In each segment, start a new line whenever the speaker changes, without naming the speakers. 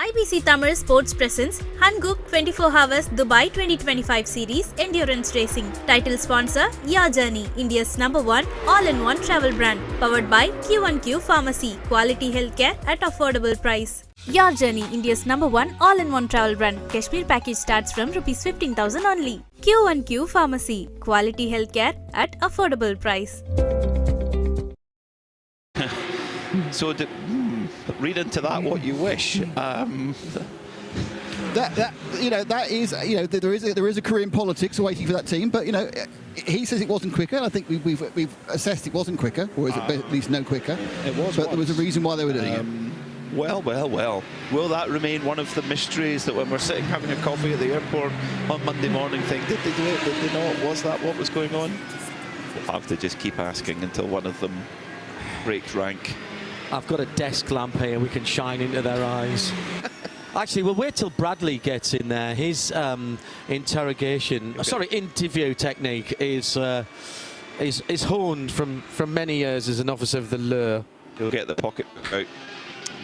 IBC Tamil Sports presents Hankook 24H Dubai 2025 Series Endurance Racing. Title sponsor Your Journey, India's #1 all-in-one travel brand. Powered by Q1Q Pharmacy. Quality healthcare at affordable price. Your Journey, India's #1 all-in-one travel brand. Kashmir package starts from Rs 15,000 only. Q1Q Pharmacy. Quality healthcare at affordable price.
So read into that what you wish.
There is a career in politics waiting for that team, but he says it wasn't quicker. I think we've assessed it wasn't quicker, or is it at least no quicker?
It was,
but there was a reason why they were doing it.
Well. Will that remain one of the mysteries that when we're sitting having a coffee at the airport on Monday morning think, did they do it? Did they not? Was that what was going on? We'll have to just keep asking until one of them breaks rank.
I've got a desk lamp here, we can shine into their eyes. Actually, we'll wait till Bradley gets in there. His interview technique is honed from many years as an officer of the law.
He'll get the pocket out.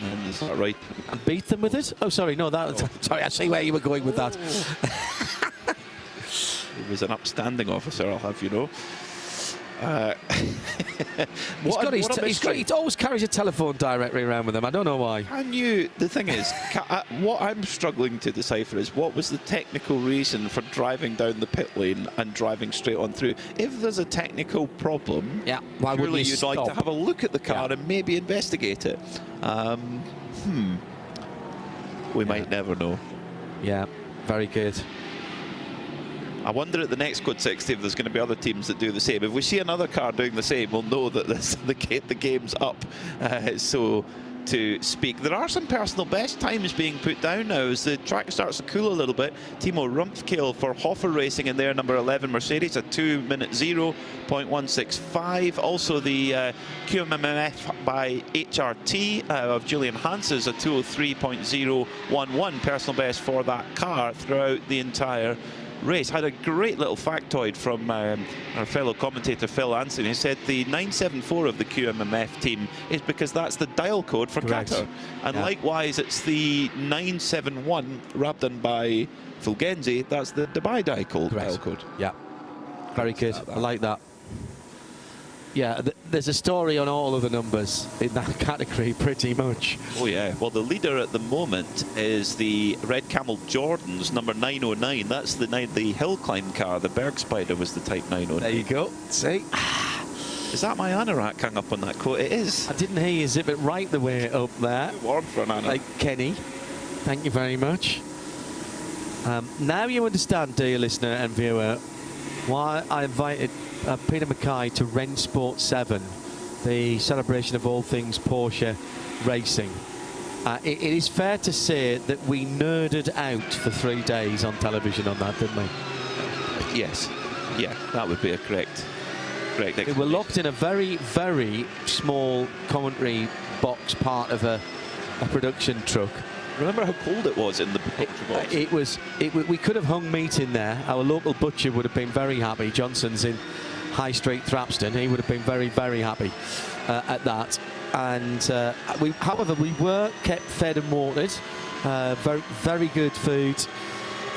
And is that right?
And beat them with it? Oh, sorry, no, sorry, I see where you were going with that.
He was an upstanding officer, I'll have you know.
He always carries a telephone directory around with him. I don't know why.
The thing is, what I'm struggling to decipher is what was the technical reason for driving down the pit lane and driving straight on through. If there's a technical problem,
why
surely
you'd
like to have a look at the car and maybe investigate it. We might never know.
Yeah, very good.
I wonder at the next Code 60 if there's going to be other teams that do the same. If we see another car doing the same, we'll know that the game's up, so to speak. There are some personal best times being put down now as the track starts to cool a little bit. Timo Rumpfkeil for Hoffer Racing in their number 11 Mercedes, a 2-minute 0.165. Also the QMMF by HRT of Julian Hanses, a 203.011 personal best for that car throughout the entire race. Had a great little factoid from our fellow commentator Phil Anson. He said the 974 of the QMMF team is because that's the dial code for Qatar, and likewise it's the 971 Rabdan by Fulgenzi, that's the Dubai dial code.
Yeah, very good. I like that. Yeah, there's a story on all of the numbers in that category, pretty much.
Oh yeah, well the leader at the moment is the Red Camel Jordans, number 909. That's the hill climb car. The Berg Spider was the Type 909.
There you go. See?
Is that my anorak hung up on that coat? It is.
I didn't hear you zip it right the way up there.
Too warm for an anorak.
Like Kenny. Thank you very much. Now you understand, dear listener and viewer, why I invited Peter Mackay to Rennsport 7, the celebration of all things Porsche racing. It is fair to say that we nerded out for 3 days on television on that, didn't we?
Yes. Yeah, that would be a correct
We were locked in a very, very small commentary box, part of a production truck.
Remember how cold it was in the production box?
We could have hung meat in there. Our local butcher would have been very happy. Johnson's in High Street, Thrapston. He would have been very, very happy at that. And however, we were kept fed and watered. Very, very good food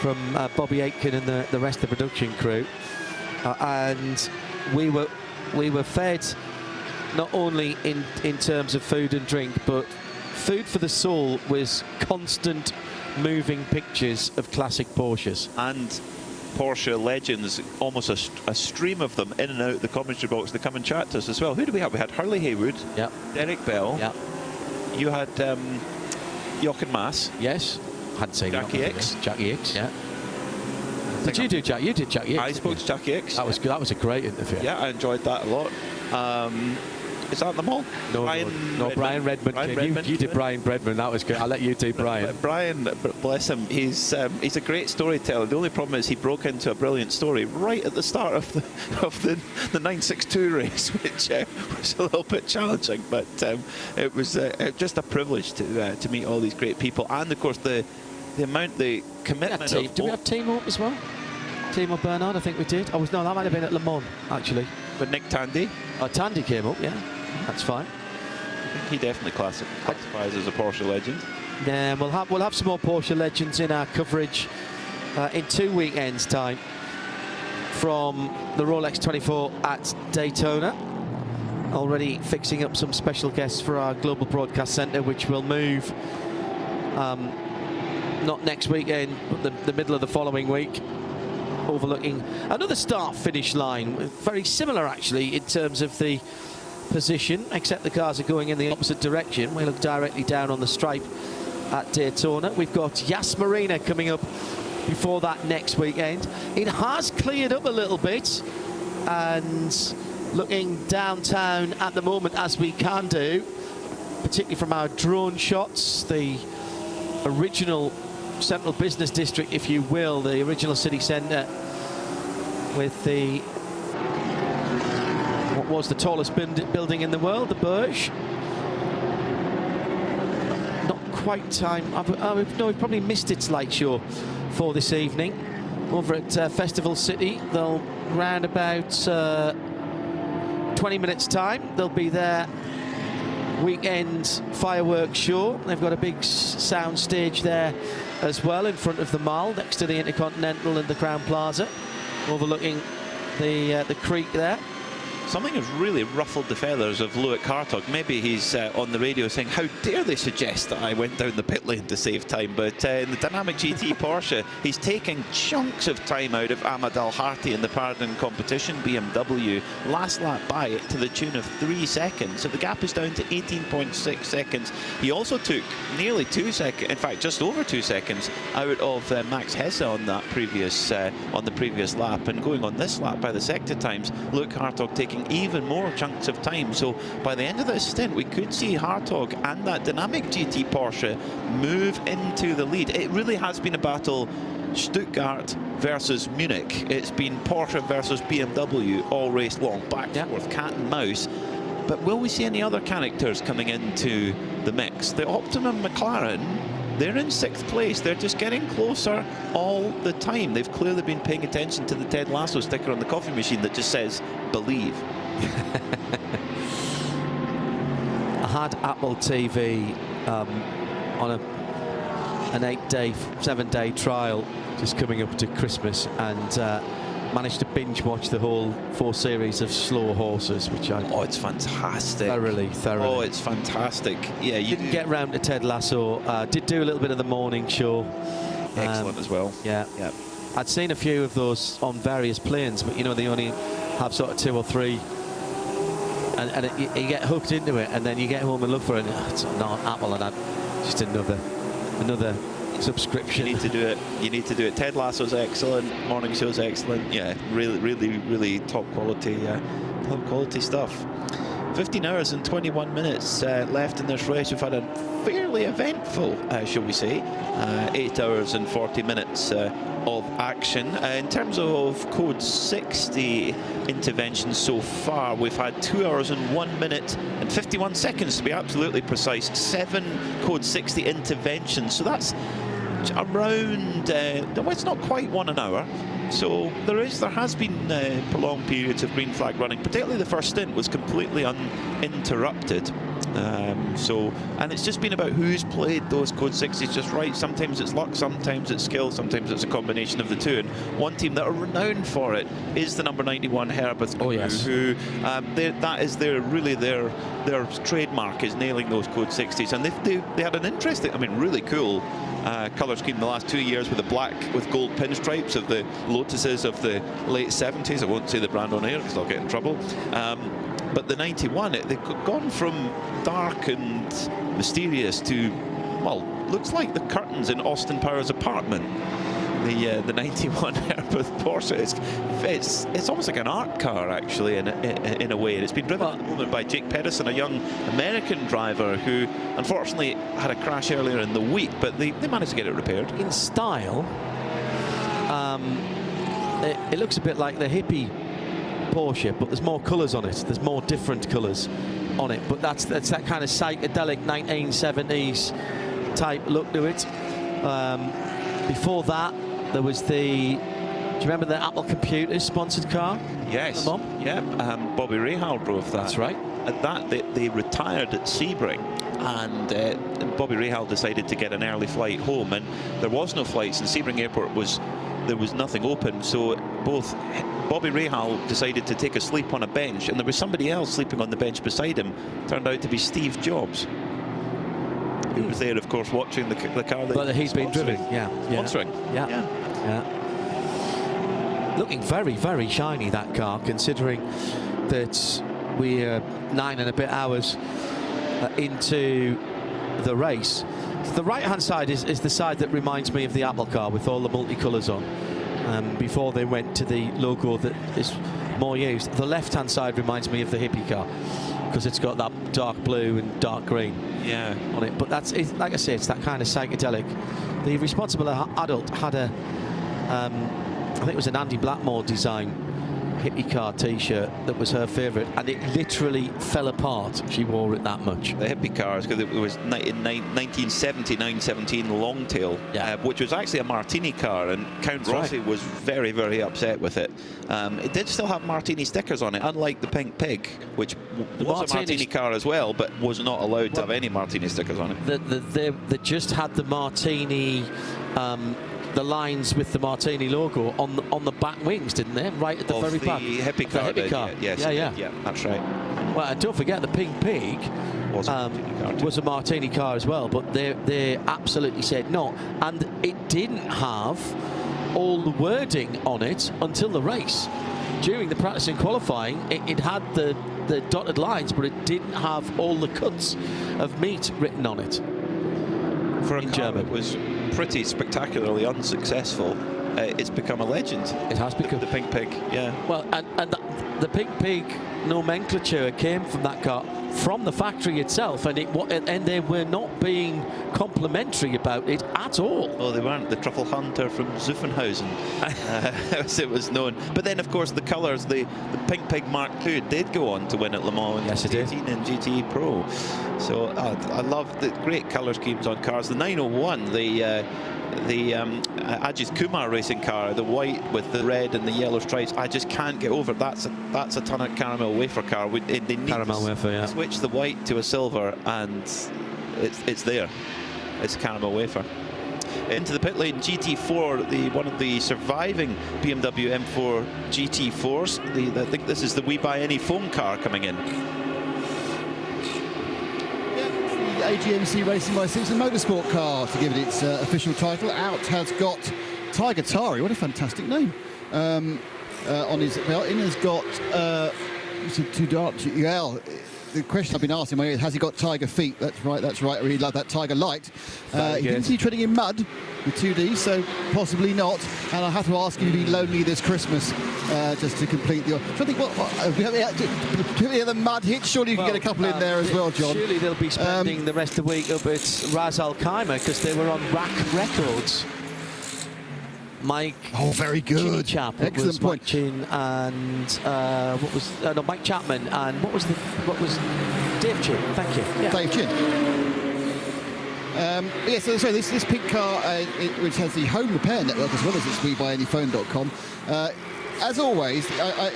from Bobby Aitken and the rest of the production crew. And we were fed not only in terms of food and drink, but food for the soul was constant moving pictures of classic Porsches.
And Porsche legends, almost a stream of them in and out the commentary box. They come and chat to us as well. Who do we have? We had Hurley Haywood, Derek Bell.
Yeah.
You had Jochen Mass.
Yes. Hadn't seen
Jackie X.
Jackie X, yeah. Did you do Jack? You did Jackie X.
I spoke to Jackie X.
That was a great interview.
Yeah, I enjoyed that a lot. Is that them all?
No, Brian Redmond. You did Brian Redmond. That was good. I'll let you do Brian.
Brian, bless him, he's a great storyteller. The only problem is he broke into a brilliant story right at the start of the 962 race, which was a little bit challenging. But it was just a privilege to meet all these great people, and of course the commitment.
Did we have Timo as well? Timo Bernard, I think we did. No, that might have been at Le Mans actually.
But Nick Tandy.
Oh, Tandy came up, yeah. That's fine.
I think he definitely classifies as a Porsche legend.
Yeah, we'll have some more Porsche legends in our coverage in 2 weekends' time from the Rolex 24 at Daytona. Already fixing up some special guests for our Global Broadcast Centre, which will move not next weekend, but the middle of the following week, overlooking another start-finish line. Very similar, actually, in terms of the position, except the cars are going in the opposite direction. We look directly down on the stripe at Daytona. We've got Yas Marina coming up before that next weekend. It has cleared up a little bit, and looking downtown at the moment, as we can do, particularly from our drone shots, the original central business district, if you will, the original city centre, with the what was the tallest building in the world, the Burj. Not quite time. No, we've probably missed its light show for this evening. Over at Festival City, they'll round about 20 minutes time. They'll be there. Weekend fireworks show. They've got a big sound stage there as well in front of the Mall, next to the Intercontinental and the Crown Plaza, overlooking the creek there.
Something has really ruffled the feathers of Loic Hartog. Maybe he's on the radio saying, how dare they suggest that I went down the pit lane to save time. But in the Dynamic GT Porsche, he's taking chunks of time out of Ahmad Al-Harti in the Paragon competition. BMW last lap by it to the tune of 3 seconds. So the gap is down to 18.6 seconds. He also took nearly 2 seconds, in fact, just over 2 seconds out of Max Hesse on that previous on the previous lap. And going on this lap by the sector times, Loic Hartog taking even more chunks of time. So by the end of this stint, we could see Hartog and that Dynamic GT Porsche move into the lead. It really has been a battle, Stuttgart versus Munich. It's been Porsche versus BMW all race long, back and forth, cat and mouse. But will we see any other characters coming into the mix? The Optimum McLaren, they're in 6th place. They're just getting closer all the time. They've clearly been paying attention to the Ted Lasso sticker on the coffee machine that just says, believe.
I had Apple TV on an 7-day trial just coming up to Christmas, and managed to binge watch the whole 4 series of Slow Horses, which I...
Oh, it's fantastic.
Thoroughly.
Oh, it's fantastic. Yeah, you
didn't get round to Ted Lasso. Did do a little bit of the morning show.
Excellent as well.
Yeah. I'd seen a few of those on various planes, but you know, they only have sort of 2 or 3, and you get hooked into it, and then you get home and look for it. It's not Apple, and just another subscription.
You need to do it. You need to do it. Ted Lasso's excellent. Morning show's excellent. Yeah, really top quality stuff. 15 hours and 21 minutes left in this race. We've had a fairly eventful, shall we say, 8 hours and 40 minutes of action. In terms of code 60 interventions so far, we've had 2 hours and 1 minute and 51 seconds to be absolutely precise. 7 code 60 interventions. So that's around, well, it's not quite 1 an hour. So there has been prolonged periods of green flag running. Particularly the first stint was completely uninterrupted. And it's just been about who's played those code 60s just right. Sometimes it's luck, sometimes it's skill, sometimes it's a combination of the two. And one team that are renowned for it is the number 91 Herbert, who that is their trademark, is nailing those code 60s. And they had an interesting, I mean, really cool colour scheme the last 2 years with the black with gold pinstripes of the Lotuses of the late 70s. I won't say the brand on air because I'll get in trouble. But the 91, they've gone from dark and mysterious to, well, looks like the curtains in Austin Powers' apartment. The 91 Herbert Porsche, it's almost like an art car, actually, in a way. And it's been driven at the moment by Jake Pedersen, a young American driver who unfortunately had a crash earlier in the week, but they managed to get it repaired.
In style, it looks a bit like the hippie Porsche, but there's more colours on it. There's more different colours on it, but that's that kind of psychedelic 1970s type look to it. Before that, there was the you remember the Apple Computers sponsored car?
Yes.
The
Yeah. Bobby Rahal drove that.
That's right.
At that, they retired at Sebring, and Bobby Rahal decided to get an early flight home, and there was no flights, and Sebring Airport there was nothing open, so both Bobby Rahal decided to take a sleep on a bench, and there was somebody else sleeping on the bench beside him. Turned out to be Steve Jobs, who was there, of course, watching the car that
he's been driven.
Sponsoring.
Yeah. Looking very, very shiny, that car, considering that we're 9 and a bit hours into the race. The right-hand side is the side that reminds me of the Apple car with all the multicolours on, before they went to the logo that is more used. The left-hand side reminds me of the hippie car, because it's got that dark blue and dark green on it. But that's, like I say, it's that kind of psychedelic. The responsible adult had a, I think it was an Andy Blackmore design hippie car t-shirt that was her favourite, and it literally fell apart. She wore it that much.
The hippie cars, because it was in 1917 Longtail, which was actually a Martini car, and Count Rossi was very, very upset with it. It did still have Martini stickers on it, unlike the Pink Pig, which was a Martini car as well, but was not allowed to have any Martini stickers on it.
They just had the Martini, the lines with the Martini logo on the back wings, didn't they? Right at the very back.
The hippie car.
The hippie car.
Yes. Yeah, that's right.
Well, and don't forget the Pink Pig was a Martini car as well, but they absolutely said no, and it didn't have all the wording on it until the race. During the practice and qualifying, it had the dotted lines, but it didn't have all the cuts of meat written on it.
For a car that was pretty spectacularly unsuccessful, it's become a legend.
It has become
the Pink Pig. Yeah.
Well, and the Pink Pig nomenclature came from that car, from the factory itself, and they were not being complimentary about it at all.
Well, they weren't. The Truffle Hunter from Zuffenhausen, as it was known. But then, of course, the colours, the Pink Pig Mark II did go on to win at Le Mans in 2018 and GTE Pro. So I love the great colour schemes on cars. The 901, the Ajith Kumar racing car, the white with the red and the yellow stripes, I just can't get over. That's a Tunnock caramel wafer car. They need
caramel wafer, yeah.
Switch the white to a silver, and it's there. It's caramel wafer. Into the pit lane, GT4, one of the surviving BMW M4 GT4s. I think this is the We Buy Any Foam car coming in.
AGMC Racing by Simpson Motorsport car, to give it its official title. Out has got Tiger Tari, what a fantastic name, on his belt. In has got the question I've been asking is, has he got tiger feet? That's right, I really love that Tiger Light. He didn't see treading in mud with 2D, so possibly not. And I have to ask him to be lonely this Christmas, just to complete the... So I think, the mud hit, surely you can get a couple in there as well, John.
Surely they'll be spending the rest of the week up at Ras Al Khaimah, because they were on Rack Records. Mike,
very good.
Chap,
excellent point.
Watching, and what was Mike Chapman, and what was Dave Chin? Thank you. Yeah.
Dave Chin. So this pink car, which has the home repair network as well as its WeBuyAnyPhone.com. As always,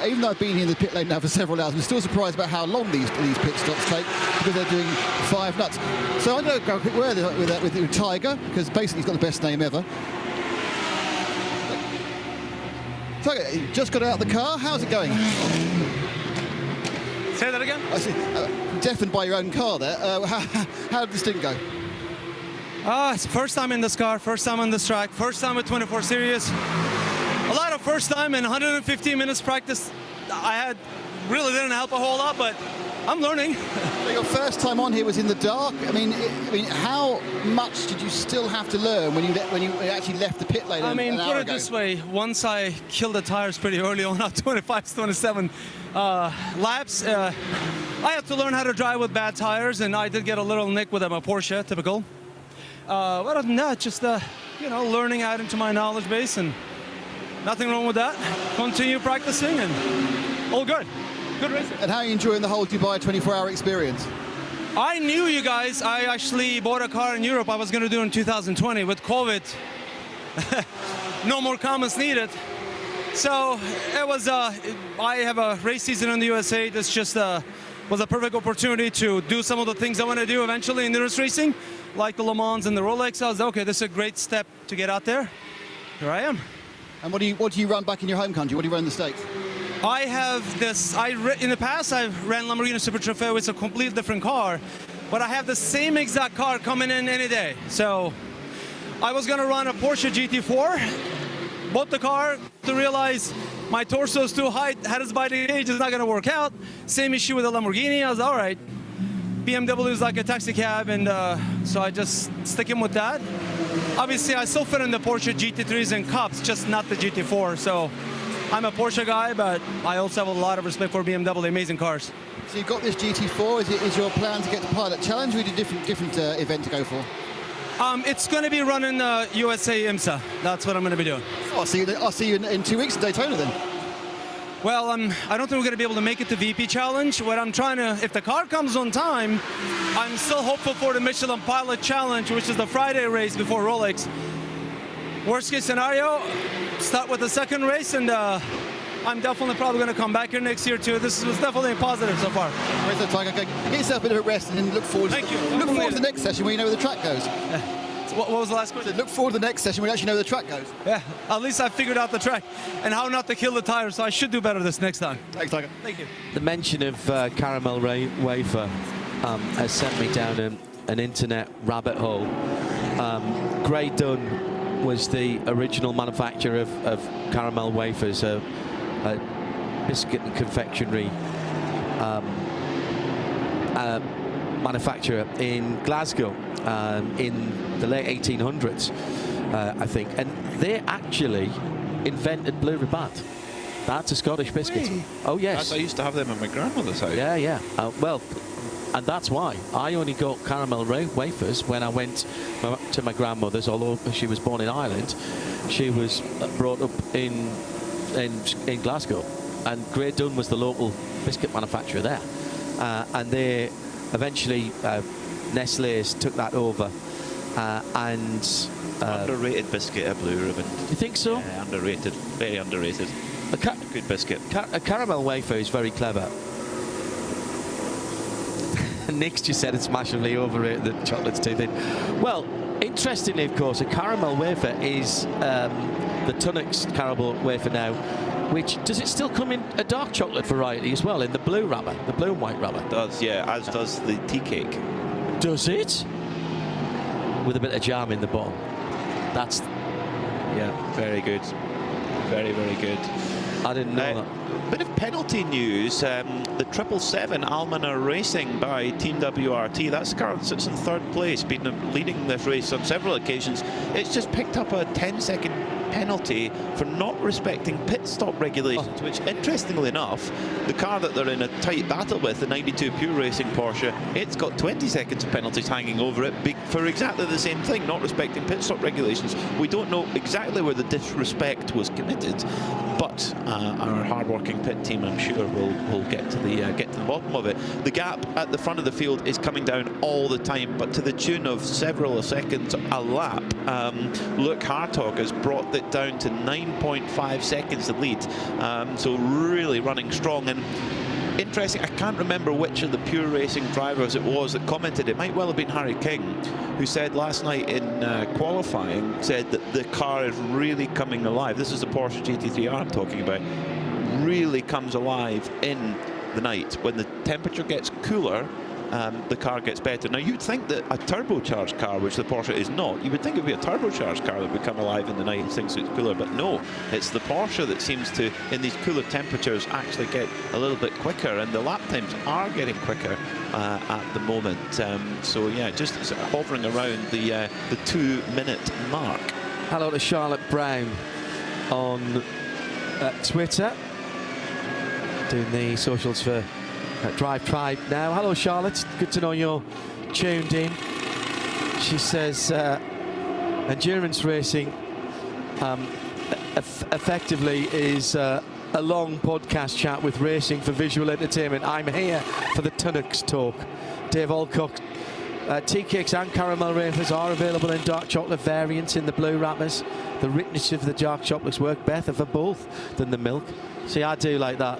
even though I've been here in the pit lane now for several hours, I'm still surprised about how long these pit stops take, because they're doing 5 nuts. So I'm going to go a quick word with Tiger, because basically he's got the best name ever. Tiger, you just got out of the car. How's it going?
Say that again?
I see. Deafened by your own car there. How did this thing go?
It's first time in this car, first time on this track, first time with 24 Series. A lot of first time and 115 minutes practice. Really didn't help a whole lot, but I'm learning.
So your first time on here was in the dark. I mean, how much did you still have to learn when you actually left the pit lane?
I mean, put it this way: once I killed the tires pretty early on, 25 27 laps, I had to learn how to drive with bad tires, and I did get a little nick with my Porsche, typical. Other than that, just learning, adding to my knowledge base, and nothing wrong with that. Continue practicing, and all good. Good racing.
And how are you enjoying the whole Dubai 24-hour experience?
I knew you guys. I actually bought a car in Europe I was going to do in 2020 with COVID. No more comments needed. So it was, I have a race season in the USA. This just was a perfect opportunity to do some of the things I want to do eventually in endurance racing, like the Le Mans and the Rolex. I was like, okay, this is a great step to get out there. Here I am.
And what do you run back in your home country? What do you run in the States?
I have this, in the past I've ran Lamborghini Super Trofeo. It's a completely different car, but I have the same exact car coming in any day. So I was gonna run a Porsche GT4, bought the car to realize my torso is too high, had its by the age, it's not gonna work out. Same issue with the Lamborghini. I was all right. BMW is like a taxi cab, and so I just sticking with that. Obviously, I still fit in the Porsche GT3s and Cups, just not the GT4. So I'm a Porsche guy, but I also have a lot of respect for BMW, amazing cars.
So you've got this GT4. Is your plan to get the Pilot Challenge, or is it a different event to go for?
It's going to be running USA IMSA. That's what I'm going to be doing.
Oh, I'll see you in 2 weeks in Daytona then.
Well, I don't think we're going to be able to make it to VP Challenge. What I'm trying to, if the car comes on time, I'm still hopeful for the Michelin Pilot Challenge, which is the Friday race before Rolex. Worst case scenario, start with the second race, and I'm definitely probably going to come back here next year too. This was definitely a positive so far.
Where's the Tiger? Get yourself a bit of a rest and then look forward.
Thank you.
Look forward to the next session where you know where the track goes.
What was the last question?
Look forward to the next session where you actually know where the track goes.
Yeah, at least I figured out the track and how not to kill the tires, so I should do better this next time.
Thanks, Tiger.
Thank you.
The mention of caramel wafer has sent me down an internet rabbit hole. Grey Dunn was the original manufacturer of caramel wafers, a biscuit and confectionery manufacturer in Glasgow in the late 1800s, I think. And they actually invented Blue Ribat. That's a Scottish biscuit.
Really?
Oh, yes.
I used to have them in my grandmother's house.
Yeah, yeah. Well, and that's why I only got caramel wafers when I went to my grandmother's, although she was born in Ireland. She was brought up in Glasgow, and Grey Dunn was the local biscuit manufacturer there. And they eventually, Nestlé's took that over, and
Underrated biscuit, a Blue Ribbon.
do you think so?
Yeah, underrated, very underrated. Good biscuit.
A caramel wafer is very clever. Nick's just said it's massively overrated, the chocolate's too thin. Well, interestingly, of course, a caramel wafer is the Tunnocks caramel wafer now, which, does it still come in a dark chocolate variety as well, in the blue wrapper, the blue and white wrapper?
It does, yeah, as does the tea cake.
Does it? With a bit of jam in the bottom. That's...
Yeah, very good. Very, very good.
I didn't know that.
Bit of penalty news. The 777 Almanar Racing by Team WRT. That car sits in third place, been leading this race on several occasions. It's just picked up a 10-second penalty for not respecting pit stop regulations, which, interestingly enough, the car that they're in a tight battle with, the 92 Pure Racing Porsche, it's got 20 seconds of penalties hanging over it for exactly the same thing, not respecting pit stop regulations. We don't know exactly where the disrespect was committed, but our hard-working pit team, I'm sure, will get to the bottom of it. The gap at the front of the field is coming down all the time, but to the tune of several seconds a lap. Luke Hartog has brought it down to 9.5 seconds to lead, so really running strong. And interesting, I can't remember which of the Pure Racing drivers it was that commented. It might well have been Harry King, who said last night in qualifying, said that the car is really coming alive. This is the Porsche GT3R I'm talking about. Really comes alive in the night. When the temperature gets cooler, the car gets better. Now, you'd think that a turbocharged car, which the Porsche is not, you would think it would be a turbocharged car that would come alive in the night and things it's cooler, but no, it's the Porsche that seems to, in these cooler temperatures, actually get a little bit quicker, and the lap times are getting quicker at the moment. So yeah, just sort of hovering around the 2-minute mark.
Hello to Charlotte Brown on Twitter, doing the socials for Drive Tribe now. Hello, Charlotte. Good to know you're tuned in. She says endurance racing effectively is a long podcast chat with racing for visual entertainment. I'm here for the Tunnocks talk. Dave Alcock Tea cakes and caramel wafers are available in dark chocolate variants in the blue wrappers. The richness of the dark chocolates work better for both than the milk. See, I do like that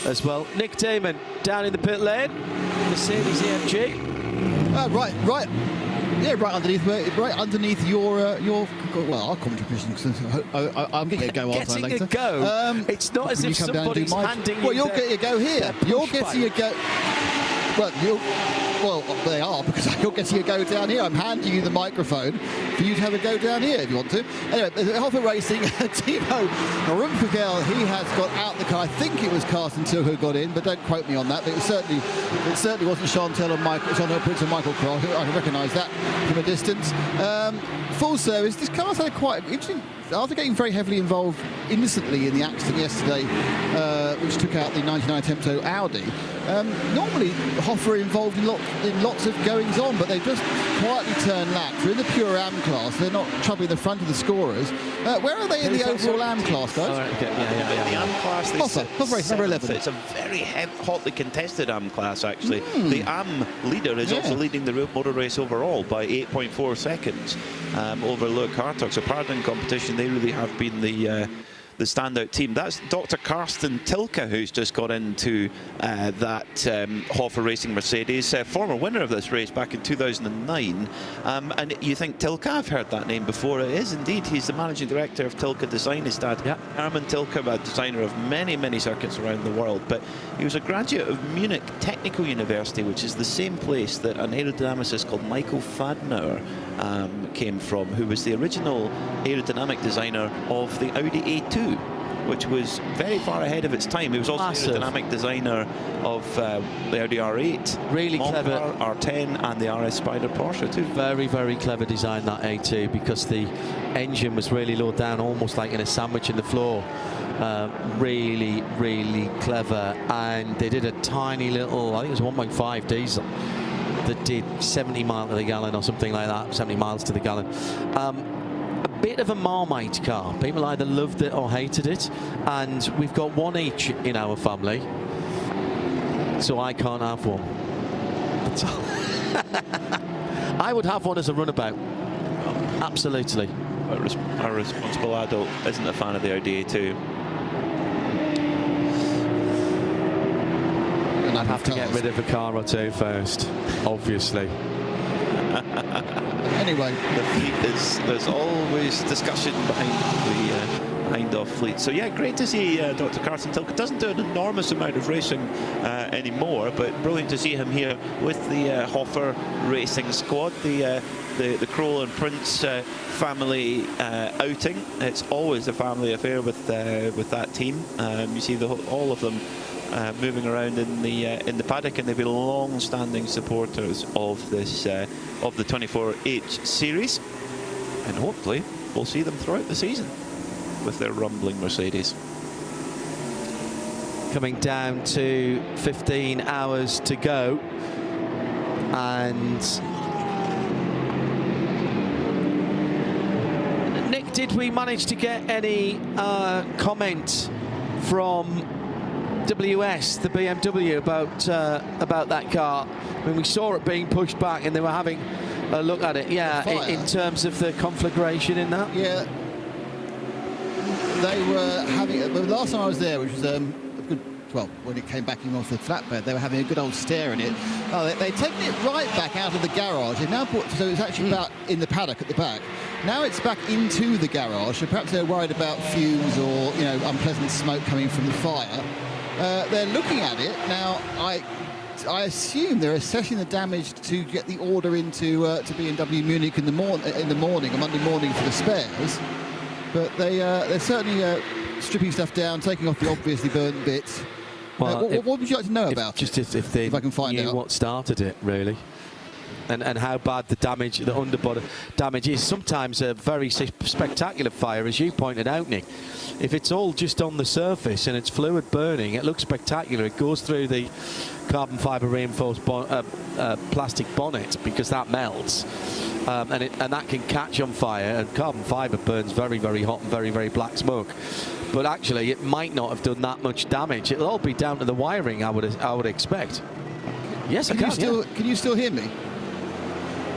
as well. Nick Damon down in the pit lane. Mercedes AMG.
Right. Yeah, right underneath your well, our competition. I'm getting a go
getting
later.
A go. It's not as if somebody's handing you.
Well, you'll get a go here. You're getting a go. Well, they are, because you're getting a go down here. I'm handing you the microphone for you to have a go down here if you want to. Anyway, Hoffer Racing, Timo Rumpfgel, he has got out the car. I think it was Carsten Tilke who got in, but don't quote me on that. But it certainly wasn't Chantel Prince and Michael Cross. I can recognise that from a distance. Full service. This car's had quite interesting. After getting very heavily involved innocently in the accident yesterday, which took out the 99 Tempo Audi, normally Hoffer involved in lots of goings on, but they just quietly turn laps. They're in the pure AM class. They're not troubling the front of the scorers. Where are they in the overall AM class, guys?
The AM class,
Hoffer Race number 11.
It's a very hotly contested AM class, actually. The AM leader is also leading the motor race overall by 8.4 seconds over Luke Hartog. So pardon competition, they really have been the standout team. That's Dr. Carsten Tilke, who's just got into that Hoffer Racing Mercedes, former winner of this race back in 2009. And you think Tilke, I've heard that name before. It is indeed. He's the managing director of Tilke Design. His dad, Hermann Tilke, a designer of many, many circuits around the world. But he was a graduate of Munich Technical University, which is the same place that an aerodynamicist called Michael Fadnauer came from, who was the original aerodynamic designer of the Audi A2, which was very far ahead of its time. He was also the aerodynamic designer of the Audi R8,
really clever
R10, and the RS Spider Porsche too.
Very, very clever design, that A2, because the engine was really low down, almost like in a sandwich in the floor. Really, really clever. And they did a tiny little, I think it was 1.5 diesel, that did 70 miles to the gallon or something like that, 70 miles to the gallon. A bit of a Marmite car. People either loved it or hated it, and we've got one each in our family, so I can't have one. I would have one as a runabout. Absolutely.
A responsible adult isn't a fan of the Audi A2.
I'd have to get rid of a car or two first, obviously.
Anyway,
the fleet there's always discussion behind our fleet. So yeah, great to see Dr. Carsten Tilke. Doesn't do an enormous amount of racing anymore, but brilliant to see him here with the Hoffer Racing squad. The Kroll and Prince family outing. It's always a family affair with that team. You see all of them moving around in the paddock, and they've been long-standing supporters of this of the 24H series, and hopefully we'll see them throughout the season with their rumbling Mercedes.
Coming down to 15 hours to go, and Nick, did we manage to get any comment from WS, the BMW, about that car? I mean, we saw it being pushed back, and they were having a look at it. Yeah, in terms of the conflagration in that. Yeah,
they were having. The last time I was there, which was well, when it came back in off the flatbed, they were having a good old stare at it. They'd taken it right back out of the garage. They've now put, so it's actually back in the paddock at the back. Now it's back into the garage. So perhaps they're worried about fumes or unpleasant smoke coming from the fire. They're looking at it now. I assume they're assessing the damage to get the order into to BMW Munich in the morning, a Monday morning, for the spares. But they're certainly stripping stuff down, taking off the obviously burnt bits. Well, what would you like to know about
just
it?
If I can find out
what
started it, really, and how bad the damage, the underbody damage is. Sometimes a very spectacular fire, as you pointed out, Nick. If it's all just on the surface and it's fluid burning, it looks spectacular. It goes through the carbon fibre reinforced plastic bonnet, because that melts, and that can catch on fire. And carbon fibre burns very, very hot and very, very black smoke. But actually, it might not have done that much damage. It'll all be down to the wiring, I would expect. Yes, I can.
Can you still hear me?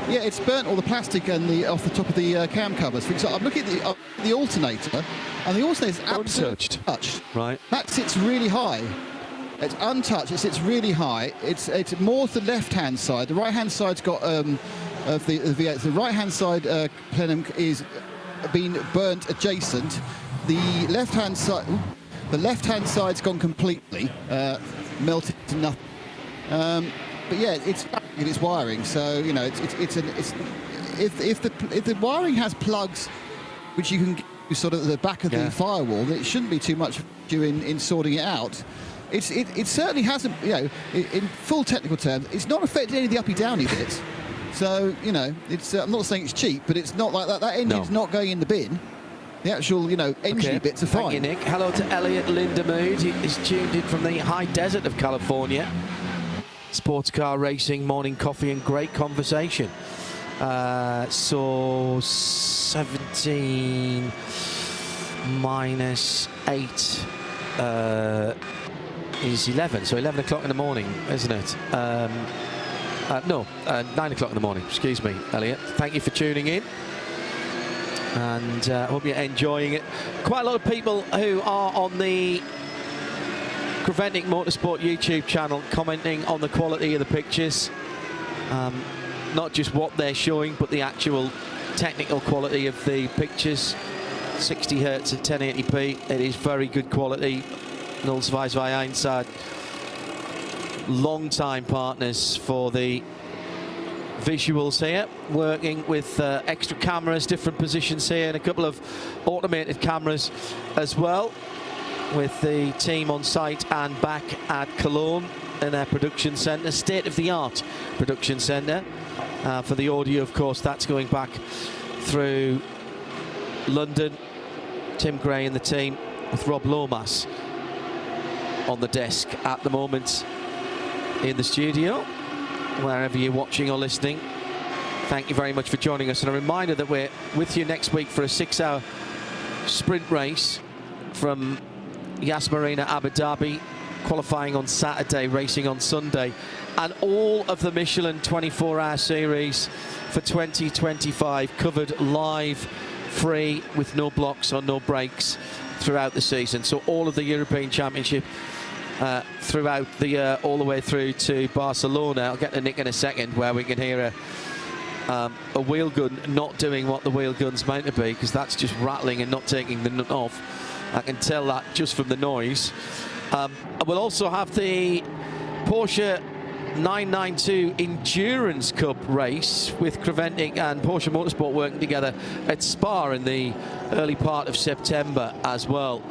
Yeah, it's burnt all the plastic and off the top of the cam covers. For example, I'm looking at the alternator, and the alternator is absolutely untouched.
Right.
That sits really high. It's untouched. It sits really high. It's more to the left-hand side. The right-hand side's got of the V8. The right-hand side plenum is been burnt adjacent. The left-hand side, the left-hand side's gone completely melted to nothing. But yeah, it's wiring. So you know, if the wiring has plugs, which you can get sort of at the back of the firewall, then it shouldn't be too much due in sorting it out. It certainly hasn't, you know, in full technical terms, it's not affected any of the uppy-downy bits. So, you know, it's I'm not saying it's cheap, but it's not like that. That engine's not going in the bin. The actual, you know, engine bits are fine.
Thank you, Nick. Hello to Elliot Lindemood. He's tuned in from the high desert of California. Sports car racing, morning coffee and great conversation. So 17 minus 8 is 11. So 11 o'clock in the morning, isn't it? No, 9 o'clock in the morning. Excuse me, Elliot. Thank you for tuning in. And hope you're enjoying it. Quite a lot of people who are on the Preventing Motorsport YouTube channel commenting on the quality of the pictures. Not just what they're showing, but the actual technical quality of the pictures. 60 hertz at 1080p. It is very good quality. Nullsweiswei Einsad. Long-time partners for the visuals here, working with extra cameras, different positions here, and a couple of automated cameras as well, with the team on site and back at Cologne in their production centre, state-of-the-art production centre. For the audio, of course, that's going back through London. Tim Gray and the team with Rob Lomas on the desk at the moment in the studio. Wherever you're watching or listening, thank you very much for joining us. And a reminder that we're with you next week for a 6-hour sprint race from Yas Marina, Abu Dhabi, qualifying on Saturday, racing on Sunday, and all of the Michelin 24-hour series for 2025 covered live, free, with no blocks or no breaks throughout the season. So all of the European Championship throughout the all the way through to Barcelona. I'll get to Nick in a second, where we can hear a wheel gun not doing what the wheel gun's meant to be, because that's just rattling and not taking the nut off. I can tell that just from the noise. We'll also have the Porsche 992 Endurance Cup race with Creventic and Porsche Motorsport working together at Spa in the early part of September as well.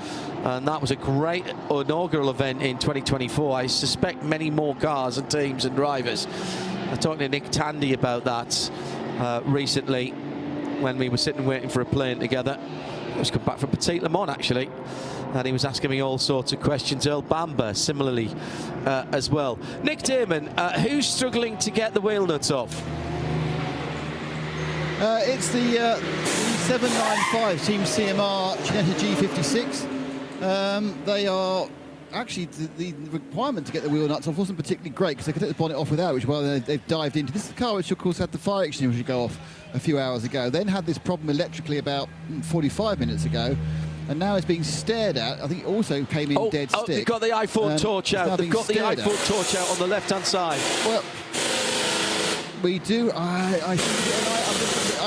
And that was a great inaugural event in 2024. I suspect many more cars and teams and drivers. I was talking to Nick Tandy about that recently when we were sitting waiting for a plane together. I was come back from Petit Le Mans, actually, and he was asking me all sorts of questions. Earl Bamber, similarly, as well. Nick Damon, who's struggling to get the wheel nuts off?
It's the 795 Team CMR Ginetta G56. They are actually the requirement to get the wheel nuts off wasn't particularly great, because they could take the bonnet off without, which they've dived into. This is the car which of course had the fire extinguisher go off a few hours ago, then had this problem electrically about 45 minutes ago, and now it's being stared at. I think it also came in dead stick.
They've got the iPhone torch out. They've got the iPhone torch out on the left-hand side.
Well, we do. I'm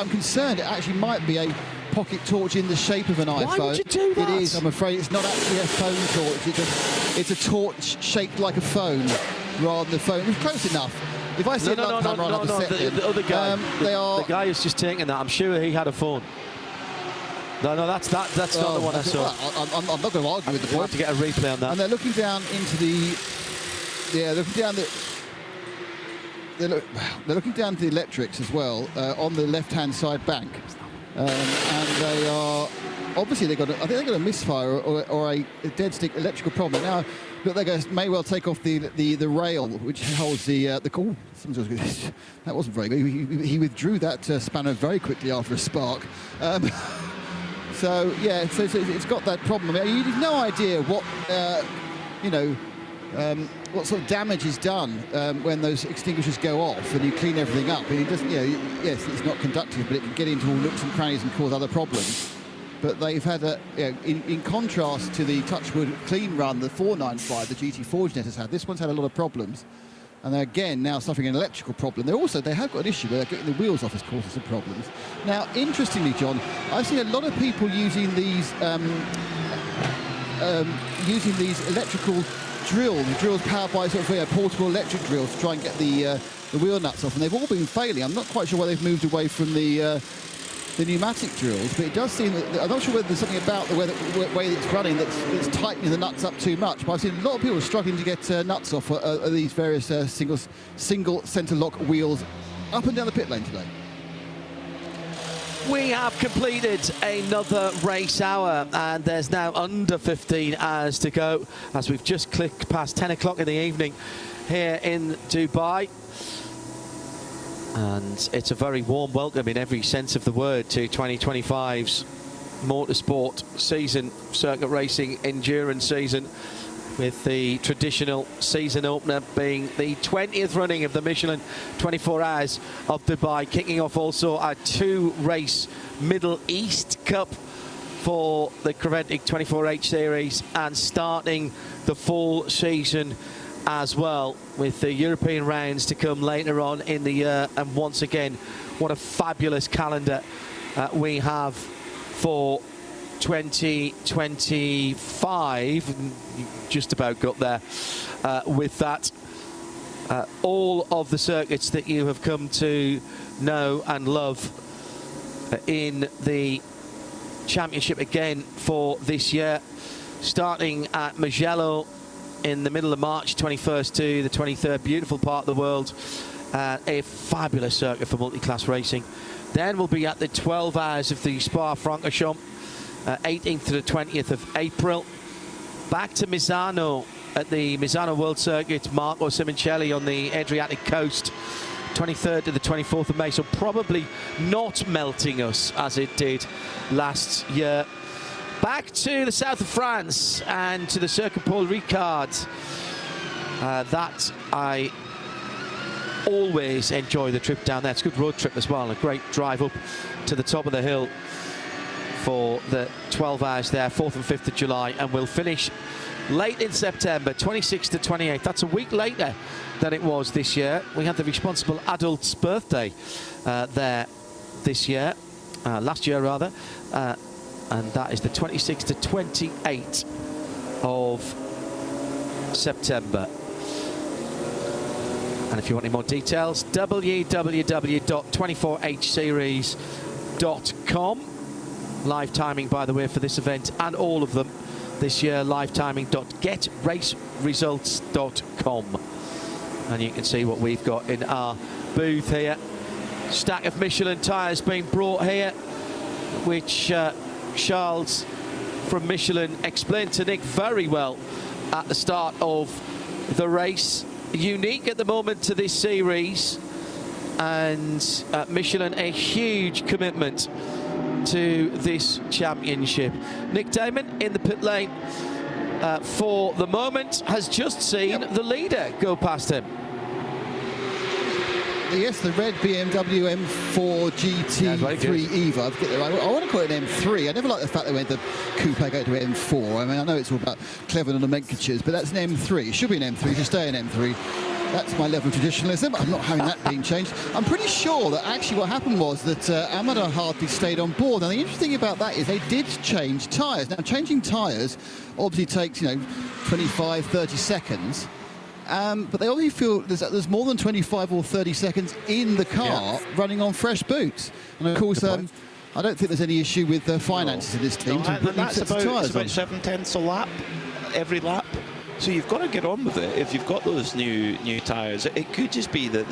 concerned it actually might be a pocket torch in the shape of an iPhone.
Why would you do that?
It is. I'm afraid it's not actually a phone torch. It's a torch shaped like a phone rather than a phone. It's close enough. If I see another camera, I'll have to set
the other guy.
The
guy is just taking that. I'm sure he had a phone. No, that's not the one I saw.
I'm not going to argue with the point.
We'll have to get a replay on that.
And they're looking down into the. Yeah, they're looking down the. They're looking down to the electrics as well on the left-hand side bank, and they are obviously I think they got a misfire or a dead stick electrical problem. Now, look, they may well take off the rail which holds the. Oh, that wasn't very good. He withdrew that spanner very quickly after a spark. So yeah, so it's got that problem. I mean, you've no idea what what sort of damage is done when those extinguishers go off and you clean everything up. And it doesn't, you know, yes, it's not conductive, but it can get into all nooks and crannies and cause other problems. But they've had a, you know, in contrast to the Touchwood clean run, the 495, the GT Forge Net has had. This one's had a lot of problems, and they're again now suffering an electrical problem. They have got an issue where they're getting the wheels off is causing some problems. Now, interestingly, John, I've seen a lot of people using these electrical drills powered by sort of portable electric drills to try and get the wheel nuts off, and they've all been failing. I'm not quite sure why they've moved away from the pneumatic drills, but it does seem that, I'm not sure whether there's something about the way that it's running that's tightening the nuts up too much, but I've seen a lot of people struggling to get nuts off these various single centre lock wheels up and down the pit lane today.
We have completed another race hour, and there's now under 15 hours to go as we've just clicked past 10 o'clock in the evening here in Dubai. And it's a very warm welcome in every sense of the word to 2025's motorsport season, circuit racing endurance season, with the traditional season opener being the 20th running of the Michelin 24 Hours of Dubai, kicking off also a 2-race Middle East Cup for the Creventic 24H series, and starting the full season as well, with the European rounds to come later on in the year. And once again, what a fabulous calendar we have for 2025. Just about got there with that. All of the circuits that you have come to know and love in the championship again for this year, starting at Mugello in the middle of March, 21st to the 23rd. Beautiful part of the world. A fabulous circuit for multi-class racing. Then we'll be at the 12 hours of the Spa-Francorchamps, 18th to the 20th of April. Back to Misano at the Misano World Circuit, Marco Simoncelli on the Adriatic coast, 23rd to the 24th of May. So probably not melting us as it did last year. Back to the south of France and to the Circuit Paul Ricard. That I always enjoy the trip down there. It's a good road trip as well, and a great drive up to the top of the hill for the 12 hours there, 4th and 5th of July, and we'll finish late in September, 26th to 28th. That's a week later than it was this year. We had the responsible adult's birthday there this year, last year rather. And that is the 26th to 28th of September. And if you want any more details, www.24hseries.com. Live timing, by the way, for this event and all of them this year, livetiming.getraceresults.com. And you can see what we've got in our booth here. Stack of Michelin tyres being brought here, which Charles from Michelin explained to Nick very well at the start of the race. Unique at the moment to this series, and Michelin a huge commitment to this championship. Nick Damon in the pit lane for the moment has just seen the leader go past him.
Yes, the red BMW M4 GT3 EVA. I want to call it an M3. I never like the fact they went the coupe go to M4. I mean, I know it's all about clever nomenclatures, but that's an M3. It should be an M3. It should stay an M3. That's my level of traditionalism. I'm not having that being changed. I'm pretty sure that actually what happened was that Amador hardly stayed on board. Now, the interesting thing about that is they did change tyres. Now, changing tyres obviously takes, 25, 30 seconds. But they only feel there's more than 25 or 30 seconds in the car running on fresh boots. And of course, I don't think there's any issue with finances in this team.
That's about 7/10 a lap, every lap. So you've got to get on with it if you've got those new tyres. It could just be that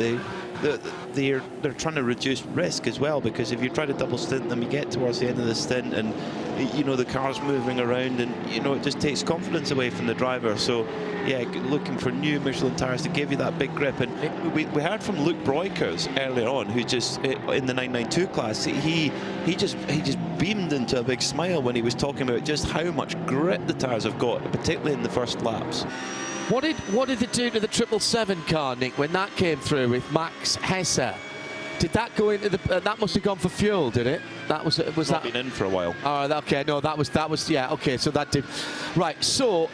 they're trying to reduce risk as well, because if you try to double stint them, you get towards the end of the stint and the car's moving around, and it just takes confidence away from the driver. So yeah, looking for new Michelin tyres to give you that big grip. And we heard from Luke Broikers earlier on, who just in the 992 class, he just beamed into a big smile when he was talking about just how much grip the tyres have got, particularly in the first laps.
What did it do to the 777 car, Nick, when that came through with Max Hesse? Did that go into the? That must have gone for fuel, did it? That was that
been in for a while.
Oh, okay. No, that was yeah. Okay, so that did. Right. So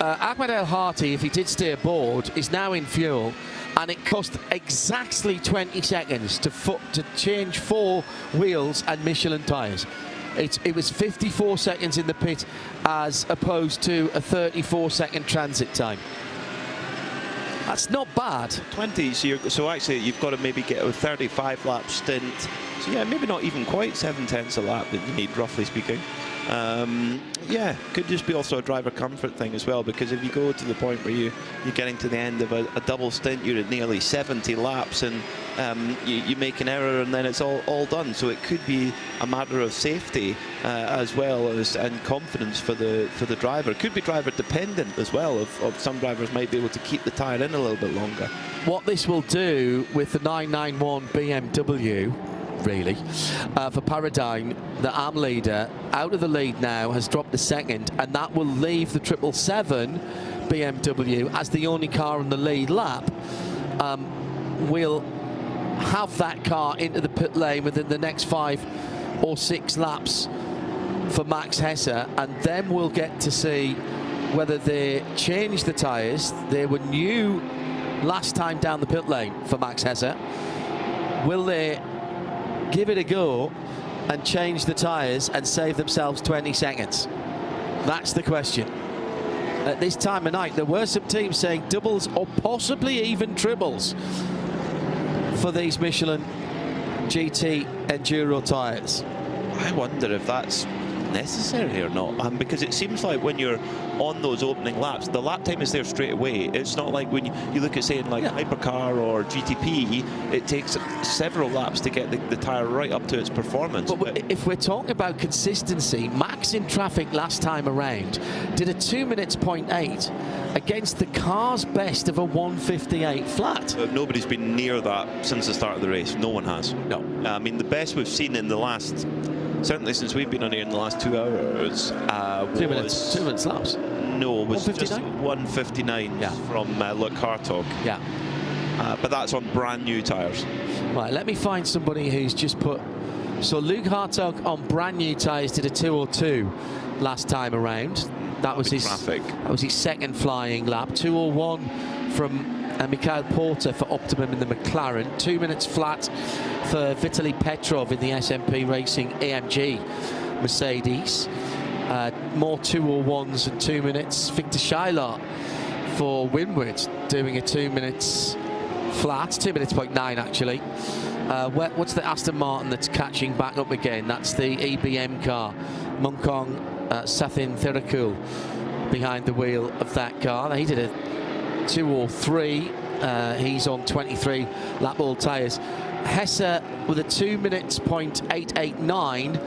Ahmed El Hati, if he did stay aboard, is now in fuel, and it cost exactly 20 seconds to change 4 wheels and Michelin tyres. It was 54 seconds in the pit as opposed to a 34-second transit time. That's not bad.
20, so actually you've got to maybe get a 35 lap stint. So yeah, maybe not even quite 7/10 a lap that you need, roughly speaking. Yeah, could just be also a driver comfort thing as well, because if you go to the point where you're getting to the end of a double stint, you're at nearly 70 laps, and you make an error and then it's all done. So it could be a matter of safety as well as and confidence for the driver. It could be driver dependent as well. Of some drivers might be able to keep the tyre in a little bit longer. What
this will do with the 991 BMW, really, for Paradigm, the AM leader, out of the lead now, has dropped a second, and that will leave the 777 BMW as the only car on the lead lap. We'll have that car into the pit lane within the next 5 or 6 laps for Max Hesse, and then we'll get to see whether they change the tyres. They were new last time down the pit lane for Max Hesse. Will they give it a go and change the tyres and save themselves 20 seconds? That's the question. At this time of night, there were some teams saying doubles or possibly even triples for these Michelin GT Enduro tyres.
I wonder if that's necessary or not, because it seems like when you're on those opening laps, the lap time is there straight away. It's not like when you look at saying like Hypercar or GTP, it takes several laps to get the tyre right up to its performance.
But if we're talking about consistency, Max in traffic last time around did a 2 minutes 0.8 against the car's best of a 1:58 flat.
Nobody's been near that since the start of the race. No one has.
No.
I mean, the best we've seen in the last, certainly since we've been on here in the last 2 hours,
2 minutes. 2 minutes laps.
No, it was
1:59?
just 1:59 from Luke Hartog.
Yeah.
But that's on brand new tyres.
Right, let me find somebody who's just put. So Luke Hartog on brand new tyres did a 2:02 last time around. That was his
traffic.
That was his second flying lap. 2:01 from Mikhail Porter for Optimum in the McLaren. 2 minutes flat for Vitaly Petrov in the SMP Racing AMG Mercedes. More 2:01s and 2 minutes. Victor Schuyler for Winward doing a 2 minutes flat, 2 minutes 0.9 actually. What's the Aston Martin that's catching back up again? That's the EBM car. Munkong Sathin Thirakul behind the wheel of that car. He did a 2:03. He's on 23 lap all tyres. Hesse with a 2 minutes 0.889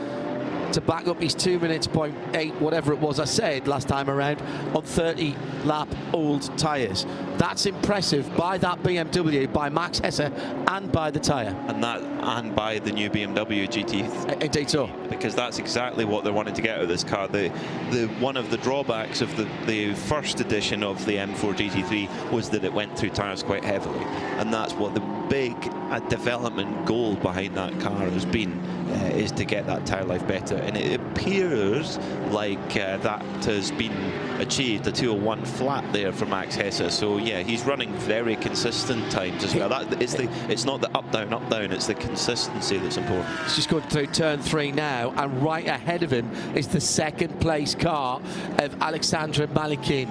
to back up his 2 minutes 0.8 whatever it was I said last time around on 30 lap old tyres. That's impressive by that BMW, by Max Hesse, and by the tyre.
And by the new BMW GT.
Indeed so.
Because that's exactly what they wanted to get out of this car. One of the drawbacks of the first edition of the M4 GT3 was that it went through tyres quite heavily, and that's what the big development goal behind that car has been, is to get that tyre life better, and it appears like that has been achieved. A 2:01 flat there for Max Hesse. So yeah, he's running very consistent times as well. It's not the up down, it's the consistency that's important.
He's just going through turn 3 now, and right ahead of him is the second place car of Alexandra Malikin.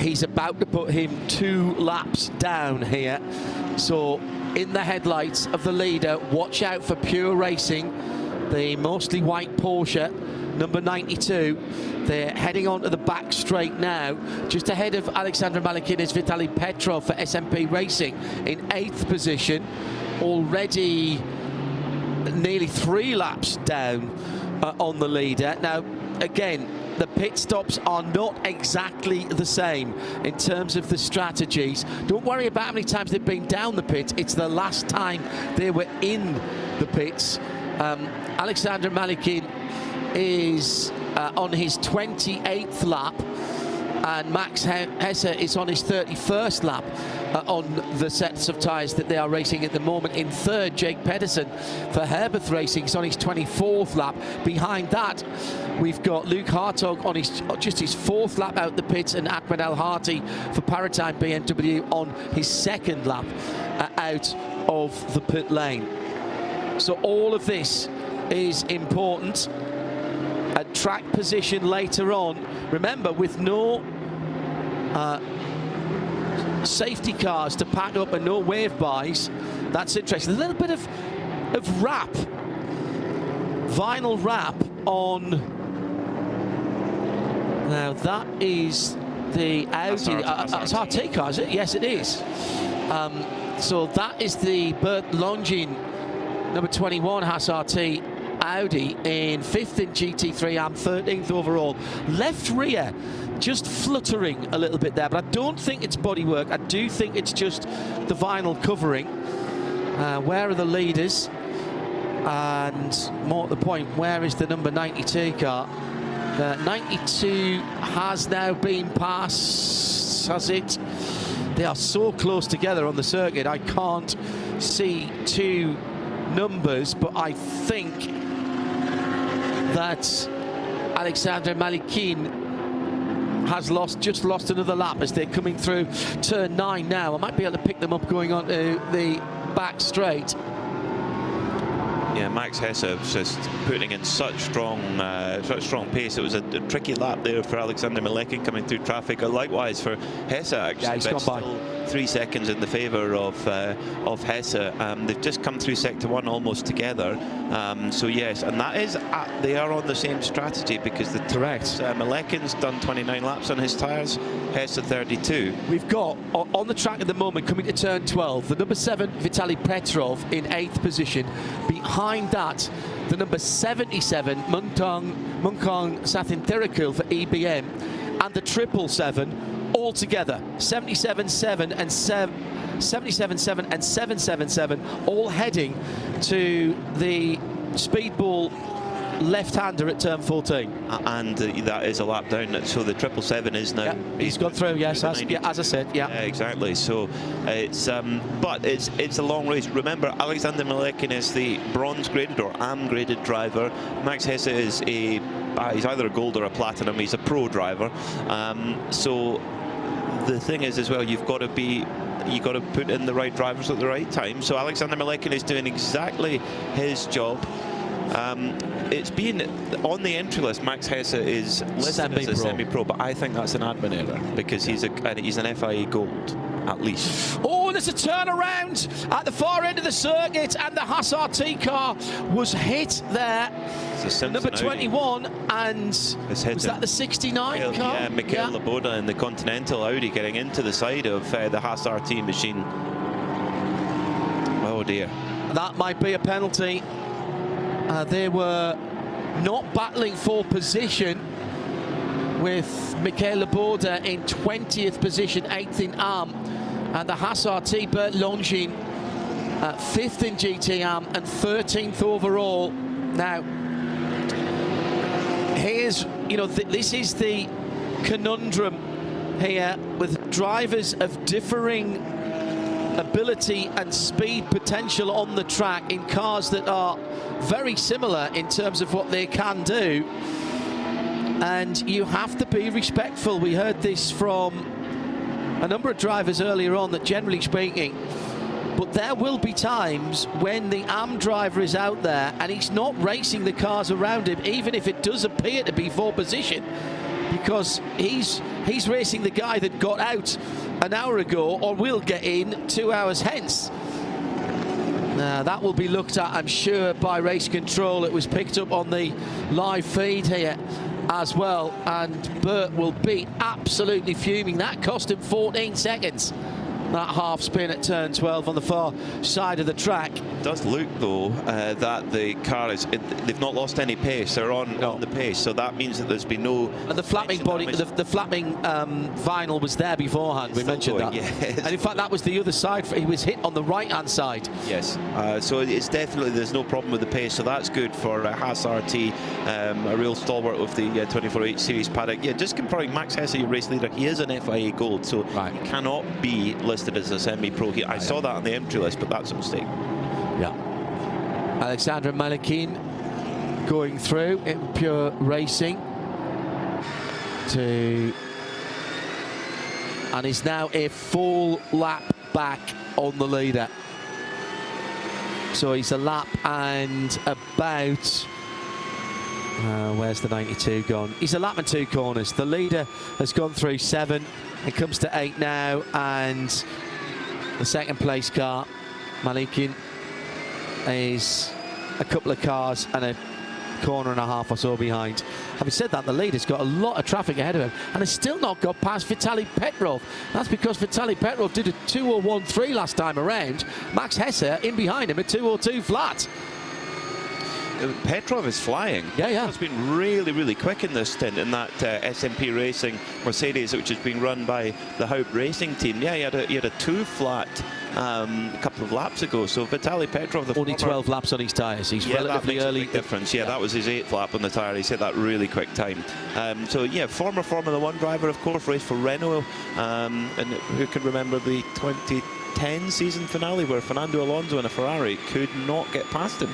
He's about to put him 2 laps down here. So in the headlights of the leader, watch out for Pure Racing, the mostly white Porsche, number 92. They're heading on to the back straight now. Just ahead of Alexandra Malikin is Vitaly Petrov for SMP Racing in 8th position. Already nearly 3 laps down on the leader. Now, again, the pit stops are not exactly the same in terms of the strategies. Don't worry about how many times they've been down the pit. It's the last time they were in the pits. Alexander Malikin is on his 28th lap. and Max Hesse is on his 31st lap on the sets of tyres that they are racing at the moment. In third, Jake Pedersen for Herbeth Racing is on his 24th lap. Behind that, we've got Luke Hartog on just his 4th lap out the pits, and Ahmed El Harti for Paratime BMW on his 2nd lap out of the pit lane. So all of this is important. At track position later on, remember, with no safety cars to pack up and no wave buys, that's interesting. A little bit of wrap, vinyl wrap on. Now that is the Audi. It's RT car, is it? Yes, it is. So that is the Bert Longin number 21 Haas RT Audi in 5th in GT3 AM, 13th overall. Left rear just fluttering a little bit there, but I don't think it's bodywork. I do think it's just the vinyl covering. Where are the leaders? And more at the point, where is the number 92 car? 92 has now been passed, has it? They are so close together on the circuit. I can't see two numbers, but I think that Alexander Malikin has just lost another lap as they're coming through turn 9 now. I might be able to pick them up going on to the back straight.
Yeah, Max Hesse was just putting in such strong pace. It was a tricky lap there for Alexander Malekin coming through traffic. Likewise for Hesse, actually.
Yeah, he's gone by.
3 seconds in the favour of Hesse. They've just come through sector 1 almost together. So yes, and that is they are on the same strategy, because the Malekin's done 29 laps on his tyres, Hesse 32.
We've got on the track at the moment, coming to turn 12, the number 7 Vitaly Petrov in 8th position. Behind that, the number 77 Munkong Sathinthirikul for EBM, and the 777 all together, 77.7 and 77.7 and 777, all heading to the speedball left-hander at turn 14.
And that is a lap down, so the 777 is now...
Yeah, he's gone through, yes, as I said, yeah.
Exactly, so it's... but it's a long race. Remember, Alexander Malekin is the bronze-graded or AM-graded driver. Max Hesse is he's either a gold or a platinum. He's a pro driver. So the thing is, as well, you've got to put in the right drivers at the right time. So Alexander Malekin is doing exactly his job. It's been on the entry list. Max Hesse is listed as a semi-pro, but I think that's an admin error, because he's an FIA Gold at least.
Oh, there's a turnaround at the far end of the circuit, and the Haas RT car was hit there. Number 21, and was that the 69 car?
Yeah, Michael Laboda in the Continental Audi getting into the side of the Haas RT machine. Oh dear.
That might be a penalty. They were not battling for position, with Michael Laboda in 20th position, 8th in AM, and the Haas RT Bert Longin 5th in GT AM and 13th overall. Now, here's, this is the conundrum here, with drivers of differing ability and speed potential on the track in cars that are very similar in terms of what they can do, and you have to be respectful. We heard this from a number of drivers earlier on, that generally speaking, but there will be times when the AM driver is out there and he's not racing the cars around him, even if it does appear to be for position, because he's racing the guy that got out an hour ago or will get in 2 hours hence. Now, that will be looked at, I'm sure, by race control. It was picked up on the live feed here as well, and Bert will be absolutely fuming. That cost him 14 seconds that half spin at turn 12 on the far side of the track.
It does look, though, that the car is... they've not lost any pace. They're on the pace, so that means that there's been no...
And the flapping body, the flapping vinyl was there beforehand. We mentioned that.
Yes.
And in fact, that was the other side. He was hit on the right-hand side.
Yes. So it's definitely, there's no problem with the pace, so that's good for Haas RT, a real stalwart of the 24H series paddock. Yeah, just confirming, Max Hesse, your race leader, he is an FIA Gold, so he cannot be listed as a semi-pro. I saw that on the entry list, but that's a mistake.
Yeah. Alexandra Malikin going through in pure racing and is now a full lap back on the leader. So he's a lap and about, where's the 92 gone? He's a lap and 2 corners. The leader has gone through 7 and comes to 8 now, and the second place car, Malikin, is a couple of cars and a corner and a half or so behind. Having said that, the leader's got a lot of traffic ahead of him and has still not got past Vitaly Petrov. That's because Vitaly Petrov did a 2:01.3 last time around. Max Hesse in behind him at 2:02 flat.
Petrov is flying.
Yeah.
He's been really, really quick in this stint in that SMP Racing Mercedes, which is being run by the Haupt Racing team. Yeah, he had a 2 flat a couple of laps ago. So Vitaly Petrov,
only 12 laps on his tyres. He's relatively early.
A big difference. Yeah, that was his 8th lap on the tyre. He set that really quick time. So yeah, former Formula 1 driver, of course, raced for Renault, and who can remember the 2010 season finale where Fernando Alonso in a Ferrari could not get past him?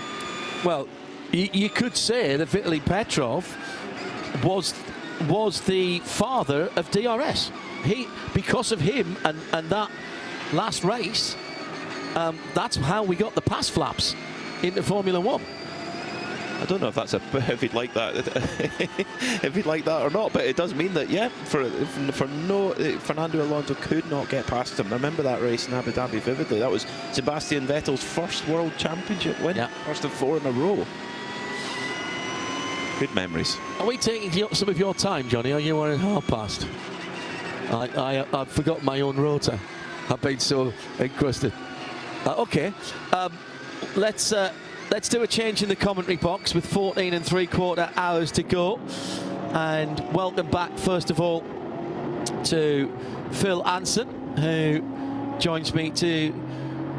Well, you could say that Vitaly Petrov was the father of DRS. Because of him and that last race, that's how we got the pass flaps into Formula 1.
I don't know if that's if he'd like that, if he'd like that or not, but it does mean that, yeah, Fernando Alonso could not get past him. I remember that race in Abu Dhabi vividly. That was Sebastian Vettel's first World Championship win, first of 4 in a row. Good memories.
Are we taking some of your time, Johnny? Are you wearing half past? I've forgotten my own rota. I've been so encrusted. Okay, let's do a change in the commentary box with 14 3/4 hours to go. And welcome back, first of all, to Phil Anson, who joins me to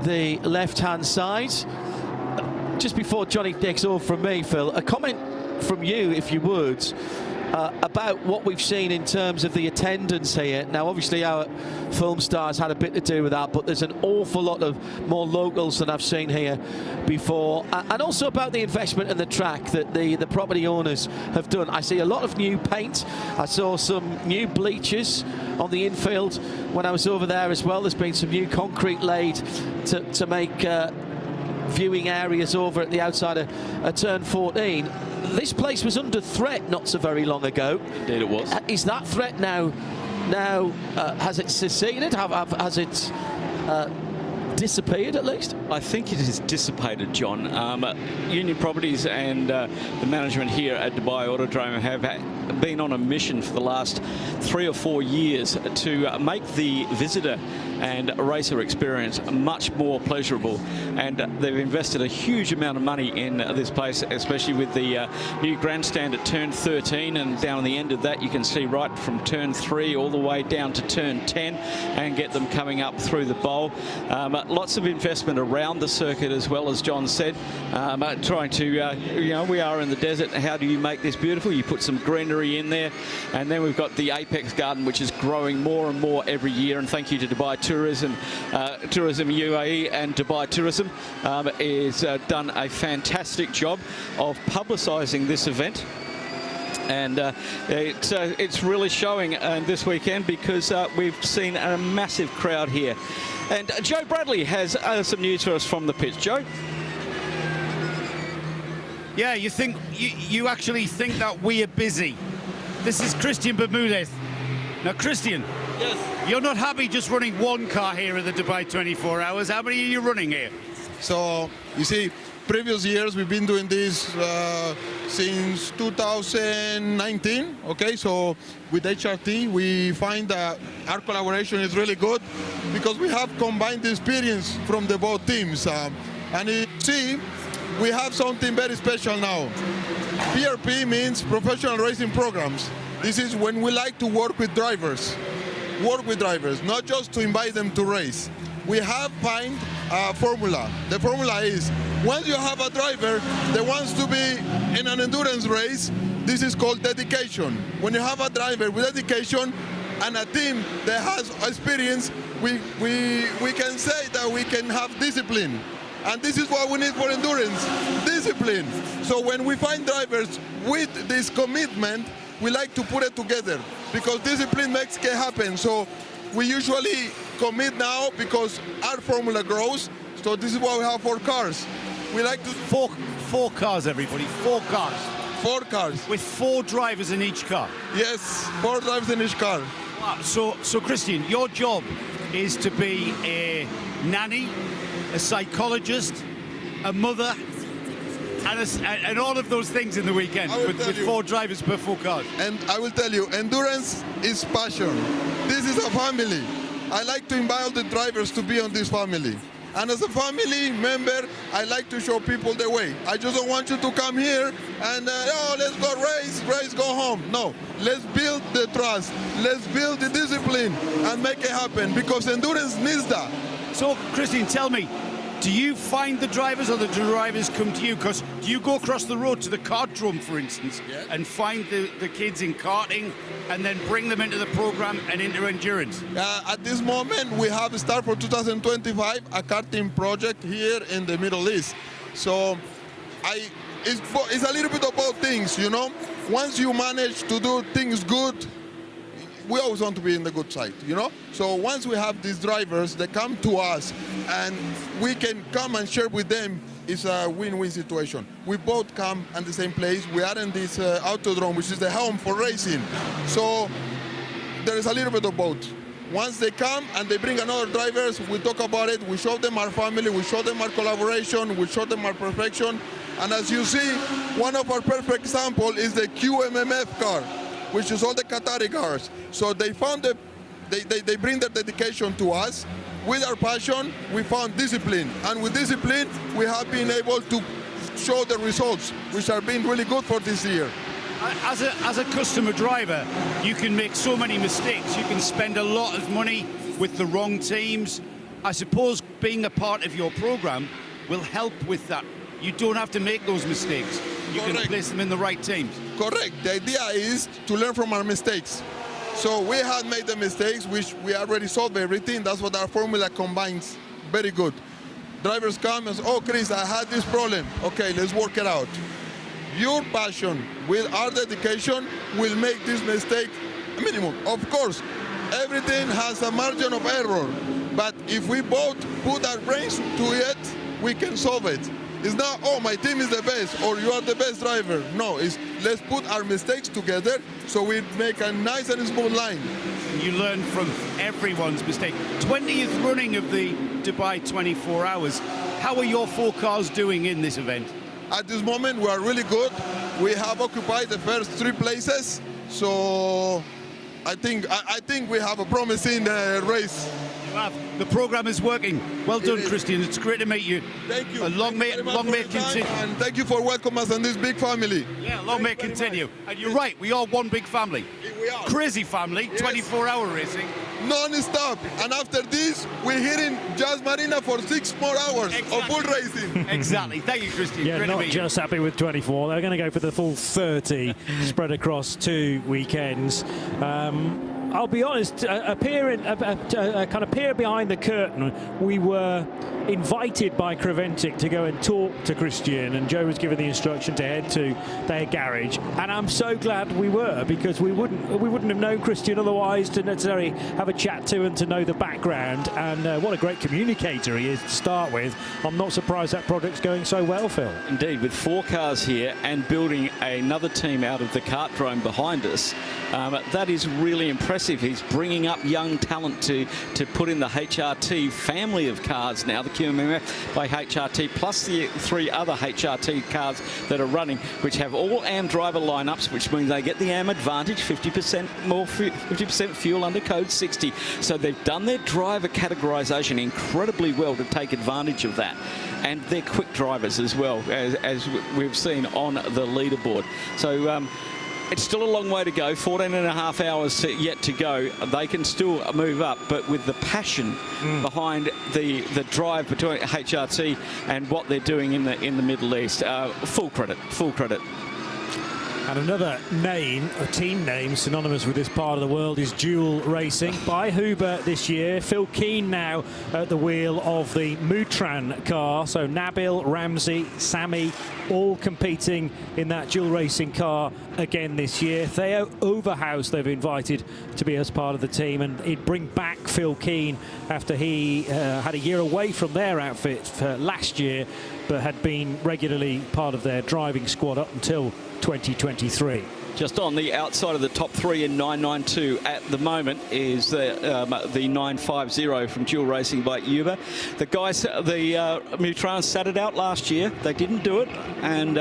the left-hand side. Just before Johnny takes over from me, Phil, a comment from you, if you would, about what we've seen in terms of the attendance here. Now, obviously, our film stars had a bit to do with that, but there's an awful lot of more locals than I've seen here before. And also about the investment in the track that the property owners have done. I see a lot of new paint. I saw some new bleachers on the infield when I was over there as well. There's been some new concrete laid to make viewing areas over at the outside of turn 14. This place was under threat not so very long ago.
Indeed it was.
Is that threat now has it seceded? Has it disappeared at least?
I think it has dissipated, John. Union Properties and the management here at Dubai Autodrome have been on a mission for the last 3 or 4 years to make the visitor and racer experience much more pleasurable, and they've invested a huge amount of money in this place, especially with the new grandstand at turn 13, and down on the end of that you can see right from turn 3 all the way down to turn 10 and get them coming up through the bowl. Lots of investment around the circuit as well, as John said, trying to, we are in the desert. How do you make this beautiful? You put some greenery in there, and then we've got the Apex Garden, which is growing more and more every year, and thank you to Dubai Tourism UAE and Dubai Tourism is done a fantastic job of publicising this event. And it's really showing this weekend, because we've seen a massive crowd here. And Joe Bradley has some news for us from the pitch. Joe?
Yeah, you actually think that we are busy. This is Christian Bermudez. Now, Christian,
yes,
you're not happy just running one car here at the Dubai 24 Hours. How many are you running here?
so you see, previous years. We've been doing this since 2019. Okay, so with HRT, we find that our collaboration is really good because we have combined the experience from the both teams. And you see, we have something very special now. PRP means Professional Racing Programs. This is when we like to work with drivers, not just to invite them to race. We have find a formula. The formula is, once you have a driver that wants to be in an endurance race, this is called dedication. When you have a driver with dedication and a team that has experience, we can say that we can have discipline. And this is what we need for endurance, discipline. So when we find drivers with this commitment, we like to put it together because discipline makes it happen. So we usually commit now because our formula grows. So this is what we have for cars. We like to...
Four cars, everybody, 4 cars.
4 cars.
With 4 drivers in each car.
Yes, 4 drivers in each car.
Wow. So Christian, your job is to be a nanny, a psychologist, a mother, and all of those things in the weekend with 4 drivers per 4 cars.
And I will tell you, endurance is passion. This is a family. I like to invite all the drivers to be on this family. And as a family member, I like to show people the way. I just don't want you to come here and, oh, let's go race, go home. No, let's build the trust. Let's build the discipline and make it happen because endurance needs that.
So, Christian, tell me, do you find the drivers or the drivers come to you? Because do you go across the road to the kartdrome, for instance, and find the kids in karting and then bring them into the program and into endurance?
At this moment, we have started for 2025 a karting project here in the Middle East. So it's a little bit about things, you know. Once you manage to do things good, we always want to be in the good side, you know? So once we have these drivers that come to us and we can come and share with them, it's a win-win situation. We both come at the same place. We are in this Autodrome, which is the home for racing. So there is a little bit of both. Once they come and they bring another drivers, we talk about it, we show them our family, we show them our collaboration, we show them our perfection. And as you see, one of our perfect examples is the QMMF car, which is all the Qatari cars. So they found they bring their dedication to us. With our passion, we found discipline. And with discipline, we have been able to show the results, which have been really good for this year.
As a customer driver, you can make so many mistakes. You can spend a lot of money with the wrong teams. I suppose being a part of your program will help with that. You don't have to make those mistakes. You can place them in the right teams.
Correct. The idea is to learn from our mistakes. So we had made the mistakes, which we already solved everything. That's what our formula combines very good. Drivers come and say, oh, Chris, I had this problem. Okay, let's work it out. Your passion with our dedication will make this mistake a minimum. Of course, everything has a margin of error. But if we both put our brains to it, we can solve it. It's not, oh, my team is the best, or you are the best driver. No, it's let's put our mistakes together so we make a nice and smooth line.
You learn from everyone's mistake. 20th running of the Dubai 24 Hours. How are your 4 cars doing in this event?
At this moment, we are really good. We have occupied the first 3 places. So I think we have a promising race.
You have. The program is working. Well done, Christian. It's great to meet you.
Thank you.
Long may it continue.
And thank you for welcoming us in this big family.
Yeah, long may it continue. And you're right, we are one big family.
We are.
Crazy family, yes. 24-hour racing.
Non-stop. And after this, we're hitting Jazz Marina for 6 more hours of full racing.
Exactly. Thank you, Christian.
Yeah,
great
not
to meet
just happy with 24. They're going to go for the full 30 spread across 2 weekends. I'll be honest, a kind of peer behind the curtain, we were invited by Creventic to go and talk to Christian, and Joe was given the instruction to head to their garage, and I'm so glad we were, because we wouldn't have known Christian otherwise to necessarily have a chat to and to know the background, and what a great communicator he is to start with. I'm not surprised that project's going so well, Phil.
Indeed, with 4 cars here and building another team out of the kartdrome behind us, that is really impressive. impressive. He's bringing up young talent to put in the HRT family of cars now, the QMMF by HRT, plus the 3 other HRT cars that are running, which have all AM driver lineups, which means they get the AM advantage, 50% more, 50% fuel under code 60. So they've done their driver categorization incredibly well to take advantage of that. And they're quick drivers as well, as we've seen on the leaderboard. So it's still a long way to go, 14.5 hours yet to go. They can still move up, but with the passion behind the drive between HRT and what they're doing in the Middle East, full credit, full credit.
And another name, a team name synonymous with this part of the world, is Dual Racing by Huber this year. Phil Keane now at the wheel of the Mutran car. So Nabil, Ramsey, Sammy, all competing in that Dual Racing car again this year. Theo Overhouse they've invited to be as part of the team, and he'd bring back Phil Keane after he had a year away from their outfit last year, but had been regularly part of their driving squad up until 2023.
Just on the outside of the top 3 in 992 at the moment is the 950 from Dual Racing by Uber. The guys, the Mutrans sat it out last year. They didn't do it, and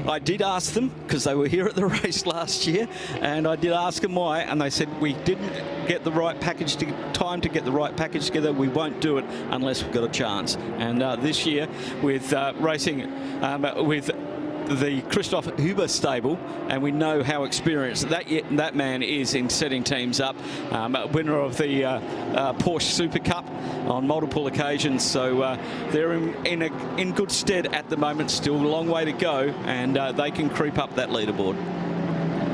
I did ask them, because they were here at the race last year, and I did ask them why, and they said we didn't get the right package time to get the right package together. We won't do it unless we've got a chance. And this year with racing with the Christoph Huber stable, and we know how experienced that man is in setting teams up. Winner of the Porsche Super Cup on multiple occasions, so they're in good stead at the moment. Still a long way to go, and they can creep up that leaderboard.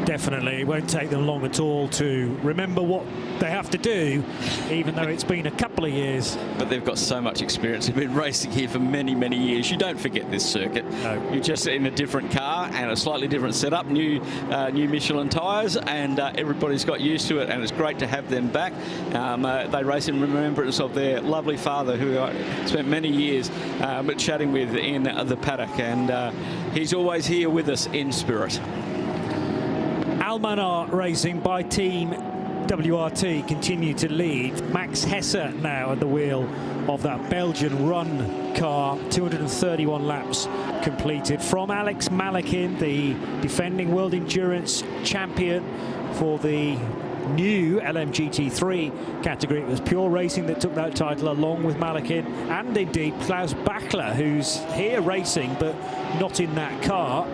Definitely, it won't take them long at all to remember what they have to do, even though it's been a couple of years.
But they've got so much experience. They've been racing here for many, many years. You don't forget this circuit.
No. You're
just in a different car and a slightly different setup, new Michelin tyres, and everybody's got used to it, and it's great to have them back. They race in remembrance of their lovely father, who I spent many years chatting with in the paddock, and he's always here with us in spirit.
Almanar Racing by Team WRT continue to lead. Max Hesse now at the wheel of that Belgian run car. 231 laps completed. From Alex Malakin, the defending World Endurance champion for the new LMGT3 category. It was Pure Racing that took that title along with Malakin, and indeed Klaus Bachler, who's here racing but not in that car.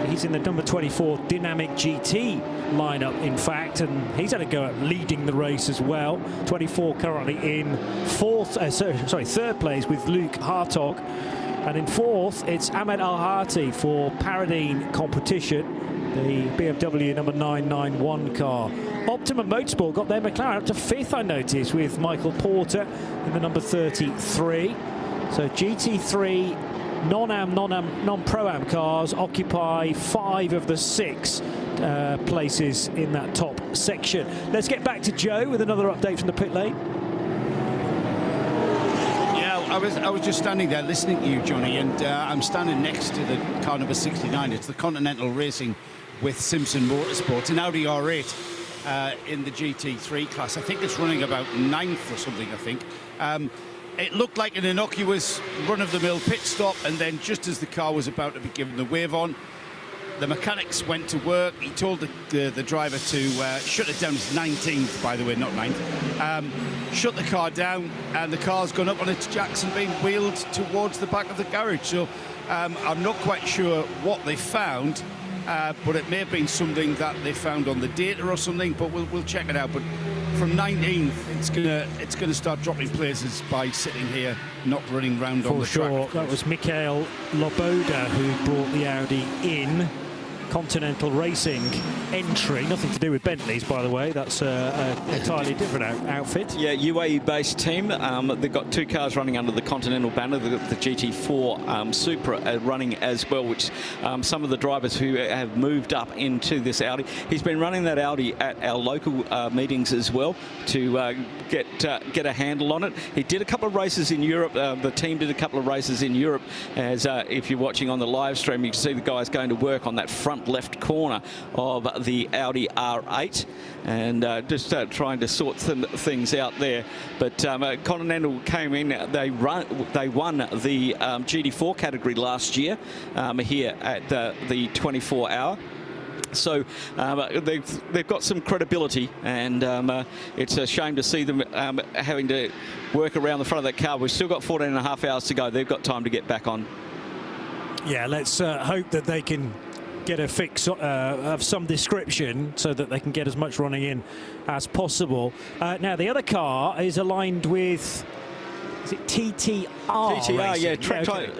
He's in the number 24 Dynamic GT lineup, in fact, and he's had a go at leading the race as well. 24 currently in third place with Luke Hartog, and in fourth it's Ahmed Al-Hati for Paradine Competition, the BMW number 991 car. Optimum Motorsport got their McLaren up to fifth, I noticed, with Michael Porter in the number 33. So GT3 non-Pro-Am cars occupy 5 of the 6 places in that top section. Let's get back to Joe with another update from the pit lane.
Yeah, I was just standing there listening to you, Johnny, and I'm standing next to the car number 69. It's the Continental Racing with Simpson Motorsports, an Audi R8 in the GT3 class. I think it's running about 9th or something, I think. It looked like an innocuous run-of-the-mill pit stop, and then just as the car was about to be given the wave on, the mechanics went to work. He told the driver to shut it down. It's 19th, by the way, not 9th. Shut the car down, and the car's gone up on its jacks and being wheeled towards the back of the garage. So I'm not quite sure what they found, but it may have been something that they found on the data or something, but we'll check it out. But from 19th, it's gonna start dropping places by sitting here, not running round on the track. For sure,
that was Mikhail Loboda who brought the Audi in. Continental Racing entry, nothing to do with Bentleys, by the way. That's an entirely different outfit.
Yeah, UAE-based team. They've got 2 cars running under the Continental banner. They've got the GT4 Supra running as well, which some of the drivers who have moved up into this Audi. He's been running that Audi at our local meetings as well to get a handle on it. He did a couple of races in Europe. The team did a couple of races in Europe. As if you're watching on the live stream, you can see the guys going to work on that front front left corner of the Audi R8, and just trying to sort things out there. But Continental came in, they won the GT4 category last year here at the 24-hour. So they've got some credibility, and it's a shame to see them having to work around the front of that car. We've still got 14.5 hours to go. They've got time to get back on.
Yeah, let's hope that they can get a fix of some description so that they can get as much running in as possible. Now, the other car is aligned with... Is it TTR?
TTR,
Racing?
yeah,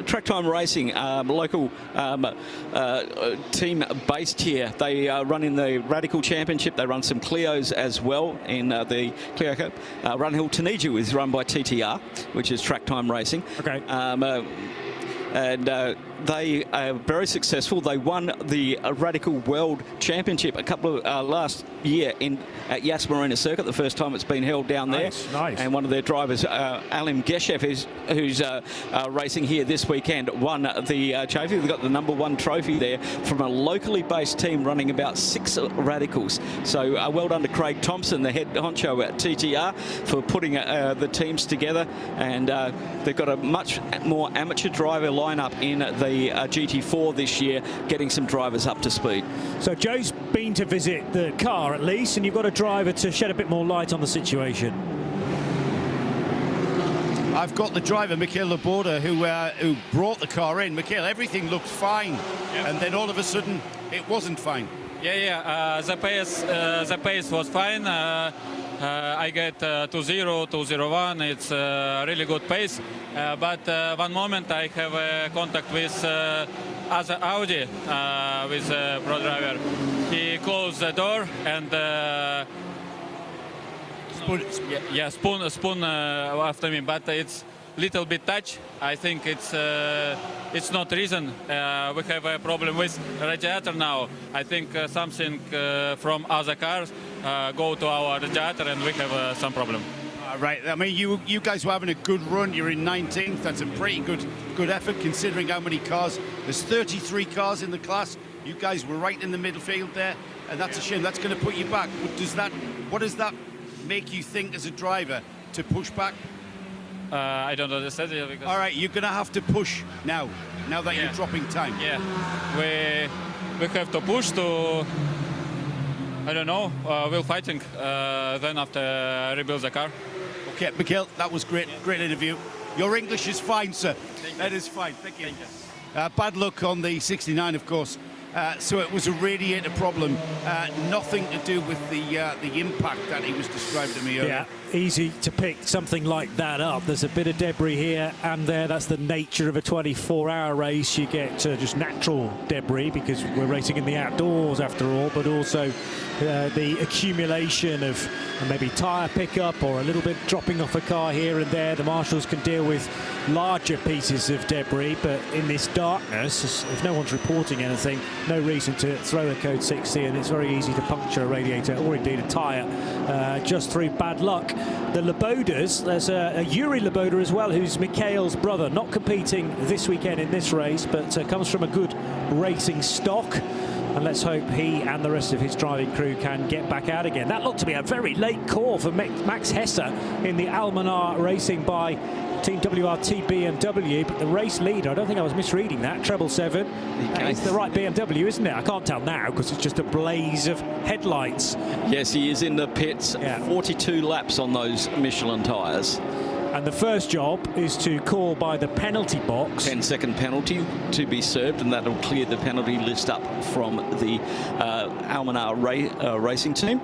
Track Time Racing, local team based here. They run in the Radical Championship. They run some Clios as well in the Clio Cup. Run Hill Taniju is run by TTR, which is Track Time Racing.
Okay.
And they are very successful. They won the Radical World Championship a couple of last year at Yas Marina Circuit, the first time it's been held down there.
Nice.
And one of their drivers, Alim Geshev, who's racing here this weekend, won the trophy. They've got the #1 trophy there from a locally based team running about 6 Radicals. So well done to Craig Thompson, the head honcho at TTR, for putting the teams together. And they've got a much more amateur driver lineup in the GT4 this year, getting some drivers up to speed.
So Joe's been to visit the car at least, and you've got a driver to shed a bit more light on the situation.
I've got the driver, Mikhail Laborda, who brought the car in. Mikhail, everything looked fine, and then all of a sudden it wasn't fine.
Yeah. The pace was fine. I get 2.0, 2.01. It's a really good pace. But one moment I have contact with other Audi, with pro driver. He closed the door and spoon after me. But it's little bit touch. I think it's not reason. We have a problem with radiator now. I think something from other cars go to our radiator, and we have some problem.
Right. I mean, you guys were having a good run. You're in 19th. That's a pretty good effort considering how many cars. There's 33 cars in the class. You guys were right in the middle field there, and that's a shame. That's going to put you back. What does that make you think as a driver to push back?
I don't understand it because...
All right, you're going to have to push now that you're dropping time.
Yeah, we have to push to... I don't know. We'll fighting then after rebuild the car.
Okay, Mikhail, that was great interview. Your English is fine, sir. That is fine. Thank you. Bad luck on the 69, of course. So it was a radiator problem, nothing to do with the impact that he was described to me earlier.
Yeah, easy to pick something like that up. There's a bit of debris here and there. That's the nature of a 24-hour race. You get just natural debris because we're racing in the outdoors after all, but also the accumulation of maybe tyre pickup or a little bit dropping off a car here and there. The marshals can deal with larger pieces of debris, but in this darkness, if no one's reporting anything, no reason to throw a code 60, and it's very easy to puncture a radiator or indeed a tyre just through bad luck. The Labodas, there's a Yuri Laboda as well, who's Mikhail's brother, not competing this weekend in this race, but comes from a good racing stock. And let's hope he and the rest of his driving crew can get back out again. That looked to be a very late call for Max Hesse in the Almanar Racing by Team WRT BMW, but the race leader, I don't think I was misreading that, treble 7. It's the right BMW, isn't it? I can't tell now because it's just a blaze of headlights.
Yes, he is in the pits. Yeah. 42 laps on those Michelin tyres.
And the first job is to call by the penalty box.
10-second penalty to be served, and that'll clear the penalty list up from the Almanar racing team.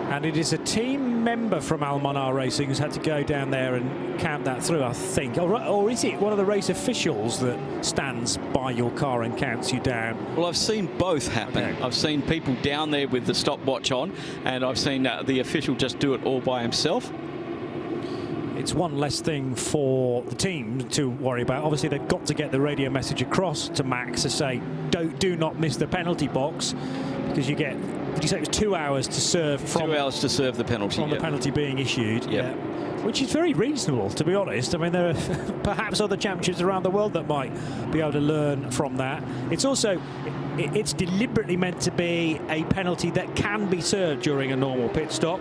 And it is a team member from Almanar Racing who's had to go down there and count that through, I think. Or is it one of the race officials that stands by your car and counts you down?
Well, I've seen both happen. Okay. I've seen people down there with the stopwatch on, and I've seen the official just do it all by himself.
It's one less thing for the team to worry about. Obviously, they've got to get the radio message across to Max to say, do not miss the penalty box, because you get, did you say it was 2 hours to serve from...
2 hours to serve the penalty.
From the penalty being issued.
Yep.
Yeah. Which is very reasonable, to be honest. I mean, there are perhaps other championships around the world that might be able to learn from that. It's also it's deliberately meant to be a penalty that can be served during a normal pit stop.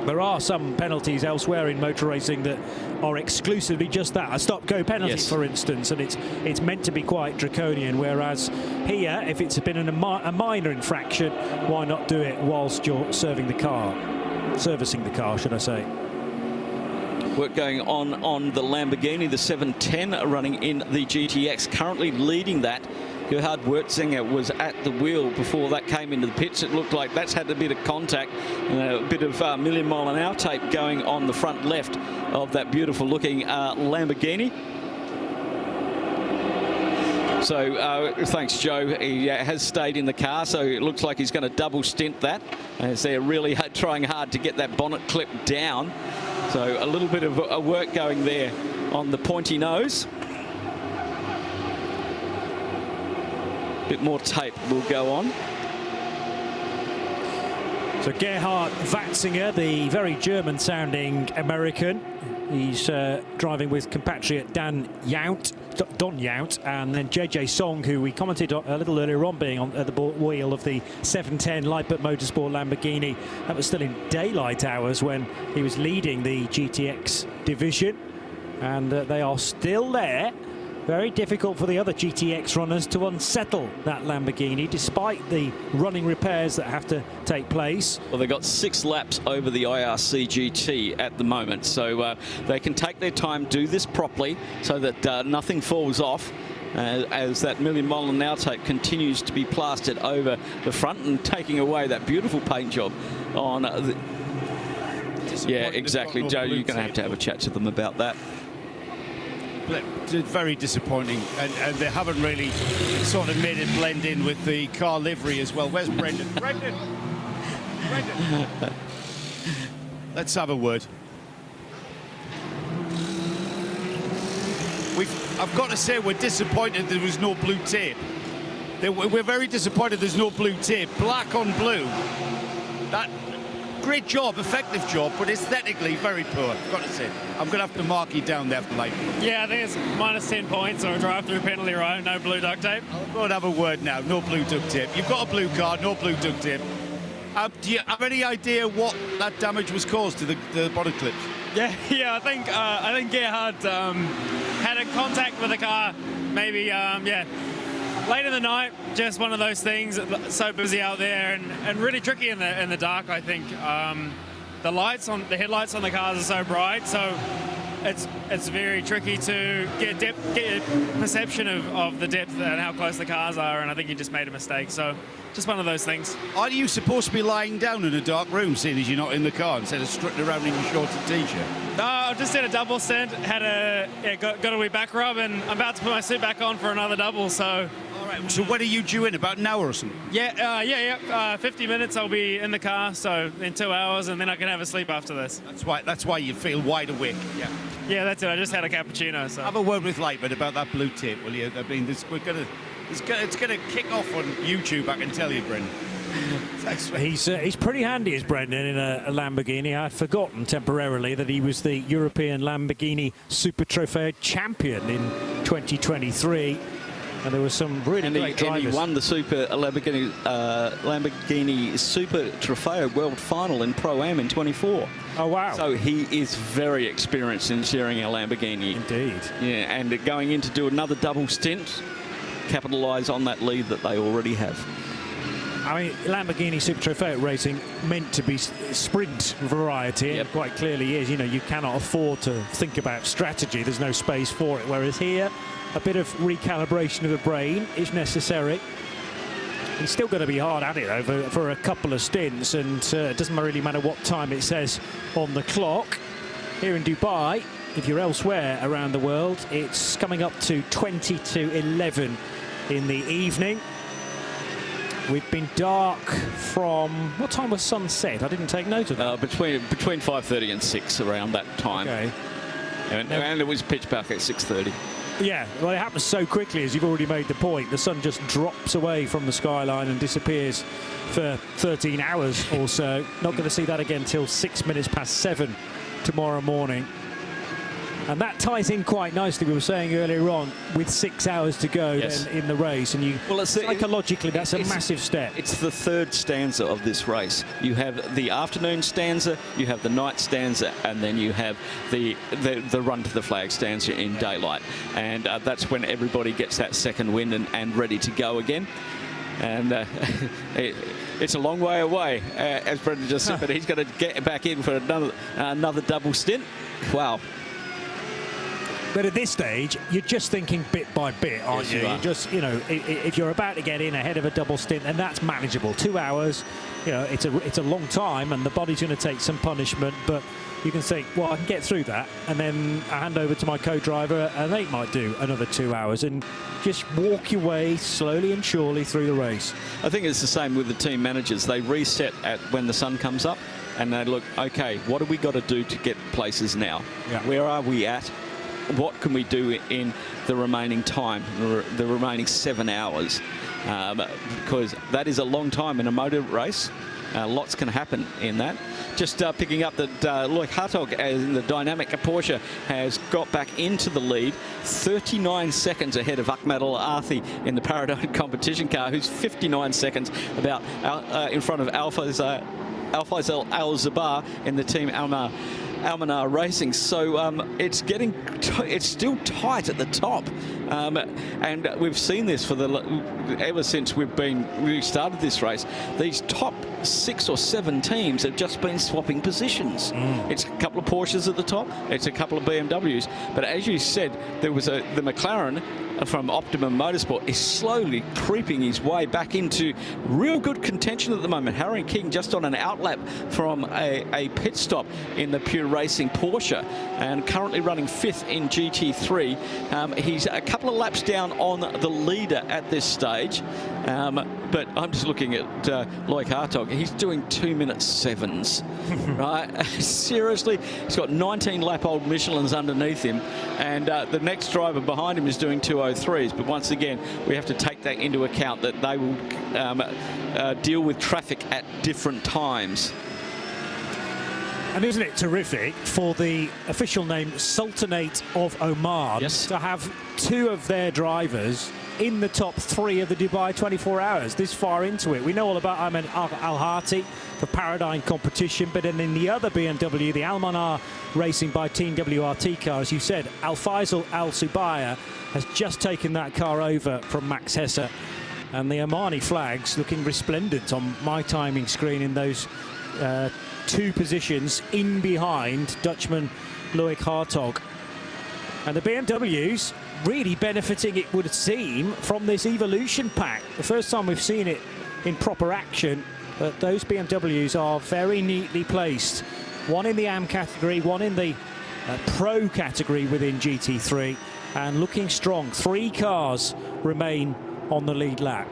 There are some penalties elsewhere in motor racing that are exclusively just that, a stop-go penalty,
Yes.
for instance, and it's meant to be quite draconian, whereas here, if it's been a minor infraction, why not do it whilst you're servicing the car, should I say.
Work going on the Lamborghini, the 710 running in the GTX, currently leading that. Gerhard Wertzinger was at the wheel before that came into the pits. It looked like that's had a bit of contact, a bit of million-mile-an-hour tape going on the front left of that beautiful-looking Lamborghini. So thanks, Joe. He has stayed in the car, so it looks like he's going to double stint that, as they're really trying hard to get that bonnet clip down. So a little bit of work going there on the pointy nose. Bit more tape will go on.
So Gerhard Wertzinger, the very German-sounding American, he's driving with compatriot Don Yount, and then JJ Song, who we commented a little earlier on being at the wheel of the 710 Lightfoot Motorsport Lamborghini. That was still in daylight hours when he was leading the GTX division, and they are still there. Very difficult for the other GTX runners to unsettle that Lamborghini, despite the running repairs that have to take place.
Well, they've got 6 laps over the IRC GT at the moment, so they can take their time, do this properly, so that nothing falls off as that million-mile-an-hour tape continues to be plastered over the front and taking away that beautiful paint job on the... Yeah, exactly, Joe. You're going to have a chat to them about that.
Very disappointing, and they haven't really sort of made it blend in with the car livery as well. Where's Brendan? Brendan! Let's have a word. I've got to say, we're disappointed there was no blue tape. We're very disappointed there's no blue tape. Black on blue. That great job, effective job, but aesthetically very poor. I've got to say, I'm going to have to mark you down there for life.
Yeah, I think it's minus 10 points or a drive-through penalty, right? No blue duct tape.
I'll go and have a word now. No blue duct tape. You've got a blue card, no blue duct tape. Do you have any idea what that damage was caused to the bonnet clips?
Yeah. I think Gerhard had a contact with the car. Maybe, late in the night, just one of those things. So busy out there and really tricky in the dark. I think the headlights on the cars are so bright, so it's very tricky to get perception of the depth and how close the cars are. And I think he just made a mistake. So just one of those things.
Are you supposed to be lying down in a dark room, seeing as you're not in the car, instead of strutting around in your shorts and t-shirt?
No, I just did a double stint. Got a wee back rub, and I'm about to put my suit back on for another double. So.
So when are you due in? About an hour or something?
50 minutes I'll be in the car, so in 2 hours, and then I can have a sleep after this.
That's why you feel wide awake.
Yeah, that's it. I just had a cappuccino. So
have a word with Lightman about that blue tape, will you? I mean, it's gonna kick off on YouTube, I can tell you, Brendan.
He's pretty handy as Brendan in a Lamborghini. I'd forgotten temporarily that he was the European Lamborghini Super Trofeo champion in 2023. And there was some really great drivers.
And he won the Lamborghini Super Trofeo World Final in Pro-Am in 24.
Oh, wow.
So he is very experienced in steering a Lamborghini.
Indeed.
Yeah, and going in to do another double stint, capitalise on that lead that they already have.
I mean, Lamborghini Super Trofeo racing meant to be sprint variety, and quite clearly is. You know, you cannot afford to think about strategy. There's no space for it. Whereas here, a bit of recalibration of the brain is necessary. He's still going to be hard at it for a couple of stints, and it doesn't really matter what time it says on the clock. Here in Dubai, if you're elsewhere around the world, it's coming up to 20 to 11 in the evening. We've been dark from... What time was sunset? I didn't take note of that.
Between 5:30 and 6, around that time.
Okay.
And it was pitch dark at 6:30.
Yeah, well, it happens so quickly, as you've already made the point. The sun just drops away from the skyline and disappears for 13 hours or so. Not going to see that again till 6 minutes past 7 tomorrow morning. And that ties in quite nicely, we were saying earlier on, with 6 hours to go then in the race. And you, psychologically, that's a massive step.
It's the third stanza of this race. You have the afternoon stanza, you have the night stanza, and then you have the run to the flag stanza in daylight. And that's when everybody gets that second wind and ready to go again. And it's a long way away, as Brendan just said, but he's going to get back in for another double stint. Wow.
But at this stage, you're just thinking bit by bit, aren't you? You're just, you know, if you're about to get in ahead of a double stint, and that's manageable. 2 hours, you know, it's a long time, and the body's going to take some punishment, but you can think, well, I can get through that, and then I hand over to my co-driver, and they might do another 2 hours, and just walk your way slowly and surely through the race.
I think it's the same with the team managers. They reset at when the sun comes up, and they look, okay, what have we got to do to get places now?
Yeah.
Where are we at? What can we do in the remaining time, the remaining 7 hours? Because that is a long time in a motor race. Lots can happen in that. Just picking up that Loic Hartog in the dynamic Porsche has got back into the lead, 39 seconds ahead of Ahmed Al-Athi in the Paradigm competition car, who's 59 seconds about in front of Al-Faisal Al-Zabar in the team Almanar Racing. So it's still tight at the top, and we've seen this for ever since we started this race. These top 6 or 7 teams have just been swapping positions. It's a couple of Porsches at the top, it's a couple of BMWs, but as you said, there was the McLaren from Optimum Motorsport is slowly creeping his way back into real good contention at the moment. Harry King just on an outlap from a pit stop in the Pure Racing Porsche, and currently running 5th in GT3. He's a couple of laps down on the leader at this stage, but I'm just looking at Loic Hartog. He's doing 2:07s, right? Seriously, he's got 19 lap-old Michelins underneath him, and the next driver behind him is doing 2:03s. But once again, we have to take that into account, that they will deal with traffic at different times.
And isn't it terrific for the official name Sultanate of Oman to have 2 of their drivers in the top 3 of the Dubai 24 hours this far into it? We know all about Ahmed Al-Hati for Paradigm competition, but then in the other BMW, the Almanar Racing by Team WRT car, as you said, Al-Faisal Al-Subaya has just taken that car over from Max Hesse, and the Omani flags looking resplendent on my timing screen in those 2 positions in behind Dutchman Loic Hartog. And the BMWs really benefiting, it would seem, from this evolution pack. The first time we've seen it in proper action, but those BMWs are very neatly placed. One in the AM category, one in the Pro category within GT3, and looking strong. 3 cars remain on the lead lap.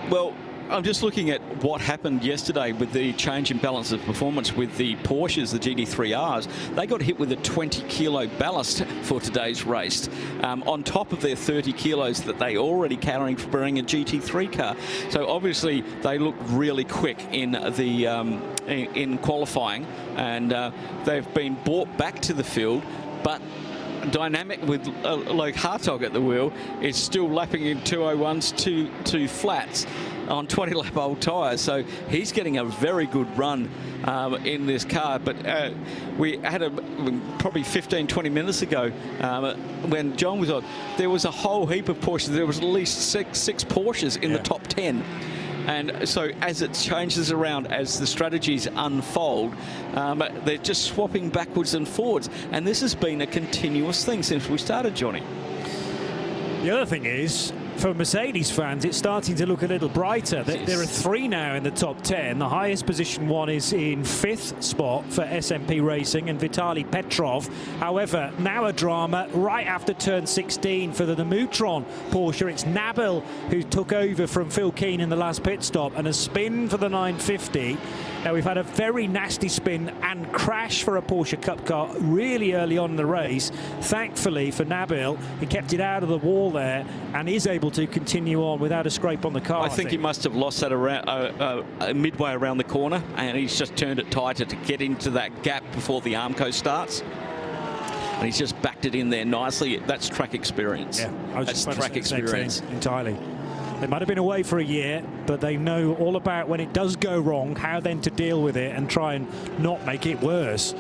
Well, I'm just looking at what happened yesterday with the change in balance of performance with the Porsches, the GT3Rs. They got hit with a 20-kilo ballast for today's race, on top of their 30 kilos that they already carrying for being a GT3 car. So obviously they look really quick in the in qualifying, and they've been brought back to the field, but dynamic with Loic Hartog at the wheel is still lapping in 201s, two flats on 20-lap-old tyres. So he's getting a very good run in this car. But we had probably 15, 20 minutes ago when John was on, there was a whole heap of Porsches. There was at least six Porsches in the top 10. And so as it changes around, as the strategies unfold, they're just swapping backwards and forwards. And this has been a continuous thing since we started, Johnny.
The other thing is, for Mercedes fans, it's starting to look a little brighter. There are 3 now in the top 10. The highest position one is in 5th spot for SMP Racing and Vitaly Petrov. However, now a drama right after turn 16 for the Neutron Porsche. It's Nabil who took over from Phil Keane in the last pit stop, and a spin for the 950. Now, we've had a very nasty spin and crash for a Porsche Cup car really early on in the race. Thankfully for Nabil, he kept it out of the wall there and is able to continue on without a scrape on the car.
I think he must have lost that around midway around the corner, and he's just turned it tighter to get into that gap before the Armco starts. and he's just backed it in there nicely. That's track experience.
Yeah, I was
That's
just
track experience.
Entirely. They might have been away for a year, but they know all about when it does go wrong, how then to deal with it and try and not make it worse.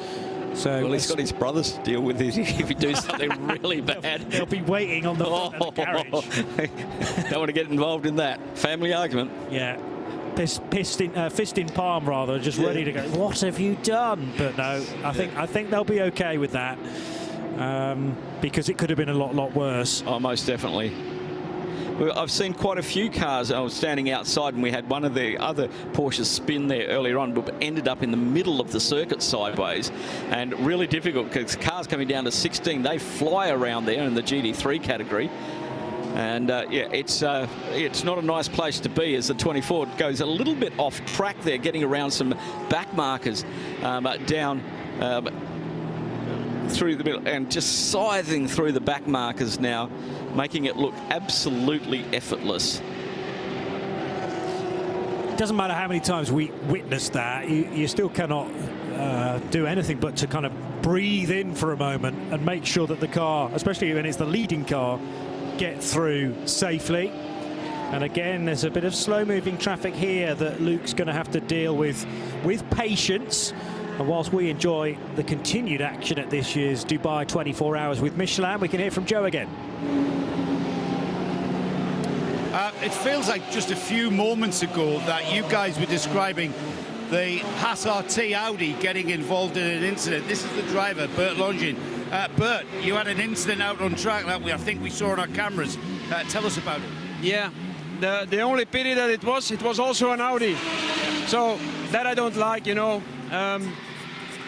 So
well, he's got his brothers to deal with if he do something really bad.
They'll be waiting on the front of the carriage.
Don't want to get involved in that family argument.
Yeah. Fist in palm, rather, just ready to go. What have you done? But no, I think they'll be okay with that, because it could have been a lot worse.
Oh, most definitely. Well, I've seen quite a few cars. I was standing outside and we had one of the other Porsches spin there earlier on, but ended up in the middle of the circuit sideways, and really difficult because cars coming down to 16, they fly around there in the GT3 category. And yeah, it's not a nice place to be as the 24 goes a little bit off track there, getting around some back markers down through the middle and just scything through the back markers now, making it look absolutely effortless.
It doesn't matter how many times we witnessed that, you still cannot do anything but to kind of breathe in for a moment and make sure that the car, especially when it's the leading car, get through safely. And again, there's a bit of slow-moving traffic here that Luke's going to have to deal with patience. And whilst we enjoy the continued action at this year's Dubai 24 Hours with Michelin, we can hear from Joe again.
It feels like just a few moments ago that you guys were describing the Haas RT Audi getting involved in an incident. This is the driver, Bert Longin. Bert, you had an incident out on track that I think we saw on our cameras. Tell us about it.
Yeah, the only pity that it was also an Audi. So that I don't like, you know.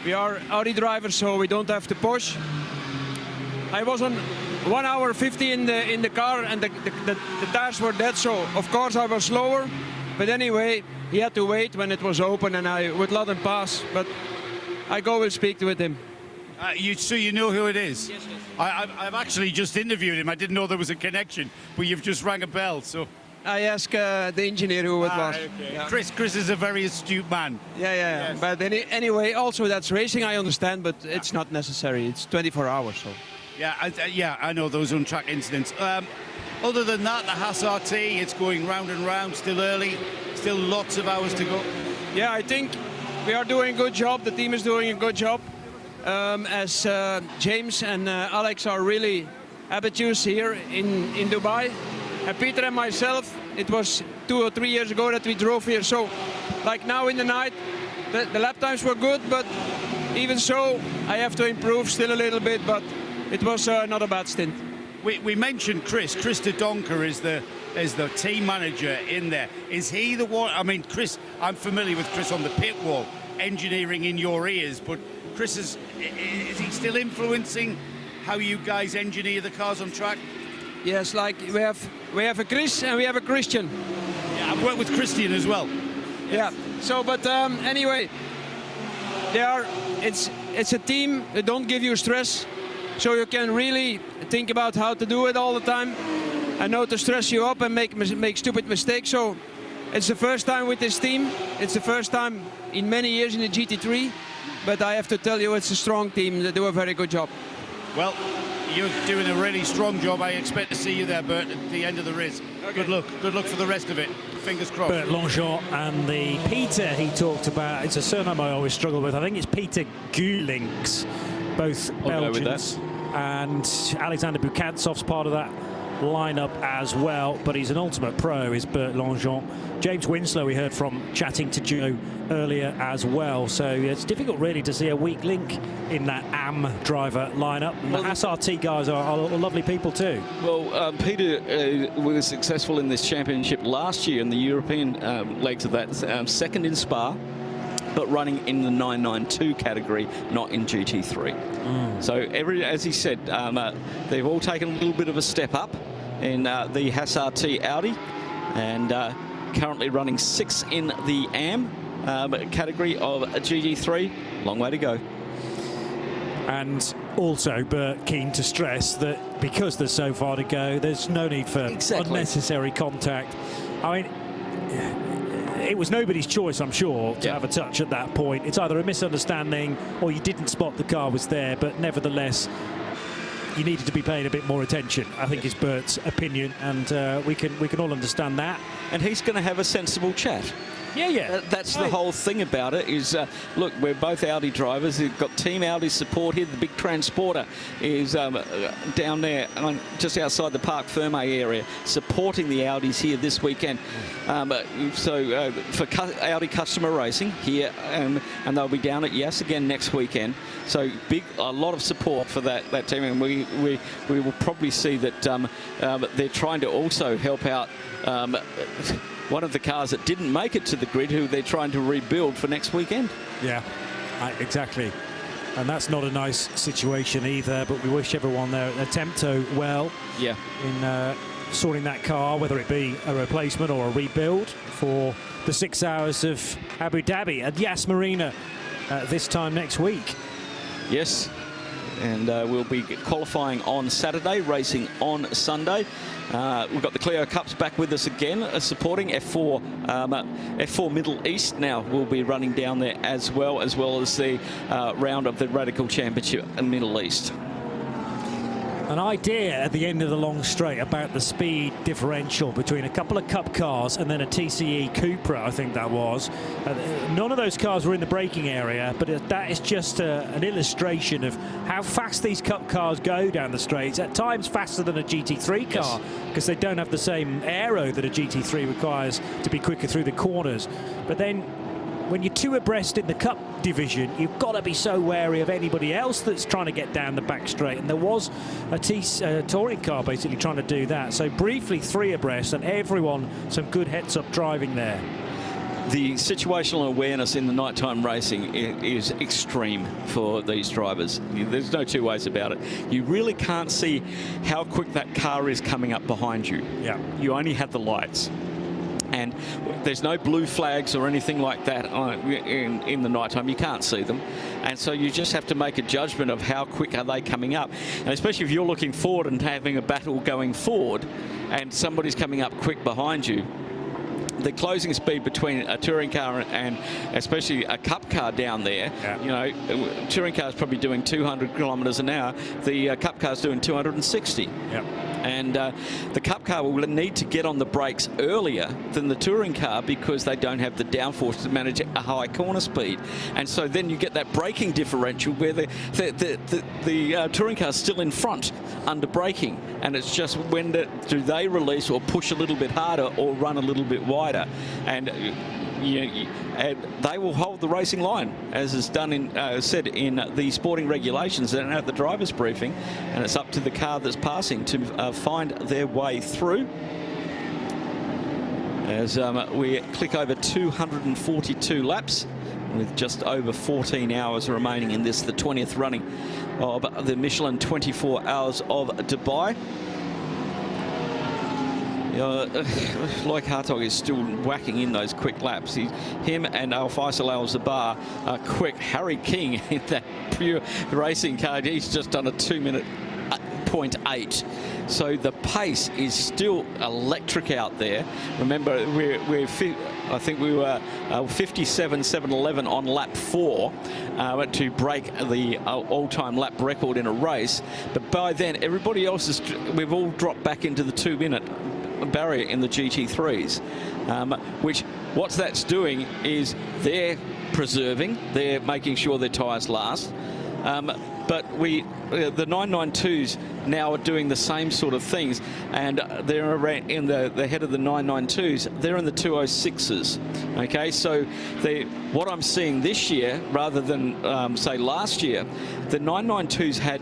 We are Audi drivers, so we don't have to push. I was on 1 hour 50 in the car, and the tires were dead, so of course I was slower. But anyway, he had to wait when it was open, and I would let him pass. But I will speak with him.
So you know who it is?
Yes, yes.
I've actually just interviewed him. I didn't know there was a connection, but you've just rang a bell. So
I asked the engineer who it was.
Okay.
Yeah.
Chris is a very astute man.
Yeah. Yes. But anyway, also that's racing, I understand, but it's not necessary. It's 24 hours, so.
Yeah, I know those on-track incidents. Other than that, the Haas RT, it's going round and round, still early, still lots of hours to go.
Yeah, I think we are doing a good job. The team is doing a good job. As James and Alex are really habitués here in Dubai. And Peter and myself, it was 2 or 3 years ago that we drove here. So, like now in the night, the lap times were good, but even so, I have to improve still a little bit, but it was not a bad stint.
We mentioned Chris de Donker is the team manager in there. Is he the one? I mean, Chris, I'm familiar with Chris on the pit wall, engineering in your ears, but Chris is he still influencing how you guys engineer the cars on track?
Yes, like we have a Chris and we have a Christian.
Yeah, I've worked with Christian as well.
Yes. Yeah. So, but anyway, it's a team that don't give you stress, so you can really think about how to do it all the time, and not to stress you up and make stupid mistakes. So, it's the first time with this team. It's the first time in many years in the GT3. But I have to tell you, it's a strong team. They do a very good job.
Well, you're doing a really strong job. I expect to see you there, Bert, at the end of the race. Okay. Good luck. Good luck for the rest of it. Fingers crossed.
Bert Longchamp and the Peter he talked about. It's a surname I always struggle with. I think it's Peter Gulinks, both Belgians. And Alexander Bukatsov's part of that lineup as well, but he's an ultimate pro, is Bert Longchamp. James Winslow we heard from chatting to Joe earlier as well, so it's difficult really to see a weak link in that AM driver lineup. And the Haas RT guys are lovely people too.
Well, Peter was successful in this championship last year in the European legs of that, second in Spa, but running in the 992 category, not in GT3. So as he said, they've all taken a little bit of a step up in the Haas RT Audi, and currently running 6th in the AM category of GT3. Long way to go.
And also, Bert keen to stress that because there's so far to go, there's no need for unnecessary contact. I mean, it was nobody's choice, I'm sure, to have a touch at that point. It's either a misunderstanding or you didn't spot the car was there, but nevertheless, you needed to be paying a bit more attention, I think, is Bert's opinion, and we can all understand that.
And he's going to have a sensible chat.
Yeah.
That's the whole thing about it is, look, we're both Audi drivers. We've got Team Audi support here. The big transporter is down there just outside the Parc Ferme area, supporting the Audis here this weekend. For Audi customer racing here, and they'll be down at Yas again next weekend. So a lot of support for that team, and we will probably see that they're trying to also help out one of the cars that didn't make it to the grid, who they're trying to rebuild for next weekend.
Yeah, exactly. And that's not a nice situation either, but we wish everyone there at Tempto well in sorting that car, whether it be a replacement or a rebuild for the 6 hours of Abu Dhabi at Yas Marina this time next week.
Yes, and we'll be qualifying on Saturday, racing on Sunday. We've got the Clio Cups back with us again, supporting F4 Middle East now will be running down there as well as the round of the Radical Championship in Middle East.
An idea at the end of the long straight about the speed differential between a couple of Cup cars and then a TCE Cupra, I think that was. None of those cars were in the braking area, but that is just an illustration of how fast these Cup cars go down the straights, at times faster than a GT3 car, because they don't have the same aero that a GT3 requires to be quicker through the corners. But then when you're two abreast in the Cup division, you've got to be so wary of anybody else that's trying to get down the back straight. And there was a touring car basically trying to do that. So briefly 3 abreast, and everyone some good heads-up driving there.
The situational awareness in the nighttime racing is extreme for these drivers. There's no two ways about it. You really can't see how quick that car is coming up behind you.
Yeah.
You only have the lights. And there's no blue flags or anything like that in the nighttime. You can't see them. And so you just have to make a judgment of how quick are they coming up. And especially if you're looking forward and having a battle going forward and somebody's coming up quick behind you, the closing speed between a touring car and especially a Cup car down there, you know, touring car is probably doing 200 kilometres an hour. The Cup car is doing 260.
Yep.
And the Cup car will need to get on the brakes earlier than the touring car because they don't have the downforce to manage a high corner speed. And so then you get that braking differential where the touring car is still in front under braking. And it's just when do they release or push a little bit harder or run a little bit wider. And they will hold the racing line, as is done said in the sporting regulations and at the driver's briefing, and it's up to the car that's passing to find their way through. As we click over 242 laps with just over 14 hours remaining in this, the 20th running of the Michelin 24 Hours of Dubai. Like Hartog is still whacking in those quick laps. Him and Al-Faisal Al-Zabar are quick. Harry King in that pure racing car, he's just done a 2-minute 0.8. So the pace is still electric out there. Remember, I think we were 57.711 on lap 4 to break the all-time lap record in a race. But by then, everybody else we've all dropped back into the 2-minute barrier in the GT3s, which what that's doing is they're making sure their tyres last. But the 992s now are doing the same sort of things, and they're around in the head of the 992s. They're in the 206s. Okay, so what I'm seeing this year, rather than say last year, the 992s had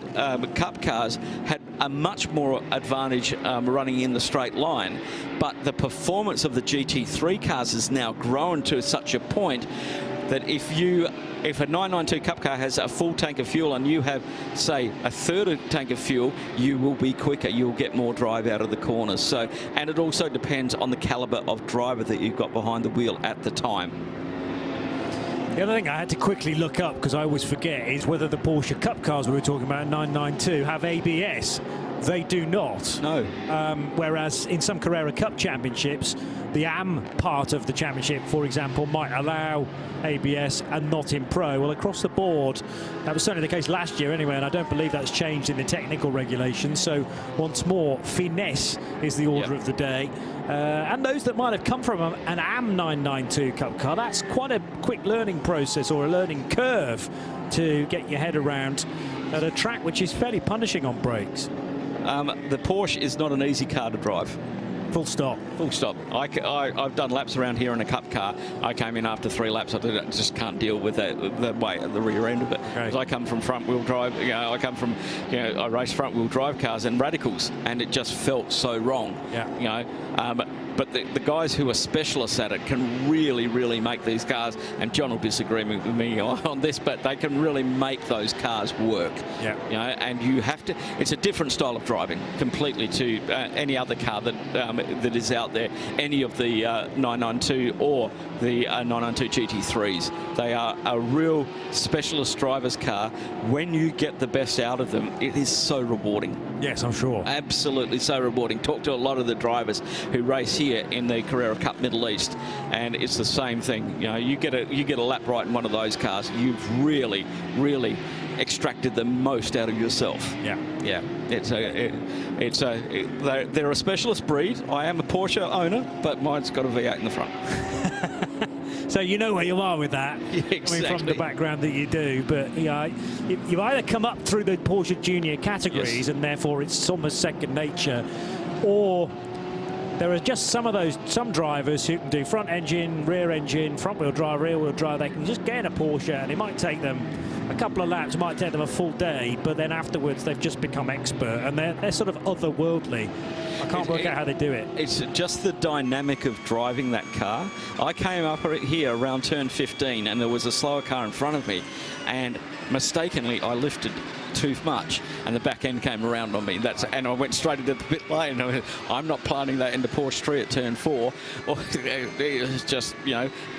Cup cars had a much more advantage running in the straight line, but the performance of the GT3 cars has now grown to such a point that if a 992 Cup car has a full tank of fuel and you have, say, a third tank of fuel, you will be quicker. You'll get more drive out of the corners. So, and it also depends on the caliber of driver that you've got behind the wheel at the time.
The other thing I had to quickly look up, because I always forget, is whether the Porsche Cup cars we were talking about, 992, have ABS. They do not.
No.
Whereas in some Carrera Cup championships, the AM part of the championship, for example, might allow ABS and not in Pro. Well, across the board, that was certainly the case last year anyway, and I don't believe that's changed in the technical regulations. So once more, finesse is the order of the day. And those that might have come from an AM 992 Cup car, that's quite a quick learning process or a learning curve to get your head around at a track which is fairly punishing on brakes.
The Porsche is not an easy car to drive.
Full stop.
Full stop. I've done laps around here in a Cup car. I came in after 3 laps. I just can't deal with the weight at the rear end of it. Because I come from front-wheel drive. I come from, I race front-wheel drive cars and radicals, and it just felt so wrong. But the guys who are specialists at it can really, really make these cars, and John will disagree with me on this, but they can really make those cars work. And you have to, it's a different style of driving completely to any other car that is out there, any of the 992 or the 992 GT3s. They are a real specialist driver's car. When you get the best out of them, it is so rewarding.
Yes, I'm sure.
Absolutely so rewarding. Talk to a lot of the drivers who race here in the Carrera Cup Middle East, and it's the same thing. You get a lap right in one of those cars, you've really, really extracted the most out of yourself. Yeah. They're a specialist breed. I am a Porsche owner, but mine's got a V8 in the front.
So you know where you are with that.
Exactly.
I mean, from the background that you do, but you either come up through the Porsche Junior categories, and therefore it's almost second nature, or there are just some drivers who can do front engine, rear engine, front wheel drive, rear wheel drive. They can just get in a Porsche, and it might take them a couple of laps, might take them a full day, but then afterwards they've just become expert, and they're sort of otherworldly. I can't work out how they do it. It's
just the dynamic of driving that car. I came up here around turn 15, and there was a slower car in front of me, and mistakenly I lifted too much, and the back end came around on me. And I went straight into the pit lane. I'm not planting that into Porsche 3 at turn 4. It's just,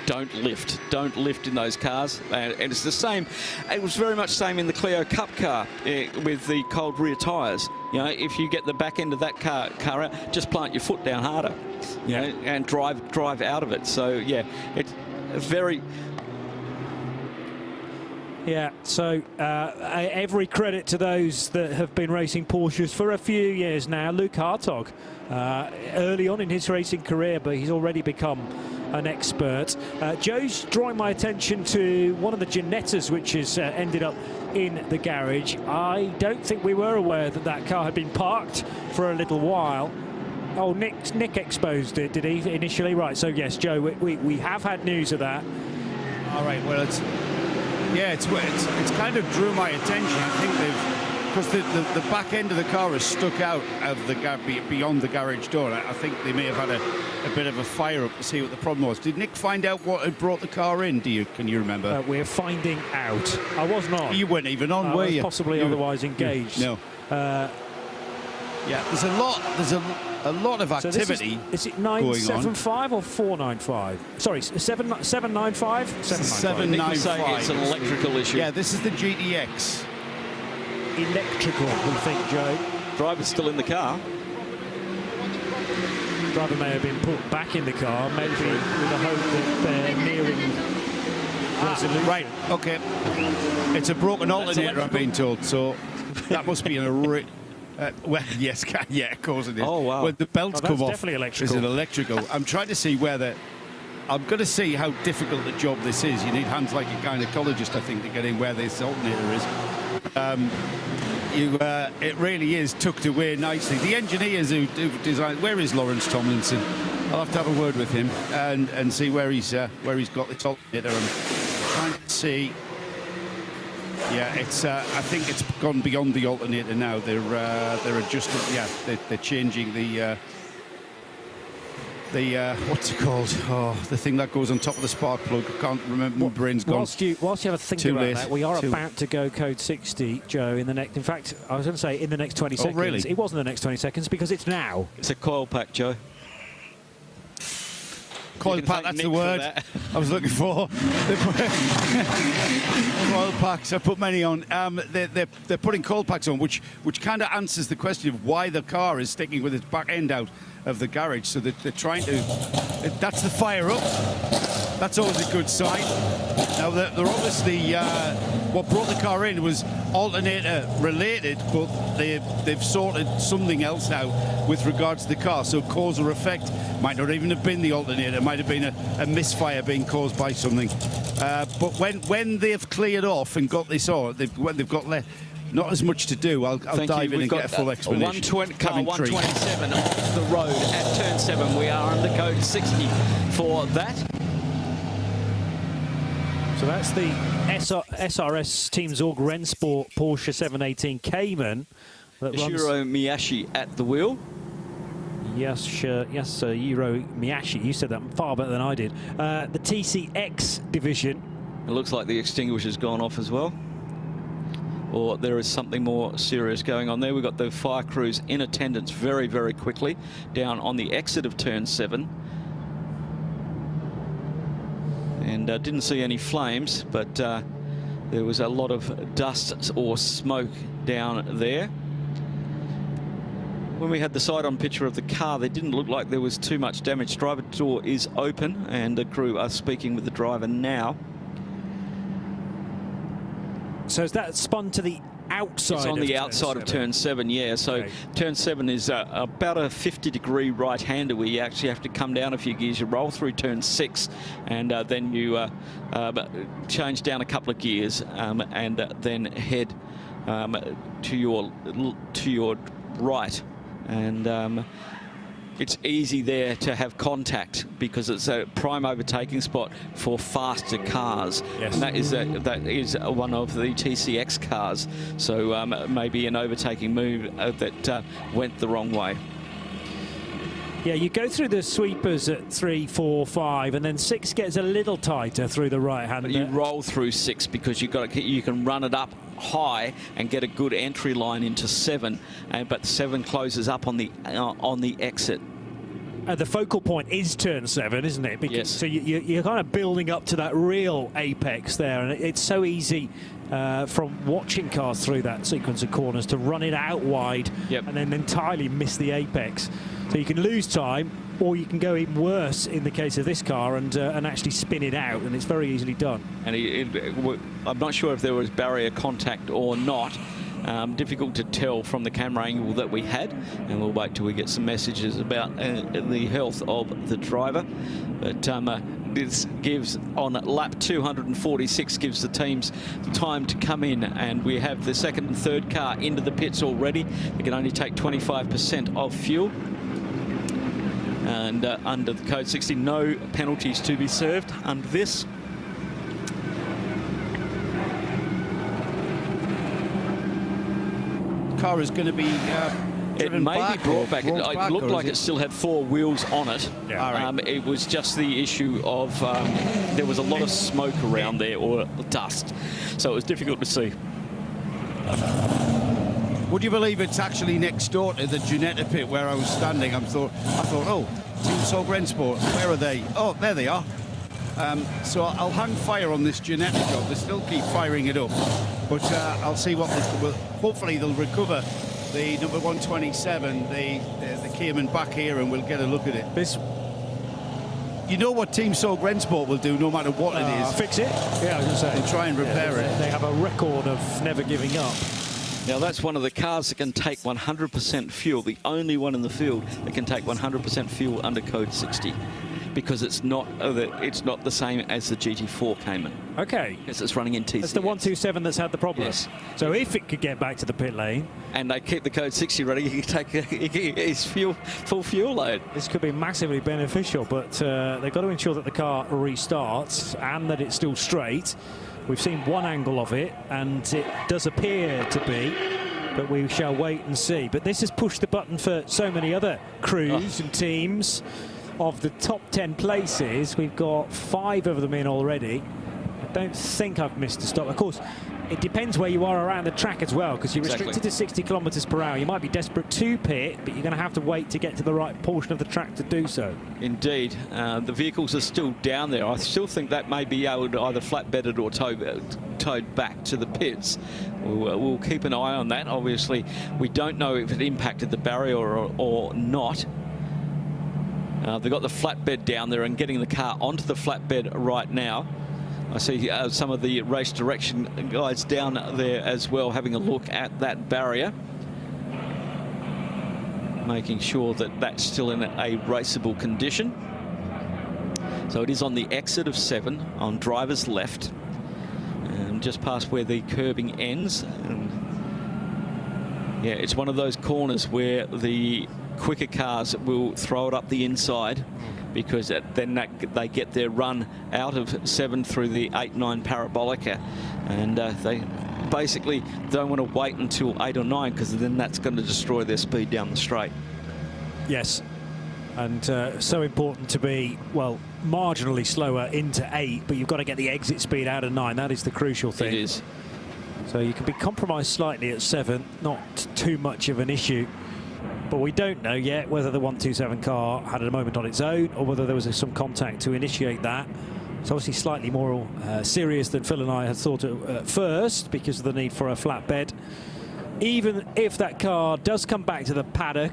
don't lift in those cars. And it's the same. It was very much the same in the Clio Cup car with the cold rear tyres. If you get the back end of that car out, just plant your foot down harder, and drive out of it. So yeah, it's very.
Yeah, so every credit to those that have been racing Porsches for a few years now. Luke Hartog, early on in his racing career, but he's already become an expert. Joe's drawing my attention to one of the Ginettas, which has ended up in the garage. I don't think we were aware that that car had been parked for a little while. Oh, Nick exposed it, did he, initially? Right, so yes, Joe, we have had news of that.
All right, well, it's kind of drew my attention. I think because the back end of the car is stuck out of the beyond the garage door. I think they may have had a bit of a fire up to see what the problem was. Did Nick find out what had brought the car in? Can you remember?
We're finding out. I was not.
You weren't even on, were you?
Possibly otherwise engaged.
No. Yeah, there's a lot of activity.
So is it 975 or 495? Sorry, 795?
795. It's an electrical issue.
Yeah, this is the GTX.
Electrical, we think, Joe.
Driver's still in the car.
Driver may have been put back in the car, maybe with the hope that they're nearing resolution.
Right, okay. It's a broken alternator, I'm being told, so that must be well, yes, yeah, of course it is.
Oh, wow.
When the belts come off,
definitely electrical.
is it electrical? I'm trying to see where I'm going to see how difficult a job this is. You need hands like a gynecologist, I think, to get in where this alternator is. It really is tucked away nicely. The engineers who designed, where is Lawrence Tomlinson? I'll have to have a word with him and see where he's got this alternator. I'm trying to see. Yeah, it's. I think it's gone beyond the alternator now. They're adjusting. Yeah, they're changing the what's it called? Oh, the thing that goes on top of the spark plug. I can't remember. My brain's gone.
Whilst you have a think about that, we are about to go code 60, Joe. In fact, I was going to say in the next 20 seconds.
Really?
It wasn't the next 20 seconds because it's now.
It's a coil pack, Joe.
Coil pack, that's the word I was looking for. Coil packs, I put many on. They're putting coil packs on, which kind of answers the question of why the car is sticking with its back end out of the garage. So that they're trying to... That's the fire up. That's always a good sign. Now, they're obviously... what brought the car in was alternator related, but they've sorted something else out with regards to the car. So cause or effect might not even have been the alternator. It might have been a misfire being caused by something. But when they've cleared off and got this on, they've got not as much to do. I'll dive in and get a full explanation.
Car 127 off the road at turn 7. We are under code 60 for that.
So that's the SRS Team Zorg Rennsport Porsche 718 Cayman.
Shiro Miyashi at the wheel.
Yes, Yuro Miyashi. You said that far better than I did. The TCX division.
It looks like the extinguisher's gone off as well. Or there is something more serious going on there. We've got the fire crews in attendance very, very quickly down on the exit of turn 7. And didn't see any flames, but there was a lot of dust or smoke down there. When we had the side-on picture of the car, they didn't look like there was too much damage. Driver door is open, and the crew are speaking with the driver now.
So is that spun to the outside?
It's on the outside of turn 7, yeah. So okay. Turn 7 is about a 50-degree right-hander where you actually have to come down a few gears. You roll through turn 6, and then you change down a couple of gears, and then head to your right. And it's easy there to have contact because it's a prime overtaking spot for faster cars.
Yes.
And that is one of the TCX cars. So maybe an overtaking move that went the wrong way.
Yeah, you go through the sweepers at 3, 4, 5, and then 6 gets a little tighter through the right-hander.
You roll through 6 because you can run it up high and get a good entry line into 7, but 7 closes up on the exit.
The focal point is turn 7, isn't it? Because,
yes.
So you're kind of building up to that real apex there, and it's so easy from watching cars through that sequence of corners to run it out wide and then entirely miss the apex. So you can lose time, or you can go even worse in the case of this car and actually spin it out, and it's very easily done. And
I'm not sure if there was barrier contact or not. Difficult to tell from the camera angle that we had, and we'll wait till we get some messages about the health of the driver. But this gives, on lap 246, gives the teams time to come in, and we have the second and third car into the pits already. They can only take 25% of fuel. And under the code 60, no penalties to be served under this.
Car is going to be
it may be brought back. It looked like it still had 4 wheels on it.
Yeah.
It was just the issue of there was a lot of smoke around there, or dust, so it was difficult to see.
Would you believe it's actually next door to the Ginetta pit where I was standing? I thought, oh, Team Zorg Rennsport, where are they? Oh, there they are. So I'll hang fire on this Ginetta job. They still keep firing it up, but I'll see what hopefully they'll recover the number 127, the Cayman back here, and we'll get a look at it. You know what Team Zorg Rennsport will do no matter what it is?
Fix it. Yeah, I was going to say.
They'll try and repair it.
They have a record of never giving up.
Now, that's one of the cars that can take 100% fuel, the only one in the field that can take 100% fuel under code 60, because it's not the same as the GT4 Cayman.
Okay.
Because it's running in TCX.
It's the 127 that's had the problem.
Yes.
So if it could get back to the pit lane,
and they keep the code 60 running, you can take his full fuel load.
This could be massively beneficial, but they've got to ensure that the car restarts and that it's still straight. We've seen one angle of it, and it does appear to be, but we shall wait and see. But this has pushed the button for so many other crews and teams. Of the top 10 places, we've got 5 of them in already. I don't think I've missed a stop. Of course, it depends where you are around the track as well, because you're restricted to 60 kilometres per hour. You might be desperate to pit, but you're going to have to wait to get to the right portion of the track to do so.
Indeed. The vehicles are still down there. I still think that may be able to either flatbedded or towed back to the pits. We'll keep an eye on that. Obviously, we don't know if it impacted the barrier or not. They've got the flatbed down there and getting the car onto the flatbed right now. I see some of the race direction guys down there as well, having a look at that barrier, making sure that that's still in a raceable condition. So it is on the exit of 7 on driver's left, and just past where the curbing ends. And yeah, it's one of those corners where the quicker cars will throw it up the inside, because then they get their run out of 7 through the 8-9 parabolica, and they basically don't want to wait until 8 or 9, because then that's going to destroy their speed down the straight.
Yes, and so important to be, well, marginally slower into 8, but you've got to get the exit speed out of 9. That is the crucial thing.
It is.
So you can be compromised slightly at 7, not too much of an issue. But we don't know yet whether the 127 car had a moment on its own, or whether there was some contact to initiate that. It's obviously slightly more serious than Phil and I had thought at first, because of the need for a flatbed. Even if that car does come back to the paddock,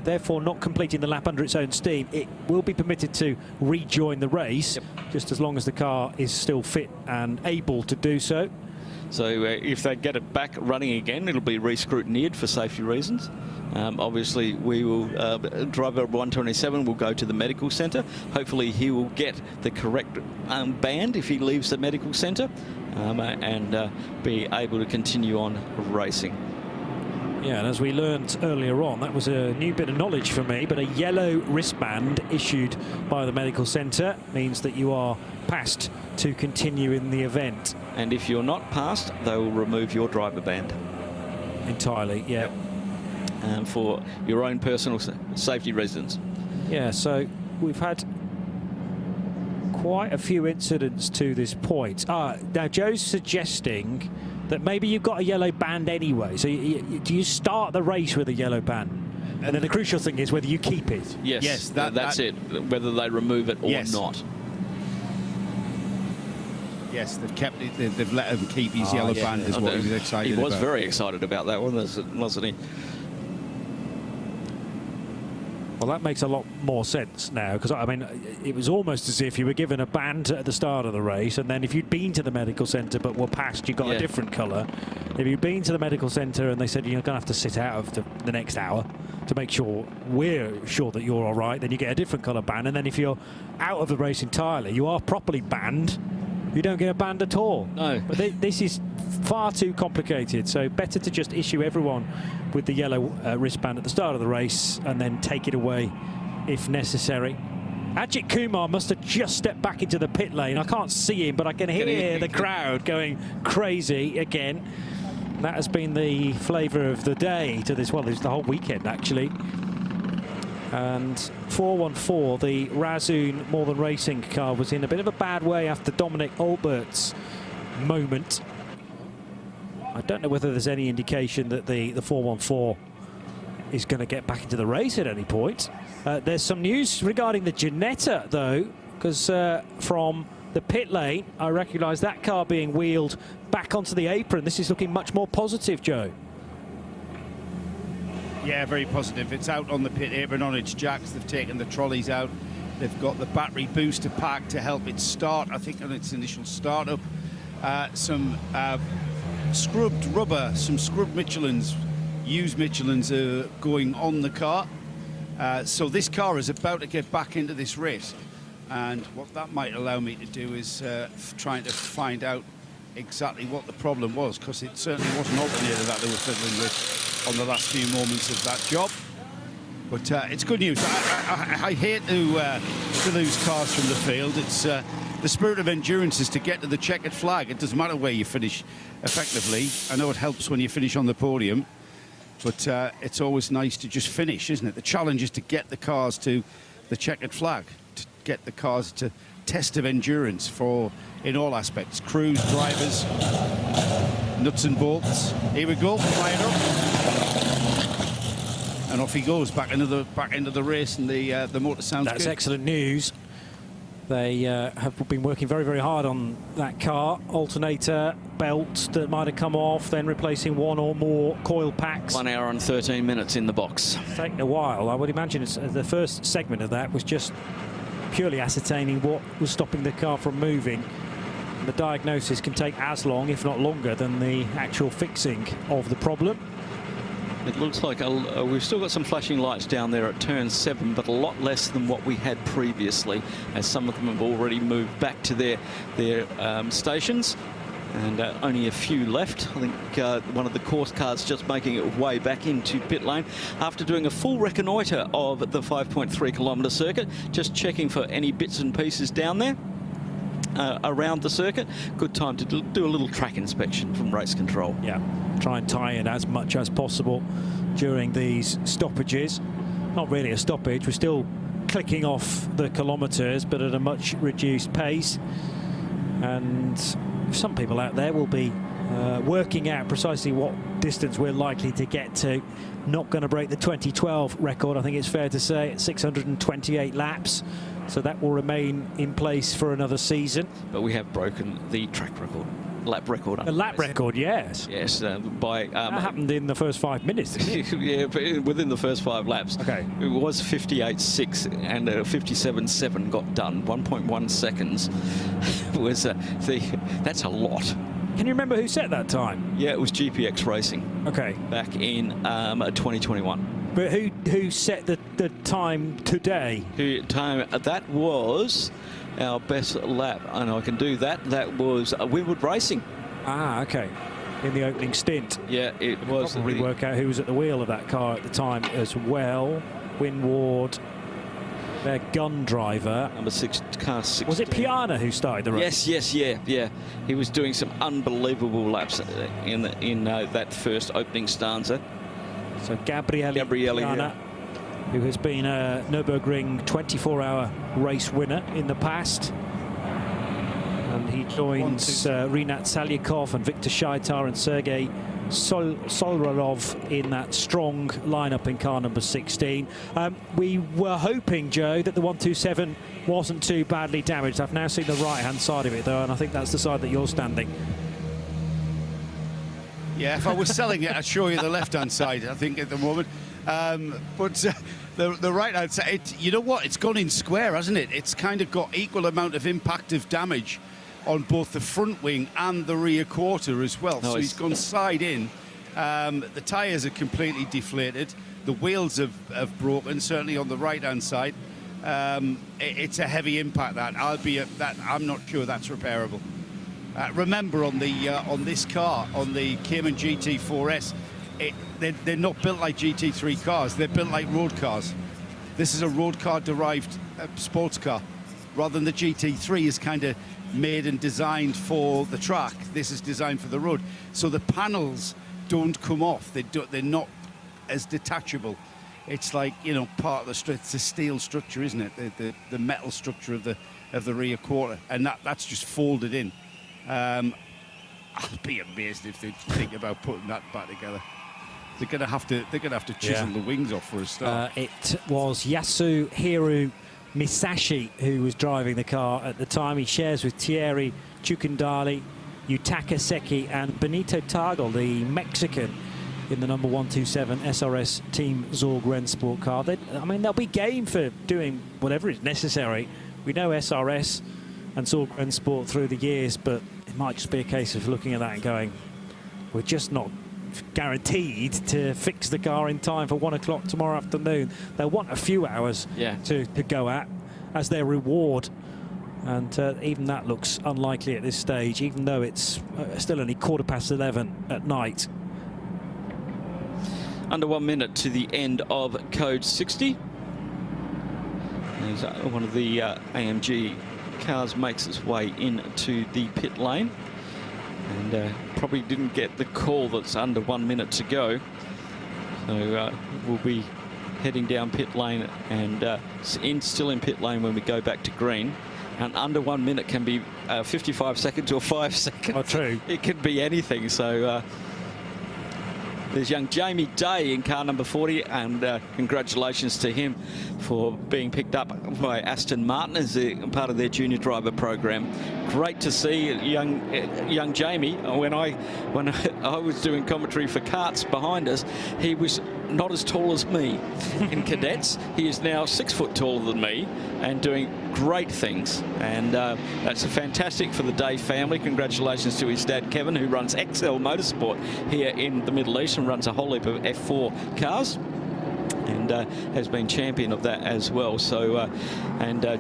therefore not completing the lap under its own steam, it will be permitted to rejoin the race, just as long as the car is still fit and able to do so.
So if they get it back running again, it'll be re-scrutineered for safety reasons. Obviously, we will, driver 127 will go to the medical centre. Hopefully, he will get the correct band if he leaves the medical centre, and be able to continue on racing.
Yeah, and as we learned earlier on, that was a new bit of knowledge for me, but a yellow wristband issued by the medical centre means that you are passed to continue in the event.
And if you're not passed, they will remove your driver band.
Entirely, yeah.
For your own personal safety reasons.
Yeah, so we've had quite a few incidents to this point. Now Joe's suggesting that maybe you've got a yellow band anyway. So do you start the race with a yellow band? And then the crucial thing is whether you keep it.
Yes, that's it. Whether they remove it or not.
Yes, they've kept it. They've let him keep his yellow band. Is what he was excited about.
He was very excited about that one, wasn't he?
Well, that makes a lot more sense now, because, I mean, it was almost as if you were given a band at the start of the race, and then if you'd been to the medical centre but were passed, you got a different colour. If you'd been to the medical centre and they said you're going to have to sit out of the next hour to make sure we're sure that you're all right, then you get a different colour band. And then if you're out of the race entirely, you are properly banned, you don't get a band at all.
No.
But this is far too complicated, so better to just issue everyone with the yellow wristband at the start of the race and then take it away if necessary. Ajith Kumar must have just stepped back into the pit lane. I can't see him, but I can hear the crowd going crazy again. That has been the flavour of the day to this, well, it's the whole weekend actually. And 414, the Razoon More Than Racing car, was in a bit of a bad way after Dominic Albert's moment. I don't know whether there's any indication that the 414 is going to get back into the race at any point. There's some news regarding the Ginetta, though, because from the pit lane, I recognise that car being wheeled back onto the apron. This is looking much more positive, Joe.
Yeah, very positive. It's out on the pit apron on its jacks. They've taken the trolleys out. They've got the battery booster pack to help it start, I think, on its initial startup. Some scrubbed rubber, some scrubbed Michelins, used Michelins are going on the car. So this car is about to get back into this race. And what that might allow me to do is trying to find out exactly what the problem was, because it certainly wasn't alternator that they were fiddling with on the last few moments of that job. But it's good news. I hate to lose cars from the field. It's the spirit of endurance is to get to the checkered flag. It doesn't matter where you finish effectively. I know it helps when you finish on the podium, but it's always nice to just finish, isn't it? The challenge is to get the cars to the checkered flag, to get the cars to test of endurance in all aspects, crews, drivers. nuts and bolts. Here we go, fire up, and off he goes back into the race, and the motor sounds
That's
good.
excellent news. They have been working very, very hard on that car. Alternator belts that might have come off, then replacing one or more coil packs.
1 hour and 13 minutes in the box.
It's taken a while. I would imagine the first segment of that was just purely ascertaining what was stopping the car from moving. The diagnosis can take as long, if not longer, than the actual fixing of the problem.
It looks like we've still got some flashing lights down there at turn 7, but a lot less than what we had previously, as some of them have already moved back to their stations, and only a few left. I think one of the course cars just making its way back into pit lane after doing a full reconnoitre of the 5.3 kilometre circuit, just checking for any bits and pieces down there. Around the circuit. Good time to do a little track inspection from race control.
Yeah, try and tie in as much as possible during these stoppages. Not really a stoppage, we're still clicking off the kilometres, but at a much reduced pace. And some people out there will be working out precisely what distance we're likely to get to. Not going to break the 2012 record, I think it's fair to say, at 628 laps. So that will remain in place for another season.
But we have broken the track record, lap record.
The lap record, yes.
Yes, by...
that happened in the first 5 minutes, didn't it?
Yeah, but within the first 5 laps.
Okay.
It was 58.6 and 57.7 got done. 1.1 seconds was that's a lot.
Can you remember who set that time?
Yeah, it was GPX Racing.
Okay.
Back in 2021.
But who set the time today?
That was our best lap, and I can do that. That was Winwood Racing.
Ah, okay. In the opening stint.
Yeah, it was.
Probably work out who was at the wheel of that car at the time as well. Winward, their gun driver.
Number 6, car 16.
Was it Piana who started the race?
Yes, yeah. He was doing some unbelievable laps in that first opening stanza.
So Gabriele Piana, who has been a Nürburgring 24-hour race winner in the past. And he joins Rinat Salyakov and Viktor Shaitar and Sergei Solrarov in that strong lineup in car number 16. We were hoping, Joe, that the 127 wasn't too badly damaged. I've now seen the right-hand side of it, though, and I think that's the side that you're standing.
Yeah, if I was selling it, I'd show you the left-hand side, I think, at the moment. But the right-hand side, you know what? It's gone in square, hasn't it? It's kind of got equal amount of impact of damage on both the front wing and the rear quarter as well. So he's gone side in. The tyres are completely deflated. The wheels have broken, certainly on the right-hand side. It's a heavy impact, that. I'm not sure that's repairable. Remember, on this car, on the Cayman GT4S, they're not built like GT3 cars. They're built like road cars. This is a road car-derived sports car, rather than the GT3 is kind of made and designed for the track. This is designed for the road. So the panels don't come off. They're not as detachable. It's like, you know, part of the structure. It's a steel structure, isn't it? The metal structure of the rear quarter, and that's just folded in. I'll be amazed if they think about putting that back together. They're gonna have to chisel the wings off for a start.
It was Yasuhiro Misashi who was driving the car at the time. He shares with Thierry Chukundali, Yutaka Seki and Benito Tagel, the Mexican, in the number 127 SRS Team Zorg Rennsport car. They'll be game for doing whatever is necessary. We know SRS and Zorg Rennsport through the years, but it might just be a case of looking at that and going, we're just not guaranteed to fix the car in time for 1 o'clock tomorrow afternoon. They'll want a few hours to go at as their reward. And even that looks unlikely at this stage, even though it's still only 11:15 at night.
Under 1 minute to the end of Code 60. As one of the AMG cars makes its way into the pit lane. And probably didn't get the call that's under 1 minute to go. So we'll be heading down pit lane and still in pit lane when we go back to green. And under 1 minute can be 55 seconds or 5 seconds.
Oh, true.
It could be anything. So there's young Jamie Day in car number 40, and congratulations to him for being picked up by Aston Martin as part of their junior driver program. Great to see young Jamie. When I was doing commentary for karts behind us, he was not as tall as me. In cadets, he is now 6 foot taller than me and doing great things. And that's fantastic for the Day family. Congratulations to his dad, Kevin, who runs XL Motorsport here in the Middle East and runs a whole heap of F4 cars. And has been champion of that as well. So,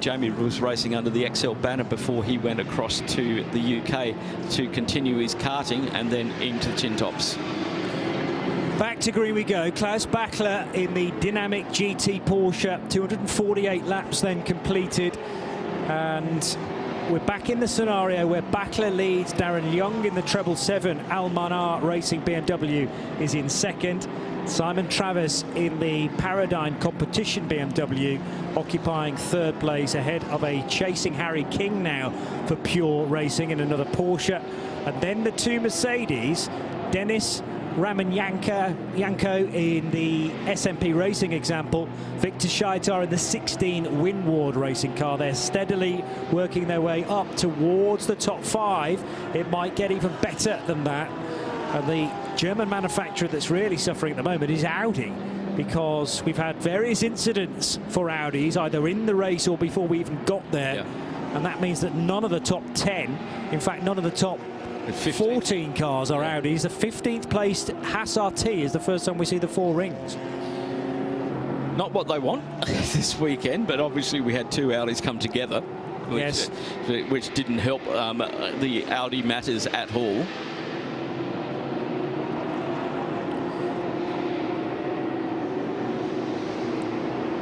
Jamie was racing under the XL banner before he went across to the UK to continue his karting and then into the Tin Tops.
Back to green we go. Klaus Bachler in the dynamic GT Porsche. 248 laps then completed. And we're back in the scenario where Bachler leads. Darren Young in the treble 7. Al Manar Racing BMW is in second. Simon Travis in the Paradigm Competition BMW occupying third place ahead of a chasing Harry King now for Pure Racing in another Porsche. And then the two Mercedes, Dennis Ramanyanko in the SMP Racing example, Victor Scheitar in the 16 Winward Racing car. They're steadily working their way up towards the top 5. It might get even better than that. And the German manufacturer that's really suffering at the moment is Audi, because we've had various incidents for Audis either in the race or before we even got there. Yeah. And that means that none of the top 10, in fact none of the top 14 cars are Audis. The 15th placed Haas RT is the first time we see the 4 rings.
Not what they want this weekend, but obviously we had 2 Audis come together, which didn't help the Audi matters at all.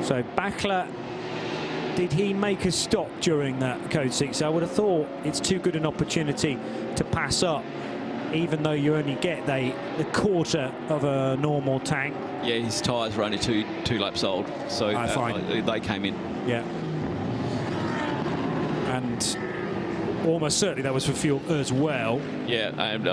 So Bachler, did he make a stop during that Code 6? I would have thought it's too good an opportunity to pass up, even though you only get the quarter of a normal tank.
Yeah, his tyres were only two laps old, so they came in.
Yeah. And almost certainly that was for fuel as well.
Yeah, and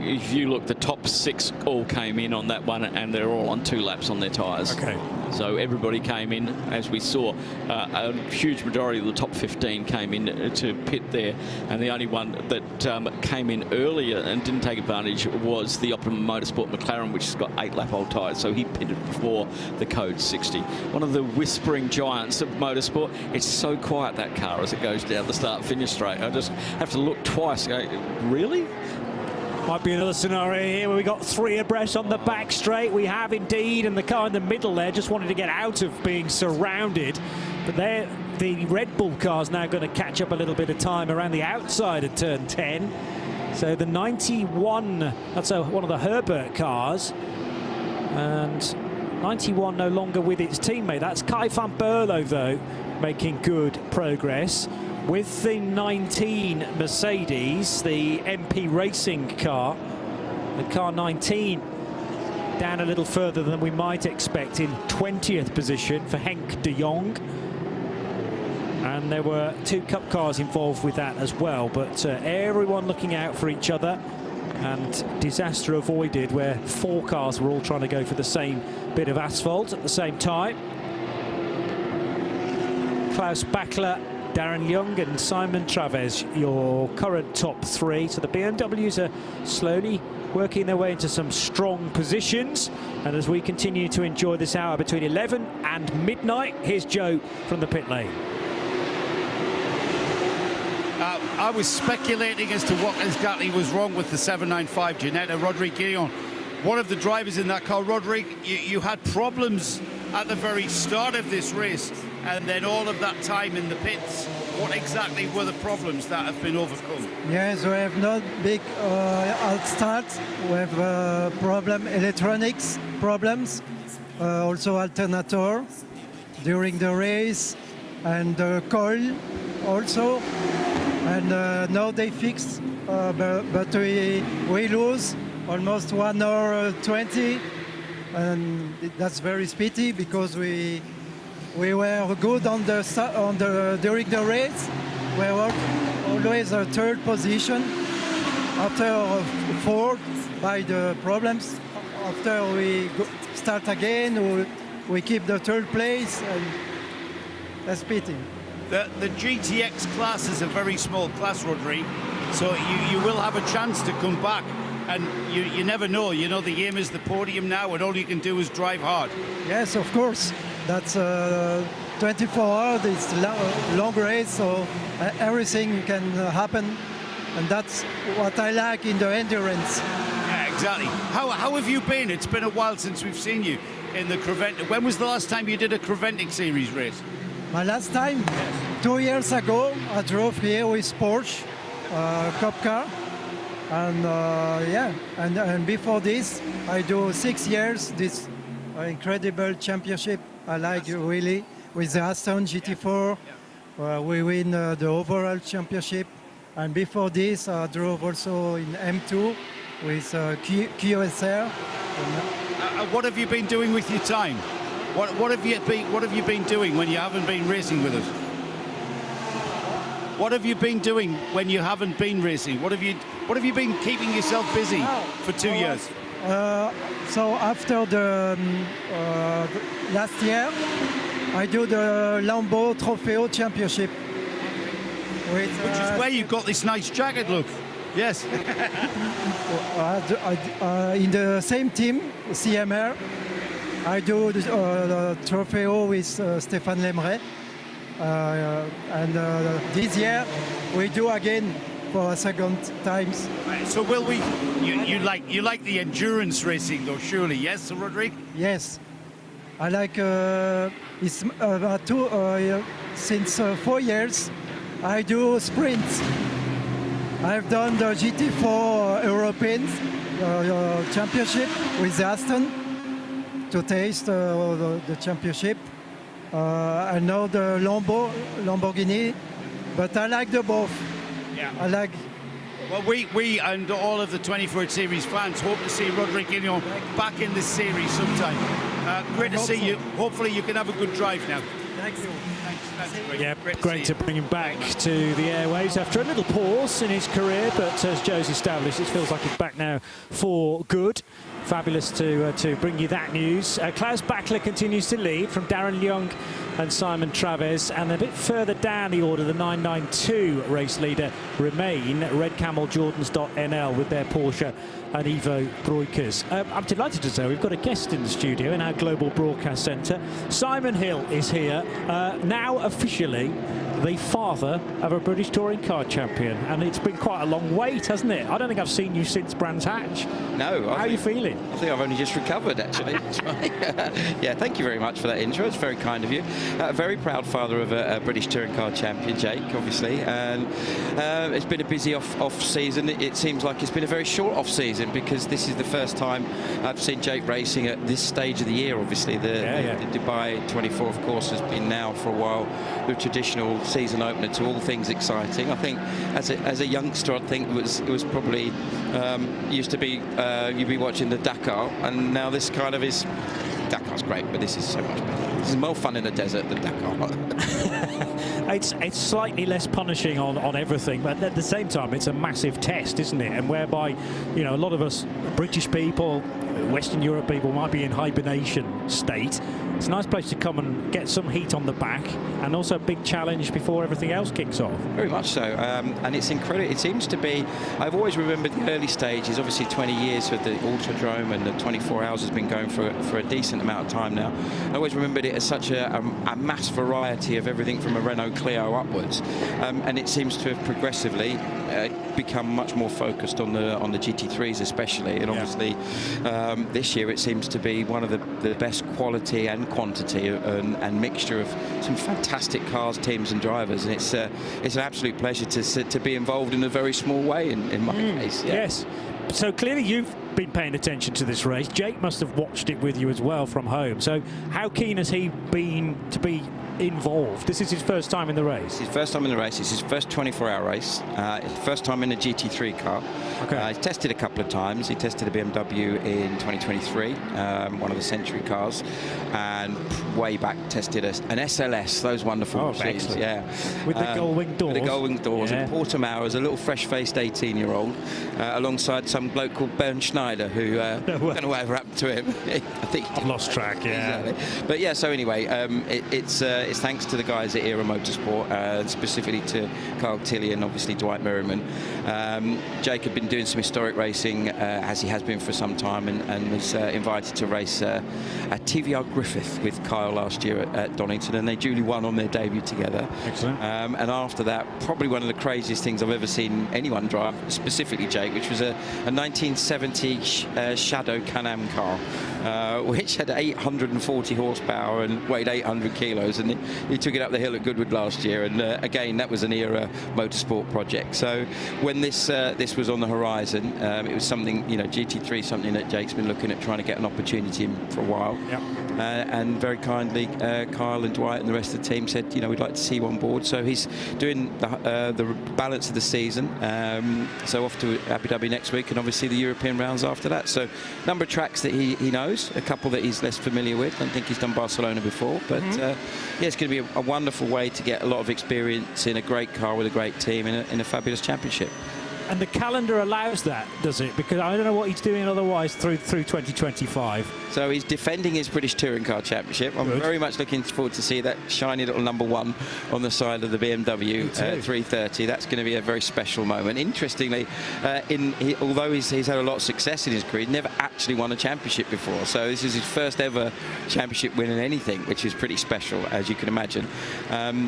if you look, the top 6 all came in on that one, and they're all on 2 laps on their tyres.
Okay.
So everybody came in, as we saw. A huge majority of the top 15 came in to pit there, and the only one that came in earlier and didn't take advantage was the Optimum Motorsport McLaren, which has got 8-lap-old tyres, so he pitted before the Code 60. One of the whispering giants of motorsport. It's so quiet, that car, as it goes down the start-finish straight. I just have to look twice and go, really?
Might be another scenario here where we got 3 abreast on the back straight. We have indeed, and the car in the middle there just wanted to get out of being surrounded. But there, the Red Bull car's now going to catch up a little bit of time around the outside of turn 10. So the 91, that's one of the Herbert cars. And 91 no longer with its teammate. That's Kai van Berlo, though, making good progress. With the 19 Mercedes, the MP Racing car, the car 19 down a little further than we might expect in 20th position for Henk de Jong. And there were 2 Cup cars involved with that as well, but everyone looking out for each other, and disaster avoided where 4 cars were all trying to go for the same bit of asphalt at the same time. Klaus Bachler, Darren Young and Simon Traves, your current top 3. So the BMWs are slowly working their way into some strong positions. And as we continue to enjoy this hour between 11 and midnight, here's Joe from the pit lane.
I was speculating as to what exactly was wrong with the 795 Ginetta Rodriguez. One of the drivers in that car, Rodrigue, you had problems at the very start of this race, and then all of that time in the pits. What exactly were the problems that have been overcome?
Yes, we have not big alt start. We have electronics problems, also alternator during the race, and coil also. And now they fixed, but we lose almost 1 hour 20, and that's very pity because we were good on the during the race, we were always a third position. After fourth, by the problems, after we start again, we keep the third place, and that's pity.
The GTX class is a very small class, Rodri, so you will have a chance to come back, and you never know. You know, the aim is the podium now, and all you can do is drive hard.
Yes, of course. That's 24 hours, it's a long race, so everything can happen, and that's what I like in the endurance.
Yeah, exactly. How have you been? It's been a while since we've seen you in the Creventic. When was the last time you did a Creventic Series race?
My last time, 2 years ago, I drove here with Porsche, Cup car, and yeah, and before this, I do 6 years this incredible championship. I like really with the Aston GT4. We win the overall championship, and before this, I drove also in M2 with QSR.
What have you been doing with your time? What have you been doing when you haven't been racing with us? What have you been doing when you haven't been racing? What have you been keeping yourself busy for 2 years?
So after the last year, I do the Lambo Trofeo Championship.
Which is where you got this nice jacket, look. Yes.
In the same team, CMR, I do the Trofeo with Stéphane Lemray. And this year, we do again for a second time.
So will we? You like the endurance racing though, surely? Yes, Rodrigue?
Yes, I like. It's since 4 years, I do sprints. I've done the GT4 European Championship with Aston to taste the championship. I know the Lamborghini, but I like the both.
Yeah.
I like.
Well, we and all of the 24H Series fans hope to see Rodrigue Guignon back in this series sometime. Great to see you. Hopefully you can have a good drive now.
Thank you.
Thanks.
Yeah, great to bring him back to the airwaves after a little pause in his career, but as Joe's established, it feels like he's back now for good. Fabulous to bring you that news. Klaus Bachler continues to lead from Darren Young and Simon Traves, and a bit further down the order, the 992 race leader remain Red Camel Jordans.nl with their Porsche and Evo Broikers. I'm delighted to say we've got a guest in the studio in our global broadcast centre. Simon Hill is here, now officially the father of a British touring car champion, and it's been quite a long wait, hasn't it? I don't think I've seen you since Brands Hatch.
No.
How are you feeling?
I think I've only just recovered, actually. Yeah, thank you very much for that intro. It's very kind of you. Very proud father of a British touring car champion, Jake, obviously. And it's been a busy off season. It seems like it's been a very short off season because this is the first time I've seen Jake racing at this stage of the year. Obviously, the Dubai 24, of course, has been now for a while the traditional season opener to all things exciting. I think as a youngster, I think it was probably used to be you'd be watching the Dakar, and now this kind of is. Dakar's great, but this is so much better. This is more fun in the desert than Dakar.
It's slightly less punishing on everything, but at the same time, it's a massive test, isn't it? And whereby, you know, a lot of us British people, Western Europe people might be in hibernation state. It's a nice place to come and get some heat on the back, and also a big challenge before everything else kicks off.
Very much so, and it's incredible. It seems to be. I've always remembered the early stages. Obviously, 20 years with the Autodrome, and the 24 hours has been going for a decent amount of time now. I always remembered it as such a mass variety of everything from a Renault Clio upwards, and it seems to have progressively become much more focused on the GT3s especially, and obviously this year it seems to be one of the best quality and quantity and mixture of some fantastic cars, teams and drivers, and it's an absolute pleasure to be involved in a very small way in my case.
Yes. So clearly you've been paying attention to this race. Jake must have watched it with you as well from home. So how keen has he been to be involved? This is his first time in the race.
It's his first time in the race. It's his first 24-hour race. His first time in a GT3 car.
Okay.
He's tested a couple of times. He tested a BMW in 2023, one of the Century cars, and way back tested an SLS. Those wonderful machines.
Excellent.
Yeah,
With the gull-wing doors.
With the gull-wing doors.
Yeah.
And Portimao as a little fresh-faced 18-year-old, alongside some bloke called Bernd Schneider, who I don't know whatever happened to him. I think
I've lost track. Yeah.
Exactly. But yeah. So anyway, it's thanks to the guys at Era Motorsport, specifically to Carl Tilke and obviously Dwight Merriman. Jake had been doing some historic racing, as he has been for some time, and was invited to race at TVR Griffith with Kyle last year at Donington, and they duly won on their debut together.
Excellent.
And after that, probably one of the craziest things I've ever seen anyone drive, specifically Jake, which was a 1970 Shadow Can-Am car, which had 840 horsepower and weighed 800 kilos, and he took it up the hill at Goodwood last year. And again, that was an Era Motorsport project. So when this was on the horizon, it was something, GT3, something that Jake's been looking at trying to get an opportunity in for a while.
Yep.
And very kindly, Kyle and Dwight and the rest of the team said, we'd like to see you on board. So he's doing the balance of the season. So off to Abu Dhabi next week, and obviously the European rounds after that. So number of tracks that he knows, a couple that he's less familiar with. I don't think he's done Barcelona before, but yeah, it's going to be a wonderful way to get a lot of experience in a great car with a great team in a fabulous championship.
And the calendar allows that, does it? Because I don't know what he's doing otherwise through 2025.
So he's defending his British Touring Car Championship. I'm very much looking forward to see that shiny little number 1 on the side of the BMW 330. That's going to be a very special moment. Interestingly, although he's had a lot of success in his career, he never actually won a championship before. So this is his first ever championship win in anything, which is pretty special, as you can imagine.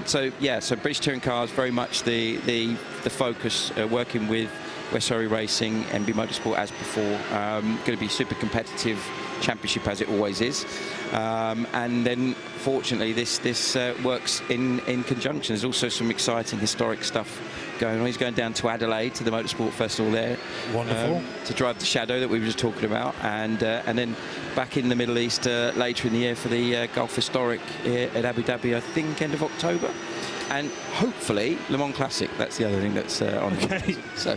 So British Touring Cars very much the focus, working with West Surrey Racing, MB Motorsport as before. Going to be super competitive championship as it always is. And then fortunately this works in conjunction. There's also some exciting historic stuff going on. He's going down to Adelaide to the Motorsport Festival there.
Wonderful.
To drive the Shadow that we were just talking about, and then back in the Middle East later in the year for the Gulf Historic at Abu Dhabi, I think end of October. And hopefully Le Mans Classic. That's the other thing that's on.
Okay.
So,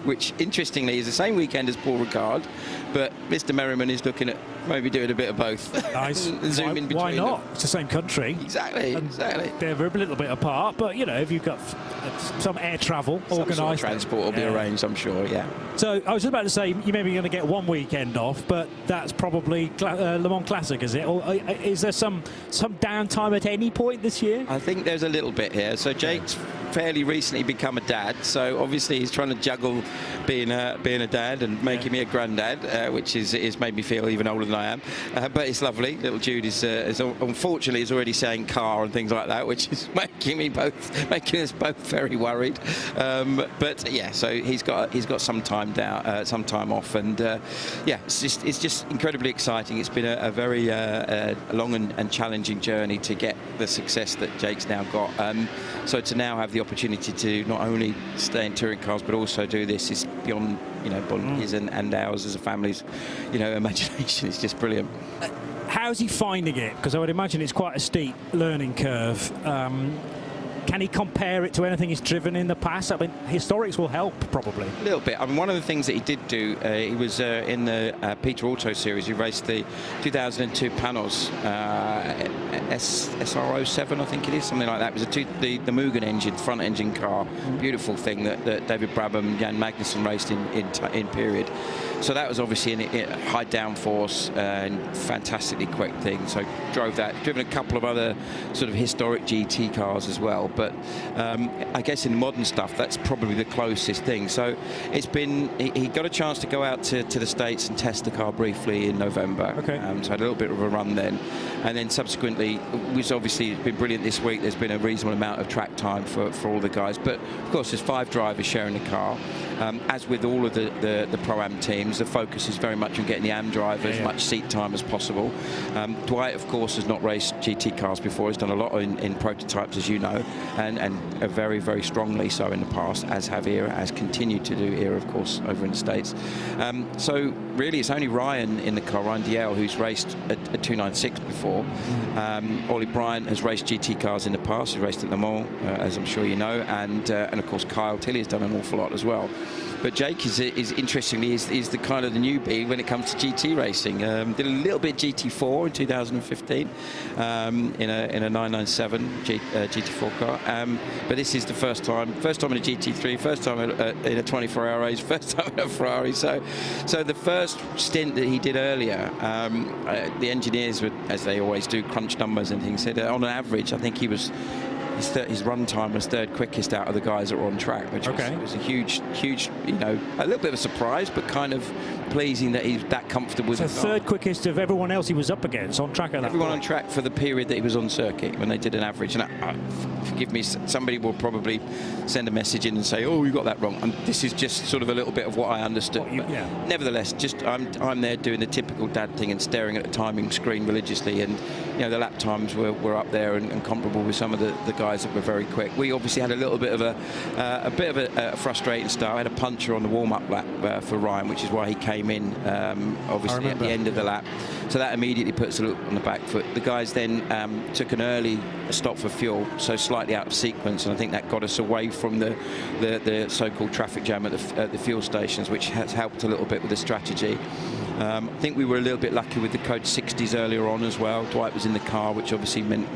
which interestingly is the same weekend as Paul Ricard, but Mr. Merriman is looking at maybe doing a bit of both.
Nice.
Zoom in between.
Why not?
Them.
It's the same country.
Exactly.
They're a little bit apart, but if you've got some air travel organised,
sort of transport will be arranged, I'm sure. Yeah.
So I was about to say you may be going to get one weekend off, but that's probably Le Mans Classic, is it? Or is there some downtime at any point this year?
I think there's a little bit here. So Jake's fairly recently become a dad, so obviously he's trying to juggle being a dad and making me a granddad, which is made me feel even older than I am. But it's lovely. Little Jude is unfortunately is already saying car and things like that, which is making us both very worried. But yeah, so he's got some time down, some time off, and yeah, it's just incredibly exciting. It's been a very long and challenging journey to get the success that Jake's now got. So to now have the opportunity to not only stay in touring cars but also do this is beyond his and ours as a family's imagination. It's just brilliant.
How's he finding it? Because I would imagine it's quite a steep learning curve. Can he compare it to anything he's driven in the past? I mean, historics will help, probably.
A little bit. I mean, one of the things that he did do, he was in the Peter Auto Series. He raced the 2002 Panos SR07, I think it is, something like that. It was the Mugen engine, front engine car. Beautiful thing that David Brabham, Jan Magnussen raced in period. So that was obviously a high downforce and fantastically quick thing. So driven a couple of other sort of historic GT cars as well. But I guess in modern stuff, that's probably the closest thing. So it's been, he got a chance to go out to the States and test the car briefly in November.
Okay.
So had a little bit of a run then. And then subsequently was obviously been brilliant this week. There's been a reasonable amount of track time for all the guys, but of course there's 5 drivers sharing the car. As with all of the Pro-Am teams, the focus is very much on getting the AM driver as much seat time as possible. Dwight, of course, has not raced GT cars before. He's done a lot in prototypes, as you know, and very, very strongly so in the past, as have Era, as continued to do Era, of course, over in the States. So really, it's only Ryan in the car, Ryan DL, who's raced a 296 before. Ollie Bryant has raced GT cars in the past. He's raced at Le Mans, as I'm sure you know, and of course Kyle Tilley has done an awful lot as well. But Jake is interestingly is the kind of the newbie when it comes to GT racing. Did a little bit GT4 in 2015 in a 997 GT4 car. But this is the first time in a GT3, first time in a 24-hour race, first time in a Ferrari. So the first stint that he did earlier, the engineers would, as they always do, crunch numbers and things. Said on an average, I think he was. His run time was 3rd quickest out of the guys that were on track, which was a huge, you know, a little bit of a surprise, but kind of pleasing that he's that comfortable with
the
the car.
3rd quickest of everyone else he was up against on track at that
Everyone
point.
on track for the period that he was on circuit when they did an average. And forgive me, somebody will probably send a message in and say, "Oh, you got that wrong." And this is just sort of a little bit of what I understood. Nevertheless, just I'm there doing the typical dad thing and staring at the timing screen religiously, and you know the lap times were up there and comparable with some of the guys that were very quick. We obviously had a little bit of a frustrating start. I had a puncher on the warm-up lap for Ryan, which is why he came in obviously at the end of the lap. So that immediately puts a look on the back foot. The guys then took an early stop for fuel, so slightly out of sequence, and I think that got us away from the so-called traffic jam at the fuel stations, which has helped a little bit with the strategy. I think we were a little bit lucky with the code 60s earlier on as well. Dwight was in the car, which obviously meant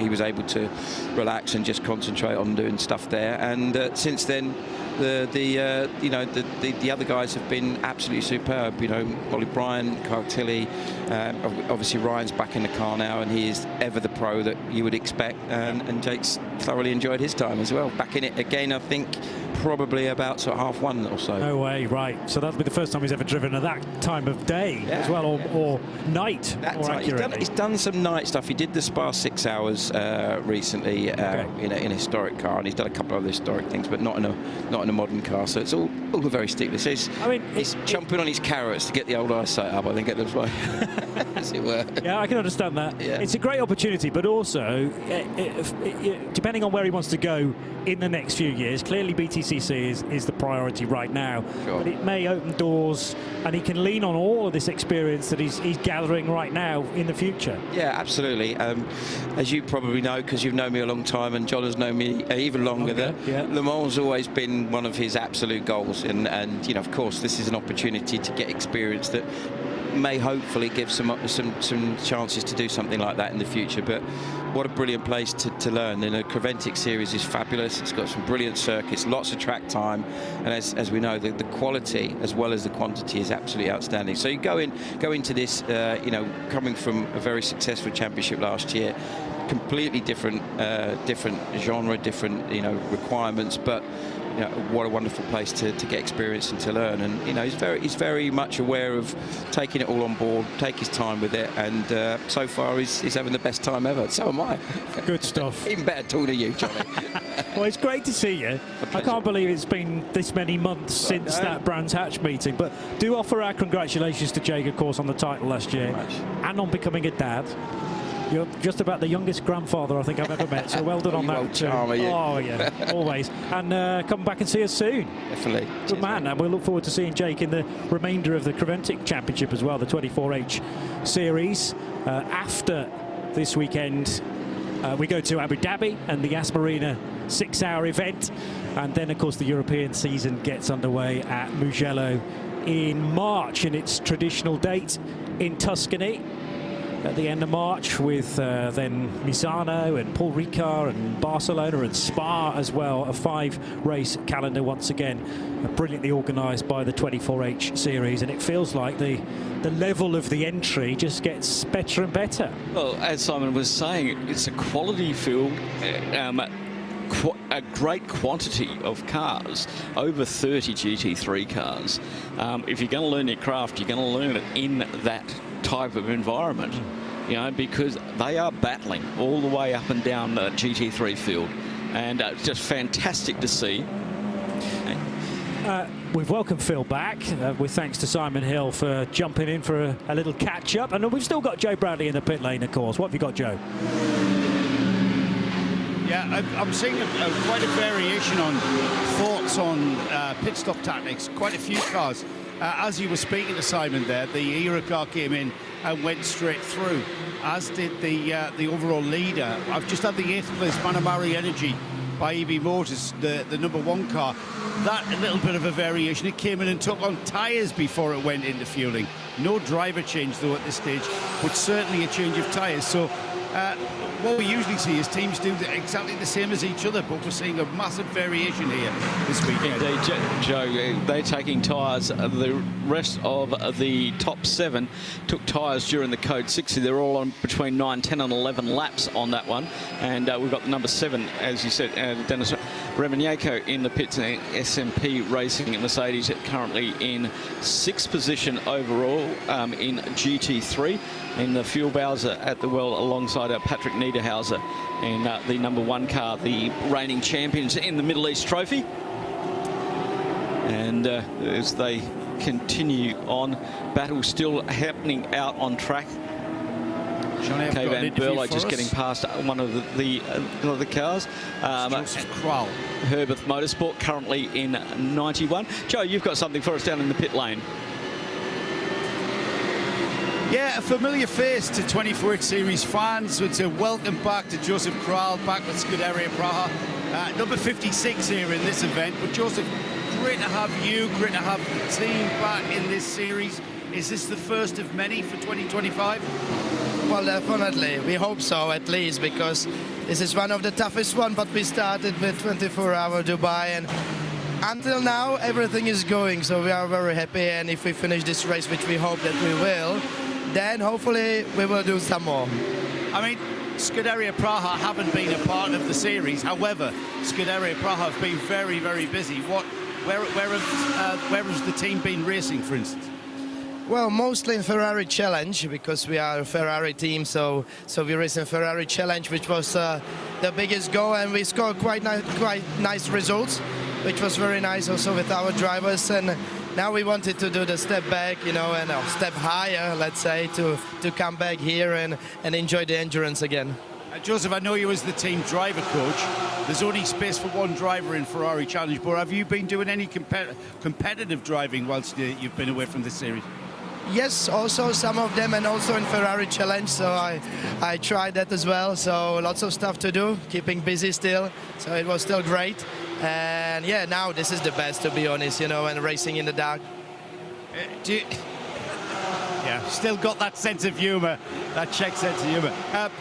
he was able to relax and just concentrate on doing stuff there. And since then, the other guys have been absolutely superb. You know, Ollie Bryant, Kyle Tilley, obviously Ryan's back in the car now, and he is ever the pro that you would expect. And Jake's thoroughly enjoyed his time as well. Back in it again, I think. Probably about sort of 1:30 or so.
No way, right. So that'll be the first time he's ever driven at that time of day as well, or night, more accurately.
He's done some night stuff. He did the Spa 6 hours recently in a historic car, and he's done a couple of other historic things, but not in a modern car. So it's all very stickless. He's chomping on his carrots to get the old eyesight up, I think, at the point, as it were.
Yeah, I can understand that. Yeah. It's a great opportunity, but also, depending on where he wants to go in the next few years, clearly BTCC is the priority right now. Sure. But it may open doors, and he can lean on all of this experience that he's gathering right now in the future.
Yeah, absolutely. As you probably know, because you've known me a long time, and John has known me even longer, Le Mans has always been one of his absolute goals. And you know, of course, this is an opportunity to get experience that may hopefully give some chances to do something like that in the future. But what a brilliant place to learn. And the Creventic series is fabulous. It's got some brilliant circuits, lots of track time, and as we know, the quality as well as the quantity is absolutely outstanding. So you go into this, you know, coming from a very successful championship last year, completely different genre, different requirements, but you know, what a wonderful place to get experience and to learn. And you know, he's very much aware of taking it all on board, take his time with it, and so far he's having the best time ever. So am I.
Good stuff.
Even better talking to you, Johnny.
Well, it's great to see you. I can't believe it's been this many months since that Brands Hatch meeting, but do offer our congratulations to Jake, of course, on the title last year and on becoming a dad. You're just about the youngest grandfather I think I've ever met, so well done on that.
Charmer, yeah.
Oh, yeah, always. And come back and see us soon.
Definitely.
Good man, and we'll look forward to seeing Jake in the remainder of the Creventic Championship as well, the 24H series. After this weekend, we go to Abu Dhabi and the Yas Marina 6-hour event. And then, of course, the European season gets underway at Mugello in March, in its traditional date in Tuscany. At the end of March, with then Misano and Paul Ricard and Barcelona and Spa as well, a 5-race calendar once again, brilliantly organised by the 24H series, and it feels like the level of the entry just gets better and better.
Well, as Simon was saying, it's a quality field. A great quantity of cars, over 30 GT3 cars. If you're going to learn your craft, you're going to learn it in that type of environment. you know, because they are battling all the way up and down the GT3 field, and it's just fantastic to see.
We've welcomed Phil back with thanks to Simon Hill for jumping in for a little catch-up. And we've still got Joe Bradley in the pit lane, of course. What have you got, Joe?
Yeah, I'm seeing quite a variation on thoughts on pit stop tactics. Quite a few cars. As you were speaking to Simon there, the ERA car came in and went straight through, as did the overall leader. I've just had the 8th place Manamari Energy by EB Motors, the #1 car. That a little bit of a variation. It came in and took on tyres before it went into fueling. No driver change though at this stage, but certainly a change of tyres. So what we usually see is teams do exactly the same as each other, but we're seeing a massive variation here this weekend.
Indeed, Joe, they're taking tyres. The rest of the top 7 took tyres during the Code 60. They're all on between 9, 10 and 11 laps on that one. And we've got the number 7, as you said, Dennis Remanieko in the pits, and SMP Racing Mercedes currently in 6th position overall in GT3. In the fuel Bowser at the well alongside Patrick Niederhauser in the #1 car, the reigning champions in the Middle East Trophy. And as they continue on, battle still happening out on track. Kay Van Berlo just getting past one of the cars. Herbert Motorsport currently in 91. Joe, you've got something for us down in the pit lane.
Yeah, a familiar face to 24H Series fans. It's a welcome back to Joseph Kral, back with Scuderia Praha. Number 56 here in this event. But Joseph, great to have you, great to have the team back in this series. Is this the first of many for 2025?
Well, definitely. We hope so, at least, because this is one of the toughest ones. But we started with 24-hour Dubai, and until now, everything is going. So we are very happy. And if we finish this race, which we hope that we will, then hopefully we will do some more.
I mean, Scuderia Praha haven't been a part of the series. However, Scuderia Praha have been very, very busy. Where has the team been racing, for instance?
Well, mostly in Ferrari Challenge, because we are a Ferrari team, so we race in Ferrari Challenge, which was the biggest goal, and we scored quite nice results, which was very nice also with our drivers. And now we wanted to do the step back, you know, and a step higher, let's say, to come back here and enjoy the endurance again.
Joseph, I know you as the team driver coach. There's only space for one driver in Ferrari Challenge, but have you been doing any competitive driving whilst you've been away from this series?
Yes, also some of them, and also in Ferrari Challenge, so I tried that as well. So lots of stuff to do, keeping busy still, so it was still great. And yeah, now this is the best, to be honest, you know, and racing in the dark.
Yeah, still got that sense of humour, that Czech sense of humour.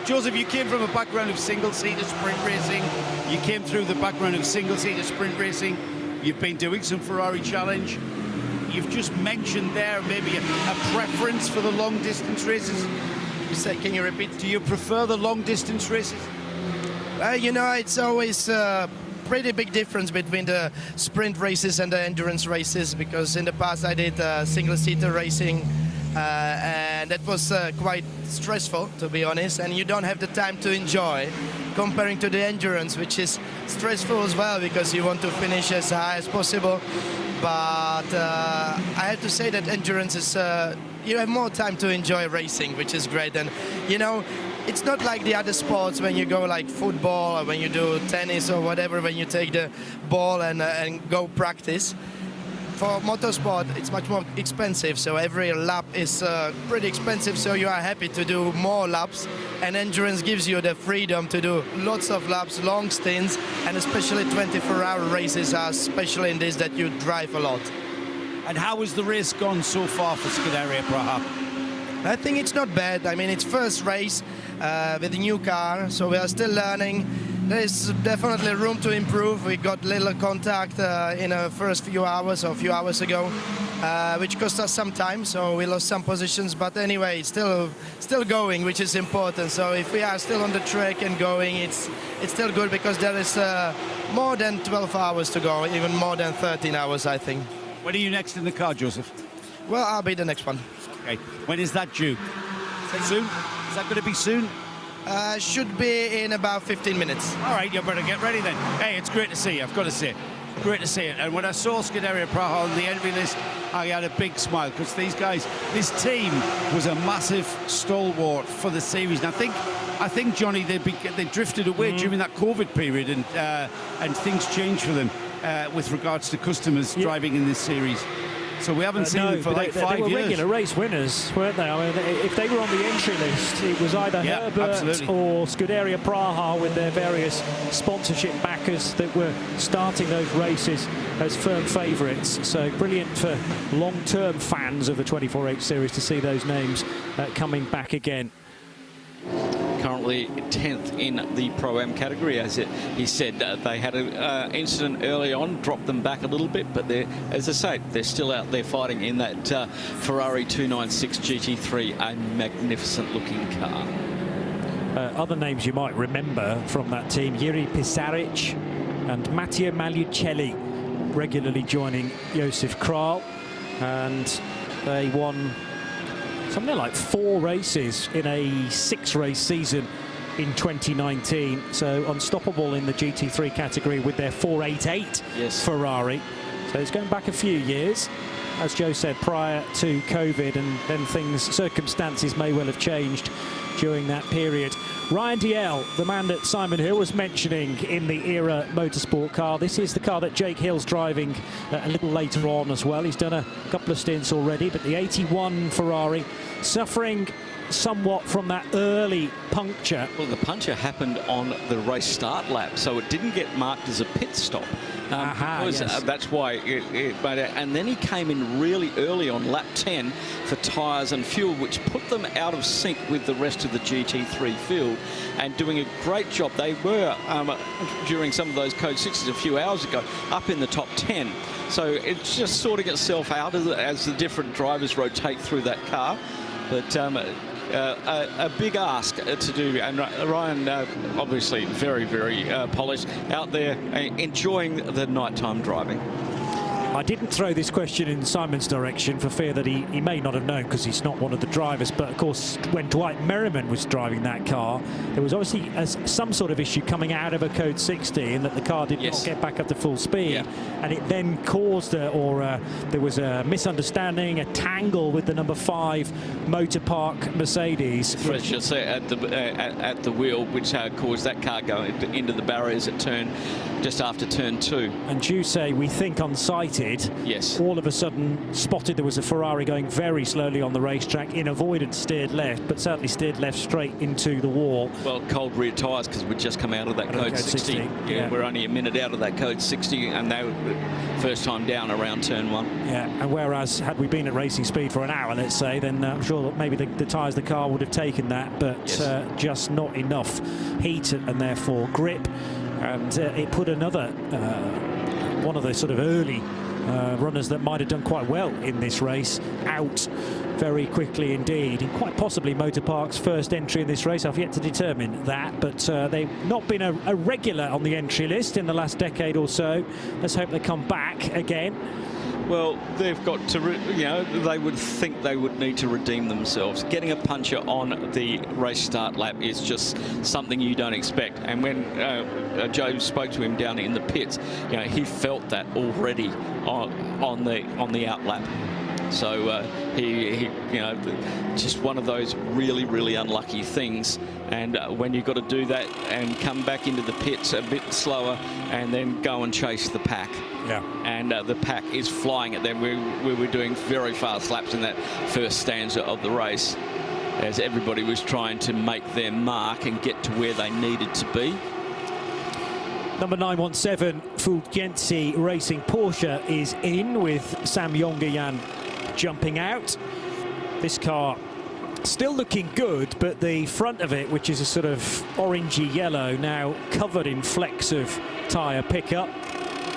Joseph, you came from a background of single-seater sprint racing. You came through the background of single-seater sprint racing. You've been doing some Ferrari Challenge. You've just mentioned there maybe a preference for the long-distance races.
Can you repeat?
Do you prefer the long-distance races?
You know, it's always pretty big difference between the sprint races and the endurance races, because in the past I did single-seater racing, and that was quite stressful, to be honest, and you don't have the time to enjoy, comparing to the endurance, which is stressful as well, because you want to finish as high as possible. But I have to say that endurance is, you have more time to enjoy racing, which is great. And, you know, it's not like the other sports when you go like football or when you do tennis or whatever, when you take the ball and go practice. For motorsport, it's much more expensive, so every lap is pretty expensive, so you are happy to do more laps, and endurance gives you the freedom to do lots of laps, long stints, and especially 24-hour races are especially in this that you drive a lot.
And how has the race gone so far for Scuderia Praha?
I think it's not bad. I mean, it's first race with a new car, so we are still learning. There's definitely room to improve. We got little contact in the first few hours or a few hours ago, which cost us some time, so we lost some positions. But anyway, it's still going, which is important. So if we are still on the track and going, it's still good, because there is more than 12 hours to go, even more than 13 hours, I think.
When are you next in the car, Joseph?
Well, I'll be the next one.
Okay. When is that due?
Soon?
Is that going to be soon?
Should be in about 15 minutes.
All right, you better get ready then. Hey, it's great to see you, I've got to say. Great to see it. And when I saw Scuderia Praha on the entry list, I had a big smile because these guys, this team was a massive stalwart for the series. And I think Johnny, they drifted away during that COVID period, and things changed for them with regards to customers driving in this series. So we haven't seen them for like 5 years.
They were regular race winners, weren't they? I mean, if they were on the entry list, it was either Herbert or Scuderia Praha with their various sponsorship backers that were starting those races as firm favourites. So brilliant for long-term fans of the 24H series to see those names coming back again.
Currently 10th in the Pro-Am category. As he said, they had an incident early on, dropped them back a little bit, but as I say, they're still out there fighting in that Ferrari 296 GT3, a magnificent looking car.
Other names you might remember from that team, Jiri Pisaric and Matteo Magliucelli regularly joining Josef Kral, and they won something like 4 races in a 6-race season in 2019. So unstoppable in the GT3 category with their 488 Ferrari. So it's going back a few years, as Joe said, prior to COVID, and then circumstances may well have changed during that period. Ryan Dalziel, the man that Simon Hill was mentioning in the ERA motorsport car. This is the car that Jake Hill's driving a little later on as well. He's done a couple of stints already, but the 81 Ferrari suffering somewhat from that early puncture.
Well, the puncture happened on the race start lap, so it didn't get marked as a pit stop. That's why it made it. And then he came in really early on lap 10 for tyres and fuel, which put them out of sync with the rest of the GT3 field, and doing a great job. They were, during some of those Code 6s a few hours ago, up in the top 10. So it's just sorting itself out as the different drivers rotate through that car. But a big ask to do, and Ryan obviously very, very polished, out there enjoying the nighttime driving.
I didn't throw this question in Simon's direction for fear that he may not have known, because he's not one of the drivers. But of course, when Dwight Merriman was driving that car, there was obviously some sort of issue coming out of a Code 60 in that the car did not get back up to full speed, and it then caused there was a misunderstanding, a tangle with the number 5 Motor Park Mercedes.
Pressure at the wheel, which caused that car going into the barriers at just after turn 2.
And Juice, we think unsighted, all of a sudden spotted there was a Ferrari going very slowly on the racetrack, in avoidance steered left, but certainly steered left straight into the wall.
Well, cold rear tyres, because we'd just come out of that Code 60. We're only a minute out of that Code 60, and they were first time down around turn 1.
Yeah, and whereas had we been at racing speed for an hour, let's say, then I'm sure that maybe the tyres of the car would have taken that, but just not enough heat and therefore grip. And it put another one of the sort of early runners that might have done quite well in this race out very quickly indeed. And quite possibly Motor Park's first entry in this race. I've yet to determine that, but they've not been a regular on the entry list in the last decade or so. Let's hope they come back again.
Well, they've got to, they would think they would need to redeem themselves. Getting a puncher on the race start lap is just something you don't expect. And when Joe spoke to him down in the pits, he felt that already on the out lap. So he just one of those really, really unlucky things. And when you've got to do that and come back into the pits a bit slower and then go and chase the pack.
Yeah.
And the pack is flying at them. We were doing very fast laps in that first stanza of the race, as everybody was trying to make their mark and get to where they needed to be.
Number 917, Fulgenzi Racing Porsche is in, with Sam Yongayan jumping out. This car still looking good, but the front of it, which is a sort of orangey yellow, now covered in flecks of tyre pickup.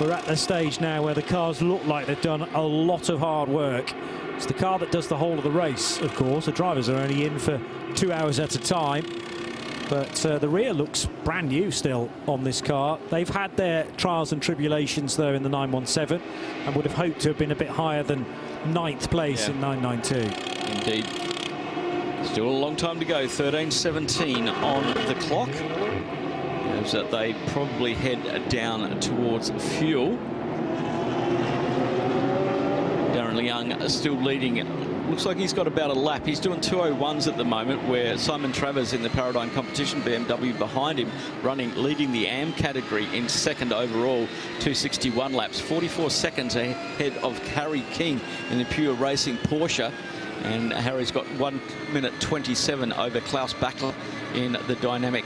We're at the stage now where the cars look like they've done a lot of hard work. It's the car that does the whole of the race, of course. The drivers are only in for 2 hours at a time. But the rear looks brand new still on this car. They've had their trials and tribulations, though, in the 917, and would have hoped to have been a bit higher than 9th place in 992.
Indeed. Still a long time to go, 13:17 on the clock. As they probably head down towards fuel. Darren Young still leading. Looks like he's got about a lap. He's doing 2:01s at the moment, where Simon Travers in the Paradigm competition, BMW behind him, leading the AM category in second overall, 2:61 laps, 44 seconds ahead of Harry King in the pure racing Porsche. And Harry's got 1:27 over Klaus Bachler in the dynamic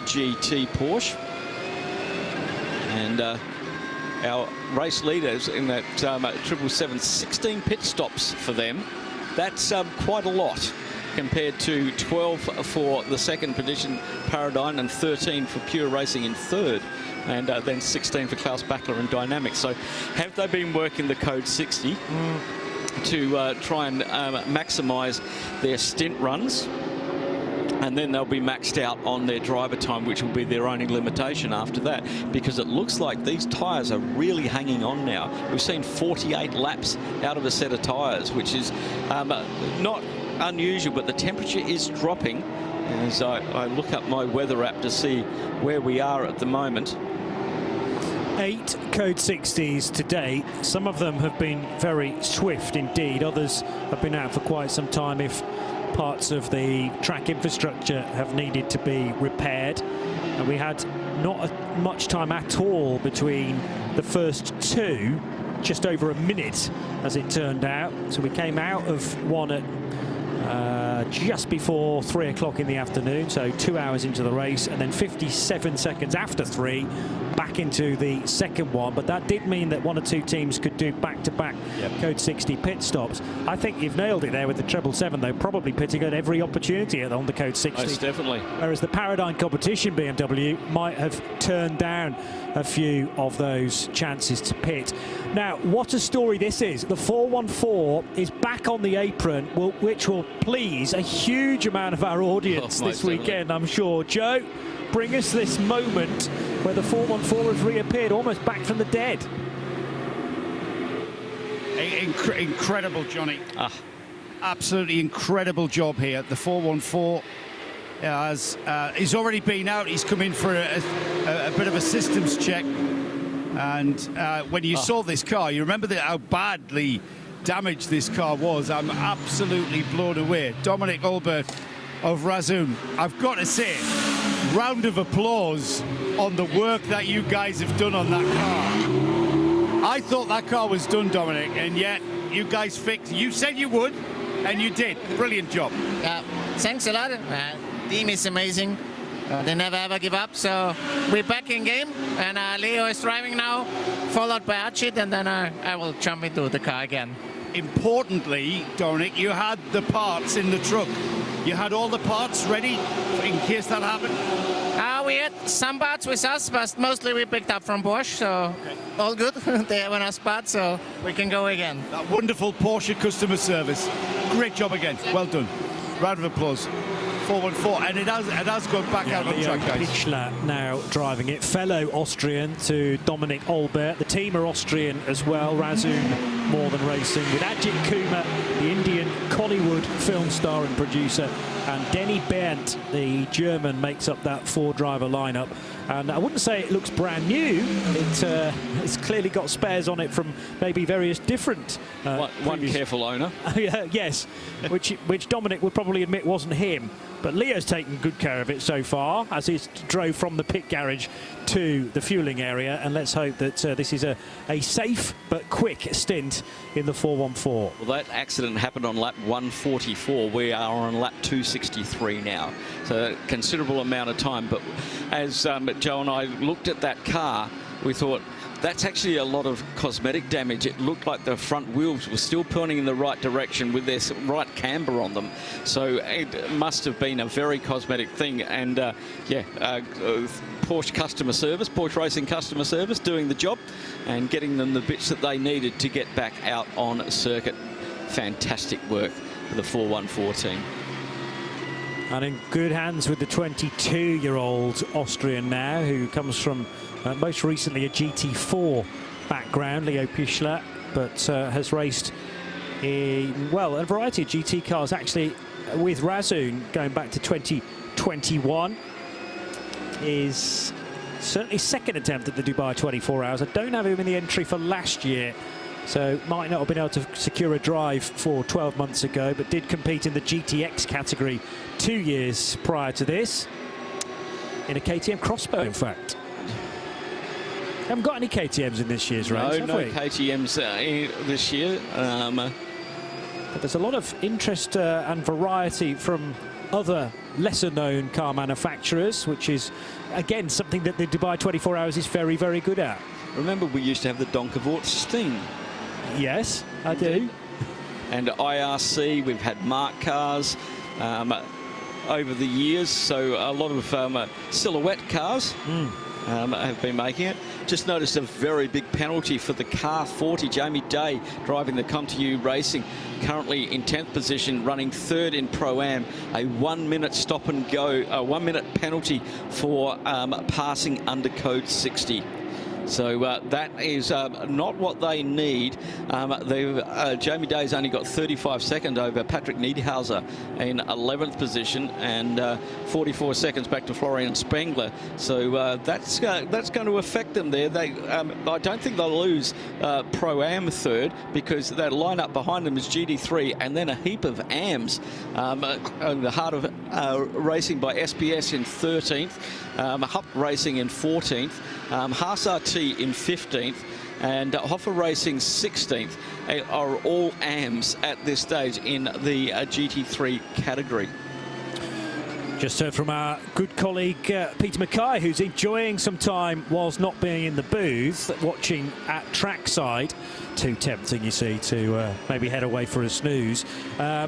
GT Porsche. And our race leaders in that 777, 16 pit stops for them. That's quite a lot compared to 12 for the second position Paradigm and 13 for pure racing in third. And then 16 for Klaus Bachler in dynamics. So have they been working the code 60 to try and maximise their stint runs? And then they'll be maxed out on their driver time, which will be their only limitation after that, because it looks like these tyres are really hanging on now. We've seen 48 laps out of a set of tyres, which is not unusual, but the temperature is dropping. As I look up my weather app to see where we are at the moment.
8 code 60s today. Some of them have been very swift indeed. Others have been out for quite some time if parts of the track infrastructure have needed to be repaired. And we had not much time at all between the first two, just over a minute as it turned out. So we came out of one at just before 3 o'clock in the afternoon, so 2 hours into the race, and then 57 seconds after 3 back into the second one. But that did mean that one or two teams could do back-to-back code 60 pit stops. I think you've nailed it there with the 777, though, probably pitting at every opportunity on the code 60.
Most definitely.
Whereas the Paradigm competition BMW might have turned down a few of those chances to pit. Now, what a story this is. The 414 is back on the apron, which will please a huge amount of our audience this weekend, I'm sure. Joe, bring us this moment where the 414 has reappeared, almost back from the dead.
Incredible, Johnny. Absolutely incredible job here. The 414 he's already been out. He's come in for a bit of a systems check. And when you saw this car, you remember how badly damaged this car was. I'm absolutely blown away. Dominic Olbert of Razzoon, I've got to say, round of applause on the work that you guys have done on that car. I thought that car was done, Dominic, and yet you guys fixed. You said you would, and you did. Brilliant job.
Thanks a lot. Team is amazing. They never ever give up, so we're back in game, and Leo is driving now, followed by Ajith, and then I will jump into the car again.
Importantly, Dominic, you had the parts in the truck. You had all the parts ready in case that happened?
We had some parts with us, but mostly we picked up from Porsche, so all good. They have enough parts, so we can go again.
That wonderful Porsche customer service. Great job again. Well done. Round of applause. 414, and it has gone back out on track, guys.
Pichler now driving it, fellow Austrian to Dominic Olbert. The team are Austrian as well. Razzoon More Than Racing with Ajith Kumar, the Indian Collywood film star and producer, and Denny Berndt, the German, makes up that four-driver lineup. And I wouldn't say it looks brand new. It's clearly got spares on it from maybe various different
one careful owner.
Yes, which Dominic would probably admit wasn't him. But Leo's taken good care of it so far as he drove from the pit garage to the fueling area. And let's hope that this is a safe but quick stint in the 414.
Well, that accident happened on lap 144. We are on lap 263 now. So a considerable amount of time. But as Joe and I looked at that car, we thought, that's actually a lot of cosmetic damage. It looked like the front wheels were still pointing in the right direction with their right camber on them. So it must have been a very cosmetic thing. And Porsche customer service, Porsche Racing customer service, doing the job and getting them the bits that they needed to get back out on circuit. Fantastic work for the 414 team.
And in good hands with the 22-year-old Austrian now, who comes from most recently a GT4 background, Leo Pichler, but has raced in, well, a variety of GT cars, actually with Razzoon going back to 2021. Is certainly second attempt at the Dubai 24 Hours. I don't have him in the entry for last year, so might not have been able to secure a drive for 12 months ago, but did compete in the GTX category 2 years prior to this, in a KTM crossbow, in fact. Haven't got any KTMs in this year's race, have
no
we?
KTMs this year.
But there's a lot of interest and variety from other lesser-known car manufacturers, which is, again, something that the Dubai 24 Hours is very, very good at.
Remember, we used to have the Donkavort Sting.
Yes, I do.
And IRC, we've had Mark cars over the years, so a lot of silhouette cars have been making it. Just noticed a very big penalty for the car 40, Jamie Day, driving the Come2You Racing, currently in 10th position, running third in Pro-Am. A 1 minute stop and go, a 1 minute penalty for passing under code 60. So that is not what they need. Jamie Day's only got 35 seconds over Patrick Niedhauser in 11th position, and 44 seconds back to Florian Spengler. So that's going to affect them there. I don't think they'll lose Pro-Am third, because that lineup behind them is GT3 and then a heap of AMs. The heart of racing by SPS in 13th, Hupp Racing in 14th, Haas RT in 15th, and Hoffer Racing 16th are all AMs at this stage in the GT3 category.
Just heard from our good colleague Peter Mackay, who's enjoying some time whilst not being in the booth, watching at trackside. Too tempting, you see, to maybe head away for a snooze.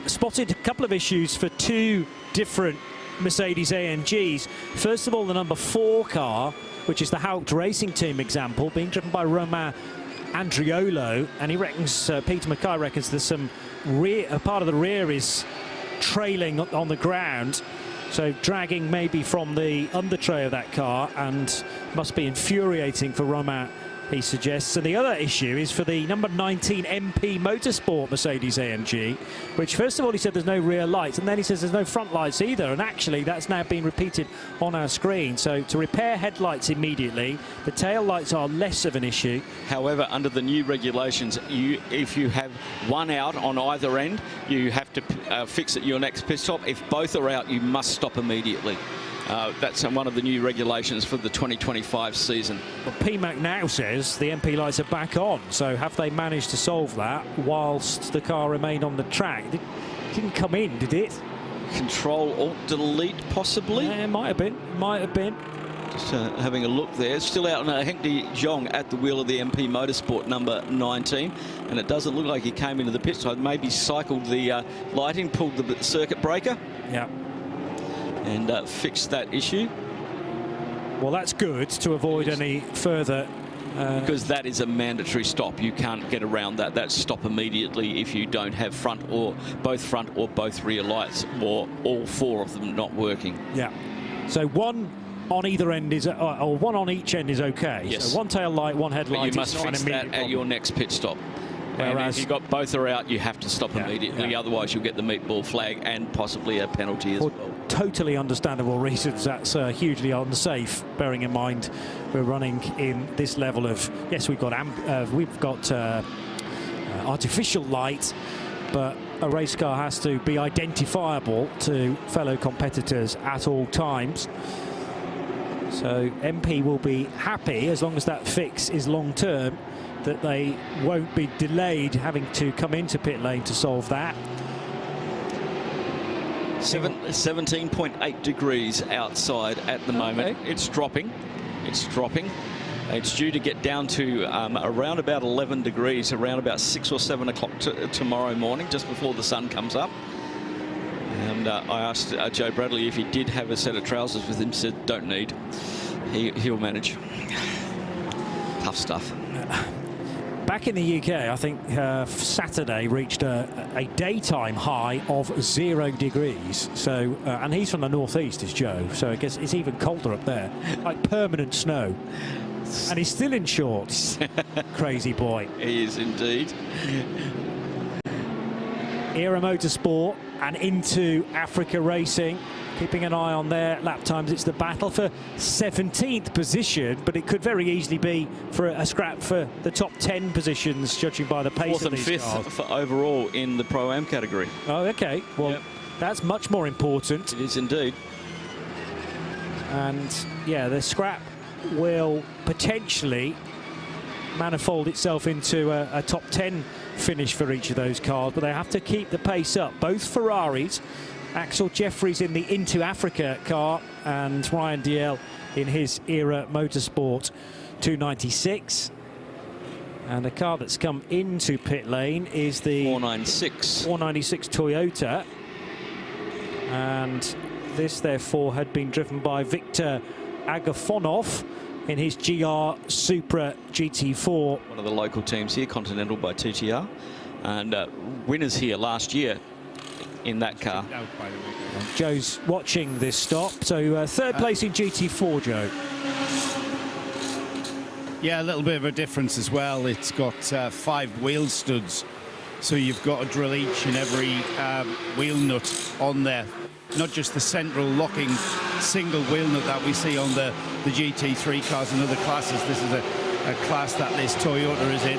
Spotted a couple of issues for two different Mercedes AMGs. First of all, the number 4 car, which is the Hankook Racing Team example, being driven by Romain Andriolo, and he reckons, Peter Mackay reckons, there's some part of the rear is trailing on the ground, so dragging maybe from the undertray of that car, and must be infuriating for Romain, he suggests. And the other issue is for the number 19 MP Motorsport Mercedes AMG, which first of all he said there's no rear lights, and then he says there's no front lights either, and actually that's now been repeated on our screen. So to repair headlights immediately, the tail lights are less of an issue.
However, under the new regulations, if you have one out on either end, you have to fix at your next pit stop. If both are out, you must stop immediately. That's one of the new regulations for the 2025 season.
Well, PMAC now says the MP lights are back on, so have they managed to solve that whilst the car remained on the track? It didn't come in, did it?
Control-Alt-Delete, possibly?
Yeah, it might have been, might have been.
Just having a look there. Still out on Henk de Jong at the wheel of the MP Motorsport number 19, and it doesn't look like he came into the pit side. Maybe cycled the lighting, pulled the circuit breaker.
Yeah.
And fixed that issue.
Well, that's good to avoid any further...
because that is a mandatory stop. You can't get around that. That's stop immediately if you don't have front or both rear lights, or all 4 of them not working.
Yeah. So one on either end is, or one on each end is okay.
Yes.
So one tail light, one headlight.
But you must fix that at your next pit stop. And if you've got both are out, you have to stop immediately. Yeah. Otherwise, you'll get the meatball flag and possibly a penalty as well.
Totally understandable reasons. That's hugely unsafe, bearing in mind we're running in this level of, yes, we've got artificial light, but a race car has to be identifiable to fellow competitors at all times. So MP will be happy, as long as that fix is long term, that they won't be delayed having to come into pit lane to solve that.
17.8 degrees outside at the moment. It's dropping. It's dropping. It's due to get down to around about 11 degrees, around about 6 or 7 o'clock tomorrow morning, just before the sun comes up. And I asked Joe Bradley if he did have a set of trousers with him. Said don't need. He'll manage. Tough stuff.
Back in the UK, I think Saturday reached a daytime high of 0 degrees. So, and he's from the northeast, is Joe. So I guess it's even colder up there, like permanent snow. And he's still in shorts. Crazy boy.
He is indeed.
Era Motorsport and into Africa racing. Keeping an eye on their lap times. It's the battle for 17th position, but it could very easily be for a scrap for the top 10 positions, judging by the pace of these cars.
4th and 5th for overall in the Pro-Am category.
Oh, okay. Well, that's much more important.
It is indeed.
And, yeah, the scrap will potentially manifold itself into a top 10 finish for each of those cars, but they have to keep the pace up. Both Ferraris, Axel Jeffries in the Into Africa car and Ryan Diel in his Era Motorsport 296. And the car that's come into pit lane is the 496 Toyota. And this, therefore, had been driven by Viktor Agafonov in his GR Supra GT4.
One of the local teams here, Continental by TTR. And winners here last year in that car.
Joe's watching this stop. So third place in GT4, Joe.
Yeah, a little bit of a difference as well. It's got 5 wheel studs, so you've got to drill each and every wheel nut on there. Not just the central locking single wheel nut that we see on the GT3 cars and other classes. This is a class that this Toyota is in,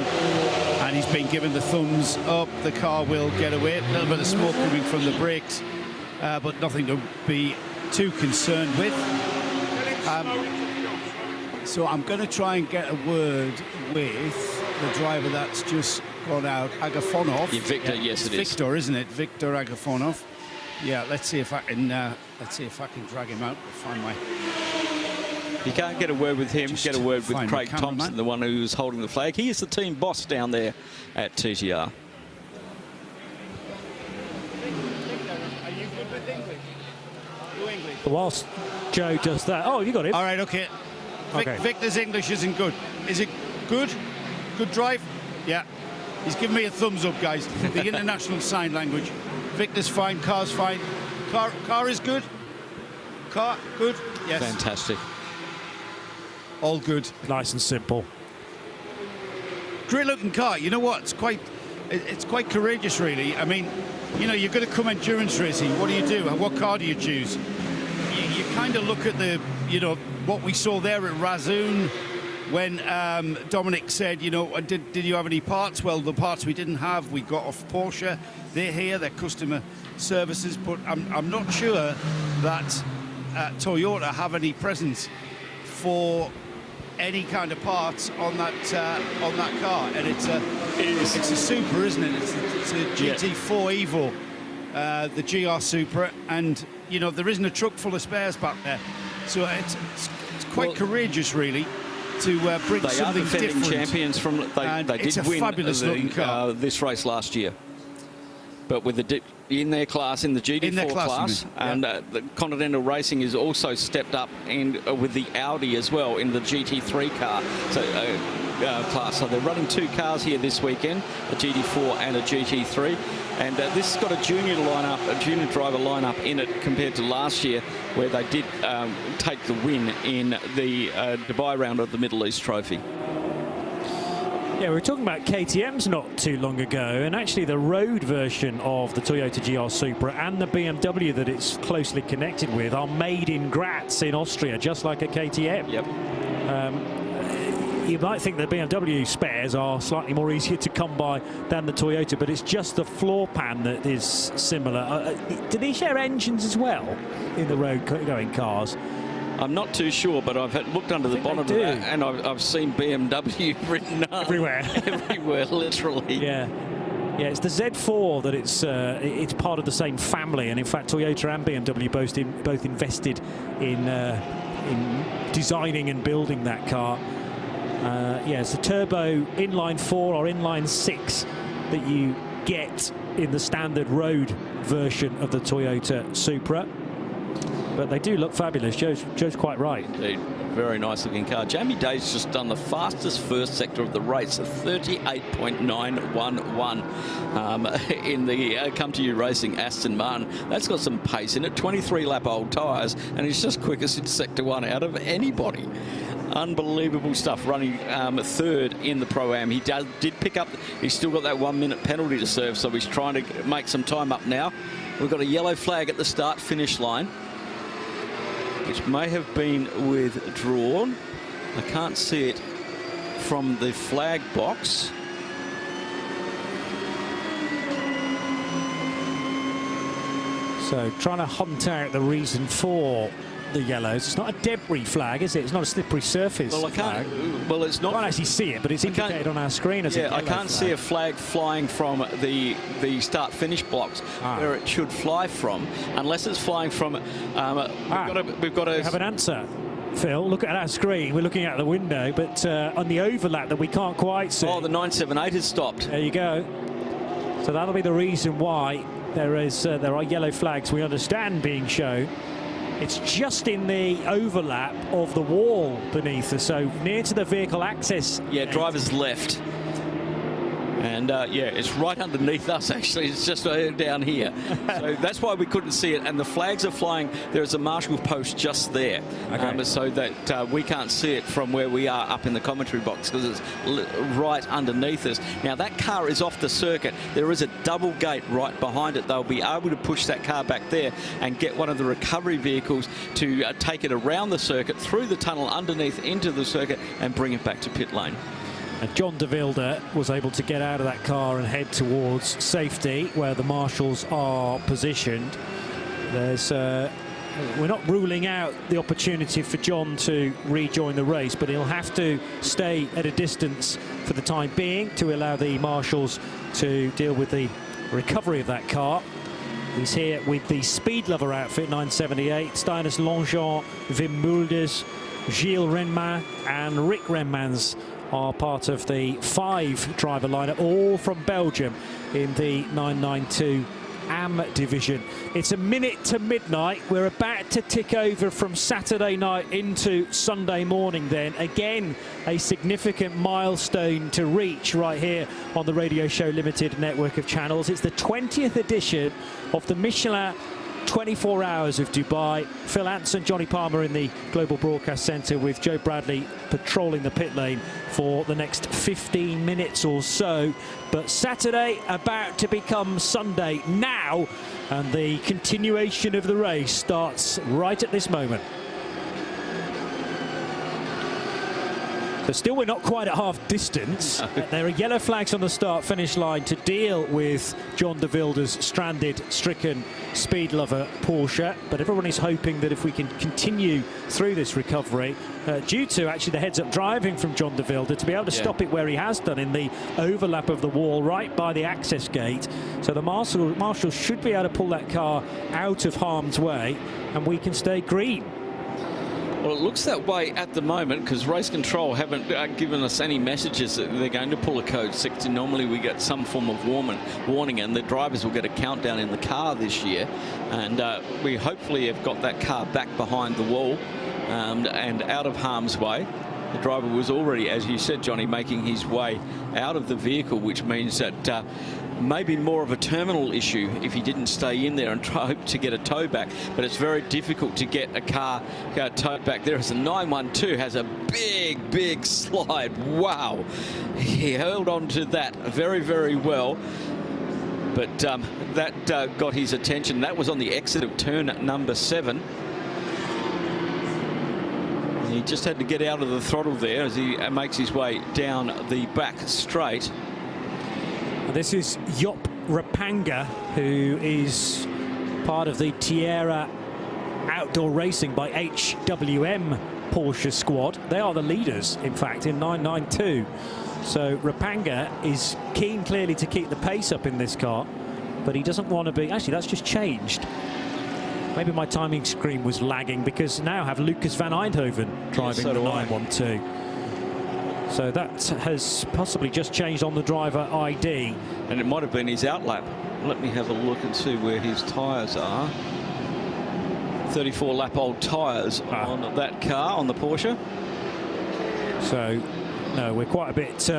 and he's been given the thumbs up. The car will get away. A little bit of smoke coming from the brakes, but nothing to be too concerned with. So I'm going to try and get a word with the driver that's just gone out, Agafonov.
Yeah, Victor, yes, it is.
Victor, isn't it? Victor Agafonov. Yeah, let's see if I can drag him out. Find my.
You can't get a word with him. Get a word with
find
Craig
the cameraman.
Thompson, the one who's holding the flag. He is the team boss down there at TTR.
Are you good with English? English?
Whilst Joe does that. Oh, you got it.
All right, okay.
Okay.
Victor's English isn't good. Is it good? Good drive? Yeah. He's giving me a thumbs up, guys. The international sign language. Victor's fine. Car's fine. Car is good. Car good. Yes.
Fantastic.
All good.
Nice and simple.
Great looking car. You know what? It's quite courageous, really. I mean, you know, you're going to come endurance racing. What do? What car do you choose? You kind of look at the, you know, what we saw there at Razoon when Dominic said, you know, did you have any parts? Well, the parts we didn't have, we got off Porsche. They're here, they're customer services, but I'm not sure that Toyota have any presence for any kind of parts on that car, and it's a Supra, isn't it? It's a GT4 Evo, the GR Supra, and you know there isn't a truck full of spares back there, so it's quite courageous, really, to bring something different. They are defending
champions from. They did win
fabulous looking car.
This race last year, but with the in their class, in the GT4 class, and the Continental Racing is also stepped up and with the Audi as well in the GT3 car class. So they're running 2 cars here this weekend, a GT4 and a GT3, and this has got a junior driver lineup in it compared to last year, where they did take the win in the Dubai round of the Middle East Trophy.
Yeah, we were talking about KTMs not too long ago, and actually the road version of the Toyota GR Supra and the BMW that it's closely connected with are made in Graz in Austria, just like a KTM.
Yep.
You might think the BMW spares are slightly more easier to come by than the Toyota, but it's just the floor pan that is similar. Do they share engines as well in the road-going cars?
I'm not too sure, but I've looked under the bonnet of that, and I've seen BMW written up
everywhere.
Everywhere, literally.
Yeah. Yeah, it's the Z4 that it's part of the same family, and in fact Toyota and BMW both invested in designing and building that car. Yeah, it's a turbo inline 4 or inline 6 that you get in the standard road version of the Toyota Supra. But they do look fabulous. Joe's quite right.
Indeed. Very nice looking car. Jamie Day's just done the fastest first sector of the race at 38.911 in the Come To You Racing Aston Martin. That's got some pace in it, 23 lap old tyres, and he's just quickest in sector 1 out of anybody. Unbelievable stuff, running third in the Pro-Am. He did pick up, he's still got that 1 minute penalty to serve, so he's trying to make some time up now. We've got a yellow flag at the start-finish line, which may have been withdrawn. I can't see it from the flag box.
So trying to hunt out the reason for the yellows. It's not a debris flag, is it? It's not a slippery surface.
Well, I can't.
Flag.
Well, it's not.
I can't actually see it, but it's indicated on our screen as a yellow
I can't
flag.
see a flag flying from the start-finish blocks where it should fly from, unless it's flying from. We've got to
have an answer. Phil, look at our screen. We're looking out the window, but on the overlap that we can't quite see.
Oh, the 978 has stopped.
There you go. So that'll be the reason why there are yellow flags, we understand, being shown. It's just in the overlap of the wall beneath us, so near to the vehicle access.
Yeah, driver's left. And yeah, it's right underneath us, actually. It's just down here. So that's why we couldn't see it. And the flags are flying. There's a marshal post just there.
Okay.
So that we can't see it from where we are up in the commentary box, because it's right underneath us. Now, that car is off the circuit. There is a double gate right behind it. They'll be able to push that car back there and get one of the recovery vehicles to take it around the circuit, through the tunnel, underneath, into the circuit, and bring it back to pit lane.
And John de Wilde was able to get out of that car and head towards safety, where the marshals are positioned. We're not ruling out the opportunity for John to rejoin the race, but he'll have to stay at a distance for the time being to allow the marshals to deal with the recovery of that car. He's here with the Speed Lover outfit, 978, Steinus Longchamp, Wim Mulders, Gilles Renman and Rick Renmans are part of the 5-driver lineup, all from Belgium in the 992 AM division. It's a minute to midnight. We're about to tick over from Saturday night into Sunday morning then. Again, a significant milestone to reach right here on the Radio Show Limited network of channels. It's the 20th edition of the Michelin 24 Hours of Dubai. Phil Anson, Johnny Palmer in the Global Broadcast Centre, with Joe Bradley patrolling the pit lane for the next 15 minutes or so. But Saturday about to become Sunday now, and the continuation of the race starts right at this moment. But still, we're not quite at half distance. There are yellow flags on the start-finish line to deal with John de Wilde's stranded, stricken Speed Lover Porsche. But everyone is hoping that if we can continue through this recovery, due to actually the heads-up driving from John de Wilde, to be able to stop it where he has done in the overlap of the wall right by the access gate. So the marshals should be able to pull that car out of harm's way, and we can stay green.
Well, it looks that way at the moment, because Race Control haven't given us any messages that they're going to pull a code 60. Normally we get some form of warning, and the drivers will get a countdown in the car this year. And we hopefully have got that car back behind the wall and out of harm's way. The driver was already, as you said, Johnny, making his way out of the vehicle, which means that maybe more of a terminal issue if he didn't stay in there and try to get a tow back. But it's very difficult to get a car towed back. There is a 912, has a big slide. Wow. He held on to that very, very well. But that got his attention. That was on the exit of turn number 7. He just had to get out of the throttle there as he makes his way down the back straight.
This is Joop Rapanga, who is part of the Tierra Outdoor Racing by HWM Porsche squad. They are the leaders, in fact, in 992. So Rapanga is keen, clearly, to keep the pace up in this car, but he doesn't want to be... Actually, that's just changed. Maybe my timing screen was lagging, because now I have Lucas van Eindhoven driving the 912. So that has possibly just changed on the driver ID.
And it might have been his outlap. Let me have a look and see where his tyres are. 34 lap old tyres on that car, on the Porsche.
So, no, we're quite a bit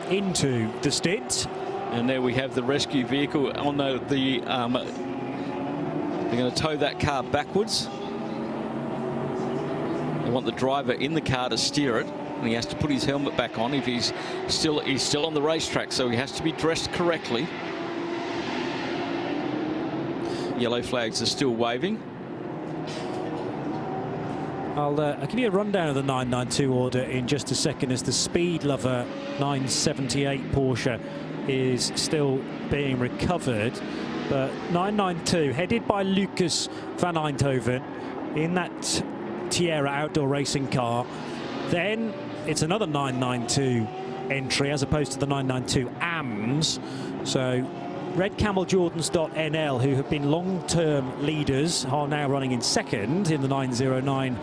into the stint.
And there we have the rescue vehicle on they're going to tow that car backwards. They want the driver in the car to steer it, and he has to put his helmet back on if he's still on the racetrack, so he has to be dressed correctly. Yellow flags are still waving.
I'll give you a rundown of the 992 order in just a second, as the Speed Lover 978 Porsche is still being recovered. But 992, headed by Lucas van Eindhoven in that Tierra outdoor racing car. Then it's another 992 entry as opposed to the 992 AMS. So Red Camel Jordans.nl, who have been long-term leaders, are now running in second in the 909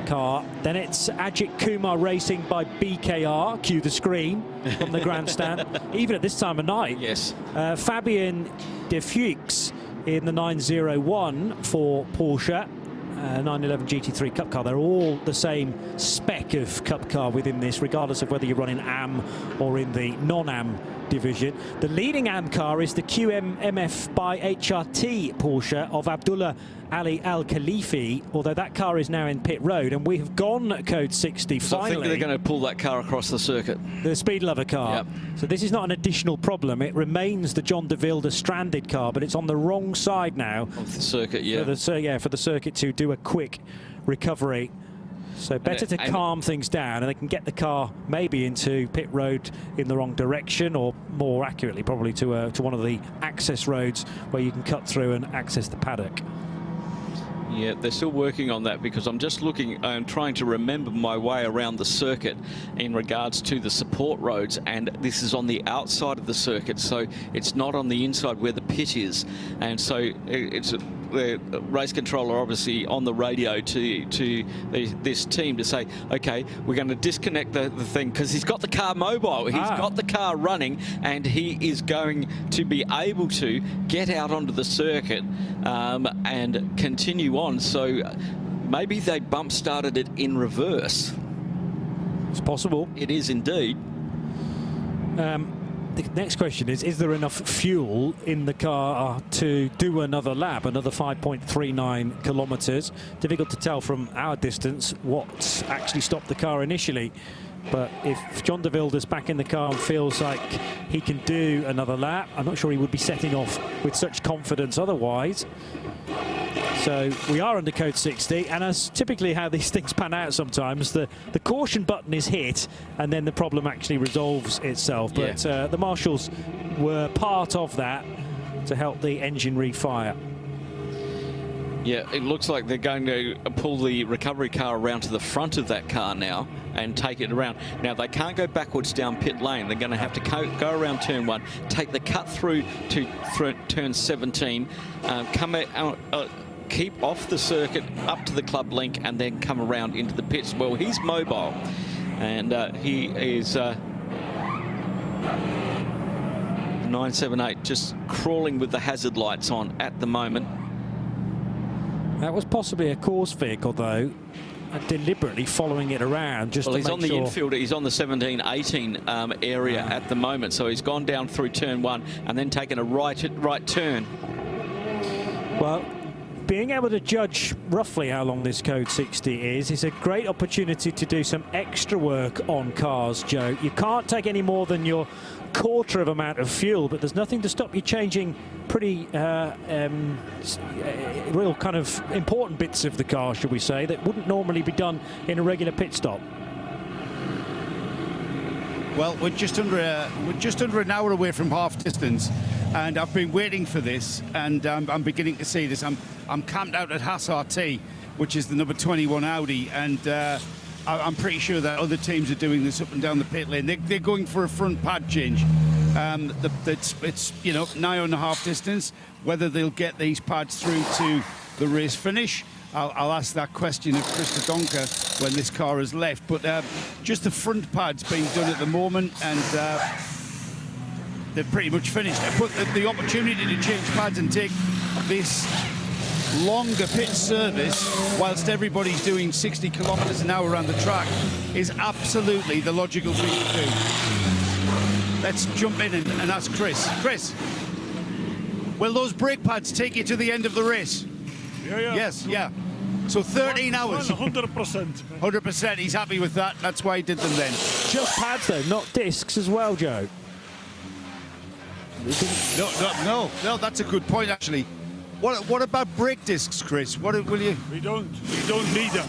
car. Then it's Ajith Kumar Racing by BKR, cue the scream from the grandstand, even at this time of night.
Yes.
Fabien de Fuchs in the 901 for Porsche. 911 GT3 Cup car. They're all the same spec of Cup car within this, regardless of whether you run in AM or in the non-AM division. The leading AM car is the QMMF by HRT Porsche of Abdullah Ali Al Khalifi, although that car is now in pit road, and we have gone code 60
So
finally.
I think they're going to pull that car across the circuit.
The Speed Lover car.
Yep.
So this is not an additional problem. It remains the John de Wilde stranded car, but it's on the wrong side now.
Of the circuit, yeah.
For the circuit to do a quick recovery. So better to calm things down, and they can get the car maybe into pit road in the wrong direction, or more accurately probably to one of the access roads where you can cut through and access the paddock.
Yeah, they're still working on that, because I'm just looking, I'm trying to remember my way around the circuit in regards to the support roads, and this is on the outside of the circuit, so it's not on the inside where the pit is. And so it's the race controller obviously on the radio to this team to say, okay, we're going to disconnect the thing, because he's got the car mobile, he's got the car running, and he is going to be able to get out onto the circuit and continue on. So maybe they bump started it in reverse.
It's possible.
It is indeed.
The next question is there enough fuel in the car to do another lap, another 5.39 kilometres? Difficult to tell from our distance what actually stopped the car initially. But if John de Wilde is back in the car and feels like he can do another lap, I'm not sure he would be setting off with such confidence otherwise. So we are under code 60, and as typically how these things pan out sometimes, the caution button is hit and then the problem actually resolves itself. But the marshals were part of that to help the engine refire.
Yeah, it looks like they're going to pull the recovery car around to the front of that car now and take it around. Now, they can't go backwards down pit lane. They're going to have to go around turn 1, take the cut through to turn 17, come out, keep off the circuit up to the club link, and then come around into the pits. Well, he's mobile, and he is 978 just crawling with the hazard lights on at the moment.
That was possibly a course vehicle, though, deliberately following it around just to make sure.
He's on the infield. He's on the 17-18 area at the moment. So he's gone down through turn 1 and then taken a right turn.
Well, being able to judge roughly how long this code 60 is a great opportunity to do some extra work on cars, Joe. You can't take any more than your quarter of amount of fuel, but there's nothing to stop you changing pretty real kind of important bits of the car, should we say, that wouldn't normally be done in a regular pit stop.
Well, we're just under an hour away from half distance, and I've been waiting for this, and I'm beginning to see this. I'm camped out at Haas RT, which is the number 21 Audi, and I'm pretty sure that other teams are doing this up and down the pit lane. They're going for a front pad change. It's nigh on the half distance. Whether they'll get these pads through to the race finish, I'll ask that question of Krista Donker when this car has left. But just the front pads being done at the moment, and they're pretty much finished. But the opportunity to change pads and take this longer pit service whilst everybody's doing 60 kilometers an hour around the track is absolutely the logical thing to do. Let's jump in and ask Chris. Chris, will those brake pads take you to the end of the race?
Yeah.
Yes, yeah. So 13 hours.
100%.
100%. He's happy with that. That's why he did them then.
Just pads, though, not discs as well, Joe.
No, that's a good point, actually. What about brake discs, Chris? What will you?
We don't need them.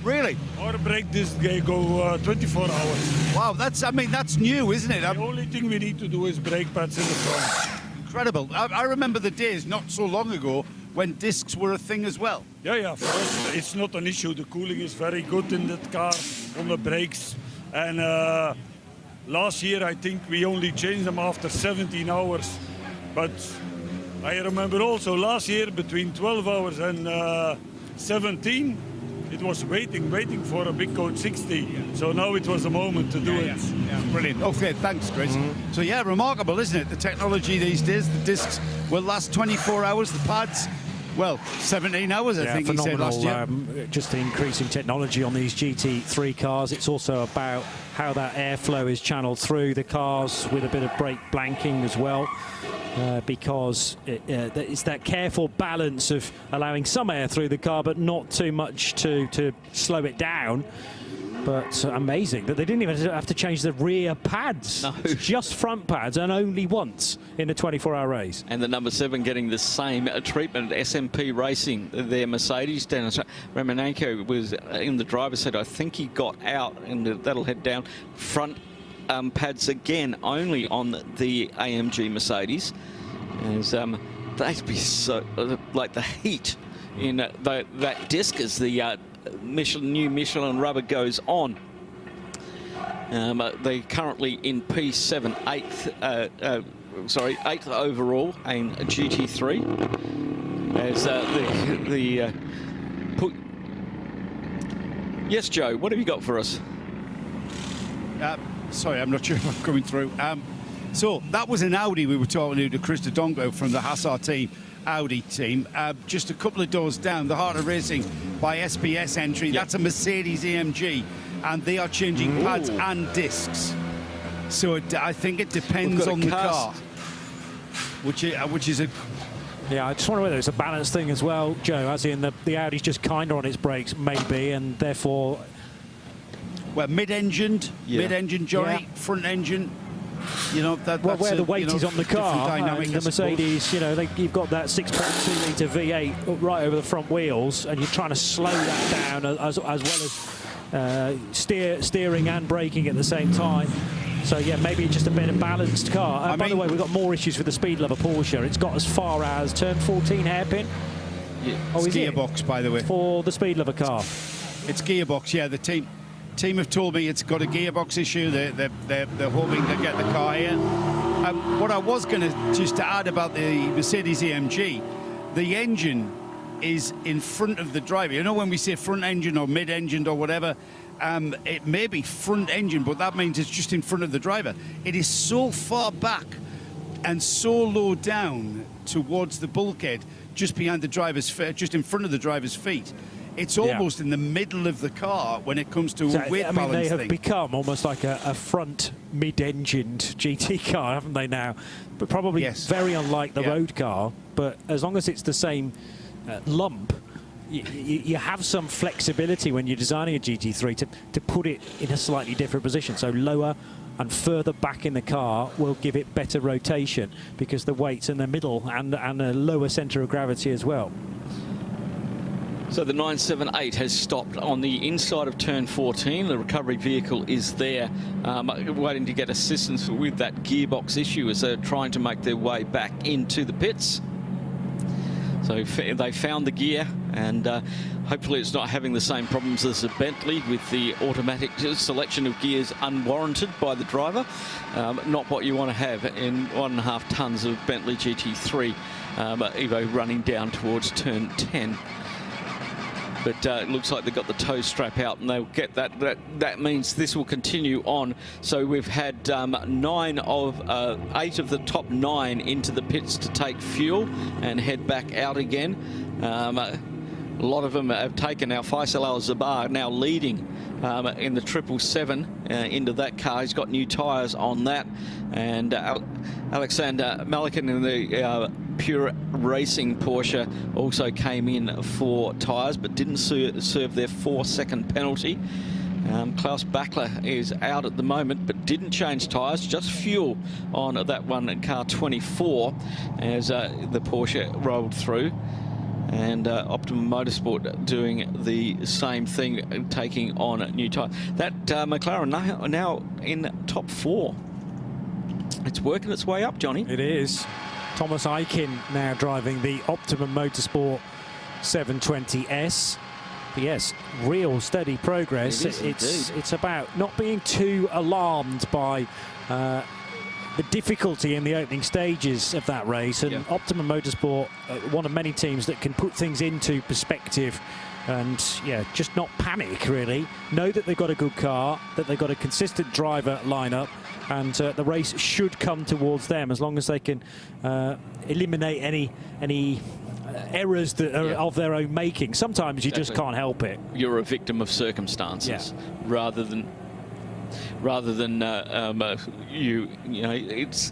Really?
Our brake discs they go 24 hours.
Wow, that's new, isn't it?
The only thing we need to do is brake pads in the front.
Incredible. I remember the days not so long ago when discs were a thing as well.
Yeah, for us it's not an issue. The cooling is very good in that car on the brakes. And last year I think we only changed them after 17 hours. But I remember also last year between 12 hours and 17, it was waiting for a big code 60. So now it was the moment to do it.
Yeah, brilliant. Okay, thanks, Chris. So yeah, remarkable, isn't it? The technology these days, the discs will last 24 hours, the pads, well, 17 hours, I think he said last year.
Just the increasing technology on these GT3 cars. It's also about how that airflow is channeled through the cars with a bit of brake blanking as well. Because it's that careful balance of allowing some air through the car, but not too much to slow it down. But amazing that they didn't even have to change the rear pads. No. Just front pads, and only once in a 24-hour race.
And the number 7 getting the same treatment. SMP Racing, their Mercedes down. Ramanenko was in the driver's seat. I think he got out, and that'll head down. Front pads again only on the AMG Mercedes, as they'd be so like the heat in that disc as the new Michelin rubber goes on. They're currently in P7, 8th overall in GT3. As yes, Joe, what have you got for us?
Sorry, I'm not sure if I'm coming through. So that was an Audi we were talking to Chris Dongo from the Hassar team, Audi team. Just a couple of doors down, the Heart of Racing by SPS entry. Yep. That's a Mercedes AMG, and they are changing pads and discs. So I think it depends on the car, which is a...
Yeah, I just wonder whether it's a balance thing as well, Joe, as in the Audi's just kinder on its brakes, maybe, and therefore...
Well, mid-engined, Johnny, front engine. You know, that's
where the weight is on the car,
dynamic,
and the Mercedes, you know, you've got that 6.2 litre V8 right over the front wheels, and you're trying to slow that down as well as steering and braking at the same time. So yeah, maybe just a better balanced car. By the way, we've got more issues with the Speed Lover Porsche. It's got as far as turn 14 hairpin.
Yeah, it's gearbox, by the way,
for the Speed Lover car.
It's gearbox. Yeah, the team have told me it's got a gearbox issue. They're hoping to get the car here. What I was going to just add about the Mercedes AMG, the engine is in front of the driver. You know, when we say front engine or mid-engined or whatever, it may be front engine, but that means it's just in front of the driver. It is so far back and so low down towards the bulkhead, just behind the driver's feet, just in front of the driver's feet. It's almost in the middle of the car when it comes to a weight balance
they have
thing.
become almost like a front mid-engined GT car, haven't they now? But probably very unlike the road car. But as long as it's the same lump, you have some flexibility when you're designing a GT3 to put it in a slightly different position. So lower and further back in the car will give it better rotation because the weight's in the middle and a lower centre of gravity as well.
So the 978 has stopped on the inside of turn 14. The recovery vehicle is there, waiting to get assistance with that gearbox issue as they're trying to make their way back into the pits. So they found the gear, and hopefully it's not having the same problems as the Bentley with the automatic selection of gears unwarranted by the driver. Not what you want to have in 1.5 tonnes of Bentley GT3 Evo running down towards turn 10. But it looks like they've got the tow strap out, and they'll get that. That means this will continue on. So we've had 8 of the top 9 into the pits to take fuel and head back out again. A lot of them have taken. Now Faisal Al-Zabar now leading in the 777 into that car. He's got new tyres on that. And Alexander Malikan in the Pure Racing Porsche also came in for tyres, but didn't serve their 4-second penalty. Klaus Bachler is out at the moment, but didn't change tyres, just fuel on that one, car 24, as the Porsche rolled through. And Optimum Motorsport doing the same thing, taking on new tyre. That McLaren now in top 4. It's working its way up, Johnny.
It is. Thomas Aiken now driving the Optimum Motorsport 720S. But yes, real steady progress. It's about not being too alarmed by the difficulty in the opening stages of that race. And Optimum Motorsport, one of many teams that can put things into perspective and, yeah, just not panic, really. Know that they've got a good car, that they've got a consistent driver lineup, and the race should come towards them as long as they can eliminate any errors that are of their own making. Sometimes you just can't help it.
You're a victim of circumstances rather than you know, it's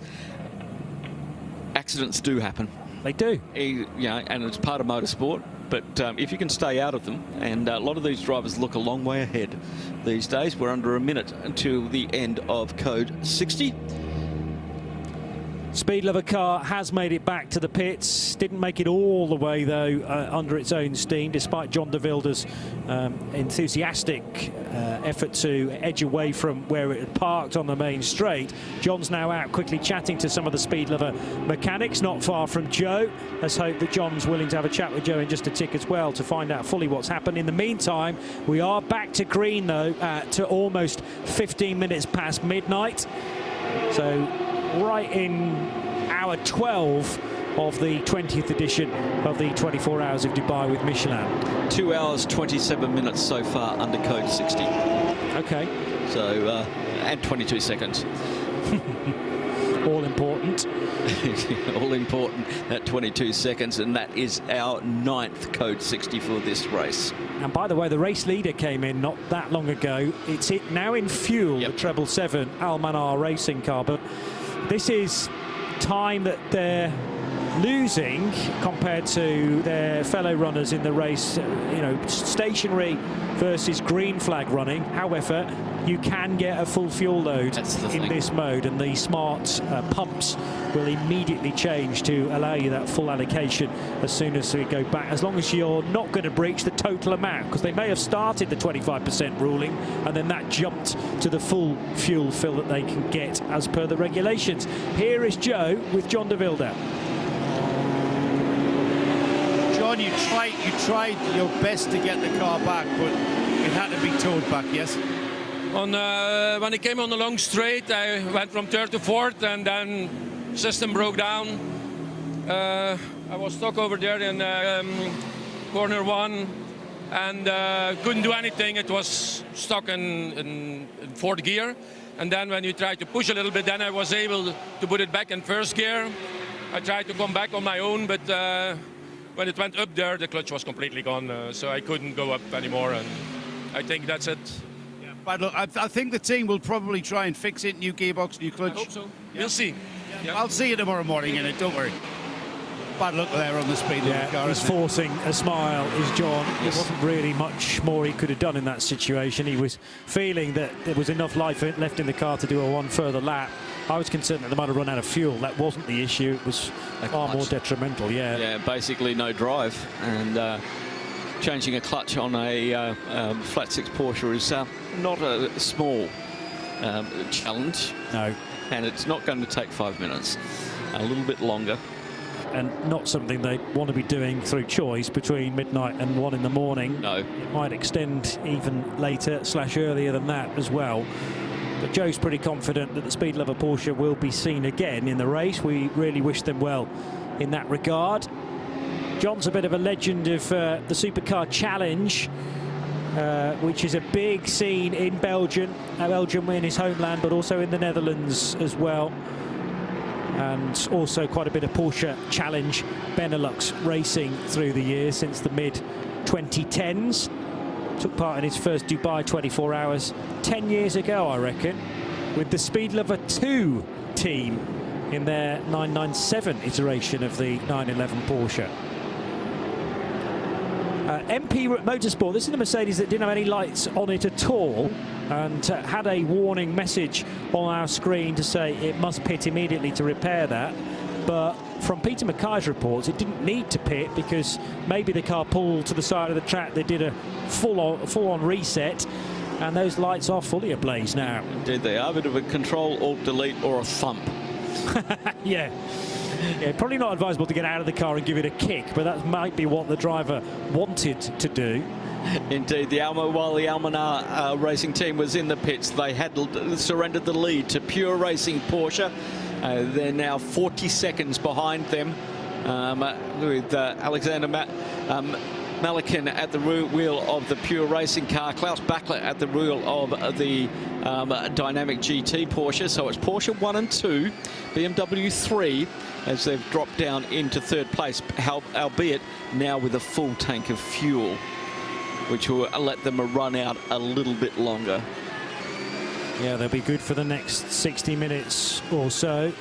accidents do happen.
They do.
And it's part of motorsport. But if you can stay out of them, and a lot of these drivers look a long way ahead these days. We're under a minute until the end of code 60.
Speed Lover car has made it back to the pits. Didn't make it all the way, though, under its own steam, despite John de Wilde's enthusiastic effort to edge away from where it had parked on the main straight. John's now out quickly chatting to some of the Speed Lover mechanics, not far from Joe. Let's hope that John's willing to have a chat with Joe in just a tick as well to find out fully what's happened. In the meantime, we are back to green, though, to almost 15 minutes past midnight. So right in hour 12 of the 20th edition of the 24 Hours of Dubai with Michelin.
2 hours 27 minutes so far under code 60.
Okay.
So and 22 seconds.
All important.
All important, that 22 seconds, and that is our 9th code 60 for this race.
And by the way, the race leader came in not that long ago. It's now in fuel, the 777 Almanar racing car, but this is time that they're losing compared to their fellow runners in the race. You know, stationary versus green flag running. However, you can get a full fuel load in this mode, and the smart pumps will immediately change to allow you that full allocation as soon as we go back, as long as you're not going to breach the total amount, because they may have started the 25% ruling and then that jumped to the full fuel fill that they can get as per the regulations. Here is Joe with John de Wilde.
John, you tried your best to get the car back, but it had to be towed back, yes?
When I came on the long straight, I went from third to fourth, and then system broke down. I was stuck over there in corner 1 and couldn't do anything. It was stuck in fourth gear. And then when you try to push a little bit, then I was able to put it back in first gear. I tried to come back on my own, but when it went up there, the clutch was completely gone, so I couldn't go up anymore, and I think that's it.
But look, I think the team will probably try and fix it, new gearbox, new clutch.
I hope so. We'll see.
Yeah. I'll see you tomorrow morning in it, don't worry. Bad luck there on the speed limit car.
He's forcing a smile, is John. There wasn't really much more he could have done in that situation. He was feeling that there was enough life left in the car to do a one further lap. I was concerned that they might have run out of fuel. That wasn't the issue. It was far more detrimental,
Yeah, basically no drive. And changing a clutch on a flat six Porsche is not a small challenge.
No.
And it's not going to take 5 minutes. A little bit longer.
And not something they want to be doing through choice between midnight and 1 in the morning.
No.
It might extend even later / earlier than that as well. But Joe's pretty confident that the Speed Lover Porsche will be seen again in the race. We really wish them well in that regard. John's a bit of a legend of the Supercar Challenge, which is a big scene in Belgium in his homeland, but also in the Netherlands as well. And also quite a bit of Porsche Challenge Benelux racing through the years since the mid-2010s. Took part in his first Dubai 24 Hours 10 years ago, I reckon, with the Speed Lover 2 team in their 997 iteration of the 911 Porsche. MP Motorsport, this is the Mercedes that didn't have any lights on it at all, and had a warning message on our screen to say it must pit immediately to repair that. But from Peter Mackay's reports, it didn't need to pit because maybe the car pulled to the side of the track. They did a full-on reset, and those lights are fully ablaze now.
Indeed they are. A bit of a control, alt, delete, or a thump.
Yeah, probably not advisable to get out of the car and give it a kick, but that might be what the driver wanted to do.
Indeed, while the Almanar racing team was in the pits, they had surrendered the lead to Pure Racing Porsche. They're now 40 seconds behind them, with Alexander Malikin at the wheel of the Pure Racing car, Klaus Bachler at the wheel of the Dynamic GT Porsche. So it's Porsche 1 and 2, BMW 3, as they've dropped down into third place, albeit now with a full tank of fuel, which will let them run out a little bit longer.
Yeah, they'll be good for the next 60 minutes or so.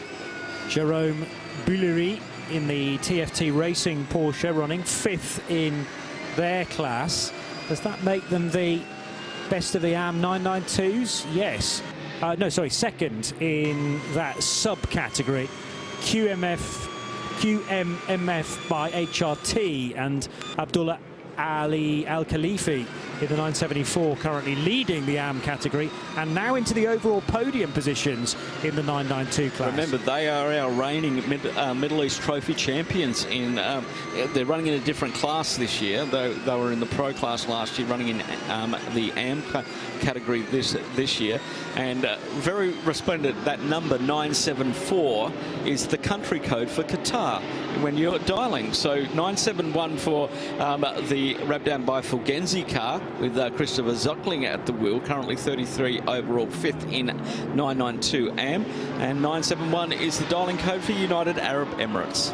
Jerome Bullery in the TFT Racing Porsche, running 5th in their class. Does that make them the best of the AM 992s? Yes. No, sorry, 2nd in that subcategory. QMMF by HRT, and Abdullah Ali Al-Khalifi in the 974 currently leading the AM category, and now into the overall podium positions in the 992 class.
Remember, they are our reigning Middle East Trophy champions. They're running in a different class this year. They were in the Pro class last year, running in the AM category this year. And very resplendent, that number 974 is the country code for Qatar when you're dialing. So 971 for the Rabdan by Fulgenzi car, with Christopher Zuckling at the wheel, currently 33 overall, 5th in 992 AM. And 971 is the dialing code for United Arab Emirates.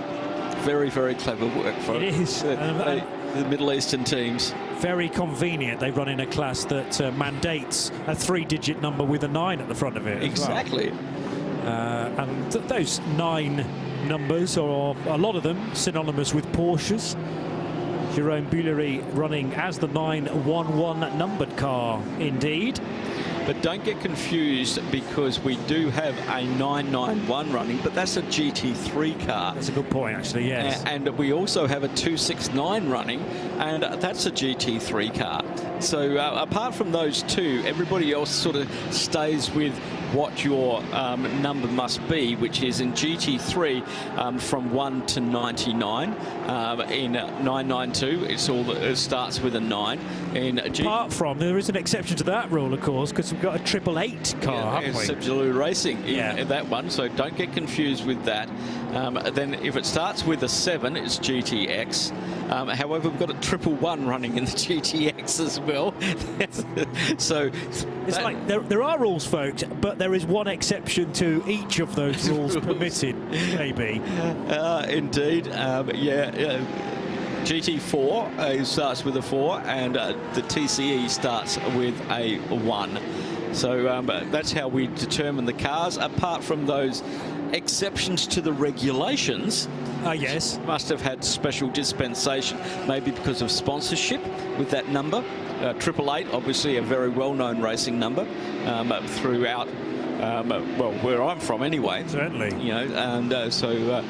Very, very clever work for
it is.
The Middle Eastern teams.
Very convenient. They run in a class that mandates a 3-digit number with a 9 at the front of it.
Exactly.
And those 9 numbers, or a lot of them, synonymous with Porsches. Jerome Bullery running as the 911 numbered car, indeed.
But don't get confused, because we do have a 991 running, but that's a GT3 car.
That's a good point, actually, yes.
And we also have a 269 running, and that's a GT3 car. So apart from those two, everybody else sort of stays with what your number must be, which is in GT3 from 1 to 99. In 992, it starts with a 9.
Apart from, there is an exception to that rule, of course, because we've got a 888 car, haven't we?
Sebzalou Racing in that one, so don't get confused with that. Then if it starts with a 7, it's GTX. However, we've got a 111 running in the GTX as well. So
it's like there are rules, folks, but there is one exception to each of those rules permitted, maybe.
Indeed, GT4 starts with a 4, and the TCE starts with a 1. So that's how we determine the cars. Apart from those exceptions to the regulations,
yes,
must have had special dispensation, maybe because of sponsorship with that number. 888, obviously a very well-known racing number throughout, well, where I'm from anyway.
Certainly.
You know, and so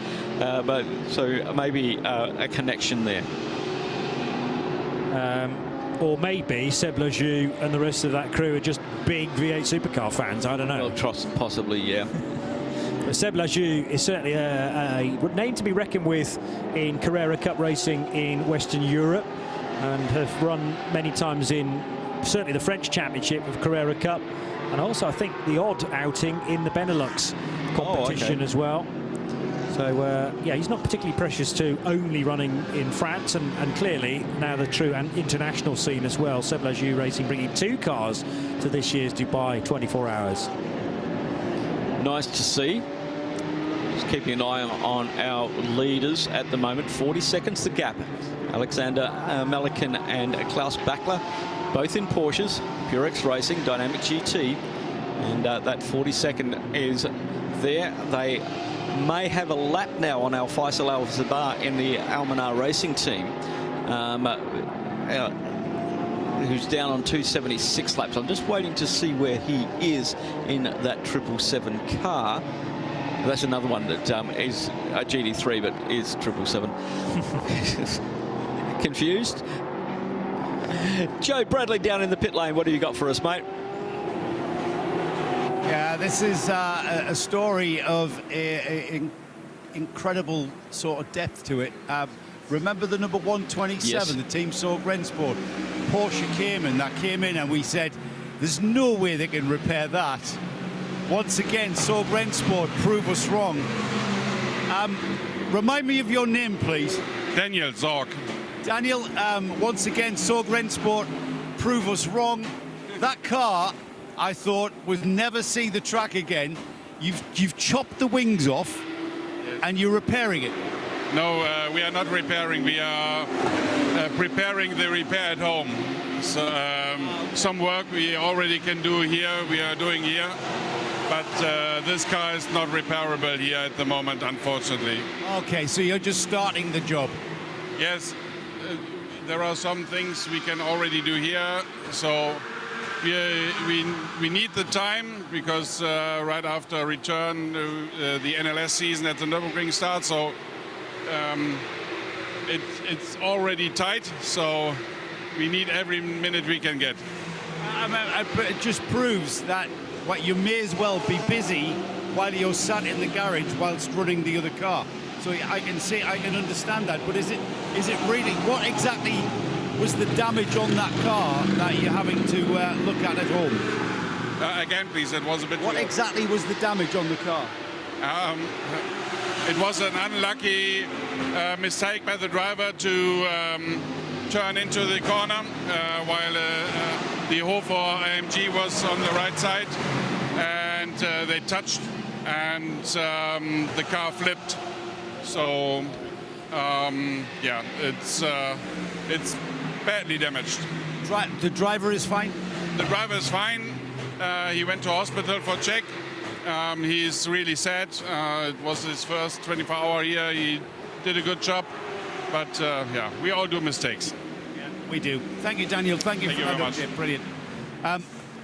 maybe a connection there.
Or maybe Seb Lajou and the rest of that crew are just big V8 supercar fans. I don't know.
Well, possibly, yeah.
Seb Lajou is certainly a name to be reckoned with in Carrera Cup racing in Western Europe, and have run many times in certainly the French Championship of Carrera Cup, and also I think the odd outing in the Benelux competition as well. So yeah, he's not particularly precious to only running in France, and clearly now the true and international scene as well. Seb Lajou Racing bringing 2 cars to this year's Dubai 24 Hours.
Nice to see. Just keeping an eye on our leaders at the moment. 40 seconds the gap. Alexander Malikin and Klaus Bachler, both in Porsches, Purex Racing, Dynamic GT, and that 40-second is there. They may have a lap now on Al Faisal Al Zabar in the Almanar Racing team. who's down on 276 laps. I'm just waiting to see where he is in that 777 car. That's another one that is a GT3 but is 777. Confused? Joe Bradley down in the pit lane. What have you got for us, mate?
Yeah, this is a story of incredible sort of depth to it. Remember the number 127,
Yes.
the team saw Rensport. Porsche came in, and we said, there's no way they can repair that. Once again, saw Rensport prove us wrong. Remind me of your name, please.
Daniel Zorg.
Daniel, once again, saw Rensport prove us wrong. That car, I thought, would never see the track again. You've chopped the wings off, and you're repairing it.
No, we are not repairing. We are preparing the repair at home. So some work we already can do here, we are doing here. But this car is not repairable here at the moment, unfortunately.
Okay, so you're just starting the job.
Yes, there are some things we can already do here. So we need the time because right after return, the NLS season at the Nürburgring starts. So it's already tight. So we need every minute we can get.
It just proves that you may as well be busy while you're sat in the garage whilst running the other car. So I can understand that. But is it really, what exactly was the damage on that car that you're having to look at home?
Again, please, it was a bit...
What exactly was the damage on the car?
It was an unlucky mistake by the driver to turn into the corner while the Hofer AMG was on the right side, and they touched, and the car flipped. So yeah, it's badly damaged.
The driver is fine?
The driver is fine. He went to hospital for check. He's really sad. It was his first 24-hour here. He did a good job, but yeah, we all do mistakes.
Yeah, we do. Thank you, Daniel. Thank you very much. Brilliant.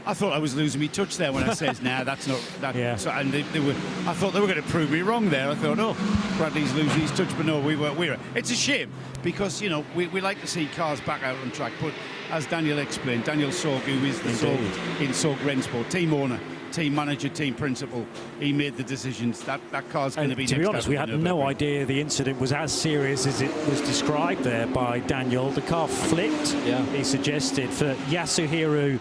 I thought I was losing my touch there when I said, nah, that's not that.
Yeah.
So, and I thought they were going to prove me wrong there. I thought, oh, Bradley's losing his touch, but no, we were. It's a shame because, you know, we like to see cars back out on track. But as Daniel explained, Daniel Sorg, who is the Sorg in Sorg Rensport, team owner, team manager, team principal, he made the decisions. That car's going to be.
To be honest, we had no idea the incident was as serious as it was described there by Daniel. The car flipped. Yeah. He suggested for Yasuhiro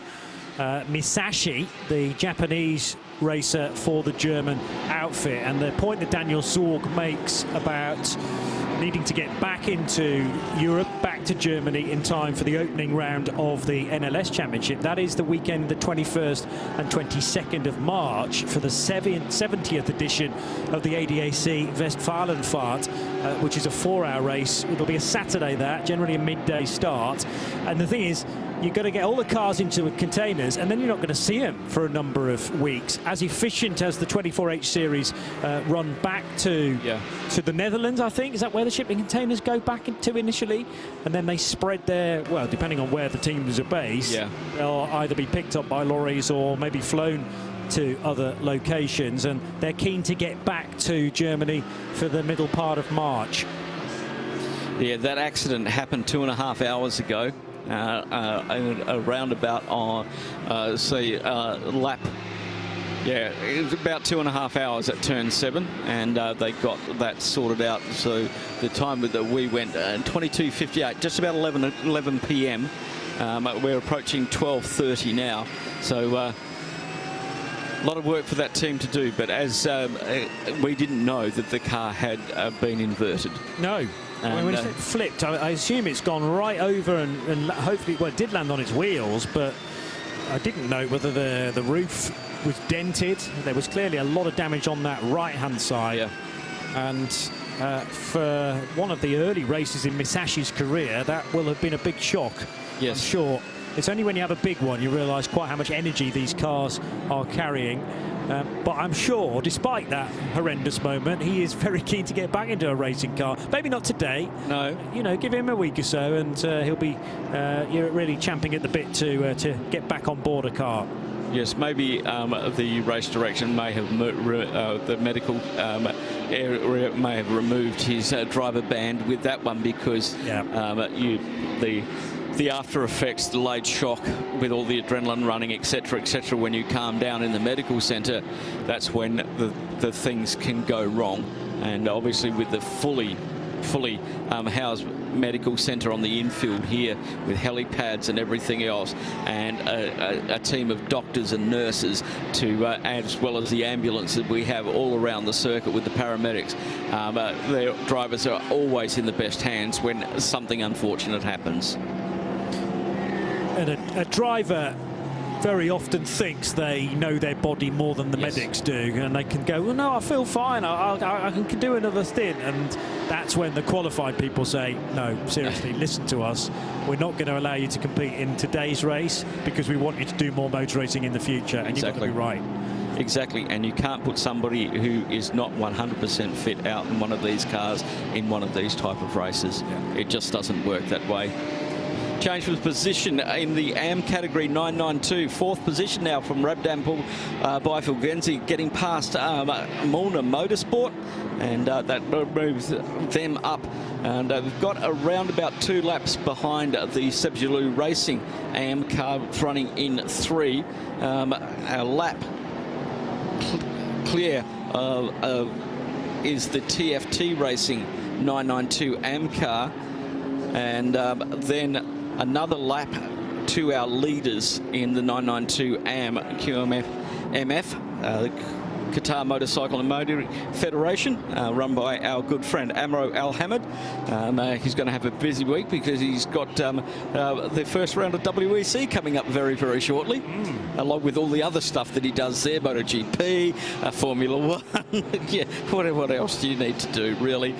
Misashi, the Japanese racer for the German outfit, and the point that Daniel Sorg makes about needing to get back into Europe, back to Germany in time for the opening round of the NLS Championship. That is the weekend, the 21st and 22nd of March, for the 70th edition of the ADAC Westfalenfahrt, which is a 4-hour race. It'll be a Saturday, that, generally a midday start. And the thing is, you've got to get all the cars into containers, and then you're not going to see them for a number of weeks. As efficient as the 24H series run back to the Netherlands, I think. Is that where the shipping containers go back into initially? And then they spread their, well, depending on where the teams are based, they'll either be picked up by lorries or maybe flown to other locations. And they're keen to get back to Germany for the middle part of March.
Yeah, that accident happened 2.5 hours ago. Around about on lap, it was about 2.5 hours at turn 7, and they got that sorted out. So the time that we went 22:58, just about 11 p.m. We're approaching 12:30 now, so a lot of work for that team to do. But as we didn't know that the car had been inverted.
No. When it flipped, I assume it's gone right over and hopefully, well, it did land on its wheels, but I didn't know whether the roof was dented. There was clearly a lot of damage on that right-hand side. And for one of the early races in Misashi's career, that will have been a big shock, I'm sure. It's only when you have a big one you realise quite how much energy these cars are carrying. But I'm sure, despite that horrendous moment, he is very keen to get back into a racing car. Maybe not today.
No.
You know, give him a week or so, and he'll be really champing at the bit to get back on board a car.
Yes, maybe the race direction may have the medical area may have removed his driver band with that one, because the after effects, delayed shock with all the adrenaline running, etc., etc. When you calm down in the medical centre, that's when the things can go wrong. And obviously, with the fully housed medical centre on the infield here, with helipads and everything else, and a team of doctors and nurses as well as the ambulance that we have all around the circuit with the paramedics, their drivers are always in the best hands when something unfortunate happens.
And a driver very often thinks they know their body more than the medics do, and they can go, well, no, I feel fine, I can do another stint. And that's when the qualified people say, no, seriously, listen to us. We're not going to allow you to compete in today's race because we want you to do more motor racing in the future. And you've got to be right.
Exactly, and you can't put somebody who is not 100% fit out in one of these cars in one of these type of races. Yeah. It just doesn't work that way. Change of position in the AM category, 992. Fourth position now from Rabdampur by Fulgenzi, getting past Mulna Motorsport, and that moves them up. And we've got around about 2 laps behind the Sebjulu Racing AM car running in 3. A lap clear is the TFT Racing 992 AM car, and then another lap to our leaders in the 992 AM QMF MF, Qatar Motorcycle and Motor Federation, run by our good friend Amro Al-Hamid. He's going to have a busy week because he's got the first round of WEC coming up very, very shortly, along with all the other stuff that he does there, MotoGP, Formula One. Yeah, what else do you need to do, really?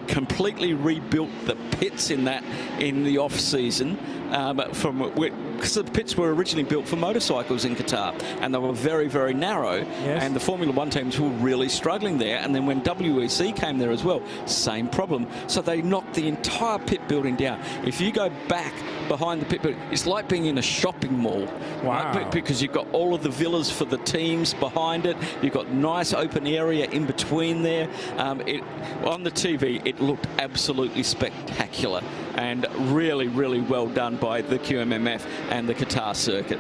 Completely rebuilt the pits in the off-season. Because the pits were originally built for motorcycles in Qatar, and they were very, very narrow. Yes. And the Formula One teams were really struggling there. And then when WEC came there as well, same problem. So they knocked the entire pit building down. If you go back behind the pit building, it's like being in a shopping mall.
Wow.
Right? Because you've got all of the villas for the teams behind it. You've got nice open area in between there. On the TV, it looked absolutely spectacular and really, really well done by the QMMF and the Qatar circuit.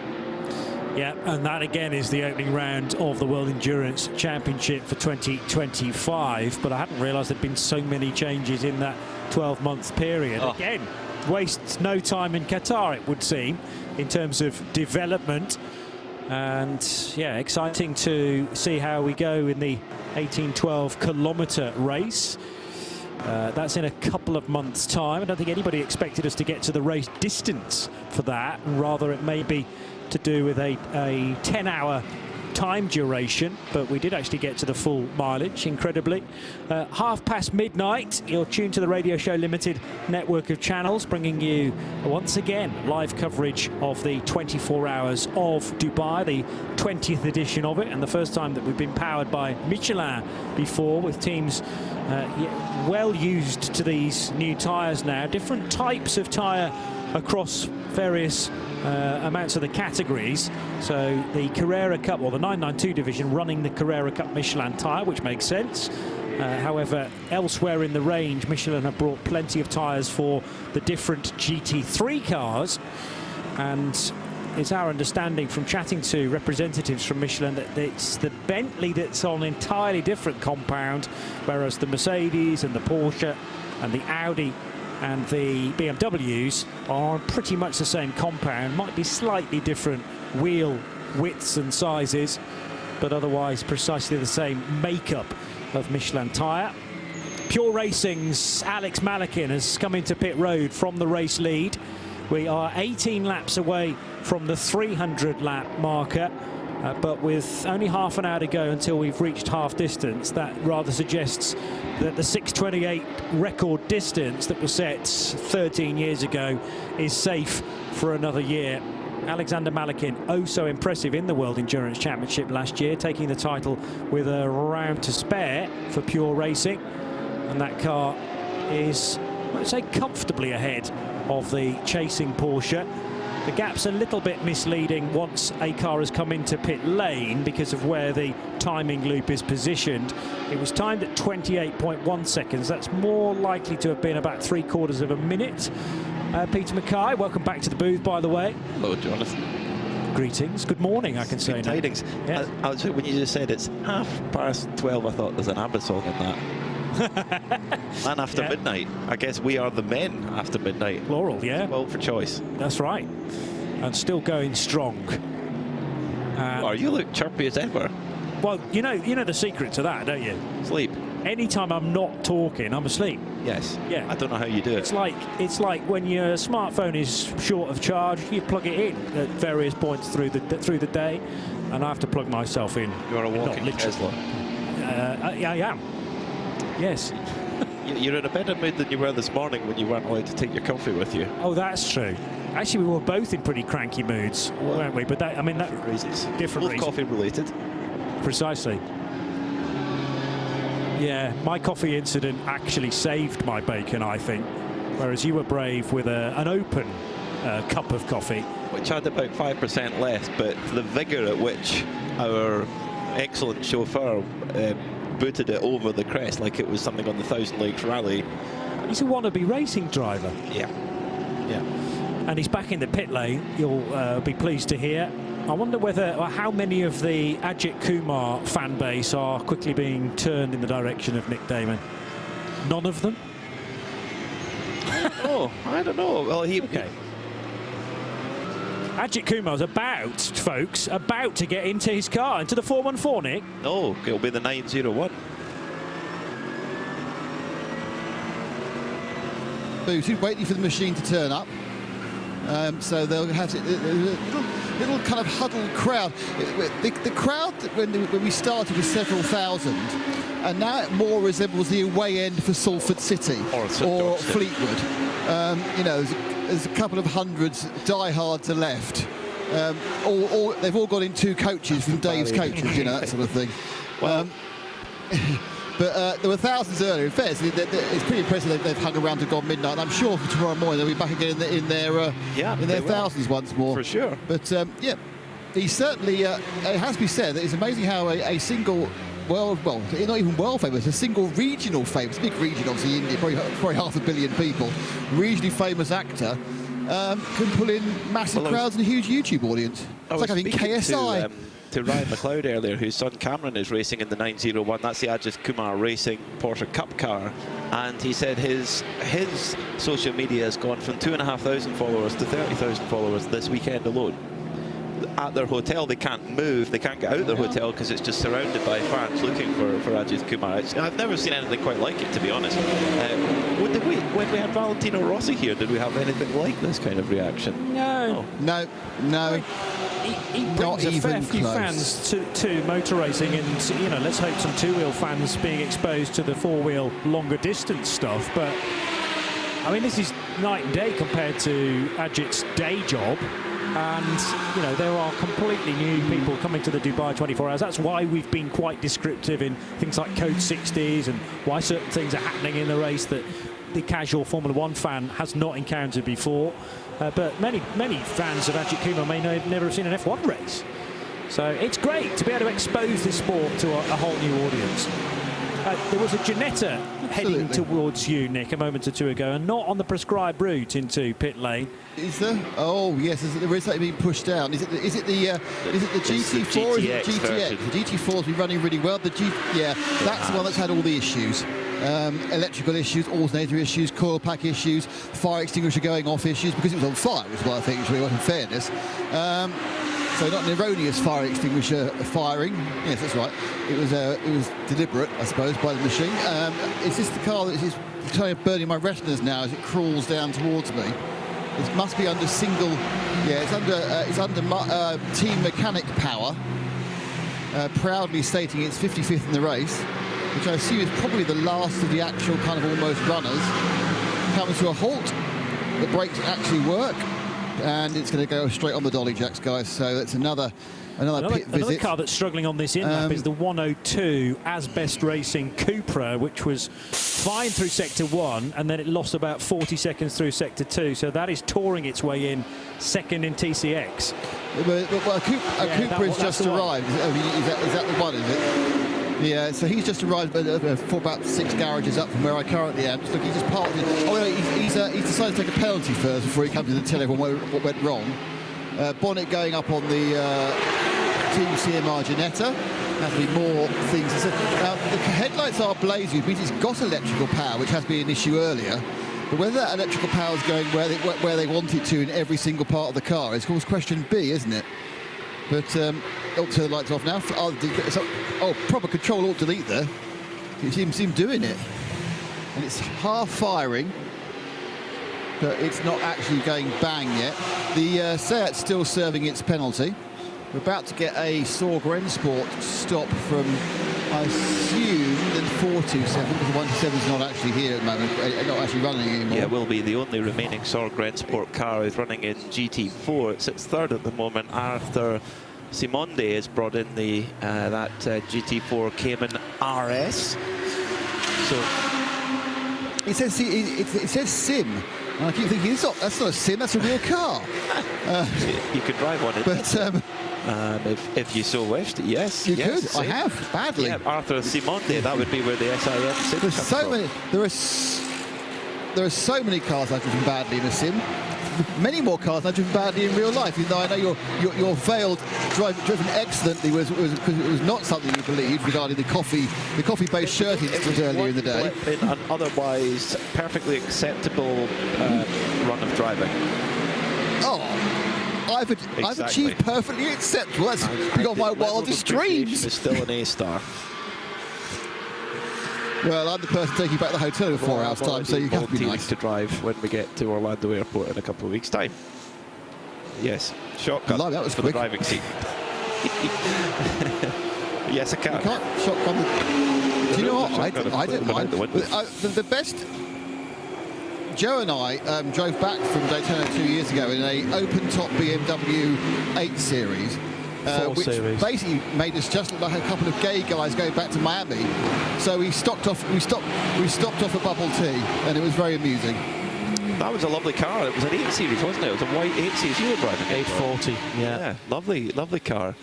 Yeah, and that again is the opening round of the World Endurance Championship for 2025. But I hadn't realised there'd been so many changes in that 12-month period.
Oh.
Again, wastes no time in Qatar, it would seem, in terms of development. And yeah, exciting to see how we go in the 18-12-kilometre race. That's in a couple of months' time. I don't think anybody expected us to get to the race distance for that. Rather, it may be to do with a 10-hour time duration, but we did actually get to the full mileage, incredibly. midnight, you're tuned to the Radio Show Limited network of channels, bringing you, once again, live coverage of the 24 Hours of Dubai, the 20th edition of it, and the first time that we've been powered by Michelin before, with teams well used to these new tyres now. Different types of tyre across various amounts of the categories. So the Carrera Cup, or the 992 division, running the Carrera Cup Michelin tyre, which makes sense. However, elsewhere in the range, Michelin have brought plenty of tyres for the different GT3 cars. And it's our understanding from chatting to representatives from Michelin that it's the Bentley that's on an entirely different compound, whereas the Mercedes and the Porsche and the Audi and the BMWs are on pretty much the same compound. Might be slightly different wheel widths and sizes, but otherwise precisely the same makeup of Michelin tyre. Pure Racing's Alex Malakin has come into pit road from the race lead. We are 18 laps away from the 300-lap marker, but with only half an hour to go until we've reached half distance, that rather suggests that the 6:28 record distance that was set 13 years ago is safe for another year. Alexander Malakin, oh so impressive in the World Endurance Championship last year, taking the title with a round to spare for Pure Racing. And that car is, let's say, comfortably ahead of the chasing Porsche. The gap's a little bit misleading once a car has come into pit lane because of where the timing loop is positioned. It was timed at 28.1 seconds. That's more likely to have been about 3/4 of a minute. Peter Mackay, welcome back to the booth, by the way.
Hello, Jonathan.
Greetings. Good morning, I can say now.
Tidings.
Yes.
I was, when you just said it's 12:30, I thought there's an ABBA song in that. Man after midnight. I guess we are the men after midnight.
Plural, yeah.
Well, for choice.
That's right. And still going strong.
You look chirpy as ever.
Well, you know the secret to that, don't you?
Sleep.
Anytime I'm not talking, I'm asleep.
Yes.
Yeah.
I don't know how you do it.
It's like when your smartphone is short of charge, you plug it in at various points through the day, and I have to plug myself in.
You're a walking Tesla.
I am. Yes.
You're in a better mood than you were this morning when you weren't allowed to take your coffee with you.
Oh, that's true. Actually, we were both in pretty cranky moods, weren't we? But
different reasons.
Different reasons.
Coffee related.
Precisely. Yeah, my coffee incident actually saved my bacon, I think. Whereas you were brave with an open cup of coffee.
Which had about 5% left, but the vigour at which our excellent chauffeur booted it over the crest like it was something on the Thousand Lakes Rally.
He's a wannabe racing driver.
Yeah. Yeah.
And he's back in the pit lane, you'll be pleased to hear. I wonder how many of the Ajith Kumar fan base are quickly being turned in the direction of Nick Damon. None of them?
Oh, I don't know. Well,
okay. Ajith Kumar's about to get into his car, into the 414, Nick.
No, it'll be the 901.
Booted, waiting for the machine to turn up. So they'll have a little kind of huddled crowd. The crowd when we started was several thousand, and now it more resembles the away end for Salford City or Fleetwood. There's a couple of hundreds diehards are left. They've all got in two coaches from Dave's coaches, that sort of thing. But there were thousands earlier. In fact, it's pretty impressive they've hung around to gone midnight. And I'm sure for tomorrow morning they'll be back again in their thousands once more.
For sure.
But yeah, he certainly. It has to be said that it's amazing how a single not even world famous, a single regional famous, big region obviously India, probably 500 million people, regionally famous actor can pull in massive crowds and a huge YouTube audience. It's like having KSI.
To Ryan McLeod earlier, whose son Cameron is racing in the 901. That's the Ajith Kumar Racing Porsche Cup car, and he said his social media has gone from 2,500 followers to 30,000 followers this weekend alone. At their hotel, they can't move, they can't get out of their hotel because it's just surrounded by fans looking for Ajith Kumar. I've never seen anything quite like it, to be honest. When we had Valentino Rossi here, did we have anything like this kind of reaction?
No.
No.
He brings a fair few fans to motor racing, and let's hope some two-wheel fans being exposed to the four-wheel longer distance stuff. But I mean, this is night and day compared to Ajith's day job, and there are completely new people coming to the Dubai 24 Hours. That's why we've been quite descriptive in things like Code 60s and why certain things are happening in the race that the casual Formula One fan has not encountered before. But many fans of Ajith Kumar may never have seen an F1 race. So it's great to be able to expose this sport to a whole new audience. There was a Ginetta heading towards you, Nick, a moment or two ago, and not on the prescribed route into pit lane.
Is there? Oh yes, there is something being pushed down. Is it the GT4 or is it the GTX? The GT4's been running really well. That's the one that's had all the issues. Electrical issues, alternator issues, coil pack issues, fire extinguisher going off issues, because it was on fire, which is what I think is really in fairness. So not an erroneous fire extinguisher firing. Yes, that's right. It was deliberate, I suppose, by the machine. Is this the car that is kind of burning my retinas now as it crawls down towards me? It must be under single. Yeah, it's under team mechanic power. Proudly stating it's 55th in the race, which I assume is probably the last of the actual kind of almost runners. Comes to a halt. The brakes actually work. and it's going to go straight on the dolly jacks, guys. So that's another pit visit.
Another car that's struggling on this in-lap is the 102 Asbest Racing Cupra, which was fine through Sector 1, and then it lost about 40 seconds through Sector 2. So that is touring its way in second in TCX.
Well, Cupra has just arrived. Is that the one, is it? Yeah, so he's just arrived for about 6 garages up from where I currently am. Look, he just parked in. Oh, no, he's decided to take a penalty first before he comes in to tell everyone what went wrong. Bonnet going up on the Team CMR Ginetta. There'll be more things to say. Now, the headlights are blazing, which means it's got electrical power, which has been an issue earlier. But whether that electrical power is going where they want it to in every single part of the car is, of course, question B, isn't it? But turn the lights off now. Proper control alt delete there. You see him doing it, and it's half firing, but it's not actually going bang yet. The Seat's still serving its penalty. We're about to get a Sorg Rennsport stop from, I assume, the 427, because the 127 is not actually here at the moment, not actually running anymore.
Yeah, will be the only remaining Sorg Rennsport car is running in GT4. It's its third at the moment. Arthur Simonde has brought in the that GT4 Cayman RS. So
it says Sim. And I keep thinking, that's not a Sim, that's a real car.
You could drive one in. But if you so wished, yes.
You could. I have, badly.
Yeah, Arthur Simonde, that would be where the SIM
There's so many. There are so many cars I've driven badly in a sim. Many more cars I've driven badly in real life. Even though I know your veiled driven excellently was because it was not something you believed regarding the coffee-based shirt incident earlier in the day.
In an otherwise perfectly acceptable run of driving.
Oh, I've achieved perfectly acceptable. That's beyond my wildest dreams.
It's still an A-star.
Well, I'm the person taking back the hotel in 4 hours' time, so you have to be nice
to drive when we get to Orlando Airport in a couple of weeks' time. Yes, shotgun
that was
for
quick.
the driving seat. Yes, I can.
You can't shotgun the... Do you know what? I don't mind. The best... Joe and I drove back from Daytona 2 years ago in an open-top BMW 8 Series. Which basically made us just look like a couple of gay guys going back to Miami. So we stopped off at Bubble Tea, and it was very amusing.
That was a lovely car. It was an 8 Series, wasn't it? It was a white 8 Series you were driving.
840,
yeah. Lovely car.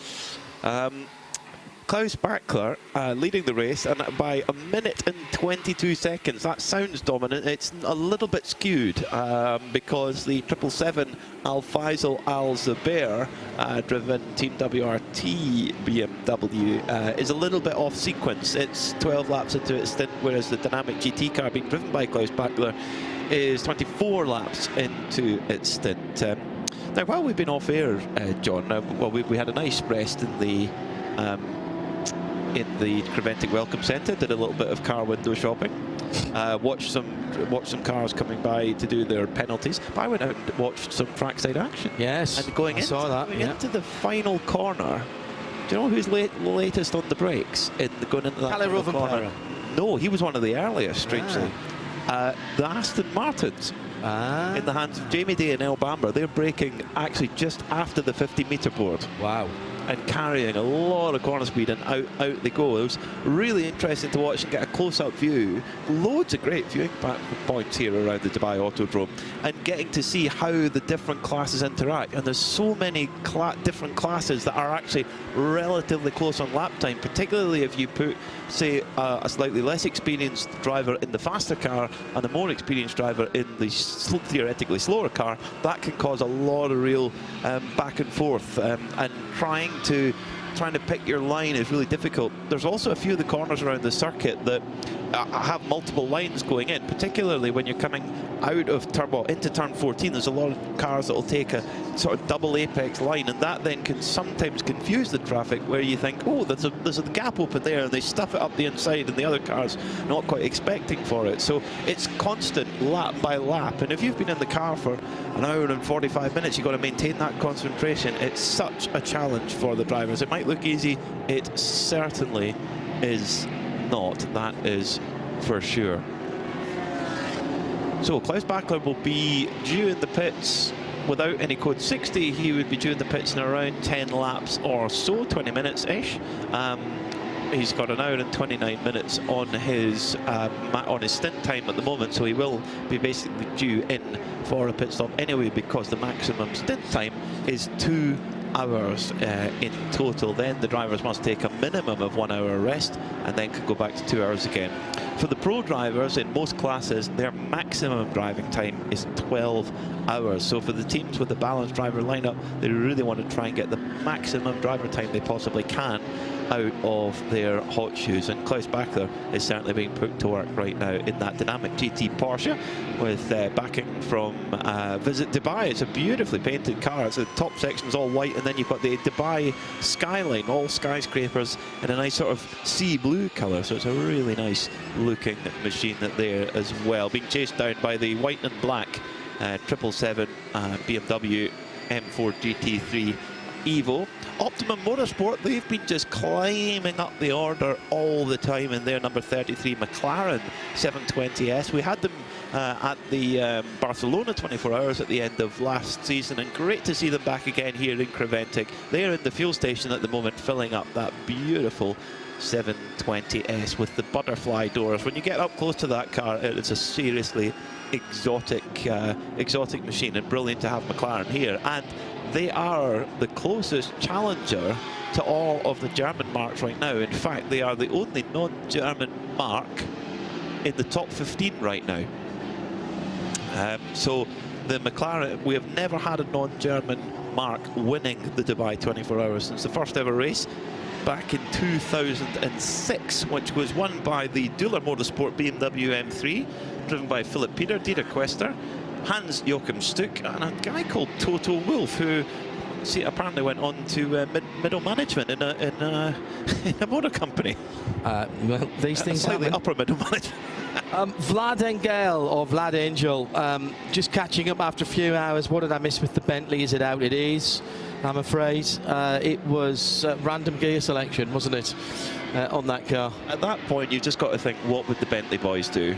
Klaus Bachler leading the race, and by a minute and 22 seconds. That sounds dominant. It's a little bit skewed because the 777 Al Faisal Al Zubair driven Team WRT BMW is a little bit off sequence. It's 12 laps into its stint, whereas the dynamic GT car being driven by Klaus Bachler is 24 laps into its stint. Now, while we've been off air, John, we had a nice rest in the Creventic Welcome Centre, did a little bit of car window shopping, watched some cars coming by to do their penalties. But I went out and watched some trackside action.
Yes,
and going into the final corner. Do you know who's latest on the brakes going into that final corner? No, he was one of the earliest, strangely. The Aston Martins. In the hands of Jamie Day and El Bamber. They're braking actually just after the 50-metre board.
Wow.
And carrying a lot of corner speed, and out they go. It was really interesting to watch and get a close-up view. Loads of great viewing points here around the Dubai Autodrome, and getting to see how the different classes interact. And there's so many different classes that are actually relatively close on lap time, particularly if you put, say, a slightly less experienced driver in the faster car and a more experienced driver in the theoretically slower car. That can cause a lot of real back and forth, and trying to pick your line is really difficult. There's also a few of the corners around the circuit that have multiple lines going in, particularly when you're coming out of turbo into turn 14. There's a lot of cars that will take a sort of double apex line, and that then can sometimes confuse the traffic, where you think, oh, there's a gap open there, and they stuff it up the inside, and the other car's not quite expecting for it. So it's constant lap by lap, and if you've been in the car for an hour and 45 minutes, you've got to maintain that concentration. It's such a challenge for the drivers. It might look easy, it certainly is not. That is for sure. So Klaus Bachler will be due in the pits without any code 60, he would be due in the pits in around 10 laps or so, 20 minutes-ish. He's got an hour and 29 minutes on his stint time at the moment, so he will be basically due in for a pit stop anyway, because the maximum stint time is 2 hours in total. Then the drivers must take a minimum of 1 hour rest and then can go back to 2 hours again. For the pro drivers in most classes, their maximum driving time is 12 hours. So for the teams with the balanced driver lineup, they really want to try and get the maximum driver time they possibly can out of their hot shoes, and Klaus Bachler is certainly being put to work right now in that dynamic GT Porsche with backing from Visit Dubai. It's a beautifully painted car. It's the top section's all white, and then you've got the Dubai skyline, all skyscrapers in a nice sort of sea blue colour, so it's a really nice looking machine there as well, being chased down by the white and black 777 BMW M4 GT3 Evo. Optimum Motorsport, they've been just climbing up the order all the time in their number 33 McLaren 720S. We had them at the Barcelona 24 Hours at the end of last season, and great to see them back again here in Creventic. They're in the fuel station at the moment, filling up that beautiful 720S with the butterfly doors. When you get up close to that car, it's a seriously exotic machine, and brilliant to have McLaren here. And they are the closest challenger to all of the German marques right now. In fact, they are the only non-German marque in the top 15 right now. So the McLaren, we have never had a non-German marque winning the Dubai 24 Hours since the first ever race back in 2006, which was won by the Dueler Motorsport BMW M3, driven by Philipp Peter, Dieter Quester, Hans-Joachim Stuck, and a guy called Toto Wolff, who apparently went on to middle management in a motor company.
Well, these things
slightly upper middle management.
Vlad Engel, or Vlad Angel, just catching up after a few hours. What did I miss with the Bentley? Is it out? It is, I'm afraid. It was random gear selection, wasn't it, on that car?
At that point, you've just got to think, what would the Bentley boys do?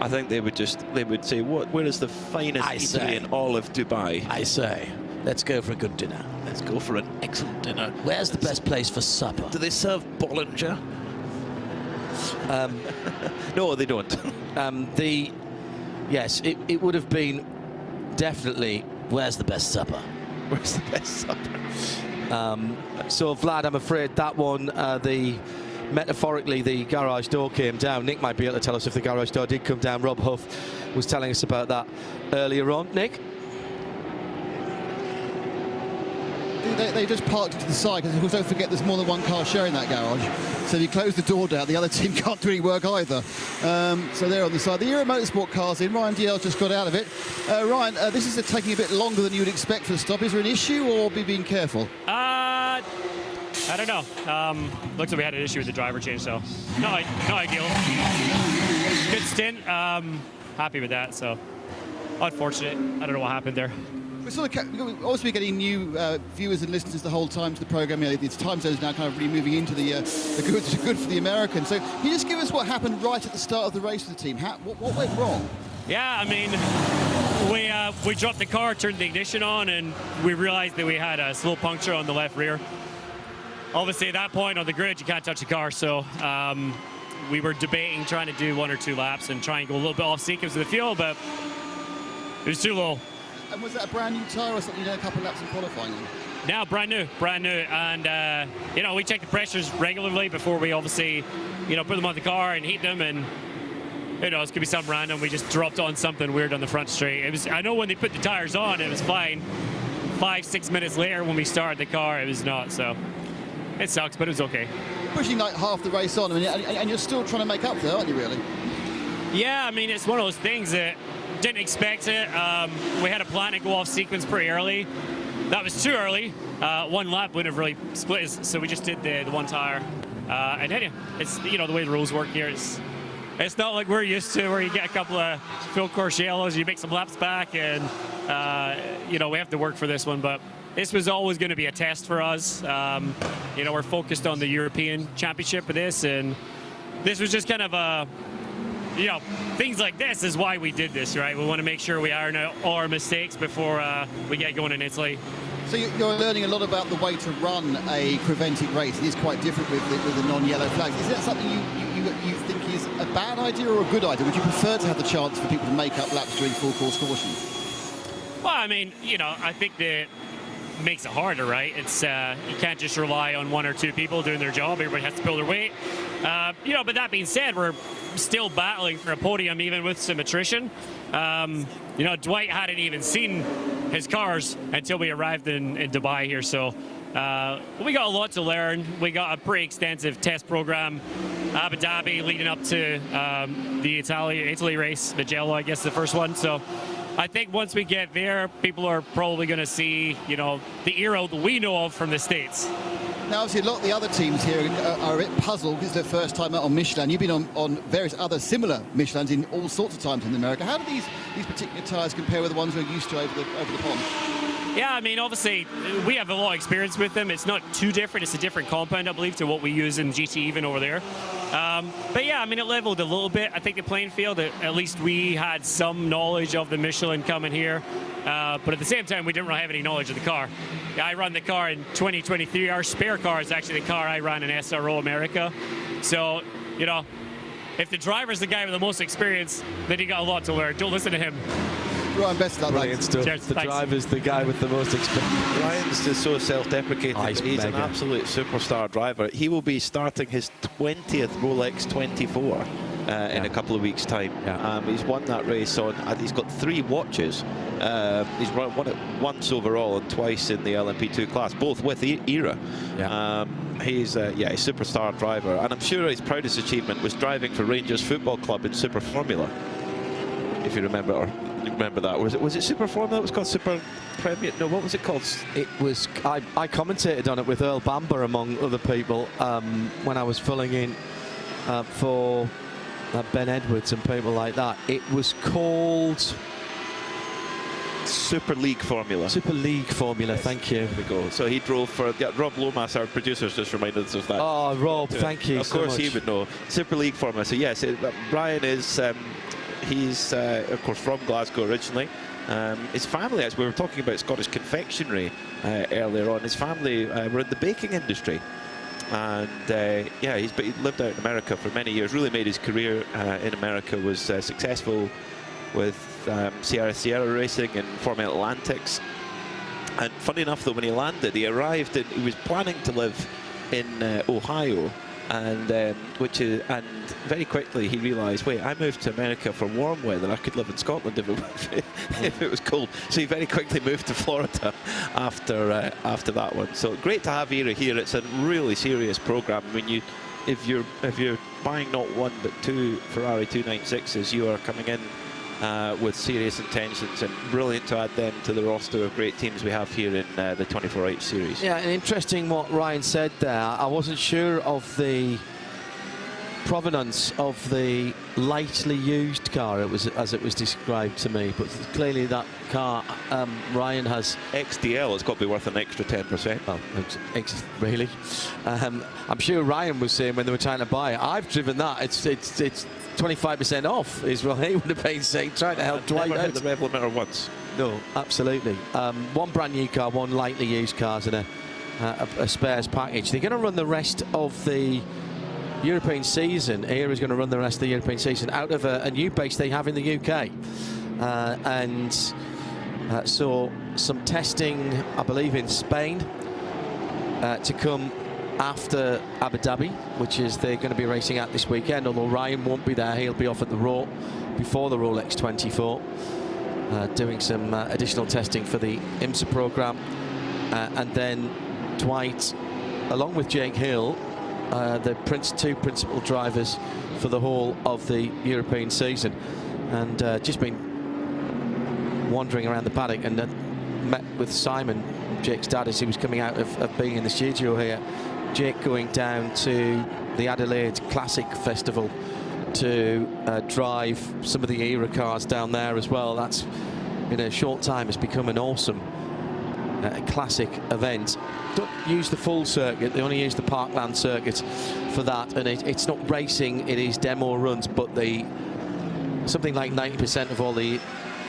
I think they would say, where is the finest eatery in all of Dubai?
I say, let's go for a good dinner.
Let's go for an excellent dinner.
Where's the best place for supper?
Do they serve Bollinger? No, they don't.
Yes, it would have been definitely, where's the best supper?
Where's the best supper?
So, Vlad, I'm afraid that one, metaphorically, the garage door came down. Nick might be able to tell us if the garage door did come down. Rob Huff was telling us about that earlier on. Nick?
They just parked it to the side, because of course, don't forget there's more than one car sharing that garage. So if you close the door down, the other team can't do any work either. So they're on the side. The Euro Motorsport car's in. Ryan DL just got out of it. Ryan, this is taking a bit longer than you would expect for the stop. Is there an issue, or be being careful?
I don't know. Looks like we had an issue with the driver change, so no ideal. Good stint. Happy with that. So unfortunate. I don't know what happened there.
We're obviously getting new viewers and listeners the whole time to the program. You know, its time zones now kind of really moving into the good for the Americans. So can you just give us what happened right at the start of the race for the team? What went wrong?
Yeah, I mean, we dropped the car, turned the ignition on, and we realized that we had a slow puncture on the left rear. Obviously, at that point on the grid, you can't touch the car, so we were debating trying to do 1 or 2 laps and try and go a little bit off sequence of the fuel, but it was too low.
And was that a brand new tyre or something you did a couple of laps in qualifying?
No, brand new. And, you know, we check the pressures regularly before we obviously, you know, put them on the car and heat them. And, you know, it could be something random. We just dropped on something weird on the front straight. It was, I know when they put the tires on, it was fine. 5-6 minutes later when we started the car, it was not. So it sucks, but it was okay.
Pushing like half the race on, and you're still trying to make up for that, aren't you, really?
Yeah, I mean, it's one of those things that didn't expect it. We had a plan to go off sequence pretty early. That was too early. 1 lap would have really split us, so we just did the 1 tire. And then, it's, you know, the way the rules work here, it's not like we're used to, where you get a couple of full course yellows, you make some laps back, and you know, we have to work for this one. But this was always going to be a test for us. You know, we're focused on the European Championship for this, and this was just kind of a you know, things like this is why we did this, right? We want to make sure we iron out all our mistakes before we get going in Italy.
So you're learning a lot about the way to run a prevented race. It is quite different with the non-yellow flags. Is that something you think is a bad idea or a good idea? Would you prefer to have the chance for people to make up laps during full course caution?
Well, I mean, you know, I think that makes it harder, right? It's you can't just rely on one or two people doing their job. Everybody has to pull their weight. You know, but that being said, we're still battling for a podium even with some attrition. You know, Dwight hadn't even seen his cars until we arrived in Dubai here, so we got a lot to learn. We got a pretty extensive test program, Abu Dhabi leading up to the Italy race, Mugello, I guess the first one. So I think once we get there, people are probably going to see, you know, the era that we know of from the States.
Now, obviously, a lot of the other teams here are a bit puzzled because it's their first time out on Michelin. You've been on various other similar Michelins in all sorts of times in America. How do these particular tyres compare with the ones we're used to over the pond?
Yeah, I mean, obviously, we have a lot of experience with them. It's not too different. It's a different compound, I believe, to what we use in GT even over there. But yeah, I mean, it leveled a little bit. I think the playing field, at least we had some knowledge of the Michelin coming here. But at the same time, we didn't really have any knowledge of the car. I run the car in 2023. Our spare car is actually the car I ran in SRO America. So, you know, if the driver's the guy with the most experience, then he got a lot to learn. Don't listen to him.
Ryan, best of luck.
Brilliant stuff.
Cheers,
the
thanks.
driver's the guy with the most experience.
Ryan's just so self-deprecating. He's an
mega.
absolute superstar driver. He will be starting his 20th Rolex 24 in a couple of weeks' time.
Yeah.
He's won that race on. He's got 3 watches. He's won it once overall and twice in the LMP2 class, both with ERA.
Yeah.
He's a superstar driver, and I'm sure his proudest achievement was driving for Rangers Football Club in Super Formula. If you remember that, was it Super Formula? It was called Super Premier. No, what was it called?
It was. I commentated on it with Earl Bamber among other people when I was filling in for Ben Edwards and people like that. It was called
Super League Formula.
Super League Formula. Yes. Thank you.
There we go. So he drove for Rob Lomas, our producers, just reminded us of that.
Oh, Rob, thank you.
Of course, he would know. Super League Formula. So yes, Brian is. He's of course from Glasgow originally. His family, as we were talking about Scottish confectionery earlier on, his family were in the baking industry, and yeah, he lived out in America for many years. Really made his career in America. Was successful with Sierra Racing and Formula Atlantics. And funny enough, though, when he landed, he arrived and he was planning to live in Ohio. And very quickly he realised, wait, I moved to America for warm weather. I could live in Scotland if it was cold. So he very quickly moved to Florida after that one. So great to have ERA here. It's a really serious programme. I mean, if you're buying not one but 2 Ferrari 296s, you are coming in with serious intentions, and brilliant to add them to the roster of great teams we have here in the 24H series.
Yeah, and interesting what Ryan said there. I wasn't sure of the provenance of the lightly used car, as it was described to me, but clearly that car Ryan has
XDL. It's got to be worth an extra 10%.
Well, really. I'm sure Ryan was saying when they were trying to buy it, I've driven that. It's 25% off is what he would have been saying, trying to help Dwight out.
Never hit the rev limiter once.
No, absolutely. One brand new car, one lightly used cars, and a spares package. They're going to run the rest of the European season. ERA is going to run the rest of the European season out of a new base they have in the UK. So some testing, I believe, in Spain to come after Abu Dhabi, which is they're going to be racing at this weekend, although Ryan won't be there. He'll be off at the Raw before the Rolex 24, doing some additional testing for the IMSA program. And then Dwight, along with Jake Hill, the two principal drivers for the whole of the European season. And just been wandering around the paddock and met with Simon, Jake's dad, as he was coming out of being in the studio here. Jake going down to the Adelaide Classic Festival to drive some of the ERA cars down there as well. That's, in a short time, has become an awesome classic event. Don't use the full circuit, they only use the Parkland circuit for that, and it's not racing, it is demo runs, but the something like 90% of all the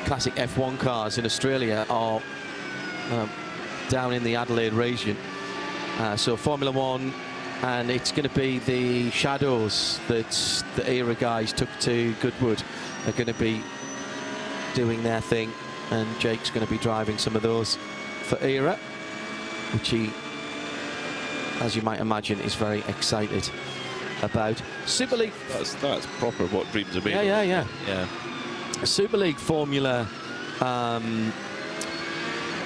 classic F1 cars in Australia are down in the Adelaide region. So Formula One, and it's going to be the Shadows that the Era guys took to Goodwood are going to be doing their thing, and Jake's going to be driving some of those for Era, which he, as you might imagine, is very excited about. Super League.
That's proper what dreams are made.
Yeah.
Yeah.
Super League Formula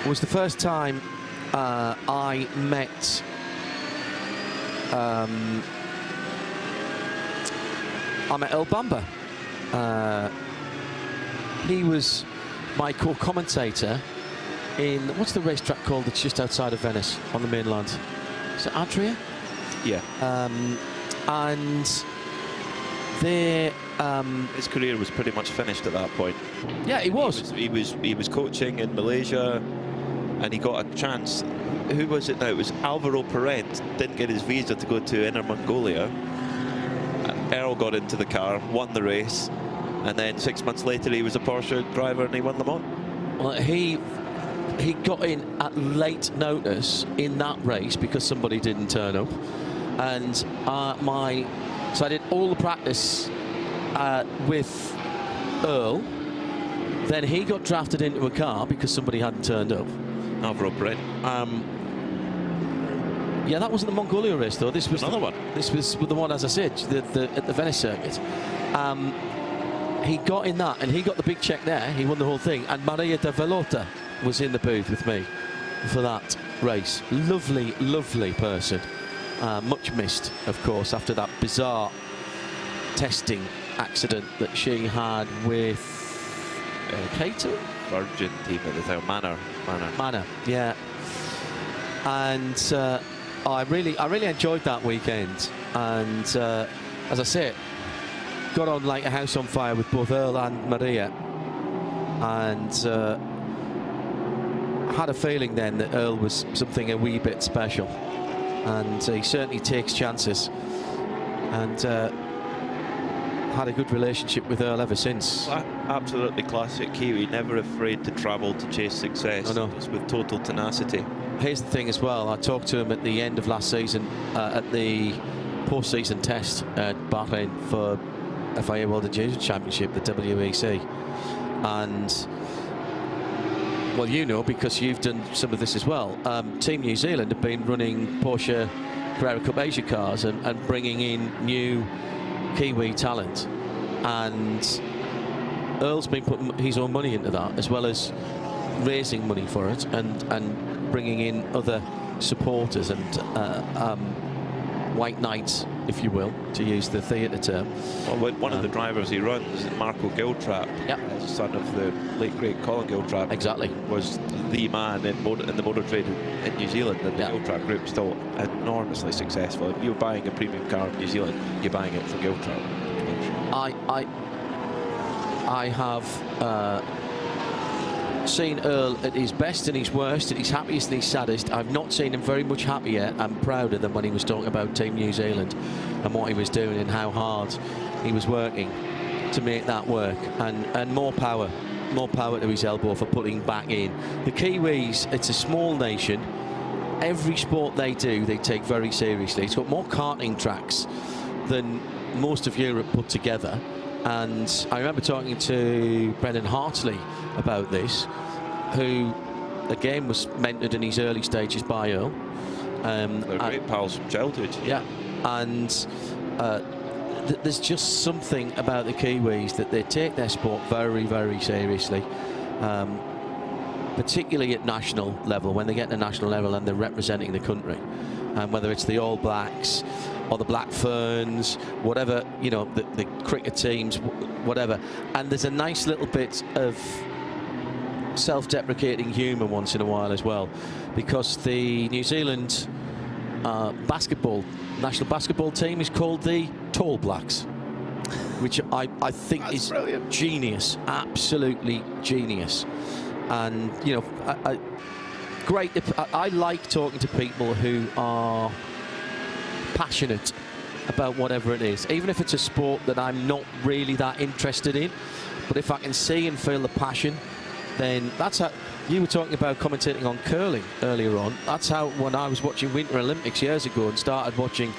was the first time I met Earl Bamber. He was my co-commentator in, what's the racetrack called that's just outside of Venice on the mainland? Is it Adria?
Yeah.
And they
his career was pretty much finished at that point.
Yeah, he was.
He was coaching in Malaysia, and he got a chance. Who was it now? It was Alvaro Perez. Didn't get his visa to go to Inner Mongolia. Earl got into the car, won the race, and then 6 months later he was a Porsche driver and he won Le Mans.
Well, he got in at late notice in that race because somebody didn't turn up, and so I did all the practice with Earl. Then he got drafted into a car because somebody hadn't turned up.
Alvaro Perez.
Yeah, that wasn't the Mongolia race though. This was
another one.
This was the one, as I said, at the Venice circuit. He got in that, and he got the big check there. He won the whole thing. And Maria de Velota was in the booth with me for that race. Lovely, lovely person. Much missed, of course, after that bizarre testing accident that she had with catering?
Virgin team at the time, Manor,
yeah. And I really enjoyed that weekend, and as I say, got on like a house on fire with both Earl and Maria, and had a feeling then that Earl was something a wee bit special, and he certainly takes chances, and had a good relationship with Earl ever since.
Absolutely classic Kiwi, never afraid to travel to chase success.
I know.
Just with total tenacity.
Here's the thing as well, I talked to him at the end of last season at the post-season test at Bahrain for FIA World Endurance Championship, the WEC, and well, you know, because you've done some of this as well, Team New Zealand have been running Porsche Carrera Cup Asia cars and bringing in new Kiwi talent, and Earl's been putting his own money into that, as well as raising money for it and bringing in other supporters and white knights, if you will, to use the theatre term.
Well, one of the drivers he runs, Marco Giltrap, son of the late great Colin Giltrap,
exactly,
was the man in the motor trade in New Zealand, and the Giltrap group still enormously successful. If you're buying a premium car in New Zealand, you're buying it from Giltrap.
I have seen Earl at his best and his worst, at his happiest and his saddest. I've not seen him very much happier and prouder than when he was talking about Team New Zealand and what he was doing and how hard he was working to make that work, and more power to his elbow for putting back in. The Kiwis, it's a small nation. Every sport they do, they take very seriously. It's got more karting tracks than most of Europe put together. And I remember talking to Brendan Hartley about this, who again was mentored in his early stages by Earl.
They're great pals from childhood.
Yeah, and there's just something about the Kiwis that they take their sport very, very seriously, particularly at national level, when they get to national level and they're representing the country, whether it's the All Blacks or the Black Ferns, whatever, you know, the cricket teams, whatever. And there's a nice little bit of self-deprecating humour once in a while as well, because the New Zealand national basketball team is called the Tall Blacks, which I think is brilliant. Genius, absolutely genius. And, you know, great. I like talking to people who are passionate about whatever it is, even if it's a sport that I'm not really that interested in. But if I can see and feel the passion, then that's how. You were talking about commentating on curling earlier on. That's how, when I was watching Winter Olympics years ago and started watching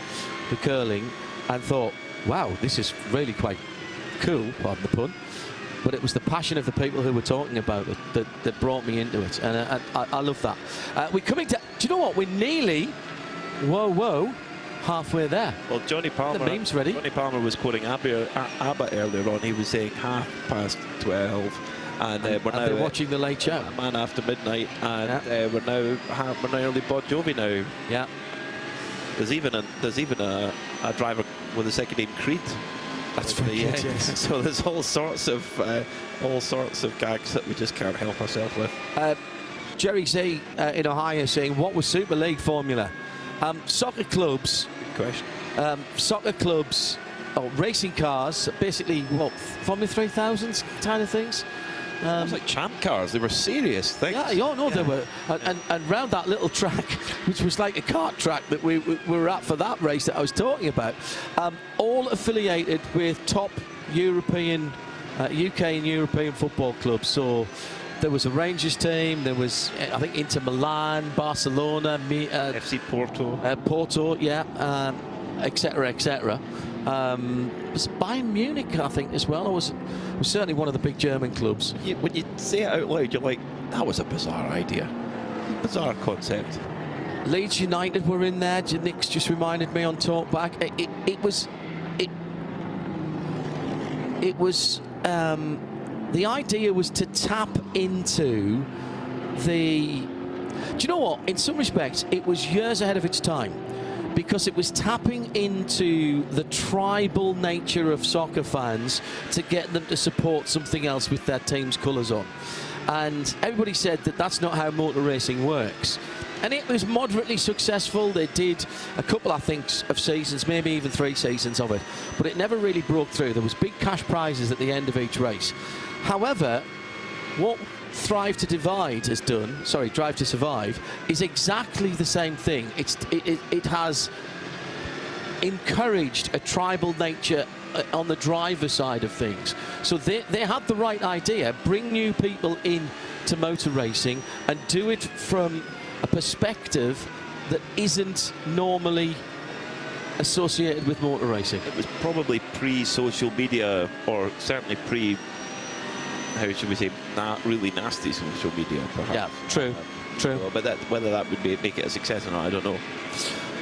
the curling, and thought, wow, this is really quite cool, pardon the pun. But it was the passion of the people who were talking about it that brought me into it, and I love that. We're coming to, do you know what, we're nearly, whoa, halfway there.
Well, Johnny Palmer,
the meme's ready.
Johnny Palmer was quoting ABBA earlier on. He was saying 12:30. And we're now
watching the late show,
Man After Midnight, and we're now early Bon Jovi now.
Yeah,
there's even a driver with a second name Creed.
That's very good, yes.
So there's all sorts of gags that we just can't help ourselves with.
Jerry Z in Ohio saying, what was Super League formula? Soccer clubs.
Good question.
Soccer clubs, racing cars, basically what, Formula 3000s kind of things.
It was like champ cars. They were serious things.
They were. And round that little track, which was like a kart track that we were at for that race that I was talking about, all affiliated with top European, UK and European football clubs. So there was a Rangers team, there was, I think, Inter Milan, Barcelona,
FC Porto.
Porto, etc., etc. Was Bayern Munich, I think, as well. It was certainly one of the big German clubs.
When you say it out loud, you're like, that was a bizarre idea. Bizarre concept.
Leeds United were in there. Nick's just reminded me on Talkback. The idea was to tap into the... Do you know what? In some respects, it was years ahead of its time, because it was tapping into the tribal nature of soccer fans to get them to support something else with their team's colours on. And everybody said that that's not how motor racing works. And it was moderately successful. They did a couple, I think, of seasons, maybe even 3 seasons of it. But it never really broke through. There was big cash prizes at the end of each race. However, what Drive to Survive is exactly the same thing. It has encouraged a tribal nature on the driver side of things. So they had the right idea: bring new people in to motor racing and do it from a perspective that isn't normally associated with motor racing.
It was probably pre-social media, or certainly pre, how should we say, really nasty social media, perhaps.
Yeah, true.
But whether that would make it a success or not, I don't know.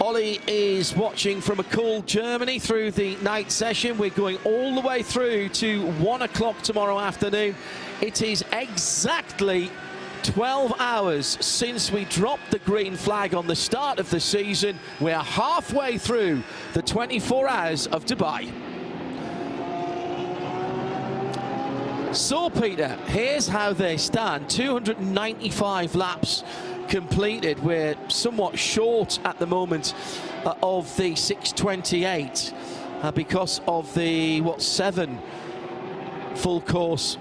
Ollie is watching from a cool Germany through the night session. We're going all the way through to 1 o'clock tomorrow afternoon. It is exactly 12 hours since we dropped the green flag on the start of the season. We're halfway through the 24 hours of Dubai. So, Peter, here's how they stand. 295 laps completed. We're somewhat short at the moment of the 6:28 because of the, 7 full course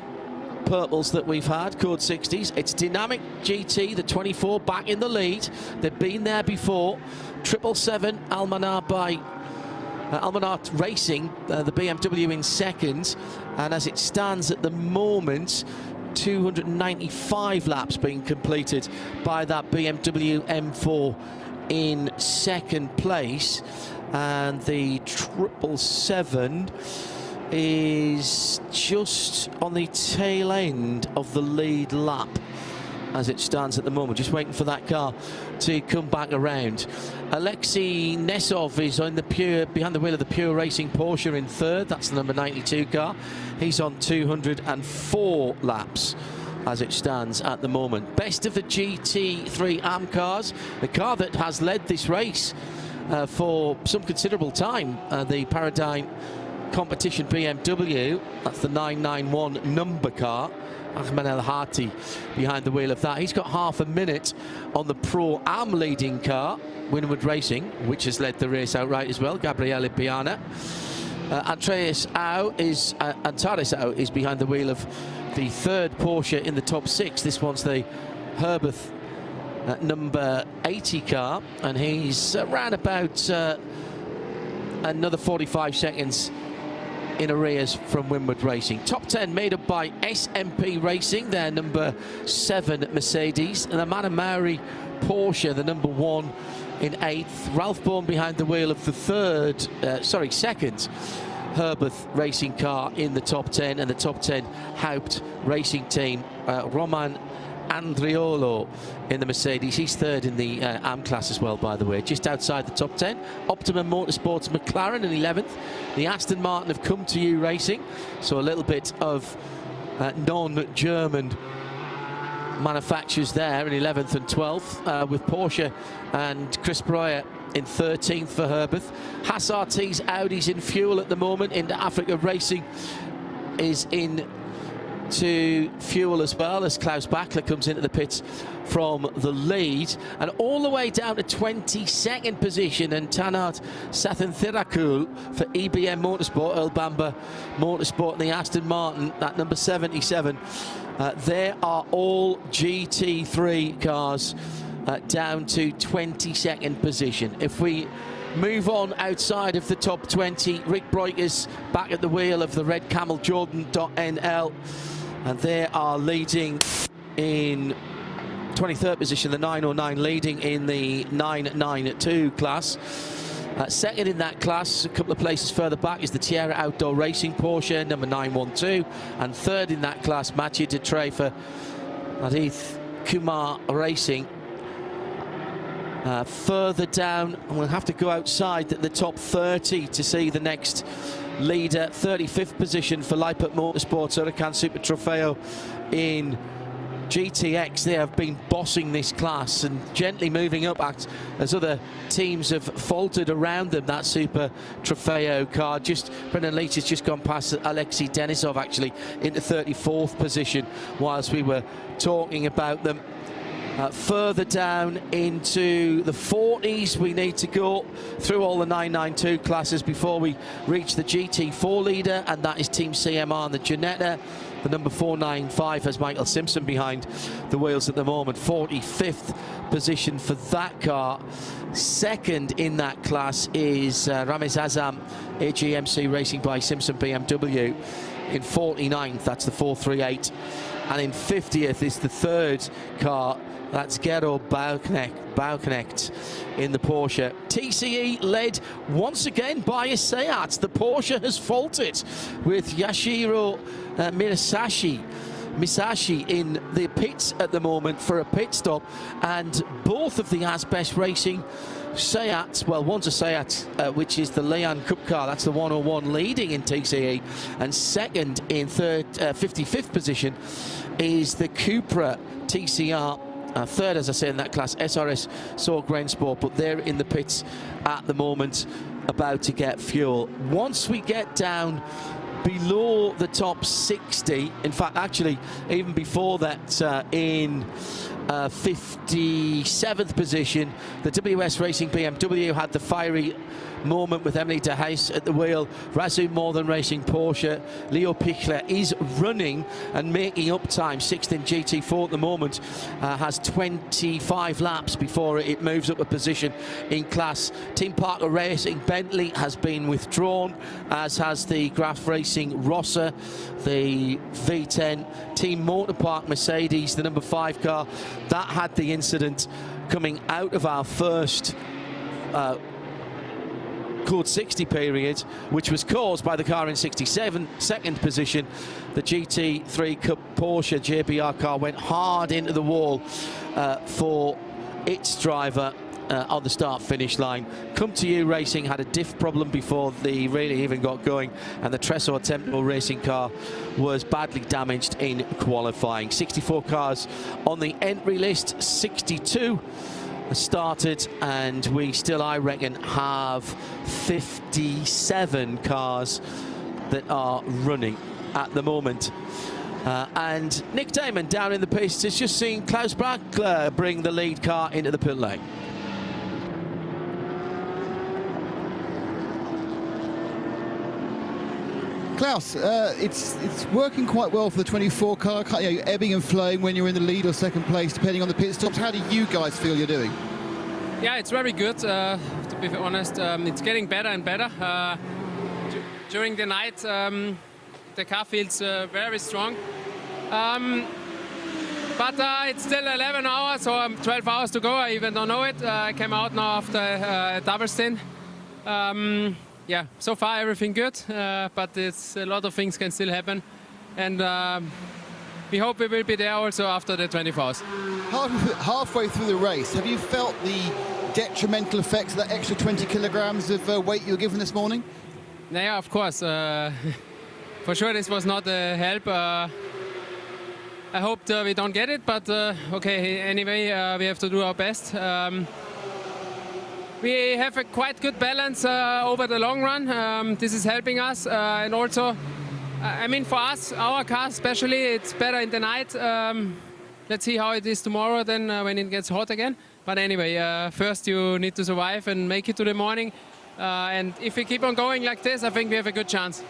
purples that we've had, code 60s. It's Dynamic GT, the 24, back in the lead. They've been there before. 777 Almanar by Almanar Racing, the BMW in second. And as it stands at the moment, 295 laps being completed by that BMW M4 in second place. And the 777 is just on the tail end of the lead lap as it stands at the moment, just waiting for that car to come back around. Alexei Nesov is behind the wheel of the Pure Racing Porsche in third. That's the number 92 car. He's on 204 laps as it stands at the moment. Best of the GT3 AM cars, the car that has led this race for some considerable time, the Paradigm Competition BMW. That's the 991 number car. Ahmed El Hati behind the wheel of that. He's got half a minute on the Pro Am leading car, Winwood Racing, which has led the race outright as well. Gabriele Piana. Antares Au is behind the wheel of the third Porsche in the top 6. This one's the Herberth number 80 car, and he's around about another 45 seconds in arrears from Winward Racing. Top 10 made up by SMP Racing, their number 7 Mercedes, and the Manamauri Porsche, the number 1 in 8th. Ralph Bourne behind the wheel of the second Herbeth racing car in the top 10, and the top 10 Haupt racing team, Roman Andriolo in the Mercedes. He's third in the AM class as well, by the way, just outside the top 10. Optimum Motorsports McLaren in 11th. The Aston Martin have come to you racing, so a little bit of non-German manufacturers there in 11th and 12th, with Porsche and Chris Breuer in 13th for Herbeth. Haas RT's Audi's in fuel at the moment. Into Africa Racing is in to fuel as well, as Klaus Bachler comes into the pits from the lead, and all the way down to 22nd position, and Tanat Sathanthirakul for EBM Motorsport, Earl Bamber Motorsport, and the Aston Martin at number 77. There are all GT3 cars down to 22nd position. If we move on outside of the top 20, Rick Breukers back at the wheel of the red Camel Jordan.NL, and they are leading in 23rd position, the 909 leading in the 992 class. Second in that class, a couple of places further back, is the Tierra Outdoor Racing Porsche, number 912, and third in that class, Mathieu de Trey for Ajith Kumar Racing. Further down, and we'll have to go outside the top 30 to see the next leader. 35th position for Leipert Motorsports, Huracan Super Trofeo in GTX. They have been bossing this class and gently moving up as other teams have faltered around them. That Super Trofeo car, Brendan Leach has just gone past Alexei Denisov actually into 34th position whilst we were talking about them. Further down into the 40s, we need to go through all the 992 classes before we reach the GT4 leader, and that is Team CMR and the Ginetta. The number 495 has Michael Simpson behind the wheels at the moment. 45th position for that car. Second in that class is Ramez Azam, AGMC Racing by Simpson BMW. In 49th, that's the 438. And in 50th is the third car. That's Gero Bauknecht in the Porsche. TCE led once again by a Seat. The Porsche has faltered with Yashiro Misashi in the pits at the moment for a pit stop, and both of the Asbest Racing Seats, well, one's a Seat, which is the Leon Cup car, that's the 101 leading in TCE, and second in 55th position is the Cupra TCR. Third, as I say, in that class, SRS Sorg Rensport, but they're in the pits at the moment about to get fuel. Once we get down below the top 60, in fact, actually, even before that, in 57th position, the WS Racing BMW had the fiery moment with Emily de Heijs at the wheel. Razoo Northern Racing Porsche, Leo Pichler is running and making up time. 6th in GT4 at the moment, has 25 laps before it moves up a position in class. Team Parker Racing Bentley has been withdrawn, as has the Graf Racing Rosser, the V10. Team Motorpark Mercedes, the number 5 car, that had the incident coming out of our first Code 60 period, which was caused by the car in 62nd position. The GT3 Cup Porsche JBR car went hard into the wall for its driver on the start-finish line. Come to You Racing had a diff problem before they really even got going, and the Tresor Tempo Racing car was badly damaged in qualifying. 64 cars on the entry list, 62 started, and we still, I reckon, have 57 cars that are running at the moment. And Nick Damon down in the pits has just seen Klaus Bachler bring the lead car into the pit lane.
Klaus, it's working quite well for the 24 car, ebbing and flowing when you're in the lead or second place, depending on the pit stops. How do you guys feel you're doing?
Yeah, it's very good. The be honest. It's getting better and better. During the night, the car feels very strong. But it's still 11 hours, so 12 hours to go. I even don't know it. I came out now after a double stint. Yeah, so far everything good, but it's a lot of things can still happen. And we hope we will be there also after the 24 hours.
Halfway through the race, have you felt the detrimental effects of that extra 20 kilograms of weight you were given this morning?
Yeah, of course. For sure, this was not a help. I hoped we don't get it, but okay, anyway, we have to do our best. We have a quite good balance over the long run. This is helping us, and also, I mean, for us, our car especially, it's better in the night. Let's see how it is tomorrow then when it gets hot again. But anyway, first you need to survive and make it to the morning. And if we keep on going like this, I think we have a good chance.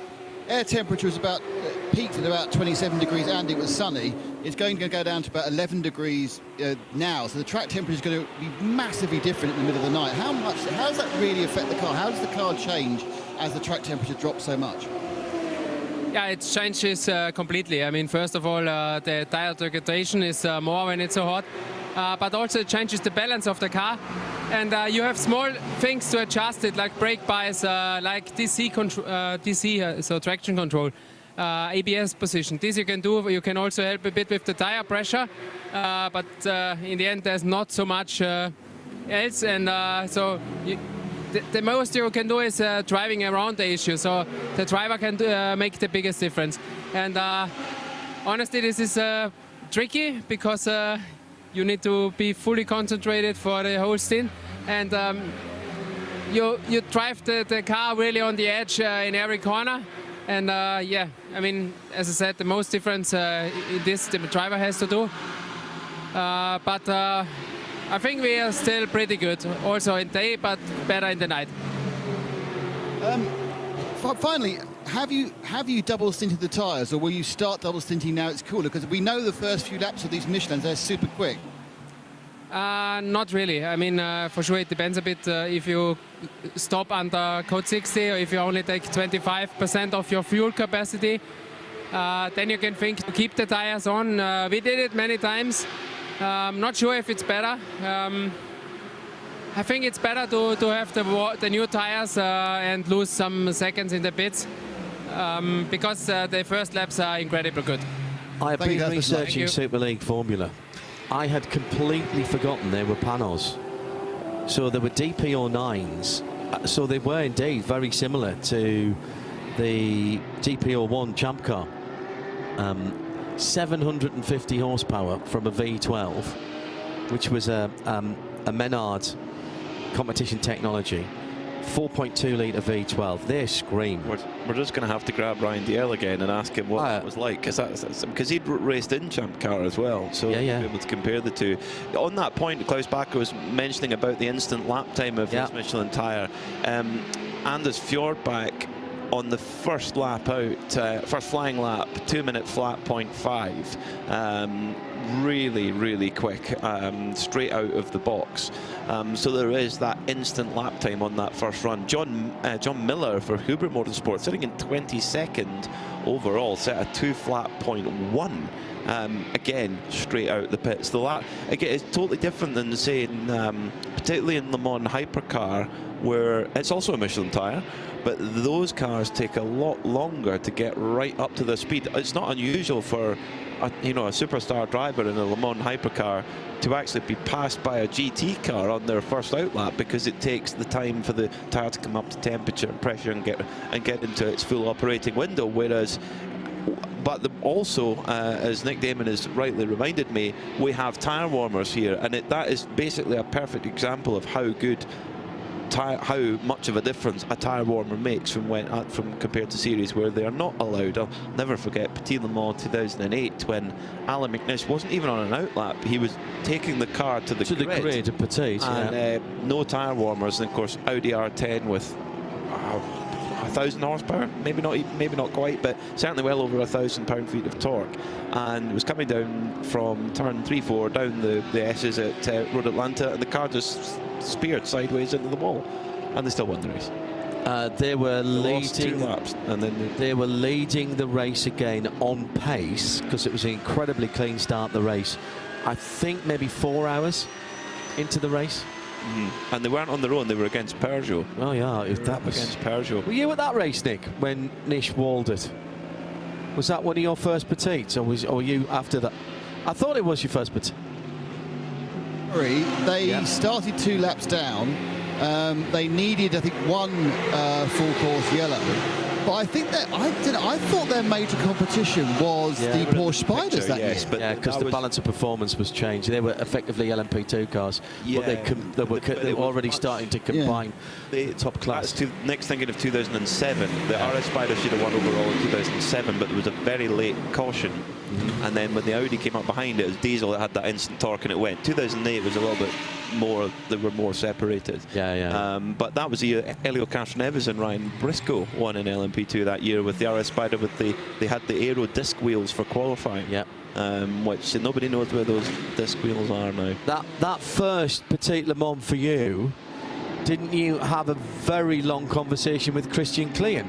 Air temperature was peaked at about 27 degrees and it was sunny. It's going to go down to about 11 degrees now, so the track temperature is going to be massively different in the middle of the night. How does that really affect the car? How does the car change as the track temperature drops so much?
Yeah, it changes completely. I mean, first of all, the tire degradation is more when it's so hot, but also it changes the balance of the car. And you have small things to adjust it, like brake bias, like DC, so traction control, ABS position. This you can do. You can also help a bit with the tire pressure, but in the end, there's not so much else. And so the most you can do is driving around the issue. So the driver can make the biggest difference. And honestly, this is tricky because you need to be fully concentrated for the whole stint, and you drive the car really on the edge in every corner. And yeah, I mean, as I said, the most difference in this the driver has to do. But I think we are still pretty good, also in day, but better in the night.
Finally, have you double stinted the tyres, or will you start double stinting now it's cooler? Because we know the first few laps of these Michelins, they're super quick.
Not really. I mean, for sure it depends a bit if you stop under code 60 or if you only take 25% of your fuel capacity. Then you can think to keep the tires on. We did it many times. I'm not sure if it's better. I think it's better to have the new tires and lose some seconds in the pits because the first laps are incredibly good.
I have been researching Super League Formula. I had completely forgotten there were panos. So there were DP09s. So they were indeed very similar to the DP01 Champ Car. 750 horsepower from a V12, which was a Menard competition technology. 4.2 litre V12. They scream.
We're just going to have to grab Ryan Dalziel again and ask him what that was like, because he'd raced in Champ Car as well, so we'll be able to compare the two. On that point, Klaus Bacher was mentioning about the instant lap time of this Michelin tyre. Anders Fjordbach on the first lap out, first flying lap, 2-minute flat 0.5. Really quick, straight out of the box. So there is that instant lap time on that first run. John Miller for Huber Motorsport sitting in 22nd overall, set a 2 flat 0.1. Again, straight out the pits. The lap again is totally different than saying, particularly in Le Mans Hypercar, where it's also a Michelin tyre, but those cars take a lot longer to get right up to the speed. It's not unusual for a superstar driver in a Le Mans Hypercar to actually be passed by a GT car on their first outlap, because it takes the time for the tyre to come up to temperature and pressure and get into its full operating window. Whereas, but also, as Nick Damon has rightly reminded me, we have tyre warmers here, and that is basically a perfect example of how much of a difference a tyre warmer makes from compared to series where they are not allowed. I'll never forget Petit Le Mans 2008 when Alan McNish wasn't even on an outlap. He was taking the car to the grid
at Petit,
and no tyre warmers. And of course Audi R10 with 1,000 horsepower, maybe not quite, but certainly well over 1,000 pound-feet of torque, and was coming down from turn 3-4 down the S's at Road Atlanta, and the car just speared sideways into the wall. And they still won the race.
They were
lost 2
leading
laps, and then
they were leading the race again on pace, because it was an incredibly clean start the race. I think maybe 4 hours into the race.
And they weren't on their own, they were against Peugeot.
Oh yeah, if that was
against Peugeot.
Were you at that race, Nick, when Nish walled it? Was that one of your first petites, or were you after that? I thought it was your first petite.
They started 2 laps down. They needed, I think, 1 full course yellow. But I think that I thought their major competition was the Porsche Spiders that year.
Yeah, because the balance of performance was changed. They were effectively LMP2 cars, but they were already starting to combine the top class.
Next, thinking of 2007, the RS Spider should have won overall in 2007, but there was a very late caution. And then when the Audi came up behind it, it was diesel that had that instant torque, and it went. 2008 was a little bit more, they were more separated. But that was the year Elio Castroneves and Ryan Briscoe won in LMP2 that year with the RS Spider. They had the aero disc wheels for qualifying. Which nobody knows where those disc wheels are now.
That first Petite Le Mans for you, didn't you have a very long conversation with Christian Klein?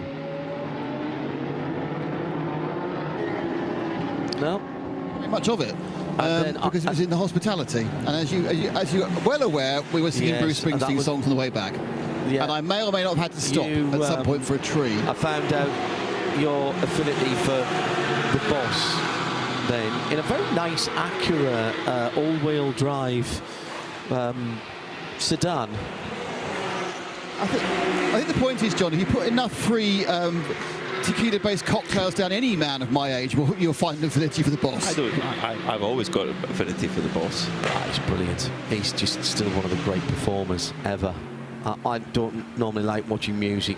No,
not much of it. Because it was in the hospitality, and as you are well aware, we were singing Bruce Springsteen songs on the way back. And I may or may not have had to stop at some point for a tree.
I found out your affinity for the Boss then in a very nice Acura all-wheel drive sedan.
I think the point is, John, if you put enough free tequila-based cocktails down any man of my age, you'll find an affinity for the Boss.
I've always got an affinity for the Boss.
He's brilliant. He's just still one of the great performers ever. I don't normally like watching music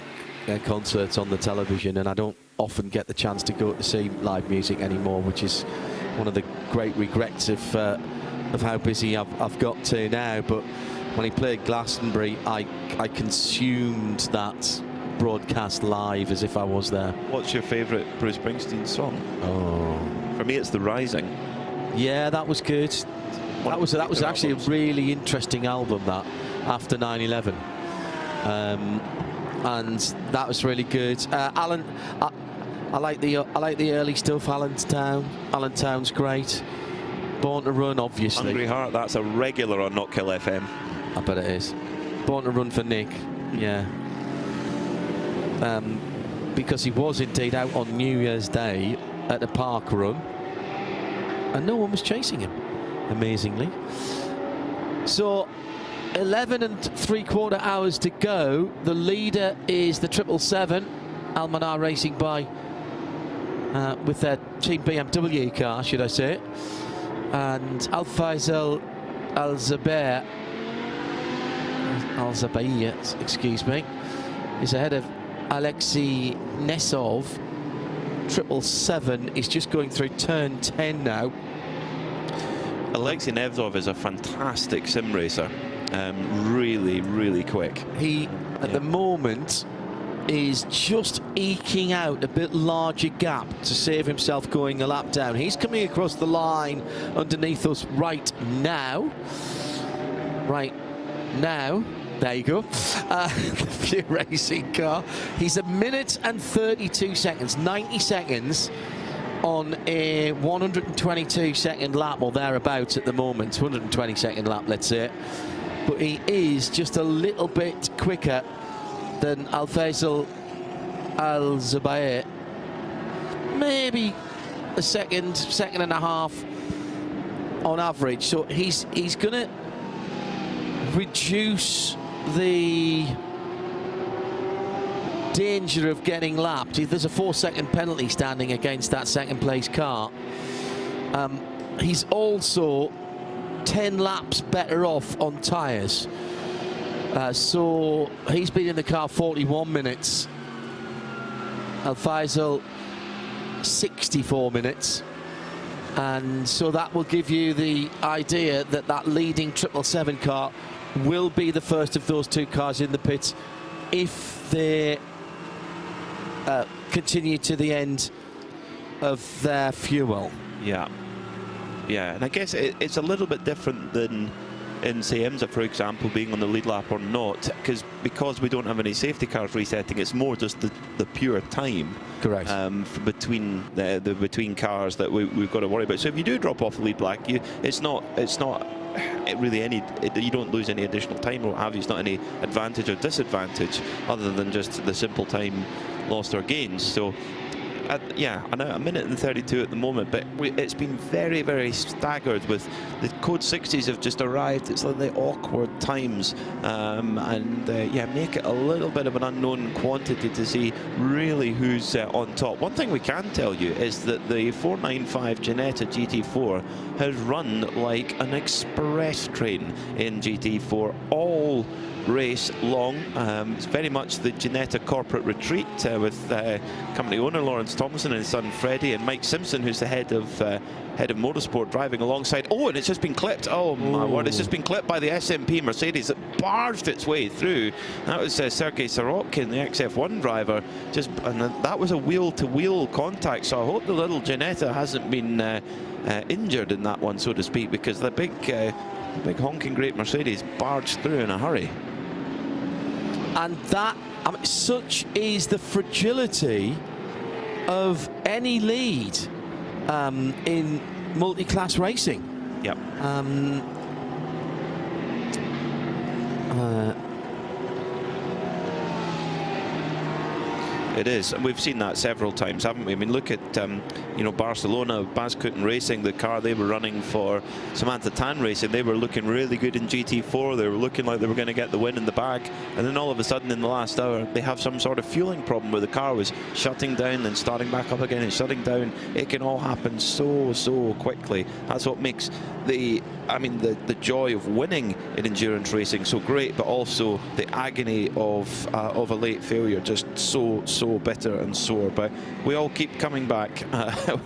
concerts on the television, and I don't often get the chance to go to see live music anymore, which is one of the great regrets of how busy I've got to now. But when he played Glastonbury, I consumed that broadcast live as if I was there.
What's your favourite Bruce Springsteen song?
Oh,
for me, it's The Rising.
Yeah, that was good. That was actually a really interesting album. That after 9/11, and that was really good. Alan, I like the early stuff. Allentown's great. Born to Run, obviously.
Hungry Heart, that's a regular on Not Kill FM.
I bet it is. Born to Run for Nick, yeah. Because he was indeed out on New Year's Day at a park run, and no one was chasing him, amazingly. So 11 3/4 hours to go. The leader is the 777 Almanar Racing by with their team BMW car, should I say, and Al Faisal Al Zabair, excuse me, is ahead of Alexei Nesov. 777 is just going through turn 10 now.
Alexei Nevzov is a fantastic sim racer. Really, really quick.
He, at the moment, is just eking out a bit larger gap to save himself going a lap down. He's coming across the line underneath us right now. There you go. The View Racing car. He's 1 minute and 32 seconds, 90 seconds on a 122-second lap, or thereabouts at the moment. 120-second lap, let's say. But he is just a little bit quicker than Al Faisal Al Zabair. Maybe a second and a half on average. So he's going to reduce the danger of getting lapped. There's a 4-second penalty standing against that second place car. He's also 10 laps better off on tyres. So he's been in the car 41 minutes. Al Faisal 64 minutes. And so that will give you the idea that that leading 777 car will be the first of those two cars in the pits if they continue to the end of their fuel.
Yeah, and I guess it's a little bit different than in say IMSA, for example, being on the lead lap or not, because we don't have any safety cars resetting. It's more just the pure time.
Correct.
Between the between cars that we've got to worry about. So if you do drop off the lead lap, it's not really you don't lose any additional time or what have you. It's not any advantage or disadvantage other than just the simple time lost or gained. So yeah, I know, 1:32 at the moment, but it's been very, very staggered with the code 60s have just arrived. It's like the awkward times, yeah, make it a little bit of an unknown quantity to see really who's on top. One thing we can tell you is that the 495 Ginetta GT4 has run like an express train in GT4 all race long. It's very much the Ginetta corporate retreat with company owner Lawrence Thompson and his son Freddie, and Mike Simpson, who's the head of motorsport, driving alongside. Oh, and it's just been clipped. Oh my word, it's just been clipped by the SMP Mercedes that barged its way through. That was Sergei Sorokin, the XF1 driver, and that was a wheel-to-wheel contact. So I hope the little Ginetta hasn't been injured in that one, so to speak, because the big honking great Mercedes barged through in a hurry.
And that, I mean, such is the fragility of any lead in multi-class racing.
Yep. It is, and we've seen that several times, haven't we? I mean, look at Barcelona, Baskutten Racing, the car they were running for Samantha Tan Racing. They were looking really good in GT4. They were looking like they were going to get the win in the bag, and then all of a sudden in the last hour they have some sort of fueling problem where the car was shutting down and starting back up again and shutting down. It can all happen so quickly. That's what makes the joy of winning in endurance racing so great, but also the agony of a late failure just so bitter and sore. But we all keep coming back.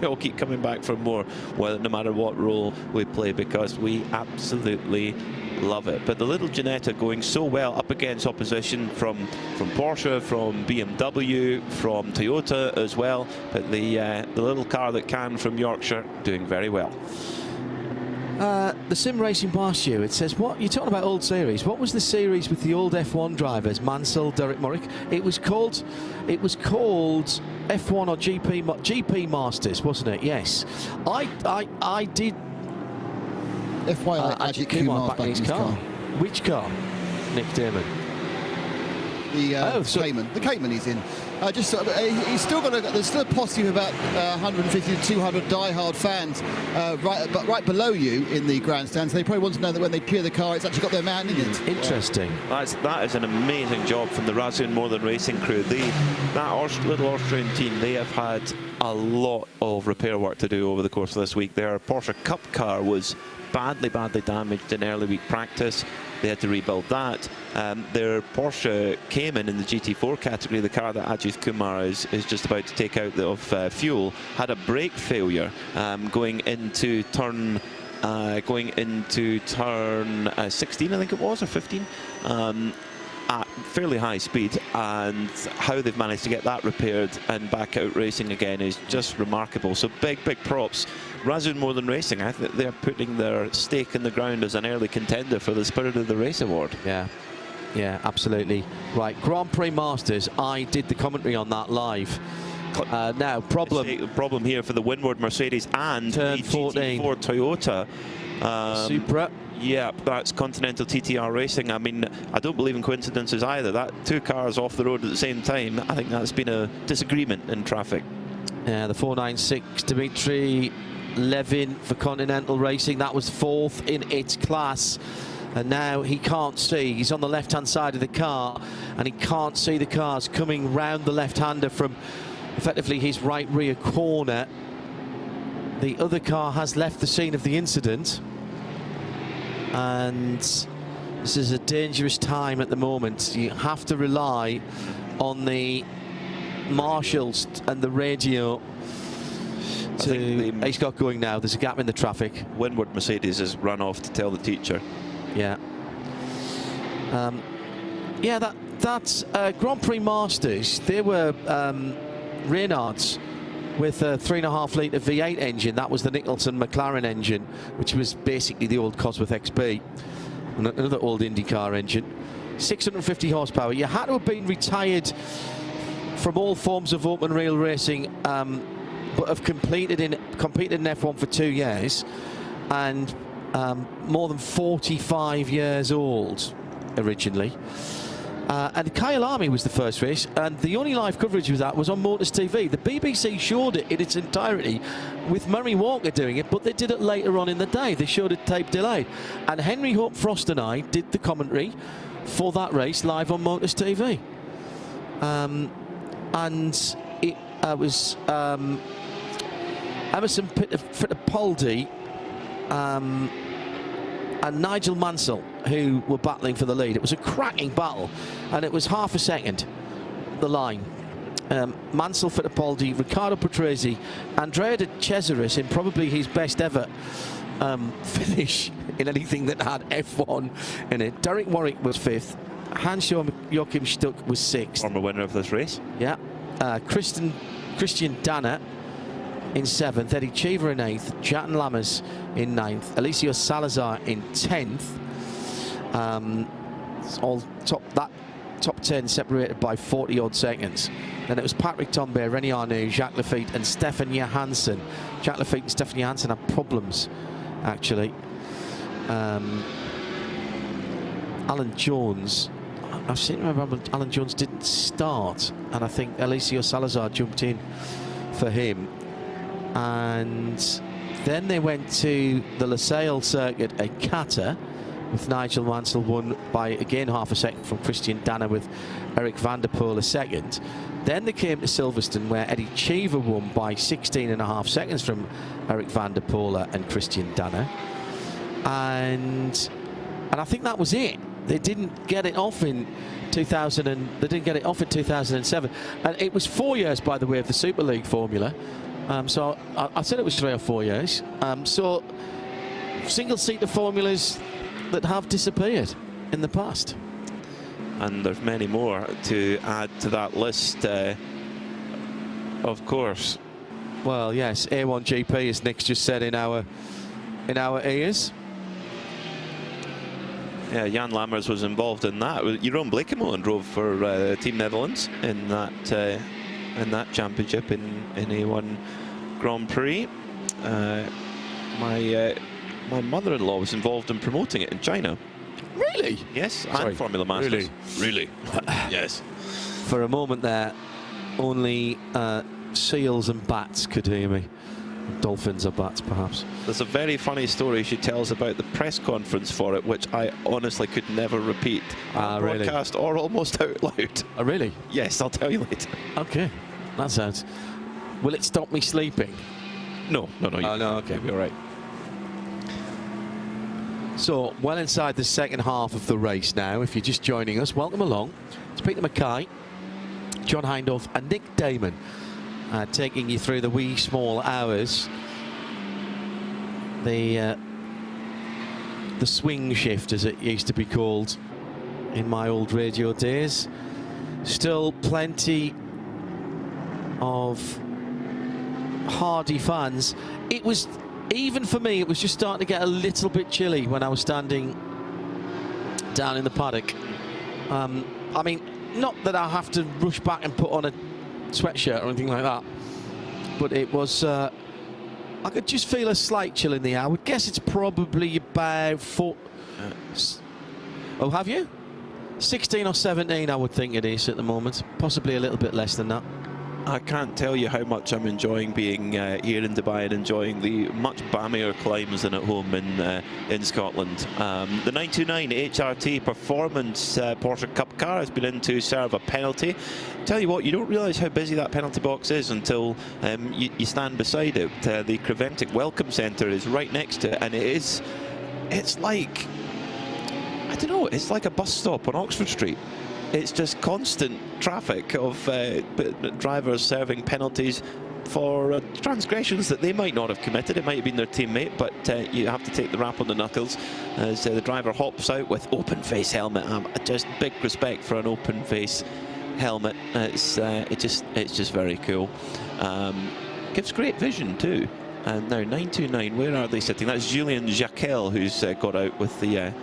We all keep coming back for more, no matter what role we play, because we absolutely love it. But the little Ginetta going so well up against opposition from Porsche, from BMW, from Toyota as well. But the little car that can from Yorkshire doing very well.
The Sim Racing Barstow, it says, what you're talking about old series. What was the series with the old F1 drivers, Mansell, Derek Murrick? It was called F1 or GP Masters, wasn't it? Yes, I did.
FYI, Ajith Kumar back in his car.
Which car? Nick Damon.
The Cayman. The Cayman he's in. He's still got there's still a posse of about 150 to 200 die-hard fans right below you in the grandstands. They probably want to know that when they clear the car, it's actually got their man in it.
Interesting.
That is an amazing job from the Razun More Racing crew. That little Austrian team, they have had a lot of repair work to do over the course of this week. Their Porsche Cup car was badly damaged in early week practice. They had to rebuild that. Their Porsche Cayman in the GT4 category, the car that Ajith Kumar is just about to take out of fuel, had a brake failure going into turn 16, I think it was, or 15. At fairly high speed, and how they've managed to get that repaired and back out racing again is just remarkable. So big props. Razun More Racing, I think they're putting their stake in the ground as an early contender for the Spirit of the Race award.
Yeah, absolutely. Right, Grand Prix Masters, I did the commentary on that live. Now,
problem here for the Windward Mercedes and
Turn
the
14.
GT4 Toyota.
Supra.
Yeah, that's Continental TTR Racing. I mean, I don't believe in coincidences either. That two cars off the road at the same time, I think that's been a disagreement in traffic.
Yeah, the 496 Dimitri Levin for Continental Racing. That was fourth in its class. And now he can't see. He's on the left-hand side of the car, and he can't see the cars coming round the left-hander from effectively his right rear corner. The other car has left the scene of the incident. And this is a dangerous time at the moment. You have to rely on the marshals and the radio. He's got going now. There's a gap in the traffic.
Windward Mercedes has run off to tell the teacher.
Yeah. That's Grand Prix Masters. They were Reynards with a 3.5 litre V8 engine. That was the Nicholson McLaren engine, which was basically the old Cosworth XB. another old IndyCar engine. 650 horsepower. You had to have been retired from all forms of open rail racing, but have competed in F1 for 2 years, and more than 45 years old originally. And Kyle Army was the first race, and the only live coverage of that was on Motors TV. The BBC showed it in its entirety with Murray Walker doing it, but they did it later on in the day. They showed it tape delayed. And Henry Hope Frost and I did the commentary for that race live on Motors TV. And it was Emerson Fittipaldi and Nigel Mansell who were battling for the lead. It was a cracking battle, and it was half a second, the line. Mansell, Fittipaldi, Riccardo Patrese, Andrea de Cesaris in probably his best ever finish in anything that had F1 in it. Derek Warwick was 5th. Hans-Joachim Stuck was 6th.
Former winner of this race.
Yeah. Christian Danner in 7th, Eddie Cheever in 8th, Jatin Lammers in 9th, Alessio Salazar in 10th. All top 10 separated by 40-odd seconds. Then it was Patrick Tombe, René Arnoux, Jacques Lafitte and Stefan Johansson. Jacques Lafitte and Stefan Johansson had problems, actually. Alan Jones, I seem to remember Alan Jones didn't start, and I think Alessio Salazar jumped in for him. And then they went to the Losail circuit at Qatar, with Nigel Mansell won by again half a second from Christian Danner, with Eric van der Poel a second. Then they came to Silverstone, where Eddie Cheever won by 16.5 seconds from Eric van der Poel and Christian Danner. And I think that was it. They didn't get it off in 2007, and it was 4 years, by the way, of the Super League formula. So I said it was 3 or 4 years. So single-seater formulas that have disappeared in the past.
And there's many more to add to that list, of course.
Well, yes, A1GP, as Nick's just said in our ears.
Yeah, Jan Lammers was involved in that. Jeroen Blekemolen drove for Team Netherlands in that championship in A1 Grand Prix. My mother-in-law was involved in promoting it in China.
Really?
Yes, and Formula Masters.
Really?
Yes.
For a moment there, only seals and bats could hear me. Dolphins or bats, perhaps.
There's a very funny story she tells about the press conference for it, which I honestly could never repeat. Broadcast or almost out loud.
Oh, really?
Yes, I'll tell you later.
Okay. That sounds... Will it stop me sleeping?
No.
Oh, no, okay.
You'll be all right.
So, well inside the second half of the race now. If you're just joining us, welcome along. It's Peter Mackay, John Hindhaugh and Nick Damon, taking you through the wee small hours. The swing shift, as it used to be called in my old radio days. Still plenty of hardy fans. It was, even for me, it was just starting to get a little bit chilly when I was standing down in the paddock. I mean, not that I have to rush back and put on a sweatshirt or anything like that, but it was I could just feel a slight chill in the air. I would guess it's probably about 4 oh, have you? 16 or 17 I would think it is at the moment, possibly a little bit less than that.
I can't tell you how much I'm enjoying being here in Dubai and enjoying the much balmier climes than at home in Scotland. The 929 HRT Performance Porsche Cup car has been in to serve a penalty. Tell you what, you don't realise how busy that penalty box is until you stand beside it. The Creventic Welcome Centre is right next to it, and it's like, I don't know, it's like a bus stop on Oxford Street. It's just constant traffic of drivers serving penalties for transgressions that they might not have committed. It might have been their teammate, but you have to take the rap on the knuckles as the driver hops out with open face helmet. Just big respect for an open face helmet. It's just very cool. Gives great vision too. And now 929, where are they sitting? That's Julien Jacquel who's got out with the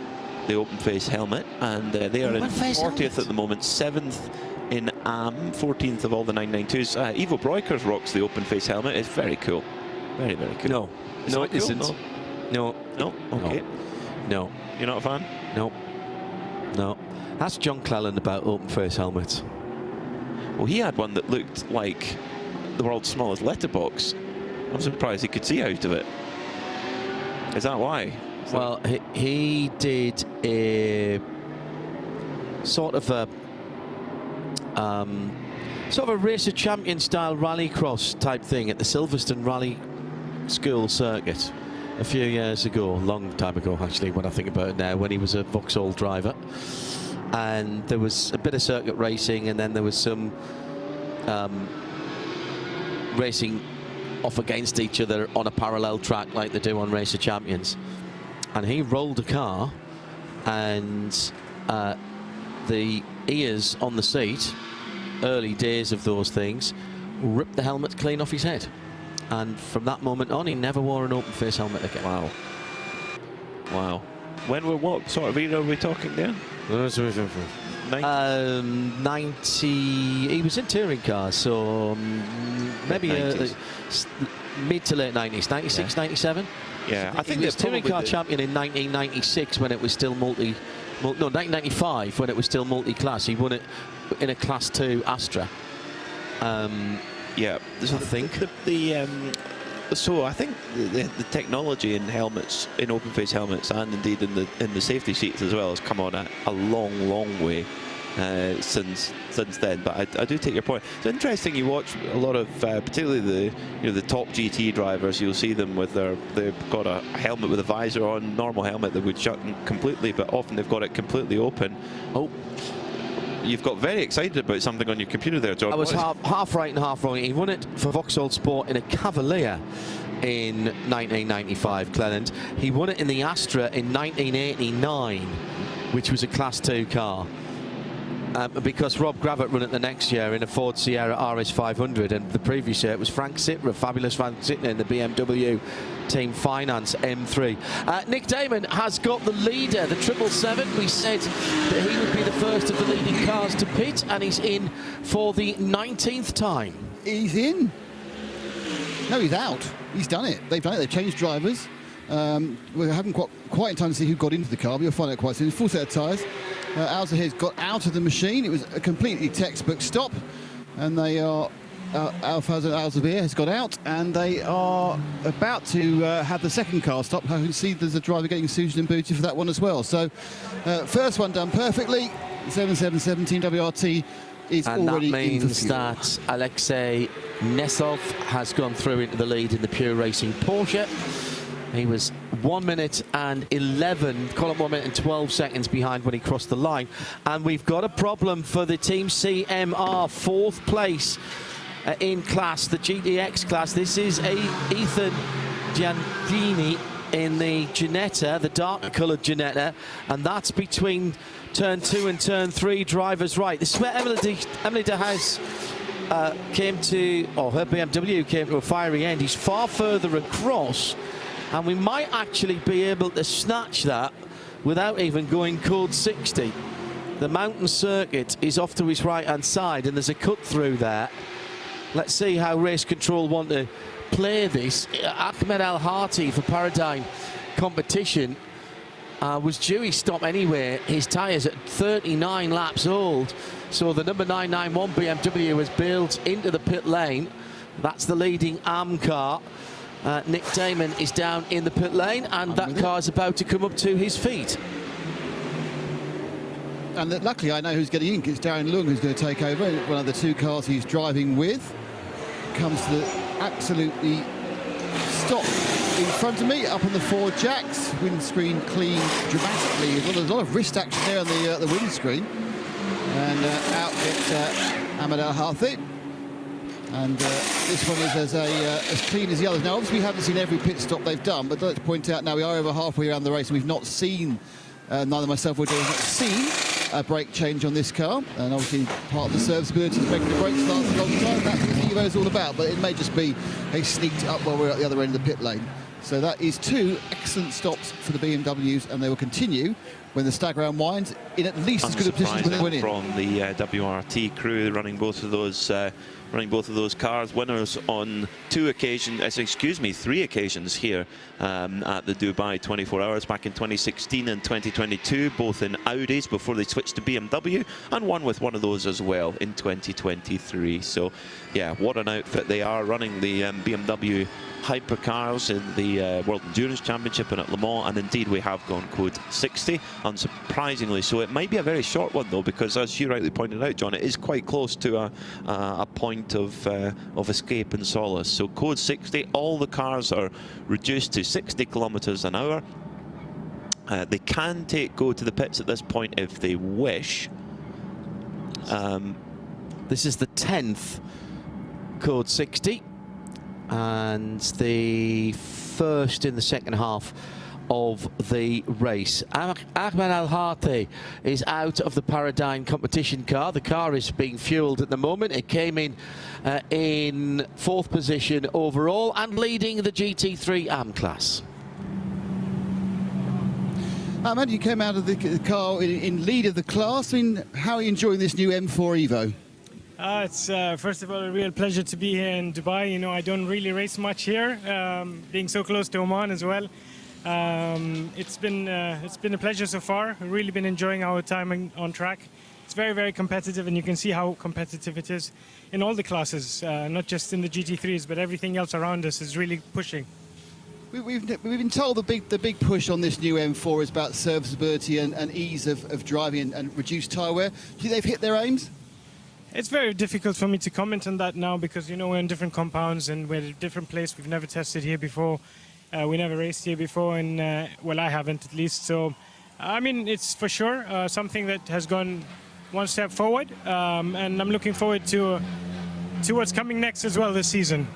the open face helmet, and they are in 40th at the moment, 7th in AM, 14th of all the 992s. Ivo Breukers rocks the open face helmet. It's very cool. Very, very cool.
No, no, it isn't. No.
No? Okay.
No.
You're not a fan?
No. No. Ask John Cleland about open face helmets.
Well, he had one that looked like the world's smallest letterbox. I'm surprised he could see out of it. Is that why?
Well, he did a sort of a race of champion style rallycross type thing at the Silverstone Rally School circuit a few years ago, a long time ago actually, when I think about it now, when he was a Vauxhall driver. And there was a bit of circuit racing, and then there was some racing off against each other on a parallel track like they do on Race of Champions. And he rolled a car, and the ears on the seat, early days of those things, ripped the helmet clean off his head. And from that moment on, he never wore an open face helmet again.
Wow. Wow. What sort of era are we talking there?
90. He was in touring cars, so maybe mid to late 90s, 96, 97.
Yeah, I think
he was touring car champion in 1996 when it was still 1995 when it was still multi-class. He won it in a Class 2 Astra.
Yeah, so so I think the technology in helmets, in open face helmets, and indeed in the safety seats as well, has come on a long way since then. But I do take your point. It's interesting. You watch a lot of, particularly the top GT drivers. You'll see them with they've got a helmet with a visor on, normal helmet that would shut completely, but often they've got it completely open. Oh. You've got very excited about something on your computer there, John.
I was half right and half wrong. He won it for Vauxhall Sport in a Cavalier in 1995, Cleland. He won it in the Astra in 1989, which was a Class 2 car. Because Rob Gravett won it the next year in a Ford Sierra RS500, and the previous year it was Frank Sitner, fabulous Frank Sitner in the BMW Team Finance M3. Nick Damon has got the leader, the 777. We said that he would be the first of the leading cars to pit, and he's in for the 19th time.
He's in. No, he's out. He's done it. They've done it. They've changed drivers. We haven't quite in time to see who got into the car, but you'll find out quite soon. Full set of tyres. Alza has got out of the machine. It was a completely textbook stop, and they are Alzavir has got out, and they are about to have the second car stop. I can see there's a driver getting suited and booted for that one as well. So first one done perfectly. 7717 WRT is
and
already
that
in for
means that Alexei Nesov has gone through into the lead in the pure racing Porsche. He was 1 minute and 11, call it 1 minute and 12 seconds behind when he crossed the line. And we've got a problem for the Team CMR, 4th place in class, the GTX class. This is Ethan Giannini in the Ginetta, the dark coloured Ginetta, and that's between turn 2 and turn 3, drivers right. This is where Emily de Haas came to, or her BMW came to a fiery end. He's far further across, and we might actually be able to snatch that without even going code 60. The mountain circuit is off to his right-hand side, and there's a cut through there. Let's see how race control want to play this. Ahmed Al Hati for Paradigm Competition was due his stop anyway. His tyres at 39 laps old, so the number 991 BMW has bailed into the pit lane. That's the leading AM car. Nick Damon is down in the pit lane, and that car is about to come up to his feet.
And luckily I know who's getting in. It's Darren Lung who's going to take over. One of the two cars he's driving with comes to absolutely stop in front of me, up on the Ford Jacks. Windscreen cleaned dramatically. Well, there's a lot of wrist action there on the windscreen. And out gets Ahmed Al Hati. And this one is as clean as the others. Now, obviously, we haven't seen every pit stop they've done, but I'd like to point out now we are over halfway around the race, and we've not seen, neither myself or Joe have not seen a brake change on this car. And obviously, part of the serviceability is making the brakes last a long time. That's what the Evo is all about, but it may just be they sneaked up while we're at the other end of the pit lane. So that is 2 excellent stops for the BMWs, and they will continue when the stagger unwinds, in at least as good a position to win it.
From the WRT crew running both of those cars, winners on three occasions here at the Dubai 24 Hours back in 2016 and 2022, both in Audis before they switched to BMW, and one with one of those as well in 2023. So yeah, what an outfit they are, running the BMW hypercars in the World Endurance Championship and at Le Mans, and indeed we have gone code 60, unsurprisingly so. It might be a very short one though, because as you rightly pointed out, John, it is quite close to a point of escape and solace. So code 60, all the cars are reduced to 60 kilometers an hour. They can go to the pits at this point if they wish.
This is the 10th code 60 and the first in the second half of the race. Ahmed Al-Hati is out of the Paradigm competition car. The car is being fueled at the moment. It came in 4th position overall and leading the GT3 AM class.
Ahmed, you came out of the car in lead of the class. I mean, how are you enjoying this new M4 Evo?
It's first of all a real pleasure to be here in Dubai. You know, I don't really race much here, being so close to Oman as well. It's been a pleasure so far. We've really been enjoying our time on track. It's very, very competitive, and you can see how competitive it is in all the classes, not just in the GT3s, but everything else around us is really pushing.
We've been told the big push on this new M4 is about serviceability and ease of driving and reduced tyre wear. Do you think they've hit their aims?
It's very difficult for me to comment on that now because, you know, we're in different compounds and we're at a different place. We've never tested here before. We never raced here before, and well, I haven't at least. So, I mean, it's for sure something that has gone one step forward, and I'm looking forward to what's coming next as well this season.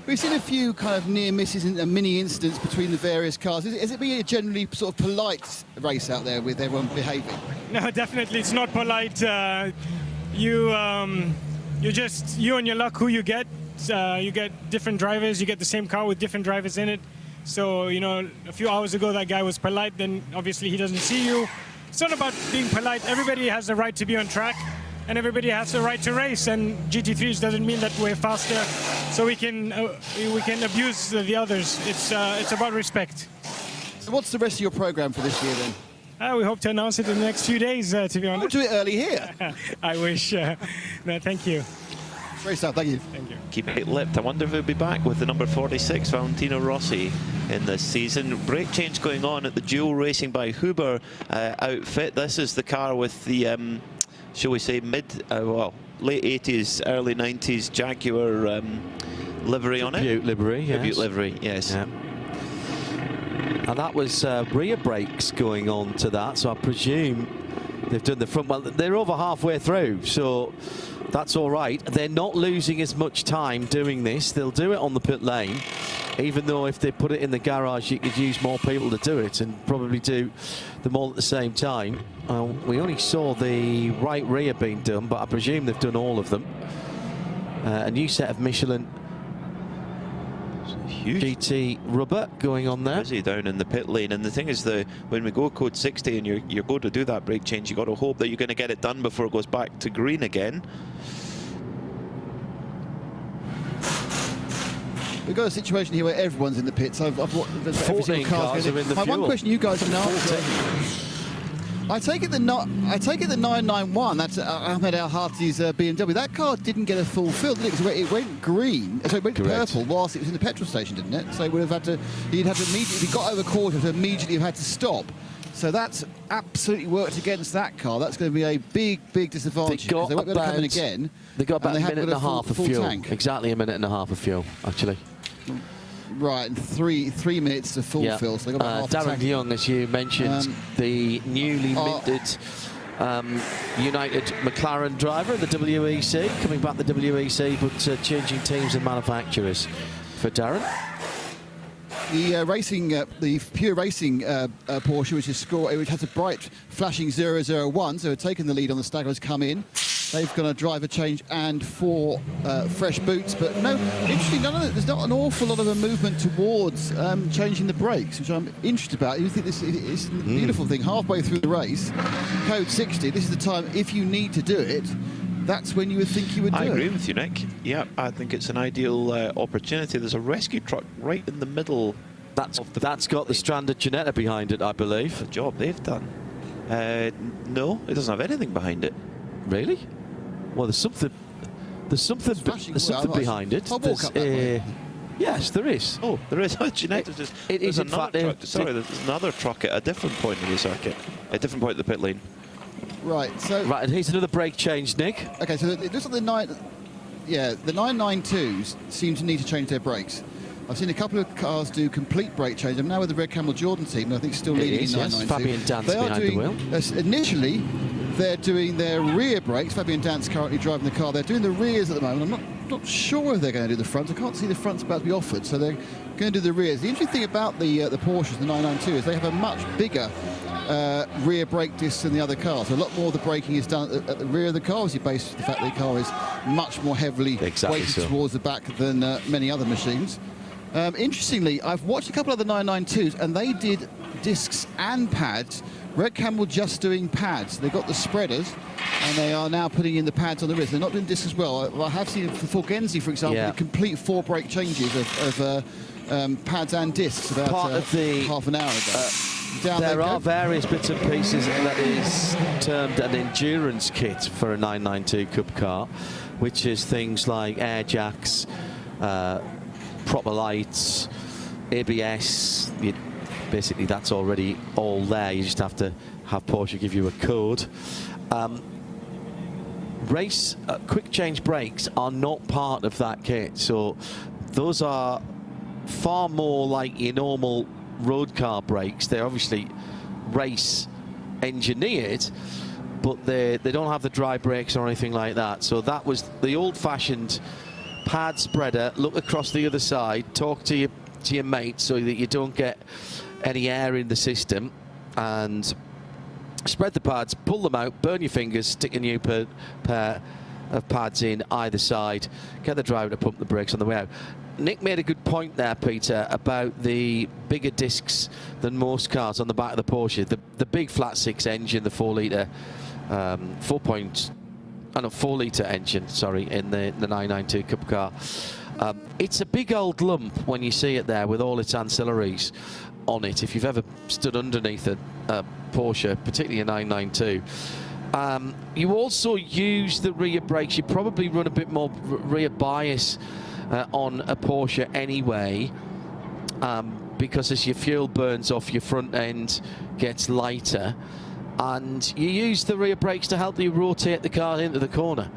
We've seen a few kind of near misses and mini incidents between the various cars. Has it been a generally sort of polite race out there with everyone behaving?
No, definitely it's not polite. You and your luck who you get. You get different drivers. You get the same car with different drivers in it. So, you know, a few hours ago that guy was polite, then obviously he doesn't see you. It's not about being polite. Everybody has the right to be on track, and everybody has the right to race, and GT3s doesn't mean that we're faster, so we can abuse the others. It's about respect.
So what's the rest of your program for this year then?
We hope to announce it in the next few days, to be honest.
We'll do it early here.
I wish. No, thank you.
Great stuff, thank you.
Thank you.
Keep it lipped. I wonder if he'll be back with the number 46, Valentino Rossi, in this season. Brake change going on at the dual racing by Huber outfit. This is the car with the, shall we say, late 80s, early 90s Jaguar livery on it.
Tribute livery, yes.
Tribute livery, yes.
Yeah. And that was rear brakes going on to that, so I presume they've done the front. Well, they're over halfway through, so that's all right. They're not losing as much time doing this. They'll do it on the pit lane, even though if they put it in the garage, you could use more people to do it and probably do them all at the same time. We only saw the right rear being done, but I presume they've done all of them. A new set of Michelin GT rubber going on there.
Busy down in the pit lane, and the thing is, when we go code 60 and you're going to do that brake change, you got to hope that you're going to get it done before it goes back to green again.
We've got a situation here where everyone's in the pits. There's
14 cars are in the
My
fuel.
one question you guys have answered. I take it the 991. That's Ahmed Al-Hati's BMW. That car didn't get a full fill, did it? Because it went green, so it went purple whilst it was in the petrol station, didn't it? So he'd have to immediately, if he got over quarter, to immediately have had to stop. So that's absolutely worked against that car. That's going to be a big disadvantage. They won't be able to come in again.
They got about a minute and a half of fuel.
Tank.
Exactly a minute and a half of fuel, actually.
Right, and three minutes to full fill. So they got about half a
Darren
tank.
Young, as you mentioned, the newly minted United McLaren driver, the WEC, coming back the WEC, but changing teams and manufacturers for Darren.
The pure racing Porsche, which has a bright flashing 001, so taking the lead on the stagger, has come in. They've got a driver change and 4 fresh boots, but no, interesting, there's not an awful lot of a movement towards changing the brakes, which I'm interested about. You think this is a beautiful thing. Halfway through the race, code 60, this is the time, if you need to do it, that's when you would think you would do it.
I agree with you, Nick. Yeah, I think it's an ideal opportunity. There's a rescue truck right in the middle.
That's got the stranded Ginetta behind it, I believe.
The job they've done. No, it doesn't have anything behind it.
Really? Well, there's something behind it.
I'll walk up that way.
Yes, there is.
Oh, there is. Ginetta just.
It is in fact.
Sorry, there's another truck at a different point in the circuit, a different point of the pit lane.
Right. So.
Right, and here's another brake change, Nick.
Okay, so it looks like the 992s seem to need to change their brakes. I've seen a couple of cars do complete brake change. I'm now with the Red Camel Jordan team, and I think still leading in 992.
Fabian Dance behind the wheel.
Initially, they're doing their rear brakes. Fabian Dance currently driving the car. They're doing the rears at the moment. I'm not sure if they're going to do the fronts. I can't see the fronts about to be offered, so they're going to do the rears. The interesting thing about the Porsches, the 992, is they have a much bigger rear brake discs than the other cars. So a lot more of the braking is done at the rear of the car, obviously based on the fact that the car is much more heavily weighted towards the back than many other machines. Interestingly, I've watched a couple of the 992s, and they did discs and pads. Red Camel just doing pads. They've got the spreaders, and they are now putting in the pads on the wrist. They're not doing discs as well. I have seen for Genzi, for example, the complete 4 brake changes of pads and discs about half an hour ago.
There are various bits and pieces that is termed an endurance kit for a 992 Cup car, which is things like air jacks, proper lights, ABS. Basically, that's already all there. You just have to have Porsche give you a code. Quick change brakes are not part of that kit, so those are far more like your normal road car brakes. They're obviously race engineered, but they don't have the dry brakes or anything like that. So that was the old-fashioned pad spreader. Look across the other side, talk to your mate so that you don't get any air in the system, and spread the pads, pull them out, burn your fingers, stick a new pair of pads in either side, get the driver to pump the brakes on the way out. Nick made a good point there, Peter, about the bigger discs than most cars on the back of the Porsche. The big flat 6 engine, the 4-litre 4-litre engine, sorry, in the 992 Cup car. It's a big old lump when you see it there with all its ancillaries on it. If you've ever stood underneath a Porsche, particularly a 992, you also use the rear brakes. You probably run a bit more rear bias on a Porsche anyway, because as your fuel burns off, your front end gets lighter, and you use the rear brakes to help you rotate the car into the corner.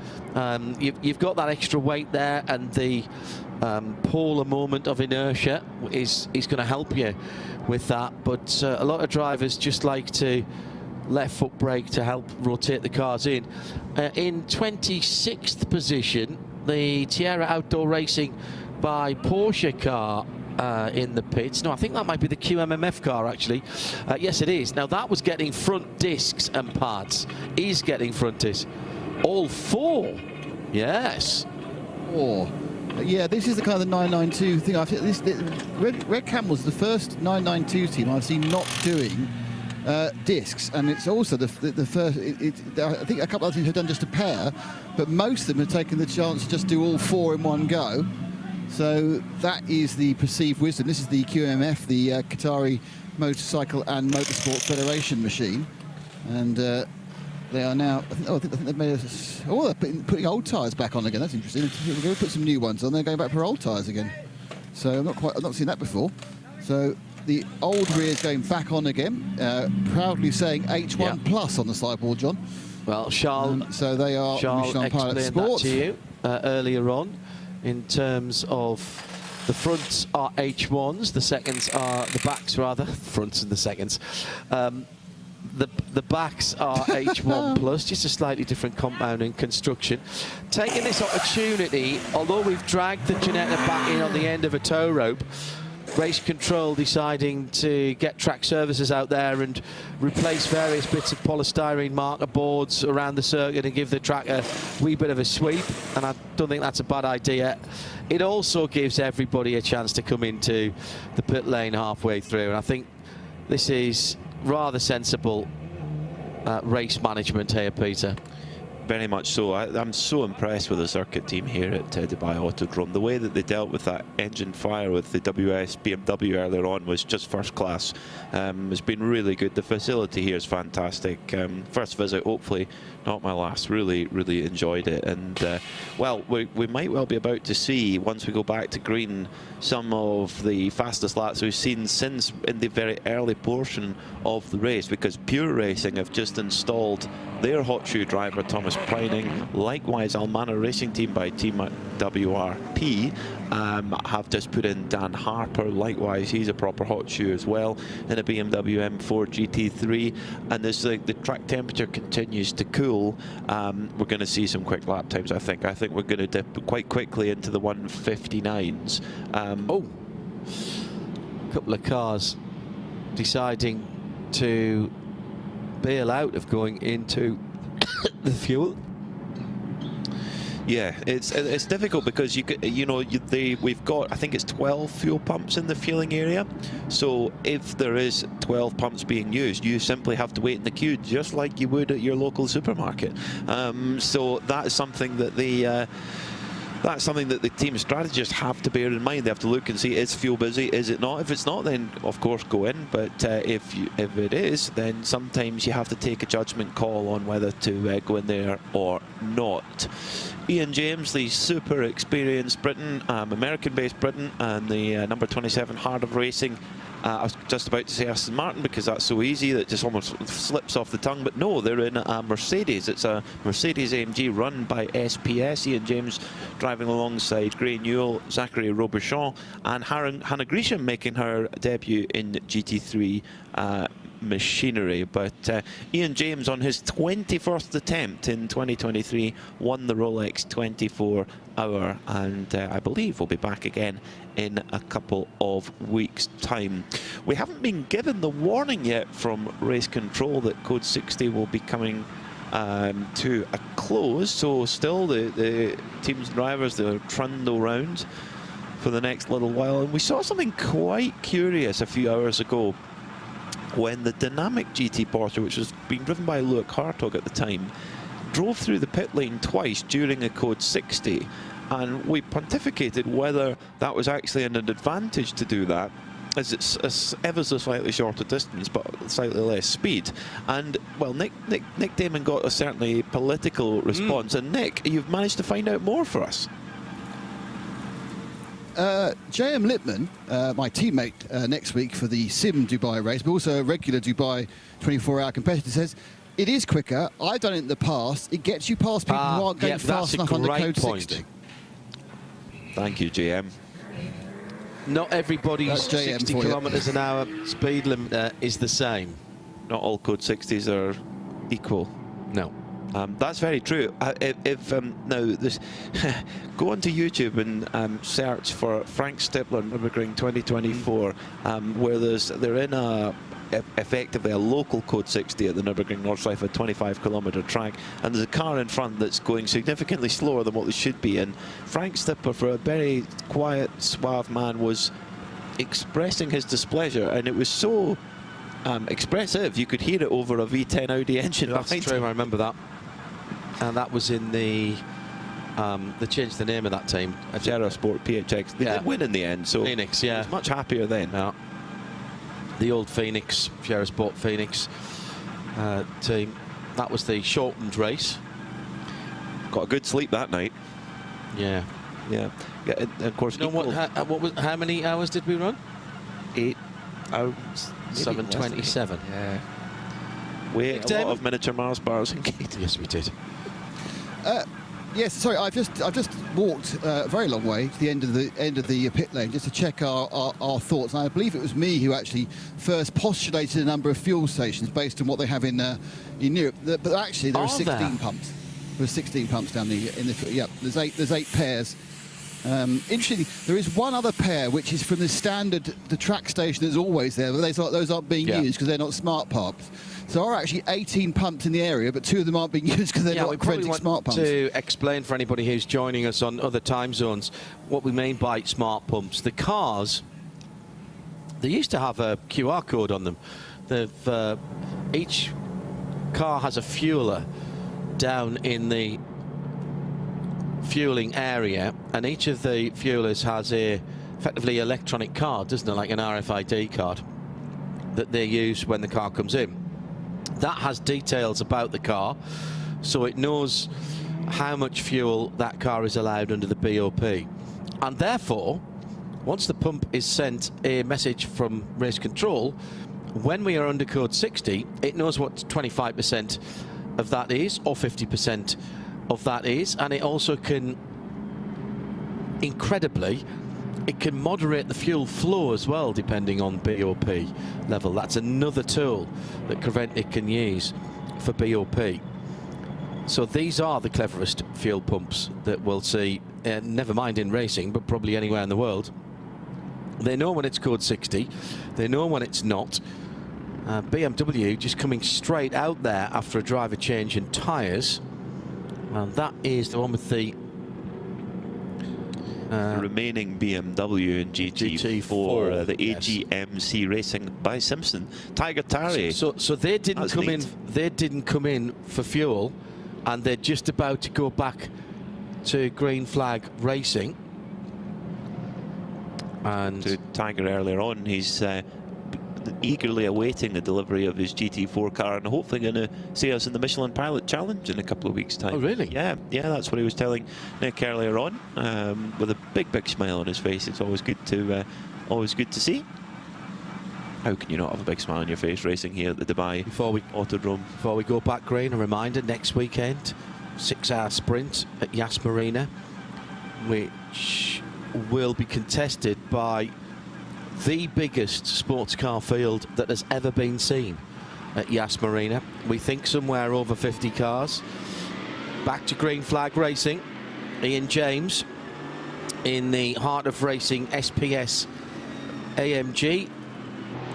You've got that extra weight there, and the polar moment of inertia is going to help you with that. But a lot of drivers just like to left foot brake to help rotate the cars in. In 26th position, the Tierra Outdoor Racing by Porsche car in the pits. No, I think that might be the QMMF car, actually. Yes, it is. Now, that was getting front discs and pads. Is getting front discs. All 4. Yes.
4. Yeah, this is the kind of the 992 thing. I've this Red Camel's the first 992 team I've seen not doing discs, and it's also the first. I think a couple of teams have done just a pair, but most of them have taken the chance to just do all 4 in one go. So that is the perceived wisdom. This is the QMF, the Qatari Motorcycle and Motorsport Federation machine, and they are now. I think they've made they're putting old tyres back on again. That's interesting. We're going to put some new ones on. They're going back for old tyres again. So I've not seen that before. So the old rear is going back on again. Proudly saying H1 plus on the sideboard, John.
Well, Charles.
So they are Michelin Pilot Sports.
That to you earlier on. In terms of the fronts are H1s, the seconds are the backs rather. Fronts and the seconds. The backs are H1 plus, just a slightly different compound and construction. Taking this opportunity, although we've dragged the Ginetta back in on the end of a tow rope, Race Control deciding to get track services out there and replace various bits of polystyrene marker boards around the circuit and give the track a wee bit of a sweep, and I don't think that's a bad idea. It also gives everybody a chance to come into the pit lane halfway through, and I think this is rather sensible race management here, Peter.
Very much so. I'm so impressed with the circuit team here at Dubai Autodrome. The way that they dealt with that engine fire with the WS BMW earlier on was just first class. It's been really good. The facility here is fantastic. First visit, hopefully not my last. Really, really enjoyed it. And well, we might well be about to see, once we go back to green, some of the fastest laps we've seen since in the very early portion of the race, because Pure Racing have just installed their hot shoe driver Thomas Preining. Likewise, Almana Racing Team by Team WRP have just put in Dan Harper. Likewise, he's a proper hot shoe as well in a BMW M4 GT3. And as the track temperature continues to cool, we're going to see some quick lap times. I think we're going to dip quite quickly into the 1:59s.
Oh, a couple of cars deciding to bail out of going into the fuel.
Yeah, it's difficult because we've got, I think it's 12 fuel pumps in the fueling area. So if there is 12 pumps being used, you simply have to wait in the queue just like you would at your local supermarket. So that is something that the team strategists have to bear in mind. They have to look and see, is fuel busy, is it not? If it's not, then of course go in, but if it is, then sometimes you have to take a judgment call on whether to go in there or not. Ian James, the super experienced Briton, American-based Briton, and the number 27 Heart of Racing. I was just about to say Aston Martin because that's so easy that just almost slips off the tongue, but no, they're in a Mercedes. It's a Mercedes AMG run by SPS. Ian James driving alongside Gray Newell, Zachary Robuchon, and Hannah Grisham making her debut in GT3 machinery. But Ian James, on his 21st attempt in 2023, won the Rolex 24-hour, and I believe we'll be back again in a couple of weeks' time. We haven't been given the warning yet from Race Control that Code 60 will be coming to a close, so still the team's drivers, they'll trundle round for the next little while. And we saw something quite curious a few hours ago when the dynamic GT Porsche, which was being driven by Luke Hartog at the time, drove through the pit lane twice during a Code 60, and we pontificated whether that was actually an advantage to do that, as it's ever so slightly shorter distance but slightly less speed. And well, Nick Damon got a certainly political response. And Nick, you've managed to find out more for us.
J.M. Lippman, my teammate next week for the Sim Dubai race, but also a regular Dubai 24-hour competitor, says it is quicker. I've done it in the past. It gets you past people who aren't going fast enough on the Code 60.
Thank you, JM.
Not everybody's 60 kilometres an hour speed limit is the same.
Not all Code 60s are equal.
No.
That's very true. Now, this go onto YouTube and search for Frank Stippler Nürburgring 2024, where they're in effectively a local Code 60 at the Nürburgring Nordschleife, a 25-kilometre track, and there's a car in front that's going significantly slower than what they should be. And Frank Stippler, for a very quiet, suave man, was expressing his displeasure, and it was so expressive you could hear it over a V10 Audi engine.
That's true. I remember that. And that was in the they changed the name of that team,
Gera Sport PHX. They did win in the end, so
Phoenix, yeah,
I was much happier then.
Yeah. The old Phoenix, Gera Sport Phoenix team. That was the shortened race.
Got a good sleep that night.
Yeah,
yeah. And of course,
how many hours did we run?
8 hours.
7:27.
Yeah. A lot of miniature Mars bars in Gate.
Yes, we did.
Yes, sorry, I've just walked a very long way to the end of the pit lane just to check our thoughts. And I believe it was me who actually first postulated a number of fuel stations based on what they have in Europe. But actually, there are 16 pumps. There are 16 pumps down in the yeah. There's eight pairs Interestingly, there is one other pair which is from the standard, the track station that's always there, but those aren't being used because they're not smart pumps. So there are actually 18 pumps in the area, but 2 of them aren't being used because they're not forensic smart pumps.
To explain for anybody who's joining us on other time zones what we mean by smart pumps. The cars, they used to have a QR code on them. Each car has a fueler down in the fueling area, and each of the fuelers has a effectively electronic card, doesn't it, like an RFID card that they use when the car comes in. That has details about the car, so it knows how much fuel that car is allowed under the BOP, and therefore once the pump is sent a message from race control, when we are under code 60, it knows what 25% of that is, or 50% of that is, and it also can, incredibly, it can moderate the fuel flow as well, depending on BOP level. That's another tool that Creventic can use for BOP. So these are the cleverest fuel pumps that we'll see, never mind in racing, but probably anywhere in the world. They know when it's code 60, they know when it's not. BMW just coming straight out there after a driver change in tyres. And that is the one with the
remaining BMW and GT4, the AGMC Racing by Simpson. Tiger Tarry.
So they didn't come in. They didn't come in for fuel, and they're just about to go back to green flag racing. And
to Tiger earlier on, he's eagerly awaiting the delivery of his GT4 car, and hopefully going to see us in the Michelin Pilot Challenge in a couple of weeks' time.
Oh, really?
Yeah, that's what he was telling Nick earlier on, with a big smile on his face. It's always good to see. How can you not have a big smile on your face racing here at the Dubai Autodrome?
Before we go back green, a reminder: next weekend, 6-hour sprint at Yas Marina, which will be contested by the biggest sports car field that has ever been seen at Yas Marina. We think somewhere over 50 cars. Back to green flag racing. Ian James in the heart of racing SPS AMG.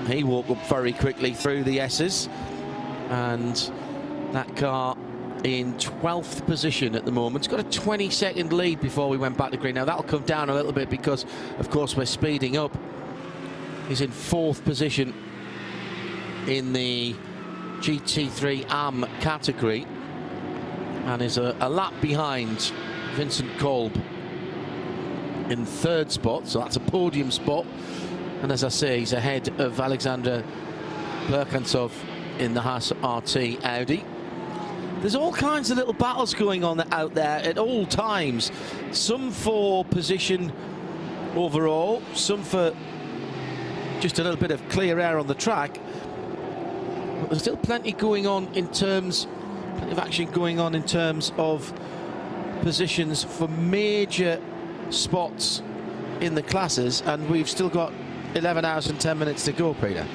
He walked up very quickly through the S's, and that car in 12th position at the moment. It's got a 20-second lead before we went back to green. Now that'll come down a little bit because of course we're speeding up. He's in 4th position in the GT3 AM category, and is a lap behind Vincent Kolb in 3rd spot, so that's a podium spot. And as I say, he's ahead of Alexander Berkansov in the Haas RT Audi. There's all kinds of little battles going on out there at all times. Some for position overall, some for just a little bit of clear air on the track. But there's still plenty going on in terms, plenty of action going on in terms of positions for major spots in the classes, and we've still got 11 hours and 10 minutes to go, Peter.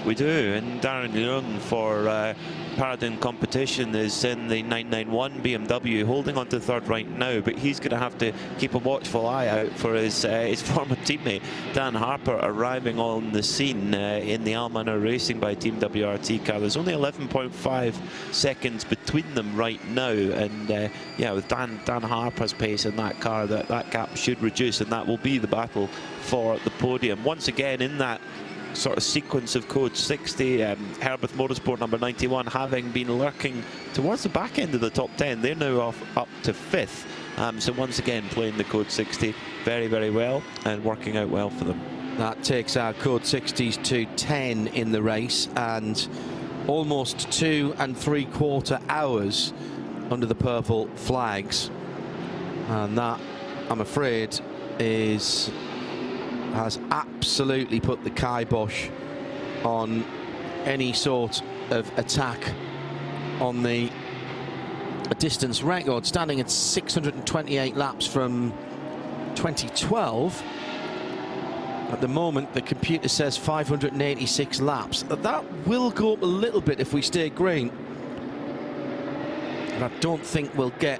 We do, and Darren Young for Paradigm Competition is in the 991 BMW, holding on to 3rd right now, but he's going to have to keep a watchful eye out for his former teammate Dan Harper arriving on the scene in the Almanor Racing by Team WRT car. There's only 11.5 seconds between them right now, and yeah, with Dan Harper's pace in that car, that gap should reduce, and that will be the battle for the podium. Once again, in that sort of sequence of code 60, Herbert Motorsport number 91 having been lurking towards the back end of the top 10. They're now up to 5th. So once again playing the code 60 very well and working out well for them.
That takes our code 60s to 10 in the race, and almost 2 3/4 hours under the purple flags, and that, I'm afraid, has absolutely put the kibosh on any sort of attack on the distance record, standing at 628 laps from 2012. At the moment, the computer says 586 laps. That will go up a little bit if we stay green. But I don't think we'll get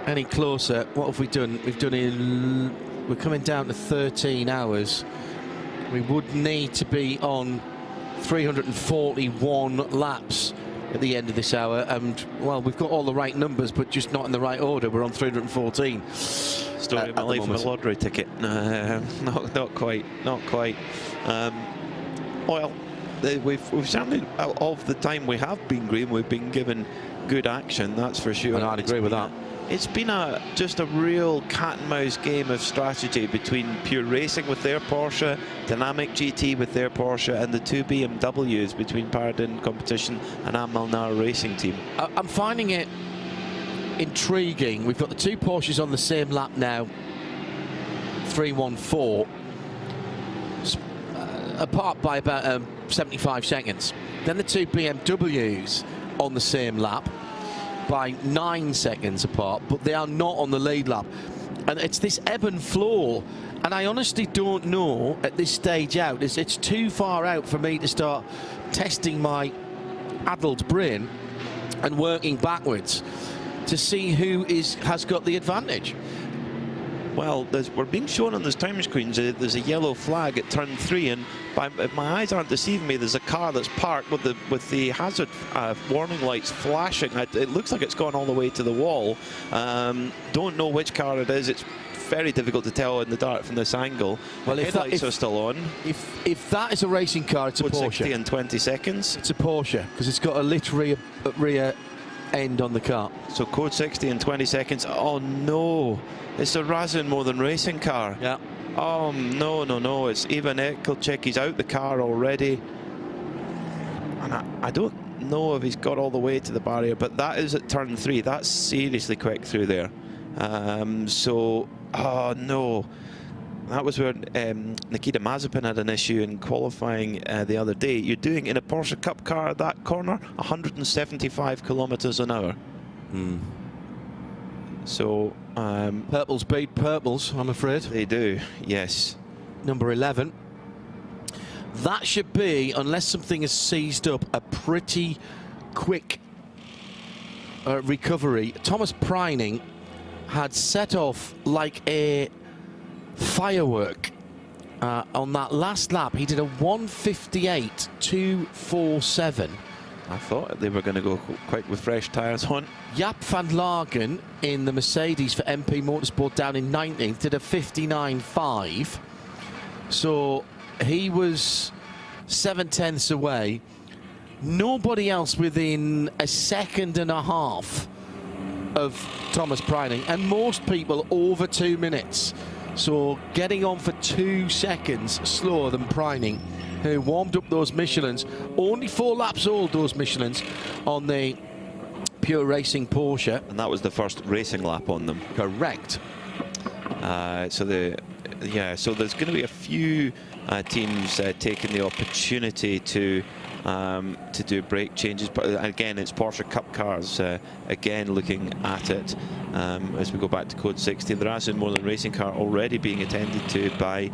any closer. What have we done? We've done in... We're coming down to 13 hours. We would need to be on 341 laps at the end of this hour, and well, we've got all the right numbers, but just not in the right order. We're on 314.
Story of my life from a lottery ticket. Not quite. Well, we've certainly, of the time we have been green, we've been given good action. That's for sure.
And I'd agree with that.
It's been just a real cat and mouse game of strategy between Pure Racing with their Porsche, Dynamic GT with their Porsche, and the two BMWs between Paradigm Competition and Amalnar Racing Team.
I'm finding it intriguing. We've got the two Porsches on the same lap now, 314, apart by about 75 seconds. Then the two BMWs on the same lap by 9 seconds apart, but they are not on the lead lap. And it's this ebb and flow, and I honestly don't know at this stage out. It's too far out for me to start testing my adult brain and working backwards to see who has got the advantage.
Well, we're being shown on those time screens, there's a yellow flag at turn 3, and if my eyes aren't deceiving me, there's a car that's parked with the hazard warning lights flashing. It looks like it's gone all the way to the wall. Don't know which car it is. It's very difficult to tell in the dark from this angle. Well, the headlights are still on.
If that is a racing car, it's a Porsche.
60 in 20 seconds.
It's a Porsche because it's got a lit rear end on the car.
So code 60 in 20 seconds. Oh no, it's a Razin more than racing car.
Yeah.
Oh no, it's Ivan Ekelchek. He's out the car already, and I don't know if he's got all the way to the barrier, but that is at turn 3. That's seriously quick through there. So oh no, that was where Nikita Mazepin had an issue in qualifying the other day. You're doing in a Porsche Cup car at that corner 175 kilometers an hour. So
purples beat purples, I'm afraid.
They do, yes.
Number 11. That should be, unless something is seized up, a pretty quick recovery. Thomas Preining had set off like a firework on that last lap. He did a 1:58.247.
I thought they were going to go quick with fresh tyres on.
Jaap van Lagen in the Mercedes for MP Motorsport down in 19th did a 59.5. So he was 7/10 away. Nobody else within a second and a half of Thomas Preining, and most people over 2 minutes. So getting on for 2 seconds slower than Preining, who warmed up those Michelins, only 4 laps old, those Michelins, on the Pure Racing Porsche.
And that was the first racing lap on them.
Correct.
So there's going to be a few teams taking the opportunity to do brake changes, but again, it's Porsche Cup cars again looking at it as we go back to code 60. The Razin more than racing car already being attended to by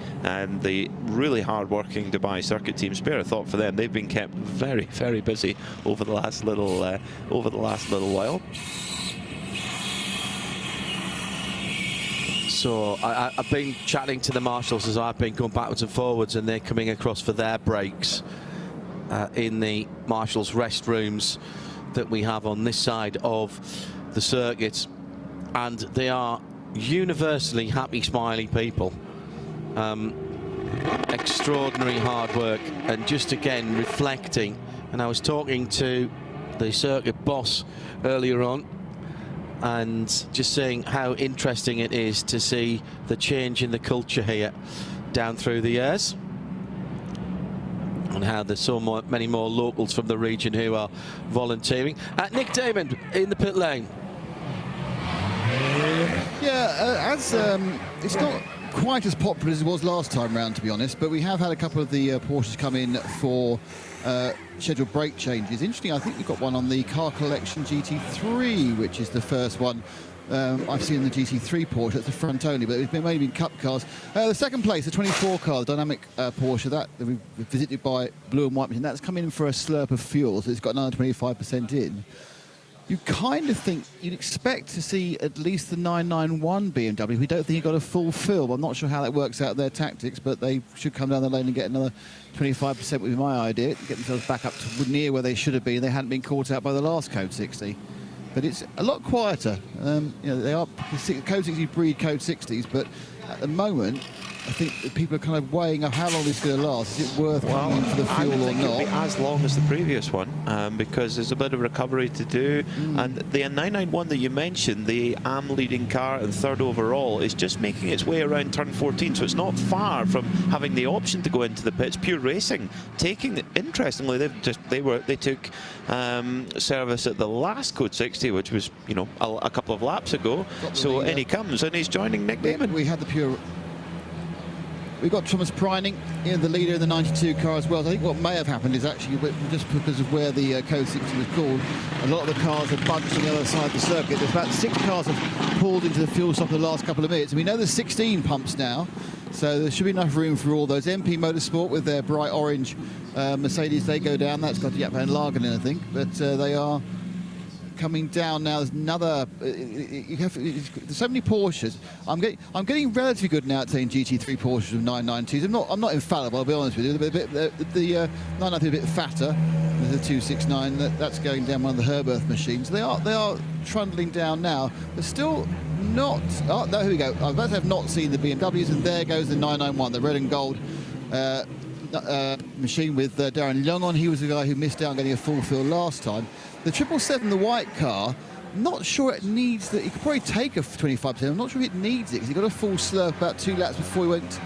the really hard-working Dubai circuit team. Spare a thought for them. They've been kept very, very busy over the last little while.
So I've been chatting to the marshals as I've been going backwards and forwards, and they're coming across for their brakes in the marshals' restrooms that we have on this side of the circuit, and they are universally happy, smiley people. Extraordinary hard work, and just again reflecting. And I was talking to the circuit boss earlier on, and just saying how interesting it is to see the change in the culture here down through the years, and how there's so many more locals from the region who are volunteering. Nick Damon in the pit lane.
Yeah, it's not quite as popular as it was last time round, to be honest, but we have had a couple of the Porsches come in for scheduled brake changes. Interesting, I think we've got one on the Car Collection GT3, which is the first one I've seen the GT3 Porsche. It's the front only, but it's mainly been cup cars. The second place, the 24 car, the dynamic Porsche, that we've visited by Blue and White Machine, that's come in for a slurp of fuel, so it's got another 25% in. you kind of think you'd expect to see at least the 991 BMW. We don't think he got a full fill. I'm not sure how that works out their tactics, but they should come down the lane and get another 25% would be my idea, get themselves back up to near where they should have been. They hadn't been caught out by the last Code 60. But it's a lot quieter. You know, they are Code 60 breed Code 60s, but at the moment, I think that people are kind of weighing up how long this is going to last. Is it worth coming in for the fuel or not?
It'll be as long as the previous one because there's a bit of recovery to do. And the 991 that you mentioned, the AM leading car and third overall, is just making its way around turn 14, so it's not far from having the option to go into the pits. Pure Racing taking, interestingly, they took service at the last Code 60, which was, you know, a couple of laps ago. So in he comes and he's joining Nick Damon.
We had the Pure. We've got Thomas Preining, the leader in the 92 car as well. So I think what may have happened is actually, just because of where the Code 60 was called, a lot of the cars have bunched on the other side of the circuit. There's about 6 cars have pulled into the fuel stop in the last couple of minutes. And we know there's 16 pumps now, so there should be enough room for all those. MP Motorsport with their bright orange Mercedes, they go down. That's got Jaap van Lagen, I think. But they are coming down now. There's another. There's so many Porsches. I'm getting relatively good now at saying GT3 Porsches of 992s. I'm not infallible. I'll be honest with you. The 993 is a bit fatter. There's a 269 that's going down one of the Herberth machines. They are trundling down now. They're still not. Oh no, here we go. I was about to have not seen the BMWs, and there goes the 991, the red and gold. Machine with Darren Young on. He was the guy who missed out on getting a full fill last time. The 777, the white car, not sure it needs that. He could probably take a 25%. I'm not sure if it needs it because he got a full slurp about 2 laps before he went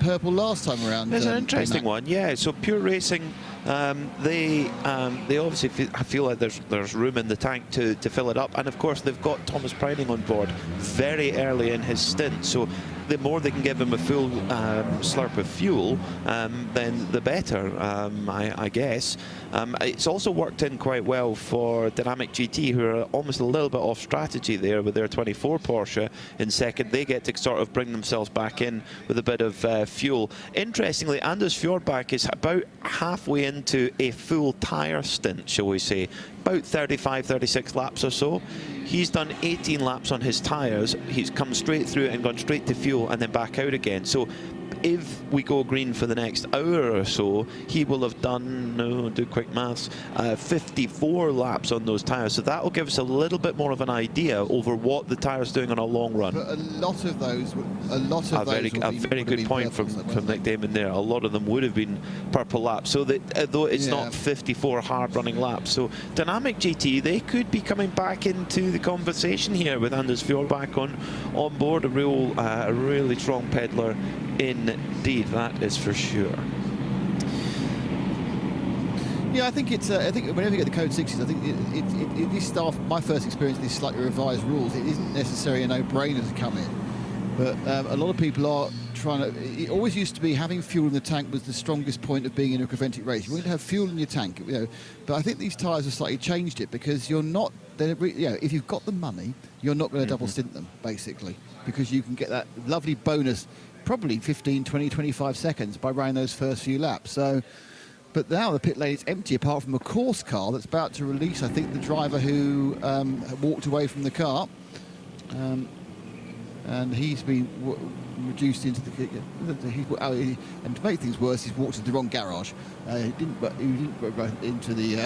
purple last time around.
There's an interesting one, yeah. So Pure Racing, they obviously feel like there's room in the tank to fill it up, and of course they've got Thomas Preining on board very early in his stint. So the more they can give him a full slurp of fuel, then the better, I guess. It's also worked in quite well for Dynamic GT, who are almost a little bit off strategy there with their 24 Porsche in second. They get to sort of bring themselves back in with a bit of fuel. Interestingly, Anders Fjordbak is about halfway into a full tyre stint, shall we say, about 35, 36 laps or so. He's done 18 laps on his tyres. He's come straight through and gone straight to fuel and then back out again. So if we go green for the next hour or so, he will have done, do quick maths, 54 laps on those tyres. So that will give us a little bit more of an idea over what the tyre's doing on a long run.
But a lot of those,
a very good point from Nick Damon there. A lot of them would have been purple laps. So that though it's not 54 hard-running laps. So Dynamic GT, they could be coming back into the conversation here with Anders Fjordbak on board. A really strong peddler indeed, that is for sure.
Yeah, I think it's. I think whenever you get the Code 60s, I think this stuff. My first experience with these slightly revised rules, it isn't necessarily a no-brainer to come in. But a lot of people are trying to. It always used to be having fuel in the tank was the strongest point of being in a Creventic race. You want to have fuel in your tank, you know. But I think these tyres have slightly changed it because you're not. If you've got the money, you're not going to double stint them basically because you can get that lovely bonus. Probably 15, 20, 25 seconds by running those first few laps. So, but now the pit lane is empty apart from a course car that's about to release, I think, the driver who walked away from the car. And he's been reduced into the... and to make things worse, he's walked into the wrong garage. He didn't run into the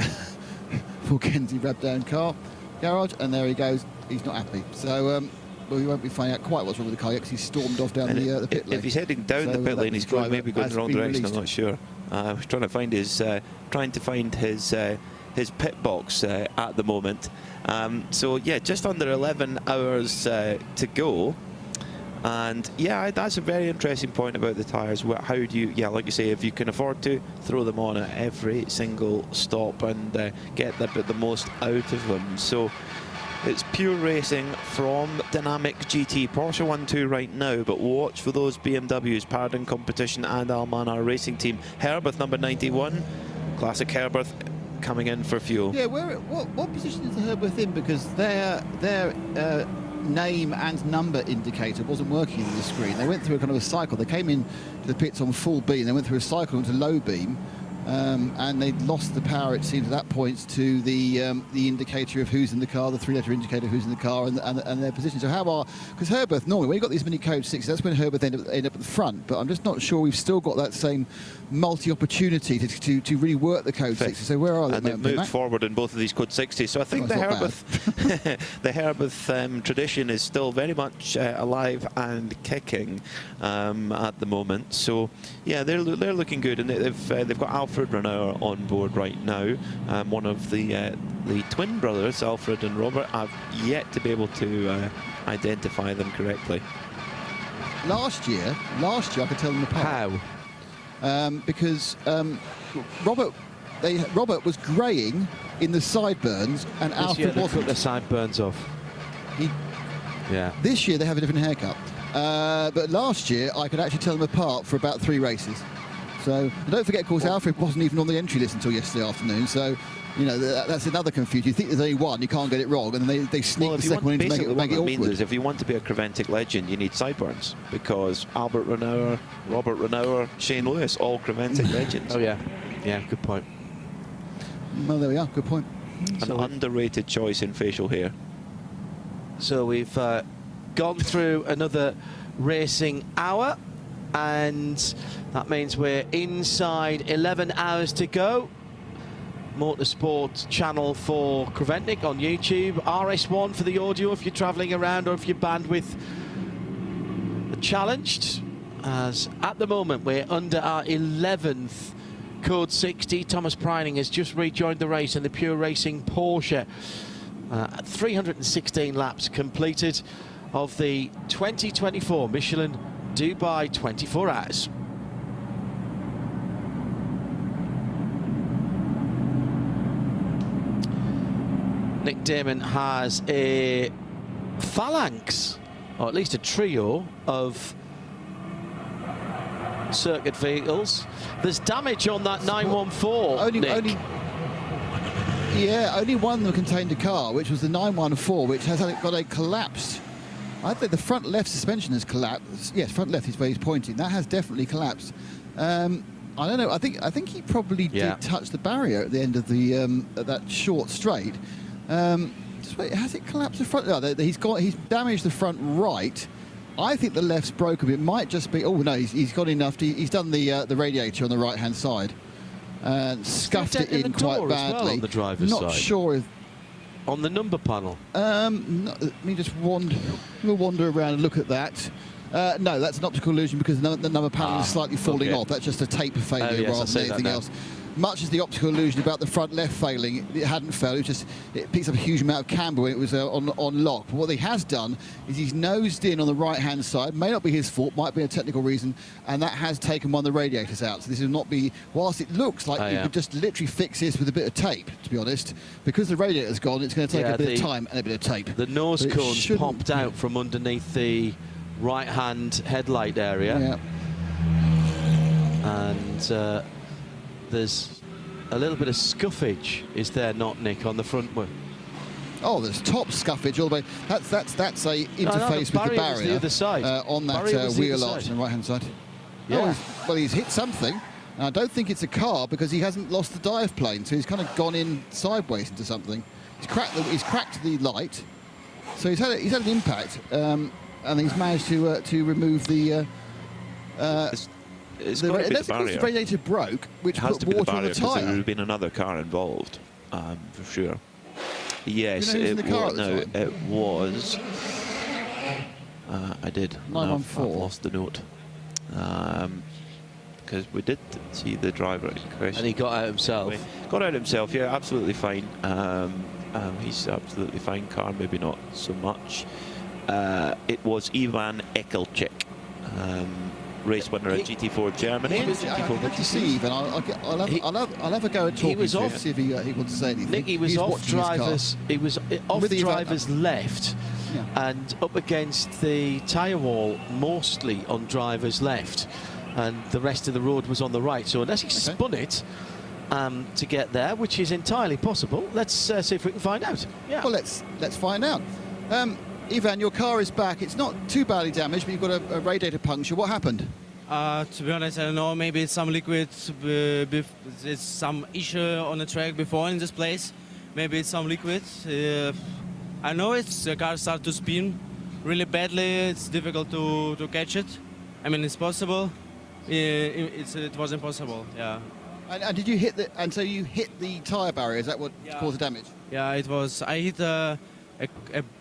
Fulgenzi Rabdown car garage, and there he goes. He's not happy. So... well, we won't be finding out quite what's wrong with the car because he's stormed off down the pit lane.
If he's heading down the pit lane, he's maybe going the wrong direction. I'm not sure. I was trying to find his pit box at the moment. So yeah, just under 11 hours to go. And yeah, that's a very interesting point about the tyres. How do you, like you say, if you can afford to, throw them on at every single stop and get the most out of them. So it's Pure Racing from Dynamic GT. Porsche 1-2 right now, but watch for those BMWs, Paradigm Competition and Almanar Racing Team. Herberth number 91, classic Herberth, coming in for fuel. Yeah, what position is the Herberth in? Because their name and number indicator wasn't working on the screen. They went through a kind of a cycle. They came in to the pits on full beam, they went through a cycle into low beam,
and they'd lost the power, it seems, at that point to the indicator of who's in the car, the 3-letter indicator of who's in the car and their position. So because Herbert, normally when you've got these mini Code 6s, that's when Herbert end up at the front, but I'm just not sure we've still got that same multi-opportunity to really work the Code 6s. So where are they?
And they've moved forward in both of these Code 60s. So I think the Herbert tradition is still very much alive and kicking at the moment. So yeah, they're looking good, and they've got Alfred Renauer on board right now. One of the twin brothers, Alfred and Robert. I've yet to be able to identify them correctly.
Last year I could tell them apart. How? Because Robert was greying in the sideburns, and Alfred wasn't.
Put the sideburns off.
This year they have a different haircut. But last year I could actually tell them apart for about 3 races. So don't forget, of course, Alfred wasn't even on the entry list until yesterday afternoon. So, you know, that's another confusion. You think there's only one, you can't get it wrong, and then they sneak the second one in to make it awkward.
Is if you want to be a Creventic legend, you need sideburns, because Albert Renauer, Robert Renauer, Shane Lewis, all Creventic legends.
Oh yeah, good point.
Well, there we are. Good point.
An underrated choice in facial hair.
So we've gone through another racing hour, and that means we're inside 11 hours to go. Motorsport channel for Creventic on YouTube, RS1 for the audio if you're travelling around or if your bandwidth are challenged. As at the moment we're under our 11th Code 60. Thomas Preining has just rejoined the race in the Pure Racing Porsche. 316 laps completed of the 2024 Michelin Dubai 24 Hours. Nick Damon has a phalanx, or at least a trio of circuit vehicles. There's damage on that 914, Nick.
Only one of them contained a car, which was the 914, which has got a collapsed. I think the front left suspension has collapsed. Yes, front left is where he's pointing. That has definitely collapsed. I don't know. I think he probably did touch the barrier at the end of the that short straight. Just wait, has it collapsed the front? No, he's damaged the front right. I think the left's broken. It might just be. Oh no, he's got enough. He's done the radiator on the right hand side and scuffed it in quite badly.
Well on the driver's
Not
side.
sure if
on the number panel.
let me just wander around and look at that. No, that's an optical illusion because the number panel is slightly falling off. That's just a taper failure rather than anything else. Much as the optical illusion about the front left failing, it hadn't failed. It picks up a huge amount of camber when it was on lock. But what he has done is he's nosed in on the right-hand side. May not be his fault, might be a technical reason, and that has taken one of the radiators out. So this will not be, whilst it looks like you could just literally fix this with a bit of tape, to be honest, because the radiator's gone, it's going to take a bit of time and a bit of tape.
The nose cones popped out from underneath the right-hand headlight area. And there's a little bit of scuffage, is there not, Nick, on the front one?
Oh, there's top scuffage all the way. That's a interface with the barrier
the other side.
On that wheel arch on the right-hand side. Yeah. Oh, well, he's hit something. And I don't think it's a car because he hasn't lost the dive plane, so he's kind of gone in sideways into something. He's cracked the light, so he's had an impact, and he's managed to remove the.
It's got to be the barrier.
The radiator broke, which put water on the tyre.
There would have been another car involved, for sure. Yes,
it
was. I did.
914.
I've lost the note. Because we did see the driver in question.
And he got out himself.
Got out himself, yeah, absolutely fine. He's absolutely fine. Car, maybe not so much. It was Ivan Ekelchik. Race winner at GT4 Germany.
Good to see Ivan. I'll have a go at talking to him, see if he wants to say anything.
Nick, he was off drivers. He was off drivers left, and up against the tyre wall, mostly on drivers left, and the rest of the road was on the right. So unless he spun it to get there, which is entirely possible, let's see if we can find out.
Yeah. Well, let's find out. Ivan, your car is back. It's not too badly damaged, but you've got a radiator puncture. What happened?
To be honest, I don't know. Maybe it's some liquid. It's some issue on the track before in this place. Maybe it's some liquid. I know the car starts to spin really badly. It's difficult to catch it. I mean, it's possible. It was impossible. Yeah.
And did you hit the? And so you hit the tyre barrier. Is that what caused the damage?
Yeah, it was. I hit a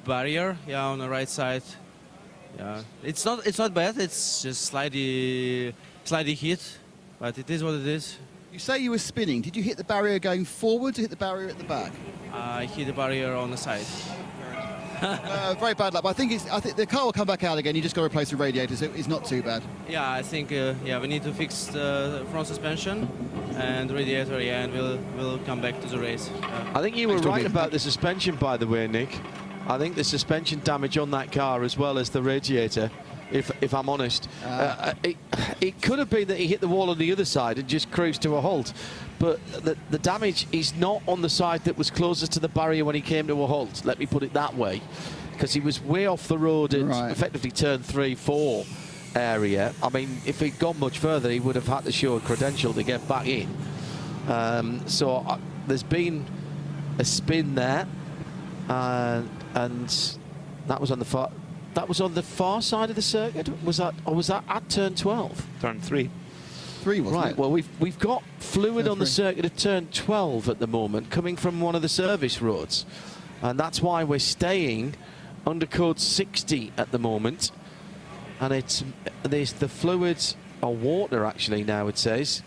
barrier. Yeah, on the right side. Yeah, it's not bad. It's just slightly hit, but it is what it is.
You say you were spinning. Did you hit the barrier going forward or hit the barrier at the back?
I hit the barrier on the side.
Very bad luck. But I think the car will come back out again. You just got to replace the radiator, so it's not too bad.
Yeah, I think we need to fix the front suspension and the radiator, and we'll come back to the race.
I think you were right about the suspension, by the way, Nick. I think the suspension damage on that car as well as the radiator, if I'm honest. It could have been that he hit the wall on the other side and just cruised to a halt, but the damage is not on the side that was closest to the barrier when he came to a halt, let me put it that way, because he was way off the road at effectively turn 3-4 area. I mean, if he'd gone much further, he would have had to show a credential to get back in. So there's been a spin there. And that was on the far. That was on the far side of the circuit. Was that, or was that at turn 12?
Turn 3.
3 wasn't
right.
it?
Well, we've got fluid on the circuit at turn 12 at the moment, coming from one of the service roads, and that's why we're staying under code 60 at the moment. And the fluids are water actually now. It says.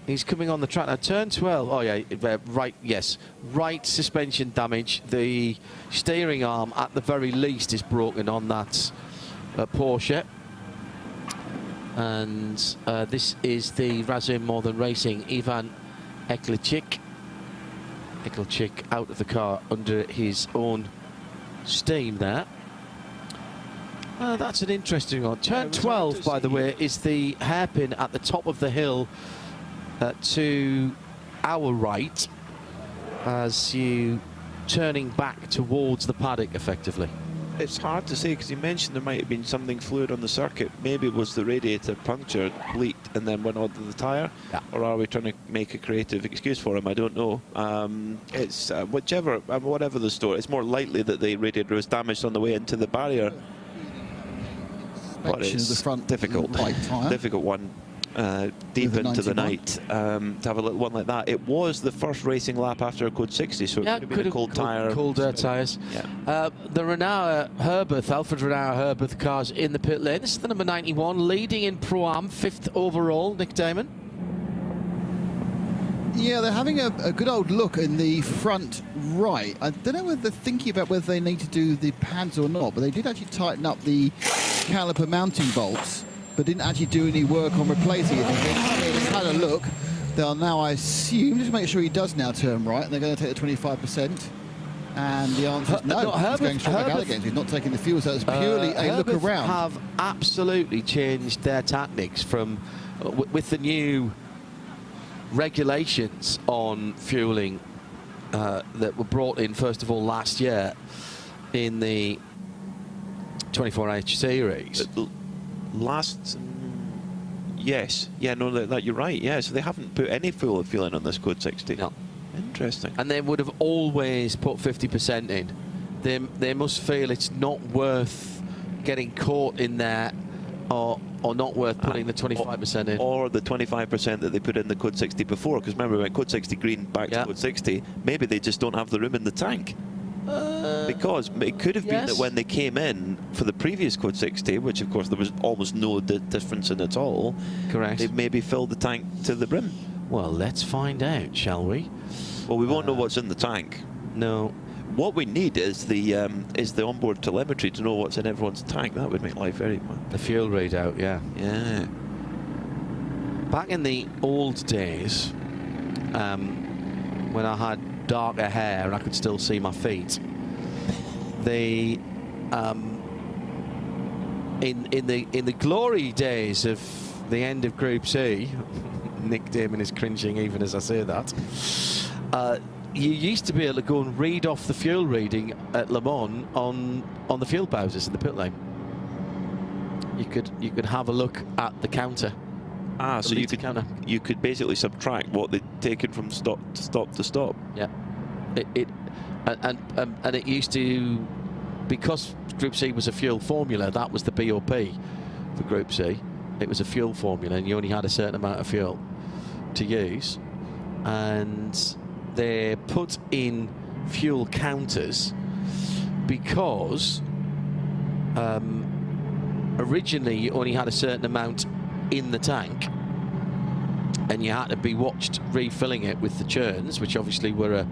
He's coming on the track now. Turn 12. Oh, yeah, right, yes. Right suspension damage. The steering arm, at the very least, is broken on that Porsche. And this is the Razum More Than Racing, Ivan Eklicik. Eklicik out of the car under his own steam there. That's an interesting one. Turn 12, by the way, is the hairpin at the top of the hill to our right as you turning back towards the paddock effectively.
It's hard to say because you mentioned there might have been something fluid on the circuit. Maybe it was the radiator punctured, leaked and then went onto the tyre. Yeah. Or are we trying to make a creative excuse for him? I don't know. It's whatever the story, it's more likely that the radiator was damaged on the way into the barrier. But it's
the front
difficult.
Right tyre.
Difficult one. Deep into the night to have a little one like that. It was the first racing lap after a code 60, so it could have been a cold tyre.
Cold tyres. Yeah. The Renault Herberth, Alfred Renault Herberth cars in the pit lane. This is the number 91, leading in Pro-Am, 5th overall, Nick Damon.
Yeah, they're having a good old look in the front right. I don't know whether they're thinking about whether they need to do the pads or not, but they did actually tighten up the caliper mounting bolts, but didn't actually do any work on replacing it. They've had a look. They'll now, I assume, just make sure he does now turn right, and they're going to take the 25%. And the answer is no. He's going straight back out again. He's not taking the fuel, so it's purely a look around.
Have absolutely changed their tactics from with the new regulations on fueling that were brought in first of all last year in the 24H series.
Yes, yeah, no, that you're right. Yeah, so they haven't put any fueling on this code 60.
No.
Interesting.
And they would have always put 50% in. They must feel it's not worth getting caught in there, or not worth putting the 25% in.
Or the 25% that they put in the code 60 before, because remember when code 60 green back to code 60, maybe they just don't have the room in the tank. Because it could have been that when they came in for the previous code 60, which of course there was almost no difference in it all.
Correct.
They've maybe filled the tank to the brim.
Well, let's find out, shall we?
Well, we won't know what's in the tank.
No.
What we need is the onboard telemetry to know what's in everyone's tank. That would make life very fun.
The fuel readout, yeah.
Yeah.
Back in the old days, when I had darker hair and I could still see my feet, in the glory days of the end of Group C, Nick Damon is cringing even as I say that, you used to be able to go and read off the fuel reading at Le Mans on the fuel bowsers in the pit lane.
you could have a look at the counter.
So you could basically subtract what they'd taken from stop to stop.
Yeah. And it used to, because Group C was a fuel formula, that was the BOP for Group C. It was a fuel formula, and you only had a certain amount of fuel to use. And they put in fuel counters because originally you only had a certain amount in the tank, and you had to be watched refilling it with the churns, which obviously were a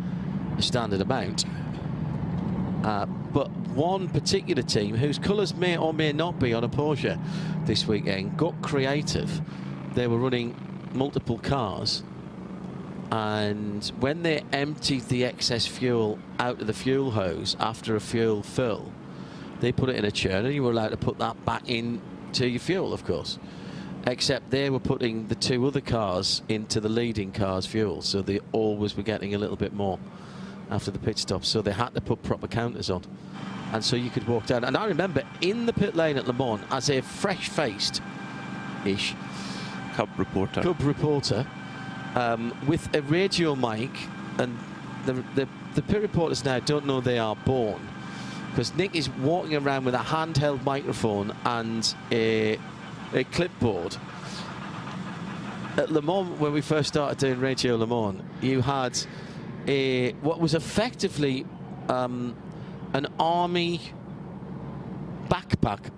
standard amount. But one particular team, whose colours may or may not be on a Porsche this weekend, got creative. They were running multiple cars, and when they emptied the excess fuel out of the fuel hose after a fuel fill, they put it in a churn, and you were allowed to put that back into your fuel, of course. Except they were putting the two other cars into the leading car's fuel, so they always were getting a little bit more after the pit stop, so they had to put proper counters on. And so you could walk down. And I remember in the pit lane at Le Mans, as a fresh-faced-ish
Cub reporter,
with a radio mic, and the pit reporters now don't know they are born, because Nick is walking around with a handheld microphone and a clipboard. At Le Mans, when we first started doing Radio Le Mans, you had what was effectively an army backpack,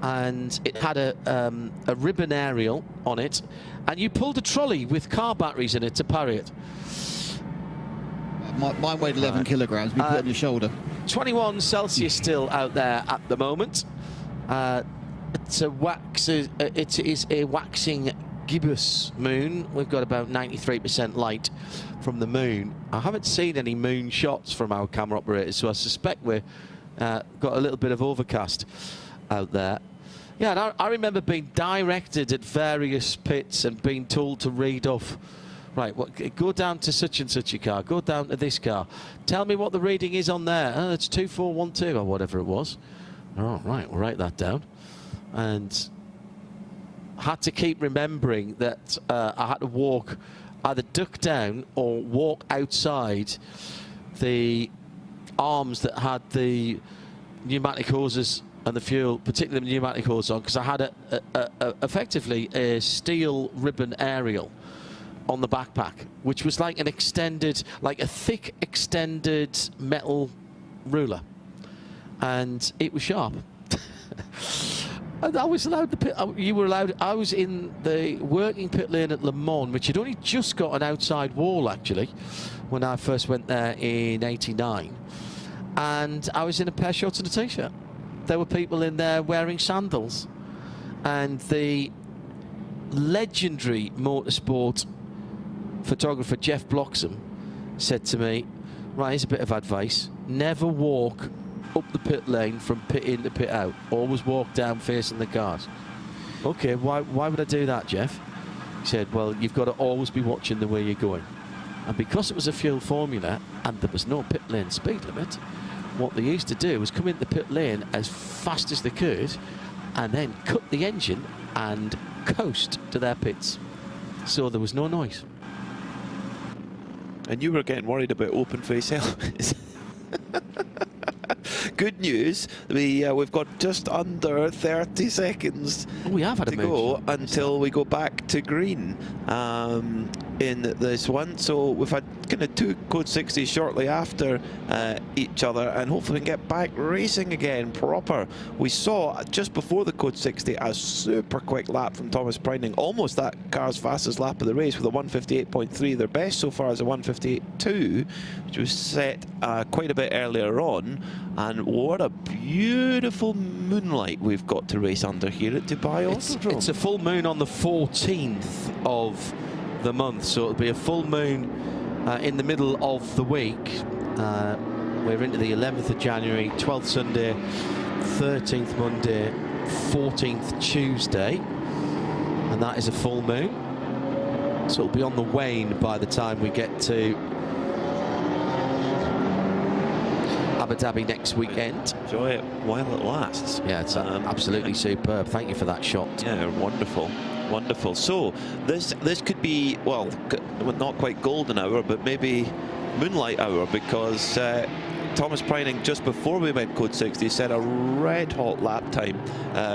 and it had a ribbon aerial on it, and you pulled a trolley with car batteries in it to parry it.
Mine weighed 11 kilograms. We put it on your shoulder.
21 Celsius still out there at the moment. It's a it is a waxing gibbous moon. We've got about 93% light from the moon. I haven't seen any moon shots from our camera operators, so I suspect we've got a little bit of overcast out there. Yeah, and I remember being directed at various pits and being told to read off. Right, go down to such and such a car, go down to this car. Tell me what the reading is on there. Oh, it's 2412 or whatever it was. Oh, right, we'll write that down. And had to keep remembering that I had to walk, either duck down or walk outside the arms that had the pneumatic hoses and the fuel, particularly the pneumatic hose on, because I had effectively a steel ribbon aerial on the backpack, which was like an extended, like a thick extended metal ruler, and it was sharp. And I was allowed the pit. You were allowed. I was in the working pit lane at Le Mans, which had only just got an outside wall actually, when I first went there in '89, and I was in a pair of shorts and a t-shirt. There were people in there wearing sandals, and the legendary motorsport photographer Jeff Bloxham said to me, right, here's a bit of advice: never walk up the pit lane from pit in to pit out. Always walk down facing the cars. Okay, why would I do that, Jeff? He said, well, you've got to always be watching the way you're going. And because it was a fuel formula and there was no pit lane speed limit, what they used to do was come into the pit lane as fast as they could and then cut the engine and coast to their pits. So there was no noise.
And you were getting worried about open face helmets. Good news, we've got just under 30 seconds to go until we go back to green in this one. So we've had kind of two Code 60s shortly after each other, and hopefully we can get back racing again proper. We saw just before the Code 60 a super quick lap from Thomas Preining, almost that car's fastest lap of the race with a 158.3. Their best so far is a 158.2, which was set quite a bit earlier on. And what a beautiful moonlight we've got to race under here at Dubai Autodrome.
It's a full moon on the 14th of the month, so it'll be a full moon in the middle of the week. We're into the 11th of January, 12th Sunday, 13th Monday, 14th Tuesday, and that is a full moon. So it'll be on the wane by the time we get to Abu Abu Dhabi next weekend.
Enjoy it while it lasts.
Yeah, it's absolutely superb. Thank you for that shot.
Yeah, wonderful. Wonderful. So this could be, well, not quite golden hour, but maybe moonlight hour, because Thomas Preining, just before we went code 60, set a red hot lap time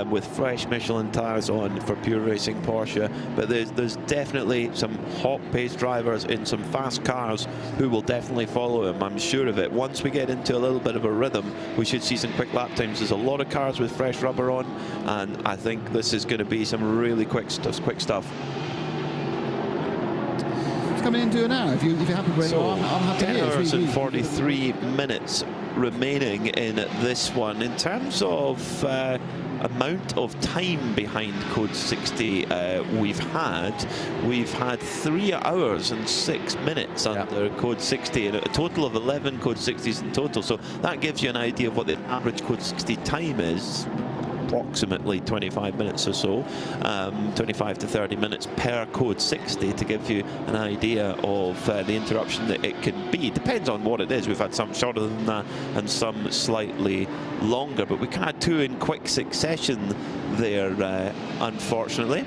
with fresh Michelin tyres on for pure racing Porsche. But there's definitely some hot pace drivers in some fast cars who will definitely follow him. I'm sure of it. Once we get into a little bit of a rhythm, we should see some quick lap times. There's a lot of cars with fresh rubber on, and I think this is going to be some really quick stuff.
Coming into an hour. If you're happy with it,
So
I'm happy.
10
here.
hours and 43 minutes remaining in this one. In terms of amount of time behind code 60 we've had 3 hours and 6 minutes under code 60, and a total of 11 code 60s in total. So that gives you an idea of what the average code 60 time is. Approximately 25 minutes or so, 25 to 30 minutes per code 60, to give you an idea of the interruption that it can be. Depends on what it is. We've had some shorter than that and some slightly longer, but we kind of had 2 in quick succession there, unfortunately.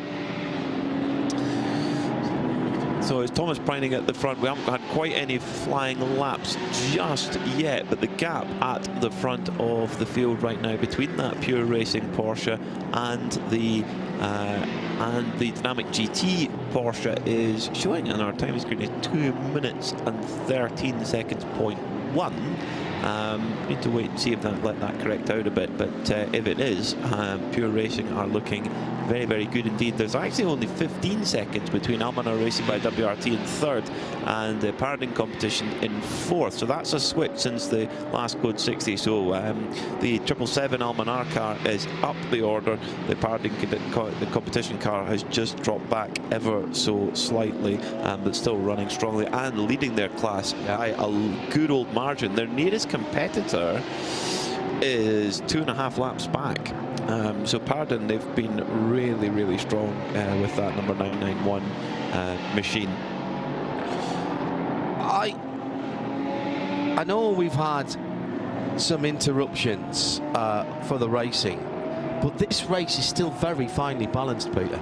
So it's Thomas Preining at the front. We haven't had quite any flying laps just yet, but the gap at the front of the field right now between that pure racing Porsche and the Dynamic GT Porsche is showing on our time screen is 2 minutes and 13 seconds, 0.1. Need to wait and see if let that correct out a bit, but if it is, Pure Racing are looking very, very good indeed. There's actually only 15 seconds between Almanar Racing by WRT in third and the Paradigm Competition in fourth, so that's a switch since the last code 60. So the 777 Almanar car is up the order. The Paradigm the competition car has just dropped back ever so slightly, but still running strongly and leading their class by a good old margin. Their nearest competitor is 2.5 laps back. So Paradigm, they've been really, really strong with that number 991 machine.
I know we've had some interruptions for the racing, but this race is still very finely balanced, Peter.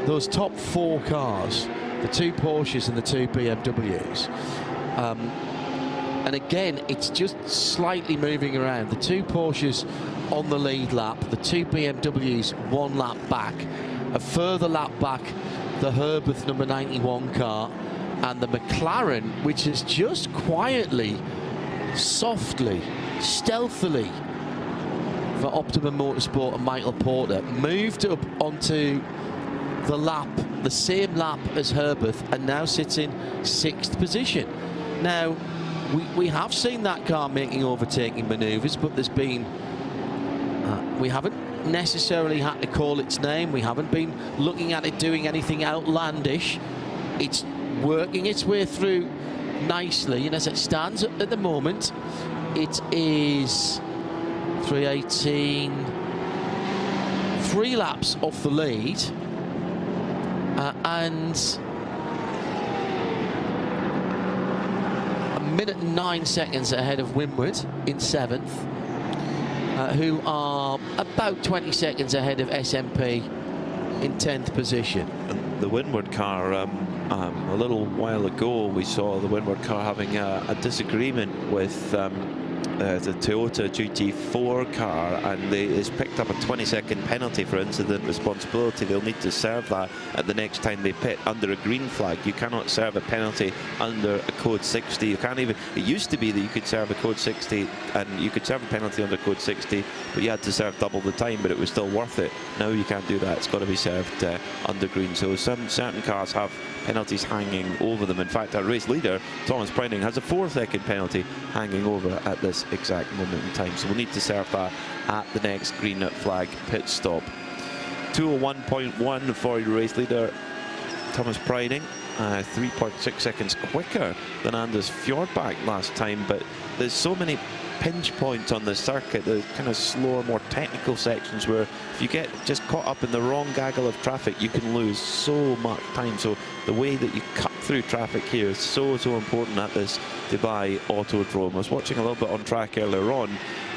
Those top 4 cars, the 2 Porsches and the 2 BMWs, and again, it's just slightly moving around. The 2 Porsches on the lead lap, the 2 BMWs 1 lap back, a further lap back, the Herbeth number 91 car, and the McLaren, which is just quietly, softly, stealthily, for Optimum Motorsport and Michael Porter, moved up onto the lap, the same lap as Herbeth, and now sits in 6th position. Now, we have seen that car making overtaking manoeuvres, but there's been we haven't necessarily had to call its name. We haven't been looking at it doing anything outlandish. It's working its way through nicely, and as it stands at the moment, it is 3:18, 3 laps off the lead, and a minute and 9 seconds ahead of Winward in 7th, who are about 20 seconds ahead of SMP in 10th position.
And the Winward car, a little while ago, we saw the Winward car having a disagreement with the Toyota GT4 car, and it's picked up a 20-second penalty for incident responsibility. They'll need to serve that at the next time they pit under a green flag. You cannot serve a penalty under a code 60. You can't even. It used to be that you could serve a code 60 and you could serve a penalty under code 60, but you had to serve double the time, but it was still worth it. Now you can't do that. It's got to be served under green. So certain cars have penalties hanging over them. In fact, our race leader, Thomas Preining, has a 4-second penalty hanging over at this exact moment in time. So we'll need to serve that at the next green flag pit stop. 2:01.1 for your race leader, Thomas Preining. 3.6 seconds quicker than Anders Fjordbach last time, but there's so many pinch points on the circuit, the kind of slower, more technical sections, where if you get just caught up in the wrong gaggle of traffic, you can lose so much time. So the way that you cut through traffic here is so important at this Dubai Autodrome. I was watching a little bit on track earlier on,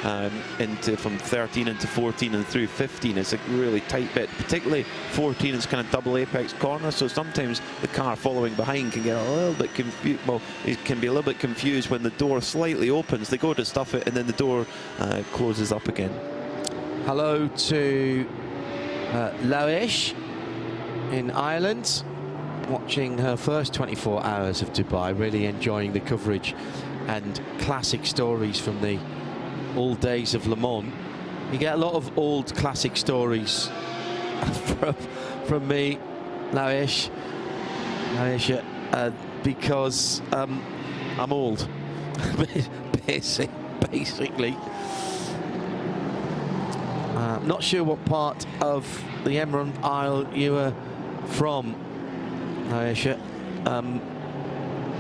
from 13 into 14 and through 15. It's a really tight bit, particularly 14 is kind of double apex corner, so sometimes the car following behind can get a little bit confused. Well, it can be a little bit confused when the door slightly opens. They go to stuff it and then the door closes up again.
Hello to Loish in Ireland, watching her first 24 hours of Dubai, really enjoying the coverage and classic stories from the old days of Le Mans. You get a lot of old classic stories from me, Loish, because I'm old, basically. Not sure what part of the Emerald Isle you were from, Aisha.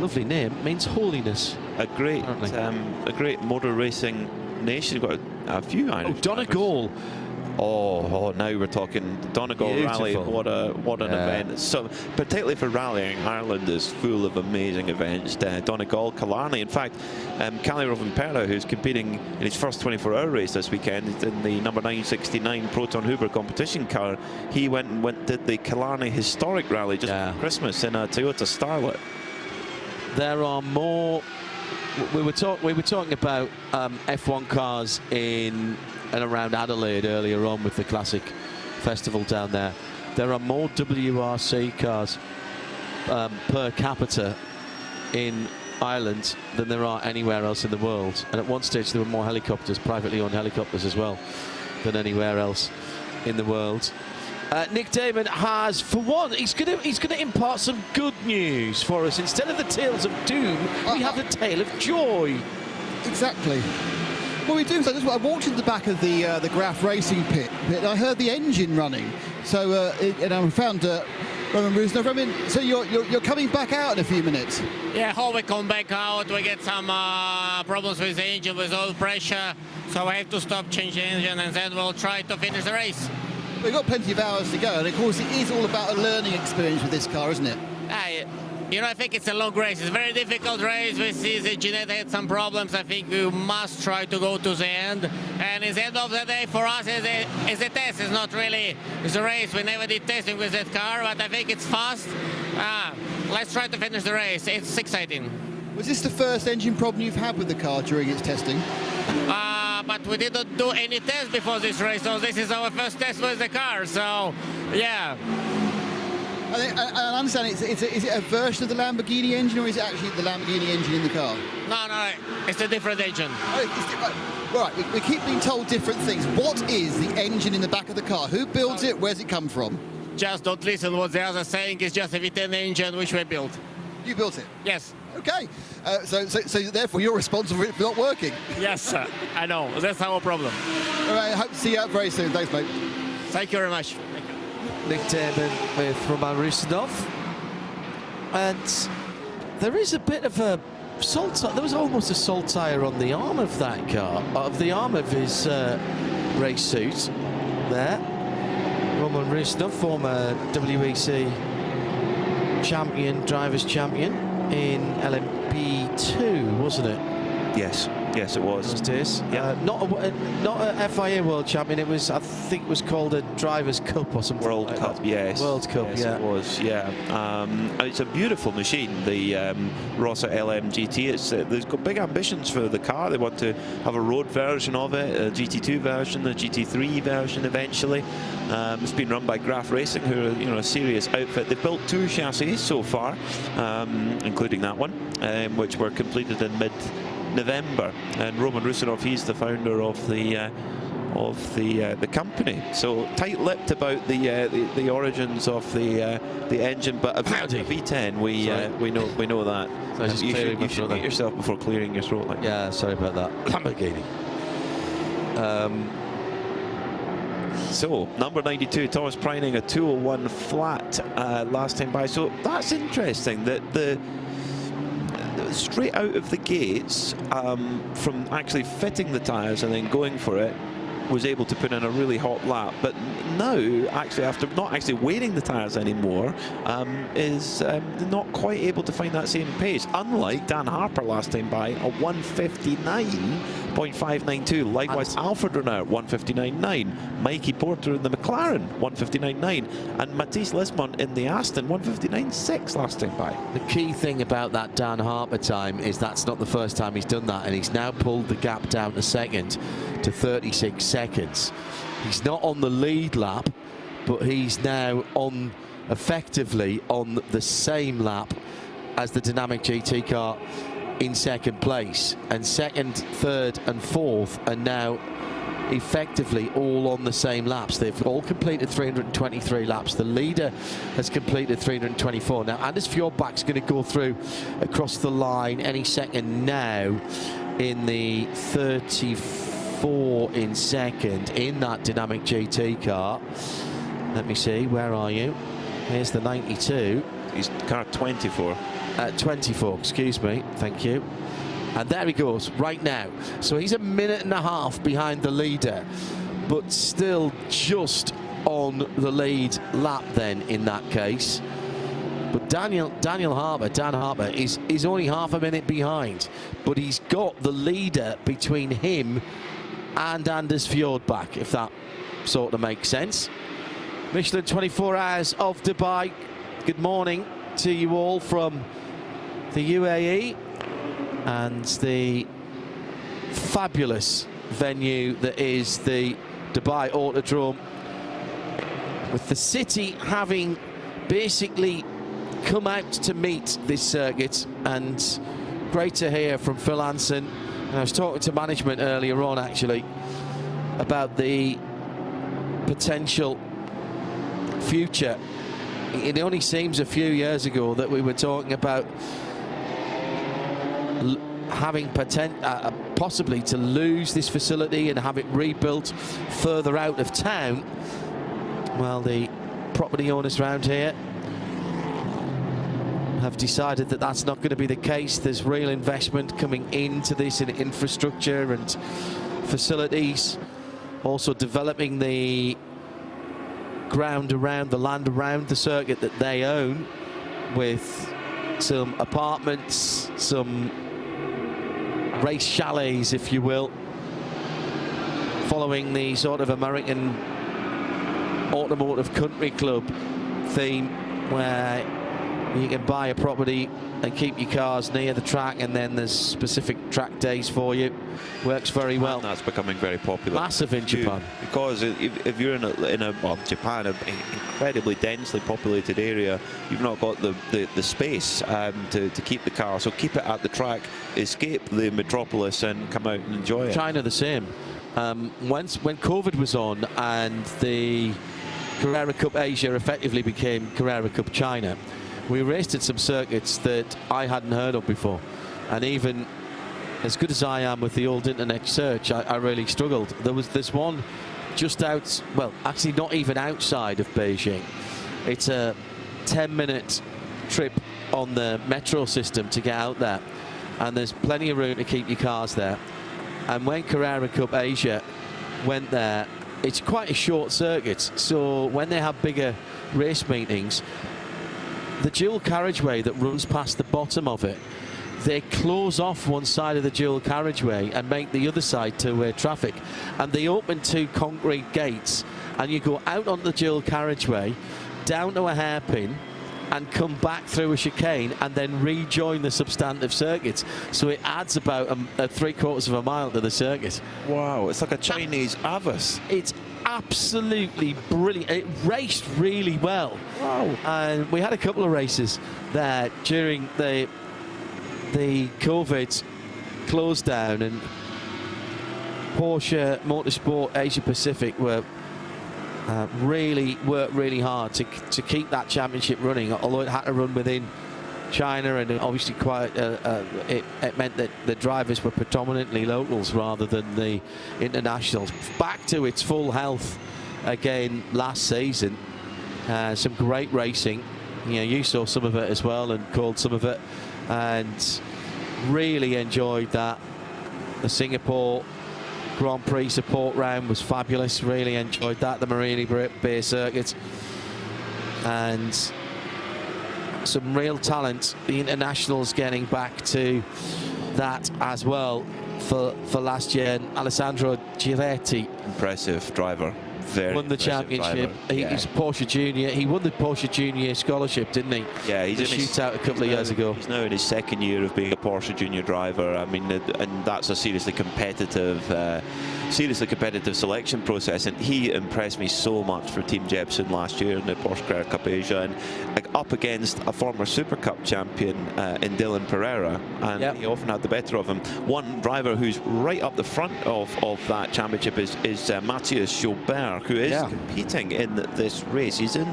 Lovely name, means holiness.
A great motor racing nation. Got a few Irish.
Oh, Donegal.
Oh, now we're talking Donegal Rally. What an event! So, particularly for rallying, Ireland is full of amazing events. Donegal, Killarney. In fact, Cali Rovanperra, who's competing in his first 24-hour race this weekend in the number 969 Proton Huber competition car, he did the Killarney Historic Rally just for Christmas in a Toyota Starlet.
There are more. We were talking about F1 cars in and around Adelaide earlier on with the Classic Festival down there. There are more WRC cars per capita in Ireland than there are anywhere else in the world. And at one stage there were more helicopters, privately owned helicopters as well, than anywhere else in the world. Nick Damon has, for one, he's going to impart some good news for us. Instead of the tales of doom, we have the tale of joy.
Exactly. What we're doing, so I walked into the back of the Graf Racing pit, and I heard the engine running. So and I found Roman Rusnov. I mean, so you're coming back out in a few minutes.
Yeah, how we come back out, we get some problems with the engine, with oil pressure, so I have to stop, change the engine, and then we'll try to finish the race.
We've got plenty of hours to go, and of course it is all about a learning experience with this car, isn't it?
You know, I think it's a long race. It's a very difficult race. We see the Ginette had some problems. I think we must try to go to the end. And at the end of the day, for us, it's a test. It's not really it's a race. We never did testing with that car, but I think it's fast. Let's try to finish the race. It's exciting.
Was this the first engine problem you've had with the car during its testing?
But we didn't do any tests before this race, so this is our first test with the car. So, yeah.
I understand, is it a version of the Lamborghini engine, or is it actually the Lamborghini engine in the car?
No, it's a different engine.
Right, we keep being told different things. What is the engine in the back of the car? Who builds it? Where's it come from?
Just don't listen what the others saying. It's just a V10 engine which we built.
You built it?
Yes.
Okay. So therefore you're responsible for it not working?
Yes, sir. I know. That's our problem.
All right, I hope to see you out very soon. Thanks, mate.
Thank you very much.
Nick Damon with Roman Rusnov, and there is a bit of a salt. There was almost a salt tire on the arm of that car, of the arm of his race suit. There, Roman Rusnov, former WEC champion, drivers' champion in LMP2, wasn't it?
Yes, it was.
It is.
Yeah.
Not a FIA World Champion. It was, I think, it was called a Drivers' Cup or something.
World Cup,
that.
yes.
World Cup,
yes,
yeah.
It was, yeah. It's a beautiful machine, the Rossa LM GT. They've got big ambitions for the car. They want to have a road version of it, a GT2 version, a GT3 version eventually. It's been run by Graf Racing, who are a serious outfit. They've built 2 chassis so far, including that one, which were completed in mid-November, and Roman Rusnov, he's the founder of the company. So tight-lipped about the origins of the engine, but about the V10, we know that.
So
you should mute yourself before clearing your throat. Like
yeah, sorry about that. Lamborghini.
So number 92, Thomas Preining, a 201 flat last time by. So that's interesting that straight out of the gates, from actually fitting the tyres and then going for it, was able to put in a really hot lap, but now, actually, after not actually wearing the tyres anymore, is not quite able to find that same pace. Unlike Dan Harper last time by, a 1:59.592. Likewise, Alfred Renard 1:59.9. Mikey Porter in the McLaren 1:59.9, and Matisse Lismont in the Aston 1:59.6 last time by.
The key thing about that Dan Harper time is that's not the first time he's done that, and he's now pulled the gap down to second to 36 seconds. He's not on the lead lap, but he's now on, effectively on the same lap as the Dynamic GT car in second place, and second, third and fourth are now effectively all on the same laps. They've all completed 323 laps. The leader has completed 324. Now Anders Fjordbak's going to go through across the line any second now in the 34 in second in that Dynamic GT car. Let me see, where are you? Here's the 92.
He's car 24.
24, excuse me, thank you. And there he goes right now. So he's a minute and a half behind the leader, but still just on the lead lap then in that case. But Dan Harper is only half a minute behind, but he's got the leader between him and Anders Fjordbak, if that sort of makes sense. Michelin 24 Hours of Dubai, good morning to you all from the UAE and the fabulous venue that is the Dubai Autodrome, with the city having basically come out to meet this circuit. And great to hear from Phil Hansen. I was talking to management earlier on actually about the potential future. It only seems a few years ago that we were talking about having possibly to lose this facility and have it rebuilt further out of town. Well, the property owners around here have decided that that's not going to be the case. There's real investment coming into this in infrastructure and facilities, also developing the ground around, the land around the circuit that they own, with some apartments, some race chalets, if you will, following the sort of American automotive country club theme, where you can buy a property and keep your cars near the track, and then there's specific track days for you. Works very well.
And that's becoming very popular.
Massive in Japan.
Because if you're in Japan, an incredibly densely populated area, you've not got the space to keep the car. So keep it at the track, escape the metropolis, and come out and enjoy it.
China the same. When COVID was on and the Carrera Cup Asia effectively became Carrera Cup China, we raced at some circuits that I hadn't heard of before, and even as good as I am with the old internet search, I really struggled. There's one just out, well, actually not even outside of Beijing. It's a 10-minute trip on the metro system to get out there, and there's plenty of room to keep your cars there. And when Carrera Cup Asia went there, it's quite a short circuit, so when they have bigger race meetings, the dual carriageway that runs past the bottom of it, they close off one side of the dual carriageway and make the other side two-way traffic, and they open two concrete gates, and you go out on the dual carriageway, down to a hairpin, and come back through a chicane, and then rejoin the substantive circuit. So it adds about a 3/4 of a mile to the circuit.
Wow, it's like a Chinese Avis.
It's absolutely brilliant. It raced really well.
Wow.
And we had a couple of races there during the COVID close down, and Porsche Motorsport Asia Pacific were really worked really hard to keep that championship running, although it had to run within China, and obviously quite it meant that the drivers were predominantly locals rather than the internationals. Back to its full health again last season. Some great racing. You know, you saw some of it as well and called some of it, and really enjoyed that. The Singapore Grand Prix support round was fabulous. Really enjoyed that, the Marini Bay Circuit. And some real talent. The internationals getting back to that as well for last year. And Alessandro Giretti,
impressive driver.
Won the championship. He's Porsche Junior. He won the Porsche Junior scholarship, didn't he?
Yeah, he's
the
in
shootout a couple of years ago.
He's now in his second year of being a Porsche Junior driver. I mean, and that's a seriously competitive selection process. And he impressed me so much for Team Jebsen last year in the Porsche Carrera Cup Asia, and up against a former Super Cup champion in Dylan Pereira, and he often had the better of him. One driver who's right up the front of that championship is Matthias Schaubert, who is competing in this race. He's in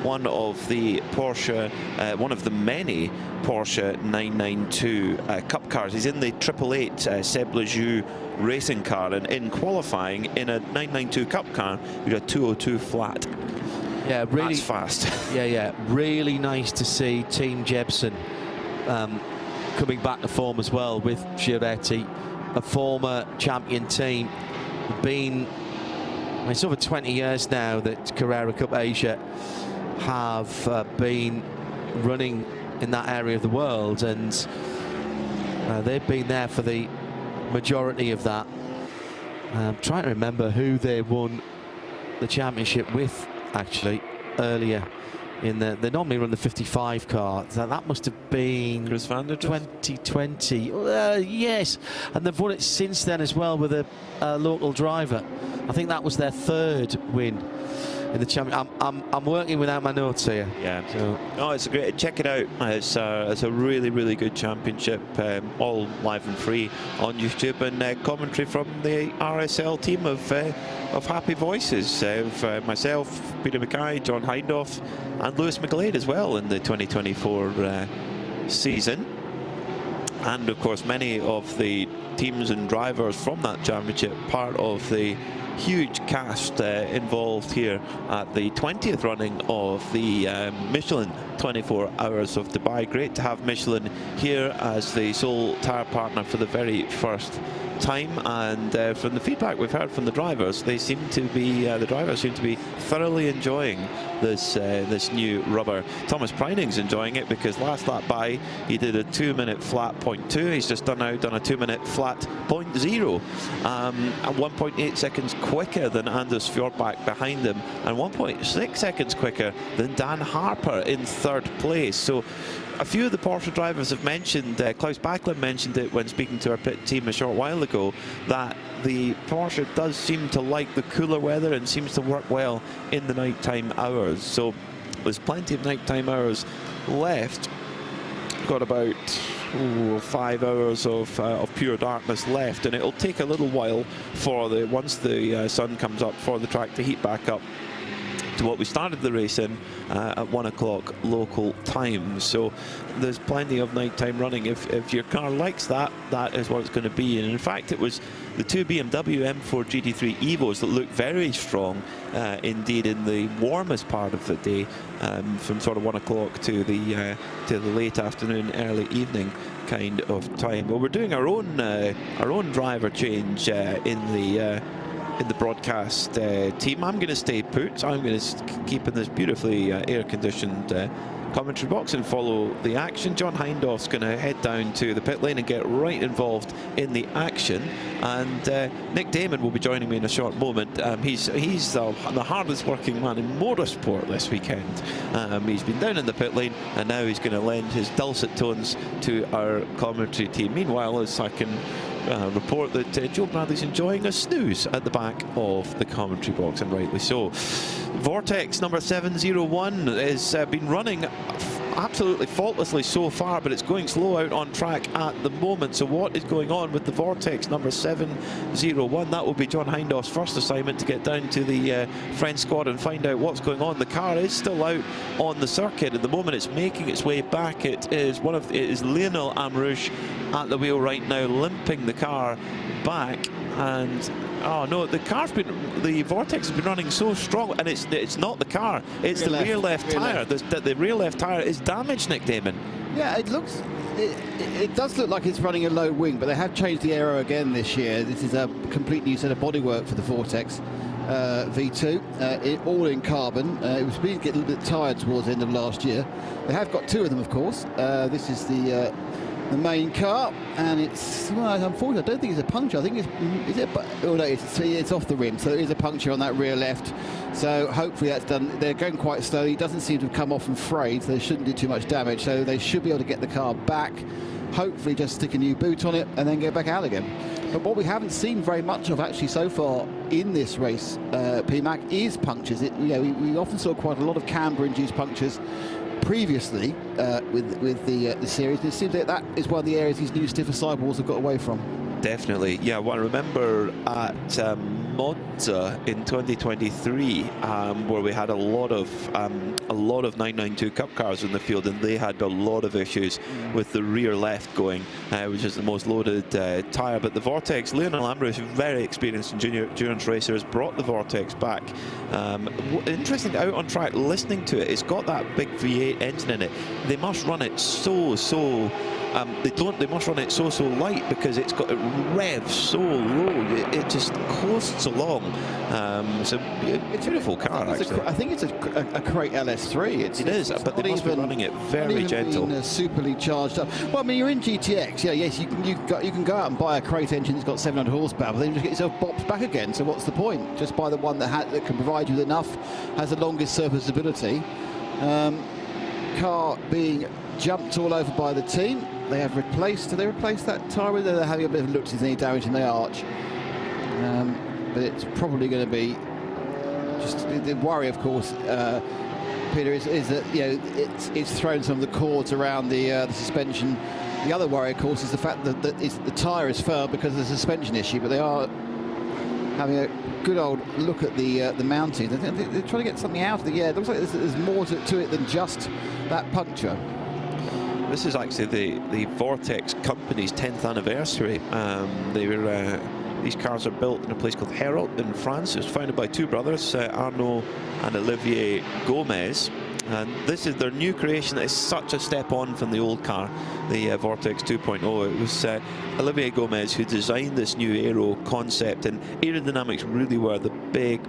one of the Porsche, one of the many Porsche 992 Cup cars. He's in the 888 Seb Lejeune racing car, and in qualifying in a 992 Cup car, with a 202 flat.
Yeah, really
that's fast.
Yeah, really nice to see Team Jebsen coming back to form as well with Giretti, a former champion team. It's over 20 years now that Carrera Cup Asia have been running in that area of the world, and they've been there for the majority of that. I'm trying to remember who they won the championship with actually earlier in they normally run the 55 car. That must have been 2020. Yes, and they've won it since then as well with a local driver. I think that was their third win in the champion. I'm working without my notes here.
Yeah. So. No, it's a great. Check it out. It's a really good championship. All live and free on YouTube, and commentary from the RSL team of Happy Voices, of myself, Peter Mackay, John Hindhoff, and Lewis McGlade as well in the 2024 season. And of course, many of the teams and drivers from that championship part of the huge cast involved here at the 20th running of the Michelin 24 Hours of Dubai. Great to have Michelin here as the sole tyre partner for the very first time, and from the feedback we've heard from the drivers, they seem to be the drivers seem to be thoroughly enjoying this new rubber. Thomas Preining's enjoying it because last lap by he did a 2-minute flat 0.2. He's just done a 2-minute flat 0.0, and 1.8 seconds quicker than Anders Fjordbach behind him, and 1.6 seconds quicker than Dan Harper in third place. So a few of the Porsche drivers have mentioned, Klaus Backlund mentioned it when speaking to our pit team a short while ago, that the Porsche does seem to like the cooler weather and seems to work well in the nighttime hours. So there's plenty of nighttime hours left. Got about 5 hours of pure darkness left, and it'll take a little while for once the sun comes up for the track to heat back up to what we started the race in at 1 o'clock local time. So there's plenty of nighttime running. If your car likes that, that is what it's going to be. And in fact, it was the two BMW M4 GT3 Evos that looked very strong indeed in the warmest part of the day, from sort of 1 o'clock to the late afternoon, early evening kind of time. Well, we're doing our own driver change in the broadcast team. I'm going to stay put. I'm going to keep in this beautifully air-conditioned commentary box and follow the action. John Hindhoff's going to head down to the pit lane and get right involved in the action. And Nick Damon will be joining me in a short moment. He's the hardest working man in motorsport this weekend. He's been down in the pit lane, and now he's going to lend his dulcet tones to our commentary team. Meanwhile, as I can report that Joe Bradley's enjoying a snooze at the back of the commentary box, and rightly so. Vortex number 701 has been running absolutely faultlessly so far, but it's going slow out on track at the moment. So what is going on with the Vortex number 701? That will be John Hindhoff's first assignment, to get down to the French squad and find out what's going on. The car is still out on the circuit at the moment. It's making its way back. It is Lionel Amrouche at the wheel right now, limping the car back And oh no, the Vortex has been running so strong, and it's not the car, it's the rear left tyre. The rear left tyre is damaged, Nick Damon.
Yeah, it does look like it's running a low wing, but they have changed the aero again this year. This is a complete new set of bodywork for the Vortex V2, all in carbon. It was beginning to get a little bit tired towards the end of last year. They have got two of them, of course. This is the main car, and it's, well, unfortunately, I don't think it's a puncture. I think it's off the rim, so there is a puncture on that rear left. So hopefully that's done. They're going quite slowly. It doesn't seem to have come off and frayed, so they shouldn't do too much damage. So they should be able to get the car back. Hopefully just stick a new boot on it and then go back out again. But what we haven't seen very much of actually so far in this race, PMAC, is punctures. We often saw quite a lot of camber-induced punctures previously with the series. And it seems like that is one of the areas these new stiffer sidewalls have got away from.
Definitely, yeah. Well, I remember at Monza in 2023, where we had a lot of 992 Cup cars in the field, and they had a lot of issues with the rear left going, which is the most loaded tyre. But the Vortex, Lionel Ambrose, very experienced endurance racer, has brought the Vortex back. Interesting, out on track, listening to it, it's got that big V8 engine in it. They must run it they must run it so light, because it revs so low. It just coasts along. It's a beautiful car, actually.
I think it's a Crate LS3. It is,
but they must be running it very gentle.
Superly charged up. Well, I mean, you're in GTX. Yeah, yes, you can go out and buy a Crate engine that's got 700 horsepower, but then you just get yourself bopped back again. So what's the point? Just buy the one that can provide you with enough, has the longest serviceability. Car being jumped all over by the team. They have replaced. Did they replace that tyre? They're having a bit of a look to see any damage in the arch. But it's probably going to be just the worry, of course, Peter, is that it's thrown some of the cords around the suspension. The other worry, of course, is the fact that the tyre is firm because of the suspension issue. But they are having a good old look at the mounting. They're trying to get something out of the air. It looks like there's more to it than just that puncture.
This is actually the Vortex company's 10th anniversary. These cars are built in a place called Hérault in France. It was founded by two brothers, Arnaud and Olivier Gomez. And this is their new creation. It's such a step on from the old car, the Vortex 2.0. It was Olivier Gomez who designed this new aero concept, and aerodynamics really were the big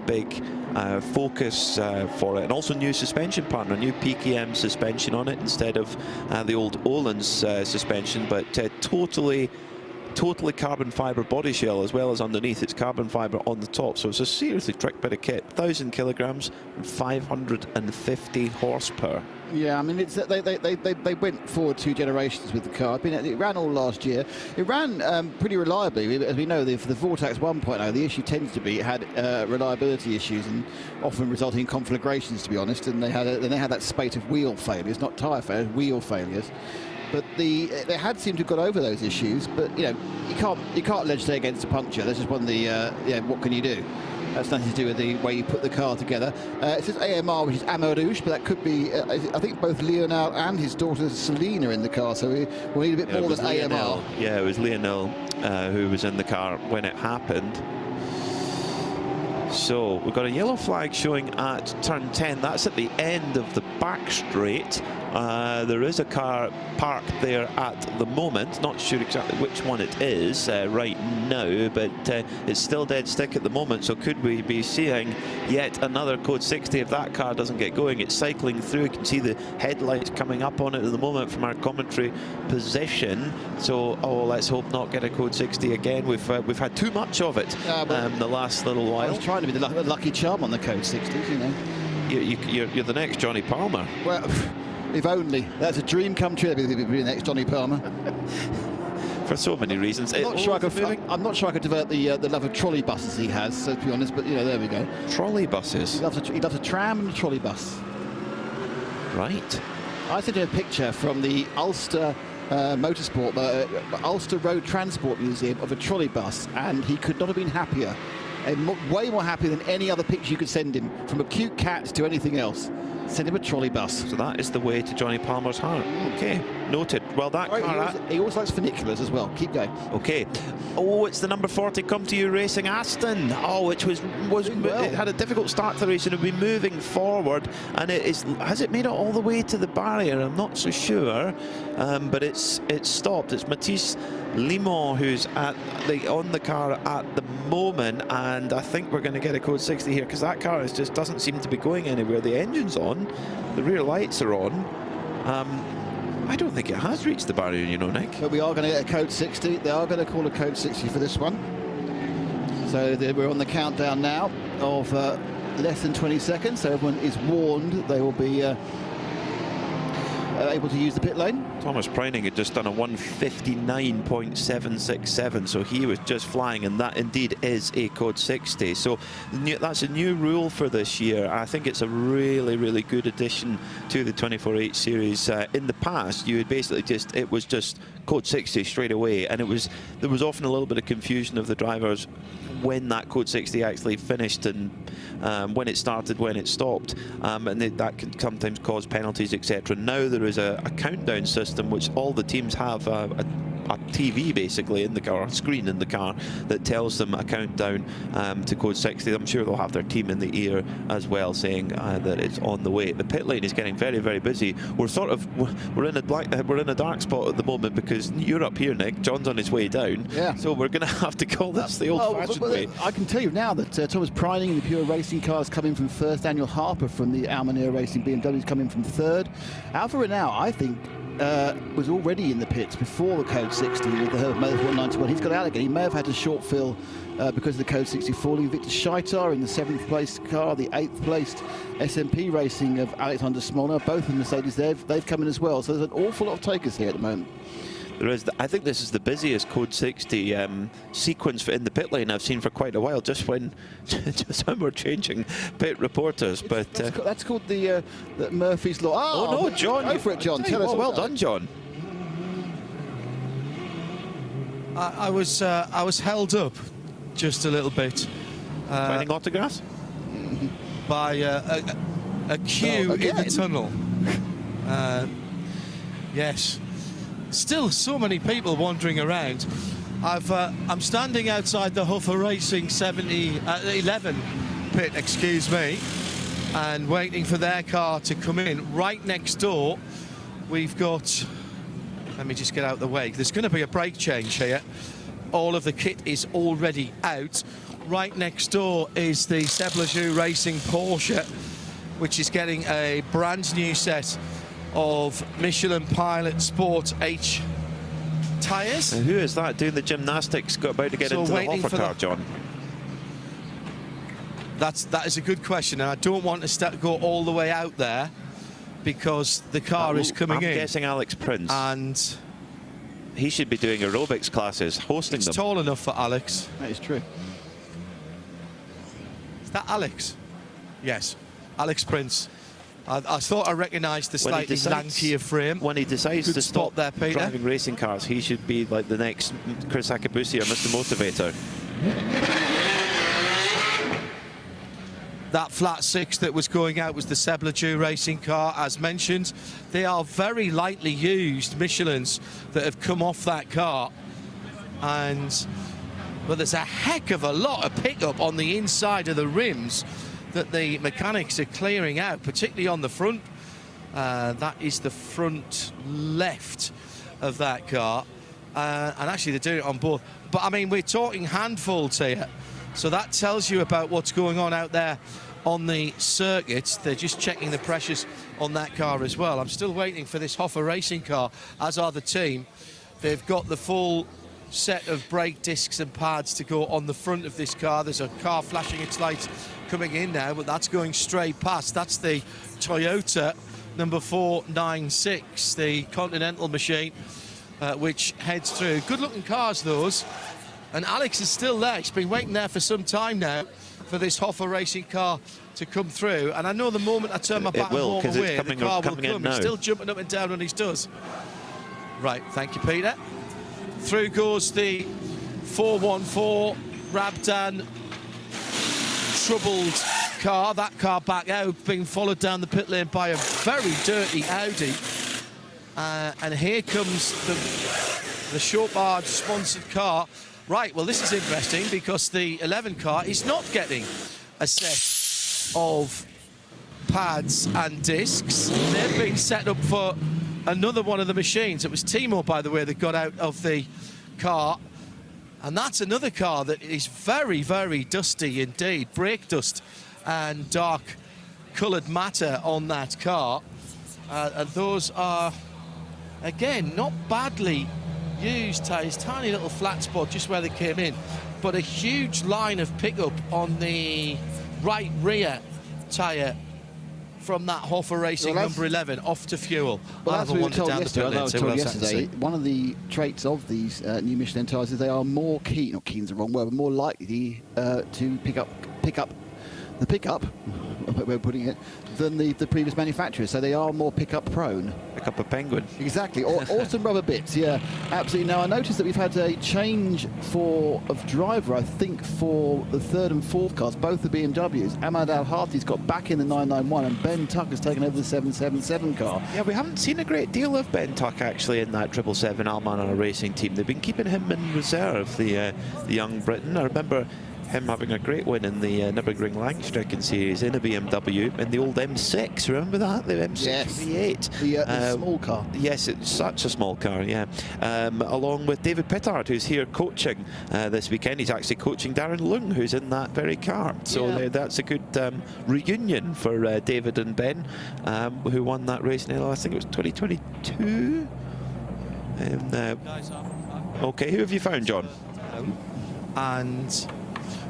focus for it. And also new suspension partner, new PKM suspension on it instead of the old Öhlins suspension, but totally carbon fibre body shell, as well as underneath it's carbon fibre on the top. So it's a seriously tricked bit of kit. 1,000 kilograms and 550 horsepower.
Yeah, I mean, they went forward 2 generations with the car. It ran all last year. It ran pretty reliably. As we know, for the Vortex 1.0, the issue tends to be it had reliability issues, and often resulting in conflagrations, to be honest. And they had that spate of wheel failures, not tyre failures, wheel failures. But they had seemed to have got over those issues. But you can't legislate against a puncture. That's just one of the what can you do? That's nothing to do with the way you put the car together. It says AMR, which is Amar Rouge, but that could be, I think both Lionel and his daughter Selena are in the car, so we'll need a bit more than AMR.
Yeah, it was Lionel who was in the car when it happened. So we've got a yellow flag showing at turn 10. That's at the end of the back straight. There is a car parked there at the moment. Not sure exactly which one it is right now, but it's still dead stick at the moment. So could we be seeing yet another code 60 if that car doesn't get going? It's cycling through. You can see the headlights coming up on it at the moment from our commentary position. So let's hope not get a code 60 again. We've had too much of it the last little while.
I was trying to be the lucky charm on the code 60s, you know.
You're the next Johnny Palmer.
Well, if only. That's a dream come true. Be the next Johnny Palmer.
For so many reasons.
I'm not sure I could divert the love of trolley buses he has, so to be honest, but there we go.
Trolley buses?
He loves a tram and a trolley bus.
Right.
I sent you a picture from the Ulster Motorsport, Ulster Road Transport Museum of a trolley bus, and he could not have been happier. And way more happy than any other picture you could send him, from a cute cat to anything else. Send him a trolley bus.
So that is the way to Johnny Palmer's heart. Okay. noted. Well, that car...
He always likes funiculars as well. Keep going.
Okay. Oh, it's the number 40 Come To You Racing Aston. Oh, which it had a difficult start to the race and it'll be moving forward. And has it made it all the way to the barrier? I'm not so sure. But it's stopped. It's Matisse Limon who's on the car at the moment, and I think we're going to get a code 60 here because that car just doesn't seem to be going anywhere. The engine's on, the rear lights are on. I don't think it has reached the barrier, you know, Nick.
But we are going to get a code 60. They are going to call a code 60 for this one. So we're on the countdown now of less than 20 seconds. So everyone is warned they will be able to use the pit lane.
Thomas Preining had just done a 159.767, so he was just flying, and that indeed is a code 60. So that's a new rule for this year. I think it's a really, really good addition to the 24H series. In the past, you would basically it was just code 60 straight away, and there was often a little bit of confusion of the drivers when that code 60 actually finished and when it started, when it stopped, and that can sometimes cause penalties, etc. Now there is a countdown system which all the teams have a TV basically in the car, a screen in the car that tells them a countdown to code 60. I'm sure they'll have their team in the ear as well saying that it's on the way. The pit lane is getting very, very busy. We're in a dark spot at the moment because you're up here, Nick. John's on his way down.
Yeah.
So we're going to have to call this the old-fashioned way.
I can tell you now that Thomas Preining in the pure racing cars coming from first. Daniel Harper from the Almanea Racing BMWs coming from third. Alfa Renault, I think, was already in the pits before the code 60 with the Herb Motorsport 91. He's got out again. He may have had to short fill because of the code 60 falling. Victor Scheitar in the 7th place car, the 8th placed SMP Racing of Alexander Smolner, both in Mercedes. They've come in as well. So there's an awful lot of takers here at the moment.
There is. I think this is the busiest code 60 sequence in the pit lane I've seen for quite a while. Just when we're changing pit reporters, but
that's called the Murphy's Law.
Oh no, John!
Go for it, John. Tell us.
Well done, John.
I was held up just a little bit.
Finding autographs?
By a queue in the tunnel. Yes. Still so many people wandering around. I'm standing outside the Huffer Racing 11 pit, excuse me, and waiting for their car to come in. Right next door, we've got, let me just get out of the way. There's going to be a brake change here. All of the kit is already out. Right next door is the Cineulagam Racing Porsche, which is getting a brand new set of Michelin Pilot Sport H tyres.
And who is that doing the gymnastics about to get into the Hoffer car, John?
That is a good question, and I don't want to go all the way out there because the car is coming in.
I'm guessing Alex Prince.
And
he should be doing aerobics classes, hosting them.
It's tall enough for Alex.
That is true.
Is that Alex? Yes, Alex Prince. I thought I recognised the slightly lankier frame.
When he decides to stop
there, Peter.
driving racing cars, he should be like the next Chris Akabusi or Mr. Motivator.
That flat 6 that was going out was the Cineulagam Racing car, as mentioned. They are very lightly used Michelins that have come off that car. But there's a heck of a lot of pickup on the inside of the rims that the mechanics are clearing out, particularly on the front. That is the front left of that car. And actually, they're doing it on both. But, I mean, we're talking handfuls here. So that tells you about what's going on out there on the circuit. They're just checking the pressures on that car as well. I'm still waiting for this Hoffer Racing car, as are the team. They've got the full set of brake discs and pads to go on the front of this car. There's a car flashing its lights coming in now, but that's going straight past. That's the Toyota number 496, the Continental machine, which heads through. Good looking cars, those. And Alex is still there. He's been waiting there for some time now for this Hoffer Racing car to come through. And I know the moment I turn my back and walk away, the car will come. He's still jumping up and down when he does. Right, thank you, Peter. Through goes the 414 Rabdan troubled car. That car back out, being followed down the pit lane by a very dirty Audi. And here comes the short barge sponsored car. Right, well, this is interesting because the 11 car is not getting a set of pads and discs. They're being set up for another one of the machines. It was Timo, by the way, that got out of the car. And that's another car that is very, very dusty indeed. Brake dust and dark coloured matter on that car. And those are, again, not badly used tyres. Tiny little flat spot just where they came in. But a huge line of pickup on the right rear tyre from that Hofer Racing number 11 off to fuel.
Well, as we were told yesterday, one of the traits of these new Michelin tyres is they are more keen, not keen is the wrong word, but more likely to pick up the pickup, we're putting it, than the previous manufacturers. So they are more pickup prone.
Pick up a penguin.
Exactly. Or some rubber bits, yeah, absolutely. Now, I noticed that we've had a change of driver, I think, for the third and fourth cars, both the BMWs. Ahmad Al-Hati's got back in the 991 and Ben Tucker's taken over the 777 car.
Yeah, we haven't seen a great deal of Ben Tuck actually in that 777 Almanor Racing team. They've been keeping him in reserve, the young Briton. I remember him having a great win in the Nürburgring Langstrecken series in a BMW in the old M6. Remember that? The M6
yes.
V8.
The small car.
Yes, it's such a small car, yeah. Along with David Pittard, who's here coaching this weekend. He's actually coaching Darren Lung, who's in that very car. So that's a good reunion for David and Ben, who won that race in, I think it was 2022. Okay, who have you found, John?
And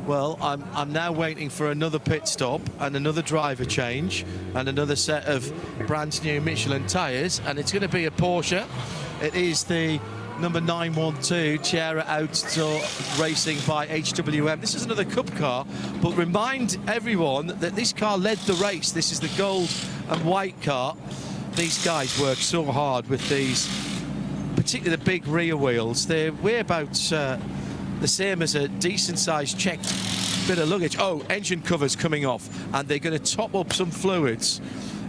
well, I'm now waiting for another pit stop and another driver change and another set of brand new Michelin tyres, and it's going to be a Porsche. It is the number 912 Sierra Outdoor Racing by HWM. This is another Cup car, but remind everyone that this car led the race. This is the gold and white car. These guys work so hard with these, particularly the big rear wheels. They weigh about the same as a decent-sized checked bit of luggage. Oh, engine covers coming off, and they're going to top up some fluids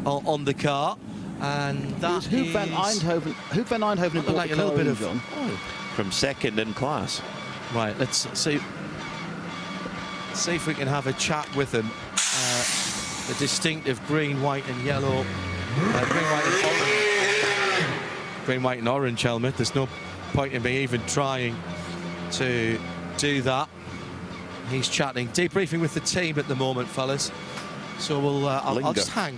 on the car. And that
Hoop van Eindhoven
like a little bit of
from second in class.
Right, let's see if we can have a chat with them. The distinctive green, white, and yellow, green, white, and orange helmet. There's no point in me even trying to do that. He's chatting, debriefing with the team at the moment, fellas. So we'll I'll just hang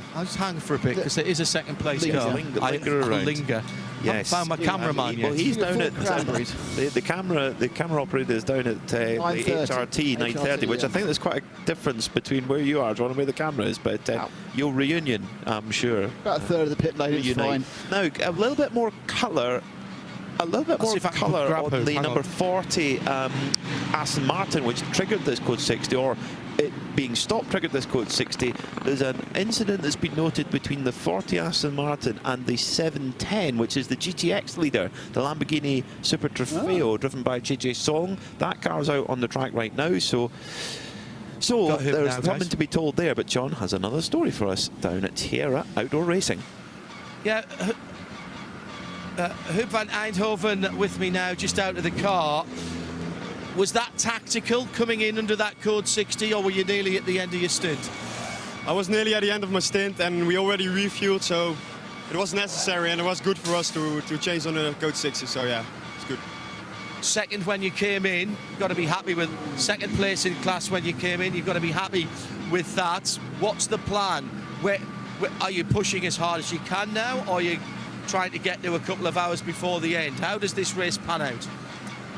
for a bit because it is a second place car. Linger.
Yes.
I haven't found my cameraman yet.
Well, he's down at the camera operator is down at the HRT 930, which I think there's quite a difference between where you are, John, and where the camera is. But your reunion, I'm sure.
About a third of the pit lane is fine.
Now a little bit more colour. A little bit more colour on the number 40 Aston Martin, which triggered this code 60, or it being stopped triggered this code 60. There's an incident that's been noted between the 40 Aston Martin and the 710, which is the GTX leader, the Lamborghini Super Trofeo, driven by JJ Song. That car's out on the track right now, so there's something to be told there. But John has another story for us down at Sierra Outdoor Racing.
Yeah. Hoop van Eindhoven with me now, just out of the car. Was that tactical, coming in under that code 60, or were you nearly at the end of your stint?
I was nearly at the end of my stint, and we already refueled, so it was necessary, and it was good for us to change on the code 60, so yeah, it's good.
Second when you came in, you've got to be happy with second place in class when you came in. You've got to be happy with that. What's the plan? Where are you pushing as hard as you can now, or are you trying to get to a couple of hours before the end? How does this race pan out?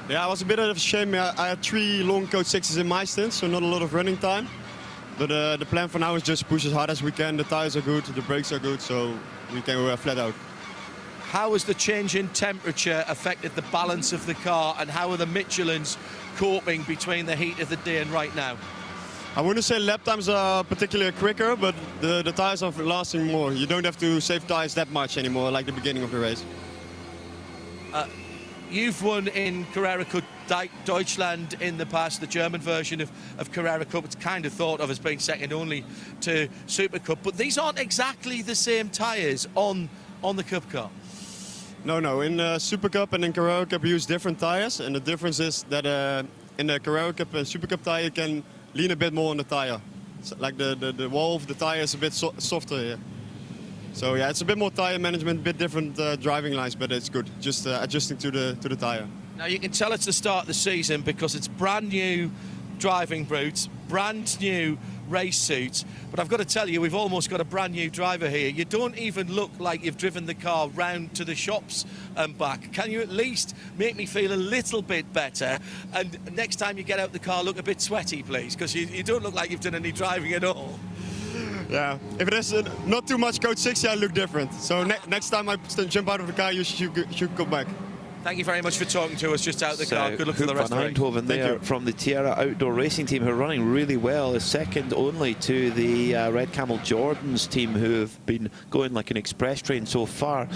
Yeah, it was a bit of a shame. I had 3 long code 6s in my stint, so not a lot of running time. But the plan for now is just push as hard as we can. The tires are good, the brakes are good, so we can flat out.
How has the change in temperature affected the balance of the car, and how are the Michelins coping between the heat of the day and right now?
I wouldn't say lap times are particularly quicker, but the tires are lasting more. You don't have to save tires that much anymore, like the beginning of the race.
You've won in Carrera Cup Deutschland in the past, the German version of Carrera Cup. It's kind of thought of as being second only to Super Cup, but these aren't exactly the same tyres on the Cup car.
No. In Super Cup and in Carrera Cup we use different tires, and the difference is that in the Carrera Cup and Super Cup tire you can lean a bit more on the tire. So, like the wall of the tire is a bit softer here. So yeah, it's a bit more tire management, a bit different driving lines, but it's good. Just adjusting to the tire.
Now you can tell it's the start of the season because it's brand new driving boots, brand new race suits, but I've got to tell you, we've almost got a brand new driver here. You don't even look like you've driven the car round to the shops and back. Can you at least make me feel a little bit better? And next time you get out the car, look a bit sweaty, please, because you don't look like you've done any driving at all.
Yeah, if it is not too much Code 60, I look different. So next time I jump out of the car, you should go back.
Thank you very much for talking to us just out the car. Good luck for the rest of the race.
Eindhoven there from the Tierra Outdoor Racing team, who are running really well, is second only to the Red Camel Jordans team, who have been going like an express train so far.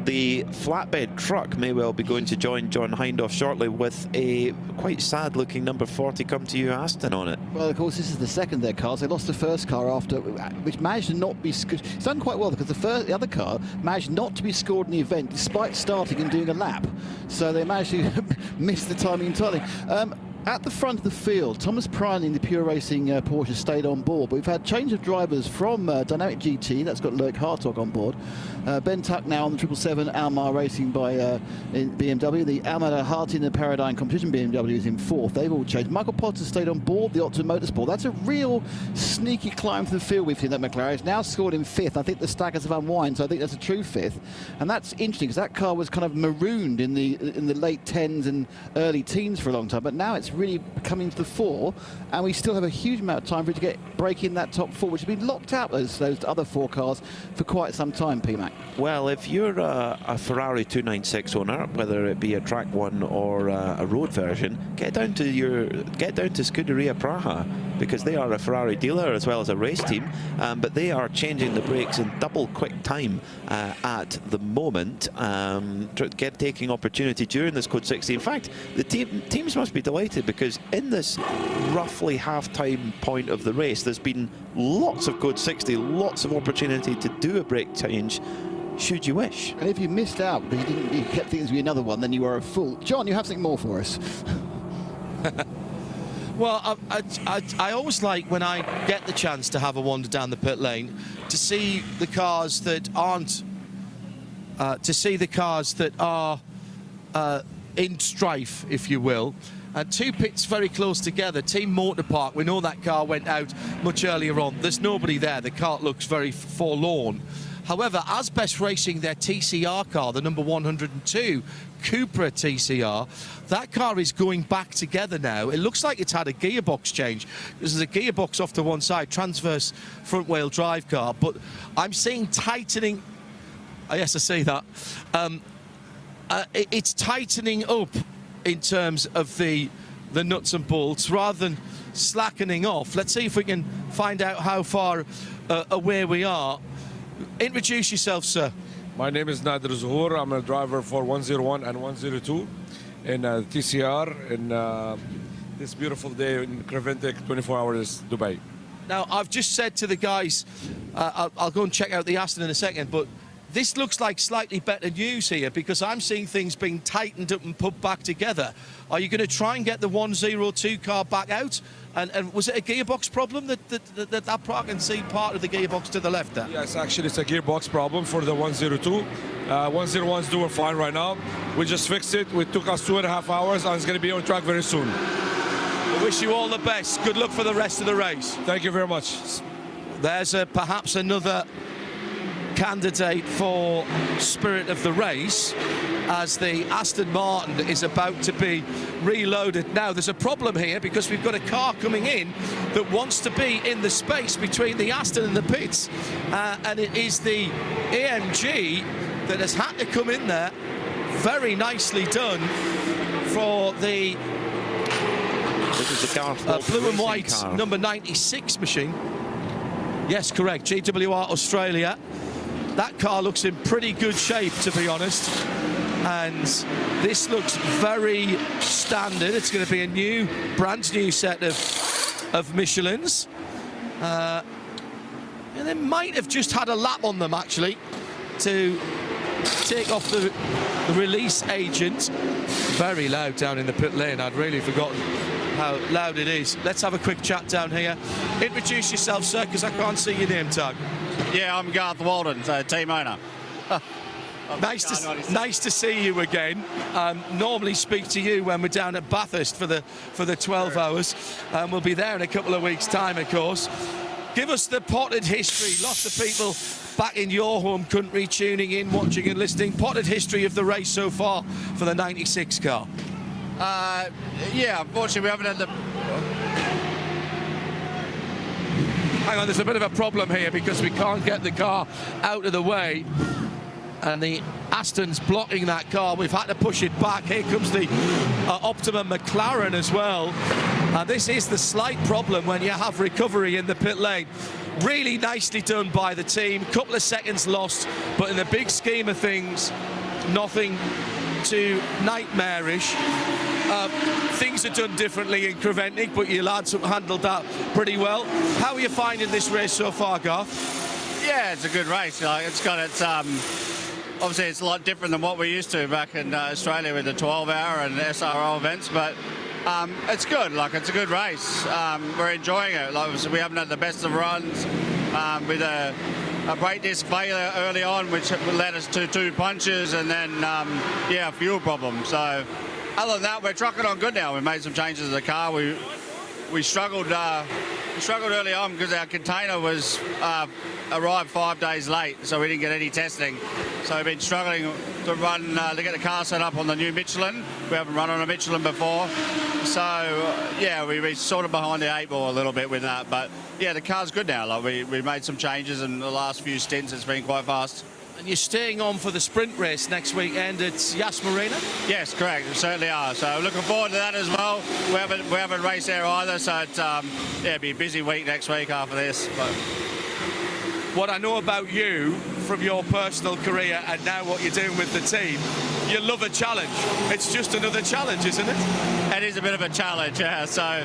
The flatbed truck may well be going to join John Hindhaugh shortly with a quite sad looking number 40 Come To You Aston on it.
Well, of course, this is the second of their cars. They lost the first car after, which managed to not be scored. It's done quite well because the other car managed not to be scored in the event despite starting and doing a lap. So they managed to miss the timing entirely. At the front of the field, Thomas Prine in the Pure Racing Porsche stayed on board, but we've had change of drivers from Dynamic GT, that's got Lurk Hartog on board. Ben Tuck now on the 777 Almar Racing by in BMW. The Almar Harty in the Paradigm Competition BMW is in fourth. They've all changed. Michael Potter stayed on board the Optima Motorsport. That's a real sneaky climb to the field we've seen that McLaren. It's now scored in fifth. I think the stackers have unwind, so I think that's a true fifth. And that's interesting because that car was kind of marooned in the late 10s and early teens for a long time, but now it's really coming to the fore, and we still have a huge amount of time for it to break in that top four, which has been locked out those other four cars for quite some time, PMAC.
Well, if you're a Ferrari 296 owner, whether it be a track one or a road version, get down to Scuderia Praha, because they are a Ferrari dealer as well as a race team, but they are changing the brakes in double quick time at the moment, taking opportunity during this Code 60. In fact, the teams must be delighted, because in this roughly half-time point of the race, there's been lots of Code 60, lots of opportunity to do a brake change, should you wish.
And if you missed out because you kept thinking it would be another one, then you were a fool. John, you have something more for us.
Well, I always like, when I get the chance to have a wander down the pit lane, to see the cars that aren't, in strife, if you will. Two pits very close together. Team Motor Park, we know that car went out much earlier on. There's nobody there. The car looks very forlorn. However, Asbest Racing, their TCR car, the number 102 Cupra TCR, that car is going back together now. It looks like it's had a gearbox change. There's a gearbox off to one side, transverse front-wheel drive car, but I'm seeing tightening. Oh, yes, I see that. It's tightening up in terms of the nuts and bolts rather than slackening off. Let's see if we can find out how far away we are. Introduce yourself, sir.
My name is Nader Zuhur. I'm a driver for 101 and 102 in TCR in this beautiful day in Creventic 24 Hours Dubai.
Now, I've just said to the guys, I'll go and check out the Aston in a second, but this looks like slightly better news here, because I'm seeing things being tightened up and put back together. Are you going to try and get the 102 car back out? And was it a gearbox problem that I can see part of the gearbox to the left there?
Yes, actually it's a gearbox problem for the 102. 101's doing fine right now. We just fixed it. It took us 2.5 hours, and it's going to be on track very soon.
I wish you all the best. Good luck for the rest of the race.
Thank you very much.
There's perhaps another candidate for spirit of the race, as the Aston Martin is about to be reloaded. Now, there's a problem here, because we've got a car coming in that wants to be in the space between the Aston and the pits, and it is the AMG that has had to come in there. Very nicely done for the blue and white car. Number 96 machine. Yes, correct, GWR Australia. That car looks in pretty good shape, to be honest. And this looks very standard. It's going to be a brand new set of Michelins. And they might have just had a lap on them, actually, to take off the release agent. Very loud down in the pit lane. I'd really forgotten how loud it is. Let's have a quick chat down here. Introduce yourself, sir, because I can't see your name tag.
Yeah, I'm Garth Walden, team owner.
Nice to see you again. Normally speak to you when we're down at Bathurst for the 12 hours. We'll be there in a couple of weeks' time, of course. Give us the potted history. Lots of people back in your home country tuning in, watching and listening. Potted history of the race so far for the 96 car.
Yeah, unfortunately we haven't had the...
Hang on, there's a bit of a problem here because we can't get the car out of the way. And the Aston's blocking that car. We've had to push it back. Here comes the Optimum McLaren as well. And this is the slight problem when you have recovery in the pit lane. Really nicely done by the team. Couple of seconds lost, but in the big scheme of things, nothing too nightmarish. Things are done differently in Creventic, but you lads have handled that pretty well. How are you finding this race so far, Garth?
Yeah, it's a good race. It's got its... obviously, it's a lot different than what we're used to back in Australia with the 12-hour and SRO events, but it's good. It's a good race. We're enjoying it. Obviously, we haven't had the best of runs with a brake disc failure early on, which led us to 2 punches, and then a fuel problem. So, other than that, we're trucking on good now. We made some changes to the car. We struggled early on because our container was arrived 5 days late, so we didn't get any testing. So we've been struggling to run to get the car set up on the new Michelin. We haven't run on a Michelin before, so yeah, we were sort of behind the 8 ball a little bit with that. But yeah, the car's good now. We made some changes in the last few stints. It's been quite fast.
And you're staying on for the sprint race next weekend at Yas Marina?
Yes, correct. We certainly are. So looking forward to that as well. We haven't raced there either, so it'll be a busy week next week after this. But
what I know about you from your personal career and now what you're doing with the team, you love a challenge. It's just another challenge, isn't it?
It is a bit of a challenge, yeah. So,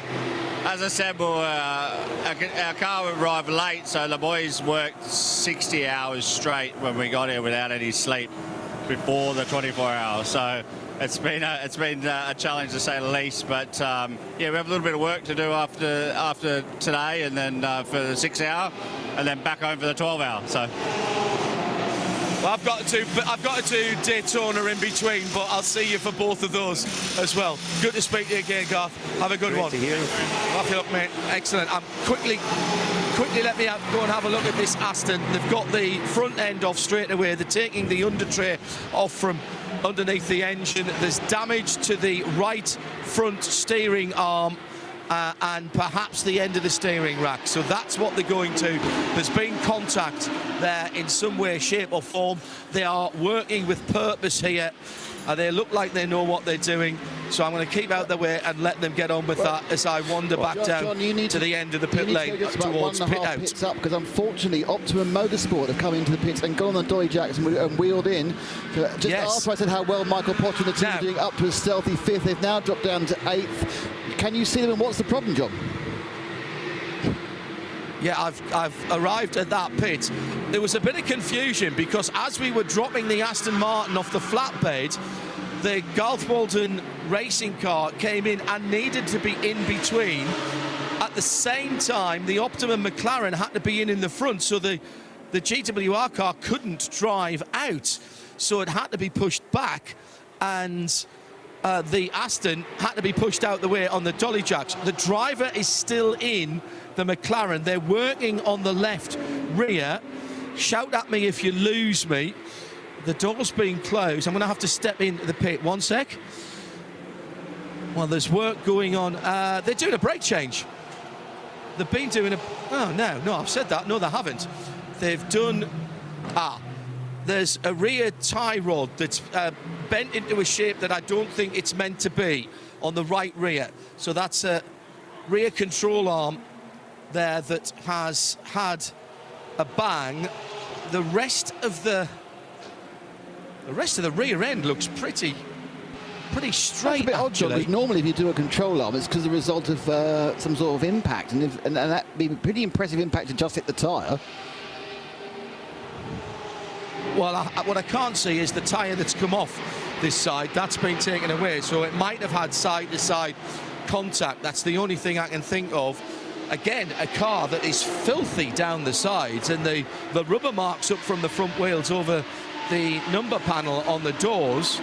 as I said, our car arrived late, so the boys worked 60 hours straight when we got here without any sleep before the 24 hours. So it's been a challenge to say the least. But yeah, we have a little bit of work to do after today, and then for the 6 hour, and then back home for the 12 hour. So.
Well, I've got to do Daytona in between, but I'll see you for both of those as well. Good to speak to you again, Garth. Have a good one.
Great to hear you.
Off you look, mate. Excellent. Quickly let me go and have a look at this Aston. They've got the front end off straight away. They're taking the under tray off from underneath the engine. There's damage to the right front steering arm. And perhaps the end of the steering rack. So that's what they're going to. There's been contact there in some way, shape or form. They are working with purpose here. They look like they know what they're doing. So I'm going to keep out the way and let them get on with that as I wander back down to the end of the pit lane towards pit out.
Pits up, because unfortunately Optimum Motorsport have come into the pits and gone on the dolly jacks and wheeled in. Just after I said how well Michael Potter and the team are doing, up to a stealthy 5th, they've now dropped down to 8th. Can you see them, and what's the problem, John?
Yeah, I've arrived at that pit. There was a bit of confusion because as we were dropping the Aston Martin off the flatbed, the Garth Walden racing car came in and needed to be in between. At the same time, the Optimum McLaren had to be in the front, so the GWR car couldn't drive out. So it had to be pushed back, and the Aston had to be pushed out the way on the dolly jacks. The driver is still in the McLaren. They're working on the left rear. Shout at me if you lose me. The door's being closed. I'm going to have to step into the pit. 1 sec. Well, there's work going on. They're doing a brake change. They've been doing a... Oh, no, I've said that. No, they haven't. They've done... There's a rear tie rod that's bent into a shape that I don't think it's meant to be on the right rear. So that's a rear control arm there that has had a bang. The rest of the rear end looks pretty straight.
That's a bit odd, John, because normally if you do a control arm, it's because the result of some sort of impact, and that'd be a pretty impressive impact to just hit the tyre.
Well, what I can't see is the tyre that's come off this side. That's been taken away, so it might have had side-to-side contact. That's the only thing I can think of. Again, a car that is filthy down the sides, and the rubber marks up from the front wheels over the number panel on the doors.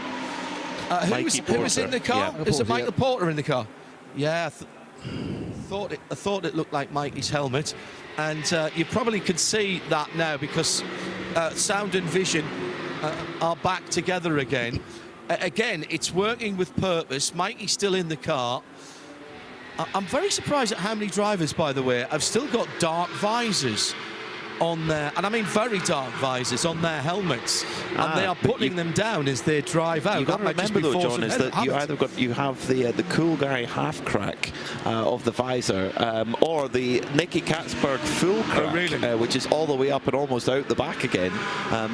Who was in the car?
Yeah.
Is it Michael Porter in the car? Yeah, I thought it looked like Mikey's helmet, and you probably could see that now because sound and vision are back together again. Again, it's working with purpose. Mikey's still in the car. I'm very surprised at how many drivers, by the way, have still got dark visors on their, and I mean very dark visors on their helmets, and they are putting them down as they drive out.
You've got to remember though, John, is that you have the cool guy half crack of the visor, or the Nicky Katzberg full crack, which is all the way up and almost out the back again.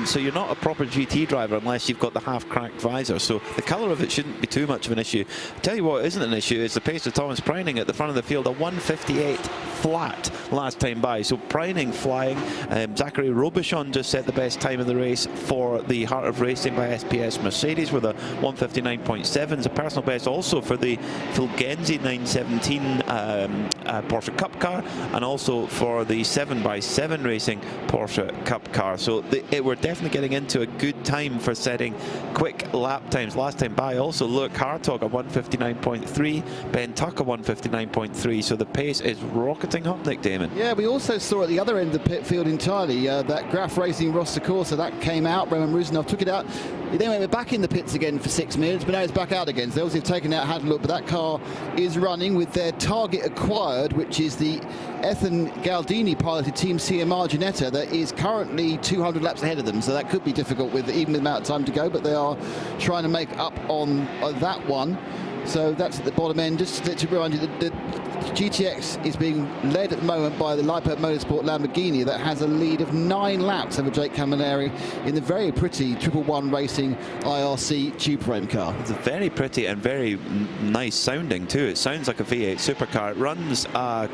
So you're not a proper GT driver unless you've got the half cracked visor. So the colour of it shouldn't be too much of an issue. I'll tell you what isn't an issue is the pace of Thomas Preining at the front of the field, a 158 flat last time by. So Preining flying. Zachary Robichon just set the best time of the race for the Heart of Racing by SPS Mercedes with a 159.7. A personal best also for the Fulgenzi 917 Porsche Cup car, and also for the 7x7 Racing Porsche Cup car. So we're definitely getting into a good time for setting quick lap times. Last time by also Luke Hartog at 159.3, Ben Tucker 159.3. So the pace is rocketing up, Nick Damon.
Yeah, we also saw at the other end of the pit field entirely that Graf Racing Roster Corsa, that came out. Roman Rusinov took it out. He then went back in the pits again for 6 minutes, but now it's back out again. So they obviously have taken out, had a look, but that car is running with their target acquired, which is the Ethan Galdini piloted Team CMR Ginetta that is currently 200 laps ahead of them. So that could be difficult with even the amount of time to go, but they are trying to make up on that one. So that's at the bottom end. Just to remind you, the GTX is being led at the moment by the Lipo Motorsport Lamborghini that has a lead of 9 laps over Jake Camilleri in the very pretty 111 Racing IRC tube frame car.
It's very pretty and very nice sounding too. It sounds like a V8 supercar. It runs a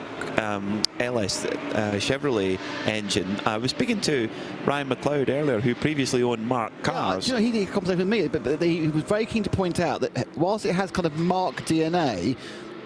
LS Chevrolet engine. I was speaking to Ryan McLeod earlier, who previously owned Mark Cars.
Yeah, you know, he had a conversation with me, but he was very keen to point out that whilst it has kind of Mark DNA,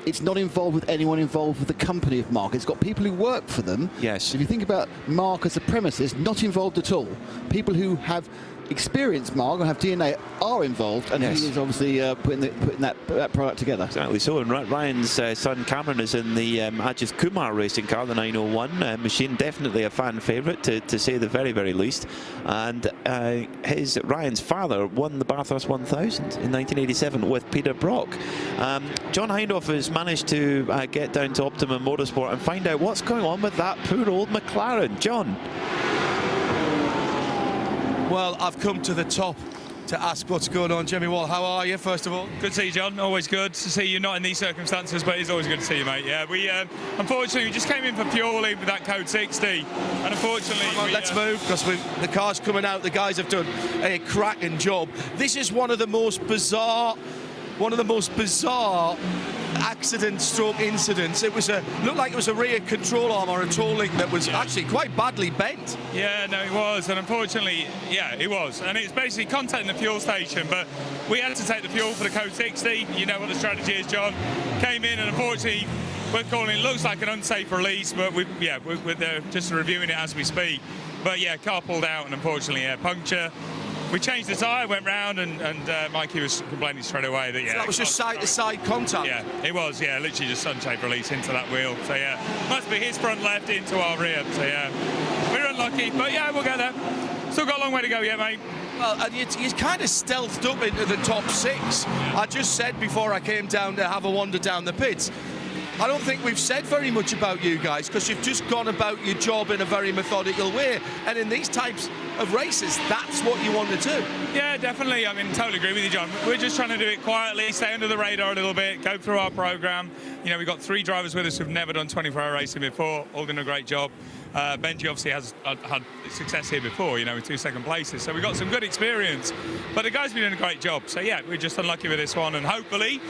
it's not involved with anyone involved with the company of Mark. It's got people who work for them.
Yes.
If you think about Mark as a premises, not involved at all. People who have experienced Mark and have DNA are involved, and
yes,
he is obviously putting that product together.
Exactly so. And Ryan's son Cameron is in the Ajith Kumar racing car, the 901 machine. Definitely a fan favourite, to say the very, very least. And Ryan's father won the Bathurst 1000 in 1987 with Peter Brock. John Hindhaugh has managed to get down to Optimum Motorsport and find out what's going on with that poor old McLaren. John.
Well, I've come to the top to ask what's going on. Jimmy Wall, how are you, first of all?
Good to see you, John. Always good to see you, not in these circumstances, but it's always good to see you, mate. Yeah, we unfortunately we just came in for fueling with that code 60, and unfortunately
let's move, because the car's coming out. The guys have done a cracking job. This is one of the most bizarre accident stroke incidents. It was looked like it was a rear control arm or a toe link that was actually quite badly bent.
Yeah, no, it was, and unfortunately, yeah, it was, and it's basically contacting the fuel station, but we had to take the fuel for the code 60. You know what the strategy is, John. Came in, and unfortunately, we're calling it looks like an unsafe release, but we're just reviewing it as we speak. But yeah, car pulled out, and unfortunately, puncture. We changed the tyre, went round, and Mikey was complaining straight away that, yeah.
So that was just side-to-side contact?
Yeah, it was, yeah, literally just unsafe release into that wheel. So, yeah, must be his front left into our rear. So, yeah, we're unlucky, but, yeah, we'll get there. Still got a long way to go yet, mate.
Well, and you kind of stealthed up into the top 6. Yeah. I just said before I came down to have a wander down the pits, I don't think we've said very much about you guys, because you've just gone about your job in a very methodical way. And in these types of races, that's what you want to do.
Yeah, definitely. I mean, totally agree with you, John. We're just trying to do it quietly, stay under the radar a little bit, go through our program. You know, we've got 3 drivers with us who've never done 24-hour racing before, all doing a great job. Benji obviously has had success here before, you know, with 2 second places. So we've got some good experience. But the guys have been doing a great job. So, yeah, we're just unlucky with this one. And hopefully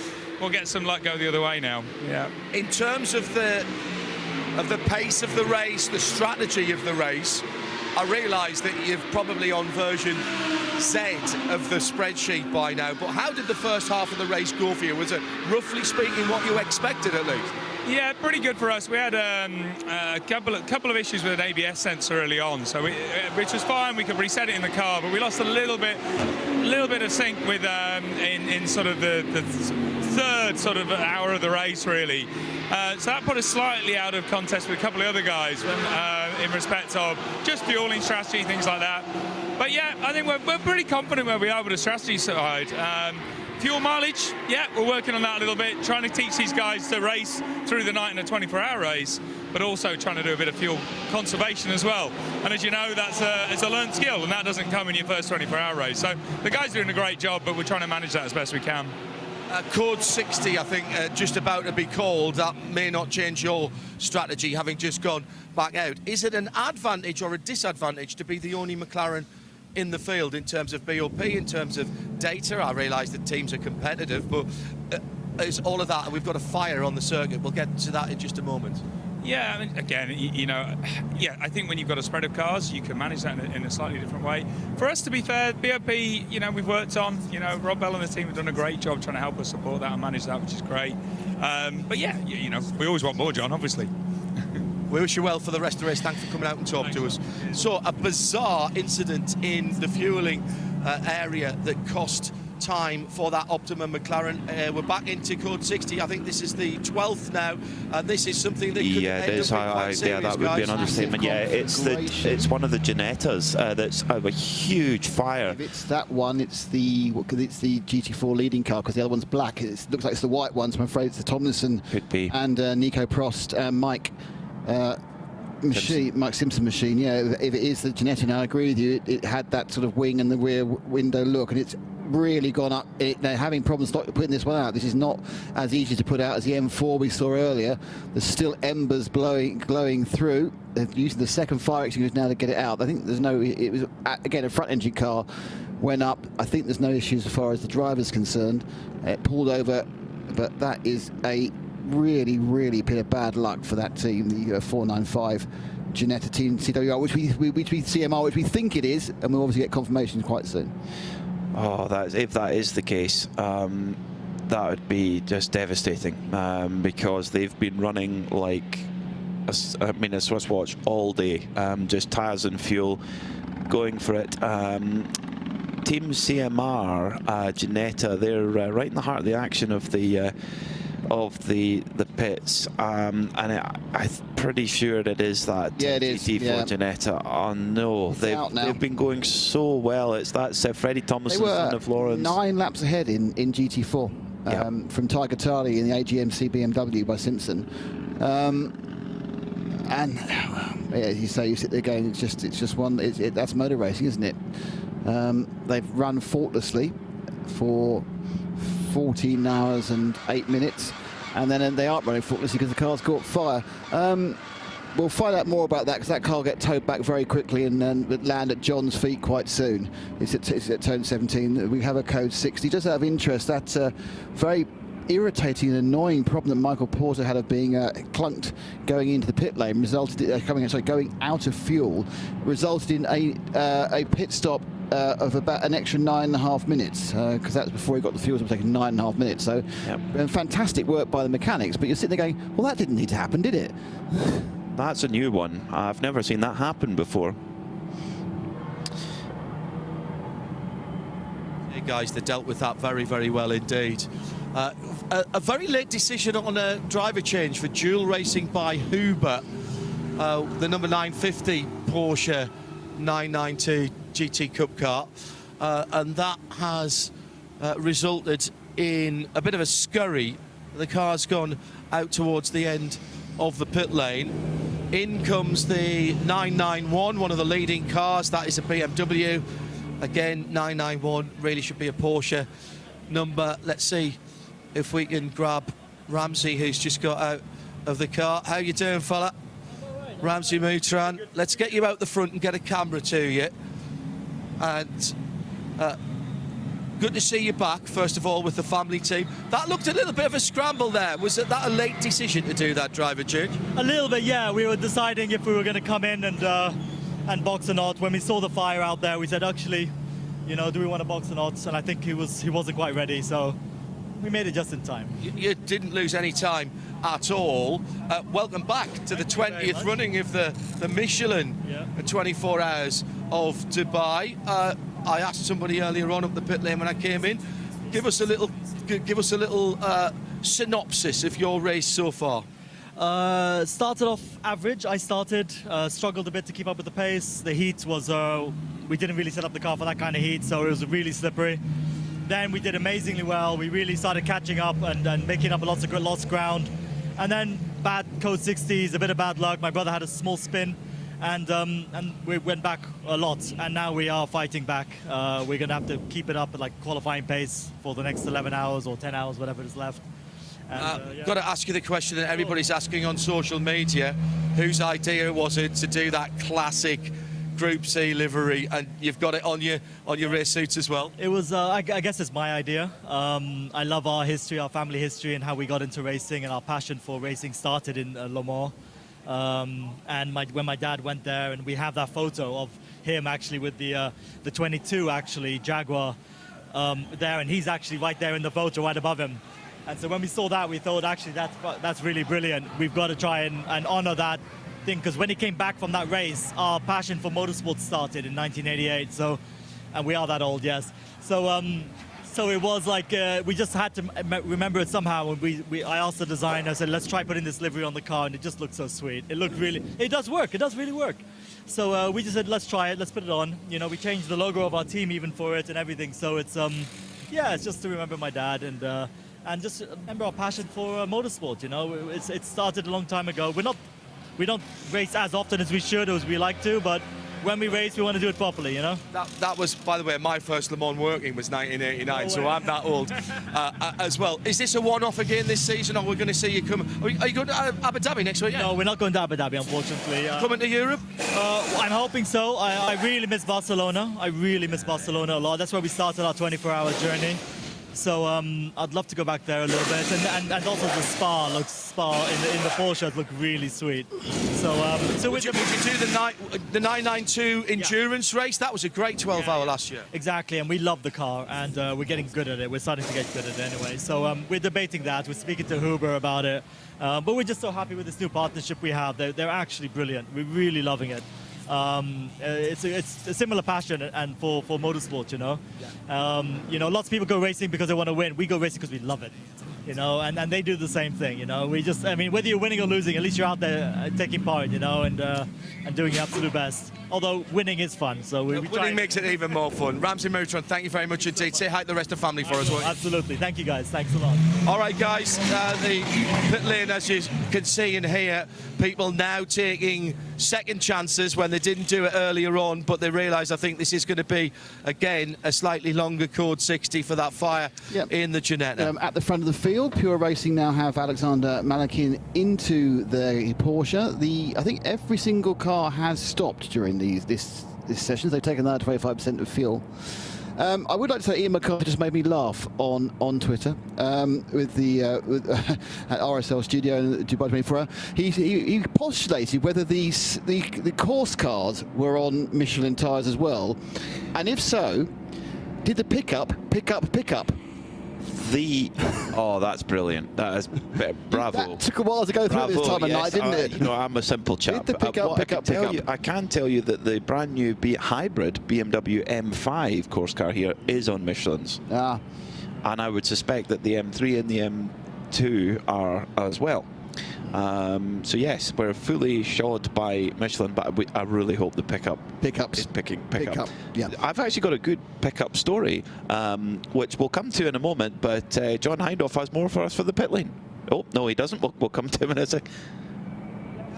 we'll get some luck go the other way now. Yeah.
In terms of the pace of the race, the strategy of the race, I realise that you're probably on version Z of the spreadsheet by now, but how did the first half of the race go for you? Was it, roughly speaking, what you expected at least?
Yeah, pretty good for us. We had a couple of issues with an ABS sensor early on, so which was fine. We could reset it in the car, but we lost a little bit of sync with in sort of the third sort of hour of the race, really. So that put us slightly out of contest with a couple of other guys in respect of just fueling strategy, things like that. But yeah, I think we're pretty confident where we are with the strategy side. Fuel mileage, yeah, we're working on that a little bit, trying to teach these guys to race through the night in a 24-hour race, but also trying to do a bit of fuel conservation as well. And as you know, it's a learned skill, and that doesn't come in your first 24-hour race. So the guys are doing a great job, but we're trying to manage that as best we can.
Code 60, I think, just about to be called. That may not change your strategy, having just gone back out. Is it an advantage or a disadvantage to be the only McLaren in the field in terms of BOP, in terms of data? I realise that teams are competitive, but it's all of that, and we've got a fire on the circuit. We'll get to that in just a moment.
Yeah, I mean, again, yeah, I think when you've got a spread of cars, you can manage that in a slightly different way. For us, to be fair, BOP, we've worked on, Rob Bell and the team have done a great job trying to help us support that and manage that, which is great. But yeah, we always want more, John, obviously.
We wish you well for the rest of the race. Thanks for coming out and talking to us. So, a bizarre incident in the fueling area that cost time for that Optimum McLaren. We're back into code 60. I think this is the 12th now, and this is something that could end up being quite serious,
yeah, that would be an understatement. Yeah, it's one of the Ginettas that's a huge fire.
If it's that one, it's the GT4 leading car, because the other one's black. It looks like it's the white one, so I'm afraid it's the Tomlinson and Nico Prost, Mike Simpson machine. Yeah, if it is the Ginetta, now I agree with you, it had that sort of wing and the rear window look, and it's really gone up. They're having problems putting this one out. This is not as easy to put out as the M4 we saw earlier. There's still embers glowing through. They're using the second fire extinguisher now to get it out. I think there's no, it was again a front engine car went up. I think there's no issues as far as the driver's concerned. It pulled over, but that is a really bit of bad luck for that team, the 495 Ginetta team CWR, which we CMR, which we think it is, and we'll obviously get confirmation quite soon.
Oh, if that is the case, that would be just devastating, because they've been running like a Swiss watch all day, just tyres and fuel, going for it. Team CMR, Ginetta, they're right in the heart of the action of the pits, and I'm pretty sure it is that GT4 Ginetta. Oh no, they've been going so well. That's Freddie Thomason of Lawrence. 9 laps ahead in
GT4 from Tiger Tali in the AGMC BMW by Simpson. And as you say, you sit there going, it's just one. That's motor racing, isn't it? They've run faultlessly for 14 hours and 8 minutes, and then they aren't running faultlessly because the car's caught fire. We'll find out more about that, because that car will get towed back very quickly and then land at John's feet quite soon. It's at turn 17. We have a code 60. Just out of interest, that's a very irritating and annoying problem that Michael Porter had of being clunked going into the pit lane, going out of fuel, resulted in a pit stop of about an extra 9.5 minutes, because that's before he got the fuel. It was taking 9.5 minutes. So fantastic work by the mechanics, but you're sitting there going, well, that didn't need to happen, did it?
That's a new one. I've never seen that happen before.
Hey guys, they dealt with that very well indeed. A very late decision on a driver change for dual racing by Huber, the number 950 Porsche 992 GT Cup car, and that has resulted in a bit of a scurry. The car's gone out towards the end of the pit lane. In comes the 991, one of the leading cars. That is a BMW. Again, 991 really should be a Porsche number. Let's see if we can grab Ramsey, who's just got out of the car. How you doing, fella? Ramsey Moutran. Let's get you out the front and get a camera to you. And good to see you back, first of all, with the family team. That looked a little bit of a scramble there. Was that a late decision to do that driver change?
A little bit, yeah. We were deciding if we were going to come in and and box or not. When we saw the fire out there, we said, actually, you know, do we want to box or not? And I think he wasn't quite ready, so we made it just in time.
You didn't lose any time at all. Welcome back to the 20th running of the Michelin 24 Hours of Dubai. I asked somebody earlier on up the pit lane when I came in, give us a little synopsis of your race so far.
Started off average. I struggled a bit to keep up with the pace. The heat was, we didn't really set up the car for that kind of heat, so it was really slippery. Then we did amazingly well. We really started catching up and making up lots of ground. And then bad code 60s, a bit of bad luck. My brother had a small spin, and we went back a lot. And now we are fighting back. We're going to have to keep it up at like qualifying pace for the next 11 hours or 10 hours, whatever is left.
Got to ask you the question that everybody's asking on social media. Whose idea was it to do that classic Group C livery, and you've got it on your race suits as well?
It was, I guess it's my idea. I love our history, our family history, and how we got into racing, and our passion for racing started in Le Mans. And when my dad went there, and we have that photo of him actually with the 22 actually Jaguar there, and he's actually right there in the photo right above him. And so when we saw that, we thought actually that's really brilliant. We've got to try and honor that thing, because when he came back from that race, our passion for motorsport started in 1988. So, and we are that old, yes. So so it was like we just had to remember it somehow. And I asked the designer, I said, let's try putting this livery on the car, and it just looked so sweet. It looked really, it does work. It does really work. So we just said, let's try it. Let's put it on. You know, we changed the logo of our team even for it and everything. So it's yeah, it's just to remember my dad and just remember our passion for motorsport. You know, it started a long time ago. We don't race as often as we should or as we like to, but when we race, we want to do it properly, you know?
That was, by the way, my first Le Mans working was 1989, so I'm that old as well. Is this a one-off again this season, or we're going to see you come? Are you going to Abu Dhabi next week?
No, we're not going to Abu Dhabi, unfortunately.
Coming to Europe?
I'm hoping so. I really miss Barcelona. I really miss Barcelona a lot. That's where we started our 24-hour journey. So I'd love to go back there a little bit, and also the Spa in the Porsche look really sweet. So
would you do the 992 endurance race? That was a great 12-hour last year.
Exactly, and we love the car, and we're getting good at it. We're starting to get good at it anyway. So we're debating that. We're speaking to Huber about it, but we're just so happy with this new partnership we have. They're actually brilliant. We're really loving it. It's a similar passion and for motorsport, you know. You know, lots of people go racing because they want to win. We go racing because we love it, you know, and they do the same thing, you know. I mean, whether you're winning or losing, at least you're out there taking part, you know, and doing your absolute best. Although winning is fun, so
winning makes it even more fun. Ramsey Moutron, thank you very much indeed. Say hi to the rest of the family for us, won't you?
Absolutely. Thank you, guys. Thanks a lot.
All right, guys. The pit lane, as you can see and hear, people now taking second chances when they didn't do it earlier on, but they realise, I think, this is going to be, again, a slightly longer code 60 for that fire in the Ginetta.
At the front of the field, Pure Racing now have Alexander Malakin into the Porsche. I think every single car has stopped during this session. They've taken that 25% of fuel. I would like to say Ian McCarthy just made me laugh on Twitter with at RSL Studio in Dubai 24 Hours. He postulated whether the course cars were on Michelin tyres as well, and if so, did the pickup pick up?
Oh, that's brilliant. That is bravo.
That took a while to go through this time of night, didn't it?
You know, I'm a simple chap.
Did the pickup?
I can tell you that the brand new hybrid BMW M5 course car here is on Michelin's. And I would suspect that the M3 and the M2 are as well. So yes, we're fully shod by Michelin, but I really hope the pickup is picking up.
Yeah.
I've actually got a good pickup story, which we'll come to in a moment. But John Hindhaugh has more for us for the pit lane. Oh no, he doesn't. We'll come to him in a sec.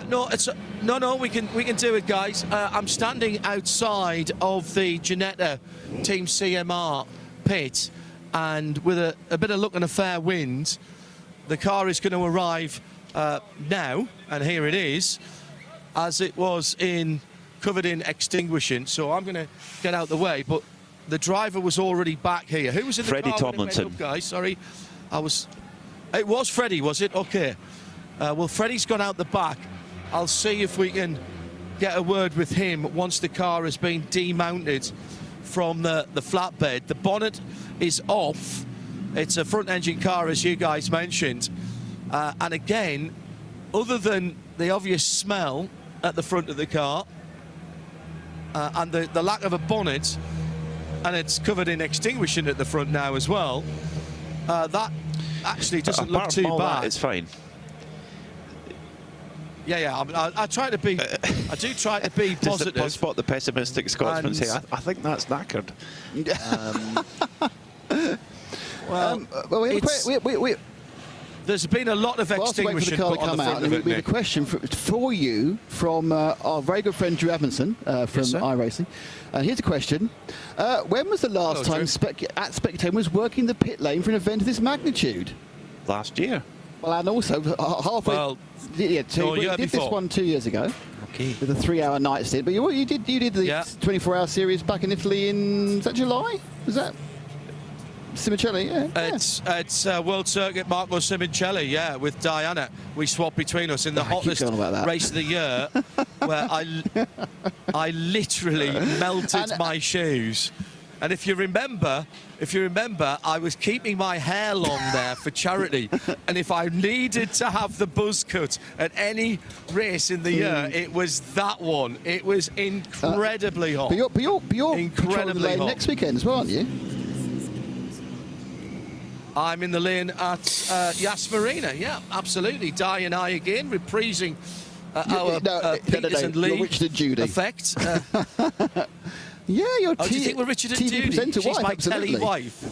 No, we can do it, guys. I'm standing outside of the Ginetta Team CMR pit, and with a bit of luck and a fair wind, the car is going to arrive now, and here it is, as it was covered in extinguishing. So I'm going to get out the way, but the driver was already back here. Who was in the
Freddie
car
Tomlinson.
when it went up, guys? Sorry, it was Freddie, was it? Okay. Well, Freddie's gone out the back. I'll see if we can get a word with him once the car has been demounted from the flatbed. The bonnet is off. It's a front engine car, as you guys mentioned. And again, other than the obvious smell at the front of the car and the lack of a bonnet, and it's covered in extinguishing at the front now as well, that actually doesn't look too bad.
It's fine.
Yeah. I try to be. I do try to be positive.
Just spot the pessimistic Scotsman and say, I think that's knackered.
There's been a lot of extinguishing put on the front of it,
we have a question for you from our very good friend Drew Edmondson from iRacing. And here's a question. When was the last time Spectate was working the pit lane for an event of this magnitude?
Last year.
Well, and also halfway...
Well,
we
year
did
before.
this one 2 years ago.
Okay.
With a 3-hour night stint. But you did the 24-hour series back in Italy in... Is that July? Was that... Cineulagam, yeah.
It's World Circuit Marco Cineulagam, yeah, with Diana. We swapped between us in the hottest race of the year, where I literally melted my shoes. And if you remember, I was keeping my hair long there for charity. And if I needed to have the buzz cut at any race in the year, it was that one. It was incredibly hot.
But you're
incredibly hot
next weekend as well, aren't you?
I'm in the lane at Yas Marina, yeah, absolutely. Di and I again, reprising our Peters and Lee
Richard and Judy
effect.
Yeah, you're
do you think we're Richard and Judy? She's
wife,
my
absolutely.
telly wife.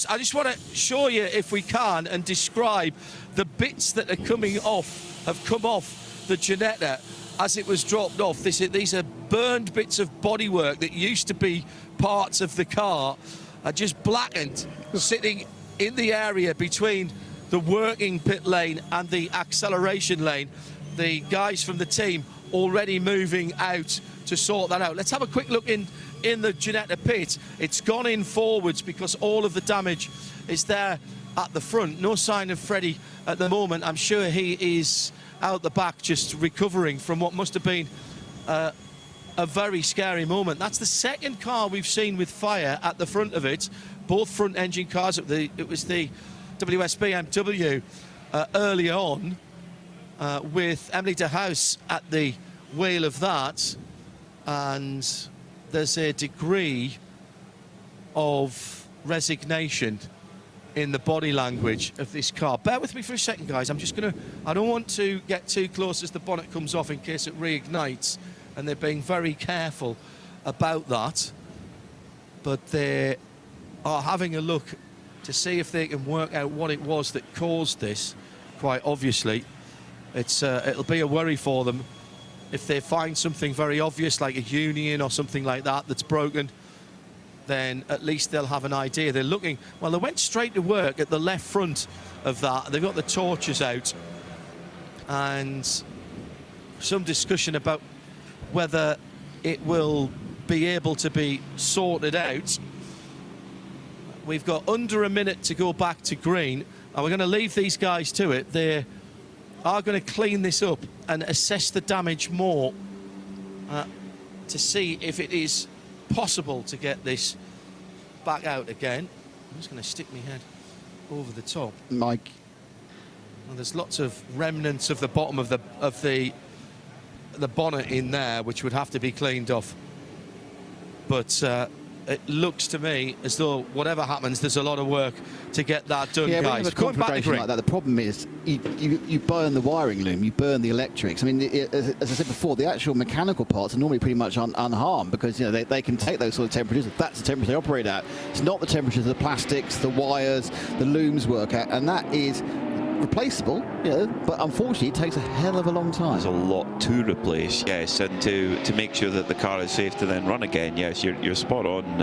I just want to show you, if we can, and describe the bits that are have come off the Ginetta as it was dropped off. These are burned bits of bodywork that used to be parts of the car, are just blackened, sitting in the area between the working pit lane and the acceleration lane. The guys from the team already moving out to sort that out. Let's have a quick look in the Ginetta pit. It's gone in forwards because all of the damage is there at the front. No sign of Freddie at the moment. I'm sure he is out the back just recovering from what must have been a very scary moment. That's the second car we've seen with fire at the front of it. Both front engine cars. It was the WS BMW early on with Emily de House at the wheel of that. And there's a degree of resignation in the body language of this car. Bear with me for a second, guys. I don't want to get too close as the bonnet comes off in case it reignites, and they're being very careful about that. But they are having a look to see if they can work out what it was that caused this. Quite obviously, it'll be a worry for them if they find something very obvious like a union or something like that that's broken. Then at least they'll have an idea. They're looking, well, they went straight to work at the left front of that. They've got the torches out, and some discussion about whether it will be able to be sorted out. We've got under a minute to go back to green, and we're going to leave these guys to it. They are going to clean this up and assess the damage more to see if it is possible to get this back out again. I'm just going to stick my head over the top.
Mike.
Well, there's lots of remnants of the bottom of the bonnet in there, which would have to be cleaned off. But it looks to me as though whatever happens, there's a lot of work to get that done, guys.
When you have a conflagration like that, the problem is you burn the wiring loom, you burn the electrics. I mean, as I said before, the actual mechanical parts are normally pretty much unharmed because they can take those sort of temperatures. If that's the temperature they operate at, it's not the temperatures of the plastics, the wires, the looms work at, and that is replaceable, but unfortunately it takes a hell of a long time.
There's a lot to replace, yes, and to make sure that the car is safe to then run again. Yes, you're spot on,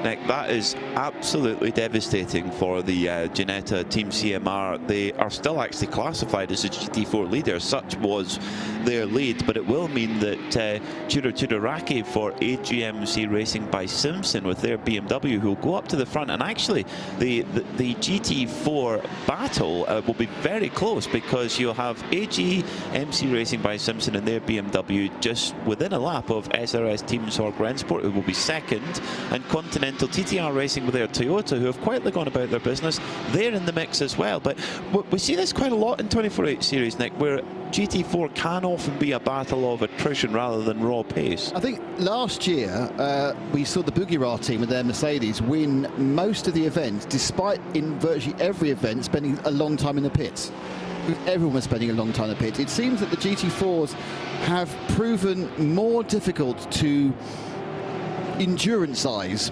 Nick. That is absolutely devastating for the Ginetta Team CMR. They are still actually classified as a GT4 leader. Such was their lead, but it will mean that Tudoraki for AGMC Racing by Simpson with their BMW, who will go up to the front, and actually the GT4 battle will be very close, because you'll have AG MC Racing by Simpson and their BMW just within a lap of SRS Team Sorg Rennsport, who will be second, and Continental TTR Racing with their Toyota, who have quietly gone about their business. They're in the mix as well. But we see this quite a lot in 24H series, Nick, where GT4 can often be a battle of attrition rather than raw pace.
I think last year we saw the Bugatti team with their Mercedes win most of the events, despite in virtually every event spending a long time in the pits. Everyone was spending a long time in the pits. It seems that the GT4s have proven more difficult to endurance-eyes,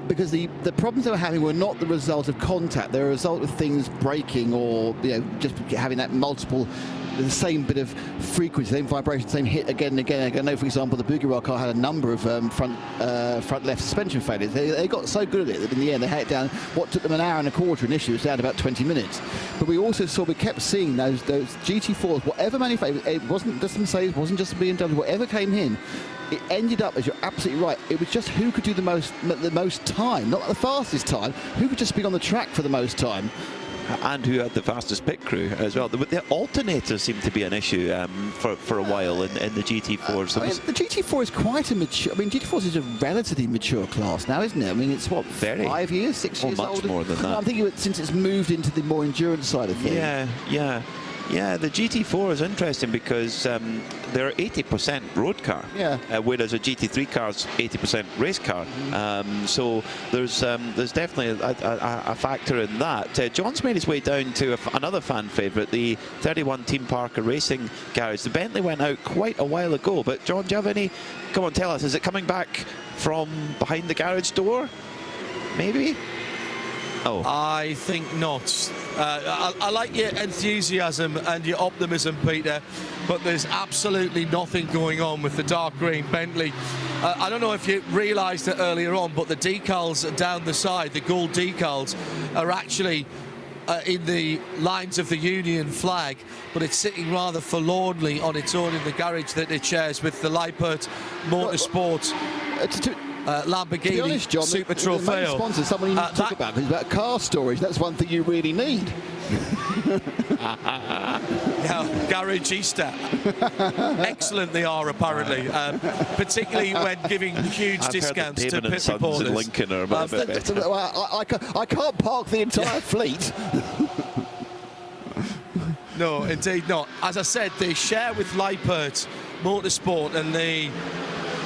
because the problems they were having were not the result of contact. They were a result of things breaking, or just having that multiple, the same bit of frequency, same vibration, same hit again and again. I know, for example, the Bugatti car had a number of front left suspension failures. They got so good at it that in the end they had it down. What took them an hour and a quarter initially was down to about 20 minutes. But we kept seeing those GT4s, whatever manufacturer, it wasn't just Mercedes, wasn't just BMW, whatever came in, it ended up, as you're absolutely right, it was just who could do the most time, not the fastest time, who could just be on the track for the most time.
And who had the fastest pit crew as well. The alternators seem to be an issue for a while in the GT4s.
The GT4 is quite a mature. I mean, GT4 is a relatively mature class now, isn't it? I mean, it's what, 5 years, 6 years old?
Much more than that.
I'm thinking since it's moved into the more endurance side of things.
Yeah, the GT4 is interesting because they're 80% road car, whereas a GT3 car's 80% race car. So there's definitely a factor in that. John's made his way down to another fan favourite, the 31 Team Parker Racing garage. The Bentley went out quite a while ago, but John, do you have any? Come on, tell us. Is it coming back from behind the garage door? Maybe. Oh.
I think not. I like your enthusiasm and your optimism, Peter, but there's absolutely nothing going on with the dark green Bentley. I don't know if you realised it earlier on, but the decals down the side, the gold decals, are actually in the lines of the Union flag, but it's sitting rather forlornly on its own in the garage that it shares with the Lippert Motorsport. Lamborghini,
to be honest, John,
Super
the main sponsor, someone you need to talk about, is about car storage. That's one thing you really need.
Garage Easter. Excellent they are, apparently, particularly when giving huge discounts to pit reporters.
In Lincoln are a bit better.
I can't park the entire fleet.
No, indeed not. As I said, they share with Lippert Motorsport and the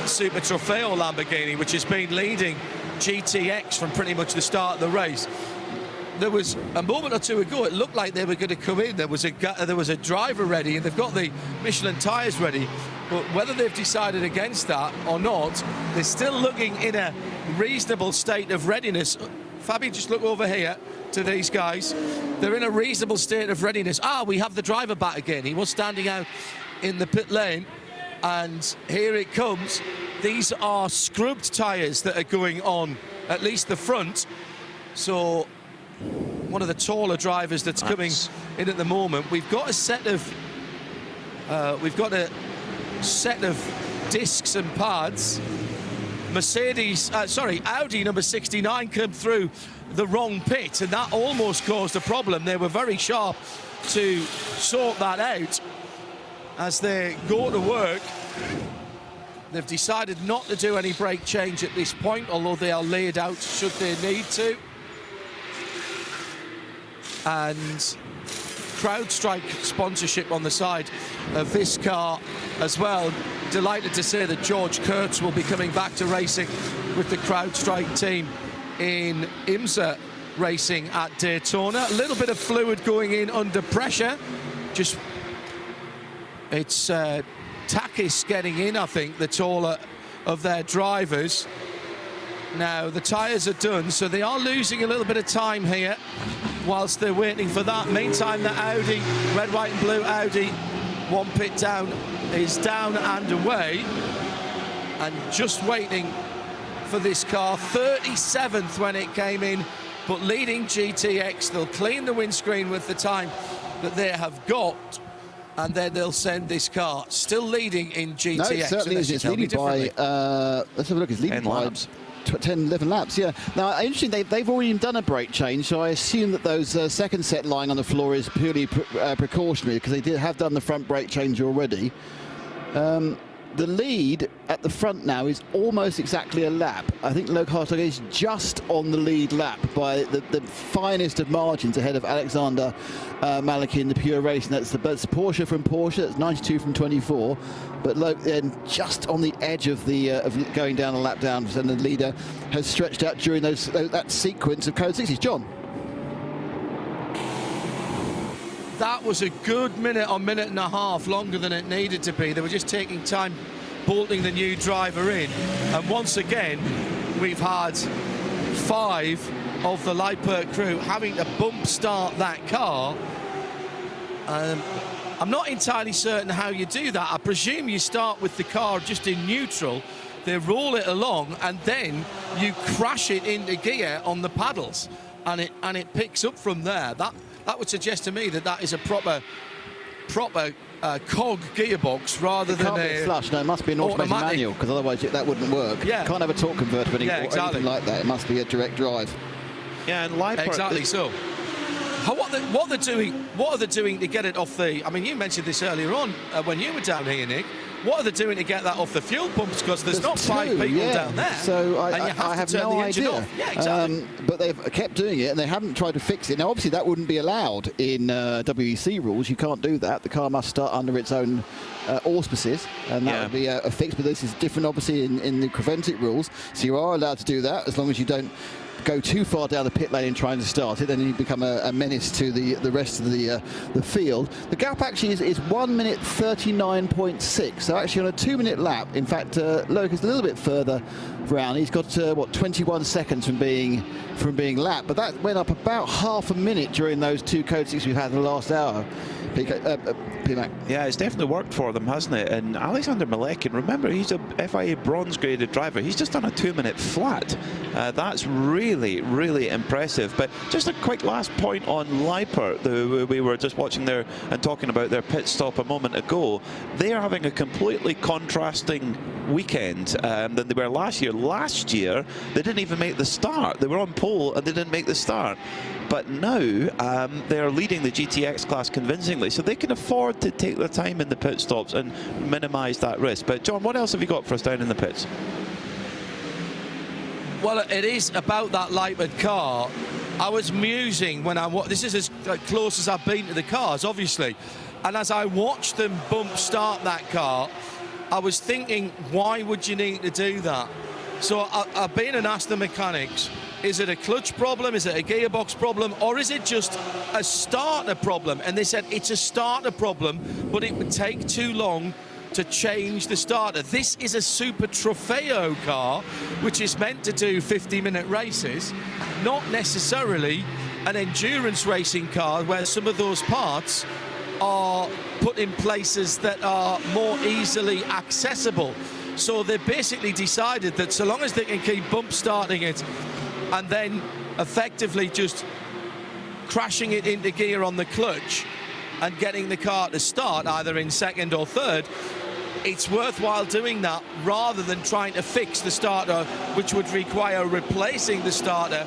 Super Trofeo Lamborghini, which has been leading GTX from pretty much the start of the race. There was a moment or two ago, it looked like they were going to come in. There was a driver ready, and they've got the Michelin tyres ready. But whether they've decided against that or not, they're still looking in a reasonable state of readiness. Fabi, just look over here to these guys. They're in a reasonable state of readiness. We have the driver back again. He was standing out in the pit lane. And here it comes. These are scrubbed tyres that are going on, at least the front. So one of the taller drivers that's coming in at the moment. We've got a set of discs and pads. Audi number 69 came through the wrong pit, and that almost caused a problem. They were very sharp to sort that out. As they go to work, they've decided not to do any brake change at this point, although they are laid out should they need to. And CrowdStrike sponsorship on the side of this car as well. Delighted to say that George Kurtz will be coming back to racing with the CrowdStrike team in IMSA racing at Daytona. A little bit of fluid going in under pressure. It's Takis getting in, I think, the taller of their drivers. Now, the tyres are done, so they are losing a little bit of time here whilst they're waiting for that. Meantime, the Audi, red, white and blue Audi, one pit down, is down and away. And just waiting for this car. 37th when it came in, but leading GTX. They'll clean the windscreen with the time that they have got, and then they'll send this car still leading in GTX.
No, it certainly is. It's leading by, let's have a look, it's leading by 10, 11 laps, yeah. Now, interesting, they've already done a brake change, so I assume that those second set lying on the floor is purely precautionary, because they have done the front brake change already. The lead at the front now is almost exactly a lap. I think Loic Hartog is just on the lead lap by the finest of margins ahead of Alexander Maliki in the pure racing. That's the Porsche from Porsche. That's 92 from 24. But Loic then just on the edge of the of going down a lap down, and the leader has stretched out during that sequence of code 60s. John.
That was a good minute and a half longer than it needed to be. They were just taking time bolting the new driver in. And once again, we've had 5 of the Leipert crew having to bump start that car. I'm not entirely certain how you do that. I presume you start with the car just in neutral, they roll it along, and then you crash it into gear on the paddles, and it picks up from there. That would suggest to me that is a proper cog gearbox rather than a
flush. No, it must be an automatic manual, because otherwise that wouldn't work.
Yeah.
You can't have a torque converter or anything like that. It must be a direct drive.
Yeah, and Leipert,
exactly so. What are they doing to get it off the? I mean, you mentioned this earlier on when you were down here, Nick. What are they doing to get that off the fuel pumps? Because there's not 5 people down there.
So I have no idea.
Yeah, exactly.
But they've kept doing it, and they haven't tried to fix it. Now, obviously, that wouldn't be allowed in WEC rules. You can't do that. The car must start under its own auspices, and that would be a fix. But this is different, obviously, in the Creventic rules. So you are allowed to do that as long as you don't go too far down the pit lane and trying to start it, then you become a menace to the rest of the field. The gap actually is 1 minute 39.6, so actually on a 2-minute lap. In fact, Loic is a little bit further round. He's got 21 seconds from being lapped, but that went up about half a minute during those 2 code 6 we've had in the last hour. PMAC.
Yeah, it's definitely worked for them, hasn't it? And Alexander Malek, remember, he's a FIA bronze graded driver. He's just done a 2-minute flat. That's really, really impressive. But just a quick last point on Leipert. We were just watching there and talking about their pit stop a moment ago. They are having a completely contrasting weekend than they were last year. Last year, they didn't even make the start. They were on pole and they didn't make the start. But now they're leading the GTX class convincingly, so they can afford to take their time in the pit stops and minimise that risk. But John, what else have you got for us down in the pits?
Well, it is about that Leipert car. I was musing when this is as close as I've been to the cars, obviously. And as I watched them bump start that car, I was thinking, why would you need to do that? So I've been and asked the mechanics, is it a clutch problem, is it a gearbox problem, or is it just a starter problem? And they said it's a starter problem, but it would take too long to change the starter. This is a Super Trofeo car, which is meant to do 50-minute races, not necessarily an endurance racing car where some of those parts are put in places that are more easily accessible. So they basically decided that so long as they can keep bump starting it and then effectively just crashing it into gear on the clutch and getting the car to start either in second or third, it's worthwhile doing that rather than trying to fix the starter, which would require replacing the starter,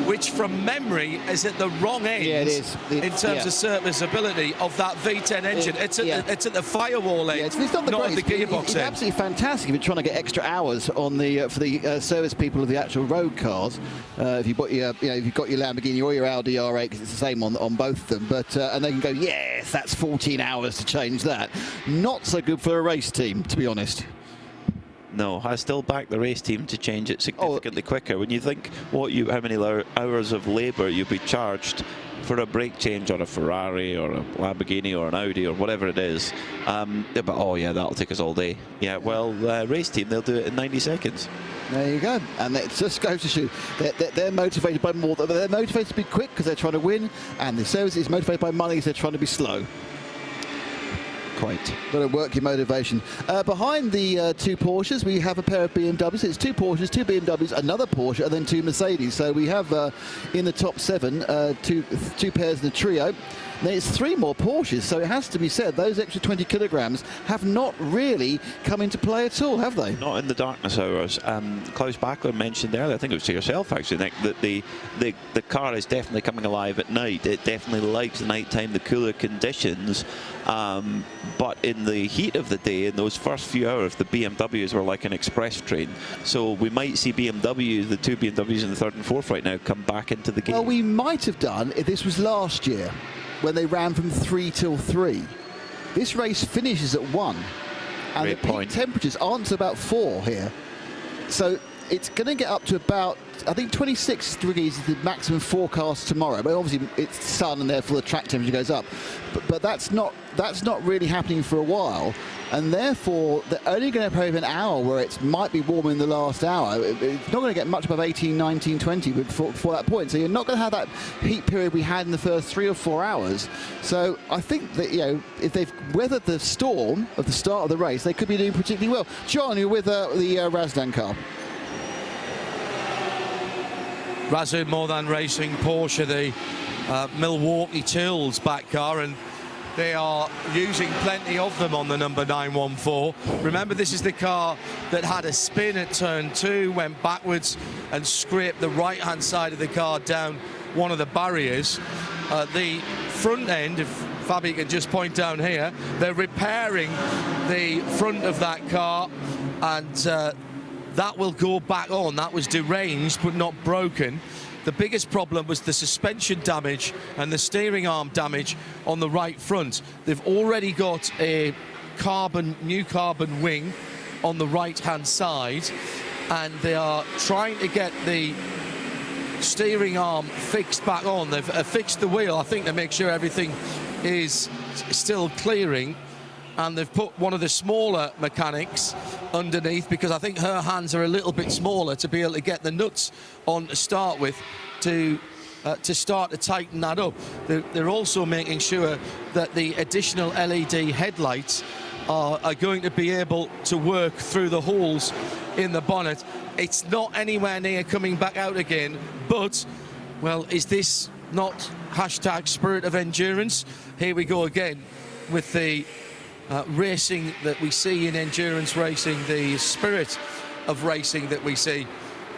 which from memory is at the wrong end in terms of serviceability of that V10 engine. It's at the firewall end,
it's not
the gearbox
it's
end.
Absolutely fantastic if you're trying to get extra hours on the for the service people of the actual road cars. If you've got your if you've got your Lamborghini or your Audi R8, because it's the same on both of them. But and they can go, yes, that's 14 hours to change that. Not so good for a race team, to be honest.
No, I still back the race team to change it significantly quicker. When you think how many hours of labour you'd be charged for a brake change on a Ferrari or a Lamborghini or an Audi or whatever it is, but oh yeah, that'll take us all day. Yeah, well, race team, they'll do it in 90 seconds.
There you go, and it just goes to show they're motivated by more. They're motivated to be quick because they're trying to win, and the service is motivated by money because they're trying to be slow.
Quite.
Got to work your motivation. Behind the 2 Porsches, we have a pair of BMWs. It's 2 Porsches, 2 BMWs, another Porsche, and then 2 Mercedes. So we have in the top 7 two pairs in the trio. It's 3 more Porsches, so it has to be said those extra 20 kilograms have not really come into play at all, have they?
Not in the darkness hours. Klaus Bachler mentioned earlier, I think it was to yourself actually, Nick, that the car is definitely coming alive at night. It definitely likes the nighttime, the cooler conditions. But in the heat of the day, in those first few hours, the BMWs were like an express train. So we might see BMWs, the 2 BMWs in the 3rd and 4th right now, come back into the game.
Well, we might have done if this was last year, when they ran from 3 till 3. This race finishes at 1. And the peak temperatures aren't about 4 here. So it's going to get up to about, I think 26 degrees is the maximum forecast tomorrow. But obviously it's sun and therefore the track temperature goes up. But that's not really happening for a while. And therefore they're only going to have an hour where it might be warmer in the last hour. It's not going to get much above 18, 19, 20 before that point. So you're not going to have that heat period we had in the first 3 or 4 hours. So I think that, you know, if they've weathered the storm at the start of the race, they could be doing particularly well. John, you're with the Razdan car.
Razdan More Than Racing Porsche, the Milwaukee Tools back car, and they are using plenty of them on the number 914. Remember, this is the car that had a spin at turn 2, went backwards and scraped the right-hand side of the car down one of the barriers. The front end, if Fabi can just point down here, they're repairing the front of that car, and that will go back on. That was deranged but not broken. The biggest problem was the suspension damage and the steering arm damage on the right front. They've already got a new carbon wing on the right-hand side, and they are trying to get the steering arm fixed back on. They've fixed the wheel, I think, to make sure everything is still clearing. And they've put one of the smaller mechanics underneath, because I think her hands are a little bit smaller to be able to get the nuts on to start with, to start to tighten that up. They're also making sure that the additional LED headlights are going to be able to work through the holes in the bonnet. It's not anywhere near coming back out again, but, well, is this not hashtag spirit of endurance? Here we go again with the racing that we see in endurance racing, the spirit of racing that we see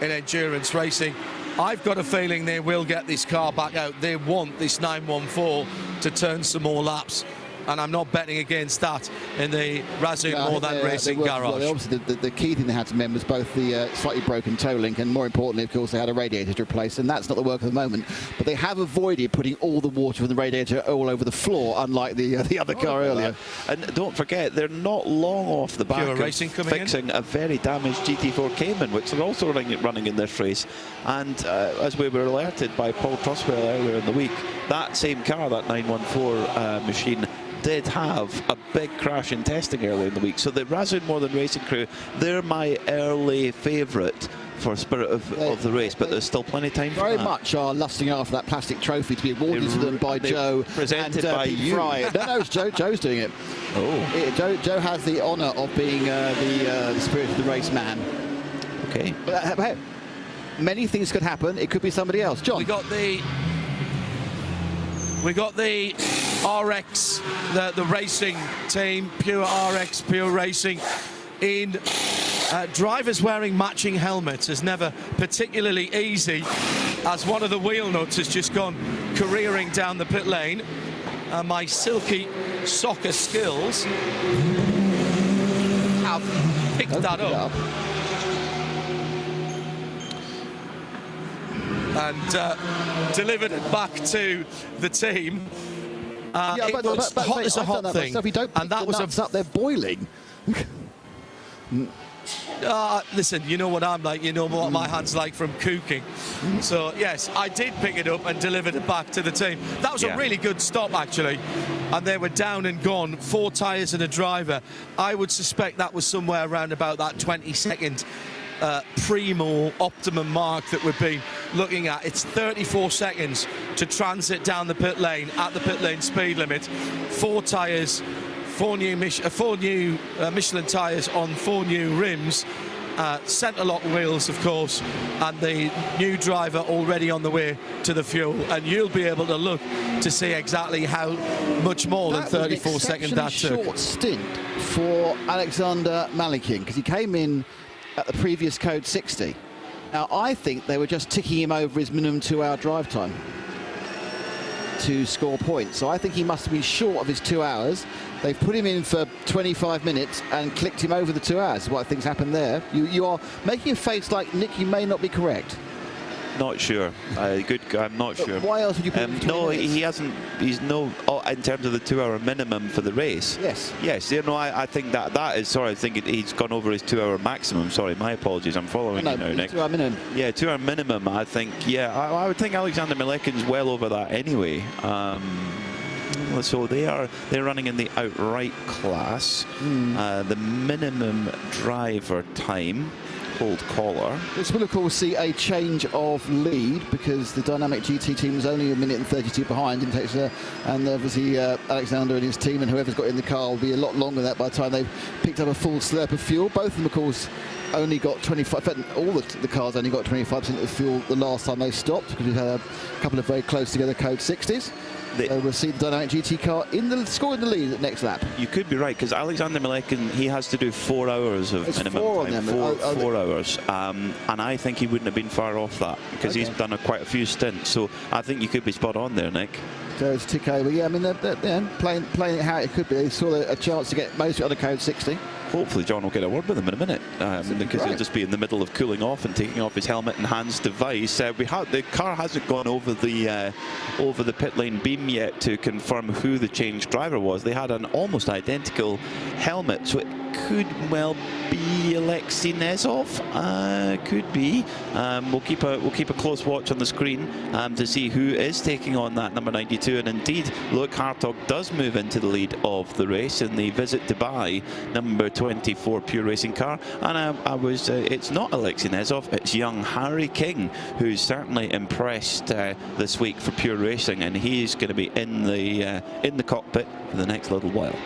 in endurance racing. I've got a feeling they will get this car back out. They want this 914 to turn some more laps, and I'm not betting against that in the Razdan More Than Racing garage.
Well, obviously, the key thing they had to remember was both the slightly broken toe link, and more importantly, of course, they had a radiator to replace, and that's not the work at the moment. But they have avoided putting all the water from the radiator all over the floor, unlike the other car earlier.
And don't forget, they're not long off the back of fixing a very damaged GT4 Cayman, which they're also running in this race. And as we were alerted by Paul Truswell earlier in the week, that same car, that 914 machine, did have a big crash in testing earlier in the week. So the Razdan More Than Racing crew, they're my early favourite for spirit of the race, but there's still plenty of time for that.
Very much are lusting after that plastic trophy to be awarded to them by Joe.
Presented by you.
Fry. No, it's Joe. Joe's doing it.
Oh.
Joe has the honour of being the spirit of the race man.
Okay.
But, many things could happen. It could be somebody else. John.
We got the RX, the racing team, Pure RX, Pure Racing, in drivers wearing matching helmets is never particularly easy, as one of the wheel nuts has just gone careering down the pit lane. My silky soccer skills have picked that up. And delivered it back to the team. It was hot as a hot thing,
and that was up there boiling.
Listen, you know what I'm like, you know what my hand's like from cooking. So yes, I did pick it up and delivered it back to the team. That was a really good stop, actually, and they were down and gone, 4 tyres and a driver. I would suspect that was somewhere around about that 20-second primo optimum mark that we've been looking at. It's 34 seconds to transit down the pit lane at the pit lane speed limit. 4 tyres, 4 new Michelin tyres on 4 new rims. centre lock wheels, of course, and the new driver already on the way to the fuel, and you'll be able to look to see exactly how much more than 34 seconds that took.
Short stint for Alexander Malikin, because he came in at the previous code 60. Now, I think they were just ticking him over his minimum 2-hour drive time to score points. So I think he must have been short of his 2 hours. They've put him in for 25 minutes and clicked him over the 2 hours. What I think's happened there. You are making a face like, Nick, you may not be correct.
Not sure. Good guy. I'm not sure.
Why else would you put him in?
No, he hasn't. He's no. Oh, in terms of the 2-hour minimum for the race.
Yes.
Yes. You know, I think that is. Sorry, I think he's gone over his 2-hour maximum. Sorry, my apologies. I'm following you now, Nick.
2-hour minimum.
Yeah, 2-hour minimum. I think. Yeah, I would think Alexander Malekin's well over that anyway. So they're running in the outright class. The minimum driver time. Hold collar. This
will of course see a change of lead because the Dynamic GT team is only 1 minute and 32 behind, and obviously Alexander and his team and whoever's got in the car will be a lot longer than that by the time they've picked up a full slurp of fuel. Both of them, of course, only got 25. In fact, all the cars only got 25% of the fuel the last time they stopped, because we've had a couple of very close together code 60s. We'll see the Dynamic GT car scoring the lead at next lap.
You could be right, because Alexander Malekin, he has to do 4 hours of minimum time. 4 hours. And I think he wouldn't have been far off that, because he's done quite a few stints. So I think you could be spot on there, Nick.
So it's tick over. Yeah, I mean, they're playing it how it could be. They saw a chance to get most of it on the code 60.
Hopefully John will get a word with him in a minute, because he'll just be in the middle of cooling off and taking off his helmet and hands device. The car hasn't gone over the pit lane beam yet to confirm who the changed driver was. They had an almost identical helmet, so it could well be Alexei Nezov. Could be. We'll keep a close watch on the screen to see who is taking on that number 92. And indeed, Luke Hartog does move into the lead of the race in the Visit Dubai number 24 Pure Racing car. And it's not Alexei Nezov, it's young Harry King, who's certainly impressed this week for Pure Racing, and he's going to be in the cockpit for the next little while.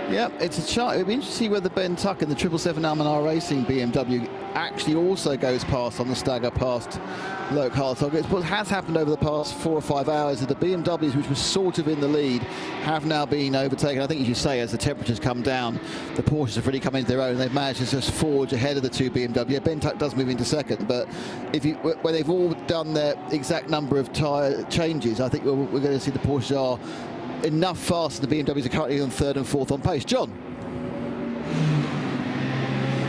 Yeah, it's a chart. It'll be interesting to see whether Ben Tuck in the 777 Almanar Racing BMW actually also goes past on the stagger past Luke Hartog. It's what has happened over the past 4 or 5 hours that the BMWs, which were sort of in the lead, have now been overtaken. I think, as you say, as the temperatures come down, the Porsches have really come into their own. They've managed to just forge ahead of the 2 BMW. Yeah, Ben Tuck does move into second, but when they've all done their exact number of tyre changes, I think we're going to see the Porsches are enough faster. The BMWs are currently on 3rd and 4th on pace. John?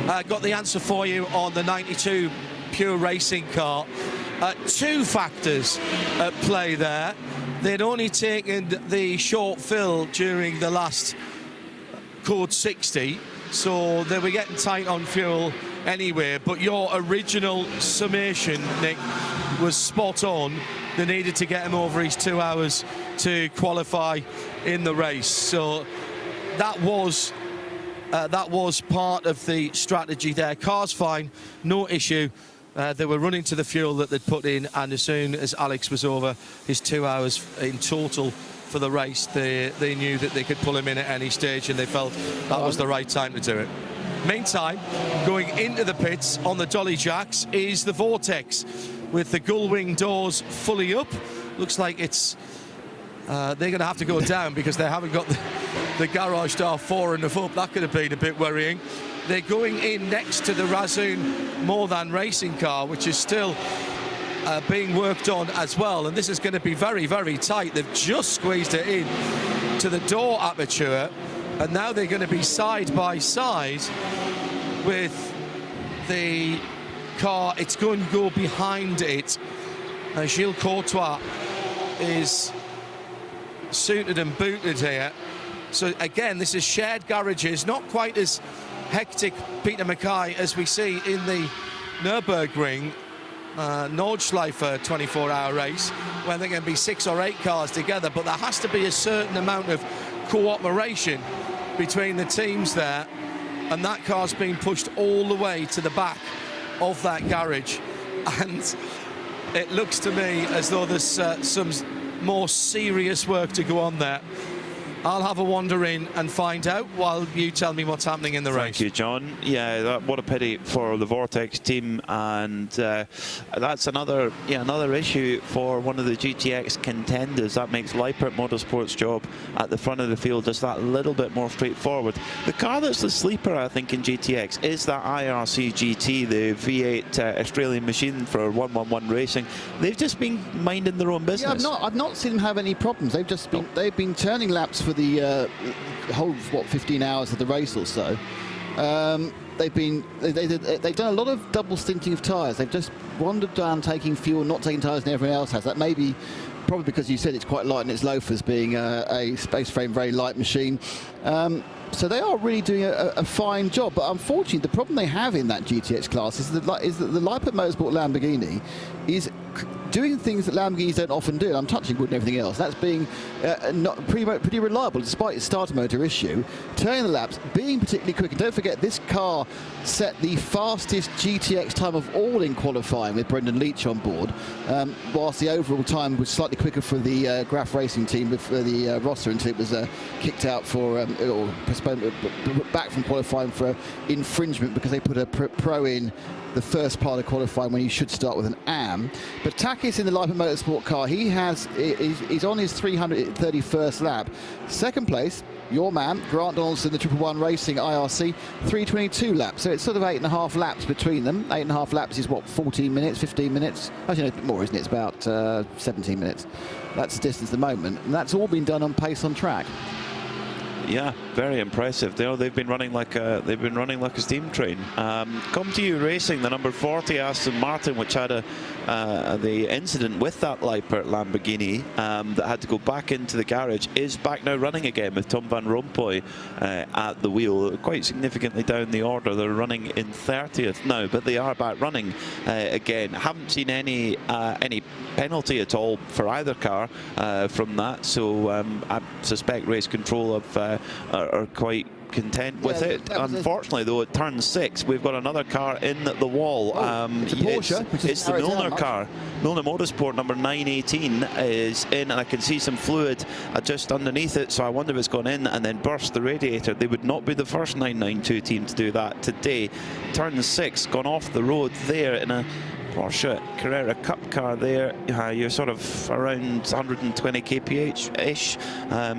Got the answer for you on the 92 Pure Racing car. 2 factors at play there. They'd only taken the short fill during the last code 60, so they were getting tight on fuel anyway. But your original summation, Nick, was spot on. They needed to get him over his 2 hours to qualify in the race. So that was part of the strategy there. Car's fine, no issue. They were running to the fuel that they'd put in, and as soon as Alex was over his 2 hours in total for the race, they knew that they could pull him in at any stage, and they felt that was the right time to do it. Meantime, going into the pits on the Dolly Jacks is the Vortex, with the gull-wing doors fully up. Looks like it's they're going to have to go down because they haven't got the garage door fore enough up. That could have been a bit worrying. They're going in next to the Razzoon More Than Racing car, which is still being worked on as well. And this is going to be very, very tight. They've just squeezed it in to the door aperture. And now they're going to be side by side with the car. It's going to go behind it. Gilles Courtois is suited and booted here. So again, this is shared garages, not quite as hectic, Peter Mackay, as we see in the Nürburgring Nordschleife 24-hour race, where there can be 6 or 8 cars together, but there has to be a certain amount of cooperation between the teams there, and that car's been pushed all the way to the back of that garage, and it looks to me as though there's some more serious work to go on there. I'll have a wander in and find out while you tell me what's happening in the race.
Thank you, John. Yeah, what a pity for the Vortex team, and that's another issue for one of the GTX contenders. That makes Lippert Motorsport's job at the front of the field just that little bit more straightforward. The car that's the sleeper, I think, in GTX is that IRC GT, the V8 Australian machine for 111 Racing. They've just been minding their own business.
Yeah, I've not seen them have any problems. They've been turning laps for the whole 15 hours of the race or so. They've done a lot of double stinting of tyres. They've just wandered down taking fuel, not taking tyres, and everyone else has. That may be probably because you said it's quite light and it's loafers, being a space frame very light machine. So they are really doing a fine job. But unfortunately, the problem they have in that GTX class is that the Lippert Motorsport Lamborghini is doing things that Lamborghinis don't often do. I'm touching wood and everything else. That's being not pretty reliable, despite its starter motor issue. Turning the laps, being particularly quick. And don't forget, this car set the fastest GTX time of all in qualifying with Brendan Leach on board, whilst the overall time was slightly quicker for the Graf Racing team before the roster, until it was kicked out for or postponed back from qualifying for infringement because they put a pro in the first part of qualifying when you should start with an AM. But Takis in the Lippert Motorsport car, he's on his 331st lap. Second place, your man, Grant Donaldson, the 111 Racing IRC, 322 laps. So it's sort of 8.5 laps between them. 8.5 laps is what, 14 minutes, 15 minutes? Actually, no, a bit more, isn't it? It's about 17 minutes. That's the distance at the moment. And that's all been done on pace on track.
Yeah, very impressive. They've been running like a steam train. Come to you Racing, the number 40 Aston Martin, which had the incident with that Lippert Lamborghini that had to go back into the garage, is back now running again with Tom Van Rompuy at the wheel, quite significantly down the order. They're running in 30th now, but they are back running again. Haven't seen any penalty at all for either car from that, so I suspect race control are quite content with it. Unfortunately, though, at turn 6, we've got another car in the wall.
It's a Porsche.
It's the Milner car. Milner Motorsport number 918 is in, and I can see some fluid just underneath it, so I wonder if it's gone in and then burst the radiator. They would not be the first 992 team to do that today. Turn 6, gone off the road there in a Porsche Carrera Cup car there. You're sort of around 120 kph-ish.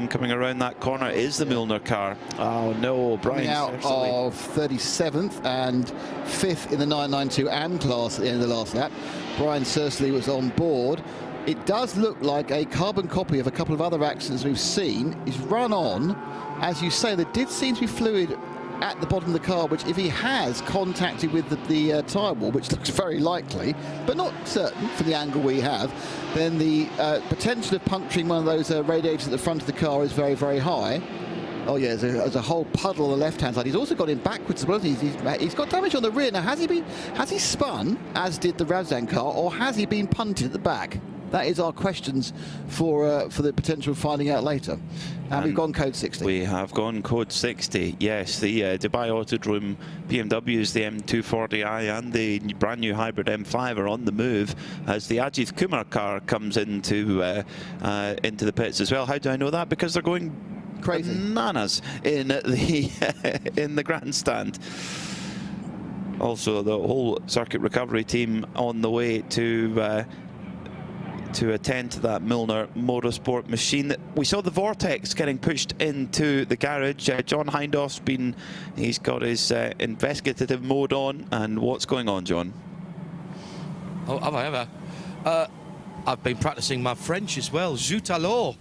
Coming around that corner is the Milner car. Oh no, Brian
out of 37th and 5th in the 992 AM class at the end of the last lap. Brian Sursley was on board. It does look like a carbon copy of a couple of other accidents we've seen. He's run on. As you say, there did seem to be fluid at the bottom of the car, which if he has contacted with the tyre wall, which looks very likely, but not certain from the angle we have, then the potential of puncturing one of those radiators at the front of the car is very, very high. Oh yeah, there's a whole puddle on the left-hand side. He's also got him backwards as well. He's got damage on the rear. Now, has he spun, as did the Razdan car, or has he been punted at the back? That is our questions for the potential of finding out later. And we've gone code 60.
We have gone code 60, yes. The Dubai Autodrome BMWs, the M240i and the brand new hybrid M5 are on the move as the Ajith Kumar car comes into the pits as well. How do I know that? Because they're going crazy bananas in the grandstand. Also, the whole circuit recovery team on the way to attend to that Milner Motorsport machine. We saw the Vortex getting pushed into the garage. John Hindhaug's he's got his investigative mode on. And what's going on, John?
Oh, have I ever? I've been practicing my French as well. Zut alors.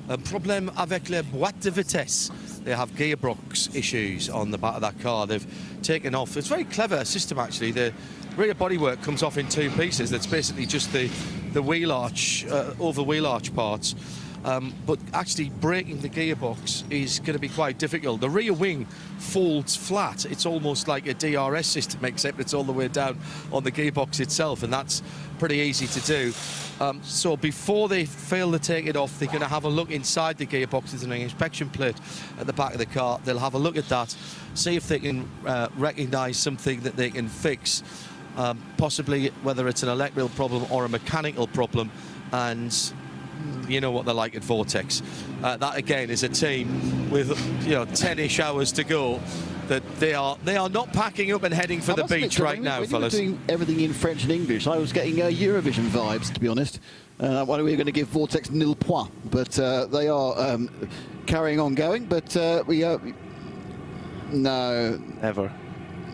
Un problème avec les boîtes de vitesse. They have gearbox issues on the back of that car. They've taken off. It's a very clever system, actually. The rear bodywork comes off in 2 pieces. That's basically just the wheel arch, over wheel arch parts. But actually breaking the gearbox is going to be quite difficult. The rear wing folds flat. It's almost like a DRS system, except it's all the way down on the gearbox itself, and that's pretty easy to do. So before they fail to take it off, they're going to have a look inside the gearbox. There's an inspection plate at the back of the car. They'll have a look at that, see if they can recognise something that they can fix, possibly whether it's an electrical problem or a mechanical problem, and you know what they're like at Vortex. That again is a team with 10-ish hours to go. That they are not packing up and heading for the beach right now, fellas.
When you were doing everything in French and English, I was getting Eurovision vibes, to be honest. I wonder we were going to give Vortex nil point, but they are carrying on going. But no,
never.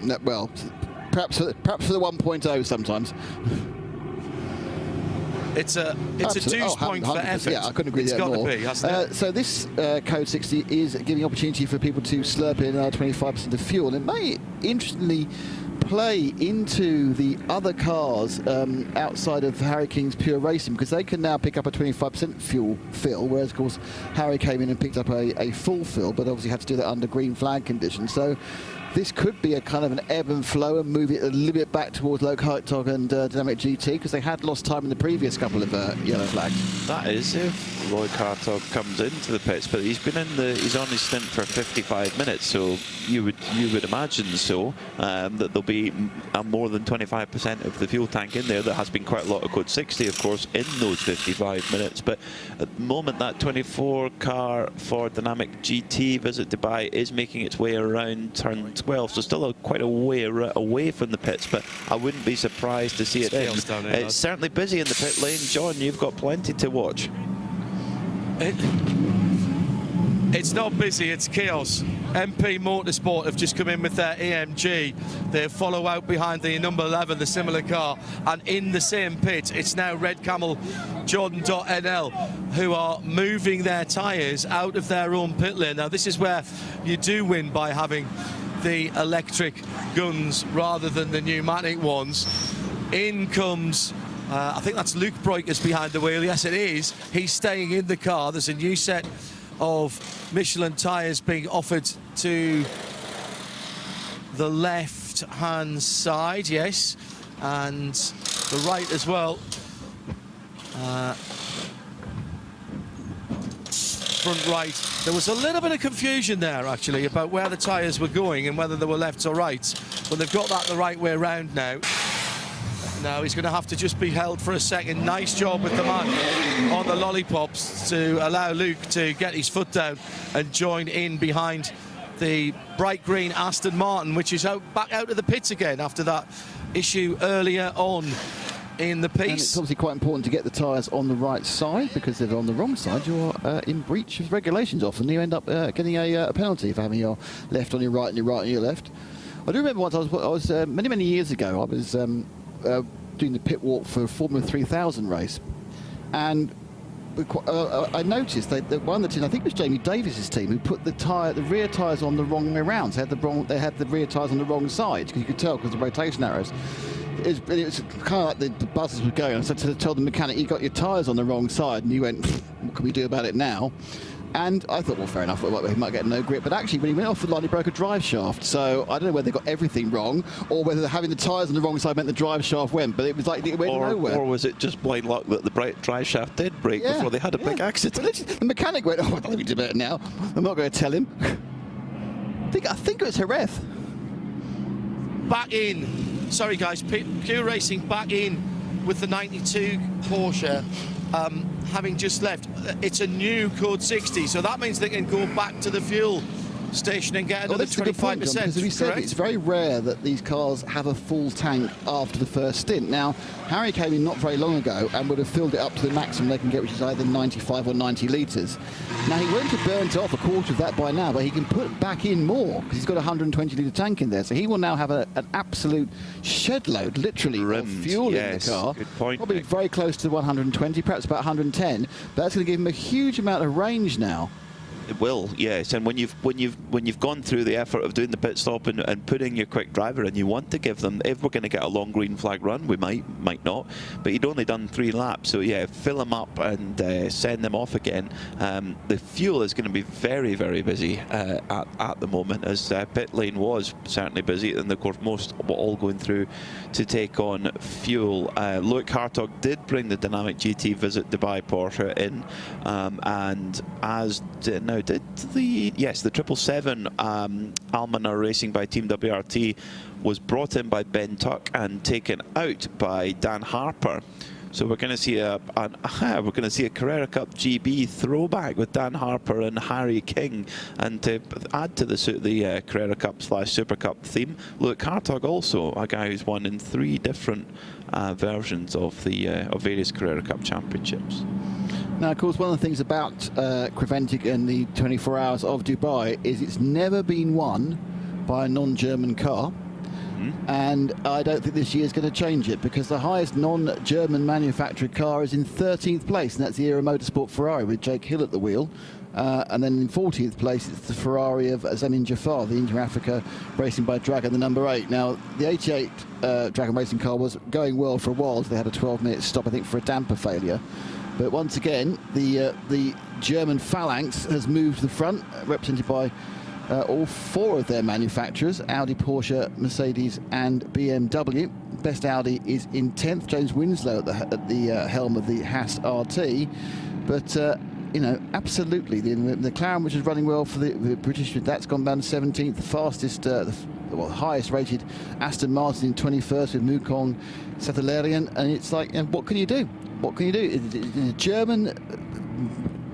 No, well, perhaps for the 1.0 sometimes.
It's a deuce point for effort.
Yeah, I couldn't agree
with that more. It's got to be, hasn't it?
So this Code 60 is giving opportunity for people to slurp in 25% of fuel. It may interestingly play into the other cars outside of Harry King's Pure Racing, because they can now pick up a 25% fuel fill, whereas of course Harry came in and picked up a full fill, but obviously had to do that under green flag conditions. So this could be a kind of an ebb and flow and move it a little bit back towards Loic Hartog and Dynamic GT, because they had lost time in the previous couple of yellow flags.
That is if Loic Hartog comes into the pits, but he's been he's on his stint for 55 minutes, so you would imagine so that there'll be more than 25% of the fuel tank in there. There has been quite a lot of Code 60, of course, in those 55 minutes, but at the moment that 24 car for Dynamic GT Visit Dubai is making its way around turn 12, so still quite a way away from the pits, but I wouldn't be surprised to see it in. It's certainly busy in the pit lane. John, you've got plenty to watch.
It's not busy, it's chaos. MP Motorsport have just come in with their AMG. They follow out behind the number 11, the similar car, and in the same pit, it's now Red Camel Jordan.NL who are moving their tyres out of their own pit lane. Now, this is where you do win by having the electric guns rather than the pneumatic ones. In comes I think that's Luke Breukers behind the wheel. Yes, it is. He's staying in the car. There's a new set of Michelin tyres being offered to the left-hand side, yes, and the right as well. Front right. There was a little bit of confusion there, actually, about where the tyres were going and whether they were left or right. But they've got that the right way around now. Now he's going to have to just be held for a second. Nice job with the man on the lollipops to allow Luke to get his foot down and join in behind the bright green Aston Martin, which is back out of the pits again after that issue earlier on in the piece.
And it's obviously quite important to get the tyres on the right side, because if they're on the wrong side, you're in breach of regulations often. You end up getting a penalty for having your left on your right and your right on your left. I do remember once I was many years ago, I was doing the pit walk for a Formula 3000 race, and I noticed that one of the teams, I think it was Jamie Davis's team, who put the rear tyres on the wrong way around. So they had the rear tyres on the wrong side, because you could tell because of the rotation arrows. It was kind of like the buzzers were going. I said to tell the mechanic, you got your tyres on the wrong side, and he went, what can we do about it now? And I thought, well, fair enough, he might get no grip. But actually, when he went off the line, he broke a drive shaft. So I don't know whether they got everything wrong, or whether having the tyres on the wrong side meant the drive shaft went. But it was like it went nowhere.
Or was it just blind luck that the drive shaft did break before they had a big accident?
The mechanic went, oh, I don't need to do it now. I'm not going to tell him. I think it was Jerez.
Back in. Sorry, guys. Pure Racing back in with the 92 Porsche. Having just left. It's a new Code 60, so that means they can go back to the fuel station and get another 25%.
Because as we said, it's very rare that these cars have a full tank after the first stint. Now, Harry came in not very long ago and would have filled it up to the maximum they can get, which is either 95 or 90 litres. Now, he won't have burnt off a quarter of that by now, but he can put back in more, because he's got a 120-litre tank in there. So he will now have an absolute shed load, literally, of fuel in the car.
Good point.
Probably very close to 120, perhaps about 110. But that's going to give him a huge amount of range now.
It will, yes. And when you've gone through the effort of doing the pit stop and putting your quick driver in, you want to give them, if we're going to get a long green flag run, we might not, but you'd only done 3 laps, so yeah, fill them up and send them off again. The fuel is going to be very, very busy at the moment, as pit lane was certainly busy, and of course most were all going through to take on fuel. Loic Hartog did bring the Dynamic GT Visit Dubai Porsche in, and as did the 777 Almanar Racing by Team WRT was brought in by Ben Tuck and taken out by Dan Harper. So we're going to see a Carrera Cup GB throwback with Dan Harper and Harry King, and to add to the Carrera Cup / Super Cup theme, Luke Hartog, also a guy who's won in 3 different versions of the various Carrera Cup championships.
Now, of course, one of the things about Creventic and the 24 Hours of Dubai is it's never been won by a non-German car. And I don't think this year is going to change it, because the highest non-German manufactured car is in 13th place, and that's the Era Motorsport Ferrari with Jake Hill at the wheel. And then in 14th place, it's the Ferrari of Zemin Jafar, the Inter Africa Racing by Dragon, the number 8. Now, the 88 Dragon Racing car was going well for a while, so they had a 12-minute stop, I think, for a damper failure. But once again, the German phalanx has moved to the front, represented by all 4 of their manufacturers, Audi, Porsche, Mercedes and BMW. Best Audi is in 10th, James Winslow at the helm of the Haas RT. But, you know, absolutely, the McLaren, which is running well for the British, that's gone down to 17th. The fastest, highest rated Aston Martin in 21st with Mukong Satellarian. And it's like, what can you do? What can you do? The German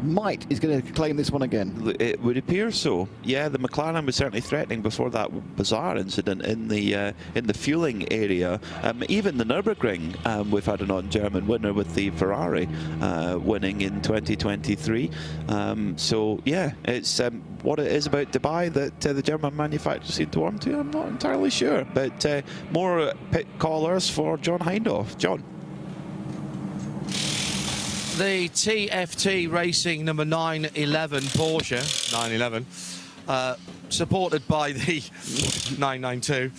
might is going to claim this one again.
It would appear so. Yeah, the McLaren was certainly threatening before that bizarre incident in the fueling area. Even the Nürburgring, we've had a non-German winner with the Ferrari winning in 2023. So yeah, it's what it is about Dubai that the German manufacturers seem to warm to. I'm not entirely sure, but more pit callers for John Hindhaugh. John.
The TFT Racing number 911 Porsche, 911, supported by the 992.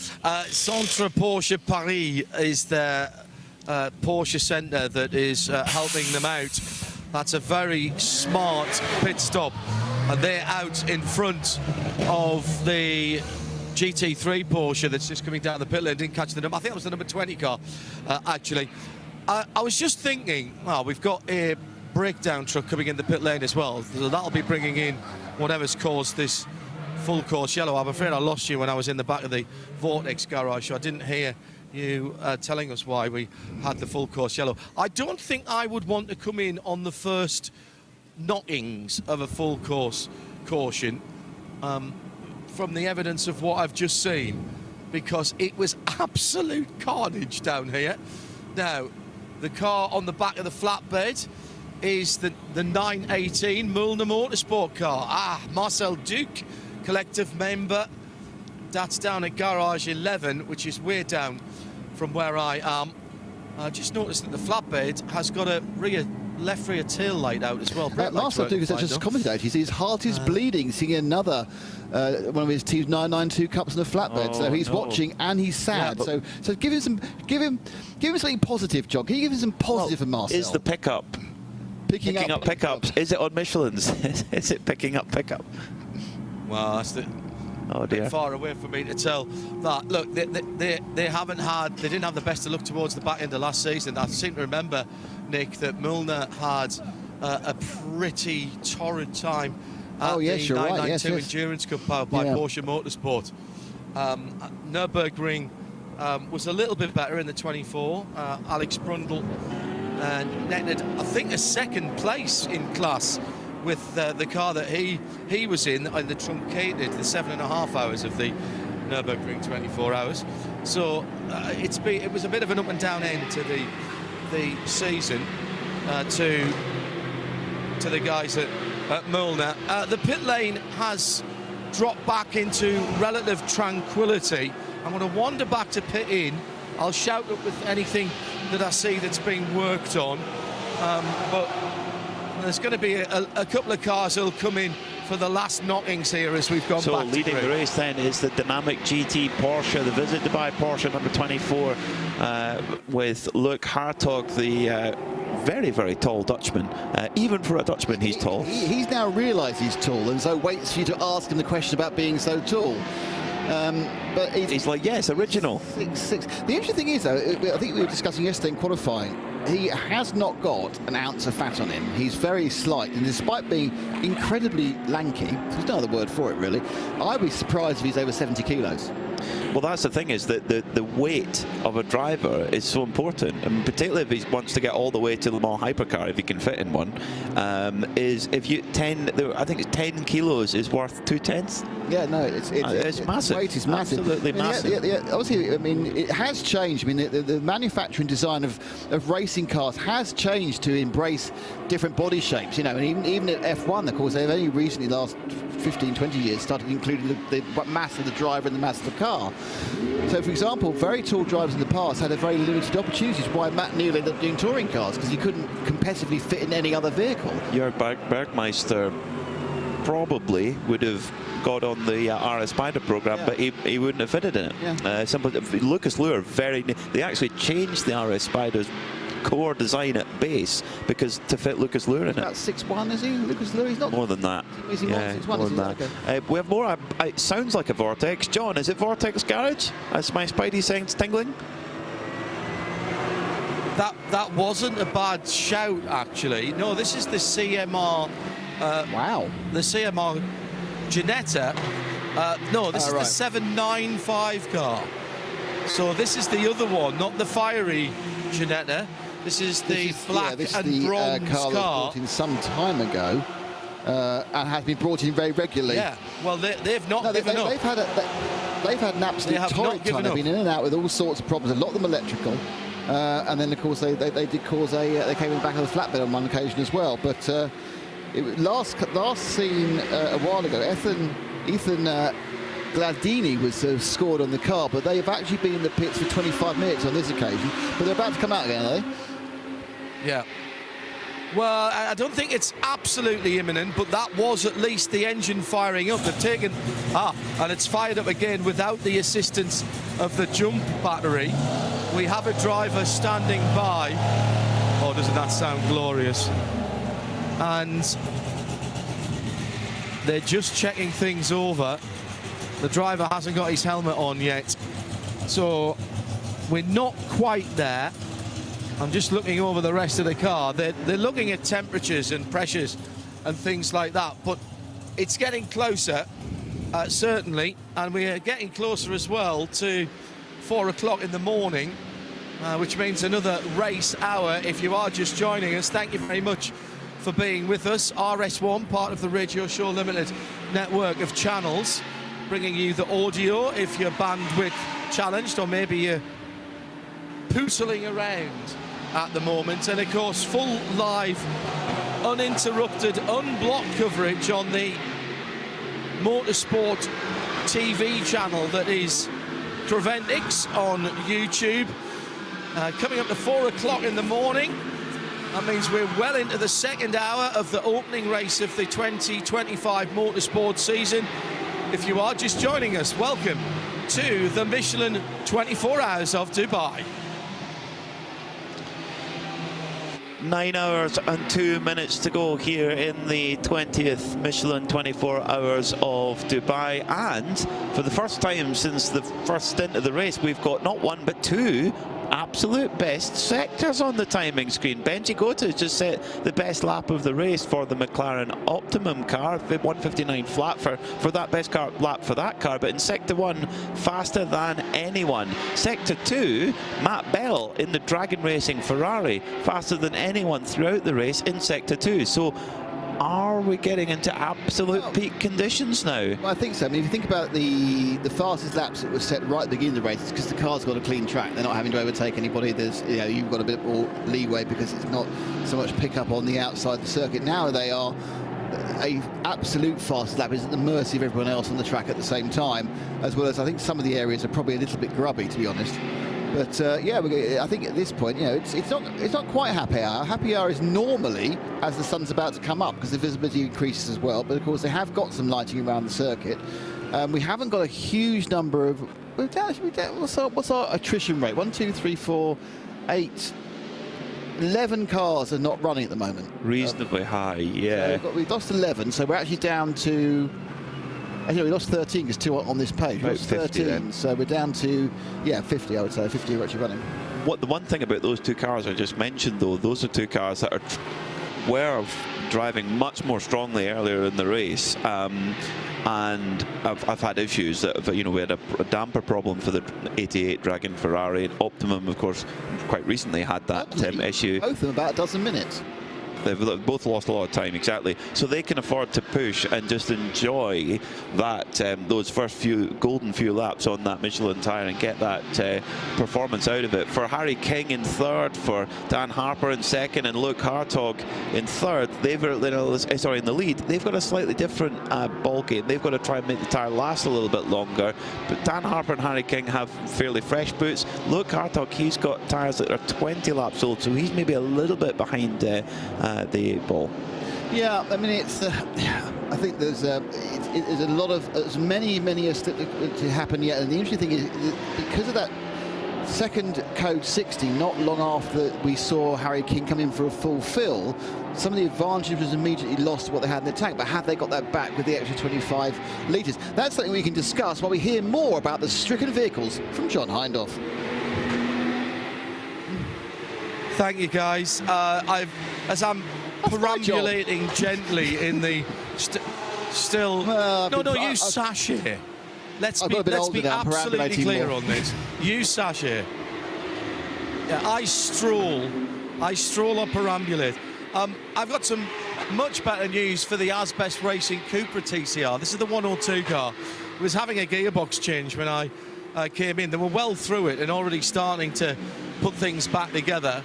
Centre Porsche Paris is the Porsche centre that is helping them out. That's a very smart pit stop, and they're out in front of the GT3 Porsche that's just coming down the pit lane. Didn't catch the number. I think it was the number 20 car, actually. I was just thinking, well, we've got a breakdown truck coming in the pit lane as well, so that'll be bringing in whatever's caused this full course yellow. I'm afraid I lost you when I was in the back of the Vortex garage, so I didn't hear you telling us why we had the full course yellow. I don't think I would want to come in on the first knockings of a full course caution from the evidence of what I've just seen, because it was absolute carnage down here. Now, the car on the back of the flatbed is the 918 Mulner Motorsport car. Marcel Duke, collective member. That's down at garage 11, which is way down from where I am. I just noticed that the flatbed has got a left rear tail light out as well.
Marcel Duke has just commented. His heart is bleeding, seeing another one of his team's 992 cups on the flatbed. So he's watching and he's sad. Yeah, so give him something positive, John. Can you give him some positive for Marcel?
Is the pickup picking up pickups? Is it on Michelin's? Is it picking up pickup?
Well, that's the.
Oh dear.
Far away for me to tell that. Look, they didn't have the best of luck towards the back end of last season. I seem to remember, Nick, that Milner had a pretty torrid time at the 992 Endurance Cup powered by Porsche Motorsport. Nürburgring was a little bit better in the 24. Alex Brundle netted, I think, a second place in class with the car that he was in the truncated, the 7.5 hours of the Nürburgring 24 hours. So it was a bit of an up and down end to the season to the guys at Milner. The pit lane has dropped back into relative tranquility. I'm going to wander back to pit in. I'll shout up with anything that I see that's being worked on, but there's going to be a couple of cars that'll come in for the last knockings here as we've gone back.
So leading the race then is the dynamic GT Porsche, the Visit Dubai Porsche number 24, with Luke Hartog, the very, very tall Dutchman. Even for a Dutchman, he's tall.
He's now realised he's tall, and so waits for you to ask him the question about being so tall. But
he's like, yes, original.
6'6". The interesting thing is, though, I think we were discussing yesterday in qualifying, he has not got an ounce of fat on him. He's very slight, and despite being incredibly lanky, there's no other word for it really, I'd be surprised if he's over 70 kilos.
Well, that's the thing, is that the weight of a driver is so important, and particularly if he wants to get all the way to Le Mans hypercar, if he can fit in one, is if you I think it's 10 kilos is worth 2/10.
Yeah, no, it's
massive.
Weight is massive.
Absolutely massive.
Obviously, I mean, it has changed. I mean, the manufacturing design of racing cars has changed to embrace different body shapes. You know, and even at F1, of course, they've only recently, last 15, 20 years, started including the mass of the driver and the mass of the car. So, for example, very tall drivers in the past had a very limited opportunities. Why Matt Neal ended up doing touring cars, because he couldn't competitively fit in any other vehicle.
Jörg Bergmeister probably would have got on the RS Spider program, but he wouldn't have fitted in it. Yeah. Lucas Luhr, they actually changed the RS Spider's core design at base because to fit Lucas Luhr in it.
About 6'1", is he? Lucas Luhr, he's not
more than that.
Is he more than that?
Okay. We have more. It sounds like a Vortex. John, is it Vortex Garage? As my Spidey sense tingling.
That wasn't a bad shout, actually. No, this is the CMR.
Wow. The
CMR Ginetta. No, this is the 795 car. So this is the other one, not the fiery Ginetta. This is the black and bronze car.
That was brought in some time ago and has been brought in very regularly.
Yeah. Well, they've not given up.
They've had an absolute torrid time. They've been in and out with all sorts of problems. A lot of them electrical. And then, of course, they did cause they came in the back of the flatbed on one occasion as well. But it was last seen a while ago, Ethan Gladini was scored on the car, but they've actually been in the pits for 25 minutes on this occasion. But they're about to come out again, are they?
Yeah. Well, I don't think it's absolutely imminent, but that was at least the engine firing up. They've taken... and it's fired up again without the assistance of the jump battery. We have a driver standing by. Oh, doesn't that sound glorious? And they're just checking things over. The driver hasn't got his helmet on yet. So we're not quite there. I'm just looking over the rest of the car. They're looking at temperatures and pressures and things like that, but it's getting closer, certainly, and we are getting closer as well to 4 o'clock in the morning, which means another race hour. If you are just joining us, thank you very much for being with us. RS1, part of the Radio Show Limited network of channels, bringing you the audio if you're bandwidth challenged, or maybe you're pootling around at the moment. And of course, full live, uninterrupted, unblocked coverage on the Motorsport TV channel that is Creventix on YouTube. Coming up to 4 o'clock in the morning. That means we're well into the second hour of the opening race of the 2025 Motorsport season. If you are just joining us, welcome to the Michelin 24 Hours of Dubai.
9 hours and 2 minutes to go here in the 20th Michelin 24 Hours of Dubai, and for the first time since the first stint of the race, we've got not one but two absolute best sectors on the timing screen. Benji Gota has just set the best lap of the race for the McLaren Optimum car, 1:59 flat for that best car lap for that car, but in Sector 1, faster than anyone. Sector 2, Matt Bell in the Dragon Racing Ferrari, faster than anyone throughout the race in Sector 2. So are we getting into absolute peak conditions now?
Well, I think so. I mean, if you think about the fastest laps that were set right at the beginning of the race, it's because the car's got a clean track. They're not having to overtake anybody. There's, you know, you've got a bit more leeway because it's not so much pickup on the outside the circuit. Now they are a absolute fast lap is at the mercy of everyone else on the track at the same time, as well as I think some of the areas are probably a little bit grubby, to be honest. But yeah, I think at this point, you know, it's not quite happy hour. Happy hour is normally as the sun's about to come up because the visibility increases as well. But of course, they have got some lighting around the circuit. We haven't got a huge number of. What's our attrition rate? 1, 2, 3, 4, 8. 11 cars are not running at the moment.
Reasonably high, yeah.
So we've lost 11, so we're actually down to. Actually, we lost 13 because 2 on this page.
About 50
13,
then.
So we're down to 50. I would say 50 are actually running.
The one thing about those two cars I just mentioned, though, those are two cars that are were driving much more strongly earlier in the race, and I've had issues that, we had a damper problem for the 88 Dragon Ferrari. Optimum, of course, quite recently had that issue.
Both of them about a dozen minutes.
They've both lost a lot of time, exactly. So they can afford to push and just enjoy that those first golden few laps on that Michelin tyre and get that performance out of it. For Harry King in third, for Dan Harper in second, and Luke Hartog in third, in the lead. They've got a slightly different ball game. They've got to try and make the tyre last a little bit longer. But Dan Harper and Harry King have fairly fresh boots. Luke Hartog, he's got tyres that are 20 laps old, so he's maybe a little bit behind the 8 ball.
Yeah, I mean, it's. I think there's a lot of many to happen yet, and the interesting thing is because of that second code 60, not long after we saw Harry King come in for a full fill, some of the advantage was immediately lost to what they had in the tank. But have they got that back with the extra 25 litres? That's something we can discuss while we hear more about the stricken vehicles from John Hindhaugh.
Thank you, guys. As I'm perambulating gently in the still. You sash here. Let's be absolutely clear on this. You sash here. Yeah, I stroll or perambulate. I've got some much better news for the Asbest Racing Cupra TCR. This is the 102 car. It was having a gearbox change when I came in. They were well through it and already starting to put things back together.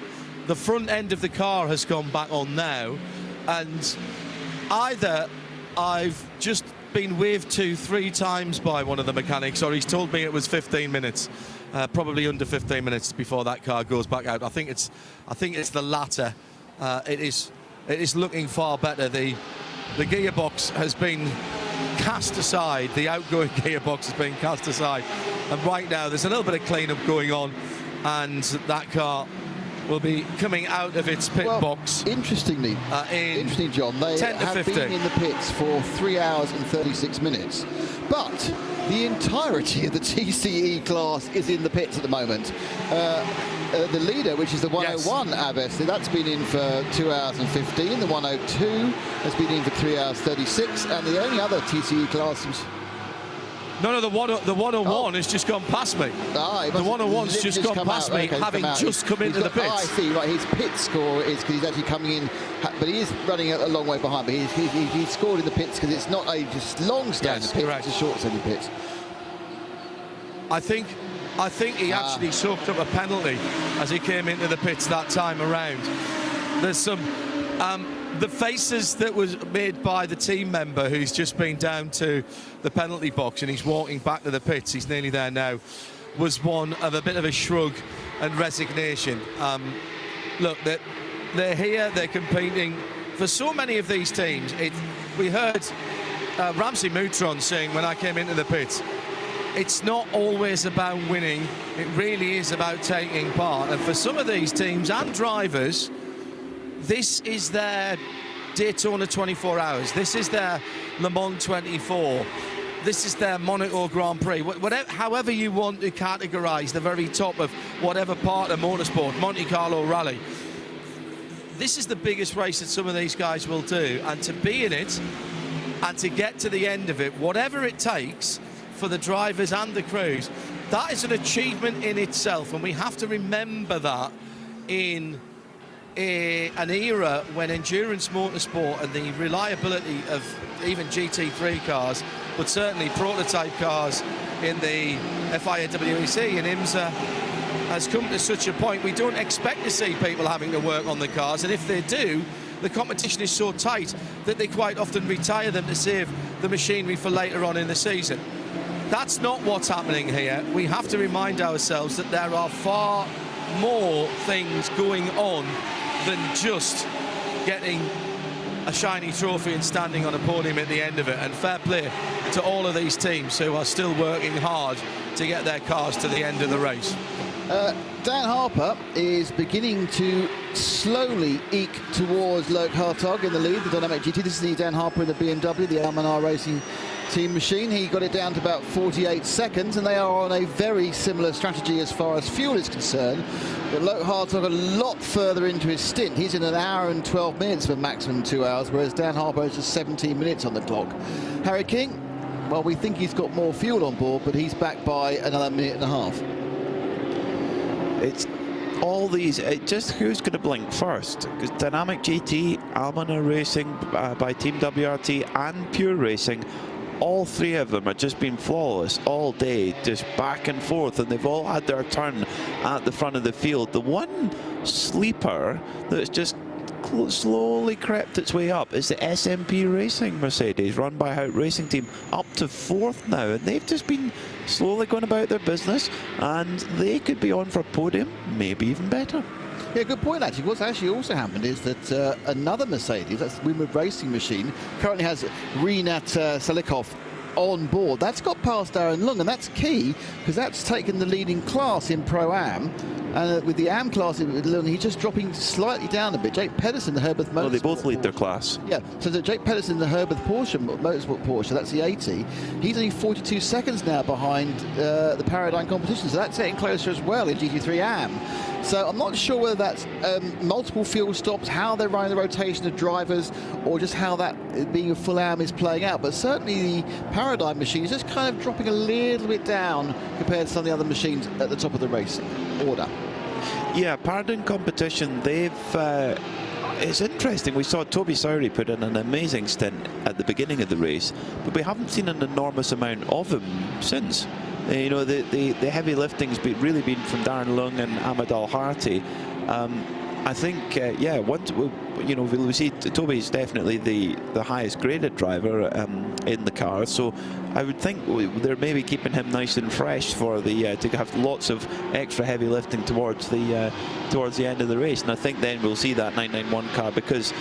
The front end of the car has gone back on now, and either I've just been waved to 3 times by one of the mechanics, or he's told me it was 15 minutes, probably under 15 minutes before that car goes back out. I think it's the latter. It is looking far better. The gearbox has been cast aside. The outgoing gearbox has been cast aside, and right now there's a little bit of cleanup going on, and that car will be coming out of its pit box.
Interesting, John, they have been in the pits for 3 hours and 36 minutes, but the entirety of the TCE class is in the pits at the moment. The leader, which is the 101 Abest, that's been in for 2 hours and 15. The 102 has been in for 3 hours 36, and the only other TCE class was...
No, the 101 has just gone past me. The 101's just gone past me, having just come into the pits.
I see, right, his pit score is because he's actually coming in, but he is running a long way behind. But he's scored in the pits because it's not a just long stand in the pits, it's a short stand in the pits.
I think he actually soaked up a penalty as he came into the pits that time around. There's some... the faces that was made by the team member who's just been down to the penalty box and he's walking back to the pits, he's nearly there now, was one of a bit of a shrug and resignation. Look, they're here, they're competing. For so many of these teams, we heard Ramsey Moutron saying when I came into the pits, it's not always about winning, it really is about taking part. And for some of these teams and drivers, this is their Daytona 24 Hours. This is their Le Mans 24. This is their Monaco Grand Prix. However you want to categorise the very top of whatever part of motorsport, Monte Carlo Rally. This is the biggest race that some of these guys will do. And to be in it and to get to the end of it, whatever it takes for the drivers and the crews, that is an achievement in itself. And we have to remember that in an era when endurance motorsport and the reliability of even GT3 cars, but certainly prototype cars in the FIA WEC and IMSA has come to such a point we don't expect to see people having to work on the cars, and if they do, the competition is so tight that they quite often retire them to save the machinery for later on in the season. That's not what's happening here. We have to remind ourselves that there are far more things going on than just getting a shiny trophy and standing on a podium at the end of it. And fair play to all of these teams who are still working hard to get their cars to the end of the race.
Dan Harper is beginning to slowly eke towards Luke Hartog in the lead, the Dynamic GT. This is the Dan Harper in the BMW, the Almanar Racing Team Machine. He got it down to about 48 seconds, and they are on a very similar strategy as far as fuel is concerned. But Loke Hartog a lot further into his stint. He's in 1 hour and 12 minutes for maximum 2 hours, whereas Dan Harper is just 17 minutes on the clock. Harry King, well, we think he's got more fuel on board, but he's back by another minute and a half.
It's all these, just who's going to blink first? Because Dynamic GT, Almaner Racing by Team WRT, and Pure Racing, all three of them have just been flawless all day, just back and forth, and they've all had their turn at the front of the field. The one sleeper that's just slowly crept its way up is the SMP Racing Mercedes, run by Hout Racing Team, up to 4th now, and they've just been slowly going about their business, and they could be on for a podium, maybe even better.
Yeah, good point, actually. What's actually also happened is that another Mercedes, that's Winwood Racing Machine, currently has Renat Selikov on board. That's got past Aaron Lung, and that's key because that's taken the leading class in Pro-Am. And with the AM class, he's just dropping slightly down a bit. Jake Pedersen, the Herbert Motorsport.
Well, they both lead their class.
Yeah, so Jake Pedersen, the Herbert Porsche, Motorsport Porsche, that's the 80. He's only 42 seconds now behind the Paradigm competition, so that's getting closer as well in GT3 AM. So I'm not sure whether that's multiple fuel stops, how they're running the rotation of drivers, or just how that being a full AM is playing out. But certainly the Paradigm machine is just kind of dropping a little bit down compared to some of the other machines at the top of the racing order.
Yeah, Paradigm competition, they've... it's interesting, we saw Toby Sowry put in an amazing stint at the beginning of the race, but we haven't seen an enormous amount of him since. You know, the heavy lifting's really been from Darren Lung and Ahmed Al-Harti. I think, yeah, once you know, we'll see Toby's definitely the highest graded driver in the car, so I would think they're maybe keeping him nice and fresh for the to have lots of extra heavy lifting towards the end of the race. And I think then we'll see that 991 car, because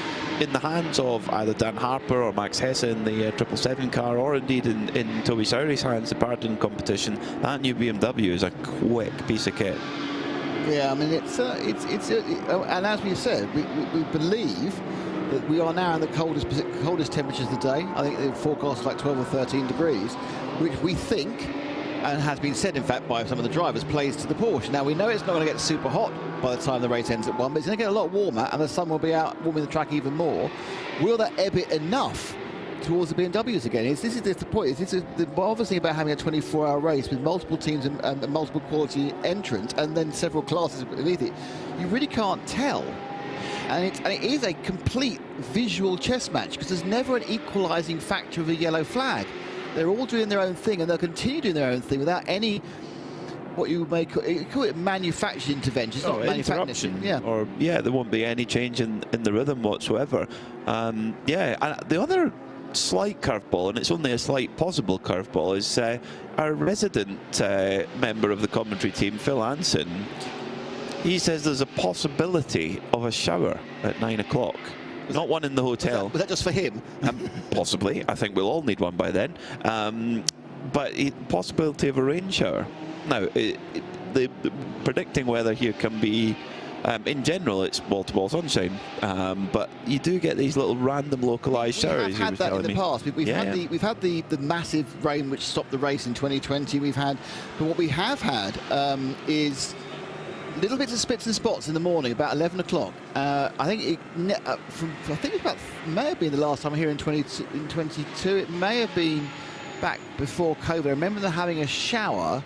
in the hands of either Dan Harper or Max Hesse in the 777 car, or indeed in Toby Sowry's hands, the Paradigm competition, that new BMW is a quick piece of kit.
Yeah, I mean, it's and as we said, we believe that we are now in the coldest temperatures of the day. I think the forecast is like 12 or 13 degrees, which we think, and has been said, in fact, by some of the drivers, plays to the Porsche. Now, we know it's not going to get super hot by the time the race ends at 1, but it's going to get a lot warmer, and the sun will be out warming the track even more. Will that ebb it enough towards the BMWs again? This is the point. This is obviously about having a 24-hour race with multiple teams and multiple quality entrants, and then several classes beneath it. You really can't tell, and it is a complete visual chess match, because there's never an equalising factor of a yellow flag. They're all doing their own thing, and they'll continue doing their own thing without any, what you may call it manufactured intervention. It's not
interruption.
Yeah. Or
yeah, there won't be any change in the rhythm whatsoever. Yeah, and the other slight curveball, and it's only a slight possible curveball, is our resident member of the commentary team, Phil Anson. He says there's a possibility of a shower at 9 o'clock. Not one in the hotel.
Was that just for him?
Possibly. I think we'll all need one by then. But possibility of a rain shower. Now, the predicting weather here can be, in general, it's wall-to-wall sunshine, but you do get these little random localised showers.
We've had that in the past. We've had the massive rain which stopped the race in 2020. But what we have had is little bits of spits and spots in the morning about 11 o'clock. I think it may have been the last time here in 2022. It may have been back before COVID. I remember them having a shower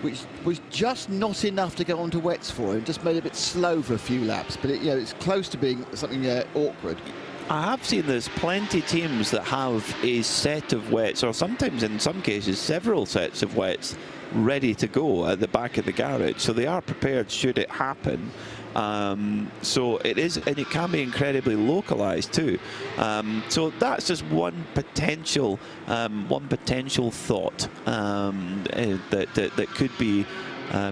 which was just not enough to go onto wets for him, just made it a bit slow for a few laps, but it's close to being something awkward.
I have seen there's plenty teams that have a set of wets, or sometimes in some cases several sets of wets ready to go at the back of the garage, so they are prepared should it happen. So it is, and it can be incredibly localized too. So that's just one potential thought that could be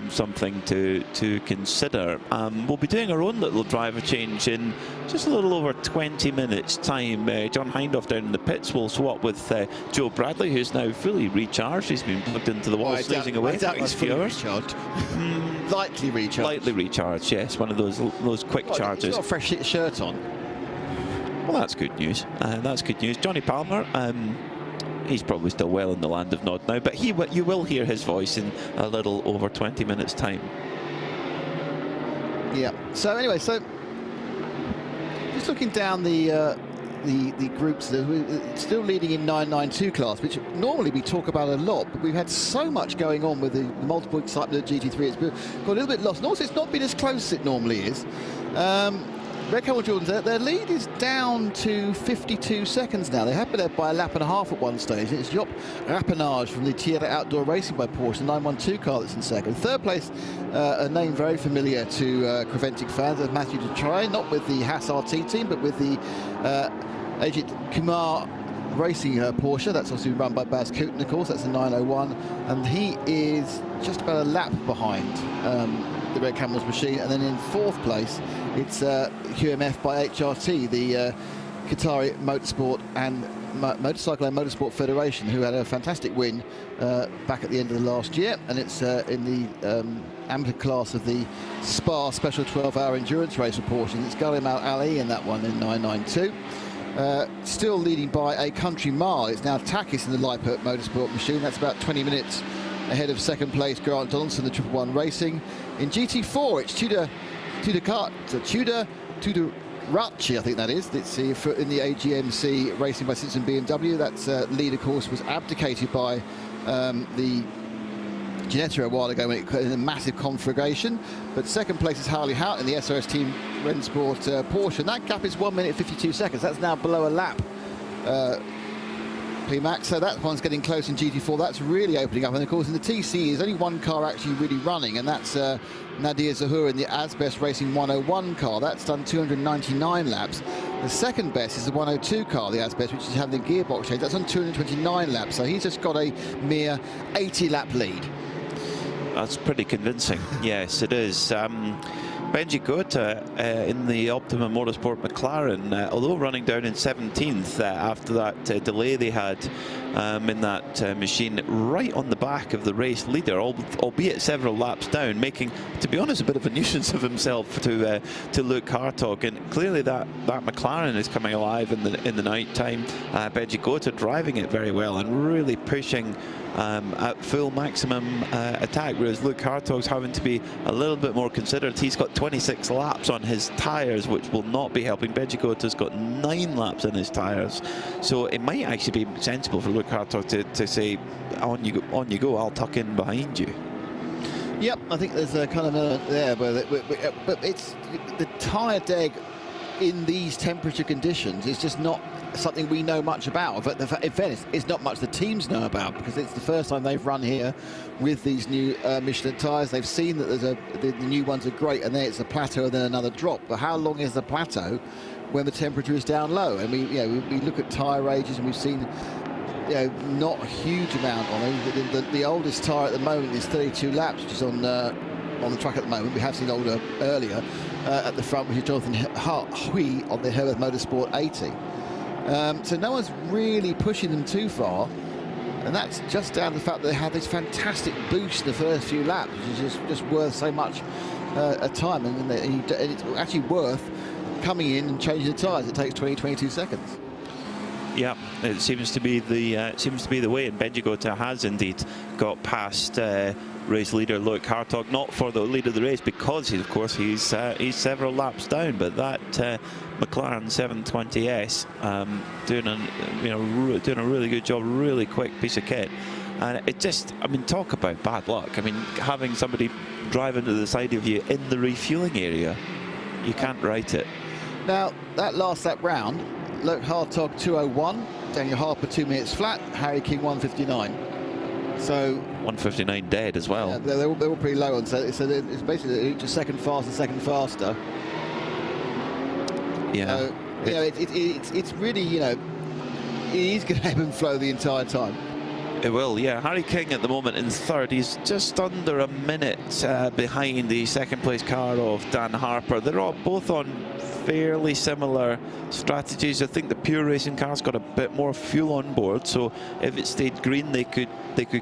something to consider. We'll be doing our own little driver change in just a little over 20 minutes time. John Hindhaugh down in the pits will swap with Joe Bradley, who's now fully recharged. He's been plugged into the wall, snoozing away for the last few hours.
Lightly recharged.
Lightly recharged, yes. One of those quick charges.
He's got a fresh shirt on.
Well, that's good news. That's good news. Johnny Palmer, he's probably still well in the land of Nod now, but you will hear his voice in a little over 20 minutes' time.
Yeah. So anyway, so just looking down the groups, still leading in 992 class, which normally we talk about a lot, but we've had so much going on with the multiple excitement of GT3. It's got a little bit lost, and also it's not been as close as it normally is. Red Camel Jordans, their lead is down to 52 seconds now. They have been led by a lap and a half at one stage. It's Job Rapinage from the Tilke Outdoor Racing by Porsche, the 912 car that's in second. Third place, a name very familiar to Creventic fans, Matthew Detroit, not with the Haas RT team, but with the Ajith Kumar Racing Porsche. That's also run by Baz Kooten, of course. That's the 901, and he is just about a lap behind the Red Camels machine. And then in fourth place, it's QMF by HRT, the Qatari Motorsport and Motorcycle and Motorsport Federation, who had a fantastic win back at the end of the last year, and it's in the amateur class of the Spa Special 12-hour endurance race for Porsche. It's Ghalim Al Ali in that one in 992. Still leading by a country mile. It's now Takis in the Liebherr Motorsport machine. That's about 20 minutes ahead of second place Grant Donaldson, the 111 Racing. In GT4, it's Tudor Rachi, I think that is. It's in the AGMC Racing by Citizen BMW. That's lead, of course, was abdicated by the Ginetta a while ago when it in a massive conflagration. But second place is Harley Hout in the SRS Team Rennsport Porsche, and that gap is 1 minute 52 seconds. That's now below a lap. P-Max, so that one's getting close in GT4. That's really opening up, and of course in the TC there's only one car actually really running, and that's Nadir Zahur in the Asbest Racing 101 car. That's done 299 laps. The second best is the 102 car, the Asbest, which is having the gearbox change. That's on 229 laps, so he's just got a mere 80 lap lead.
That's pretty convincing. Yes, it is. Benji Gota in the Optima Motorsport McLaren, although running down in 17th after that delay they had in that machine, right on the back of the race leader, albeit several laps down, making, to be honest, a bit of a nuisance of himself to Luke Hartog. And clearly that McLaren is coming alive in the night time. Benji Gota driving it very well and really pushing at full maximum attack, whereas Luke Hartog's having to be a little bit more considered. He's got 26 laps on his tyres, which will not be helping. Benji Gota's got 9 laps on his tyres, so it might actually be sensible for Luke Hartog to say, on you go, I'll tuck in behind you.
Yep, I think there's a kind of element there, but it's the tyre deg in these temperature conditions is just not something we know much about. But in fairness, it's not much the teams know about, because it's the first time they've run here with these new Michelin tyres. They've seen that the new ones are great, and then it's a plateau and then another drop. But how long is the plateau when the temperature is down low? And we look at tyre ages, and we've seen not a huge amount on it. The oldest tyre at the moment is 32 laps, which is on the track at the moment. We have seen older earlier at the front, which is Jonathan Hui on the Herworth Motorsport 80. So no one's really pushing them too far, and that's just down to the fact that they had this fantastic boost in the first few laps, which is just worth so much a time, and it's actually worth coming in and changing the tyres. It takes 20-22 seconds.
Yeah, it seems to be the way, and Benji Gota has indeed got past race leader Luke Hartog, not for the lead of the race, because he's several laps down, but that McLaren 720S doing a really good job, really quick piece of kit. And it just, talk about bad luck. Having somebody drive into the side of you in the refueling area, you can't write it.
Now that last lap round, Luke Hartog 201, Daniel Harper 2 minutes flat, Harry King 159. So
159 dead as well.
Yeah, they're all pretty low on, so it's basically each a second faster.
Yeah.
So, it's really, it is going to ebb and flow the entire time.
It will, yeah. Harry King at the moment in third. He's just under a minute behind the second place car of Dan Harper. They're all both on fairly similar strategies. I think the Pure Racing car's got a bit more fuel on board, so if it stayed green, they could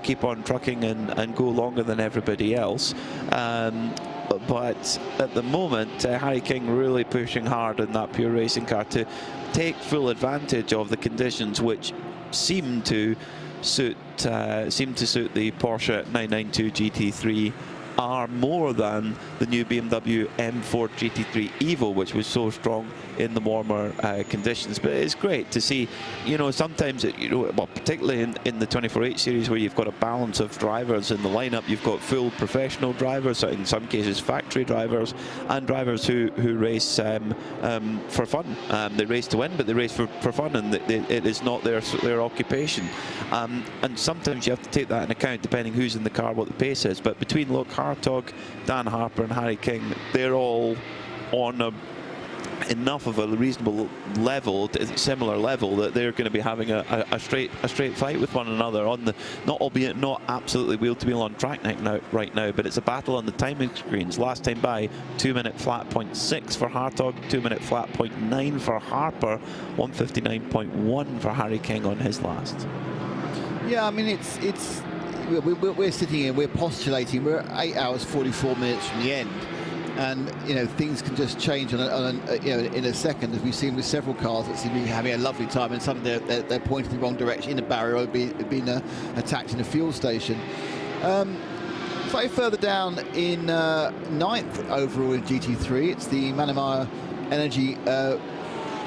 keep on trucking and go longer than everybody else. But at the moment, Harry King really pushing hard in that Pure Racing car to take full advantage of the conditions, which seem to suit the Porsche 992 GT3 R more than the new BMW M4 GT3 Evo, which was so strong in the warmer conditions. But it's great to see, you know, sometimes, well, particularly in the 24H series, where you've got a balance of drivers in the lineup. You've got full professional drivers, in some cases factory drivers, and drivers who race for fun. They race to win, but they race for fun, and it is not their occupation. And sometimes you have to take that into account, depending who's in the car, what the pace is. But between Luke Hartog, Dan Harper and Harry King, they're all on enough of a reasonable level, similar level, that they're going to be having a straight fight with one another on the, albeit not absolutely wheel to wheel on track right now, but it's a battle on the timing screens. Last time by, 2-minute flat 0.6 for Hartog, 2-minute flat 0.9 for Harper, 1:59.1 for Harry King on his last.
Yeah, I mean, we're sitting here, we're postulating, we're 8 hours 44 minutes from the end, and you know, things can just change in a second, as we've seen with several cars that seem to be having a lovely time, and suddenly they're pointing the wrong direction in a barrier, or being attacked in a fuel station. Slightly further down in 9th overall in GT3, it's the Manamaya Energy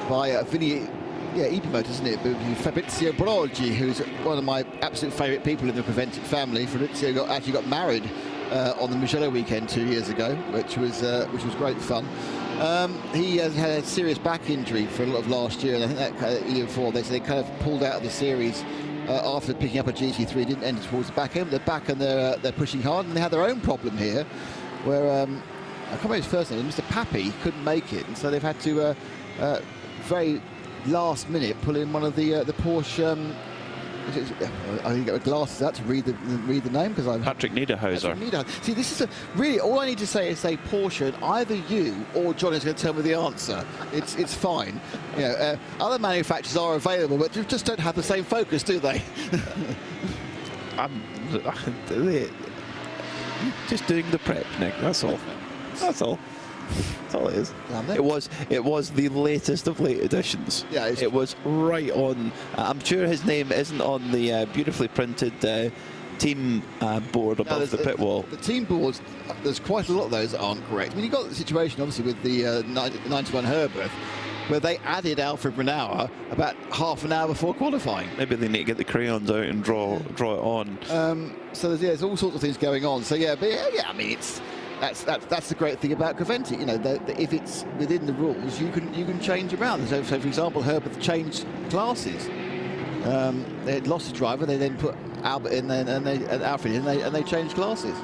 by Vinny. Yeah, EP Motors, isn't it? Fabrizio Broggi, who's one of my absolute favourite people in the Prevented family. Fabrizio actually got married on the Mugello weekend 2 years ago, which was great fun. He has had a serious back injury for a lot of last year, and I think that year before they kind of pulled out of the series after picking up a GT3. Didn't end towards the back end. They're back and they're pushing hard, and they had their own problem here, where I can't remember his first name. Mr. Pappy couldn't make it, and so they've had to very last minute pull in one of the Porsche. I didn't get my glasses out to read the name, because I'm
Patrick Niederhauser.
See, this is really all I need to say is say Porsche, and either you or John is going to tell me the answer. It's fine. You know, other manufacturers are available, but just don't have the same focus, do they?
I'm just doing the prep, Nick. That's all. That's all. That's all it is. It was the latest of late editions.
Yeah,
it was right on. I'm sure his name isn't on the beautifully printed team board above the pit wall.
The team boards, there's quite a lot of those that aren't correct. I mean, you've got the situation obviously with the 91 Herbert, where they added Alfred Renauer about half an hour before qualifying.
Maybe they need to get the crayons out and draw it on.
So there's all sorts of things going on. So yeah, but yeah, I mean, that's the great thing about Coventry. You know, if it's within the rules, you can change around. So for example, Herbert changed classes. They had lost a driver. They then put Albert in, and Alfred in, and they changed classes.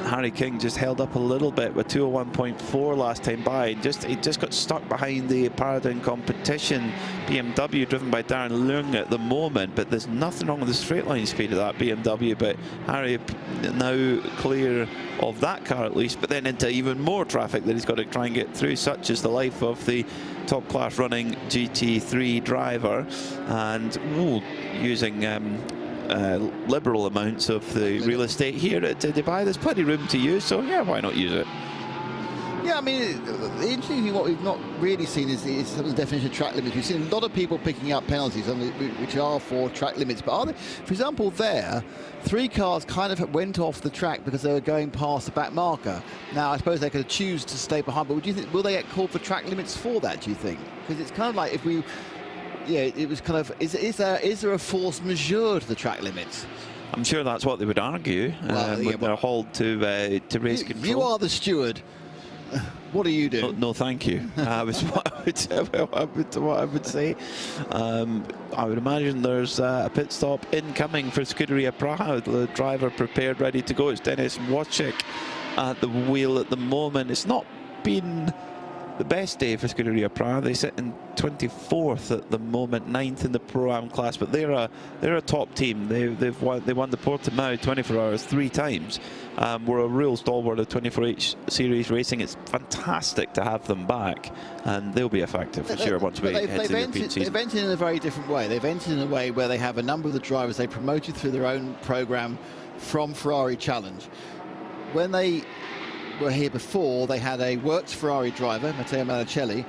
Harry King just held up a little bit with 201.4 last time by. He just got stuck behind the Paradigm competition BMW driven by Darren Leung at the moment, but there's nothing wrong with the straight line speed of that BMW. But Harry now clear of that car at least, but then into even more traffic that he's got to try and get through, such is the life of the top class running GT3 driver, and using liberal amounts of the real estate here at Dubai. There's plenty of room to use, so yeah, why not use it?
Yeah, I mean, the interesting thing, what we've not really seen is some of the definition of track limits. We've seen a lot of people picking up penalties, which are for track limits, but are they, for example, there, 3 cars kind of went off the track because they were going past the back marker. Now, I suppose they could choose to stay behind, but will they get called for track limits for that, do you think? Because it's kind of like if we... Yeah, it was kind of, is there a force majeure to the track limits?
I'm sure that's what they would argue when they're hauled to race control.
You are the steward. What do you do?
No, thank you. Was what I would say. I would imagine there's a pit stop incoming for Scuderia Praha. The driver prepared, ready to go. It's Denis Wojcik at the wheel at the moment. It's not been the best day for Scuderia Praha. They sit in 24th at the moment, 9th in the Pro-Am class, but they're a top team. They won the Portimao 24 Hours 3 times. We're a real stalwart of 24H series racing. It's fantastic to have them back, and they'll be effective for sure once we head to the European season.
They've entered in a very different way. They've entered in a way where they have a number of the drivers they promoted through their own program from Ferrari Challenge. When they were here before, they had a works Ferrari driver, Matteo Monicelli,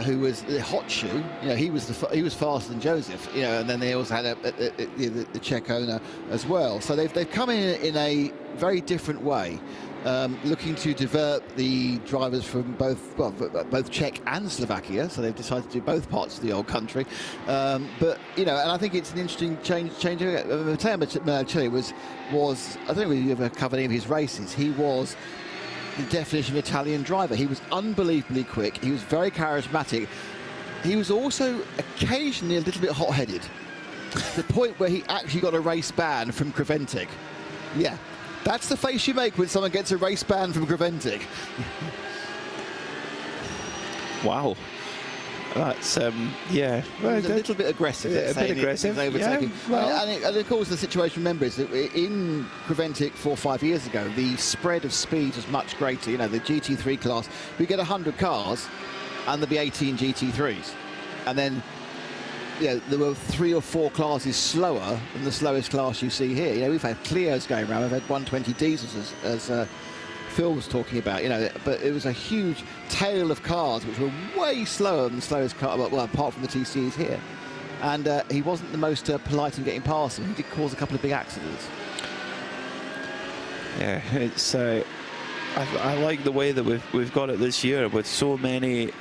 who was the hot shoe. You know, he was faster than Joseph. You know, and then they also had the Czech owner as well. So they've come in a very different way. Looking to divert the drivers from both Czech and Slovakia, so they've decided to do both parts of the old country. But you know, and I think it's an interesting change. Matteo Monicelli was I don't know if you ever covered any of his races. He was the definition of Italian driver. He was unbelievably quick. He was very charismatic. He was also occasionally a little bit hot-headed. The point where he actually got a race ban from Creventic. Yeah. That's the face you make when someone gets a race ban from Creventic.
Wow. That's, yeah.
Well, a little bit aggressive.
Yeah, a bit aggressive.
Overtaking.
Yeah, well.
And of course, the situation, remember, is that in Creventic 4 or 5 years ago, the spread of speed was much greater. You know, the GT3 class, we get 100 cars, and there'll be 18 GT3s. And then, you know, there were 3 or 4 classes slower than the slowest class you see here. You know, we've had Clios going around, we've had 120 diesels, as Phil was talking about, you know, but it was a huge tail of cars which were way slower than the slowest car, well, apart from the TCs here. And he wasn't the most polite in getting past them. He did cause a couple of big accidents.
Yeah, it's I like the way that we've got it this year with so many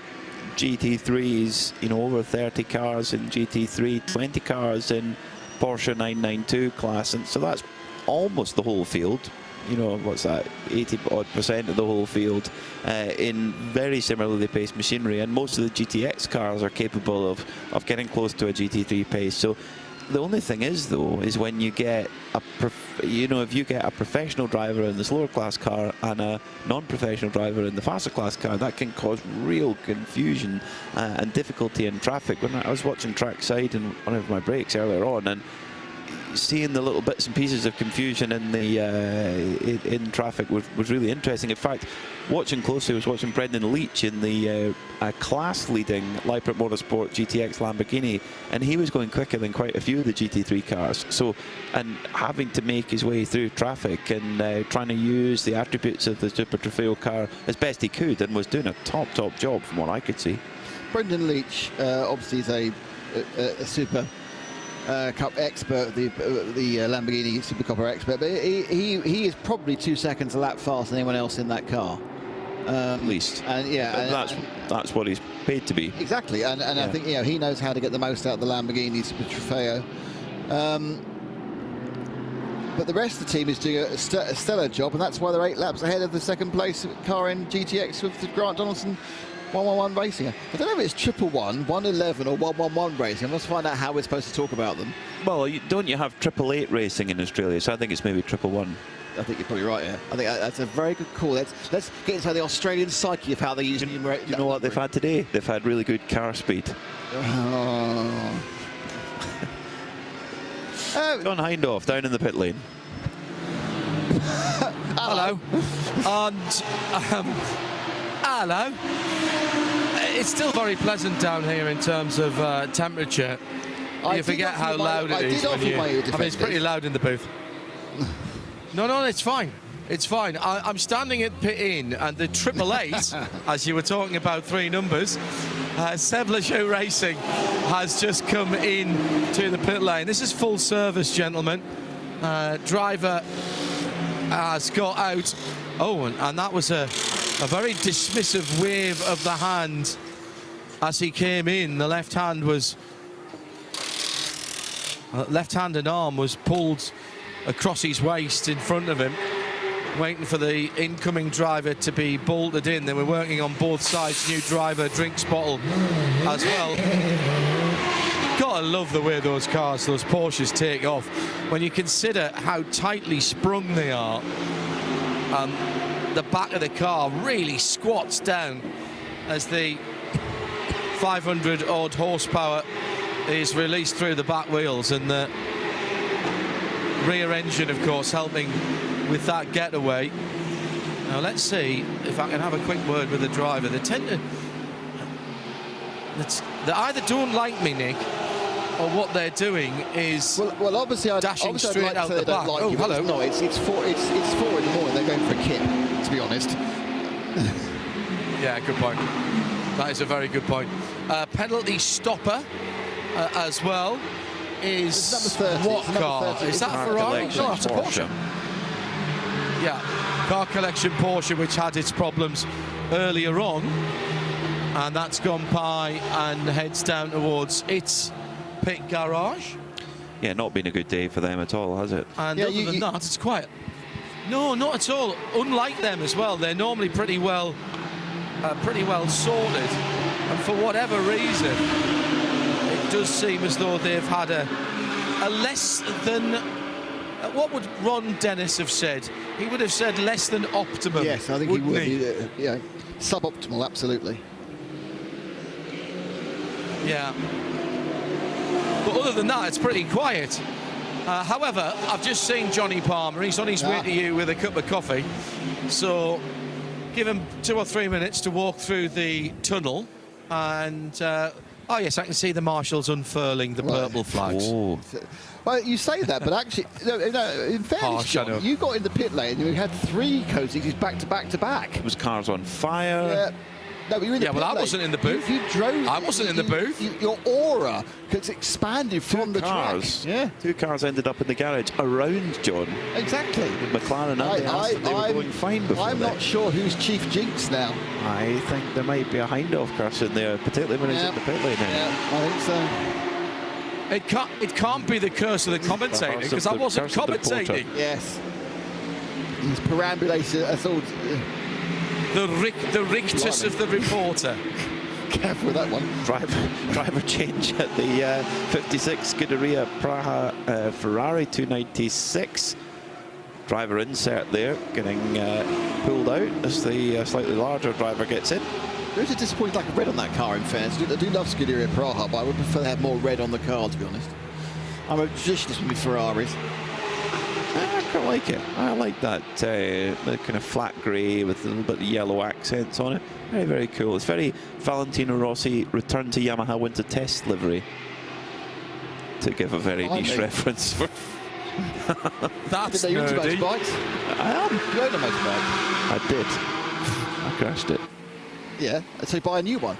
GT3s, you know, over 30 cars in GT3, 20 cars in Porsche 992 class, and so that's almost the whole field. You know, what's that, 80% of the whole field in very similarly paced machinery, and most of the GTX cars are capable of getting close to a GT3 pace. So the only thing is, though, is when you get if you get a professional driver in the slower class car and a non-professional driver in the faster class car, that can cause real confusion and difficulty in traffic. When I was watching trackside in one of my breaks earlier on, and seeing the little bits and pieces of confusion in the in traffic was really interesting. In fact, watching closely, I was watching Brendan Leach in the class-leading Lippert Motorsport GTX Lamborghini, and he was going quicker than quite a few of the GT3 cars. So, and having to make his way through traffic and trying to use the attributes of the Super Trofeo car as best he could, and was doing a top job from what I could see.
Brendan Leach obviously is a Super Cup expert, the Lamborghini Supercopper expert, but he is probably 2 seconds a lap faster than anyone else in that car.
At least.
And yeah,
that's what he's paid to be.
Exactly, and yeah. I think, you know, he knows how to get the most out of the Lamborghini Super Trofeo. But the rest of the team is doing a stellar job, and that's why they're 8 laps ahead of the second place car in GTX with the Grant Donaldson 111 Racing. I don't know if it's 111, 111 or 111 Racing. I must find out how we're supposed to talk about them.
Well, don't you have 888 Racing in Australia? So I think it's maybe 111.
I think you're probably right, yeah. I think that's a very good call. Let's get inside the Australian psyche of how they use numerate.
You know what they've had today? They've had really good car speed.
Oh.
John Hindhaugh down in the pit lane.
Hello. And hello. It's still very pleasant down here in terms of temperature. You forget how loud it is when you... I mean, it's pretty loud in the booth. No, it's fine. It's fine. I'm standing at pit in, and the 888, as you were talking about 3 numbers, Cineulagam Racing has just come in to the pit lane. This is full service, gentlemen. Driver has got out. Oh, and that was a very dismissive wave of the hand as he came in. The left hand was... left-handed arm was pulled across his waist in front of him, waiting for the incoming driver to be bolted in. They were working on both sides. New driver, drinks bottle as well. Gotta love the way those cars, those Porsches, take off. When you consider how tightly sprung they are, the back of the car really squats down as the 500 odd horsepower is released through the back wheels, and the rear engine, of course, helping with that getaway. Now let's see if I can have a quick word with the driver. They tend to... They either don't like me, Nick, or what they're doing is
well obviously
dashing straight out the back.
Like hello. No, it's 4 in the morning. They're going for a kip, to be honest.
Yeah, good point. That is a very good point. Penalty stopper as well is
number 30.
what car? Is that Ferrari? No, that's a Porsche. Yeah, car collection Porsche, which had its problems earlier on, and that's gone by and heads down towards its pit garage.
Yeah, not been a good day for them at all, has it?
And other than that, it's quiet. No, not at all. Unlike them as well, they're normally pretty well sorted, and for whatever reason, it does seem as though they've had a less than. What would Ron Dennis have said? He would have said less than optimum.
Yes, I think he would. Yeah, suboptimal, absolutely.
Yeah. But other than that, it's pretty quiet. However, I've just seen Johnny Palmer. He's on his way to you with a cup of coffee. So give him 2 or 3 minutes to walk through the tunnel. And, oh, yes, I can see the marshals unfurling the purple flags.
Oh.
Well, you say that, but actually, in fairness, John, you got in the pit lane and we had 3 coatings back to back to back.
It was cars on fire.
Yeah. No, but you were in the pit
I
lane.
wasn't in the booth.
You drove.
I wasn't in the booth.
Your aura gets expanded from the track.
Yeah. 2 cars ended up in the garage around John.
Exactly.
McLaren and the Aston, they were going fine before
I'm not sure who's chief jinx now.
I think there might be a Hindhaugh curse in there, particularly when he's in the pit lane now.
Yeah, I think so.
It can't be the curse of the commentator, because I wasn't commentating.
Yes. He's perambulated us all.
The rictus of the reporter.
Careful with that one.
Driver change at the 56 Scuderia Praha Ferrari 296. Driver insert there, getting pulled out as the slightly larger driver gets in.
There's a disappointing lack of red on that car, in fairness. I do love Scuderia Praha, but I would prefer to have more red on the car, to be honest. I'm a traditionalist with Ferraris.
I quite like it. I like that the kind of flat grey with a little bit of yellow accents on it. Very, very cool. It's very Valentino Rossi return to Yamaha winter test livery, to give a very niche reference. For
That's
nerdy.
I am.
You own a motorbike?
I did. I crashed it.
Yeah, so buy a new one.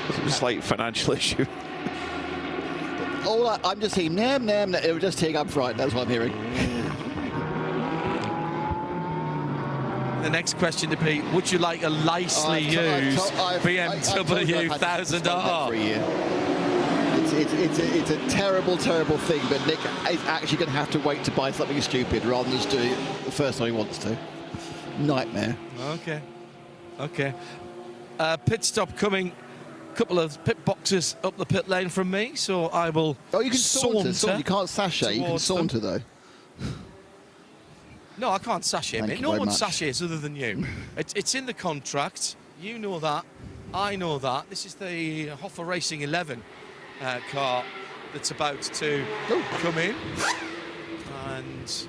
It was a slight financial issue.
I'm just hearing it was just teeing up right. That's what I'm hearing.
The next question to be: would you like a nicely used BMW 1000R?
It's a terrible, terrible thing, but Nick is actually going to have to wait to buy something stupid rather than just do it the first time he wants to. Nightmare.
Okay. Pit stop coming. Couple of pit boxes up the pit lane from me, so I will.
Oh, you can saunter. You can't sashay. You can saunter though.
No, I can't sashay, mate. No one sashays other than you. It's in the contract. You know that. I know that. This is the Hoffa Racing 11 car that's about to come in, and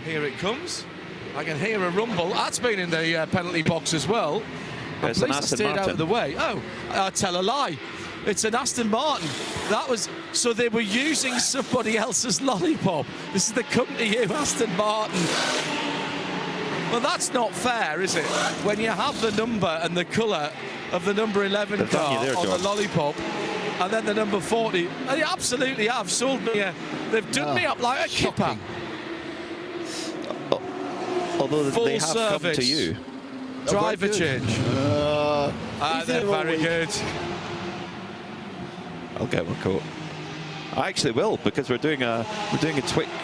here it comes. I can hear a rumble. That's been in the penalty box as well.
It's an Aston Martin.
Out of the way. Oh, I tell a lie. It's an Aston Martin. That was so they were using somebody else's lollipop. This is the company here, Aston Martin. Well, that's not fair, is it? When you have the number and the colour of the number 11 car on the lollipop, and then the number 40. They absolutely have sold me. They've done me up like a kipper.
Although
full
they have
service.
come to you.
Driver change. They're very good.
I'll get my coat. I actually will, because we're doing a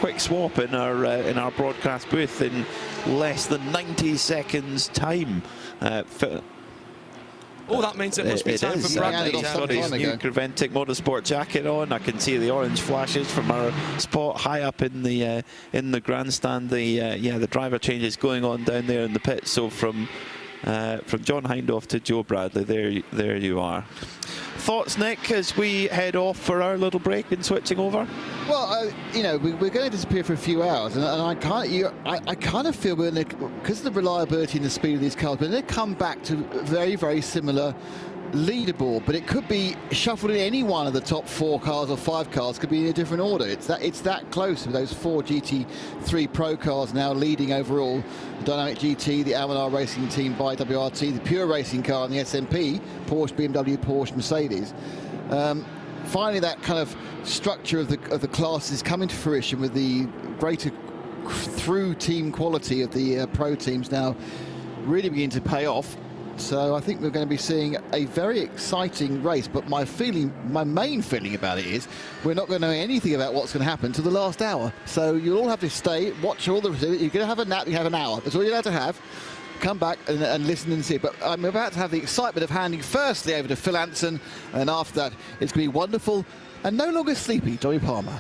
quick swap in our broadcast booth in less than 90 seconds time.
That means it must be time for Bradley.
He's got his new Creventic motorsport jacket on. I can see the orange flashes from our spot high up in the grandstand. The driver change is going on down there in the pit. So from John Hindhaugh to Joe Bradley, there you are. Thoughts, Nick, as we head off for our little break and switching over?
Well, we're going to disappear for a few hours, and I kind of feel because of the reliability and the speed of these cars, we're going to come back to very, very similar leaderboard, but it could be shuffled in any one of the top 4 cars or 5 cars, could be in a different order. It's that close with those 4 GT3 Pro cars now leading overall. The Dynamic GT, the Almanar Racing Team by WRT, the Pure Racing car and the SMP, Porsche, BMW, Porsche, Mercedes. Finally, that kind of structure of the classes coming to fruition with the greater through team quality of the pro teams now really beginning to pay off. So I think we're going to be seeing a very exciting race, but my main feeling about it is we're not going to know anything about what's going to happen to the last hour. So you'll all have to stay, watch all the, you're going to have a nap, you have an hour. That's all you're allowed to have. Come back and listen and see. But I'm about to have the excitement of handing firstly over to Phil Anson, and after that it's going to be wonderful and no longer sleepy Johnny Palmer.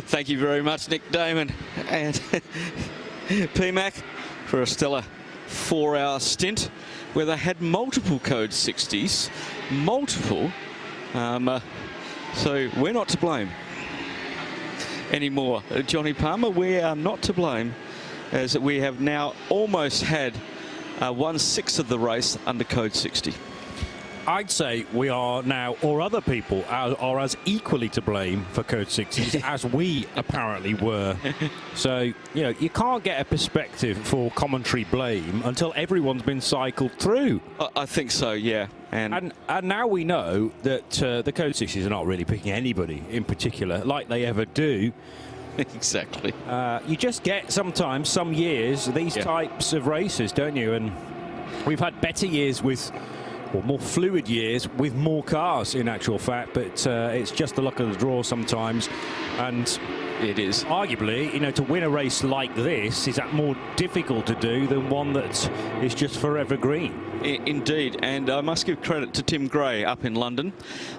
Thank you very much, Nick Damon and PMAC, for a stellar 4-hour stint where they had multiple Code 60s, so we're not to blame anymore. Johnny Palmer, we are not to blame, as we have now almost had 1/6 of the race under Code 60.
I'd say we are now, or other people are as equally to blame for Code 60s as we apparently were. So, you know, you can't get a perspective for commentary blame until everyone's been cycled through.
I think so, yeah.
And now we know that the Code 60s are not really picking anybody in particular, like they ever do.
Exactly.
You just get sometimes, some years, these types of races, don't you? And we've had better years with, or more fluid years with more cars in actual fact, but it's just the luck of the draw sometimes. And
it is
arguably, you know, to win a race like this is that more difficult to do than one that is just forever green.
Indeed, and I must give credit to Tim Gray up in London.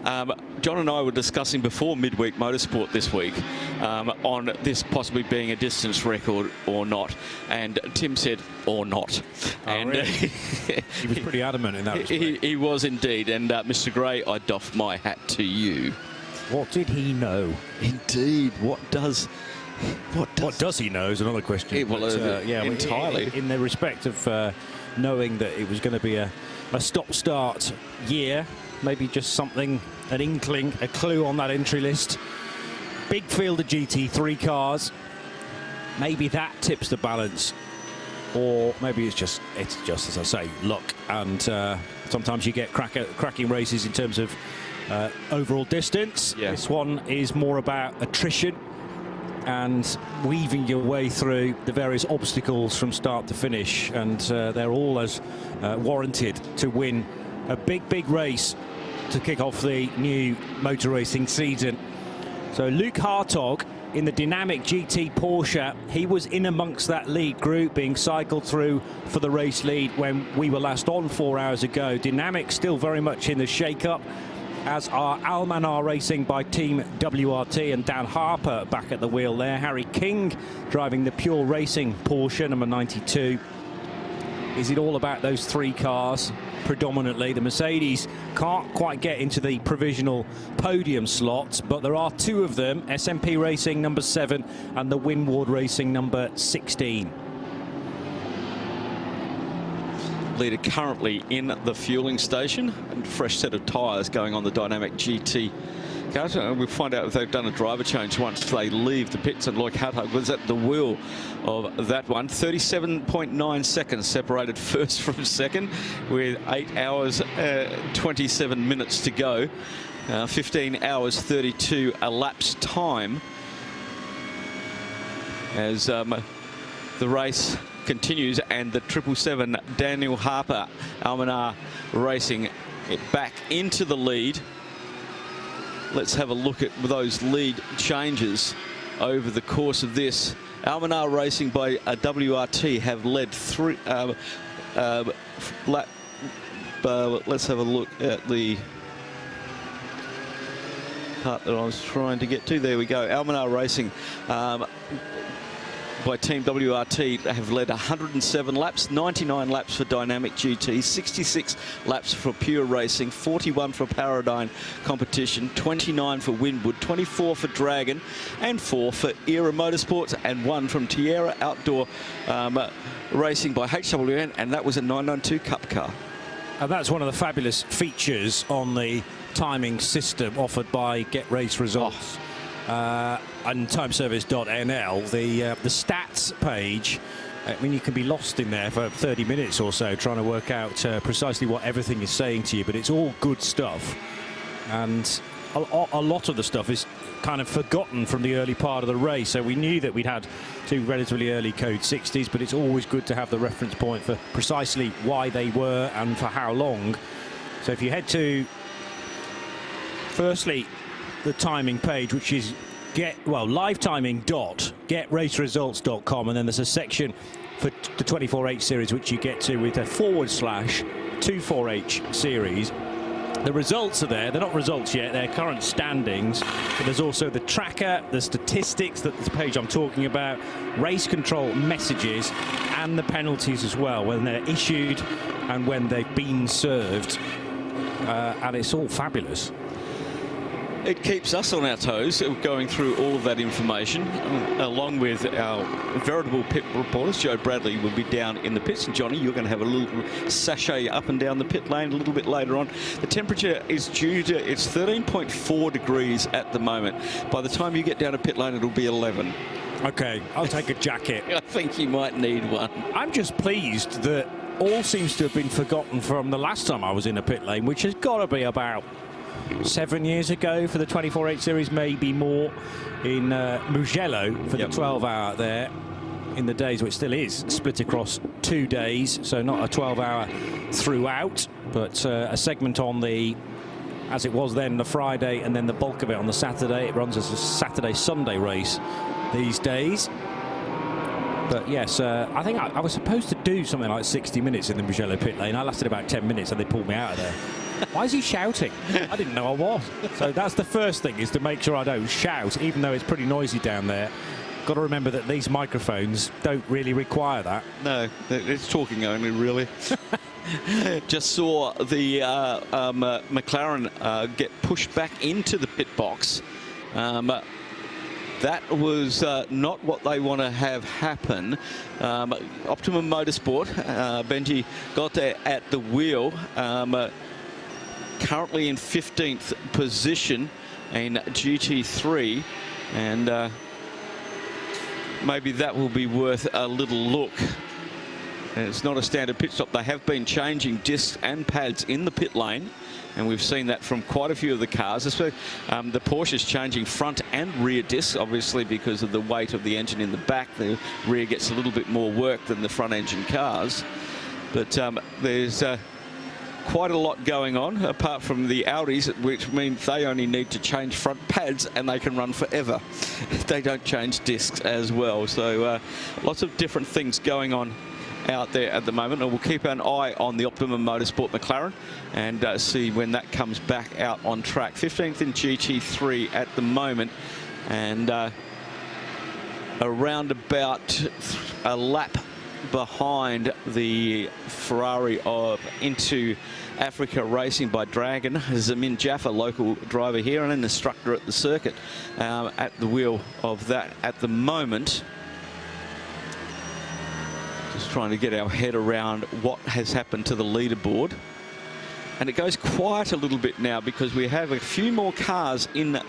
John and I were discussing before midweek motorsport this week on this possibly being a distance record or not, and Tim said or not.
Oh,
and
really? He was pretty adamant in that respect.
He was indeed, and Mr. Gray, I doff my hat to you.
What did he know?
Indeed, what does
he know is another question.
Yeah, entirely.
In the respect of knowing that it was going to be a stop-start year, maybe just something, an inkling, a clue on that entry list. Big field of GT3 cars. Maybe that tips the balance, or maybe it's just as I say, luck. And sometimes you get cracking races in terms of overall distance.
Yeah.
This one is more about attrition and weaving your way through the various obstacles from start to finish, and they're all as warranted to win a big race to kick off the new motor racing season. So Luke Hartog in the Dynamic GT Porsche, he was in amongst that lead group being cycled through for the race lead when we were last on 4 hours ago. Dynamic still very much in the shake-up, as are Almanar Racing by Team WRT and Dan Harper back at the wheel there. Harry King driving the Pure Racing Porsche number 92. Is it all about those 3 cars predominantly? The Mercedes can't quite get into the provisional podium slots, but there are 2 of them, SMP Racing number 7 and the Winward Racing number 16.
Leader currently in the fueling station, and fresh set of tyres going on the Dynamic GT cars. We'll find out if they've done a driver change once they leave the pits, and Luke Hartog was at the wheel of that one. 37.9 seconds separated first from second, with 8 hours 27 minutes to go. 15 hours 32 elapsed time as the race continues, and the 777 Daniel Harper Almanar Racing back into the lead. Let's have a look at those lead changes over the course of this. Almanar Racing by WRT have led 3 let's have a look at the part that I was trying to get to. There we go. Almanar Racing by Team WRT have led 107 laps, 99 laps for Dynamic GT, 66 laps for Pure Racing, 41 for Paradigm Competition, 29 for Winwood, 24 for Dragon, and 4 for Era Motorsports, and 1 from Tierra Outdoor Racing by HWN, and that was a 992 Cup car.
And that's one of the fabulous features on the timing system offered by Get Race Results and timeservice.nl. The stats page, I mean, you can be lost in there for 30 minutes or so trying to work out precisely what everything is saying to you, but it's all good stuff. And a lot of the stuff is kind of forgotten from the early part of the race. So we knew that we'd had 2 relatively early Code 60s, but it's always good to have the reference point for precisely why they were and for how long. So if you head to, firstly, the timing page, which is livetiming.getraceresults.com, and then there's a section for the 24H series, which you get to with a /24H series. The results are there. They're not results yet, they're current standings. But there's also the tracker, the statistics, that's the page I'm talking about, race control messages, and the penalties as well, when they're issued and when they've been served. And it's all fabulous.
It keeps us on our toes, going through all of that information, along with our veritable pit reporters. Joe Bradley will be down in the pits, and Johnny, you're going to have a little sachet up and down the pit lane a little bit later on. The temperature is due to, it's 13.4 degrees at the moment. By the time you get down to pit lane, it'll be 11.
Okay, I'll take a jacket.
I think you might need one.
I'm just pleased that all seems to have been forgotten from the last time I was in a pit lane, which has got to be about 7 years ago for the 24H series, maybe more, in Mugello for the 12-hour there, in the days which still is split across 2 days, so not a 12-hour throughout, but a segment on the, as it was then, the Friday, and then the bulk of it on the Saturday. It runs as a Saturday-Sunday race these days. But yes, I think I was supposed to do something like 60 minutes in the Mugello pit lane. I lasted about 10 minutes and they pulled me out of there. Why is he shouting? I didn't know I was. So that's the first thing, is to make sure I don't shout, even though it's pretty noisy down there. Got to remember that these microphones don't really require that.
No, it's talking only, really. Just saw the McLaren get pushed back into the pit box. That was not what they want to have happen. Optimum Motorsport, Benji got there at the wheel. Currently in 15th position in GT3, and maybe that will be worth a little look. And it's not a standard pit stop. They have been changing discs and pads in the pit lane, and we've seen that from quite a few of the cars. The Porsche is changing front and rear discs, obviously because of the weight of the engine in the back. The rear gets a little bit more work than the front engine cars, but there's quite a lot going on, apart from the Audis, which means they only need to change front pads and they can run forever. They don't change discs as well. So lots of different things going on out there at the moment, and we'll keep an eye on the Optimum Motorsport McLaren and see when that comes back out on track. 15th in GT3 at the moment, and around about a lap behind the Ferrari of Into Africa Racing by Dragon. Zamin Jaffa, local driver here and an instructor at the circuit, at the wheel of that at the moment. Just trying to get our head around what has happened to the leaderboard. And it goes quiet a little bit now because we have a few more cars in the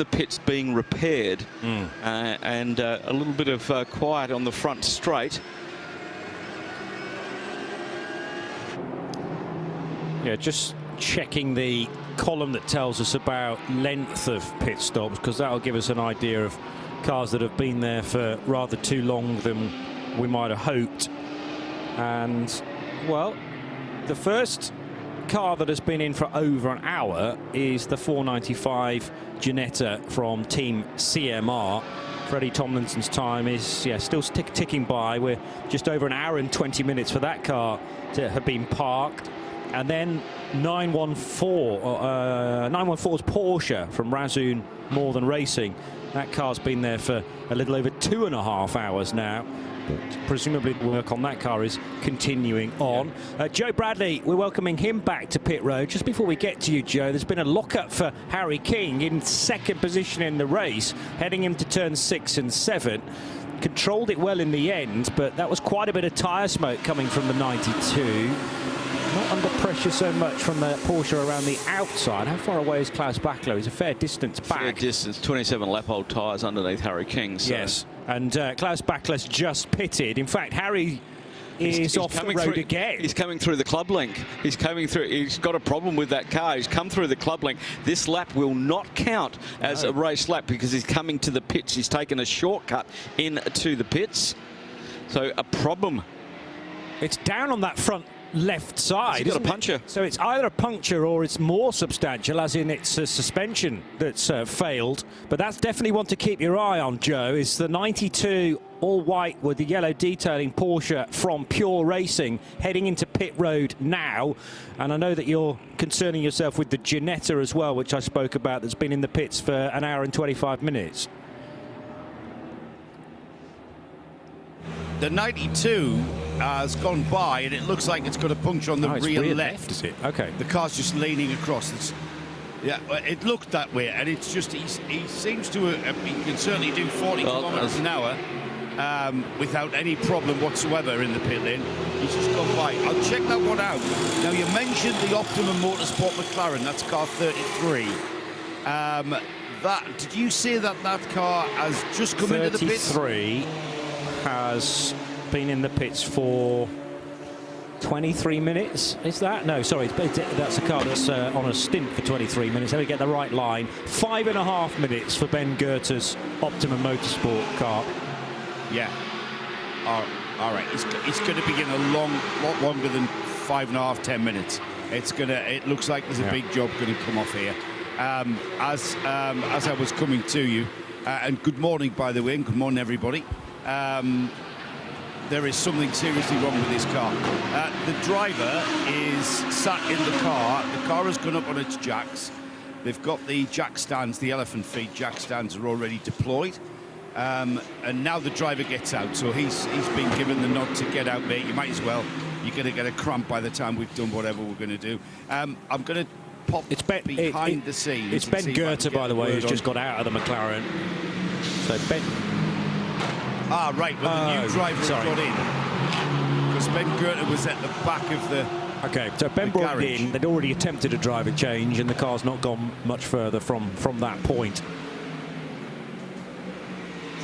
pits being repaired, and a little bit of quiet on the front straight.
Yeah, just checking the column that tells us about length of pit stops, because that'll give us an idea of cars that have been there for rather too long than we might have hoped. And, well, the first car that has been in for over an hour is the 495 Ginetta from Team CMR. Freddie Tomlinson's time is still ticking by. We're just over an hour and 20 minutes for that car to have been parked. And then 914's Porsche from Razzoon More Than Racing. That car's been there for a little over 2.5 hours now. But presumably the work on that car is continuing on. Joe Bradley, we're welcoming him back to pit road. Just before we get to you, Joe, there's been a lockup for Harry King in second position in the race, heading into turns 6 and 7. Controlled it well in the end, but that was quite a bit of tyre smoke coming from the 92. not under pressure so much from the Porsche around the outside. How far away is Klaus Bachler? He's a fair distance back.
Fair distance, 27 lap-old tyres underneath Harry King. So.
Yes, and Klaus Bachler's just pitted. In fact, Harry is off the road again.
He's coming through the club link. He's coming through. He's got a problem with that car. He's come through the club link. This lap will not count as a race lap because he's coming to the pits. He's taken a shortcut into the pits. So a problem.
It's down on that front left side.
He's got a puncture.
So it's either a puncture or it's more substantial, as in it's a suspension that's failed. But that's definitely one to keep your eye on, Joe. It's the 92 all white with the yellow detailing Porsche from Pure Racing heading into pit road now. And I know that you're concerning yourself with the Ginetta as well, which I spoke about, that's been in the pits for an hour and 25 minutes.
The 92 has gone by, and it looks like it's got a puncture on the rear left.
Is it? Okay.
The car's just leaning across. Yeah, it looked that way, and it's just he seems to he can certainly do 40 kilometers an hour without any problem whatsoever in the pit lane. He's just gone by. I'll check that one out. Now, you mentioned the Optimum Motorsport McLaren. That's car 33. Did you say that car has just come into the pits?
33 has been in the pits for 23 minutes. Is that? No, sorry. That's a car that's on a stint for 23 minutes. Let me get the right line. 5.5 minutes for Ben Goether's Optimum Motorsport car.
Yeah. All right. It's going to be in a lot longer than 5.5, 10 minutes. It looks like there's a big job going to come off here. As I was coming to you, and good morning, by the way, and good morning, everybody. There is something seriously wrong with this car. The driver is sat in the car. The car has gone up on its jacks. They've got the jack stands, the elephant feet jack stands are already deployed. And now the driver gets out. So he's been given the nod to get out, mate. You might as well. You're going to get a cramp by the time we've done whatever we're going to do. I'm going to pop behind the scenes.
It's Ben Goether, by the way, who's just got out of the McLaren. So Ben...
right, well, the new driver got in. Because Ben Goether was at the back of the...
Okay, so Ben brought it in. They'd already attempted a driver change, and the car's not gone much further from that point.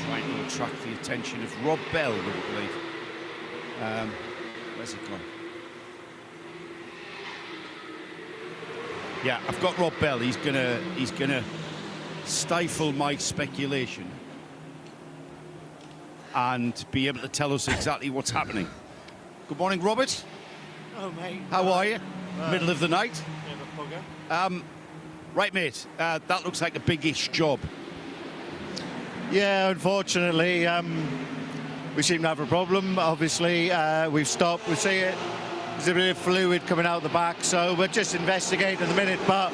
Trying to attract the attention of Rob Bell, would I believe. Where's he gone? Yeah, I've got Rob Bell. He's gonna stifle my speculation and be able to tell us exactly what's happening. Good morning, Robert.
Oh, mate.
How are you? Middle of the night?
Yeah,
right, mate. That looks like a big-ish job.
Yeah, unfortunately, we seem to have a problem. Obviously, we've stopped. We see it. There's a bit of fluid coming out the back, so we're just investigating at the minute. But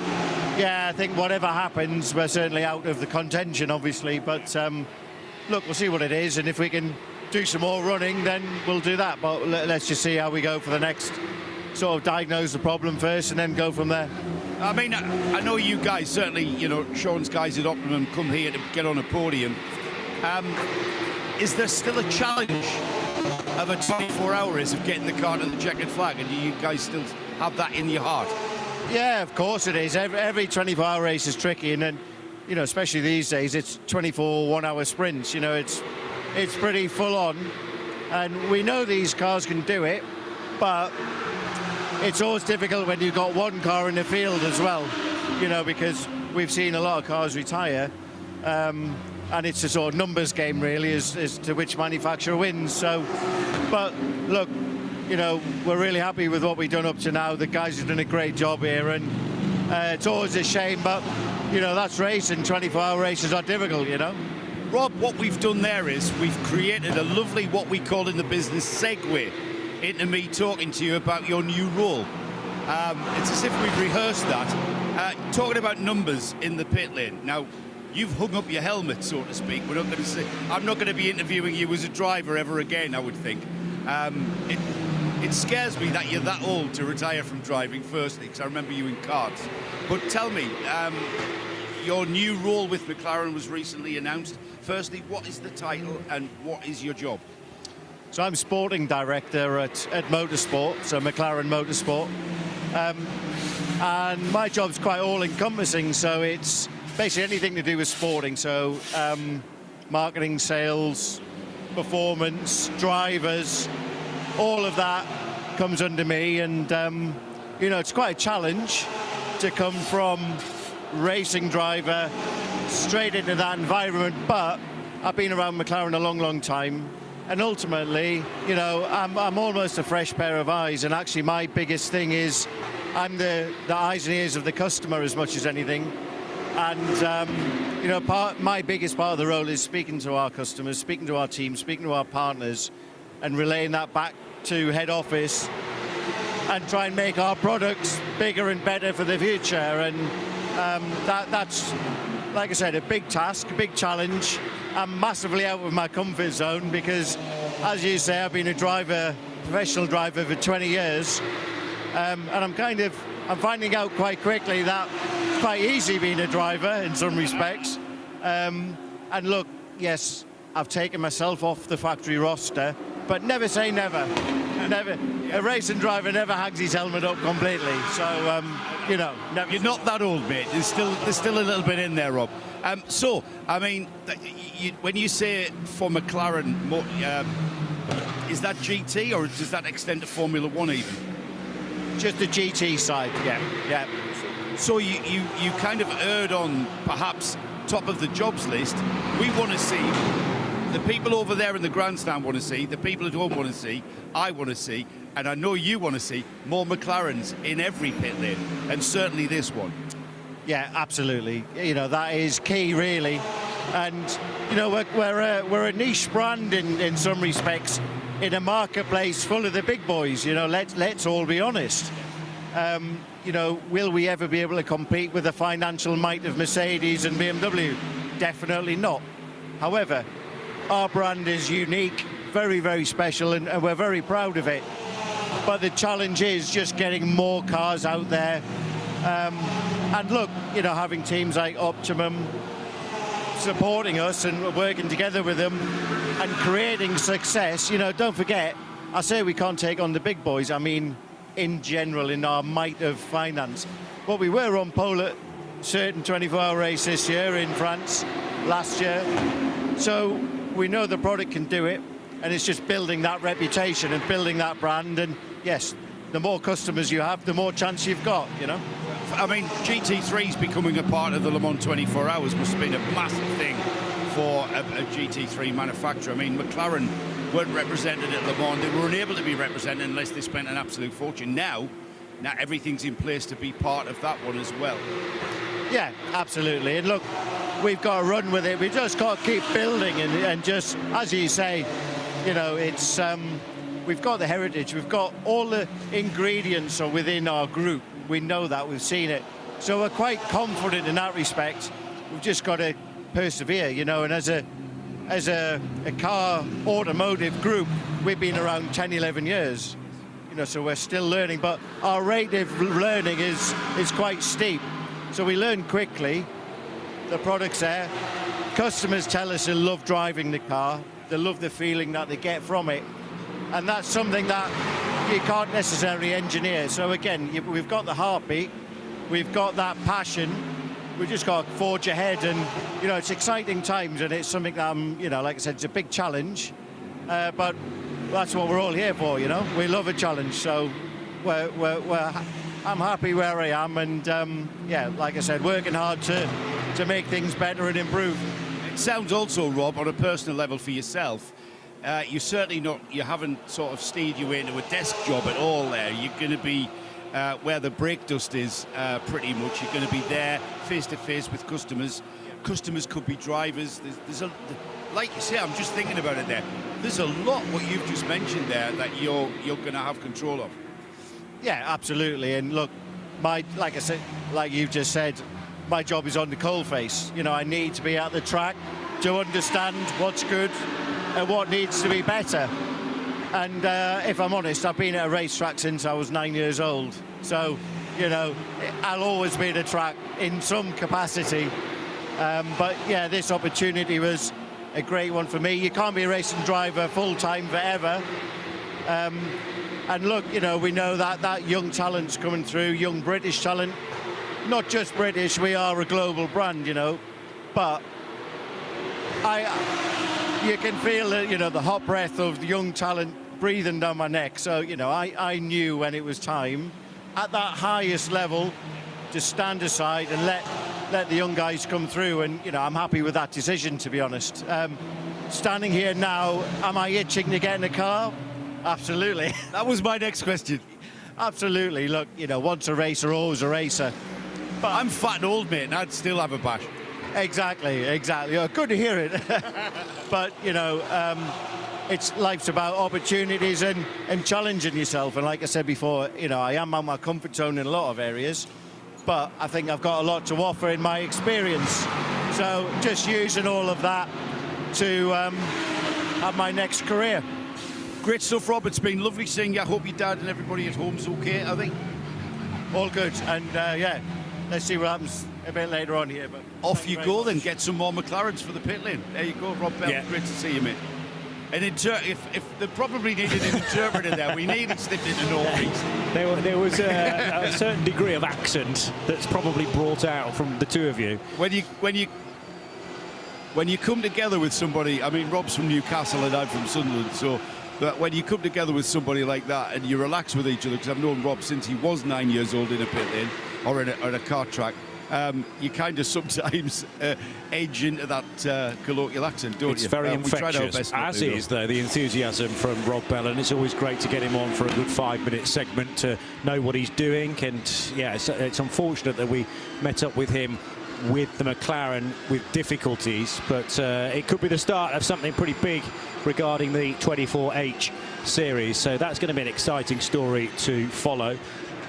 yeah, I think whatever happens, we're certainly out of the contention, obviously. But look, we'll see what it is, and if we can do some more running, then we'll do that. But let's just see how we go for the next, sort of diagnose the problem first and then go from there.
I mean, I know you guys, certainly, you know, Sean's guys at Optimum come here to get on a podium. Is there still a challenge of a 24-hour race of getting the car to the checkered flag, and do you guys still have that in your heart?
Yeah, of course it is. Every 24-hour race is tricky, and then, you know, especially these days, it's 24 one-hour sprints. You know, it's pretty full on, and we know these cars can do it, but it's always difficult when you've got one car in the field as well, you know, because we've seen a lot of cars retire, and it's a sort of numbers game, really, as to which manufacturer wins. So, but look, you know, we're really happy with what we've done up to now. The guys have done a great job here, and it's always a shame, but, you know, that's racing. 24-hour races are difficult, you know.
Rob, what we've done there is we've created a lovely, what we call in the business, segue into me talking to you about your new role. It's as if we've rehearsed that. Talking about numbers in the pit lane. Now, you've hung up your helmet, so to speak. We're not going to say, I'm not going to be interviewing you as a driver ever again, I would think. It scares me that you're that old to retire from driving, firstly, because I remember you in karts. But tell me, your new role with McLaren was recently announced. Firstly, what is the title and what is your job?
So I'm sporting director at Motorsport, so McLaren Motorsport. And my job's quite all-encompassing, so it's basically anything to do with sporting. So marketing, sales, performance, drivers, all of that comes under me. And, you know, it's quite a challenge to come from racing driver straight into that environment, but I've been around McLaren a long, long time. And ultimately, you know, I'm almost a fresh pair of eyes. And actually, my biggest thing is I'm the eyes and ears of the customer as much as anything. And, you know, my biggest part of the role is speaking to our customers, speaking to our team, speaking to our partners, and relaying that back to head office and try and make our products bigger and better for the future. And that's, like I said, a big task, a big challenge. I'm massively out of my comfort zone because, as you say, I've been a professional driver for 20 years. And I'm finding out quite quickly that it's quite easy being a driver in some respects. And look, yes, I've taken myself off the factory roster, but never say never. Never. A racing driver never hangs his helmet up completely. So, you know, never.
You're not that old, mate. There's still a little bit in there, Rob. So, I mean, when you say for McLaren, is that GT or does that extend to Formula One even?
Just the GT side, yeah.
So you kind of erred on perhaps top of the jobs list. We want to see, the people over there in the grandstand want to see, the people at home want to see, I want to see, and I know you want to see more McLarens in every pit lane, and certainly this one.
Yeah, absolutely. You know, that is key, really. And, you know, we're a niche brand in some respects, in a marketplace full of the big boys. You know, let's all be honest. You know, will we ever be able to compete with the financial might of Mercedes and BMW? Definitely not. However, our brand is unique, very, very special, and we're very proud of it. But the challenge is just getting more cars out there. And look, you know, having teams like Optimum supporting us and working together with them and creating success. You know, don't forget, I say we can't take on the big boys. I mean, in general, in our might of finance. But we were on pole at certain 24-hour race this year in France last year. So we know the product can do it, and it's just building that reputation and building that brand. And yes, the more customers you have, the more chance you've got, you know.
I mean, GT3's becoming a part of the Le Mans 24 Hours must have been a massive thing for a GT3 manufacturer. I mean, McLaren weren't represented at Le Mans. They were unable to be represented unless they spent an absolute fortune. Now everything's in place to be part of that one as well.
Yeah, absolutely. And look, we've got to run with it. We've just got to keep building and just, as you say, you know, it's we've got the heritage. We've got all the ingredients are within our group. We know that, we've seen it. So we're quite confident in that respect. We've just got to persevere, you know, and as a car automotive group, we've been around 10, 11 years, you know, so we're still learning, but our rate of learning is quite steep. So we learn quickly, the product's there. Customers tell us they love driving the car, they love the feeling that they get from it. And that's something that you can't necessarily engineer. So again, we've got the heartbeat, we've got that passion, we've just got to forge ahead. And, you know, it's exciting times, and it's something that, you know, like I said, it's a big challenge, but that's what we're all here for, you know. We love a challenge, so I'm happy where I am, and yeah, like I said, working hard to make things better and improve.
It sounds also, Rob, on a personal level for yourself, you haven't sort of steered you into a desk job at all there. You're going to be where the brake dust is, pretty much. You're going to be there face to face with customers. Customers could be drivers. There's like you say, I'm just thinking about it there. There's a lot what you've just mentioned there that you're going to have control of.
Yeah, absolutely. And look, like I said, like you've just said, my job is on the coalface. You know, I need to be at the track to understand what's good and what needs to be better. And if I'm honest, I've been at a racetrack since I was 9 years old. So, you know, I'll always be at a track in some capacity. But yeah, this opportunity was a great one for me. You can't be a racing driver full-time forever. And look, you know, we know that young talent's coming through, young British talent. Not just British, we are a global brand, you know. But you can feel the, you know, the hot breath of the young talent breathing down my neck. So, you know, I knew when it was time, at that highest level, to stand aside and let the young guys come through. And, you know, I'm happy with that decision, to be honest. Standing here now, am I itching to get in a car? Absolutely.
That was my next question.
Absolutely. Look, you know, once a racer, always a racer.
But I'm fat and old, mate, and I'd still have a bash.
Exactly. Oh, good to hear it. But, you know, life's about opportunities and challenging yourself. And like I said before, you know, I am on my comfort zone in a lot of areas, but I think I've got a lot to offer in my experience. So just using all of that to have my next career.
Great stuff, Rob. It's been lovely seeing you. I hope your dad and everybody at home's okay, I think.
All good. And, yeah, let's see what happens a bit later on here. But
off you go then, get some more McLarens for the pit lane. There you go, Rob Bell. Yeah. Great to see you, mate. And if they probably needed an interpreter there, we needed slipped into northeast.
There was a certain degree of accent that's probably brought out from the two of you.
When you come together with somebody, I mean, Rob's from Newcastle and I'm from Sunderland, so that when you come together with somebody like that and you relax with each other, because I've known Rob since he was 9 years old in a pit lane or in a kart track, you kind of sometimes edge into that colloquial accent, don't you?
It's very infectious, as is, though, the enthusiasm from Rob Bell, and it's always great to get him on for a good 5-minute segment to know what he's doing. And, yeah, it's unfortunate that we met up with him with the McLaren with difficulties, but it could be the start of something pretty big regarding the 24H series, so that's going to be an exciting story to follow.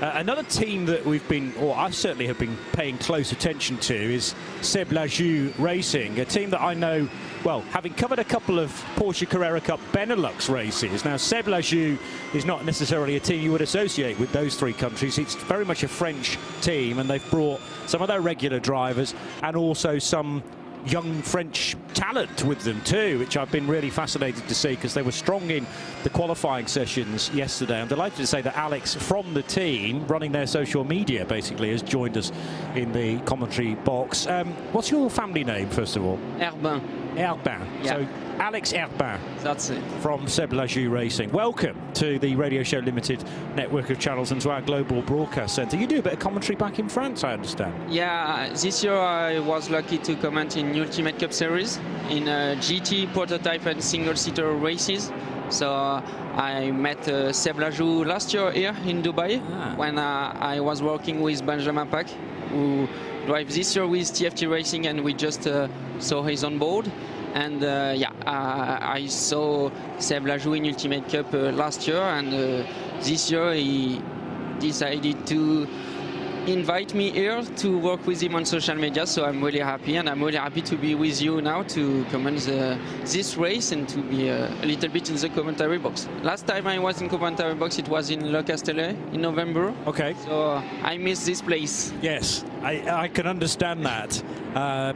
Another team that we've been, or I certainly have been paying close attention to, is Seb Lajou Racing, a team that I know, well, having covered a couple of Porsche Carrera Cup Benelux races. Now, Seb Lajou is not necessarily a team you would associate with those three countries. It's very much a French team, and they've brought some of their regular drivers and also some young French talent with them too, which I've been really fascinated to see because they were strong in the qualifying sessions yesterday. I'm delighted to say that Alex from the team, running their social media basically, has joined us in the commentary box. What's your family name, first of all?
Herbin.
Herbin.
Yeah.
So Alex Herbin.
That's it.
From Seb Lajou Racing. Welcome to the Radio Show Limited network of channels and to our global broadcast centre. You do a bit of commentary back in France, I understand.
Yeah, this year I was lucky to comment in Ultimate Cup Series in GT, prototype and single-seater races. So I met Seb Lajou last year here in Dubai when I was working with Benjamin Pack, who drives this year with TFT Racing, and we just saw he's on board. And I saw Seb Lajou in Ultimate Cup last year, and this year he decided to invite me here to work with him on social media, so I'm really happy, and I'm really happy to be with you now to comment this race and to be a little bit in the commentary box. Last time I was in commentary box, it was in Le Castellet in November.
Okay.
So I miss this place.
Yes, I can understand that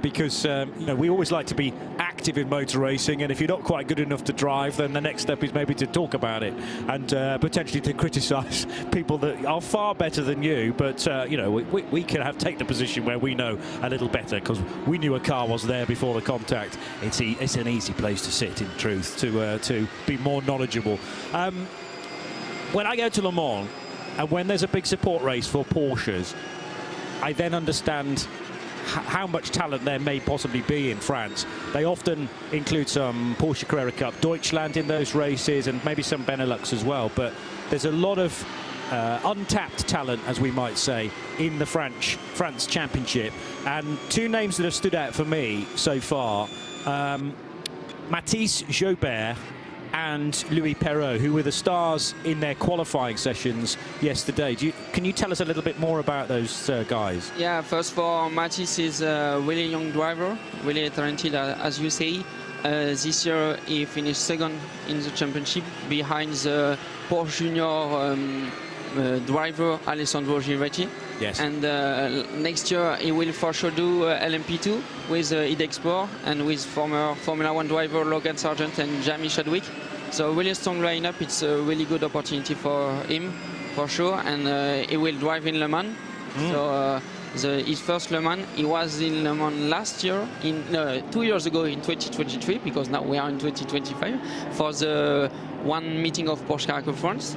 because you know, we always like to be active in motor racing, and if you're not quite good enough to drive, then the next step is maybe to talk about it and potentially to criticise people that are far better than you. But you know, we can take the position where we know a little better because we knew a car was there before the contact. It's an easy place to sit, in truth, to be more knowledgeable. When I go to Le Mans and when there's a big support race for Porsches, I then understand how much talent there may possibly be in France. They often include some Porsche Carrera Cup Deutschland in those races and maybe some Benelux as well, but there's a lot of untapped talent, as we might say, in the France Championship. And two names that have stood out for me so far, Mathis Jobert and Louis Perrault, who were the stars in their qualifying sessions yesterday. Can you tell us a little bit more about those guys?
Yeah, first of all, Mathis is a really young driver, really talented, as you say. This year he finished second in the championship behind the Porsche Junior driver Alessandro Giretti.
Yes.
And next year he will for sure do LMP2 with Idexport and with former Formula 1 driver Logan Sargent and Jamie Chadwick. So really strong lineup. It's a really good opportunity for him, for sure. And he will drive in Le Mans. So his first Le Mans, he was in Le Mans last year, 2 years ago in 2023, because now we are in 2025, for the one meeting of Porsche Car Conference.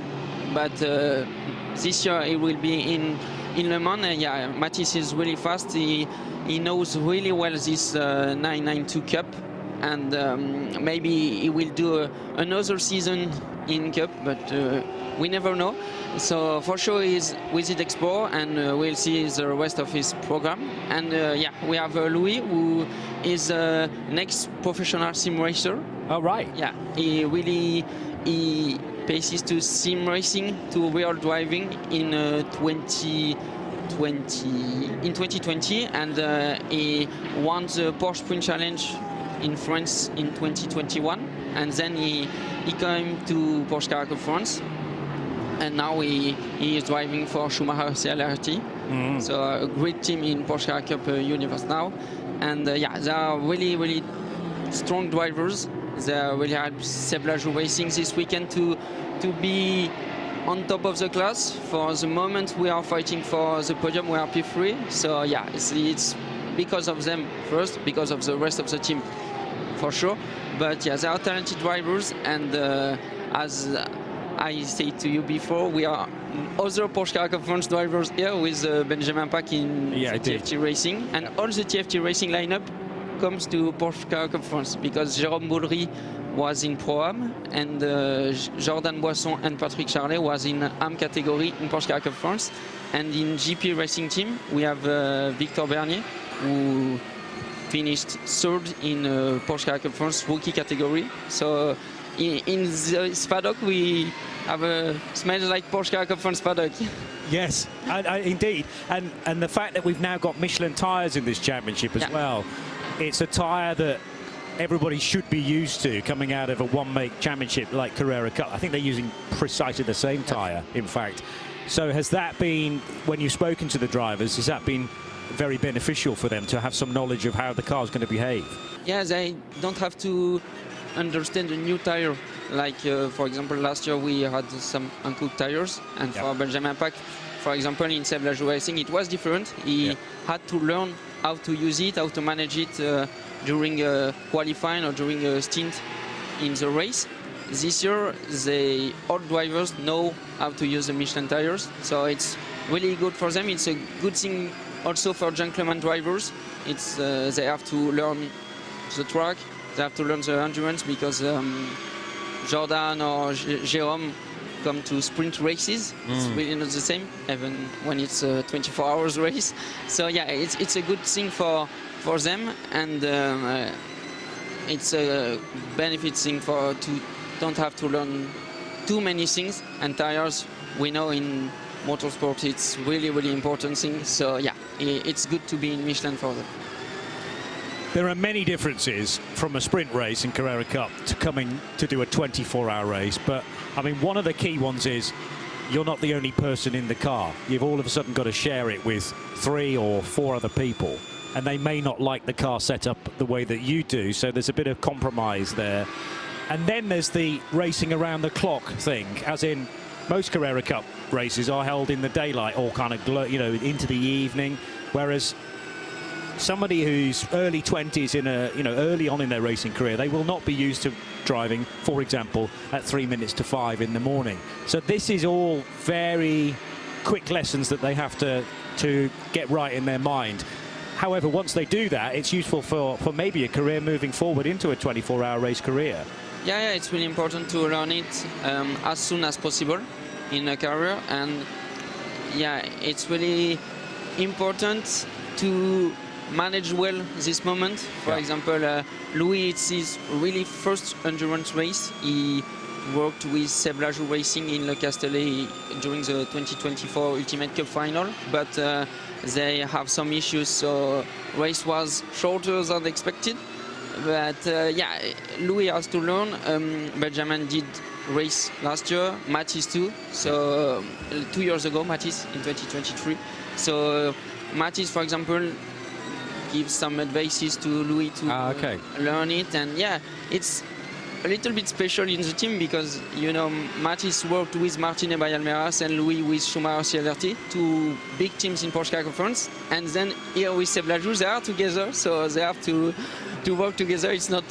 But this year he will be in Le Mans. And yeah, Mathis is really fast. He knows really well this 992 Cup. And maybe he will do another season in Cup, but we never know. So for sure he's with Idexport, and we'll see the rest of his program. And yeah, we have Louis, who is next professional sim racer.
Oh, right.
Yeah, he paces to sim racing, to real driving in 2020, and he won the Porsche Sprint Challenge in France in 2021, and then he came to Porsche Car Conference, and now he is driving for Schumacher CLRT. So a great team in Porsche Car Cup universe now, and yeah, they are really strong drivers. They really had Seb Lajou Racing this weekend to be on top of the class. For the moment we are fighting for the podium, we are P3, so yeah, it's because of them first, because of the rest of the team for sure. But yeah, they are talented drivers, and as I said to you before, we are other Porsche Car Conference drivers here with Benjamin Pack in TFT Racing, and all the TFT Racing lineup comes to Porsche Car Conference because Jérôme Boulery was in Pro-Am, and Jordan Boisson and Patrick Charlet was in Am category in Porsche Car Conference. And in GP Racing team, we have Victor Bernier, who finished third in Porsche Car Conference rookie category. So in this paddock, we have a smells like Porsche Car Conference paddock.
Yes, indeed. And the fact that we've now got Michelin tyres in this championship as well, it's a tyre that everybody should be used to coming out of a one-make championship like Carrera Cup. I think they're using precisely the same tyre, in fact. So has that been, when you've spoken to the drivers, has that been very beneficial for them to have some knowledge of how the car's going to behave?
Yeah, they don't have to understand the new tyre. Like, for example, last year we had some Hankook tires, and for Benjamin Pack, for example, in Seb Lajou Racing, it was different. He had to learn how to use it, how to manage it during qualifying or during a stint in the race. This year, all drivers know how to use the Michelin tires, so it's really good for them. It's a good thing also for gentleman drivers. It's they have to learn the track, they have to learn the endurance, because Jordan or Jérôme come to sprint races. It's really not the same, even when it's a 24 hours race. So yeah, it's a good thing for them, and it's a benefit thing to don't have to learn too many things. And tires, we know in motorsport, it's really important thing. So yeah, it's good to be in Michelin for them.
There are many differences from a sprint race in Carrera Cup to coming to do a 24-hour race, but I mean, one of the key ones is you're not the only person in the car. You've all of a sudden got to share it with 3 or 4 other people, and they may not like the car set up the way that you do, so there's a bit of compromise there. And then there's the racing around the clock thing, as in most Carrera Cup races are held in the daylight or kind of, into the evening, whereas somebody who's early 20s in early on in their racing career, they will not be used to driving, for example, at 3 minutes to 5 in the morning. So this is all very quick lessons that they have to get right in their mind. However, once they do that, it's useful for maybe a career moving forward into a 24-hour race career.
Yeah, it's really important to learn it as soon as possible in a career. And yeah, it's really important to manage well this moment. For example, Louis, it's his really first endurance race. He worked with Seb Lajou Racing in Le Castellet during the 2024 Ultimate Cup final, but they have some issues, so race was shorter than expected. But yeah, Louis has to learn. Benjamin did race last year, Mathis too. So 2 years ago, Mathis in 2023. So Mathis, for example, gives some advices to Louis to learn it, and yeah, it's a little bit special in the team because, you know, Mathis worked with Martine Bayalmeras and Louis with Schumacher CLRT, two big teams in Porsche car conference, and then here with Seb Lajou, they are together, so they have to work together. It's not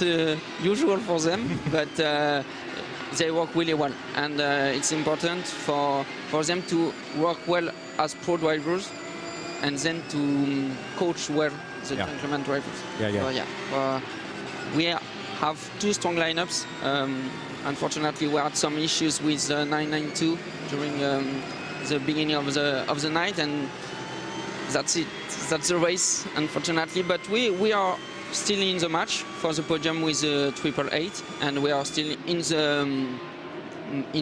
usual for them, but they work really well, and it's important for them to work well as pro drivers and then to coach well the gentleman drivers. So, we have two strong lineups. Unfortunately, we had some issues with 992 during the beginning of the night, and that's it. That's the race, unfortunately. But we are still in the match for the podium with the 888, and we are still in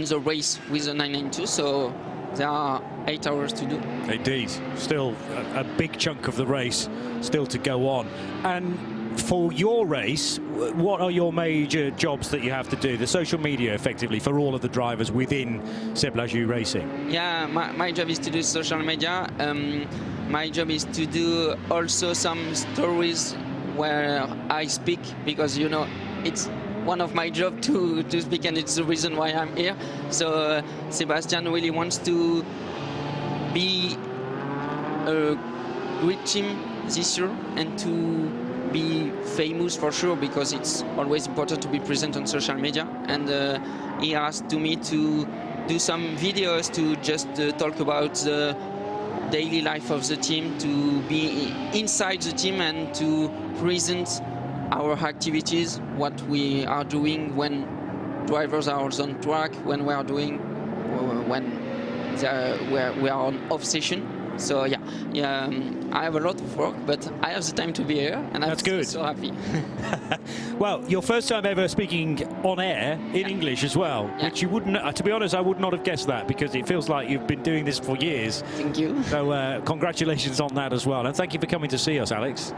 the race with the 992. So there are 8 hours to do.
Indeed, still a big chunk of the race still to go on. And for your race, what are your major jobs that you have to do? The social media, effectively, for all of the drivers within Seb Lajou Racing.
Yeah, my job is to do social media. My job is to do also some stories where I speak, because, you know, it's one of my jobs to speak, and it's the reason why I'm here. So Sebastian really wants to be a great team this year and to be famous for sure, because it's always important to be present on social media, and he asked me to do some videos to just talk about the daily life of the team, to be inside the team and to present our activities, what we are doing when drivers are on track, when we are doing, when we are on off session. So yeah, I have a lot of work, but I have the time to be here, and I'm so happy.
Well, your first time ever speaking on air in English as well, which you wouldn't, to be honest, I would not have guessed that, because it feels like you've been doing this for years.
Thank you.
So congratulations on that as well, and thank you for coming to see us, Alex.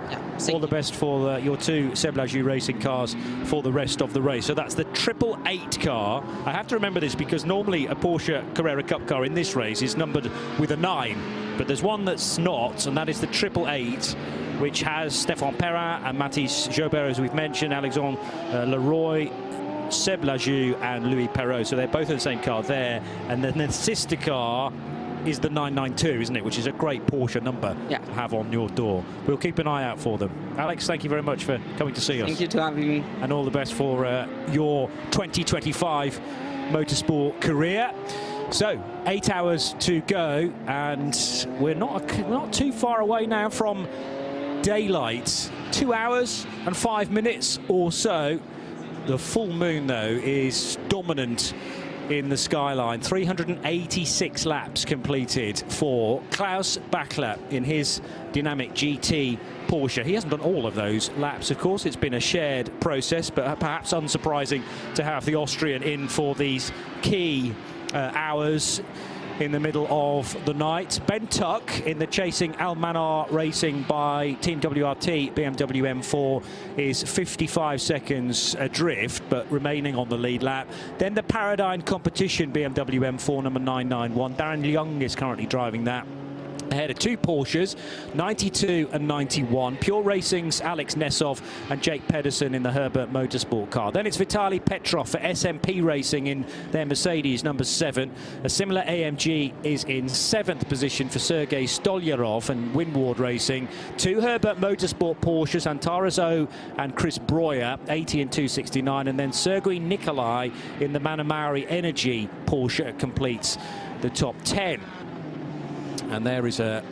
All the best for your two Seb Lajou Racing cars for the rest of the race. So that's the 888 car. I have to remember this because normally a Porsche Carrera Cup car in this race is numbered with a 9. But there's one that's not, and that is the 888, which has Stéphane Perrin and Mathis Jobert, as we've mentioned, Alexandre Leroy, Seb Lajou and Louis Perrault. So they're both in the same car there. And then the sister car is the 992, isn't it? Which is a great Porsche number to have on your door. We'll keep an eye out for them. Alex, thank you very much for coming to see us.
Thank you to having me.
And all the best for your 2025 motorsport career. So 8 hours to go, and we're not too far away now from daylight. 2 hours and 5 minutes or so. The full moon, though, is dominant in the skyline. 386 laps completed for Klaus Bachler in his dynamic GT Porsche. He hasn't done all of those laps, of course. It's been a shared process, but perhaps unsurprising to have the Austrian in for these key hours in the middle of the night. Ben Tuck in the Chasing Almanar Racing by Team WRT BMW M4 is 55 seconds adrift, but remaining on the lead lap. Then the Paradigm Competition BMW M4 number 991. Darren Young is currently driving that, ahead of two Porsches, 92 and 91. Pure Racing's Alex Nessov and Jake Pedersen in the Herbert Motorsport car. Then it's Vitaly Petrov for SMP Racing in their Mercedes number 7. A similar AMG is in 7th position for Sergei Stolyarov and Winward Racing. Two Herbert Motorsport Porsches, Antares O and Chris Breuer, 80 and 269. And then Sergei Nikolai in the Manamauri Energy Porsche completes the top 10. And there is a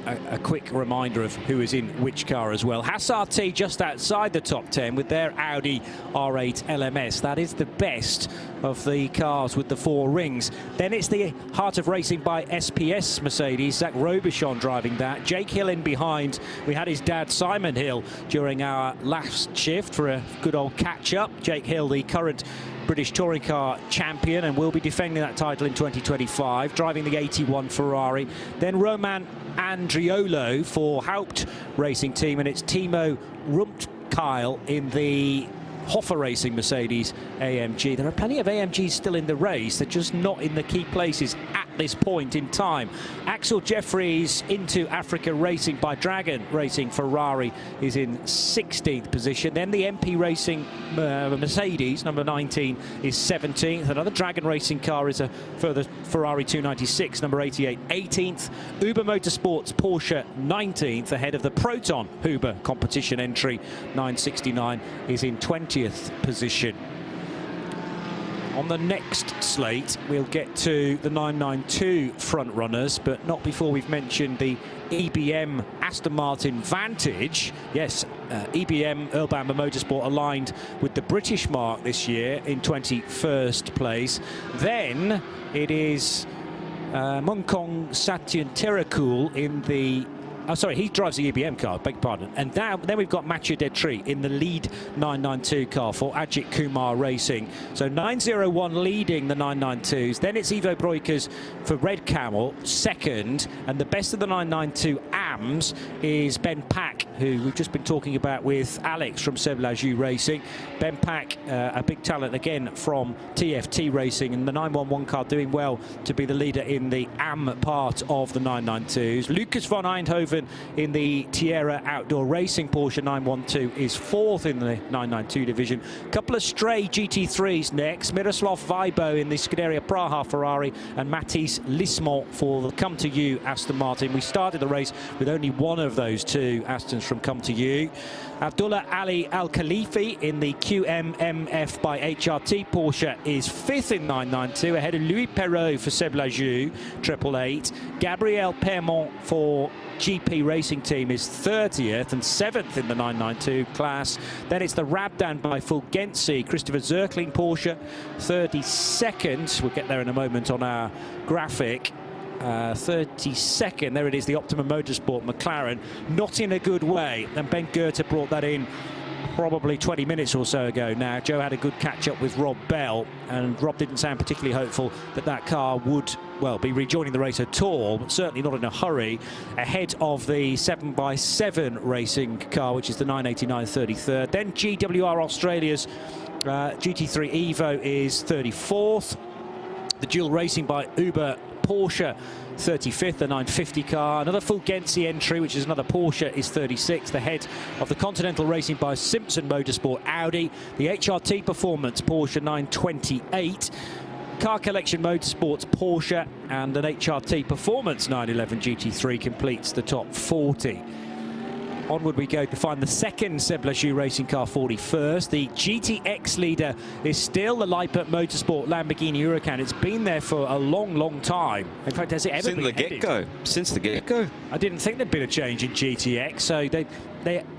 quick reminder of who is in which car as well. Hassart just outside the top 10 with their Audi R8 LMS. That is the best of the cars with the 4 rings. Then it's the Heart of Racing by SPS Mercedes. Zach Robichon driving that. Jake Hill in behind. We had his dad Simon Hill during our last shift for a good old catch-up. Jake Hill, the current British touring car champion, and will be defending that title in 2025, driving the 81 Ferrari. Then Roman Andriolo for Haupt Racing Team, and it's Timo Rumpkeil in the Hoffa Racing Mercedes AMG. There are plenty of AMGs still in the race. They're just not in the key places at this point in time. Axel Jeffries into Africa Racing by Dragon Racing Ferrari is in 16th position. Then the MP Racing Mercedes, number 19, is 17th. Another Dragon Racing car is a further Ferrari 296, number 88, 18th. Uber Motorsports Porsche 19th, ahead of the Proton Uber competition entry 969 is in 20th position. On the next slate, we'll get to the 992 front runners, but not before we've mentioned the EBM Aston Martin Vantage. Yes, EBM Earl Bamber Motorsport aligned with the British mark this year in 21st place. Then it is Munkong Satyun Terakul in the... Oh, sorry, he drives the EBM car, beg your pardon. And then we've got Mathieu Detry in the lead 992 car for Ajith Kumar Racing. So 901 leading the 992s. Then it's Ivo Broikers for Red Camel, second. And the best of the 992 AMs is Ben Pack, who we've just been talking about with Alex from Cineulagam Racing. Ben Pack, a big talent again from TFT Racing, and the 911 car doing well to be the leader in the AM part of the 992s. Lucas von Eindhoven in the Tierra Outdoor Racing Porsche 912 is fourth in the 992 division. Couple of stray GT3s next. Miroslav Weibo in the Scuderia Praha Ferrari and Matisse Lismont for the Come To You Aston Martin. We started the race with only one of those two Astons from Come To You. Abdullah Ali Al Khalifi in the QMMF by HRT Porsche is fifth in 992, ahead of Louis Perrault for Cineulagam 888. Gabriel Permont for GP Racing Team is 30th and 7th in the 992 class. Then it's the Rabdan by Fulgenzi, Christopher Zirkling Porsche 32nd. We'll get there in a moment on our graphic. 32nd, there it is, the Optimum Motorsport McLaren, not in a good way, and Ben Goethe brought that in probably 20 minutes or so ago now. Joe had a good catch-up with Rob Bell, and Rob didn't sound particularly hopeful that that car would, well, be rejoining the race at all, but certainly not in a hurry, ahead of the 7x7 racing car, which is the 989 33rd. Then GWR Australia's GT3 Evo is 34th. The dual racing by Uber Porsche 35th, the 950 car. Another Fulgenzi entry, which is another Porsche, is 36th, ahead of the Continental Racing by Simpson Motorsport Audi. The HRT Performance Porsche 928. Car Collection Motorsports Porsche and an HRT Performance 911 GT3 completes the top 40. Onward we go to find the second Cineulagam racing car 41st. The GTX leader is still the Lippert Motorsport Lamborghini Huracan. It's been there for a long, long time. In fact, has it ever been headed?
Since the get-go.
I didn't think there'd been a change in GTX, so they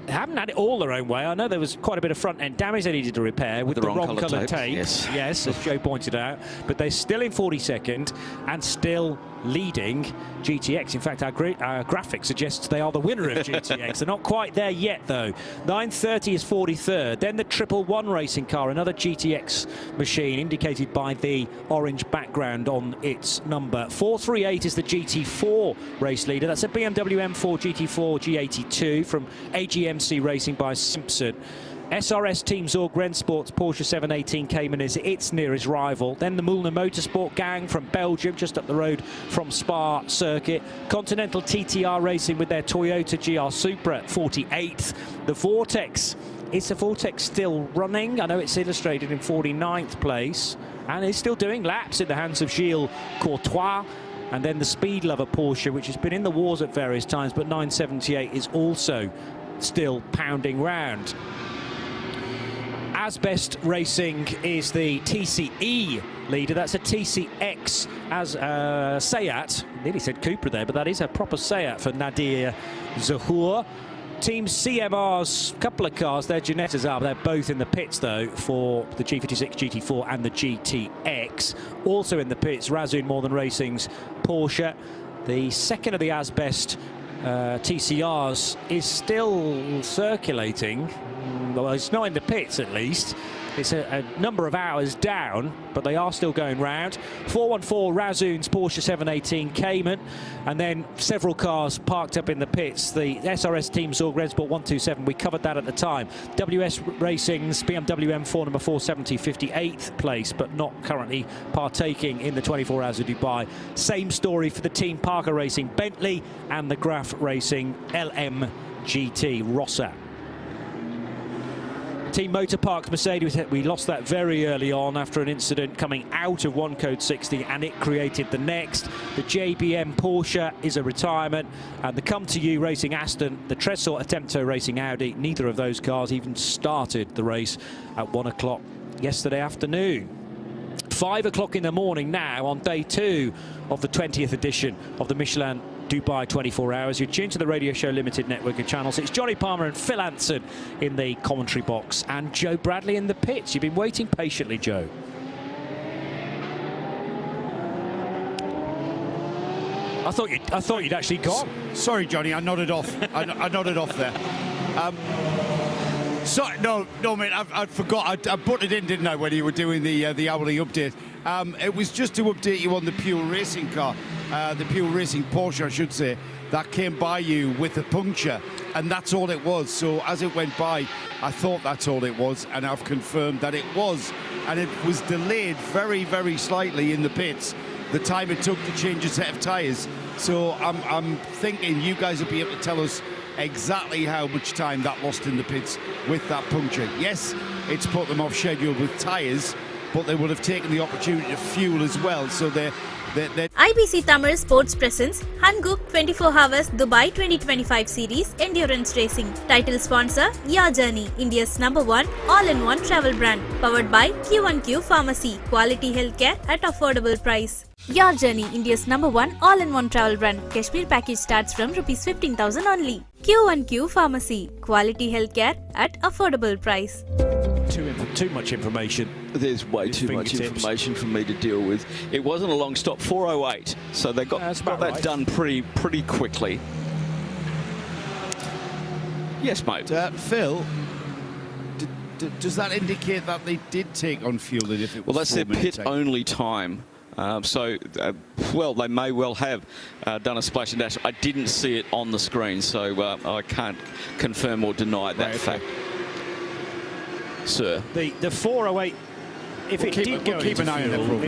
haven't had it all their own way. I know there was quite a bit of front-end damage they needed to repair with the wrong coloured tape. Yes, as Joe pointed out. But they're still in 42nd and still leading GTX. In fact, our graphic suggests they are the winner of GTX. They're not quite there yet, though. 930 is 43rd. Then the 111 racing car, another GTX machine, indicated by the orange background on its number. 438 is the GT4 race leader. That's a BMW M4 GT4 G82 from AGMC Racing by Simpson. SRS Team Zorg Rennsports Porsche 718 Cayman is its nearest rival. Then the Mullner Motorsport gang from Belgium, just up the road from Spa Circuit. Continental TTR Racing with their Toyota GR Supra 48th. The Vortex, is the Vortex still running? I know it's illustrated in 49th place and is still doing laps in the hands of Gilles Courtois. And then the Speed Lover Porsche, which has been in the wars at various times, but 978 is also still pounding round. Asbest Racing is the TCE leader. That's a TCX as Seat. Nearly said Cupra there, but that is a proper Seat for Nadir Zahour. Team CMR's couple of cars, their Ginettas are. They're both in the pits, though, for the G56, GT4 and the GTX. Also in the pits, Razzoon Northern Racing's Porsche. The second of the Asbest TCRs is still circulating. Well, it's not in the pits, at least. It's a number of hours down, but they are still going round. 414 Razoon's Porsche 718 Cayman, and then several cars parked up in the pits. The SRS Team Zorg Red Sport 127, we covered that at the time. WS Racing's BMW M4 number 470, 58th place, but not currently partaking in the 24 Hours of Dubai. Same story for the Team Parker Racing Bentley and the Graf Racing LMGT Rossa. Team Motor Parks Mercedes, we lost that very early on after an incident coming out of one code 60, and it created the next. The JBM Porsche is a retirement, and the Come To You Racing Aston, the Tresor Attempto Racing Audi, neither of those cars even started the race at 1 o'clock yesterday afternoon. 5 o'clock in the morning now on day 2 of the 20th edition of the Michelin Dubai 24 Hours. You're tuned to the Radio Show Limited network of channels. It's Johnny Palmer and Phil Anson in the commentary box, and Joe Bradley in the pits. You've been waiting patiently, Joe. I thought you'd actually gone.
Sorry, Johnny, I nodded off. I nodded off there. Sorry, no, mate, I forgot. I put it in, didn't I, when you were doing the hourly update? It was just to update you on the Pure Racing car, the Pure Racing Porsche, I should say, that came by you with a puncture, and that's all it was. So as it went by, I thought that's all it was, and I've confirmed that it was, and it was delayed very, very slightly in the pits, the time it took to change a set of tyres. So I'm thinking you guys will be able to tell us exactly how much time that lost in the pits with that puncture. Yes, it's put them off schedule with tyres, but they would have taken the opportunity to fuel as well. So they're
IBC Tamil Sports presents Hankook 24H Dubai 2025 Series Endurance Racing. Title sponsor Your Journey, India's #1 all-in-one travel brand. Powered by Q1Q Pharmacy. Quality healthcare at affordable price. Your Journey, India's #1 all-in-one travel brand. Kashmir package starts from Rs 15,000 only. Q1Q Pharmacy. Quality healthcare at affordable price.
Too much information.
There's way too much information for me to deal with. It wasn't a long stop, 4:08, so they got that done pretty quickly. Yes, mate.
Phil, does that indicate that they did take on fuel? If it was
that's their pit-only time. Well, they may well have done a splash and dash. I didn't see it on the screen, so I can't confirm or deny that fact. Sir.
The 408, if it did go into fuel,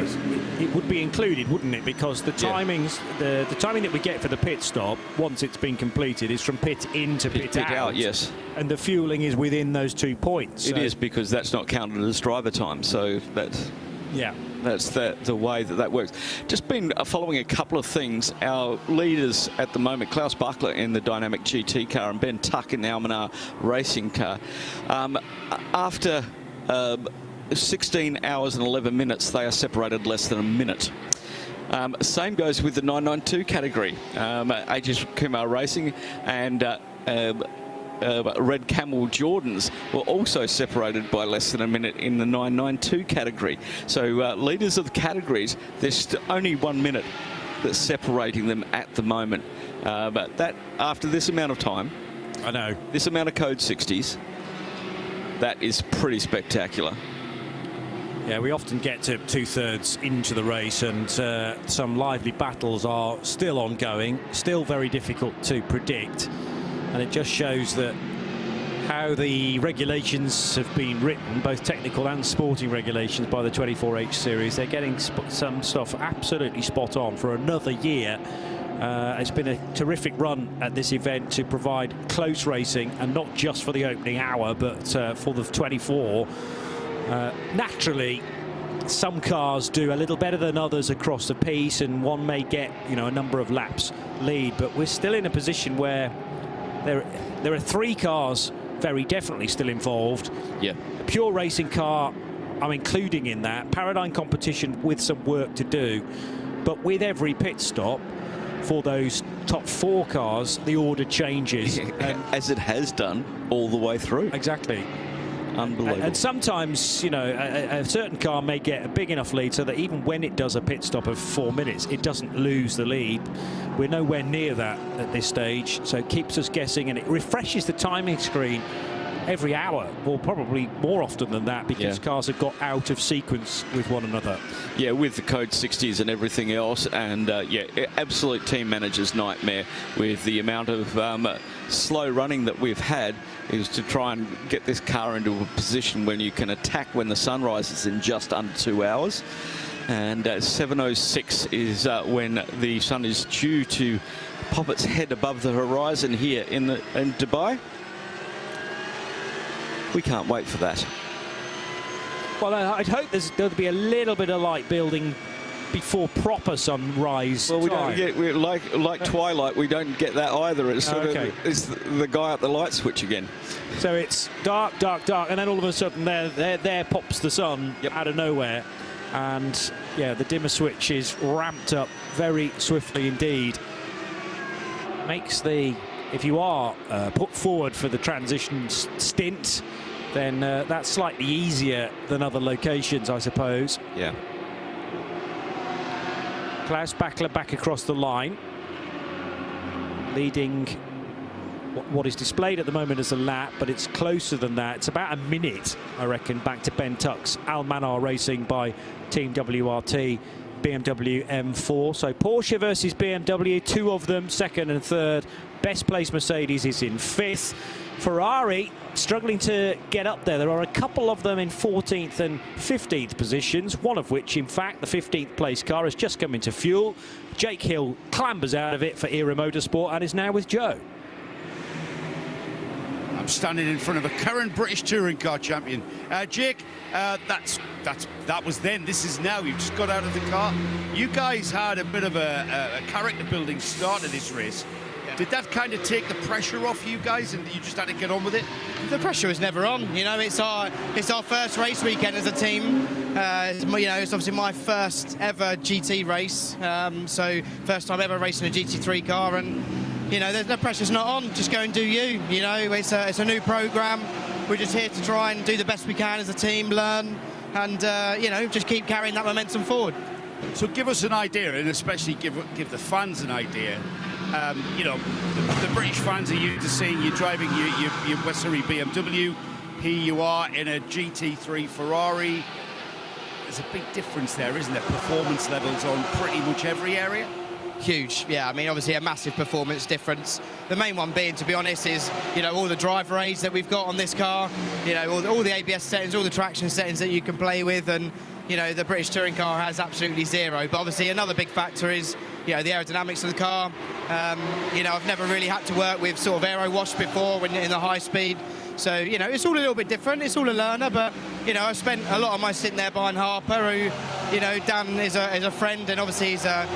it would be included, wouldn't it? Because the timings, the timing that we get for the pit stop, once it's been completed, is from pit in to pit out.
Yes.
And the fueling is within those 2 points.
It is, because that's not counted as driver time, so that's...
Yeah.
That's the way that works. Just been following a couple of things. Our leaders at the moment, Klaus Buckler in the Dynamic GT car and Ben Tuck in the Almanar Racing car. After 16 hours and 11 minutes, they are separated less than a minute. Same goes with the 992 category. Ajith Kumar Racing and Red Camel Jordans were also separated by less than a minute in the 992 category. So leaders of the categories, there's only 1 minute that's separating them at the moment. But that, after this amount of time,
I know,
this amount of code 60s, that is pretty spectacular.
Yeah, we often get to 2/3 into the race, and some lively battles are still ongoing, still very difficult to predict. And it just shows that how the regulations have been written, both technical and sporting regulations by the 24H series, they're getting some stuff absolutely spot on for another year. It's been a terrific run at this event to provide close racing, and not just for the opening hour, but for the 24. Naturally, some cars do a little better than others across the piece, and one may get, you know, a number of laps lead, but we're still in a position where there are 3 cars very definitely still involved.
Yeah.
A pure racing car, I'm including in that. Paradigm competition with some work to do. But with every pit stop for those top 4 cars, the order changes.
As it has done all the way through.
Exactly.
Unbelievable.
And sometimes, you know, a certain car may get a big enough lead so that even when it does a pit stop of 4 minutes, it doesn't lose the lead. We're nowhere near that at this stage, so it keeps us guessing, and it refreshes the timing screen every hour, or probably more often than that, because cars have got out of sequence with one another.
Yeah, with the code 60s and everything else, and yeah, absolute team manager's nightmare with the amount of slow running that we've had, is to try and get this car into a position when you can attack when the sun rises in just under 2 hours. And 7:06 is when the sun is due to pop its head above the horizon here in Dubai. We can't wait for that.
Well, I'd hope there'll be a little bit of light building before proper sunrise.
Well, we
time.
don't get, we're like twilight. We don't get that either. It's sort of it's the guy at the light switch again.
So it's dark, dark, dark, and then all of a sudden there pops the sun out of nowhere, and yeah, the dimmer switch is ramped up very swiftly indeed. Makes the, if you are put forward for the transition stint, then that's slightly easier than other locations, I suppose.
Yeah.
Klaus Bachler back across the line, leading what is displayed at the moment as a lap, but it's closer than that. It's about a minute, I reckon, back to Ben Tuck's Al Manar Racing by Team WRT, BMW M4. So Porsche versus BMW, two of them, second and third. Best placed Mercedes is in fifth. Ferrari struggling to get up there. There are a couple of them in 14th and 15th positions, one of which, in fact, the 15th place car has just come into fuel. Jake Hill clambers out of it for Era Motorsport and is now with Joe.
I'm standing in front of a current British touring car champion. Jake, that was then. This is now. You've just got out of the car. You guys had a bit of a character building start of this race. Did that kind of take the pressure off you guys, and you just had to get on with it?
The pressure was never on. You know, it's our first race weekend as a team. You know, it's obviously my first ever GT race. So first time ever racing a GT3 car, and you know, the pressure's not on. Just go and do you. You know, it's a new program. We're just here to try and do the best we can as a team, learn, and you know, just keep carrying that momentum forward.
So give us an idea, and especially give the fans an idea. You know, the British fans are used to seeing you driving your Wessery BMW. Here you are in a GT3 Ferrari. There's a big difference there, isn't there? Performance levels on pretty much every area.
Huge, yeah. I mean, obviously a massive performance difference. The main one being, to be honest, is, you know, all the driver aids that we've got on this car. You know, all the ABS settings, all the traction settings that you can play with, and you know, the British touring car has absolutely zero. But obviously another big factor is, you know, the aerodynamics of the car. You know, I've never really had to work with sort of aero wash before when in the high speed. So, you know, it's all a little bit different. It's all a learner, but, you know, I've spent a lot of my stint there behind Harper, who, you know, Dan is a friend, and obviously he's a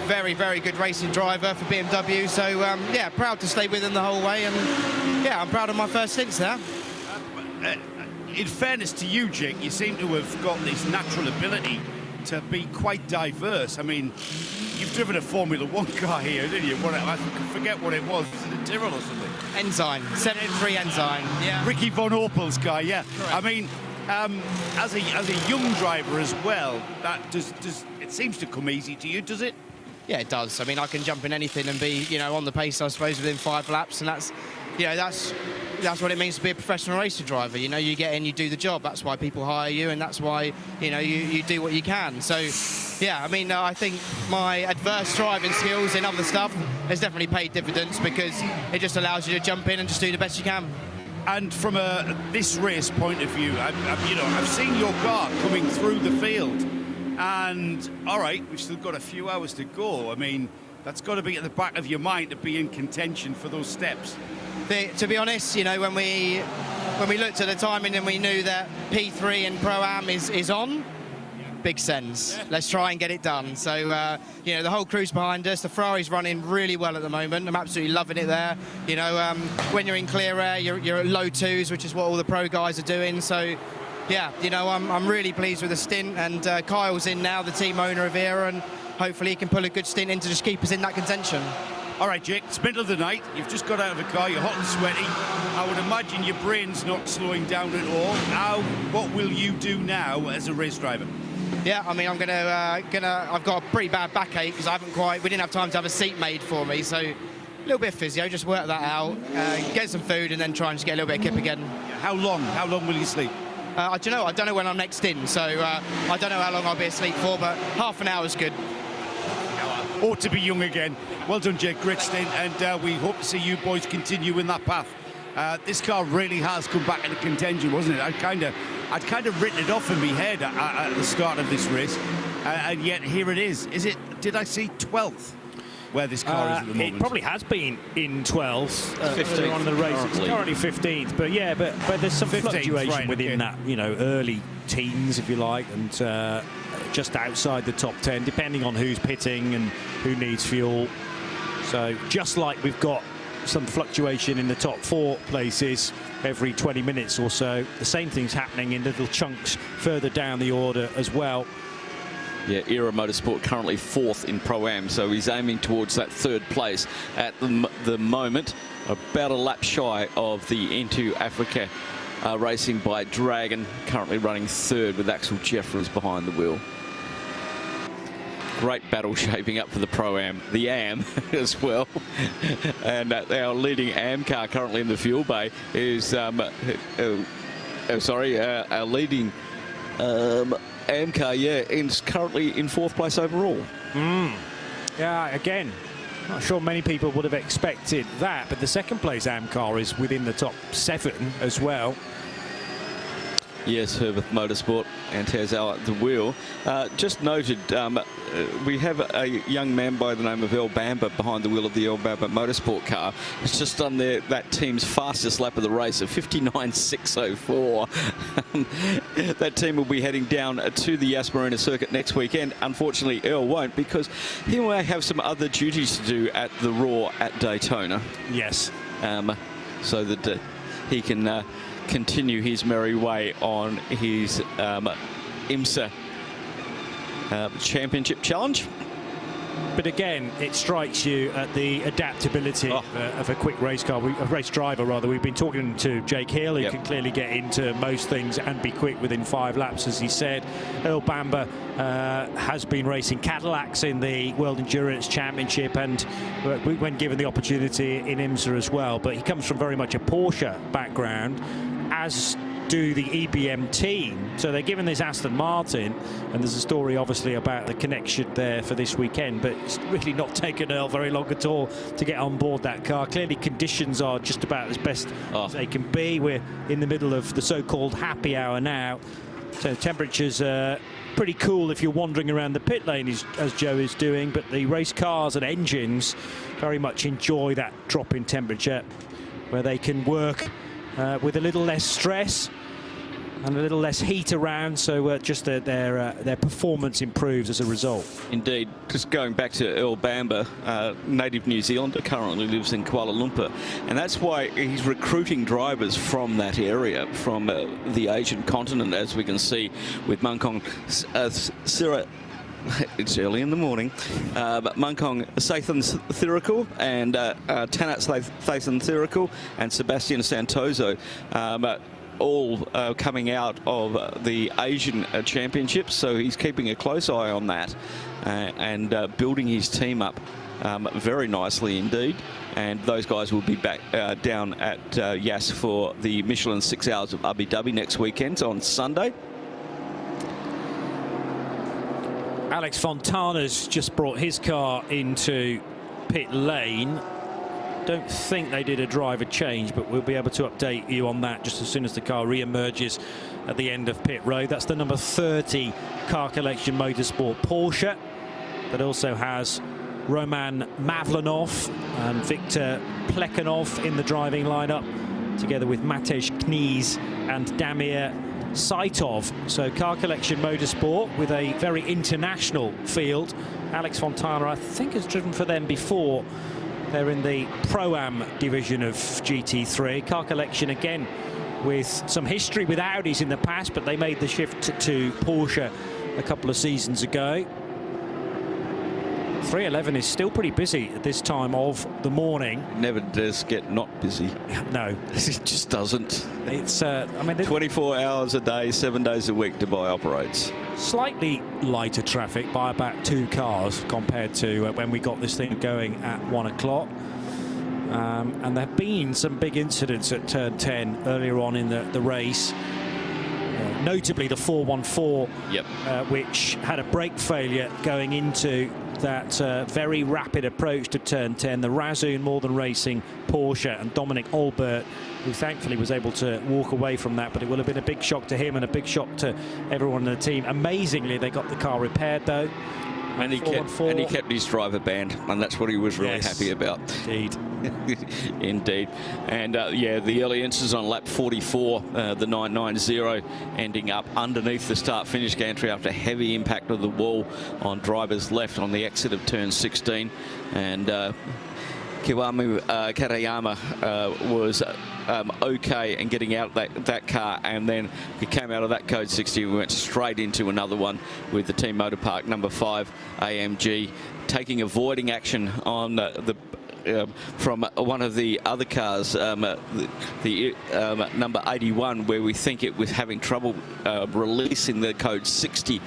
very, very good racing driver for BMW. So, yeah, proud to stay with him the whole way, and, yeah, I'm proud of my first stints there.
In fairness to you, Jake, you seem to have got this natural ability to be quite diverse. I mean, you've driven a Formula One car here, didn't you? I forget what it was. Was it a Tyrrell or something?
Ensign, 73 Ensign. Yeah.
Ricky Von Orpel's car, yeah.
Correct.
I mean, as a young driver as well, that does it seems to come easy to you, does it?
Yeah, it does. I mean, I can jump in anything and be, you know, on the pace, I suppose, within 5 laps, and that's, you know, that's what it means to be a professional racing driver. You know, you get in, you do the job. That's why people hire you, and that's why, you know, you do what you can. So, yeah, I mean, I think my adverse driving skills and other stuff has definitely paid dividends, because it just allows you to jump in and just do the best you can.
And from this race point of view, you know, I've seen your car coming through the field, and all right, we've still got a few hours to go. I mean, that's got to be at the back of your mind to be in contention for those steps.
To be honest, you know, when we looked at the timing and we knew that P3 and Pro-Am is on, big sense. Let's try and get it done. So, you know, the whole crew's behind us. The Ferrari's running really well at the moment. I'm absolutely loving it there. You know, when you're in clear air, you're at low 2s, which is what all the pro guys are doing. So, yeah, you know, I'm really pleased with the stint. And Kyle's in now, the team owner of Era, and hopefully he can pull a good stint in to just keep us in that contention.
All right, Jake, it's middle of the night. You've just got out of the car. You're hot and sweaty. I would imagine your brain's not slowing down at all. What will you do now as a race driver?
Yeah, I mean, I'm I've got a pretty bad backache because we didn't have time to have a seat made for me. So, little bit of physio, just work that out, get some food, and then try and just get a little bit of kip again.
How long will you sleep?
I don't know when I'm next in, so I don't know how long I'll be asleep for, but half an hour is good.
Ought to be young again. Well done, Jake. Great stint, and we hope to see you boys continue in that path. This car really has come back into contention, wasn't it? I'd kind of written it off in my head at the start of this race, and yet here it is. Did I see 12th? Where this car is at the moment?
It probably has been in 12th
15th
on the race. It's currently 15th, but yeah, but there's some
15th,
fluctuation
right,
within that, early teens, if you like, and just outside the top 10, depending on who's pitting and who needs fuel. So just like we've got some fluctuation in the top 4 places every 20 minutes or so, the same thing's happening in little chunks further down the order as well.
Yeah, Era Motorsport currently 4th in Pro-Am, so he's aiming towards that 3rd place at the moment, about a lap shy of the Into Africa racing by Dragon, currently running 3rd with Axel Jeffries behind the wheel. Great battle shaping up for the Pro-Am, the AM as well. And our leading AM car currently in the fuel bay is, our leading AM car, is currently in 4th place overall.
Yeah, again, not sure many people would have expected that, but the 2nd place AM car is within the top 7 as well.
Yes, Herbert Motorsport and Tazal at the wheel. Just noted, we have a young man by the name of El Bamba behind the wheel of the El Bamba Motorsport car. It's just done that team's fastest lap of the race of 59.604. That team will be heading down to the Yas Marina circuit next weekend. Unfortunately, Earl won't, because he may have some other duties to do at the Raw at Daytona.
Yes.
So that he can continue his merry way on his IMSA Championship Challenge.
But again, it strikes you at the adaptability of a quick race car, a race driver rather. We've been talking to Jake Hill, who can clearly get into most things and be quick within 5 laps, as he said. Earl Bamba has been racing Cadillacs in the World Endurance Championship, and when given the opportunity in IMSA as well. But he comes from very much a Porsche background, as do the EBM team. So they're given this Aston Martin, and there's a story obviously about the connection there for this weekend, but it's really not taken Earl very long at all to get on board that car. Clearly conditions are just about as best as they can be. We're in the middle of the so-called happy hour now, so temperatures are pretty cool if you're wandering around the pit lane, as Joe is doing, but the race cars and engines very much enjoy that drop in temperature, where they can work with a little less stress and a little less heat around, so just their performance improves as a result.
Indeed. Just going back to Earl Bamba, native New Zealander, currently lives in Kuala Lumpur, and that's why he's recruiting drivers from that area, from the Asian continent, as we can see with Munkong Sira. It's early in the morning, but Munkong Sathan Thirikul and Tanat Sathan Thirikul and Sebastian Santoso, all coming out of the Asian Championships, so he's keeping a close eye on that and building his team up very nicely indeed. And those guys will be back down at Yas for the Michelin 6 Hours of Abu Dhabi next weekend on Sunday.
Alex Fontana's just brought his car into pit lane. Don't think they did a driver change, but we'll be able to update you on that just as soon as the car re-emerges at the end of pit road. That's the number 30 Car Collection Motorsport Porsche that also has Roman Mavlanov and Viktor Plekhanov in the driving lineup, together with Matej Knies and Damir Saitov. So Car Collection Motorsport with a very international field. Alex Fontana, I think, has driven for them before. They're in the Pro-Am division of GT3. Car Collection again with some history with Audis in the past, but they made the shift to Porsche a couple of seasons ago. 311 is still pretty busy at this time of the morning.
It never does get not busy.
No,
it just doesn't.
It's I mean,
24 hours a day, 7 days a week Dubai operates.
Slightly lighter traffic by about 2 cars compared to when we got this thing going at 1 o'clock. And there have been some big incidents at turn 10 earlier on in the race. Notably the 414, which had a brake failure going into that very rapid approach to turn 10. The Razzoon More Than Racing Porsche and Dominic Olbert, who thankfully was able to walk away from that, but it will have been a big shock to him and a big shock to everyone in the team. Amazingly, they got the car repaired though.
And he kept his driver band, and that's what he was really happy about.
Indeed.
Indeed. And yeah, the early incidents on lap 44, the 990, ending up underneath the start-finish gantry after heavy impact of the wall on driver's left on the exit of turn 16. And Kiwami Katayama was okay and getting out that car, and then he came out of that code 60. We went straight into another one with the Team Motor Park number 5 AMG taking avoiding action on from one of the other cars, the number 81, where we think it was having trouble releasing the code 60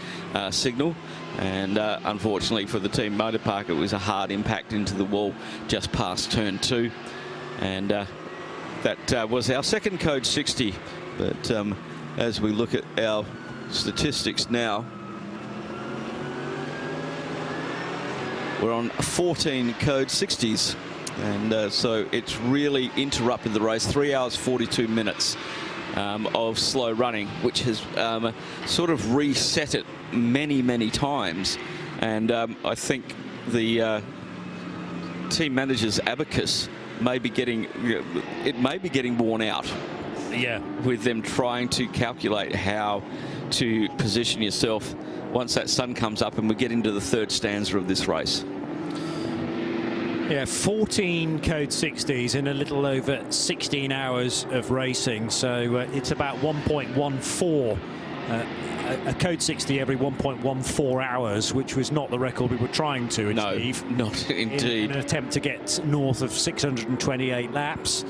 signal. And unfortunately for the Team Motor Park, it was a hard impact into the wall just past turn 2. And that was our second code 60. But as we look at our statistics now, we're on 14 code 60s. And so it's really interrupted the race. 3 hours, 42 minutes of slow running, which has sort of reset it many, many times. And I think the team manager's abacus may be getting, it may be getting worn out.
Yeah. With
them trying to calculate how to position yourself once that sun comes up and we get into the third stanza of this race.
Yeah, 14 code 60s in a little over 16 hours of racing, so it's about 1.14 a code 60 every 1.14 hours, which was not the record we were trying to achieve.
No, not indeed.
In an attempt to get north of 628 laps.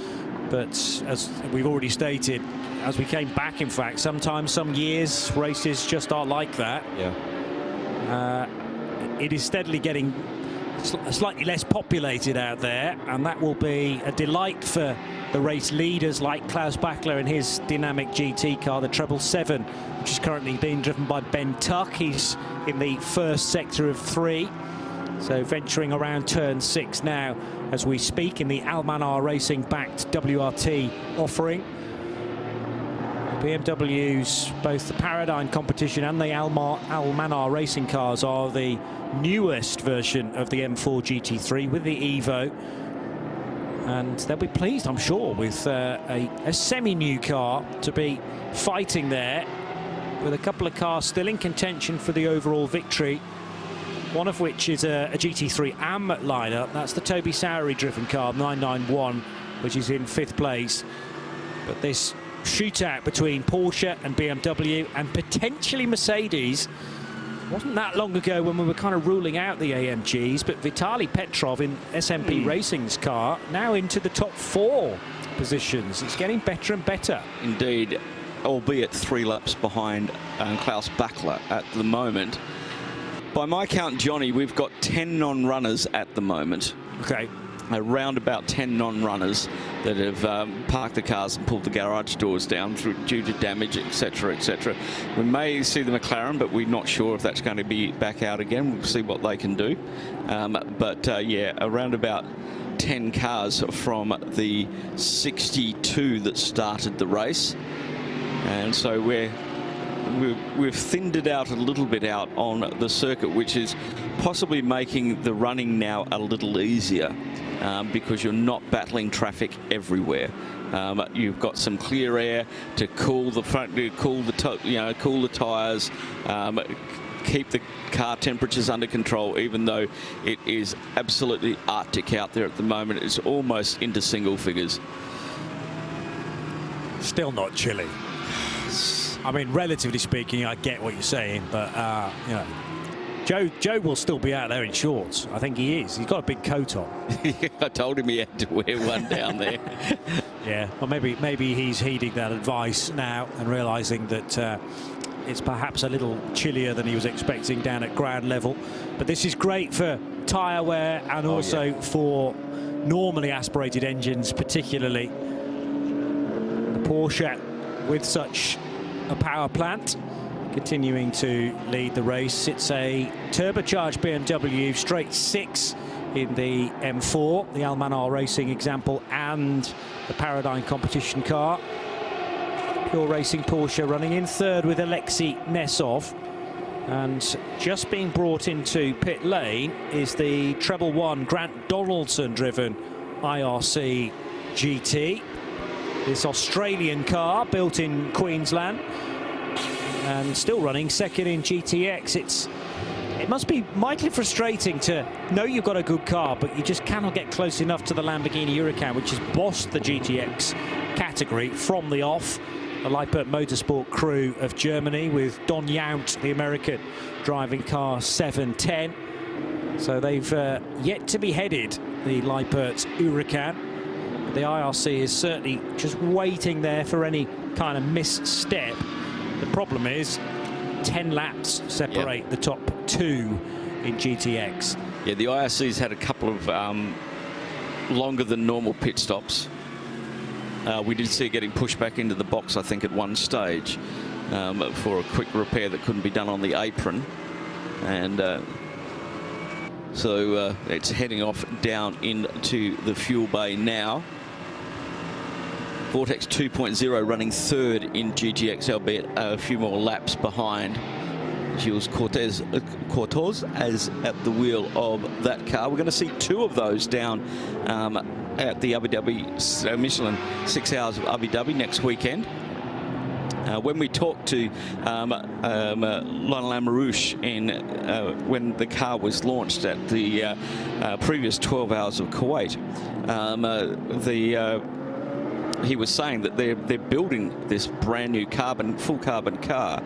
But as we've already stated, as we came back, in fact, sometimes, some years, races just are like that.
Yeah.
It is steadily getting slightly less populated out there, and that will be a delight for the race leaders like Klaus Bachler and his dynamic GT car, the 777, which is currently being driven by Ben Tuck. He's in the first sector of 3, so venturing around turn 6 now as we speak in the Almanar Racing backed WRT offering. BMW's both the Paradigm competition and the Almanar Racing cars are the newest version of the M4 GT3 with the Evo, and they'll be pleased, I'm sure, with a semi-new car to be fighting there, with a couple of cars still in contention for the overall victory, one of which is a GT3 AM lineup. That's the Toby Sowery driven car, 991, which is in 5th place. But this shootout between Porsche and BMW and potentially Mercedes wasn't that long ago when we were kind of ruling out the AMGs, but Vitaly Petrov in SMP Racing's car now into the top 4 positions. It's getting better and better.
Indeed, albeit 3 laps behind Klaus Bachler at the moment. By my count, Johnny, we've got 10 non-runners at the moment.
Okay.
Around about 10 non-runners that have parked the cars and pulled the garage doors down due to damage, etc., etc. We may see the McLaren, but we're not sure if that's going to be back out again. We'll see what they can do. Yeah, around about 10 cars from the 62 that started the race. And so we've thinned it out a little bit out on the circuit, which is possibly making the running now a little easier. Because you're not battling traffic everywhere. You've got some clear air to cool the front, to cool the tyres, keep the car temperatures under control. Even though it is absolutely Arctic out there at the moment, it's almost into single figures.
Still not chilly. I mean, relatively speaking, I get what you're saying, but you know. Joe will still be out there in shorts. I think he is. He's got a big coat on.
I told him he had to wear one down there.
Yeah, well, maybe he's heeding that advice now and realising that it's perhaps a little chillier than he was expecting down at ground level. But this is great for tyre wear and also for normally aspirated engines particularly. The Porsche with such a power plant continuing to lead the race. It's a turbocharged BMW straight 6 in the M4, the Almanar Racing example, and the Paradigm competition car. Pure Racing Porsche running in third with Alexei Nesov. And just being brought into pit lane is the Treble 1 Grant Donaldson driven IRC GT. This Australian car built in Queensland and still running second in GTX. It must be mightily frustrating to know you've got a good car, but you just cannot get close enough to the Lamborghini Huracan, which has bossed the GTX category from the off. The Lippert Motorsport crew of Germany with Don Yount, the American, driving car 710. So they've yet to be headed, the Lippert Huracan. The IRC is certainly just waiting there for any kind of misstep. The problem is 10 laps separate the top two in GTX.
Yeah, the IRC's had a couple of longer than normal pit stops. We did see it getting pushed back into the box, I think, at one stage for a quick repair that couldn't be done on the apron. And so it's heading off down into the fuel bay now. Vortex 2.0 running third in GTX, albeit a few more laps behind Gilles Cortez as at the wheel of that car. We're going to see two of those down at the Abu Dhabi Michelin 6 Hours of Abu Dhabi next weekend. When we talked to Lionel Amarouche when the car was launched at the previous 12 Hours of Kuwait, he was saying that they're building this brand new full carbon car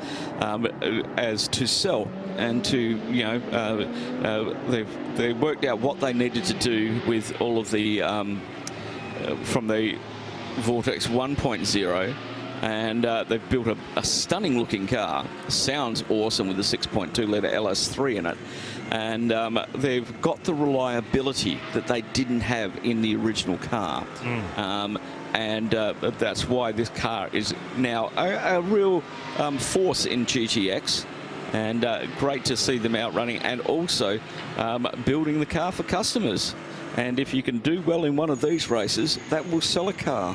as to sell, and to, you know, they've worked out what they needed to do with all of the from the Vortex 1.0, and they've built a stunning looking car. Sounds awesome with a 6.2 litre LS3 in it, and they've got the reliability that they didn't have in the original car. And that's why this car is now a real force in GTX, and great to see them out running and also building the car for customers. And if you can do well in one of these races, that will sell a car.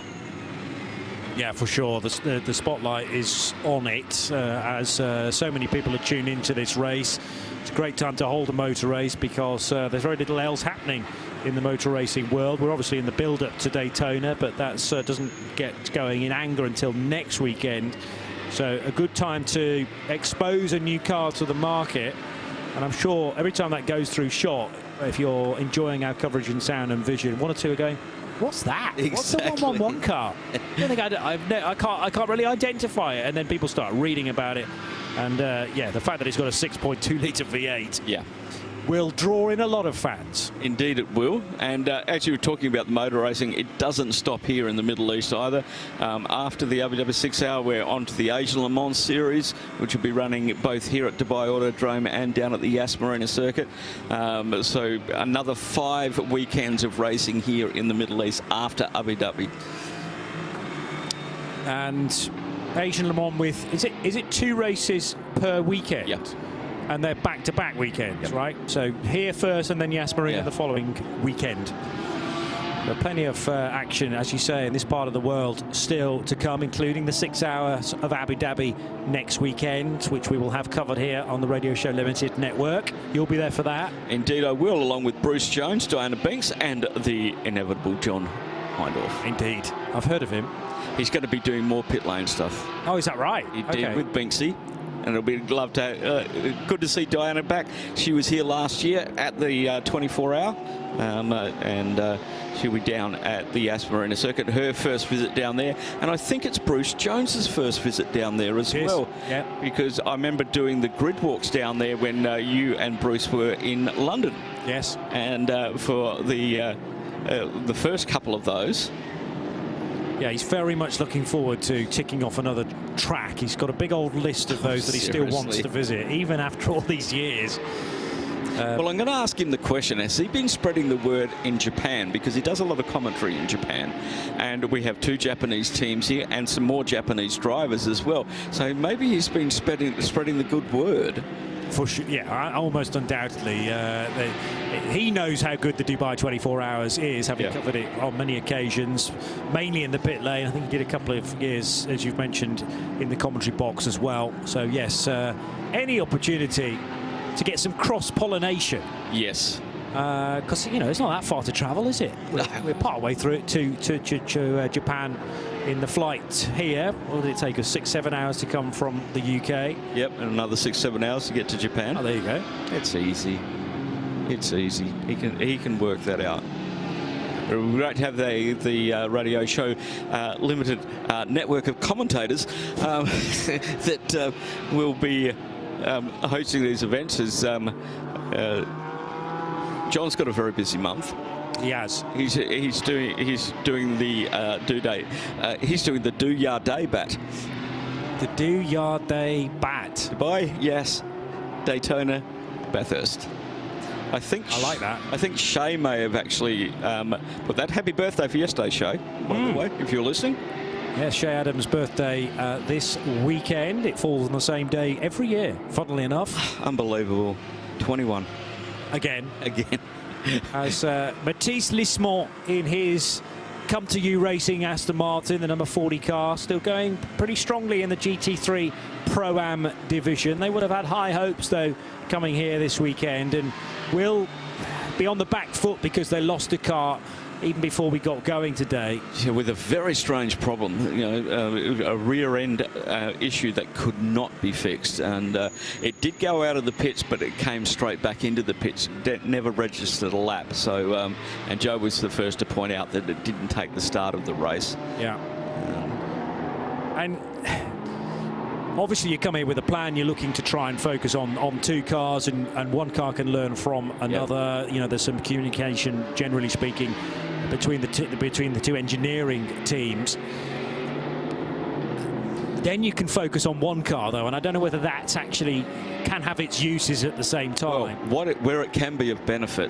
Yeah, for sure. The spotlight is on it as so many people are tuned into this race. It's a great time to hold a motor race because there's very little else happening in the motor racing world. We're obviously in the build-up to Daytona, but that doesn't get going in anger until next weekend. So a good time to expose a new car to the market. And I'm sure every time that goes through shot, if you're enjoying our coverage in sound and vision, one or two are going, what's that?
Exactly.
What's the 111 car? I can't really identify it. And then people start reading about it. And yeah, the fact that it's got a 6.2 litre V8 will draw in a lot of fans.
Indeed it will. And as you were talking about the motor racing, it doesn't stop here in the Middle East either. After the Abu Dhabi 6 Hour, we're on to the Asian Le Mans series, which will be running both here at Dubai Autodrome and down at the Yas Marina circuit. So another 5 weekends of racing here in the Middle East after Abu Dhabi.
And Asian Le Mans with, is it 2 races per weekend?
Yep.
And they're back-to-back weekends, right? So here first and then Yas Marina the following weekend. There are plenty of action, as you say, in this part of the world still to come, including the 6 Hours of Abu Dhabi next weekend, which we will have covered here on the Radio Show Limited network. You'll be there for that.
Indeed I will, along with Bruce Jones, Diana Binks, and the inevitable John Hindorf.
Indeed. I've heard of him.
He's going to be doing more pit lane stuff.
Oh, is that right?
He did with Binksy. And it'll be good to see Diana back. She was here last year at the 24 Hour, and she'll be down at the Yas Marina circuit, her first visit down there. And I think it's Bruce Jones's first visit down there as well.
Yeah.
Because I remember doing the grid walks down there when you and Bruce were in London.
Yes.
And for the first couple of those.
Yeah, he's very much looking forward to ticking off another track. He's got a big old list of those that he still wants to visit, even after all these years.
Well, I'm going to ask him the question. Has he been spreading the word in Japan? Because he does a lot of commentary in Japan. And we have 2 Japanese teams here and some more Japanese drivers as well. So maybe he's been spreading the good word.
For sure, yeah, almost undoubtedly. He knows how good the Dubai 24 Hours is, having covered it on many occasions, mainly in the pit lane. I think he did a couple of years, as you've mentioned, in the commentary box as well. So, yes, any opportunity to get some cross-pollination.
Yes.
Because, you know, it's not that far to travel, is it? We're part way through it to Japan in the flight here. What did it take us? 6-7 hours to come from the UK?
Yep, and another 6-7 hours to get to Japan.
Oh, there you go.
It's easy. It's easy. He can work that out. Great to have the radio show limited network of commentators that will be hosting these events. As John's got a very busy month.
He has.
He's doing the he's doing the Do Ya Day bat.
The Do Ya Day bat.
Dubai, yes. Daytona, Bathurst. I like that. I think Shay may have actually put that. Happy birthday for yesterday, Shay. By the way, if you're listening.
Yes, Shay Adams' birthday this weekend. It falls on the same day every year, funnily enough.
Unbelievable. 21.
Again.
As
Matisse Lismont in his Come To You Racing Aston Martin, the number 40 car, still going pretty strongly in the GT3 Pro-Am division. They would have had high hopes, though, coming here this weekend, and will be on the back foot because they lost a car even before we got going today.
Yeah, with a very strange problem, you know, a rear end issue that could not be fixed, and it did go out of the pits, but it came straight back into the pits. Never registered a lap. So, and Joe was the first to point out that it didn't take the start of the race.
Yeah. And obviously you come here with a plan. You're looking to try and focus on 2 cars, and one car can learn from another. Yep. You know, there's some communication, generally speaking, between the two engineering teams. Then you can focus on one car, though, and I don't know whether that's actually can have its uses at the same time.
Well, where it can be of benefit,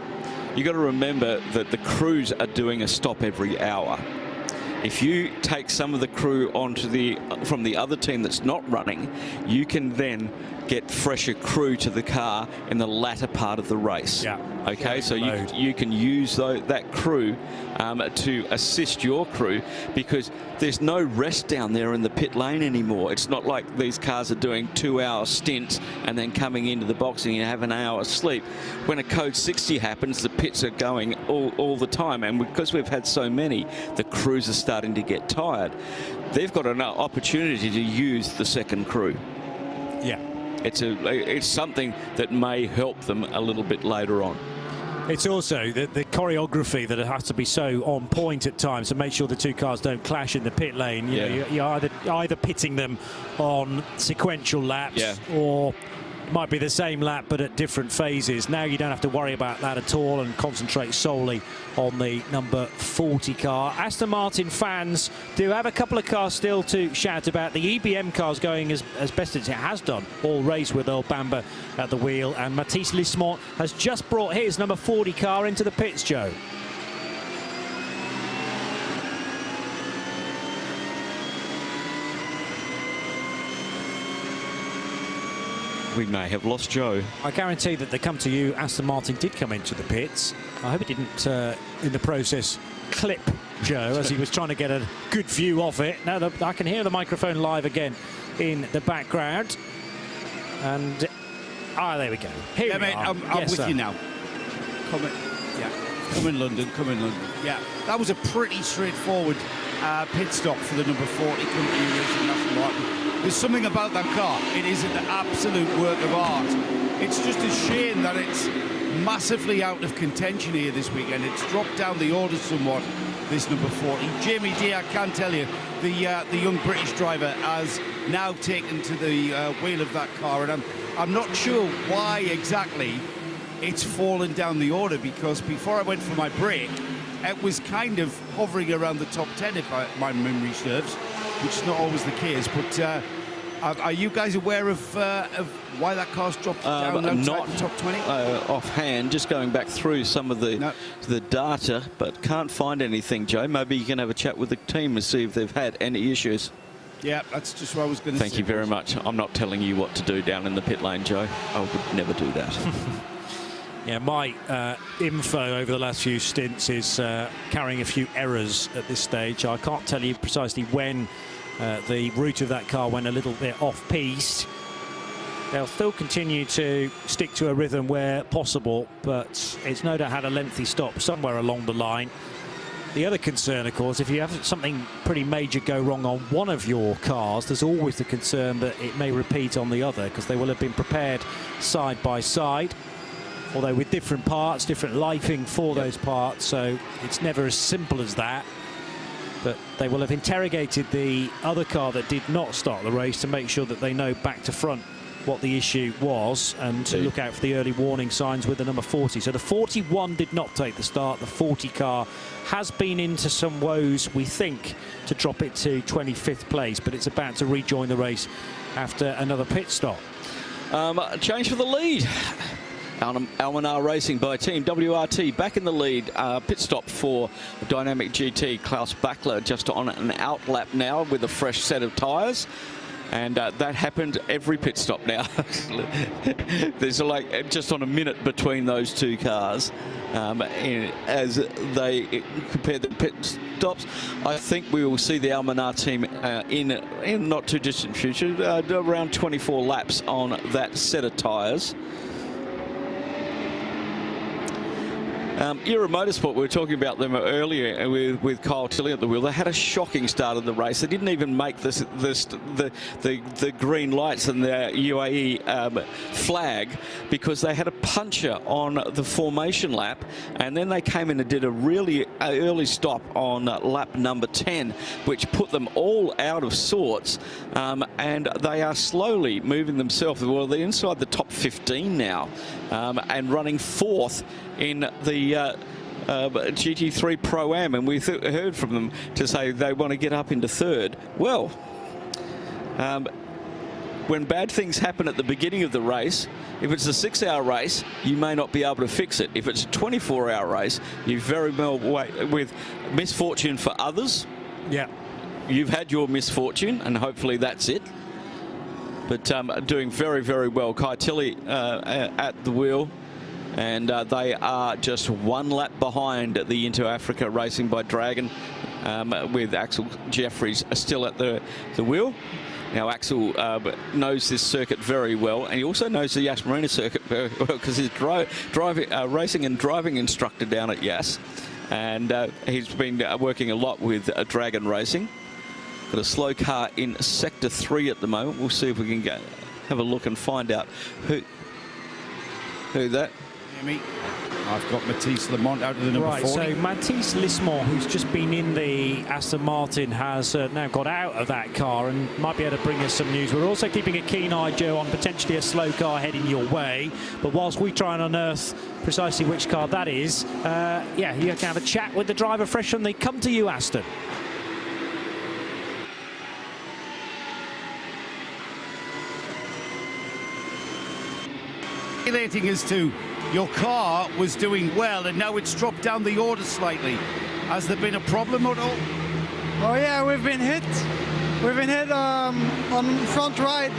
you got to remember that the crews are doing a stop every hour. If you take some of the crew from the other team that's not running, you can then get fresher crew to the car in the latter part of the race.
Yeah.
Okay, so you can use that crew to assist your crew, because there's no rest down there in the pit lane anymore. It's not like these cars are doing 2-hour stints and then coming into the box and you have an hour's sleep. When a code 60 happens, the pits are going all the time, and because we've had so many, the crews are starting to get tired. They've got an opportunity to use the second crew.
Yeah.
It's something that may help them a little bit later on.
It's also the choreography that has to be so on point at times to make sure the 2 cars don't clash in the pit lane. You know, you're either pitting them on sequential laps, or it might be the same lap but at different phases. Now you don't have to worry about that at all and concentrate solely on the number 40 car. Aston Martin fans do have a couple of cars still to shout about. The EBM car's going as best as it has done all race, with Earl Bamber at the wheel, and Matisse Lismont has just brought his number 40 car into the pits, Joe.
We may have lost Joe.
I guarantee that the Come To You Aston Martin did come into the pits. I hope it didn't, in the process, clip Joe as he was trying to get a good view of it. Now I can hear the microphone live again in the background. And, there we go. Here we are.
I'm with you now. Come in London. Yeah, that was a pretty straightforward pit stop for the number 40 Come To You Racing Aston Martin. There's something about that car. It is an absolute work of art. It's just a shame that it's massively out of contention here this weekend. It's dropped down the order somewhat, this number 40. Jamie D, I can tell you, the young British driver has now taken to the wheel of that car, and I'm not sure why exactly it's fallen down the order, because before I went for my break, it was kind of hovering around the top 10, if my memory serves, which is not always the case. But Are you guys aware of why that car's dropped down outside the top 20?
Offhand, just going back through some of the data, but can't find anything, Joe. Maybe you can have a chat with the team and see if they've had any issues.
Yeah, that's just what I was going to say.
Thank you very much. I'm not telling you what to do down in the pit lane, Joe. I would never do that.
Yeah, my info over the last few stints is carrying a few errors at this stage. I can't tell you precisely when the route of that car went a little bit off-piste. They'll still continue to stick to a rhythm where possible, but it's no doubt had a lengthy stop somewhere along the line. The other concern, of course, if you have something pretty major go wrong on one of your cars, there's always the concern that it may repeat on the other, because they will have been prepared side by side, although with different parts, different lifing for those parts, so it's never as simple as that. But they will have interrogated the other car that did not start the race to make sure that they know back to front what the issue was, and to look out for the early warning signs with the number 40. So the 41 did not take the start. The 40 car has been into some woes, we think, to drop it to 25th place, but it's about to rejoin the race after another pit stop.
Change for the lead. Almanar Racing by Team WRT back in the lead. Pit stop for Dynamic GT. Klaus Bachler just on an out lap now with a fresh set of tyres. And that happened every pit stop now. There's like just on a minute between those two cars as they compare the pit stops. I think we will see the Almanar team in not too distant future, around 24 laps on that set of tyres. Era Motorsport, we were talking about them earlier with Kyle Tilley at the wheel. They had a shocking start of the race. They didn't even make the green lights and the UAE flag because they had a puncher on the formation lap, and then they came in and did a really early stop on lap number 10, which put them all out of sorts, and they are slowly moving themselves. Well, they're inside the top 15 now, and running fourth in the GT3 Pro-Am, and we heard from them to say they want to get up into third. Well, when bad things happen at the beginning of the race, if it's a 6-hour race, you may not be able to fix it. If it's a 24-hour race, you very well wait with misfortune for others.
Yeah,
you've had your misfortune, and hopefully that's it. But doing very, very well. Kai Tilley at the wheel. And they are just one lap behind the Into Africa Racing by Dragon, with Axel Jeffries still at the wheel. Now, Axel knows this circuit very well, and he also knows the Yas Marina circuit very well because he's racing and driving instructor down at Yas. And he's been working a lot with Dragon Racing. Got a slow car in Sector 3 at the moment. We'll see if we can have a look and find out who that.
I've got Matisse Lemont out of the number 40.
So Matisse Lismont, who's just been in the Aston Martin, has now got out of that car and might be able to bring us some news. We're also keeping a keen eye, Joe, on potentially a slow car heading your way. But whilst we try and unearth precisely which car that is, yeah, you can have a chat with the driver fresh from the Come To You Aston.
Relating as to your car was doing well and now it's dropped down the order slightly. Has there been a problem at all?
Oh yeah, we've been hit. We've been hit on front right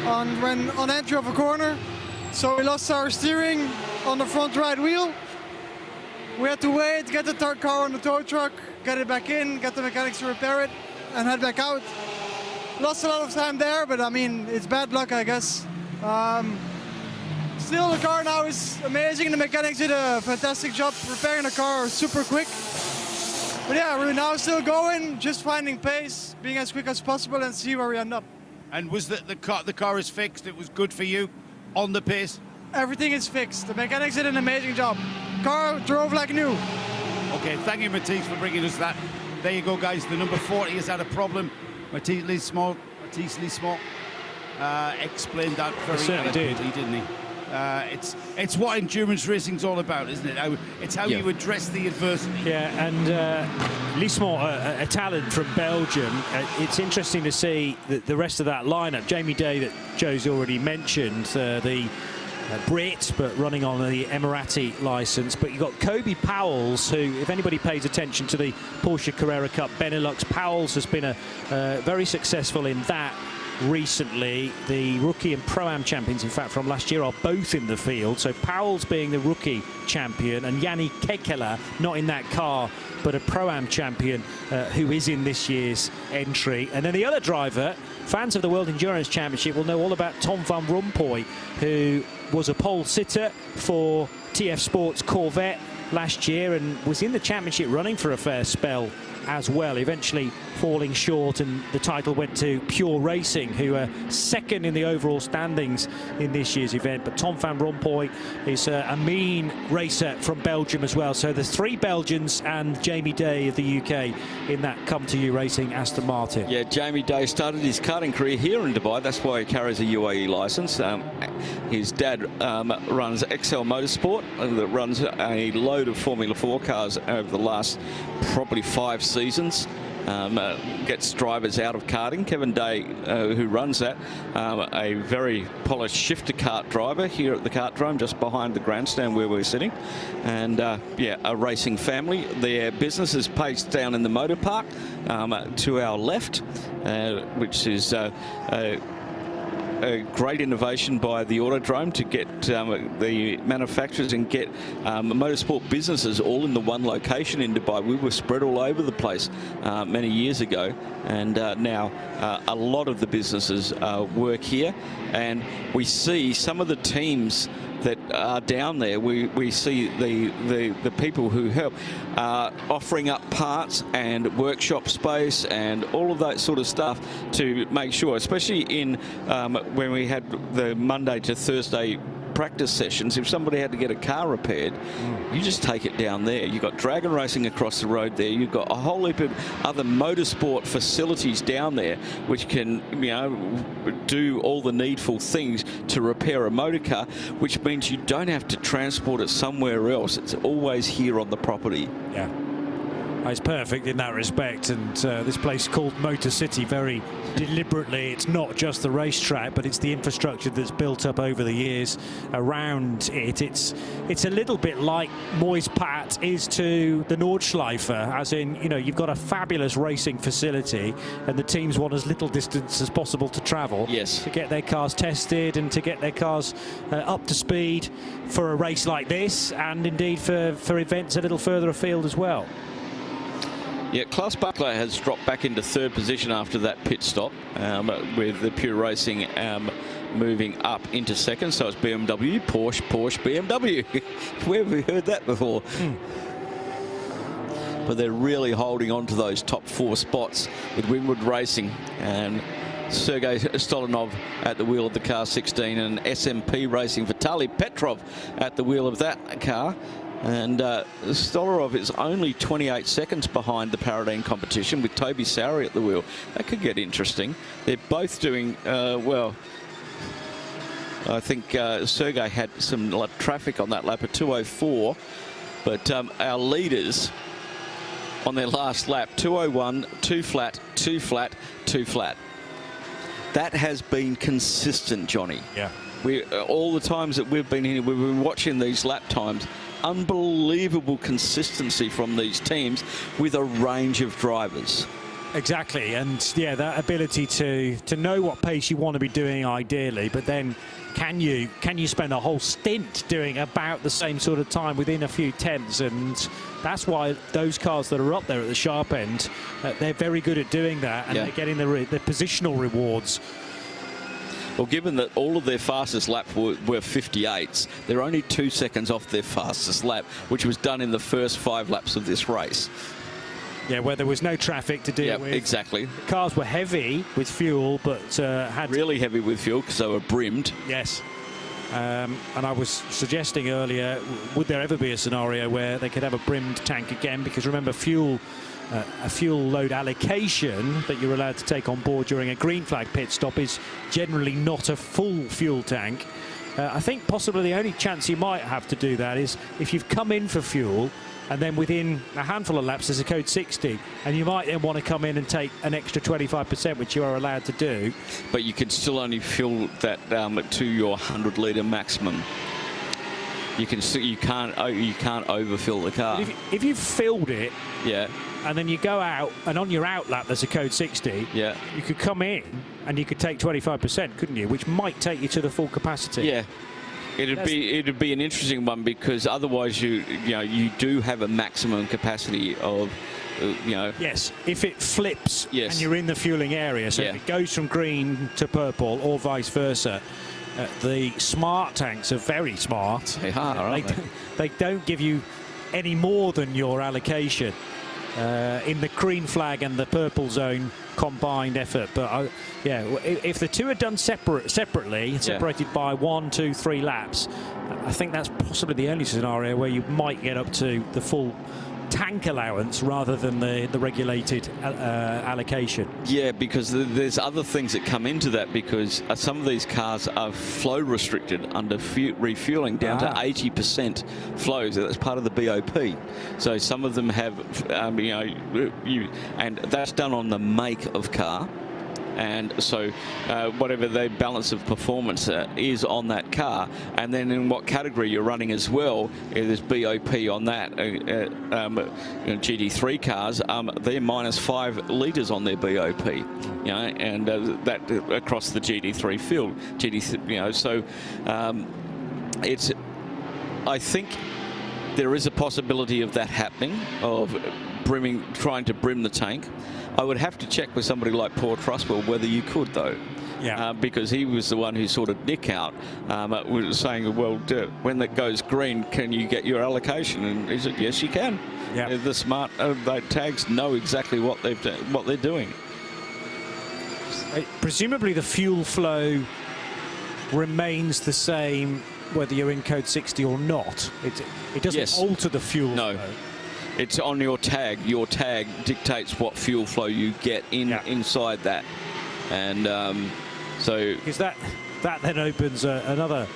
on entry of a corner. So we lost our steering on the front right wheel. We had to wait, get the third car on the tow truck, get it back in, get the mechanics to repair it, and head back out. Lost a lot of time there, but I mean, it's bad luck, I guess. Still, the car now is amazing. The mechanics did a fantastic job repairing the car super quick. But yeah, we're now still going, just finding pace, being as quick as possible, and see where we end up.
And was the car is fixed? It was good for you on the pace?
Everything is fixed. The mechanics did an amazing job. Car drove like new.
Okay, thank you, Matisse, for bringing us that. There you go, guys. The number 40 has had a problem. Matisse Lismont explained that very eloquently, didn't he? It's what endurance racing's all about, isn't it? It's how you address the adversity.
Yeah, and Lismont, a talent from Belgium. It's interesting to see the rest of that lineup. Jamie Day, that Joe's already mentioned, the Brit, but running on the Emirati licence. But you've got Kobe Powells, who, if anybody pays attention to the Porsche Carrera Cup Benelux, Powells has been very successful in that recently. The rookie and Pro-Am champions, in fact, from last year are both in the field. So Powells being the rookie champion and Yanni Kekela not in that car, but a Pro-Am champion who is in this year's entry. And then the other driver, fans of the World Endurance Championship will know all about Tom van Rompuy, who was a pole sitter for TF Sports Corvette last year and was in the championship running for a fair spell as well, eventually falling short, and the title went to Pure Racing, who are second in the overall standings in this year's event. But Tom van Rompuy is a mean racer from Belgium as well. So there's 3 Belgians and Jamie Day of the UK in that Come To You Racing Aston Martin.
Yeah, Jamie Day started his karting career here in Dubai. That's why he carries a UAE licence. His dad runs XL Motorsport, that runs a load of Formula 4 cars over the last probably 5 seasons. Gets drivers out of karting. Kevin Day, who runs that, a very polished shifter kart driver here at the Kartdrome, just behind the grandstand where we're sitting. And yeah, a racing family. Their business is based down in the motor park to our left, which is a great innovation by the Autodrome to get the manufacturers and get motorsport businesses all in the one location in Dubai. We were spread all over the place many years ago, and now a lot of the businesses work here, and we see some of the teams that are down there. We see the people who help offering up parts and workshop space and all of that sort of stuff to make sure, especially in when we had the Monday to Thursday practice sessions, if somebody had to get a car repaired, you just take it down there. You've got Dragon Racing across the road there. You've got a whole heap of other motorsport facilities down there which can, you know, do all the needful things to repair a motor car, which means you don't have to transport it somewhere else. It's always here on the property.
Yeah. It's perfect in that respect, and this place called Motor City, very deliberately, it's not just the racetrack, but it's the infrastructure that's built up over the years around it. It's a little bit like Moyes Pat is to the Nordschleife, as in, you know, you've got a fabulous racing facility and the teams want as little distance as possible to travel,
yes,
to get their cars tested and to get their cars up to speed for a race like this, and indeed for events a little further afield as well.
Yeah, Klaus Buckler has dropped back into 3rd position after that pit stop, with the Pure Racing moving up into 2nd. So it's BMW, Porsche, Porsche, BMW. Where have we heard that before? But they're really holding on to those top 4 spots with Winwood Racing and Sergei Stolanov at the wheel of the car 16, and SMP Racing, Vitaly Petrov at the wheel of that car. And Stolarov is only 28 seconds behind the Paradine competition with Toby Sowry at the wheel. That could get interesting. They're both doing well. I think Sergei had some traffic on that lap at 2:04, but our leaders on their last lap, 2:01, 2 flat, 2 flat, 2 flat. That has been consistent, Johnny.
Yeah.
All the times that we've been here, we've been watching these lap times. Unbelievable consistency from these teams with a range of drivers.
Exactly, and yeah, that ability to know what pace you want to be doing ideally, but then can you spend a whole stint doing about the same sort of time within a few tenths? And that's why those cars that are up there at the sharp end, they're very good at doing that, and they're getting the positional rewards.
Well, given that all of their fastest laps were 58s, they're only 2 seconds off their fastest lap, which was done in the first 5 laps of this race.
Yeah, where there was no traffic to deal with.
Exactly.
Cars were heavy with fuel, but had...
Really heavy with fuel because they were brimmed.
Yes. And I was suggesting earlier, would there ever be a scenario where they could have a brimmed tank again? Because remember, a fuel load allocation that you're allowed to take on board during a green flag pit stop is generally not a full fuel tank. I think possibly the only chance you might have to do that is if you've come in for fuel and then within a handful of laps there's a code 60, and you might then want to come in and take an extra 25%, which you are allowed to do.
But you can still only fuel that to your 100-litre maximum. You can't overfill the car.
If you've filled it,
yeah,
and then you go out, and on your out lap there's a code 60,
yeah,
you could come in and you could take 25%, couldn't you? Which might take you to the full capacity.
Yeah. It'd be an interesting one, because otherwise you do have a maximum capacity of
Yes, if it flips
yes.
and you're in the fueling area, so if it goes from green to purple or vice versa. The smart tanks are very smart.
They are, aren't they?
They don't give you any more than your allocation in the green flag and the purple zone combined effort. But if the two are done separately, separated by 1, 2, 3 laps, I think that's possibly the only scenario where you might get up to the full tank allowance rather than the regulated allocation.
Yeah, because there's other things that come into that, because some of these cars are flow restricted under refueling down to 80% flow. So that's part of the BOP. So some of them have, and that's done on the make of car. And so whatever the balance of performance is on that car, and then in what category you're running as well, there's BOP on that. GT3 cars, they're -5 litres on their BOP, and that across the GT3 field. It's. I think there is a possibility of that happening, of trying to brim the tank. I would have to check with somebody like Paul Trustwell whether you could, though. Yeah. Because he was the one who sorted Nick out, was saying, well, when that goes green, can you get your allocation? And he said, yes, you can. Yeah. The smart tags know exactly what they're doing.
Presumably the fuel flow remains the same whether you're in code 60 or not. It doesn't alter the fuel flow.
It's on your tag. Your tag dictates what fuel flow you get inside that, and so
because that then opens another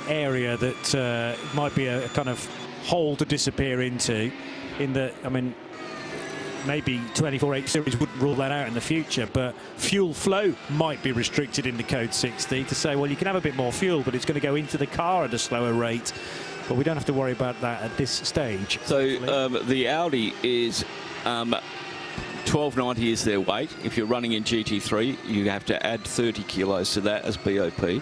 area that might be a kind of hole to disappear into. In the, I mean, maybe 24H series wouldn't rule that out in the future, but fuel flow might be restricted in the code 60 to say, well, you can have a bit more fuel, but it's going to go into the car at a slower rate. But we don't have to worry about that at this stage.
So the Audi is 1290 is their weight. If you're running in GT3, you have to add 30 kilos to that as BOP.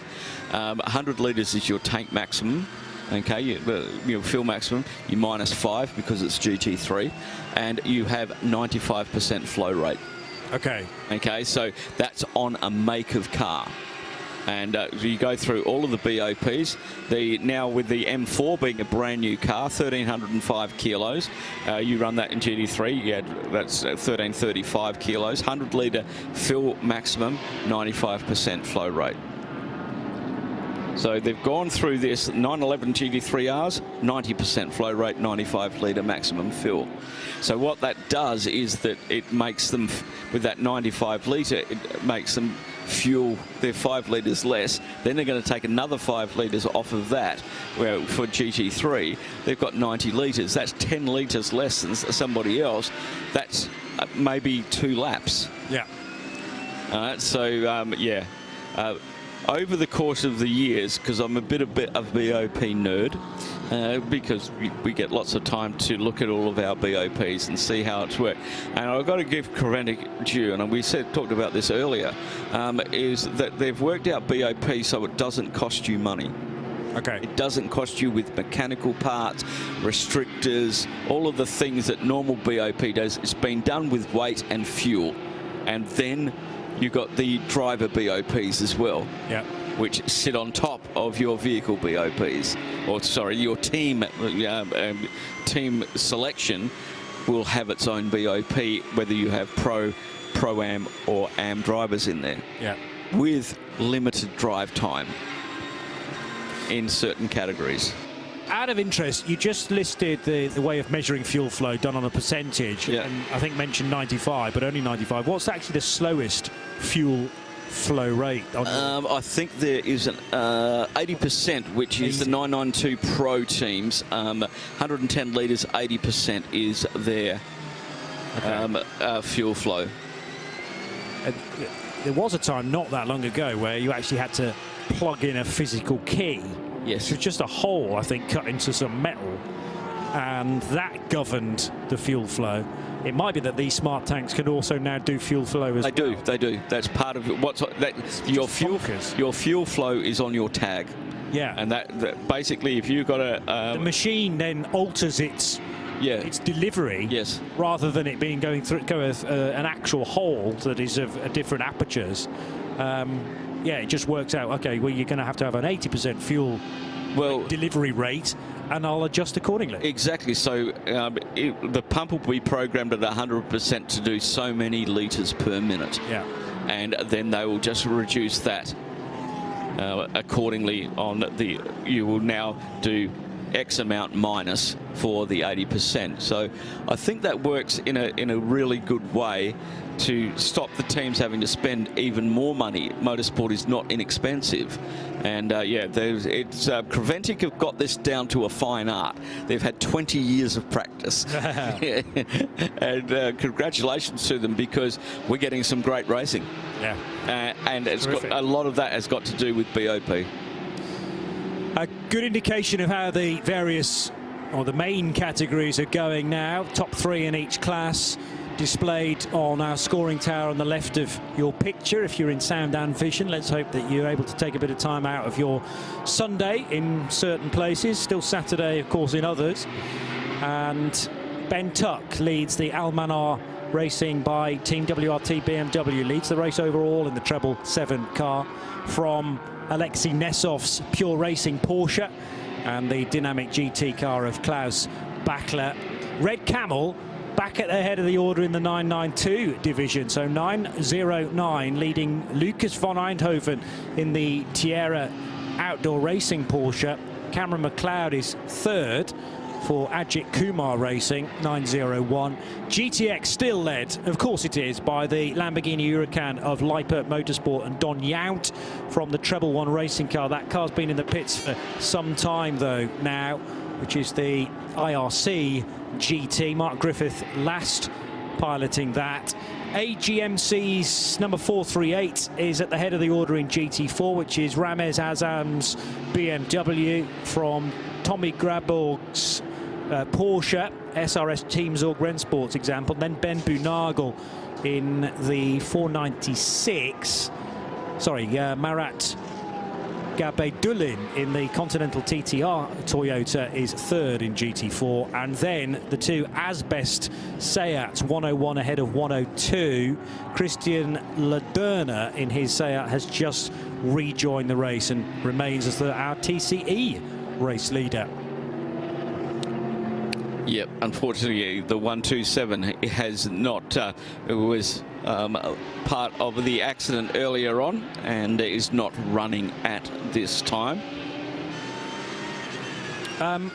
100 litres is your tank maximum. Okay, your fuel maximum, you -5 because it's GT3, and you have 95% flow rate.
Okay.
Okay, so that's on a make of car. And you go through all of the BOPs. Now with the M4 being a brand new car, 1,305 kilos. You run that in GT3, that's 1,335 kilos. 100 litre fill maximum, 95% flow rate. So they've gone through this 911 GT3Rs, 90% flow rate, 95 litre maximum fill. So what that does is that it makes them, with that 95 litre, it makes them fuel their 5 litres less. Then they're going to take another 5 litres off of that. Where for GT3, they've got 90 litres. That's 10 litres less than somebody else. That's maybe 2 laps.
Yeah.
Over the course of the years, because I'm a bit of BOP nerd, because we get lots of time to look at all of our BOPs and see how it's worked. And I've got to give Creventic due, and we talked about this earlier, is that they've worked out BOP so it doesn't cost you money.
Okay.
It doesn't cost you with mechanical parts, restrictors, all of the things that normal BOP does. It's been done with weight and fuel. And then you've got the driver BOPs as well, which sit on top of your vehicle BOPs, or sorry, your team selection will have its own BOP, whether you have Pro-Am or Am drivers in there, with limited drive time in certain categories.
Out of interest, you just listed the way of measuring fuel flow done on a percentage, and I think mentioned 95, but only 95. What's actually the slowest fuel flow rate?
I think there is an 80%, which is the 992 Pro teams. 110 litres, 80% is their fuel flow.
There was a time not that long ago where you actually had to plug in a physical key.
Yes.
It was just a hole, I think, cut into some metal, and that governed the fuel flow. It might be that these smart tanks can also now do fuel flow as well.
They do. That's part of it. Your fuel flow is on your tag.
Yeah.
And that basically, if you've got
the machine then alters its delivery, rather than it being going through an actual hole that is of different apertures. It just works out. Okay, well, you're going to have an 80% fuel delivery rate, and I'll adjust accordingly.
Exactly. So the pump will be programmed at 100% to do so many litres per minute.
Yeah.
And then they will just reduce that accordingly. You will now do X amount minus for the 80%. So I think that works in a really good way to stop the teams having to spend even more money. Motorsport is not inexpensive, and Creventic have got this down to a fine art. They've had 20 years of practice, and congratulations to them, because we're getting some great racing.
Yeah,
and a lot of that has got to do with BOP.
A good indication of how the the main categories are going now. Top 3 in each class, displayed on our scoring tower on the left of your picture. If you're in sound and vision, let's hope that you're able to take a bit of time out of your Sunday in certain places. Still Saturday, of course, in others. And Ben Tuck leads the Almanar Racing by Team WRT BMW, leads the race overall in the Treble 7 car from Alexei Nesov's Pure Racing Porsche and the dynamic GT car of Klaus Bachler. Red Camel back at the head of the order in the 992 division. So 909 leading Lucas von Eindhoven in the Tierra Outdoor Racing Porsche. Cameron McLeod is third for Ajith Kumar Racing, 901. GTX still led, of course it is, by the Lamborghini Huracan of Lippert Motorsport and Don Yount from the Treble 1 racing car. That car's been in the pits for some time though now, which is the IRC GT. Mark Griffith last piloting that. AGMC's number 438 is at the head of the order in GT4, which is Ramez Azam's BMW from Tommy Graborg's Porsche, SRS Team Zorg Rennsports example. Then Ben Bunagel in the 496. Sorry, Marat Gabedulin in the Continental TTR Toyota is third in GT4, and then the two Asbest Seats, 101 ahead of 102. Christian Laderna in his Seat has just rejoined the race and remains as our TCE race leader.
Yep, unfortunately, the 127 has not. It was part of the accident earlier on and is not running at this time.
I'm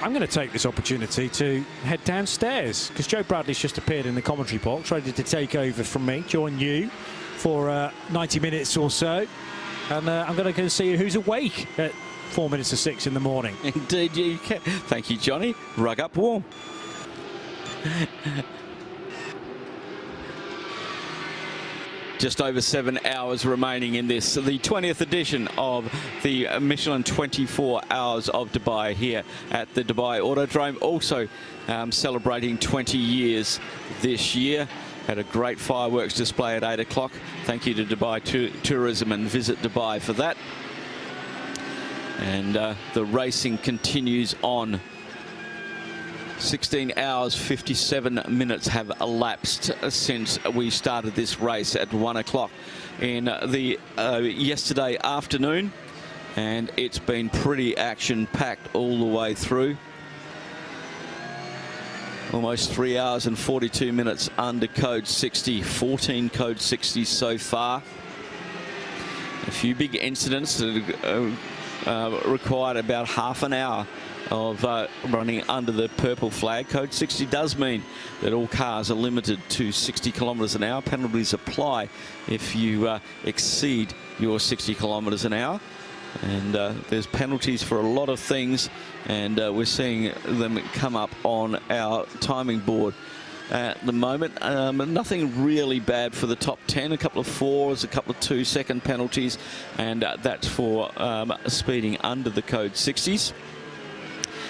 going to take this opportunity to head downstairs because Joe Bradley's just appeared in the commentary box, ready to take over from me, join you for 90 minutes or so. And I'm going to go see who's awake at 4 minutes to 6 in the morning.
Indeed you can. Thank you, Johnny. Rug up warm. Just over 7 hours remaining in this, the 20th edition of the Michelin 24 Hours of Dubai here at the Dubai Autodrome. Also celebrating 20 years this year. Had a great fireworks display at 8 o'clock. Thank you to Dubai Tourism and Visit Dubai for that. And the racing continues on. 16 hours 57 minutes have elapsed since we started this race at 1 o'clock in the yesterday afternoon, and it's been pretty action-packed all the way through. Almost 3 hours and 42 minutes under code 60, 14 code 60 so far. A few big incidents that required about half an hour of running under the purple flag. Code 60 does mean that all cars are limited to 60 kilometres an hour. Penalties apply if you exceed your 60 kilometres an hour. And there's penalties for a lot of things, and we're seeing them come up on our timing board at the moment. Nothing really bad for the top 10. A couple of 4s, a couple of 2-second penalties, and that's for speeding under the code 60s.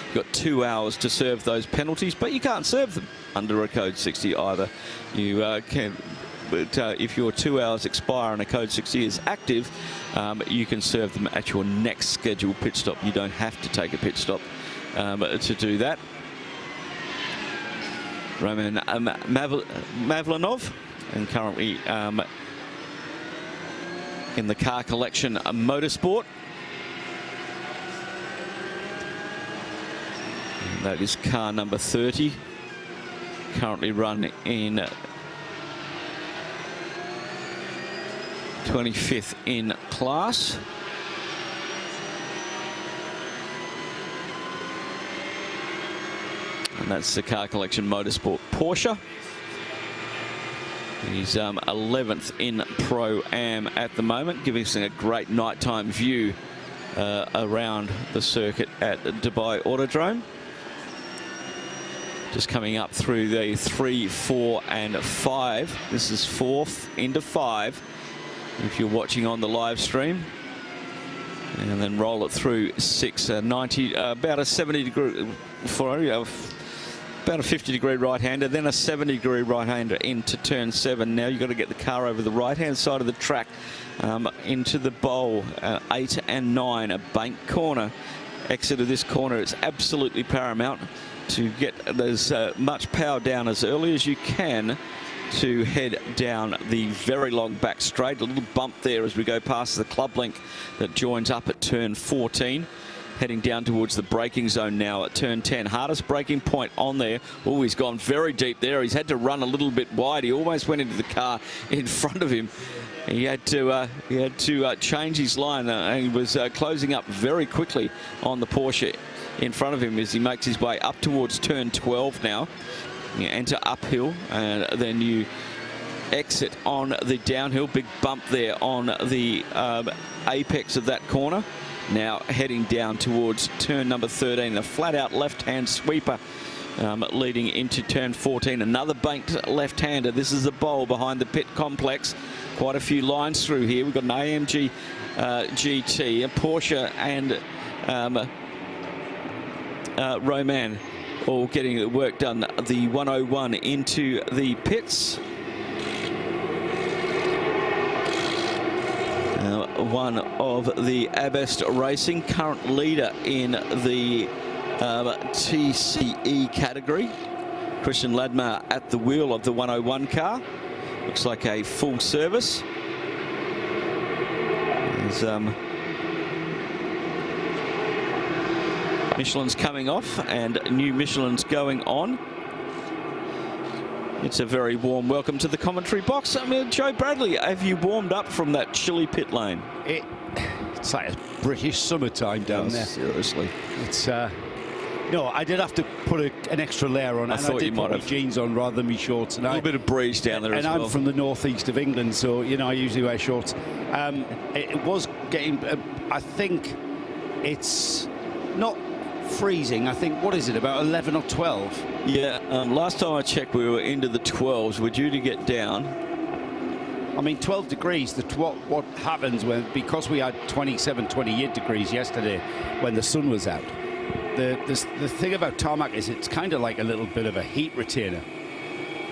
You've got 2 hours to serve those penalties, but you can't serve them under a code 60 either. You can. But if your 2 hours expire and a code 60 is active, you can serve them at your next scheduled pit stop. You don't have to take a pit stop to do that. Roman Mavlinov, and currently in the car collection motorsport. And that is car number 30, currently run in 25th in class. And that's the car collection motorsport Porsche. He's 11th in Pro-Am at the moment, giving us a great nighttime view around the circuit at Dubai Autodrome. Just coming up through the 3, 4 and 5. This is 4th into 5 if you're watching on the live stream. And then roll it through 6, 90, about a 70 degree, about a 50 degree right-hander, then a 70 degree right-hander into turn 7. Now you've got to get the car over the right-hand side of the track into the bowl. 8 and 9, a bank corner. Exit of this corner, it's absolutely paramount to get as much power down as early as you can to head down the very long back straight. A little bump there as we go past the club link that joins up at turn 14. Heading down towards the braking zone now at turn 10. Hardest braking point on there. Oh, he's gone very deep there. He's had to run a little bit wide. He almost went into the car in front of him. He had to change his line, and he was closing up very quickly on the Porsche in front of him as he makes his way up towards turn 12 now. You enter uphill, and then you exit on the downhill. Big bump there on the apex of that corner. Now heading down towards turn number 13, a flat-out left-hand sweeper leading into turn 14. Another banked left-hander. This is a bowl behind the pit complex. Quite a few lines through here. We've got an AMG GT, a Porsche, and Roman all getting the work done. The 101 into the pits. One of the Abest Racing, current leader in the TCE category. Christian Ladmar at the wheel of the 101 car. Looks like a full service. There's Michelin's coming off and new Michelin's going on. It's a very warm welcome to the commentary box. I mean, Joe Bradley, have you warmed up from that chilly pit lane?
It's like a British summertime down there.
Seriously.
It's no, I did have to put an extra layer on.
I thought you might have
put my jeans on rather than my shorts. And
a little bit of breeze down there as well.
And I'm from the northeast of England, so you know I usually wear shorts. It was getting. I think it's not freezing. I think, what is it, about 11 or 12?
Yeah, last time I checked we were into the 12s. We're due to get down.
I mean, 12 degrees, what happens when, because we had 27, 28 degrees yesterday when the sun was out, the thing about tarmac is it's kind of like a little bit of a heat retainer.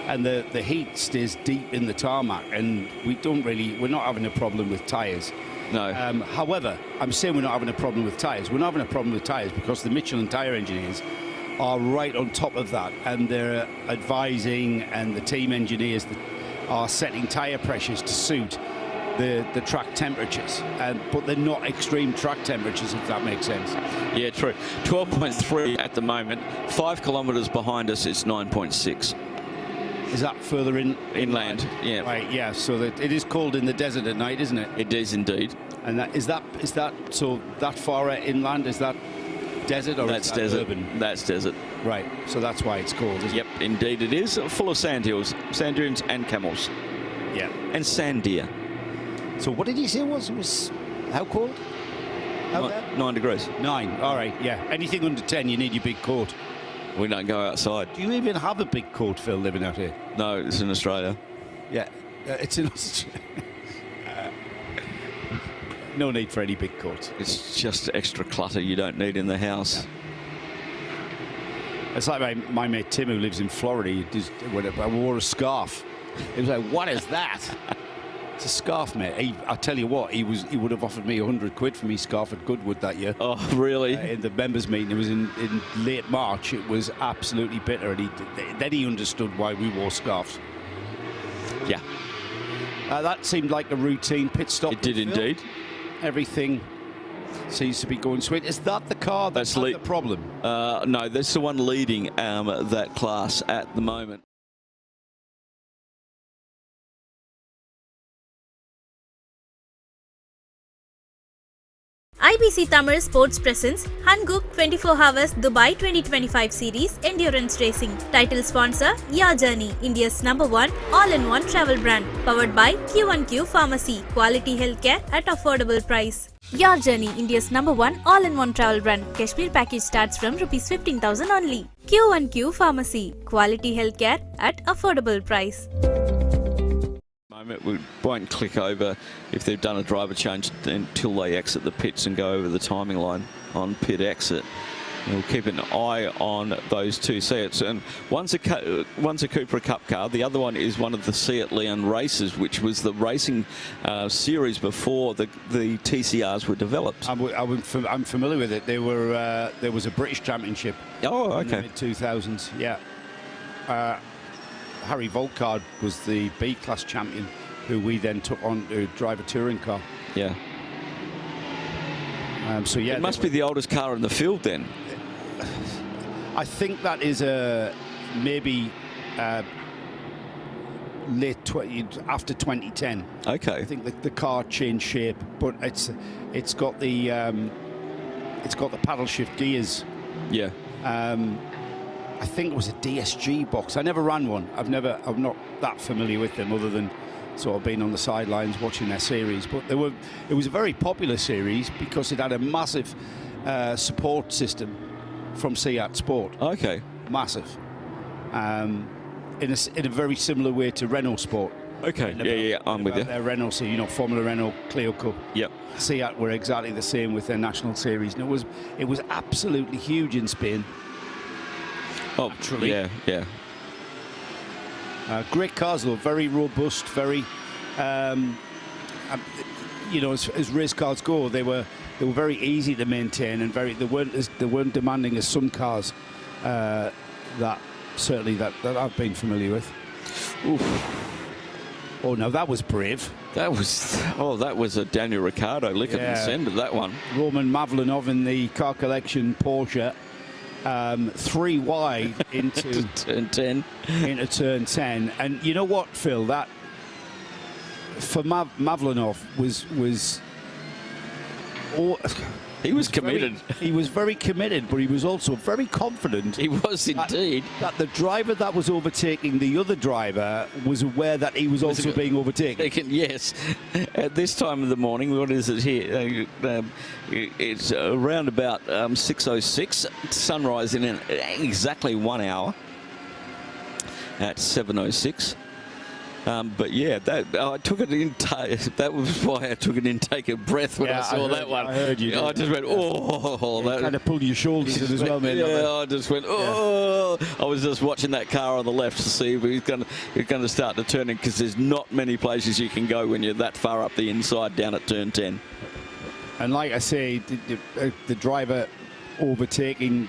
And the heat stays deep in the tarmac, and we're not having a problem with tyres.
No.
However, I'm saying we're not having a problem with tyres. We're not having a problem with tyres because the Michelin tyre engineers are right on top of that, and they're advising, and the team engineers that are setting tyre pressures to suit the track temperatures. But they're not extreme track temperatures, if that makes sense.
Yeah, true. 12.3 at the moment. 5 kilometres behind us, it's 9.6.
Is that further inland?
Yeah.
Right, yeah, so that it is cold in the desert at night, isn't it?
It is indeed.
And is that so that far inland, is that desert or
that's
is that
desert?
Urban?
That's desert.
Right, so that's why it's called, isn't
Yep, indeed it is. Full of sand hills, sand dunes and camels.
Yeah.
And sand deer.
So what did you say it was how cold? How bad?
9 degrees.
9, all right, yeah. Anything under 10, you need your big coat.
We don't go outside.
Do you even have a big coat, Phil, living out here?
No, it's in Australia.
Yeah, it's in Australia. No need for any big coats.
It's just extra clutter you don't need in the house.
It's like my mate Tim, who lives in Florida, I wore a scarf. He was like, what is that? It's a scarf, mate. I tell you what, he would have offered me 100 quid for me scarf at Goodwood that year.
Oh, really?
In the members' meeting, it was in late March. It was absolutely bitter, and then he understood why we wore scarves.
Yeah.
That seemed like a routine pit stop.
It did indeed.
Everything seems to be going sweet. Is that the car that's the problem?
No, that's the one leading that class at the moment.
IBC Tamil Sports presents Hankook 24H Dubai 2025 Series Endurance Racing. Title sponsor Your Journey, India's #1 all-in-one travel brand. Powered by Q1Q Pharmacy. Quality healthcare at affordable price. Your Journey, India's #1 all-in-one travel brand. Kashmir package starts from ₹15,000 only. Q1Q Pharmacy. Quality healthcare at affordable price.
We won't click over if they've done a driver change until they exit the pits and go over the timing line on pit exit. We'll keep an eye on those two Seats, and one's a Cupra Cup car, the other one is one of the Seat Leon races, which was the racing series before the TCRs were developed.
I'm familiar with it. There was a British Championship.
Oh, okay.
In the mid-2000s, yeah. Harry Volkard was the B-class champion, who we then took on to drive a touring car.
Yeah.
So yeah,
it must be the oldest car in the field then.
I think that is maybe after 2010.
Okay.
I think the car changed shape, but it's got the paddle shift gears.
Yeah.
I think it was a DSG box. I never ran one. I'm not that familiar with them, other than sort of being on the sidelines watching their series. But it was a very popular series because it had a massive support system from Seat Sport.
Okay.
Massive. In a very similar way to Renault Sport.
Okay. Yeah, I'm with you.
Their Renault, so Formula Renault, Clio Cup.
Yep.
Seat were exactly the same with their national series, and it was absolutely huge in Spain.
Oh, truly. Yeah.
Great cars, though. Very robust. Very, as race cars go, they were very easy to maintain, and they weren't demanding as some cars that I've been familiar with. Oof. Oh, no, that was brave.
That was a Daniel Ricciardo licking the send of that one.
Roman Mavlanov in the car collection Porsche. 3 wide into
turn 10.
Into turn 10, and you know what, Phil? That for Mavlanov was
he was committed.
He was very committed, but he was also very confident.
He was indeed.
That the driver that was overtaking the other driver was aware that he was also being overtaken.
Yes. At this time of the morning, what is it here? It's around about 6:06. Sunrise in exactly 1 hour at 7:06. But yeah, I took an intake. That was why I took an intake of breath when I saw that one.
I heard you.
I just went, oh.
That kind of pulled your shoulders in as well, man.
Yeah, I just went, oh. Yeah. I was just watching that car on the left to see if he's going to start to turn in, because there's not many places you can go when you're that far up the inside down at turn 10.
And like I say, the driver overtaking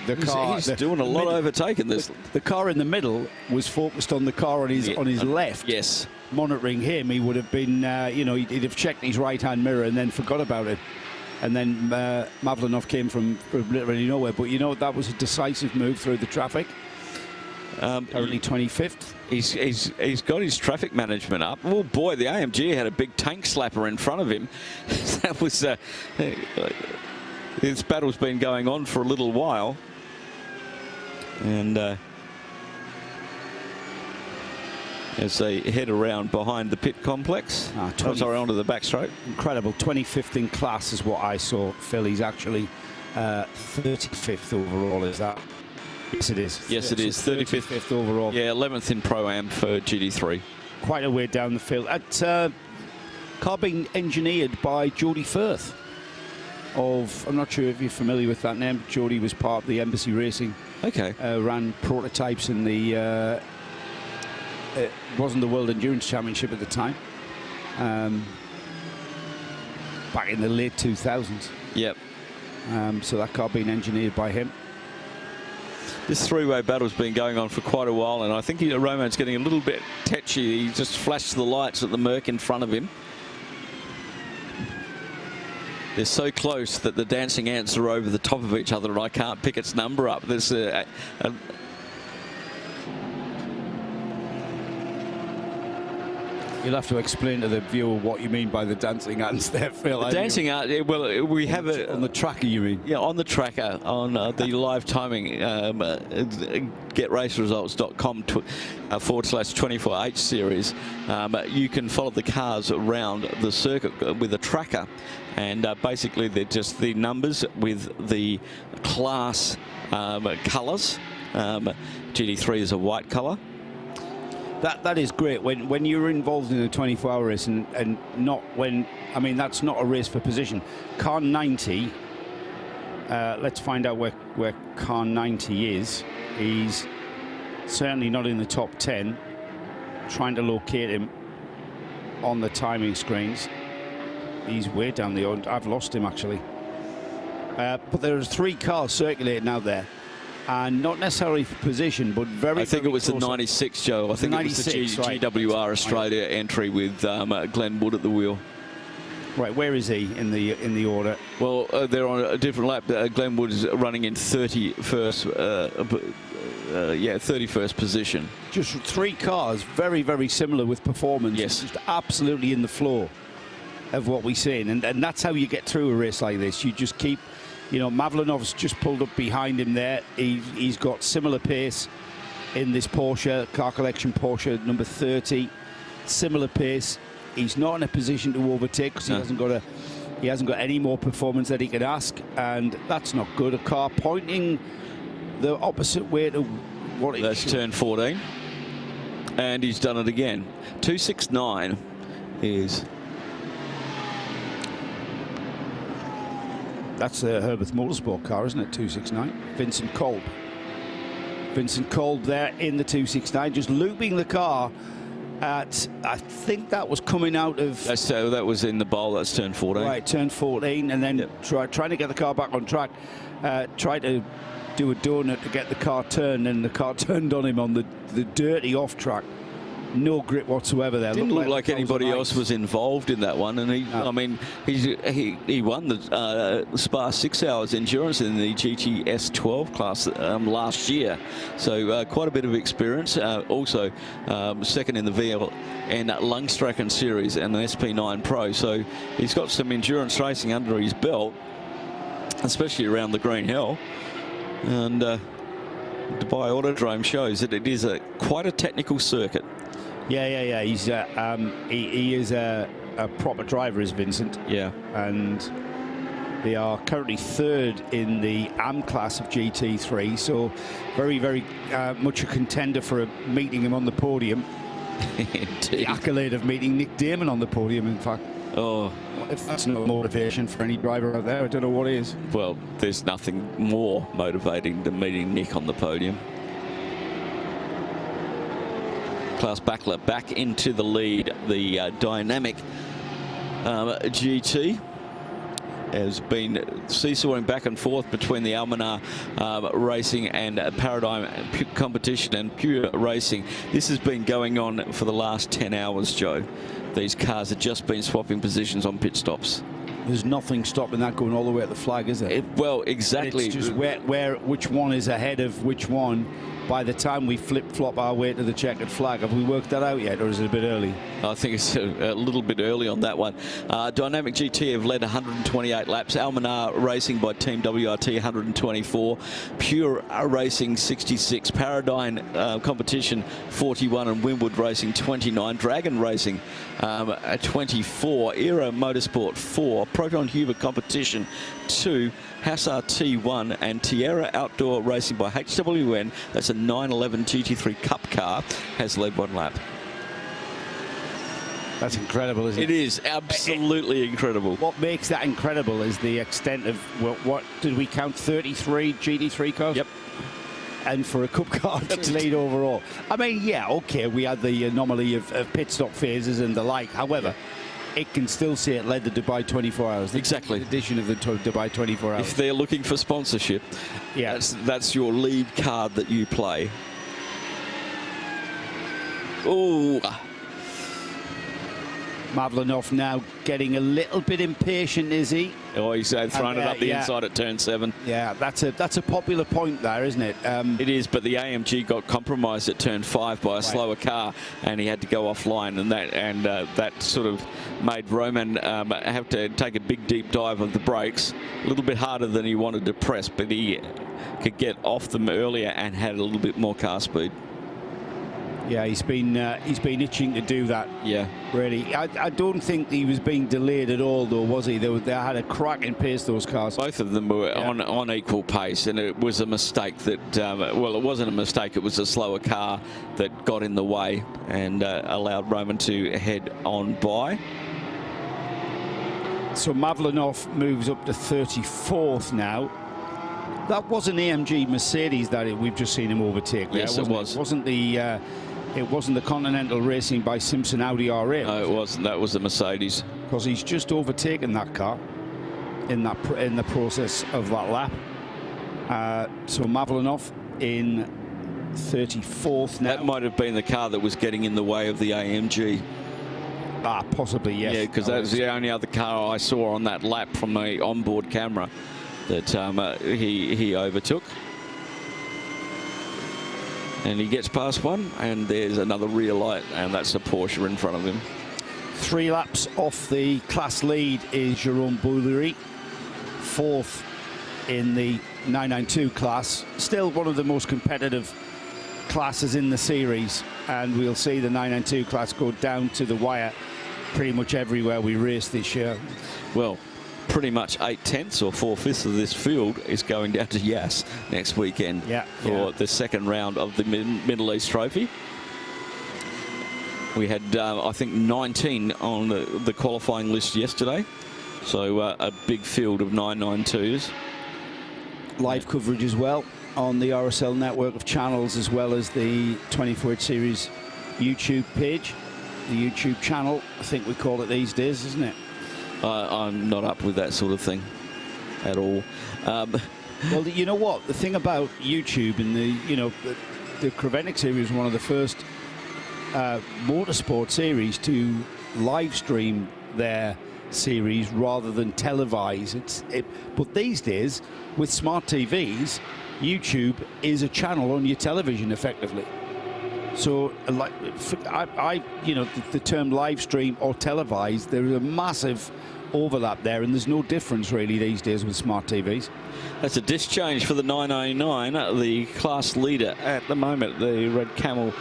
the car.
He's doing a lot of overtaking.
The car in the middle was focused on the car on his left.
Yes.
Monitoring him, he would have been, he'd have checked his right-hand mirror and then forgot about it. And then Mavlanov came from literally nowhere. But that was a decisive move through the traffic. Currently 25th.
He's got his traffic management up. Oh boy, the AMG had a big tank slapper in front of him. That was. This battle's been going on for a little while. And as they head around behind the pit complex, sorry, onto the backstroke.
Incredible. 25th in class is what I saw. Phil, he's actually 35th overall, is that? Yes, it is.
Yes, it is.
35th overall.
Yeah, 11th in Pro-Am for GT3.
Quite a way down the field. Car being engineered by Jody Firth of, I'm not sure if you're familiar with that name. Jody was part of the Embassy Racing.
Okay.
Ran prototypes in the, it wasn't the World Endurance Championship at the time. Back in the late 2000s.
Yep.
So that car being engineered by him.
This three-way battle's been going on for quite a while, and I think Roman's getting a little bit tetchy. He just flashed the lights at the Merc in front of him. They're so close that the dancing ants are over the top of each other, and I can't pick its number up. There's
You'll have to explain to the viewer what you mean by the dancing ants there, Phil.
The dancing ant, well, we have it
on the tracker, you mean?
Yeah, on the tracker, on the live timing, getraceresults.com /24H series. You can follow the cars around the circuit with a tracker, and basically they're just the numbers with the class colours. GT3 is a white colour.
That is great when you're involved in a 24-hour race and not when, I mean, that's not a race for position. Car 90, let's find out where car 90 is. He's certainly not in the top 10. Trying to locate him on the timing screens. He's way down the road. I've lost him actually. But there's 3 cars circulating out there. And not necessarily for position, but very.
I think it was the 96, Joe. I think it was the GWR Australia entry with Glenn Wood at the wheel.
Right, where is he in the order?
Well, they're on a different lap. Glenn Wood is running in 31st, 31st position.
Just 3 cars, very, very similar with performance.
Yes,
just absolutely in the floor of what we're seeing, and that's how you get through a race like this. You just keep. You know, Mavlinov's just pulled up behind him there. He's got similar pace in this Porsche, car collection Porsche number 30. Similar pace. He's not in a position to overtake because he hasn't got any more performance that he can ask, and that's not good. A car pointing the opposite way to what it
That's
should.
turn 14, and he's done it again. 269 is.
That's a Herbert Motorsport car, isn't it? 269. Vincent Kolb. Vincent Kolb there in the 269, just looping the car at, I think that was coming out of...
that was in the bowl, that's turn 14.
Right, turn 14, and then trying to get the car back on track. Tried to do a donut to get the car turned, and the car turned on him on the dirty off-track. No grip whatsoever there.
Didn't look like anybody else was involved in that one, and I mean, he won the Spa 6 Hours Endurance in the GTS 12 class last year, so quite a bit of experience. Also, second in the VLN Lungstracken series and an SP9 Pro, so he's got some endurance racing under his belt, especially around the Green Hill, and Dubai Autodrome shows that it is quite a technical circuit.
Yeah. He's he is a proper driver, is Vincent.
Yeah.
And they are currently 3rd in the AM class of GT3, so very, very much a contender for meeting him on the podium. The accolade of meeting Nick Damon on the podium, in fact.
Oh,
if that's not motivation for any driver out there, I don't know what is.
Well, there's nothing more motivating than meeting Nick on the podium. Klaus Bachler back into the lead. The dynamic GT has been seesawing back and forth between the Almanar Racing and Paradigm Competition and Pure Racing. This has been going on for the last 10 hours, Joe. These cars have just been swapping positions on pit stops.
There's nothing stopping that going all the way at the flag, is there?
Well, exactly.
It's just which one is ahead of which one by the time we flip-flop our way to the checkered flag. Have we worked that out yet, or is it a bit early?
I think it's a little bit early on that one. Dynamic GT have led 128 laps. Almanar Racing by Team WRT 124. Pure Racing 66. Paradigm Competition 41 and Winwood Racing 29. Dragon Racing 24. Era Motorsport 4. Proton Huber Competition 2. Hassar T1 and Tierra Outdoor Racing by HWN. That's a 911 GT3 Cup car. Has led 1 lap.
That's incredible, isn't it?
It is absolutely incredible.
What makes that incredible is the extent of what did we count? 33 GT3 cars.
Yep.
And for a cup car to lead overall. I mean, yeah, okay, we had the anomaly of pit stop phases and the like. However, it can still say it led the Dubai 24 Hours.
Exactly.
The edition of the Dubai 24 Hours.
If they're looking for sponsorship,
yeah,
that's your lead card that you play. Oh.
Mavlenov now getting a little bit impatient, is he?
Oh, he's thrown it up the inside at turn 7.
Yeah, that's a popular point there, isn't it?
It is, but the AMG got compromised at turn 5 by a slower car, and he had to go offline, and that sort of made Roman have to take a big deep dive of the brakes, a little bit harder than he wanted to press, but he could get off them earlier and had a little bit more car speed.
Yeah, he's been itching to do that.
Yeah,
really. I don't think he was being delayed at all, though, was he? They had a cracking pace, those cars.
Both of them were on equal pace, and it was a mistake that, well, it wasn't a mistake. It was a slower car that got in the way and allowed Roman to head on by.
So Mavlenov moves up to 34th now. That was an AMG Mercedes that we've just seen him overtake.
Yes,
it was. It wasn't the Continental Racing by Simpson Audi R8.
No, it wasn't. That was the Mercedes.
Because he's just overtaken that car in the process of that lap. So Mavlenov in 34th now.
That might have been the car that was getting in the way of the AMG.
Possibly, yes.
Yeah, because that was the only other car I saw on that lap from the onboard camera that he overtook. And he gets past one, and there's another rear light, and that's a Porsche in front of him.
3 laps off the class lead is Jérôme Bouillery, 4th in the 992 class. Still one of the most competitive classes in the series, and we'll see the 992 class go down to the wire pretty much everywhere we race this year.
Well, pretty much 8/10 or 4/5 of this field is going down to Yas next weekend for the second round of the Middle East Trophy. We had, I think, 19 on the qualifying list yesterday, so a big field of 992s.
Live coverage as well on the RSL network of channels, as well as the 24H Series YouTube page, the YouTube channel, I think we call it these days, isn't it?
I'm not up with that sort of thing at all.
Well, you know what? The thing about YouTube and the Creventic series was one of the first motorsport series to live stream their series rather than televise. But these days, with smart TVs, YouTube is a channel on your television effectively. So, like, the term live stream or televised, there is a massive overlap there, and there's no difference really these days with smart TVs.
That's a disc change for the 909, the class leader at the moment, the Red Camel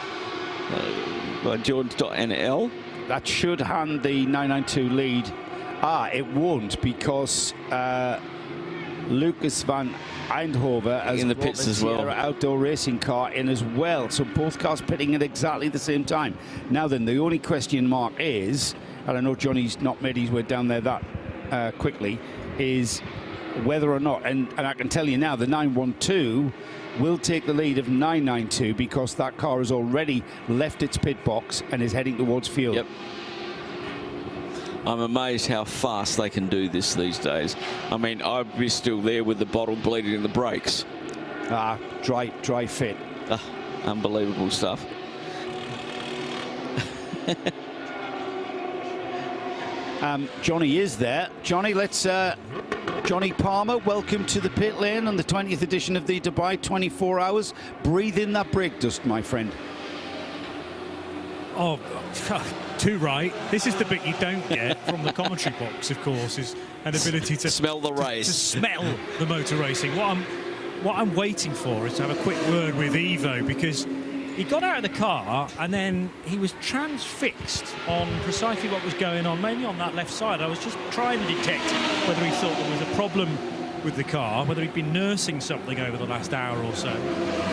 by Jordan.NL.
That should hand the 992 lead. It won't, because Lucas van Eindhoven has
in the pits as well.
Outdoor racing car in as well. So both cars pitting at exactly the same time. Now then, the only question mark is, and I know Johnny's not made his way down there that quickly, is whether or not, and I can tell you now, the 912 will take the lead of 992 because that car has already left its pit box and is heading towards field.
Yep. I'm amazed how fast they can do this these days. I mean, I'd be still there with the bottle bleeding in the brakes.
Dry fit.
Unbelievable stuff.
Johnny is there. Johnny, let's... Johnny Palmer, welcome to the pit lane on the 20th edition of the Dubai 24 Hours. Breathe in that brake dust, my friend.
Oh, too right. This is the bit you don't get from the commentary box, of course, is an ability to
smell the race,
to smell the motor racing. What I'm waiting for is to have a quick word with Ivo, because he got out of the car and then he was transfixed on precisely what was going on, mainly on that left side. I was just trying to detect whether he thought there was a problem with the car, whether he'd been nursing something over the last hour or so.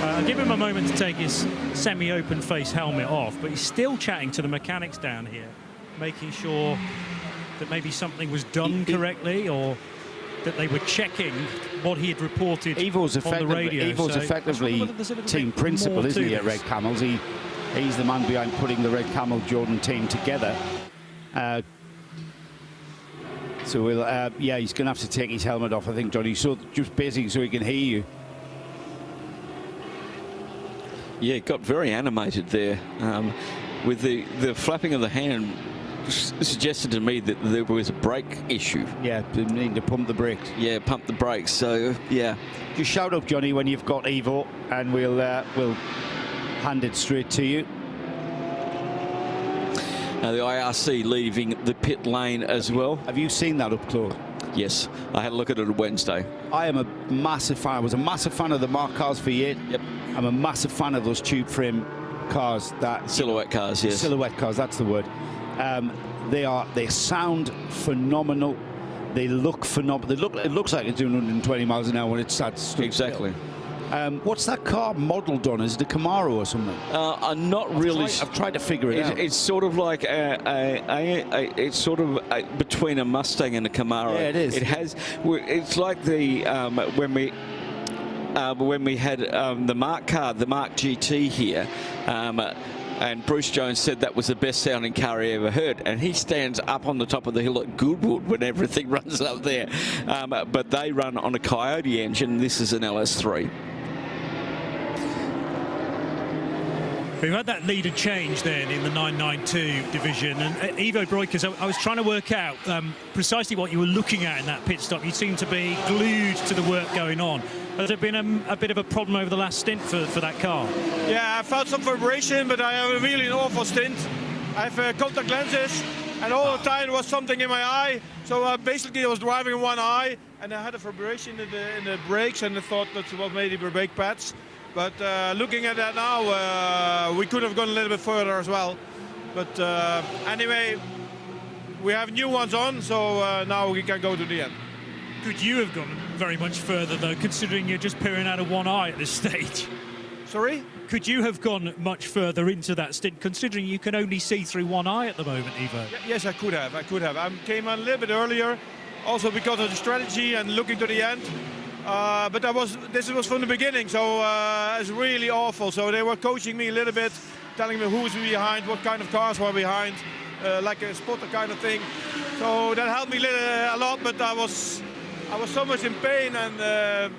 I'll give him a moment to take his semi-open face helmet off, but he's still chatting to the mechanics down here, making sure that maybe something was done correctly, or that they were checking what he had reported on the radio.
Evo's effectively team principal, isn't he, at Red Camels? He's the man behind putting the Red Camel Jordan team together. So we'll, yeah, he's going to have to take his helmet off, I think, Johnny. So just basically so he can hear you.
Yeah, it got very animated there with the flapping of the hand. Suggested to me that there was a brake issue.
Yeah, they need to pump the brakes.
Yeah, pump the brakes. So yeah,
just shout up, Johnny, when you've got Evo, and we'll hand it straight to you.
The IRC leaving the pit lane as well.
Have you seen that up close?
Yes, I had a look at it on Wednesday.
I am a massive fan. I was a massive fan of the Mark Cars V8.
Yep.
I'm a massive fan of those tube frame cars. That
silhouette cars, yes.
Silhouette cars, that's the word. They sound phenomenal. They look phenomenal. It looks like it's doing 120 miles an hour when it starts.
Exactly.
What's that car modeled on? Is it a Camaro or something?
I'm not really.
I've tried to figure it out.
It's sort of like it's sort of between a Mustang and a Camaro.
Yeah, it is.
It has. It's like the when we had the Mark car, the Mark GT here. And Bruce Jones said that was the best sounding car he ever heard, and he stands up on the top of the hill at Goodwood when everything runs up there. But they run on a Coyote engine. This is an LS3.
We've had that leader change then in the 992 division, and Ivo Breukers, I was trying to work out precisely what you were looking at in that pit stop. You seem to be glued to the work going on. Has it been a bit of a problem over the last stint for that car?
Yeah, I felt some vibration, but I have a really awful stint. I have contact lenses, and all the time there was something in my eye. So basically I was driving in one eye, and I had a vibration in the brakes, and I thought that was maybe the brake pads. But looking at that now, we could have gone a little bit further as well. But anyway, we have new ones on, so now we can go to the end.
Could you have gone very much further, though, considering you're just peering out of one eye at this stage?
Sorry?
Could you have gone much further into that stint, considering you can only see through one eye at the moment, Ivo?
Yes, I could have. I came on a little bit earlier, also because of the strategy and looking to the end. But this was from the beginning, so it's really awful. So they were coaching me a little bit, telling me who was behind, what kind of cars were behind, like a spotter kind of thing. So that helped me a lot, but I was so much in pain, and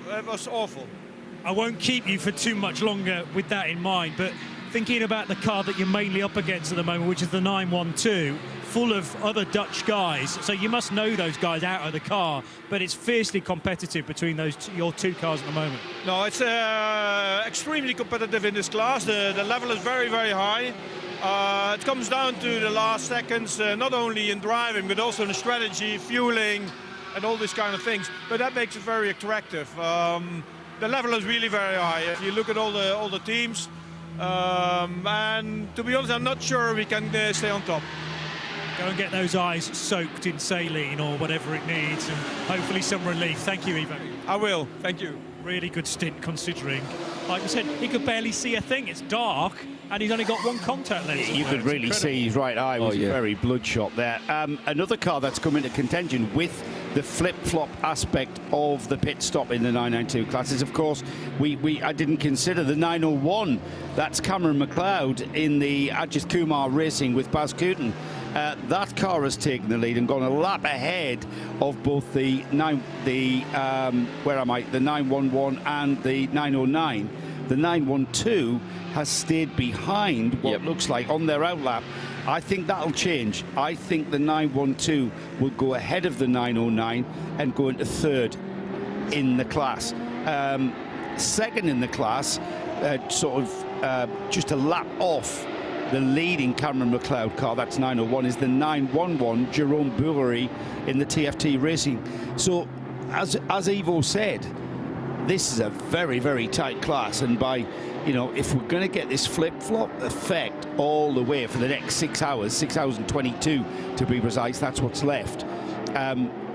it was awful.
I won't keep you for too much longer with that in mind, but thinking about the car that you're mainly up against at the moment, which is the 912, full of other Dutch guys, so you must know those guys out of the car, but it's fiercely competitive between your two cars at the moment.
No, it's extremely competitive in this class. The level is very, very high. It comes down to the last seconds, not only in driving, but also in strategy, fueling, and all these kind of things. But that makes it very attractive. The level is really very high. If you look at all the teams, and to be honest, I'm not sure we can stay on top.
Go and get those eyes soaked in saline or whatever it needs, and hopefully some relief. Thank you, Ivo.
I will. Thank you.
Really good stint, considering, like I said, he could barely see a thing. It's dark, and he's only got one contact lens.
You could really see his right eye was very bloodshot there. Another car that's come into contention with the flip-flop aspect of the pit stop in the 992 classes, of course, I didn't consider the 901. That's Cameron McLeod in the Ajith Kumar Racing with Baz Kooten. That car has taken the lead and gone a lap ahead of both the 911 and the 909. The 912 has stayed behind what looks like on their outlap, I think that'll change. I think the 912 will go ahead of the 909 and go into third in the class. Second in the class, just a lap off the leading Cameron McLeod car, that's 901, is the 911 Jerome Bourgerie in the TFT Racing. So, as Ivo said, this is a very, very tight class, and by, you know, if we're going to get this flip-flop effect all the way for the next 6 hours, 6 hours and 22 to be precise, that's what's left.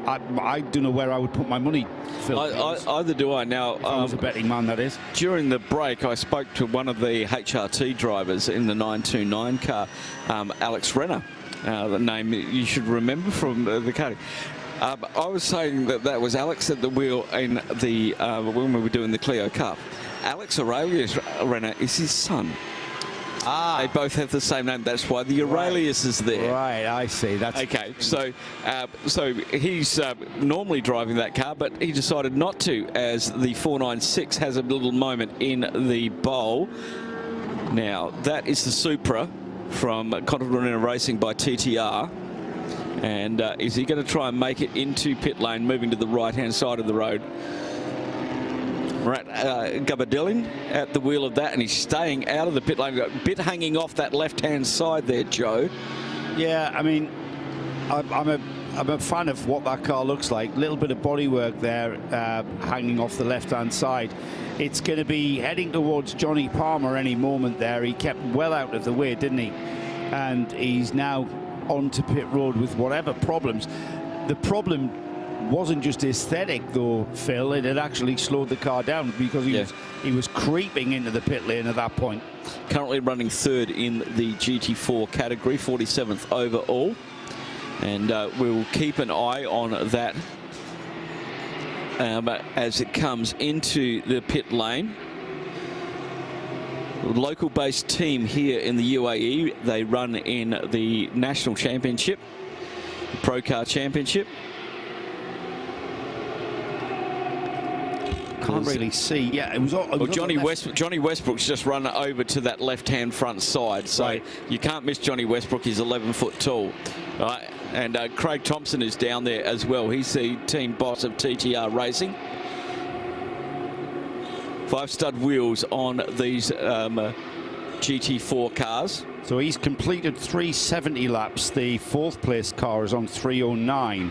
I don't know where I would put my money, Phil.
Either do I. Now,
if I was a betting man, that is.
During the break, I spoke to one of the HRT drivers in the 929 car, Alex Renner, the name you should remember from the karting. I was saying that was Alex at the wheel in the when we were doing the Clio Cup. Alex Aurelius Renner is his son. They both have the same name. That's why the Aurelius is there.
Right, I see. That's
okay. So he's normally driving that car, but he decided not to, as the 496 has a little moment in the bowl. Now that is the Supra from Continental Racing by TTR. And is he going to try and make it into pit lane, moving to the right-hand side of the road? We're at Gabardellin at the wheel of that, and he's staying out of the pit lane. Got a bit hanging off that left-hand side there, Joe.
Yeah, I mean, I'm a fan of what that car looks like. A little bit of bodywork there, hanging off the left-hand side. It's going to be heading towards Johnny Palmer any moment there. He kept well out of the way, didn't he? And he's now onto pit road with whatever problems. The problem wasn't just aesthetic though, Phil. It had actually slowed the car down because he was creeping into the pit lane at that point.
Currently running third in the GT4 category, 47th overall, and we'll keep an eye on that as it comes into the pit lane. Local-based team here in the UAE. They run in the National Championship, the Pro Car Championship.
Can't really see. Yeah, it was.
Well, Johnny Westbrook's just run over to that left-hand front side, so you can't miss Johnny Westbrook. He's 11 foot tall, right? And Craig Thompson is down there as well. He's the team boss of TTR Racing. 5-stud wheels on these GT4 cars.
So he's completed 370 laps. The fourth place car is on 309.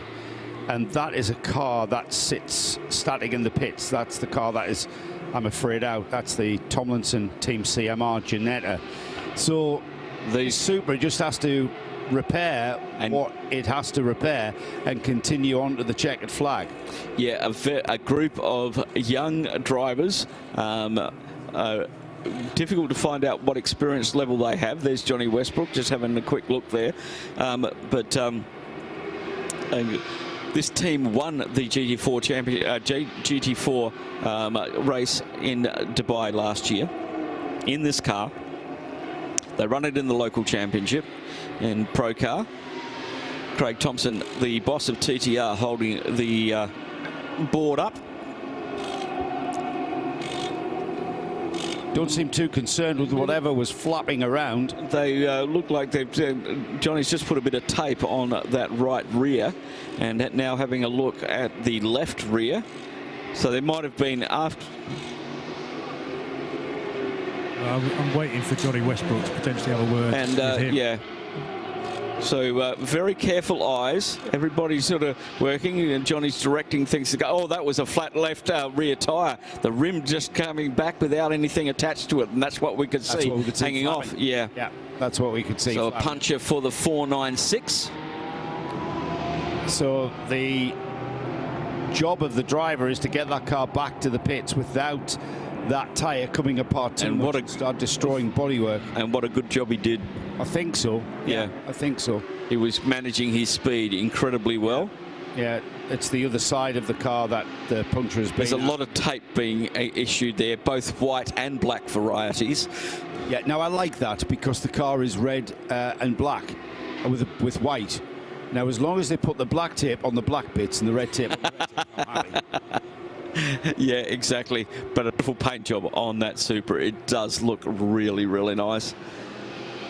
And that is a car that sits static in the pits. That's the car that is, I'm afraid, out. That's the Tomlinson Team CMR Ginetta. So the Supra just has to repair what it has to repair and continue on to the checkered flag.
Yeah, a group of young drivers. Difficult to find out what experience level they have. There's Johnny Westbrook, just having a quick look there. This team won the GT4 race in Dubai last year in this car. They run it in the local championship in Pro Car. Craig Thompson, the boss of TTR, holding the board up.
Don't seem too concerned with whatever was flapping around.
They look like they've... Johnny's just put a bit of tape on that right rear, and now having a look at the left rear. So they might have been after...
I'm waiting for Johnny Westbrook to potentially have a word with him.
Yeah. So very careful eyes. Everybody's sort of working, and Johnny's directing things to go. Oh, that was a flat left rear tyre. The rim just coming back without anything attached to it, and that's what we could see hanging off. Yeah,
that's what we could see.
So a puncher for the 496.
So the job of the driver is to get that car back to the pits without that tyre coming apart too much and start destroying bodywork.
And what a good job he did.
I think so.
Yeah,
I think so.
He was managing his speed incredibly well.
Yeah, it's the other side of the car that the puncture has been.
There's a lot of tape being issued there, both white and black varieties.
Yeah, now I like that because the car is red and black with white. Now, as long as they put the black tape on the black bits and the red tape on the red tape, I'm happy.
Yeah, exactly. But a beautiful paint job on that Supra. It does look really, really nice.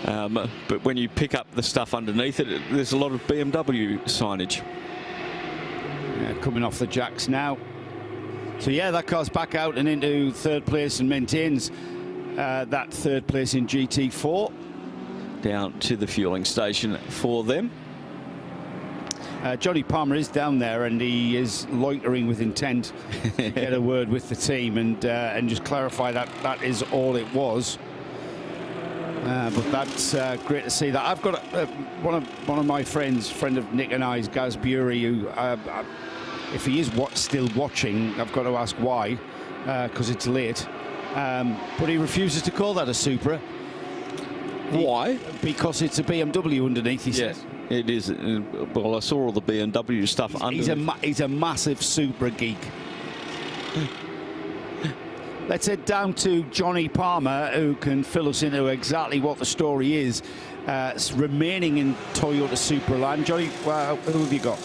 But when you pick up the stuff underneath it, there's a lot of BMW signage.
Yeah, coming off the jacks now. So yeah, that car's back out and into third place and maintains that third place in GT4.
Down to the fueling station for them.
Johnny Palmer is down there and he is loitering with intent to get a word with the team and just clarify that that is all it was. But that's great to see that. I've got one of my friends, friend of Nick and I's, Gaz Bury, who if he is still watching, I've got to ask why, because it's late. But he refuses to call that a Supra.
Why?
Because it's a BMW underneath, he says.
It is. Well, I saw all the BMW stuff underneath.
He's a massive Supra geek. Let's head down to Johnny Palmer, who can fill us into exactly what the story is. Remaining in Toyota Supra land. Johnny, who have you got?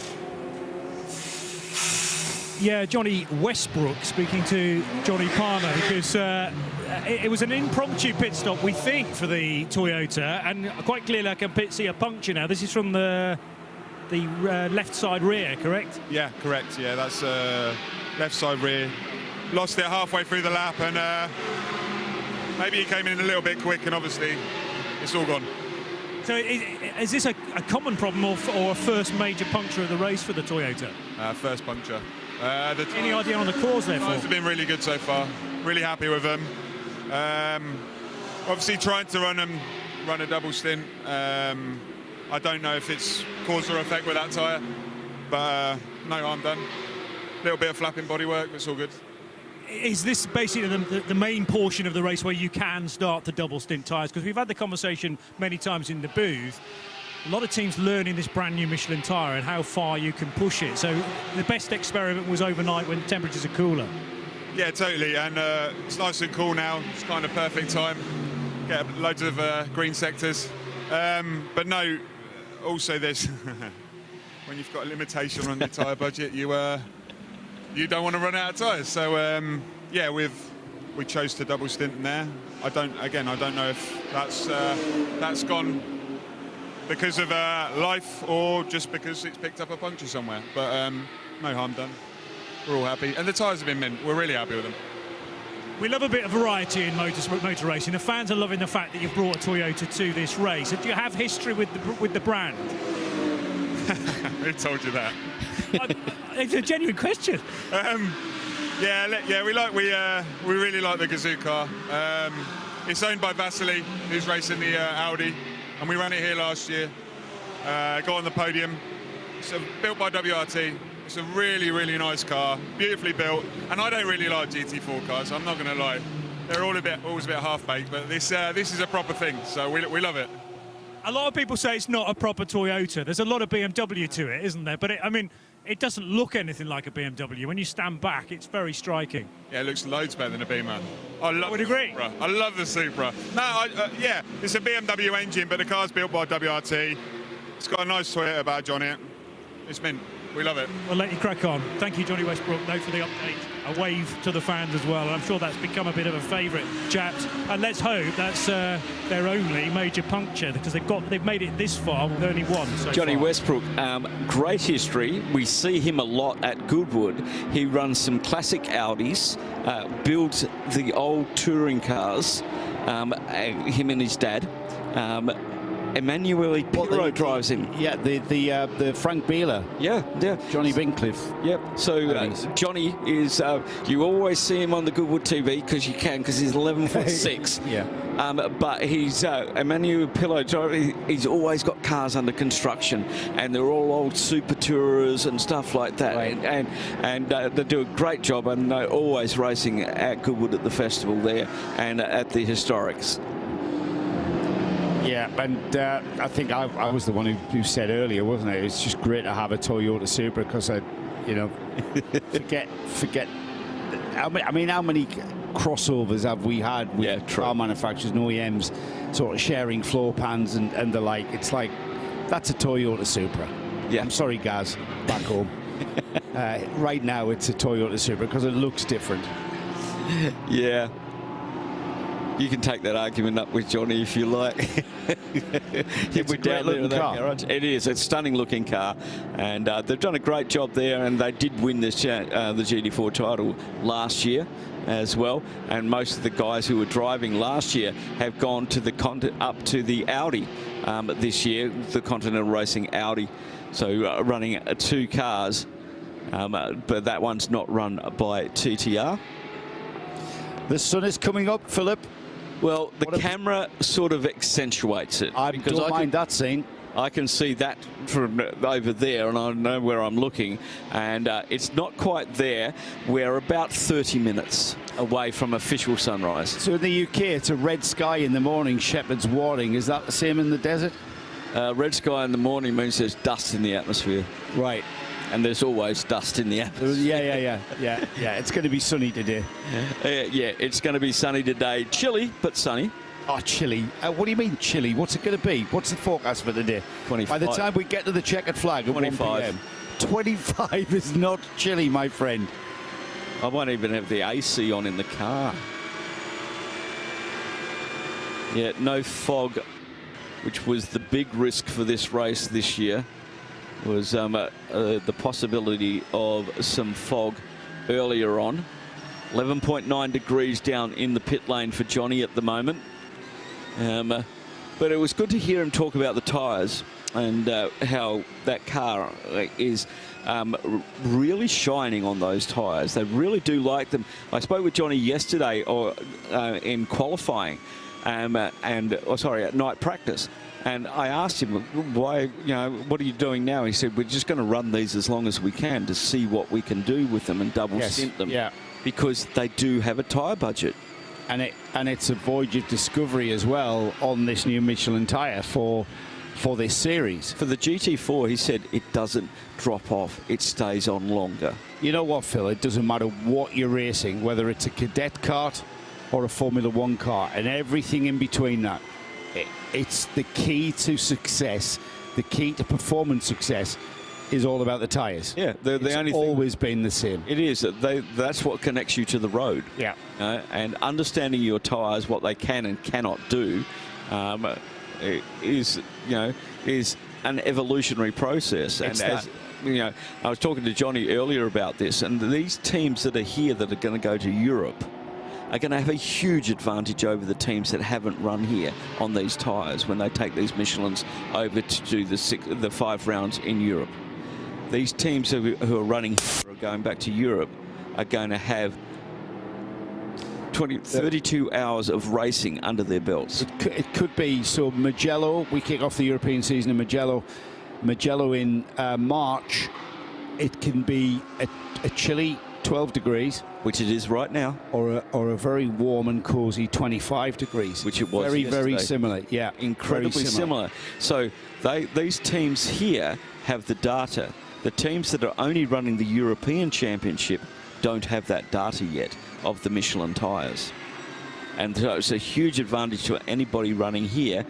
Yeah, Johnny Westbrook speaking to Johnny Palmer, because it was an impromptu pit stop, we think, for the Toyota, and quite clearly I can see a puncture now. This is from the left side rear, correct?
Yeah, correct. Yeah, that's left side rear. Lost it halfway through the lap, and maybe he came in a little bit quick, and obviously it's all gone.
So is this a common problem or a first major puncture of the race for the Toyota?
First puncture.
Any idea on the cause there?
Tyres have been really good so far. Really happy with them. Obviously trying to run a double stint. I don't know if it's cause or effect with that tyre, but no harm done. A little bit of flapping bodywork, but it's all good.
Is this basically the main portion of the race where you can start the double stint tyres? Because we've had the conversation many times in the booth. A lot of teams learning this brand new Michelin tyre and how far you can push it. So the best experiment was overnight when temperatures are cooler.
Yeah, totally. And it's nice and cool now. It's kind of perfect time. Get loads of green sectors. But no, also there's when you've got a limitation on your tyre budget, you don't want to run out of tyres. So yeah, we chose to double stint in there. I don't know if that's gone because of life or just because it's picked up a puncture somewhere. But no harm done. We're all happy, and the tyres have been mint. We're really happy with them.
We love a bit of variety in motor racing. The fans are loving the fact that you've brought a Toyota to this race. Do you have history with the brand?
Who told you that?
It's a genuine question.
Yeah, we really like the Gazoo car. It's owned by Vasily, who's racing the Audi, and we ran it here last year. Got on the podium. It's built by WRT. It's a really, really nice car, beautifully built. And I don't really like GT4 cars. I'm not going to lie. They're always a bit half-baked, but this is a proper thing. So we love it.
A lot of people say it's not a proper Toyota. There's a lot of BMW to it, isn't there? But it doesn't look anything like a BMW. When you stand back, it's very striking.
Yeah, it looks loads better than a Beamer.
I would agree.
Supra. I love the Supra. No, yeah, it's a BMW engine, but the car's built by WRT. It's got a nice Toyota badge on it. It's mint. We love it.
We'll let you crack on. Thank you, Johnny Westbrook. No for the update. A wave to the fans as well. I'm sure that's become a bit of a favourite, chaps. And let's hope that's their only major puncture, because they've made it this far with only one.
Johnny Westbrook, great history. We see him a lot at Goodwood. He runs some classic Audis, builds the old touring cars. Him and his dad. Emanuele Pirro drives him.
Yeah, the Frank Bieler.
Yeah.
Johnny Bincliffe.
Yep. So Johnny is, you always see him on the Goodwood TV because he's 11'6".
Yeah.
But he's Emanuele Pirro driver. He's always got cars under construction, and they're all old Super Tourers and stuff like that. Right. And they do a great job, and they're always racing at Goodwood at the festival there and at the Historics.
Yeah, and I think I was the one who said earlier, wasn't it? It's just great to have a Toyota Supra because forget. How many crossovers have we had with car manufacturers and OEMs sort of sharing floor pans and the like? It's like, that's a Toyota Supra. Yeah. I'm sorry, Gaz, back home. Right now, it's a Toyota Supra because it looks different.
Yeah. You can take that argument up with Johnny if you like.
It's a great looking car.
Garage. It is. It's a stunning looking car, and they've done a great job there, and they did win this the GT4 title last year as well, and most of the guys who were driving last year have gone to the up to the Audi this year, the Continental Racing Audi, so running 2 cars, but that one's not run by TTR.
The sun is coming up, Philip.
Well, the camera sort of accentuates it.
I don't mind that scene.
I can see that from over there, and I know where I'm looking, and it's not quite there. We're about 30 minutes away from official sunrise.
So in the UK, it's a red sky in the morning, Shepherd's Warning. Is that the same in the desert?
Red sky in the morning means there's dust in the atmosphere.
Right.
And there's always dust in the atmosphere.
Yeah. It's going to be sunny today.
Yeah, it's going to be sunny today. Chilly, but sunny.
Oh, chilly. What do you mean chilly? What's it going to be? What's the forecast for today?
25.
By the time we get to the checkered flag at
25.
1 p.m. 25 is not chilly, my friend.
I won't even have the AC on in the car. Yeah, no fog, which was the big risk for this race this year, was the possibility of some fog earlier on. 11.9 degrees down in the pit lane for Johnny at the moment. But it was good to hear him talk about the tyres and how that car is really shining on those tyres. They really do like them. I spoke with Johnny yesterday in qualifying at night practice. And I asked him, why, what are you doing now? He said, we're just going to run these as long as we can to see what we can do with them and double stint them.
Yeah.
Because they do have a tyre budget.
And it's a voyage of discovery as well on this new Michelin tyre for this series.
For the GT4, he said it doesn't drop off. It stays on longer.
You know what, Phil? It doesn't matter what you're racing, whether it's a cadet kart or a Formula 1 car and everything in between that. It's the key to success, the key to performance success is all about the tyres.
Yeah,
it's always been the same.
It is. That's what connects you to the road.
Yeah.
And understanding your tyres, what they can and cannot do, is an evolutionary process. And as I was talking to Johnny earlier about this, and these teams that are here that are going to go to Europe are going to have a huge advantage over the teams that haven't run here on these tyres when they take these Michelins over to do the 5 rounds in Europe. These teams who are running here or going back to Europe are going to have 32 hours of racing under their belts.
It could be. So Mugello, we kick off the European season in Mugello in March. It can be a chilly 12 degrees,
which it is right now,
or a very warm and cozy 25 degrees,
which it was
very similar. Yeah,
incredibly similar. So these teams here have the data. The teams that are only running the European Championship don't have that data yet of the Michelin tyres, and so it's a huge advantage to anybody running here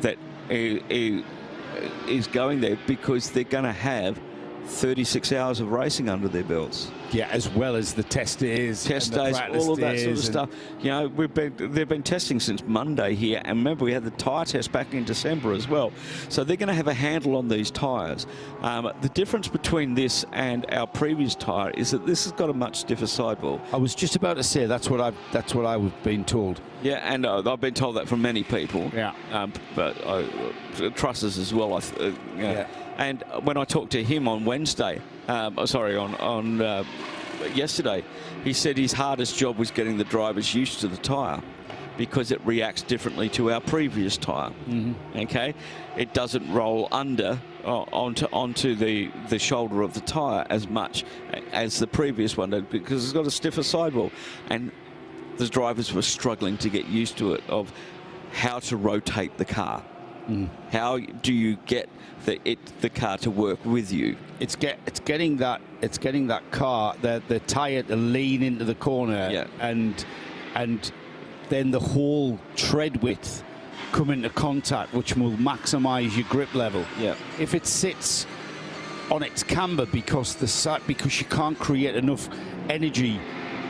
that is going there, because they're going to have 36 hours of racing under their belts.
Yeah, as well as the test days,
all of that sort of stuff. They've been testing since Monday here, and remember we had the tyre test back in December as well. So they're going to have a handle on these tyres. The difference between this and our previous tyre is that this has got a much stiffer sidewall.
I was just about to say that's what I've been told.
Yeah, and I've been told that from many people.
Yeah,
but trusses as well. Yeah. And when I talked to him on Wednesday, yesterday, he said his hardest job was getting the drivers used to the tyre, because it reacts differently to our previous tyre. Okay, it doesn't roll under onto the shoulder of the tyre as much as the previous one did, because it's got a stiffer sidewall, and the drivers were struggling to get used to it, of how to rotate the car. How do you get the car to work with you?
It's getting that car, the tyre to lean into the corner,
yeah,
and then the whole tread width come into contact, which will maximise your grip level.
Yeah.
If it sits on its camber because you can't create enough energy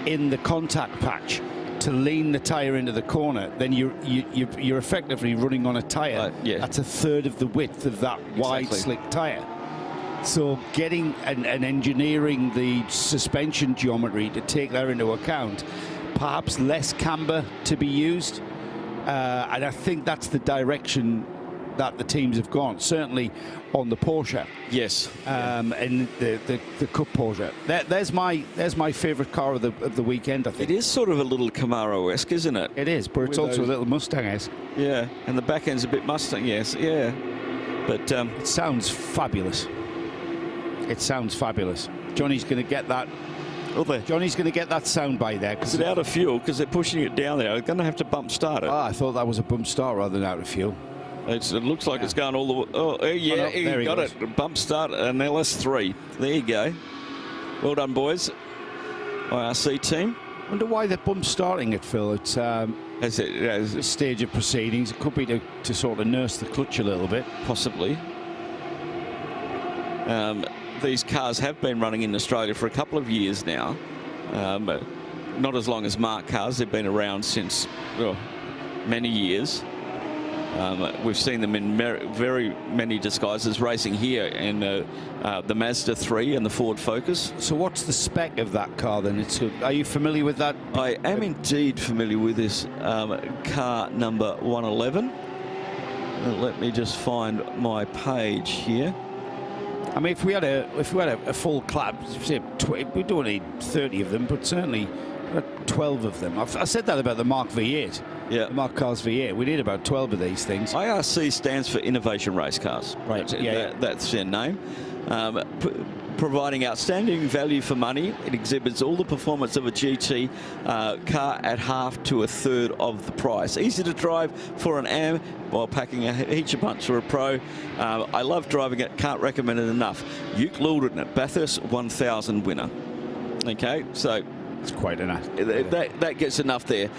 in the contact patch to lean the tyre into the corner, then you're effectively running on a tyre that's a third of the width of that wide slick tyre. So getting and engineering the suspension geometry to take that into account, perhaps less camber to be used, and I think that's the direction that the teams have gone, certainly on the Porsche.
Yes.
And the Cup Porsche. There's my favourite car of the weekend, I think.
It is sort of a little Camaro-esque, isn't it?
It is, but it's also a little Mustang-esque.
Yeah, and the back end's a bit Mustang, yes, yeah. But
it sounds fabulous. It sounds fabulous. Johnny's going to get that. Johnny's going to get that sound by there.
Is it out of fuel? Because they're pushing it down there. They're going to have to bump start it.
I thought that was a bump start rather than out of fuel.
It looks like it's going all the way. Oh, yeah,
no,
he got it. Bump start, an LS3. There you go. Well done, boys. IRC team.
Wonder why they're bump starting it, Phil. It's a stage of proceedings. It could be to sort of nurse the clutch a little bit.
Possibly. These cars have been running in Australia for a couple of years now. Not as long as Mark cars. They've been around since many years. We've seen them in very many disguises racing here in the Mazda 3 and the Ford Focus.
So what's the spec of that car then? Are you familiar with that?
I am indeed familiar with this car number 111. Let me just find my page here.
I mean, if we had a full clap, say we don't need 30 of them, but certainly 12 of them. I said that about the Mark V8.
Yeah.
The Mark Cars V8. We need about 12 of these things.
IRC stands for Innovation Race Cars.
Right.
That's their name. Providing outstanding value for money. It exhibits all the performance of a GT car at half to a third of the price. Easy to drive for an AM while packing a heap punch for a pro. I love driving it. Can't recommend it enough. Uke Lilden at Bathurst 1000 winner. Okay, so
it's quite enough.
That gets enough there.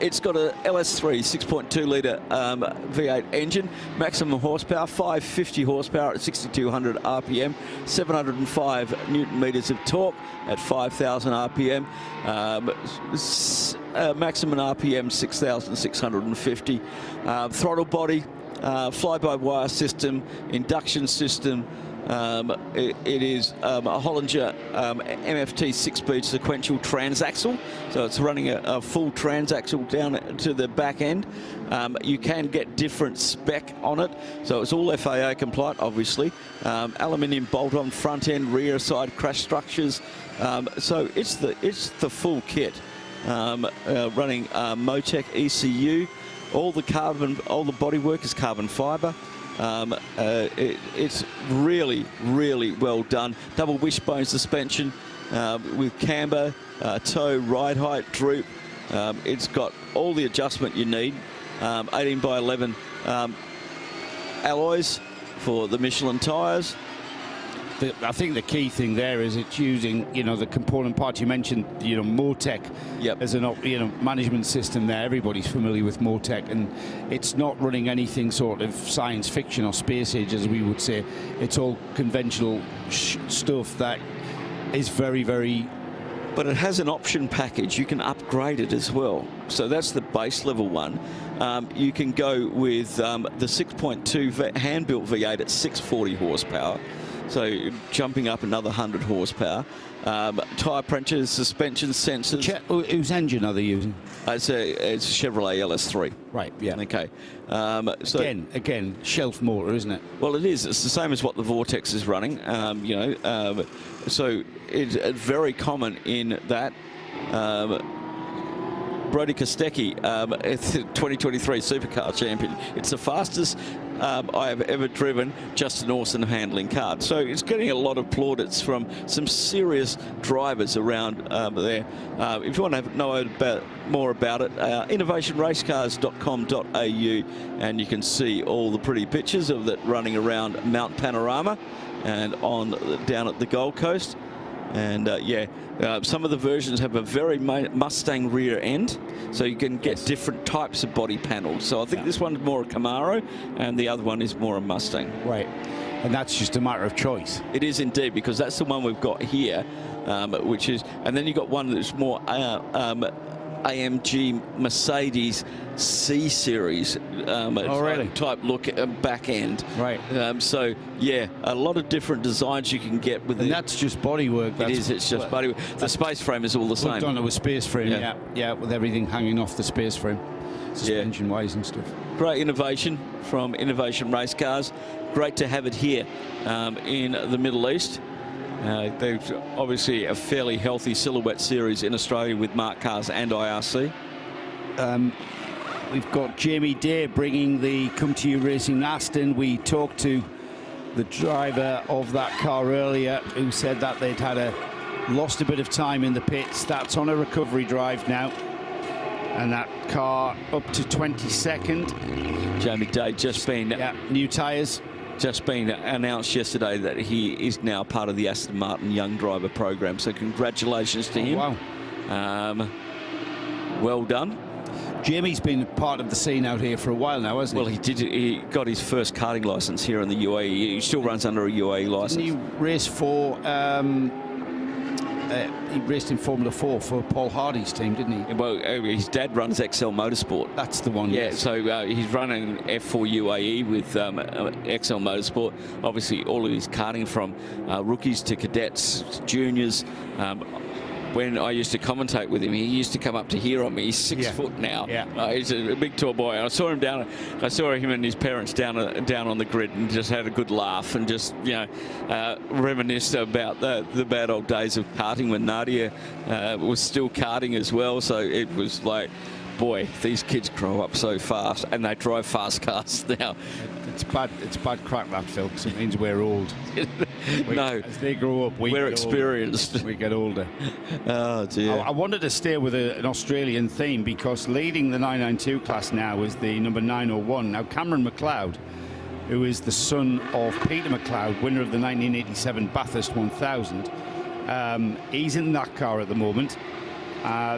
It's got a LS3 6.2 litre V8 engine, maximum horsepower, 550 horsepower at 6,200 RPM, 705 Newton meters of torque at 5,000 RPM, maximum RPM 6,650. Throttle body, fly-by-wire system, induction system. It is a Hollinger MFT 6-speed sequential transaxle, so it's running a full transaxle down to the back end. You can get different spec on it, so it's all FAA compliant, obviously. Aluminium bolt-on front end, rear side crash structures, so it's the full kit. Running Motec ECU, all the bodywork is carbon fibre. It's really, really well done. Double wishbone suspension with camber, toe, ride height, droop. It's got all the adjustment you need. 18 by 11 alloys for the Michelin tyres.
I think the key thing there is it's using, the component parts. You mentioned, Motec as an, management system there. Everybody's familiar with Motec, and it's not running anything sort of science fiction or space age, as we would say. It's all conventional stuff that is very, very...
But it has an option package. You can upgrade it as well. So that's the base level one. You can go with the 6.2 hand-built V8 at 640 horsepower. So jumping up another 100 horsepower. Tyre pressures, suspension sensors.
Whose engine are they using?
It's a Chevrolet LS3.
Right, yeah.
Okay.
So again, shelf motor, isn't it?
Well, it is. It's the same as what the Vortex is running. So it's very common in that. Brody Kostecki, it's the 2023 Supercar champion. It's the fastest I have ever driven, just an awesome handling car. So it's getting a lot of plaudits from some serious drivers around there. If you want to know more about it, innovationracecars.com.au, and you can see all the pretty pictures of that running around Mount Panorama and down at the Gold Coast. And some of the versions have a very Mustang rear end, so you can get different types of body panels. So I think this one's more a Camaro, and the other one is more a Mustang.
Right, and that's just a matter of choice.
It is indeed, because that's the one we've got here, which is, and then you've got one that's more AMG Mercedes C Series type look back end.
Right.
So yeah, a lot of different designs you can get with it.
And that's just bodywork.
It's just bodywork. The space frame is all the same.
We've done it with space frame. Yeah, with everything hanging off the space frame, suspension wise and stuff.
Great innovation from Innovation Race Cars. Great to have it here in the Middle East. They've obviously a fairly healthy silhouette series in Australia with Mark Cars and IRC.
We've got Jamie Day bringing the Come To You Racing Aston. We talked to the driver of that car earlier, who said that they'd lost a bit of time in the pits. That's on a recovery drive now, and that car up to 22nd.
Jamie Day just been
new tyres.
Just been announced yesterday that he is now part of the Aston Martin Young Driver program. So congratulations to him.
Wow.
Well done.
Jamie's been part of the scene out here for a while now, hasn't he?
Well, he got his first karting license here in the UAE. He still runs under a UAE license.
Didn't he race for... he raced in Formula 4 for Paul Hardy's team, didn't he?
Well, his dad runs XL Motorsport.
That's the one,
yeah.
Yes.
So he's running F4 UAE with XL Motorsport. Obviously, all of his karting from rookies to cadets, juniors. When I used to commentate with him, he used to come up to here on me. He's 6 foot now. He's a big tall boy. I saw him and his parents down on the grid, and just had a good laugh and just reminisced about the bad old days of karting when Nadia was still karting as well. So it was like, boy, these kids grow up so fast, and they drive fast cars now.
It's bad crack, that, Phil, because it means we're old.
No,
as they grow up,
we're experienced.
Older. We get older.
Oh dear.
I wanted to stay with an Australian theme, because leading the 992 class now is the number 901. Now, Cameron McLeod, who is the son of Peter McLeod, winner of the 1987 Bathurst 1000, he's in that car at the moment.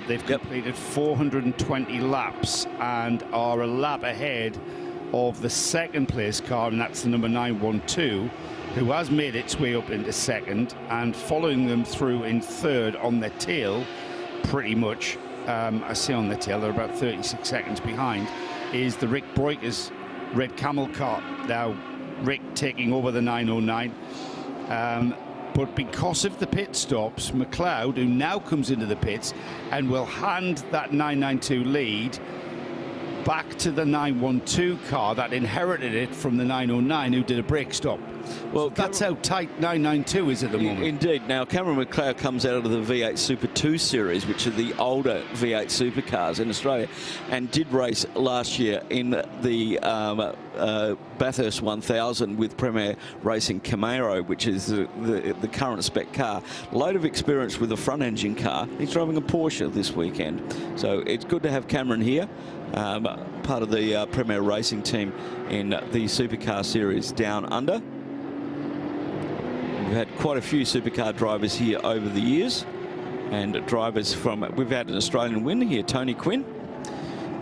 They've completed 420 laps and are a lap ahead of the second place car, and that's the number 912, who has made its way up into second, and following them through in third on their tail, pretty much, I say on their tail, they're about 36 seconds behind, is the Rick Breukers Red Camel car. Now, Rick taking over the 909. But because of the pit stops, McLeod, who now comes into the pits and will hand that 992 lead back to the 912 car that inherited it from the 909, who did a brake stop. Well, so that's how tight 992 is at the moment.
Indeed. Now, Cameron McLeod comes out of the V8 Super 2 series, which are the older V8 supercars in Australia, and did race last year in the Bathurst 1000 with Premier Racing Camaro, which is the current spec car. Load of experience with a front engine car. He's driving a Porsche this weekend. So it's good to have Cameron here, part of the Premier Racing team in the supercar series down under. We've had quite a few supercar drivers here over the years, and drivers we've had an Australian winner here, Tony Quinn,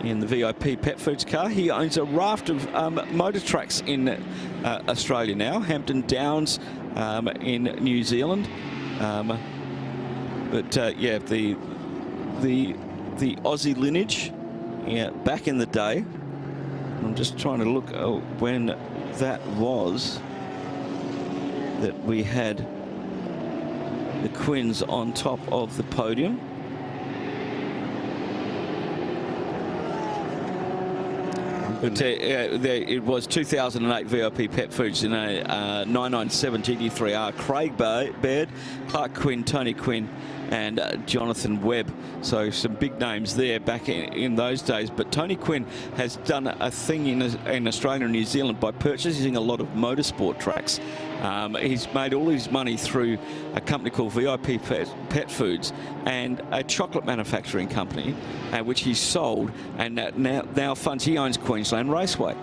in the VIP Pet Foods car. He owns a raft of motor tracks in Australia now, Hampton Downs in New Zealand. Yeah, the Aussie lineage, back in the day. I'm just trying to look when that was that we had the Quins on top of the podium. But it was 2008 VIP Pet Foods in a 997 GT3R. Craig Baird, Clark Quinn, Tony Quinn, and Jonathan Webb. So some big names there back in those days. But Tony Quinn has done a thing in Australia and New Zealand by purchasing a lot of motorsport tracks. He's made all his money through a company called VIP Pet Foods and a chocolate manufacturing company, which he sold, and now funds. He owns Queensland Raceway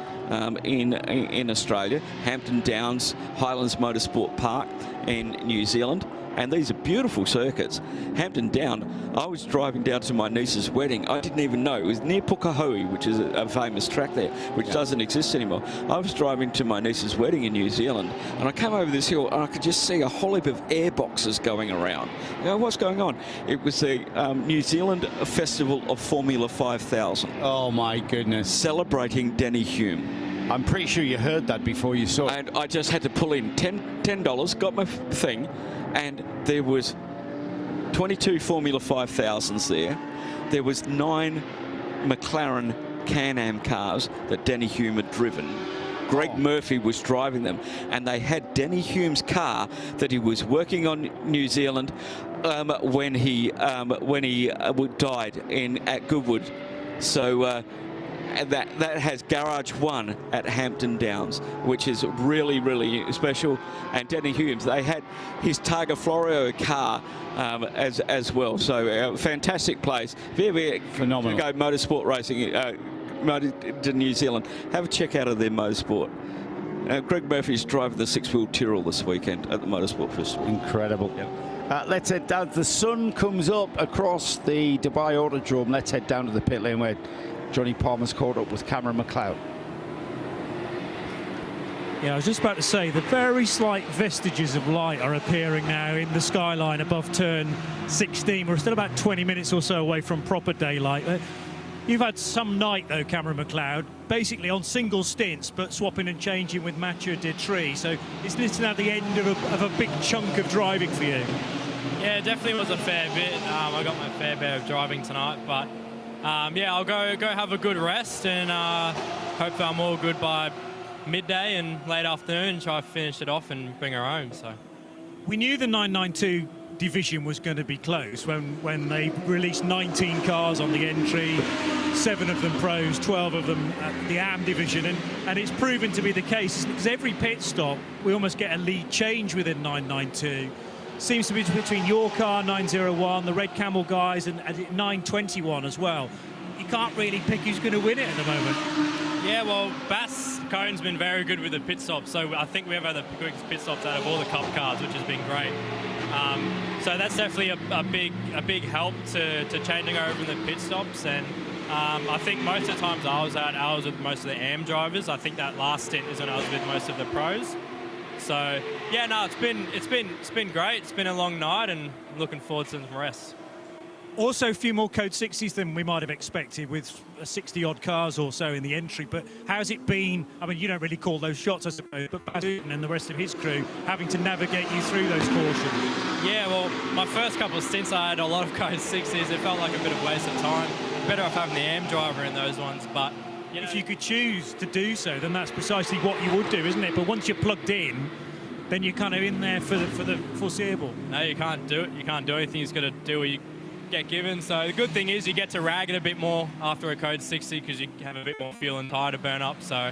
in Australia, Hampton Downs, Highlands Motorsport Park in New Zealand, And these are beautiful circuits. Hampton Down, I was driving down to my niece's wedding. I didn't even know. It was near Pukekohe, which is a famous track there, which doesn't exist anymore. I was driving to my niece's wedding in New Zealand, and I came over this hill, and I could just see a whole heap of air boxes going around. You know, what's going on? It was the New Zealand Festival of Formula 5000.
Oh, my goodness.
Celebrating Denny Hume.
I'm pretty sure you heard that before you saw it.
And I just had to pull in $10, got my thing, and there was 22 Formula 5000s there. There was 9 McLaren Can-Am cars that Denny Hume had driven. Greg Murphy was driving them, and they had Denny Hume's car that he was working on New Zealand when he died at Goodwood. So that has Garage 1 at Hampton Downs, which is really, really special. And Denny Humes, they had his Targa Florio car as well. So fantastic place. If you ever
phenomenal
go motorsport racing to New Zealand, have a check out of their motorsport. Greg Murphy's driving the 6-wheel Tyrrell this weekend at the Motorsport Festival.
Incredible. Yep. Let's head down. The sun comes up across the Dubai Autodrome. Let's head down to the pit lane where Johnny Palmer's caught up with Cameron McLeod.
Yeah, I was just about to say, the very slight vestiges of light are appearing now in the skyline above turn 16. We're still about 20 minutes or so away from proper daylight. You've had some night, though, Cameron McLeod, basically on single stints, but swapping and changing with Mathieu Detry. So is this now the end of a big chunk of driving for you?
Yeah, it definitely was a fair bit. I got my fair bit of driving tonight, but yeah, I'll go have a good rest and hope that I'm all good by midday and late afternoon and try to finish it off and bring her home. So
we knew the 992 division was going to be close when they released 19 cars on the entry, 7 of them pros, 12 of them at the AM division, and it's proven to be the case because every pit stop we almost get a lead change within 992. Seems to be between your car, 901, the Red Camel guys, and 921 as well. You can't really pick who's going to win it at the moment.
Yeah, well, Bass Cohen's been very good with the pit stops, so I think we've had the quickest pit stops out of all the Cup cars, which has been great. So that's definitely a big help to changing over in the pit stops. And I think most of the times I was with most of the AM drivers. I think that last stint is when I was with most of the pros. So yeah, no, it's been great. It's been a long night, and looking forward to some rest.
Also, a few more Code 60s than we might have expected, with 60-odd cars or so in the entry. But how's it been? I mean, you don't really call those shots, I suppose, but Baden and the rest of his crew having to navigate you through those cautions.
Yeah, well, my first couple of stints, I had a lot of Code 60s. It felt like a bit of waste of time. Better off having the AM driver in those ones, but
you know, if you could choose to do so, then that's precisely what you would do, isn't it? But once you're plugged in, then you're kind of in there for the foreseeable.
No, you can't do it. You can't do anything. You've got to do what you get given. So the good thing is you get to rag it a bit more after a Code 60 because you have a bit more fuel and tyre to burn up. So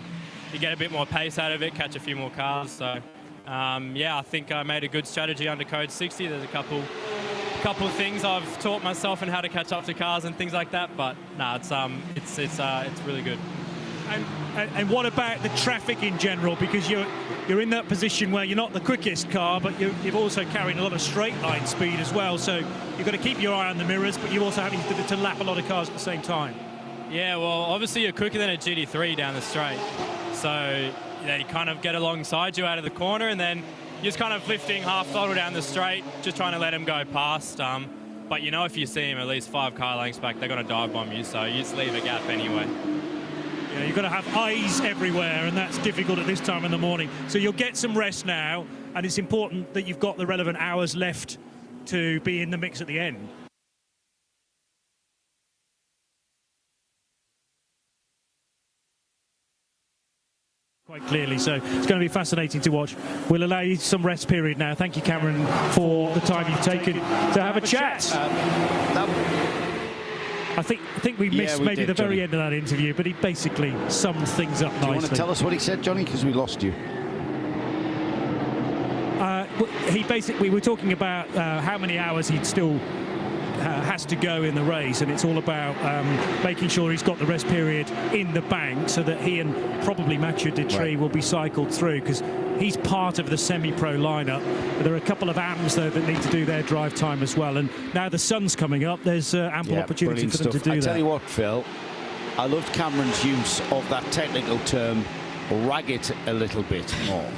you get a bit more pace out of it, catch a few more cars. So yeah, I think I made a good strategy under Code 60. There's a couple of things I've taught myself and how to catch up to cars and things like that. But no, it's really good.
And what about the traffic in general? Because you're in that position where you're not the quickest car, but you've also carrying a lot of straight line speed as well. So you've got to keep your eye on the mirrors, but you're also having to lap a lot of cars at the same time.
Yeah, well, obviously you're quicker than a GT3 down the straight. So they kind of get alongside you out of the corner, and then you're just kind of lifting half throttle down the straight, just trying to let them go past. But you know, if you see them at least 5 car lengths back, they're going to dive bomb you, so you just leave a gap anyway.
Yeah, you've got to have eyes everywhere, and that's difficult at this time in the morning. So you'll get some rest now, and it's important that you've got the relevant hours left to be in the mix at the end. Quite clearly, so it's going to be fascinating to watch. We'll allow you some rest period now. Thank you, Cameron, for the time you've taken to have a chat. I think we missed maybe the very end of that interview, but he basically summed things up nicely.
Do you want to tell us what he said, Johnny? Because we lost you.
We were talking about how many hours he'd still has to go in the race, and it's all about making sure he's got the rest period in the bank so that he and probably Mathieu Detry will be cycled through, because he's part of the semi-pro lineup. But there are a couple of AMs though that need to do their drive time as well, and now the sun's coming up, there's ample opportunity for them to do that.
I tell you what, Phil, I loved Cameron's use of that technical term, rag it a little bit more.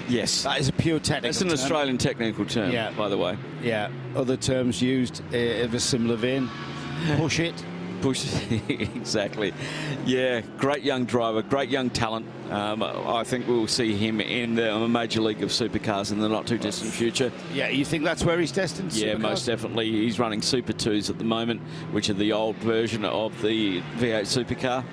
Yes.
That is a pure technical
That's an
term.
Australian technical term, by the way.
Yeah. Other terms used of a similar vein. Push it.
Push exactly. Yeah, great young driver, great young talent. I think we'll see him in the major league of supercars in the not too distant future.
Yeah, you think that's where he's destined?
Yeah,
supercars?
most definitely. He's running Super 2s at the moment, which are the old version of the V8 supercar.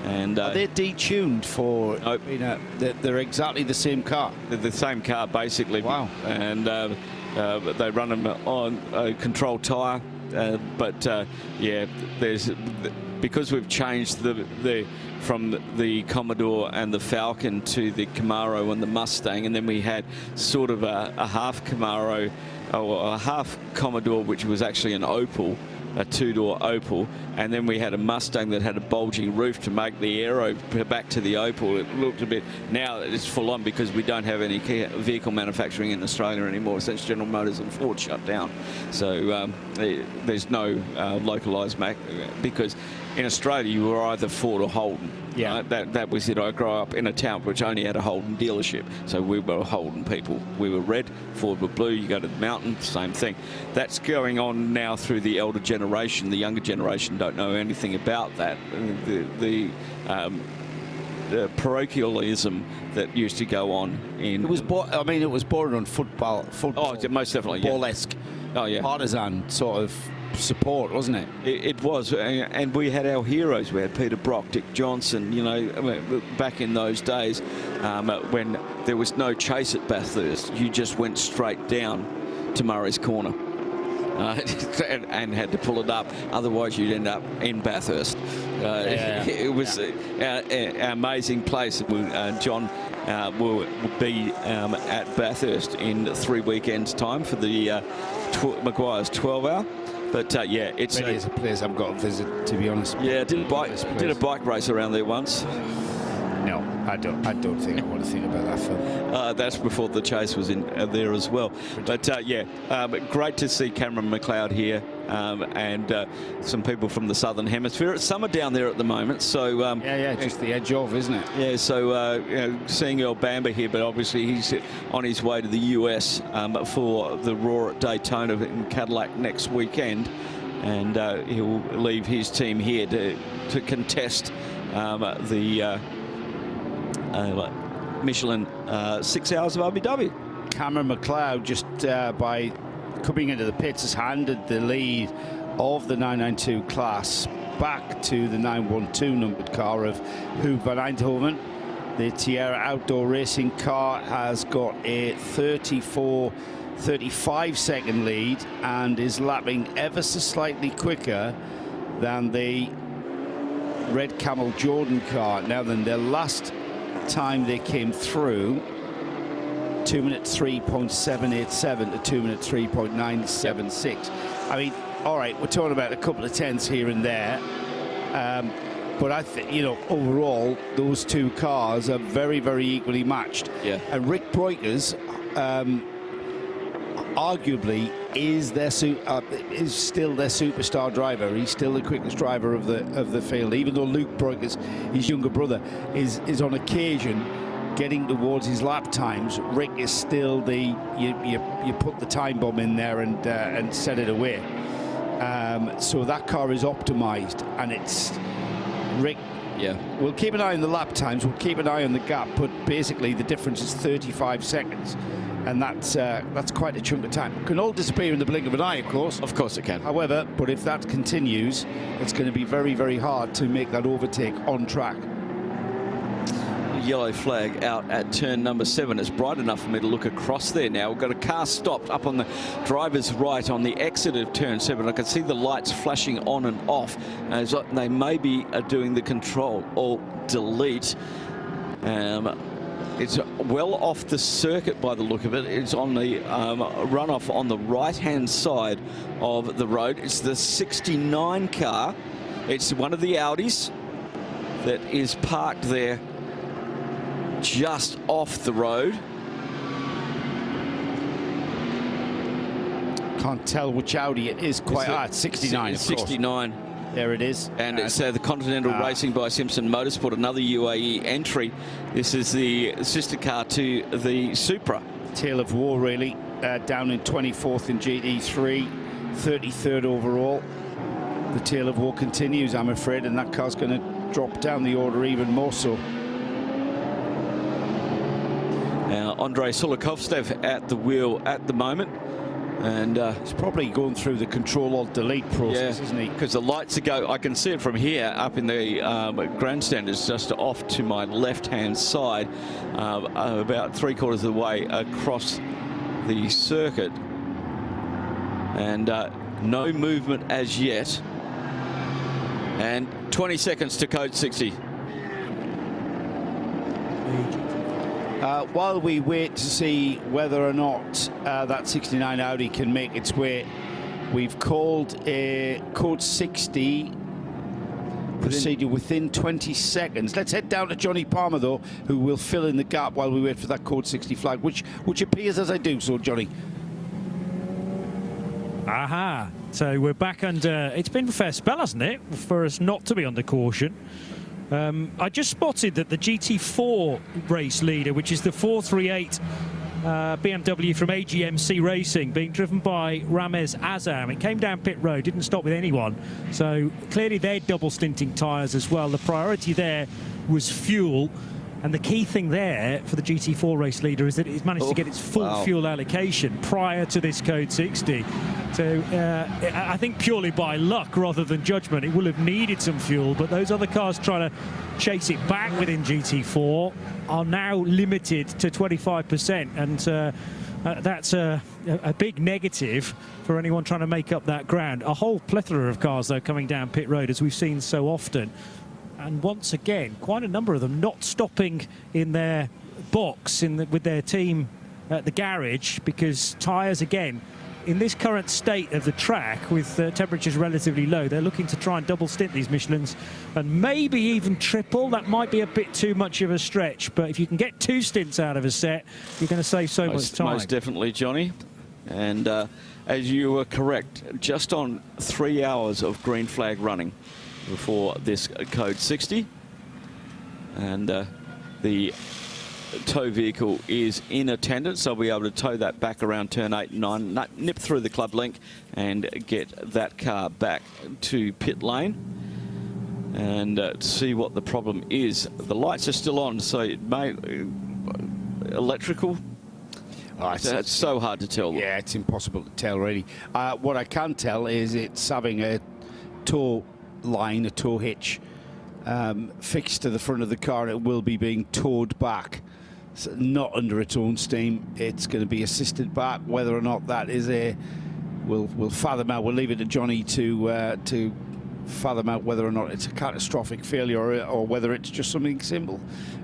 And
are they detuned for? You know, they're exactly the same car.
They're the same car, basically. Wow. And they run them on a controlled tyre. Yeah, there's because we've changed from the Commodore and the Falcon to the Camaro and the Mustang, and then we had sort of a half Camaro or a half Commodore, which was actually an Opel, a two-door Opel, and then we had a Mustang that had a bulging roof to make the aero back to the Opel. It looked a bit, now it's full on because we don't have any vehicle manufacturing in Australia anymore since General Motors and Ford shut down. So there's no localised because in Australia you were either Ford or Holden. Yeah, that was it. I grew up in a town which only had a Holden dealership, so we were Holden people. We were red, Ford were blue. You go to the mountain, same thing. That's going on now through the elder generation. The younger generation don't know anything about that. The parochialism that used to go on in.
It was. I mean, it was born on football.
Oh, most definitely.
Football-esque.
Oh yeah.
Partisan sort of support, wasn't it?
It was, and we had our heroes. We had Peter Brock, Dick Johnson, you know, back in those days when there was no chase at Bathurst. You just went straight down to Murray's Corner and had to pull it up. Otherwise, you'd end up in Bathurst. It was an amazing place. John will be at Bathurst in 3 weekends' time for the Maguire's 12-hour. But yeah, it's
a place I've got to visit, to be honest.
Yeah, did a bike race around there once.
No, I don't think I want to think about that film.
That's before the chase was in there as well. But yeah, great to see Cameron McLeod here and some people from the Southern Hemisphere. It's summer down there at the moment, so
yeah, just the edge of, isn't it?
Yeah, so you know, seeing Earl Bamber here, but obviously he's on his way to the US for the Raw at Daytona in Cadillac next weekend, and he'll leave his team here to contest the Michelin 6 hours of Abu Dhabi.
Cameron McLeod, just by coming into the pits, has handed the lead of the 992 class back to the 912 numbered car of Huub van Eindhoven. The Tierra Outdoor Racing car has got a 35 second lead and is lapping ever so slightly quicker than the Red Camel Jordan car. Now then, their last time they came through, 2 minutes 3.787 to 2 minutes 3.976. I mean, all right, we're talking about a couple of tenths here and there, but I think, you know, overall those two cars are very, very equally matched.
Yeah.
And Rick Breukers arguably is still their superstar driver. He's still the quickest driver of the field, even though Luke Breukers, his younger brother, is on occasion getting towards his lap times. Rick is still the you put the time bomb in there and set it away. So that car is optimized, and it's Rick.
Yeah,
we'll keep an eye on the lap times, we'll keep an eye on the gap, but basically the difference is 35 seconds. And that's quite a chunk of time. Can all disappear in the blink of an eye, of course.
Of course it can.
However, but if that continues, it's going to be very, very hard to make that overtake on track.
Yellow flag out at turn number 7. It's bright enough for me to look across there now. We've got a car stopped up on the driver's right on the exit of turn 7. I can see the lights flashing on and off. As they may be doing the control or delete. It's well off the circuit by the look of it. It's on the runoff on the right-hand side of the road. It's the 69 car. It's one of the Audis that is parked there just off the road.
Can't tell which Audi it is quite. It's 69.
It's 69.
There it is.
And it's the Continental Racing by Simpson Motorsport, another UAE entry. This is the sister car to the Supra.
Tale of war, really. Down in 24th in GT3, 33rd overall. The tale of war continues, I'm afraid, and that car's going to drop down the order even more so.
Now, Andrei Sulakovstev at the wheel at the moment. And
he's probably going through the Control-Alt-Delete process, isn't he?
Because the lights go, I can see it from here up in the grandstand. It's just off to my left-hand side, about 3/4 of the way across the circuit. And no movement as yet. And 20 seconds to code 60.
While we wait to see whether or not that 69 Audi can make its way, we've called a code 60 procedure within 20 seconds. Let's head down to Johnny Palmer, though, who will fill in the gap while we wait for that code 60 flag, which appears as I do so, Johnny.
Aha. So we're back under... It's been a fair spell, hasn't it, for us not to be under caution. I just spotted that the GT4 race leader, which is the 438 BMW from AGMC Racing, being driven by Ramez Azam. It came down pit road, didn't stop with anyone. So clearly they're double stinting tyres as well. The priority there was fuel. And the key thing there for the GT4 race leader is that it's managed to get its full fuel allocation prior to this code 60. So I think purely by luck rather than judgment, it will have needed some fuel, but those other cars trying to chase it back within GT4 are now limited to 25%, and that's a big negative for anyone trying to make up that ground. A whole plethora of cars, though, coming down pit road, as we've seen so often. And once again, quite a number of them not stopping in their box with their team at the garage, because tyres, again, in this current state of the track with temperatures relatively low, they're looking to try and double stint these Michelins and maybe even triple. That might be a bit too much of a stretch, but if you can get 2 stints out of a set, you're going to save so much time.
Most definitely, Johnny. And as you were correct, just on 3 hours of green flag running before this code 60, and the tow vehicle is in attendance, so we'll be able to tow that back around turn 8 and 9, nip through the club link and get that car back to pit lane and see what the problem is. The lights are still on, so it may electrical. It's so hard to tell.
Yeah, it's impossible to tell, really. What I can tell is it's having a tow line, a tow hitch fixed to the front of the car, and it will be being towed back. So not under its own steam. It's going to be assisted back. Whether or not that is we'll fathom out. We'll leave it to Johnny to fathom out whether or not it's a catastrophic failure or whether it's just something simple.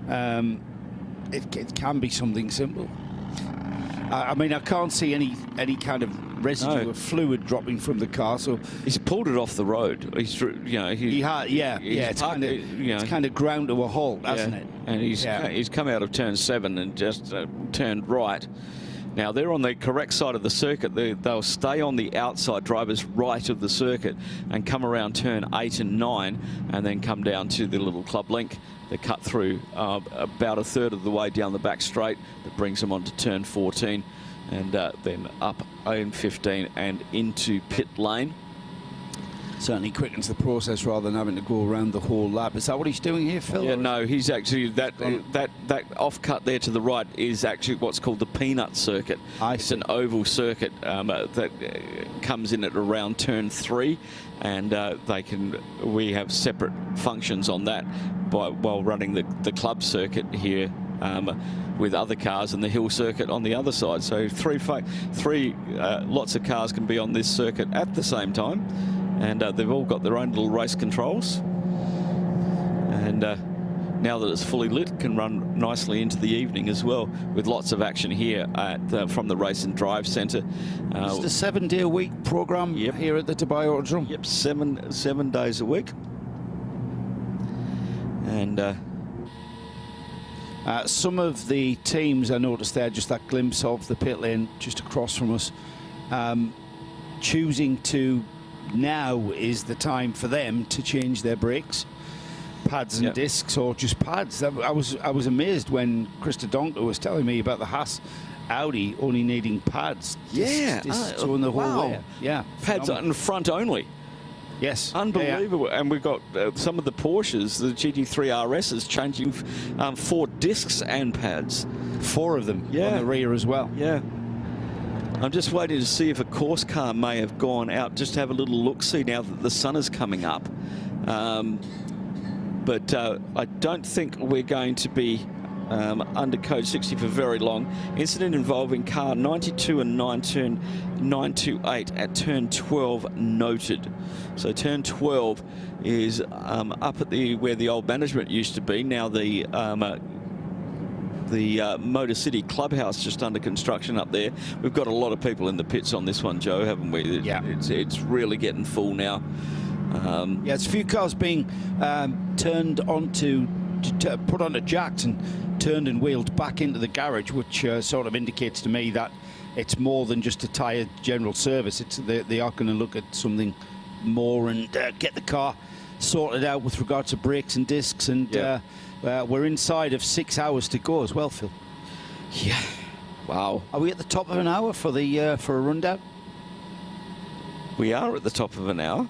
It can be something simple. I mean, I can't see any kind of residue of fluid dropping from the car, so
he's pulled it off the road. It's
kind of ground to a halt, hasn't it?
And he's come out of turn 7 and just turned right. Now they're on the correct side of the circuit. They'll stay on the outside, drivers right of the circuit, and come around turn 8 and 9, and then come down to the little club link. They cut through about a third of the way down the back straight. That brings them onto turn 14, and then up in15 and into pit lane.
Certainly quickens the process rather than having to go around the whole lap. Is that what he's doing here, Phil?
Yeah, no, he's actually that off cut there to the right is actually what's called the peanut circuit. It's an oval circuit that comes in at around turn 3, and we have separate functions on that while running the club circuit here with other cars and the hill circuit on the other side. So three lots of cars can be on this circuit at the same time. And they've all got their own little race controls. And now that it's fully lit, can run nicely into the evening as well, with lots of action here at from the Race and Drive Centre.
It's a 7-day-a-week program here at the Dubai Autodrome.
Yep, seven days a week. And
some of the teams, I noticed there, just that glimpse of the pit lane just across from us, choosing to, now is the time for them to change their brakes, pads and discs, or just pads. I was amazed when Krista Donker was telling me about the Haas Audi only needing pads. Discs on the whole way. Yeah,
pads on the front only.
Yes.
Unbelievable. And we've got some of the Porsches, the GT3 RSs, changing 4 discs and pads.
4 of them on the rear as well.
Yeah. I'm just waiting to see if a course car may have gone out, just to have a little look-see now that the sun is coming up. But I don't think we're going to be under code 60 for very long. Incident involving car 92 and 928 at turn 12 noted. So turn 12 is up at where the old management used to be. Now the Motor City Clubhouse just under construction up there. We've got a lot of people in the pits on this one, Joe, haven't we?
Yeah.
It's really getting full now.
Yeah, it's a few cars being turned onto, put onto jacks and turned and wheeled back into the garage, which sort of indicates to me that it's more than just a tyre general service. It's they are going to look at something more and get the car sorted out with regard to brakes and discs. And we're inside of 6 hours to go as well, Phil.
Yeah. Wow.
Are we at the top of an hour for the for a rundown?
We are at the top of an hour.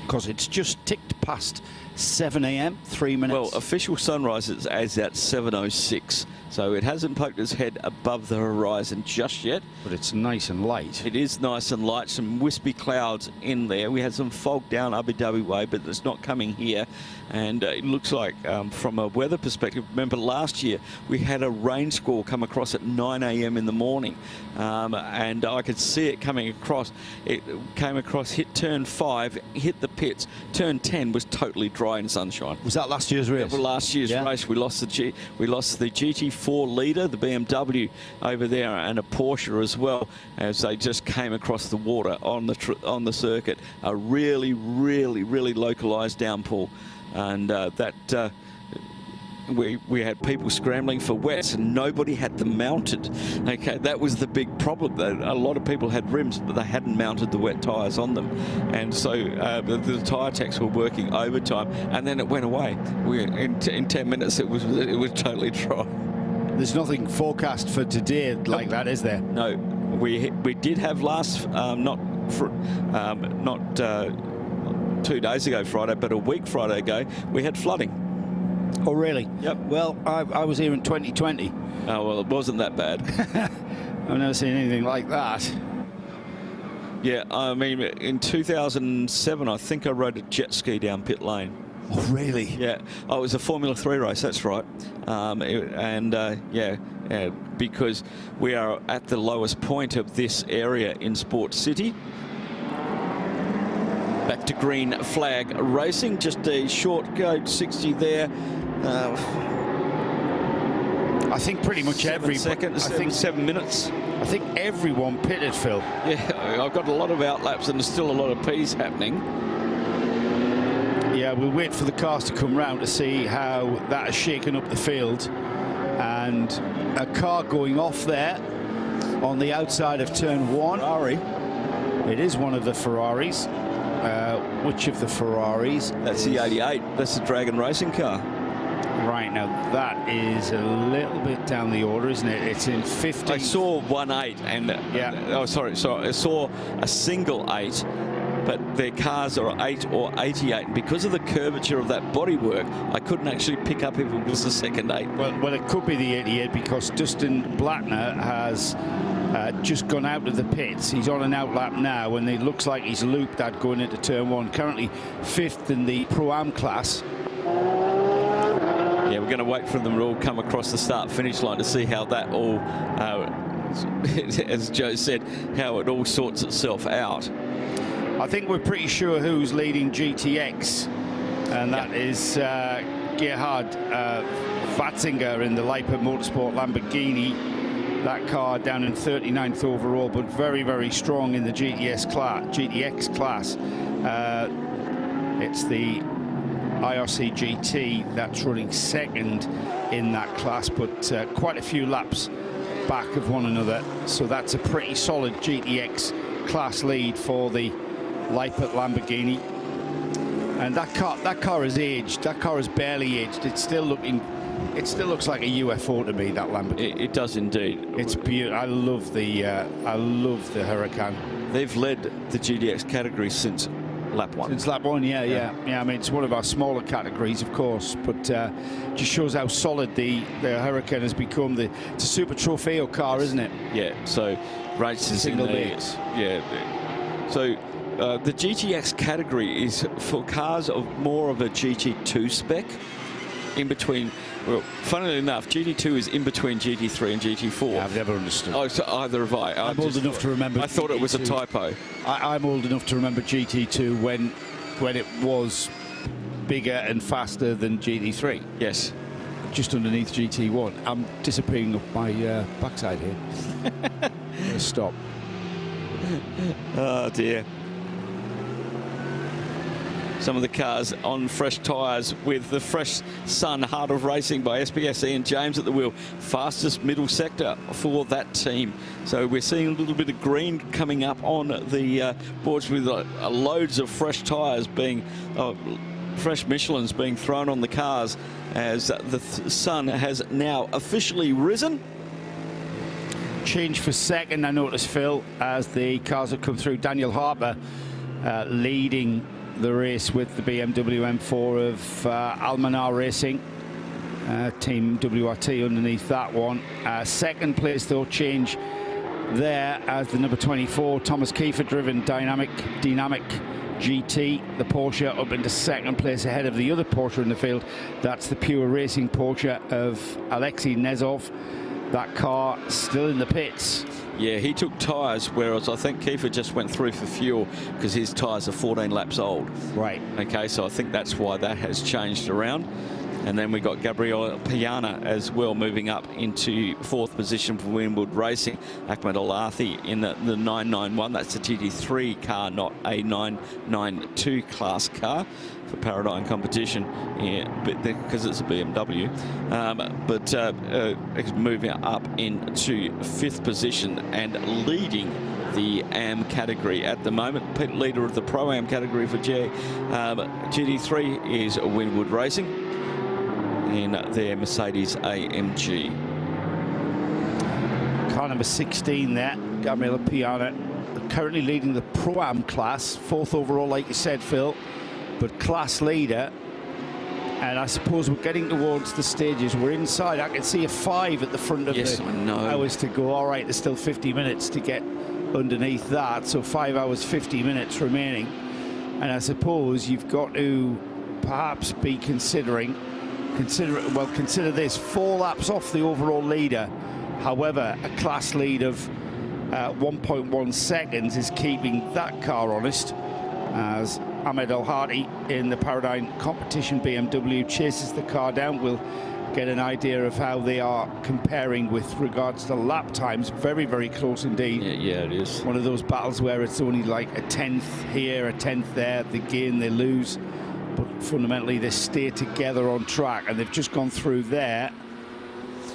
Because it's just ticked past 7 a.m, 3 minutes.
Well, official sunrise is at 7:06, so it hasn't poked its head above the horizon just yet.
But it's nice and light.
It is nice and light, some wispy clouds in there. We had some fog down Abu Dhabi way, but it's not coming here. And it looks like, from a weather perspective, remember last year we had a rain squall come across at 9 a.m. in the morning, and I could see it coming across. It came across, hit turn 5, hit the pits. Turn 10 was totally dry and sunshine.
Was that last year's race?
Yeah, well, last year's race. We lost the GT4 leader, the BMW over there, and a Porsche as well, as they just came across the water on the circuit. A really, really, really localised downpour. And we had people scrambling for wets and nobody had them mounted. Okay, that was the big problem. A lot of people had rims, but they hadn't mounted the wet tyres on them. And so the tyre techs were working overtime, and then it went away. In 10 minutes, it was totally dry.
There's nothing forecast for today like that, is there?
No, we did have last, not 2 days ago Friday, but a week Friday ago, we had flooding.
Oh, really?
Yep.
Well, I was here in 2020.
Oh, well, it wasn't that bad.
I've never seen anything like that.
Yeah, I mean, in 2007, I think I rode a jet ski down pit lane.
Oh, really?
Yeah. Oh, it was a Formula 3 race, that's right. Because we are at the lowest point of this area in Sports City. Back to green flag racing, just a short code 60 there.
I think pretty much
7 seconds. I think 7 minutes.
I think everyone pitted, Phil.
Yeah, I've got a lot of outlaps and there's still a lot of P's happening.
Yeah, we'll wait for the cars to come round to see how that has shaken up the field. And a car going off there on the outside of turn 1.
Ferrari.
It is one of the Ferraris. Which of the Ferraris?
That's the 88. That's the Dragon Racing car.
Right, now that is a little bit down the order, isn't it? It's in 50.
I saw 1.8 and sorry, I saw a single 8, but their cars are 8 or 88, and because of the curvature of that bodywork, I couldn't actually pick up if it was the second 8.
Well, it could be the 88 because Dustin Blattner has just gone out of the pits. He's on an outlap now, and it looks like he's looped that going into turn 1. Currently 5th in the Pro-Am class.
Yeah, we're going to wait for them to all come across the start-finish line to see how that all, as Joe said, how it all sorts itself out.
I think we're pretty sure who's leading GTX, and that is Gerhard Fatzinger in the Lippert Motorsport Lamborghini. That car down in 39th overall, but very, very strong in the GTX class. It's the IRC GT that's running second in that class, but quite a few laps back of one another. So that's a pretty solid GTX class lead for the Lippert Lamborghini. And that car has aged. That car has barely aged. It still looks like a UFO to me, that Lamborghini.
It does indeed.
It's beautiful. I love the Huracan.
They've led the GTX category since lap 1.
Since lap 1, yeah. I mean, it's one of our smaller categories, of course, but just shows how solid the Huracan has become. It's a super trofeo car, isn't it?
Yeah. So races
single
in
days.
Yeah. So the GTX category is for cars of more of a GT2 spec, in between. Well, funnily enough, GT2 is in between GT3 and GT4.
Yeah, I've never understood.
Oh, so either have I.
I'm old enough to remember.
I thought it was a typo.
I'm old enough to remember GT2 when it was bigger and faster than GT3.
Yes.
Just underneath GT1. I'm disappearing up my backside here. Stop.
Oh dear. Some of the cars on fresh tyres with the fresh sun, Heart of Racing by SBS. Ian James at the wheel. Fastest middle sector for that team. So we're seeing a little bit of green coming up on the boards with loads of fresh tyres being, fresh Michelins being thrown on the cars as the sun has now officially risen.
Change for second, I noticed, Phil, as the cars have come through. Daniel Harper leading the race with the BMW M4 of Almanar Racing, Team WRT underneath that one. Second place, though, change there as the number 24 Thomas Kiefer driven dynamic GT, the Porsche, up into second place ahead of the other Porsche in the field. That's the Pure Racing Porsche of Alexei Nezov. That car still in the pits.
Yeah, he took tyres, whereas I think Kiefer just went through for fuel because his tyres are 14 laps old.
Right.
Okay, so I think that's why that has changed around. And then we got Gabriel Piana as well, moving up into fourth position for Winwood Racing. Ahmed Al-Athi in the 991. That's a GT3 car, not a 992 class car for Paradigm competition, because it's a BMW. It's moving up into fifth position and leading the AM category at the moment. Leader of the Pro-Am category for GT3 is Winwood Racing in their Mercedes AMG.
Car number 16 there, Gabriel Piana, currently leading the Pro-Am class, fourth overall, like you said, Phil, but class leader. And I suppose we're getting towards the stages. We're inside. I can see a 5 at the front of
the
hours to go. All right, there's still 50 minutes to get underneath that, so 5 hours 50 minutes remaining. And I suppose you've got to perhaps be consider this, 4 laps off the overall leader. However, a class lead of 1.1 seconds is keeping that car honest, as Ahmed Al-Hadi in the Paradigm competition BMW chases the car down. We'll get an idea of how they are comparing with regards to lap times. Very, very close indeed.
Yeah, it is.
One of those battles where it's only like a 10th here, a 10th there. They gain, they lose. But fundamentally, they stay together on track, and they've just gone through there.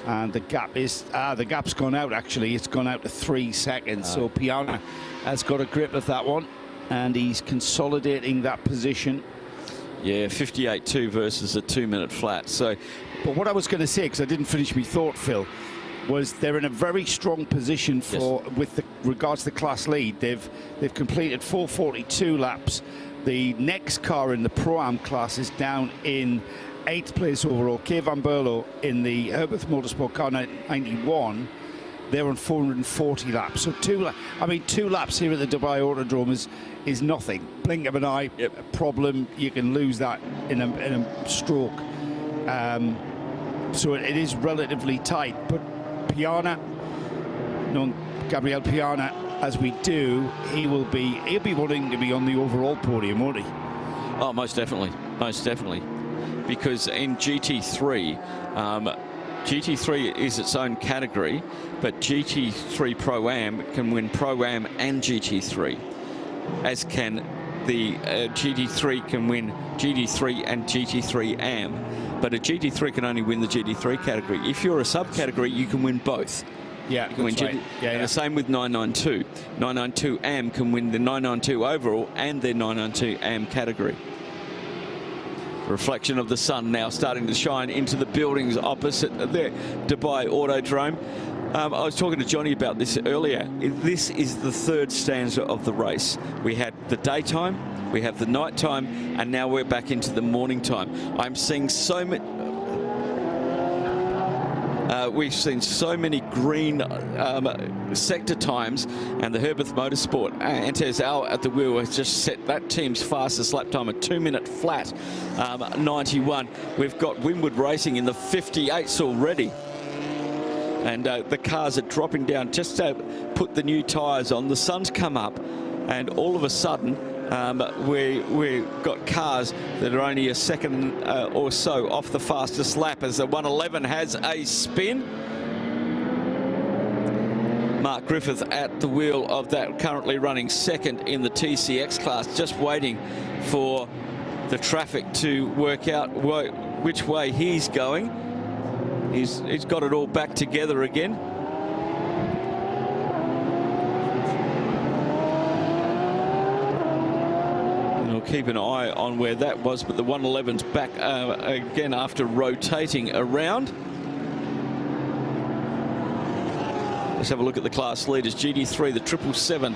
And the gap is, the gap's gone out, actually. It's gone out to 3 seconds. So Piana has got a grip of that one, and he's consolidating that position.
Yeah, 58.2 versus a 2-minute flat. So,
but what I was going to say, because I didn't finish my thought, Phil, was they're in a very strong position for with regards to the class lead. They've completed 442 laps. The next car in the Pro-Am class is down in 8th place overall. Kay Van Berlo in the Herbert Motorsport car 91. They're on 440 laps. So 2 laps here at the Dubai Autodrome is nothing. Blink of an eye, problem. You can lose that in a stroke. So it is relatively tight. But Piana, Gabriel Piana, as we do, he'll be wanting to be on the overall podium, won't he?
Oh, most definitely, because in GT3, GT3 is its own category, but GT3 Pro-Am can win Pro-Am and GT3, as can the GT3 can win GT3 and GT3 Am, but a GT3 can only win the GT3 category. If you're a subcategory, you can win both.
Yeah,
you can win
right.
And the same with 992. 992 Am can win the 992 overall and their 992 Am category. The reflection of the sun now starting to shine into the buildings opposite the Dubai Autodrome. I was talking to Johnny about this earlier. This is the third stanza of the race. We had the daytime, we have the nighttime, and now we're back into the morning time. I'm seeing so many. We've seen so many green sector times, and the Herbeth Motorsport, Antes Al at the wheel has just set that team's fastest lap time, a 2-minute flat 91. We've got Winwood Racing in the 58s already. And the cars are dropping down just to put the new tyres on. The sun's come up, and all of a sudden we've got cars that are only a second or so off the fastest lap as the 111 has a spin. Mark Griffith at the wheel of that, currently running second in the TCX class, just waiting for the traffic to work out which way he's going. He's got it all back together again. And we'll keep an eye on where that was, but the 111's back again after rotating around. Let's have a look at the class leaders. GT3, the 777,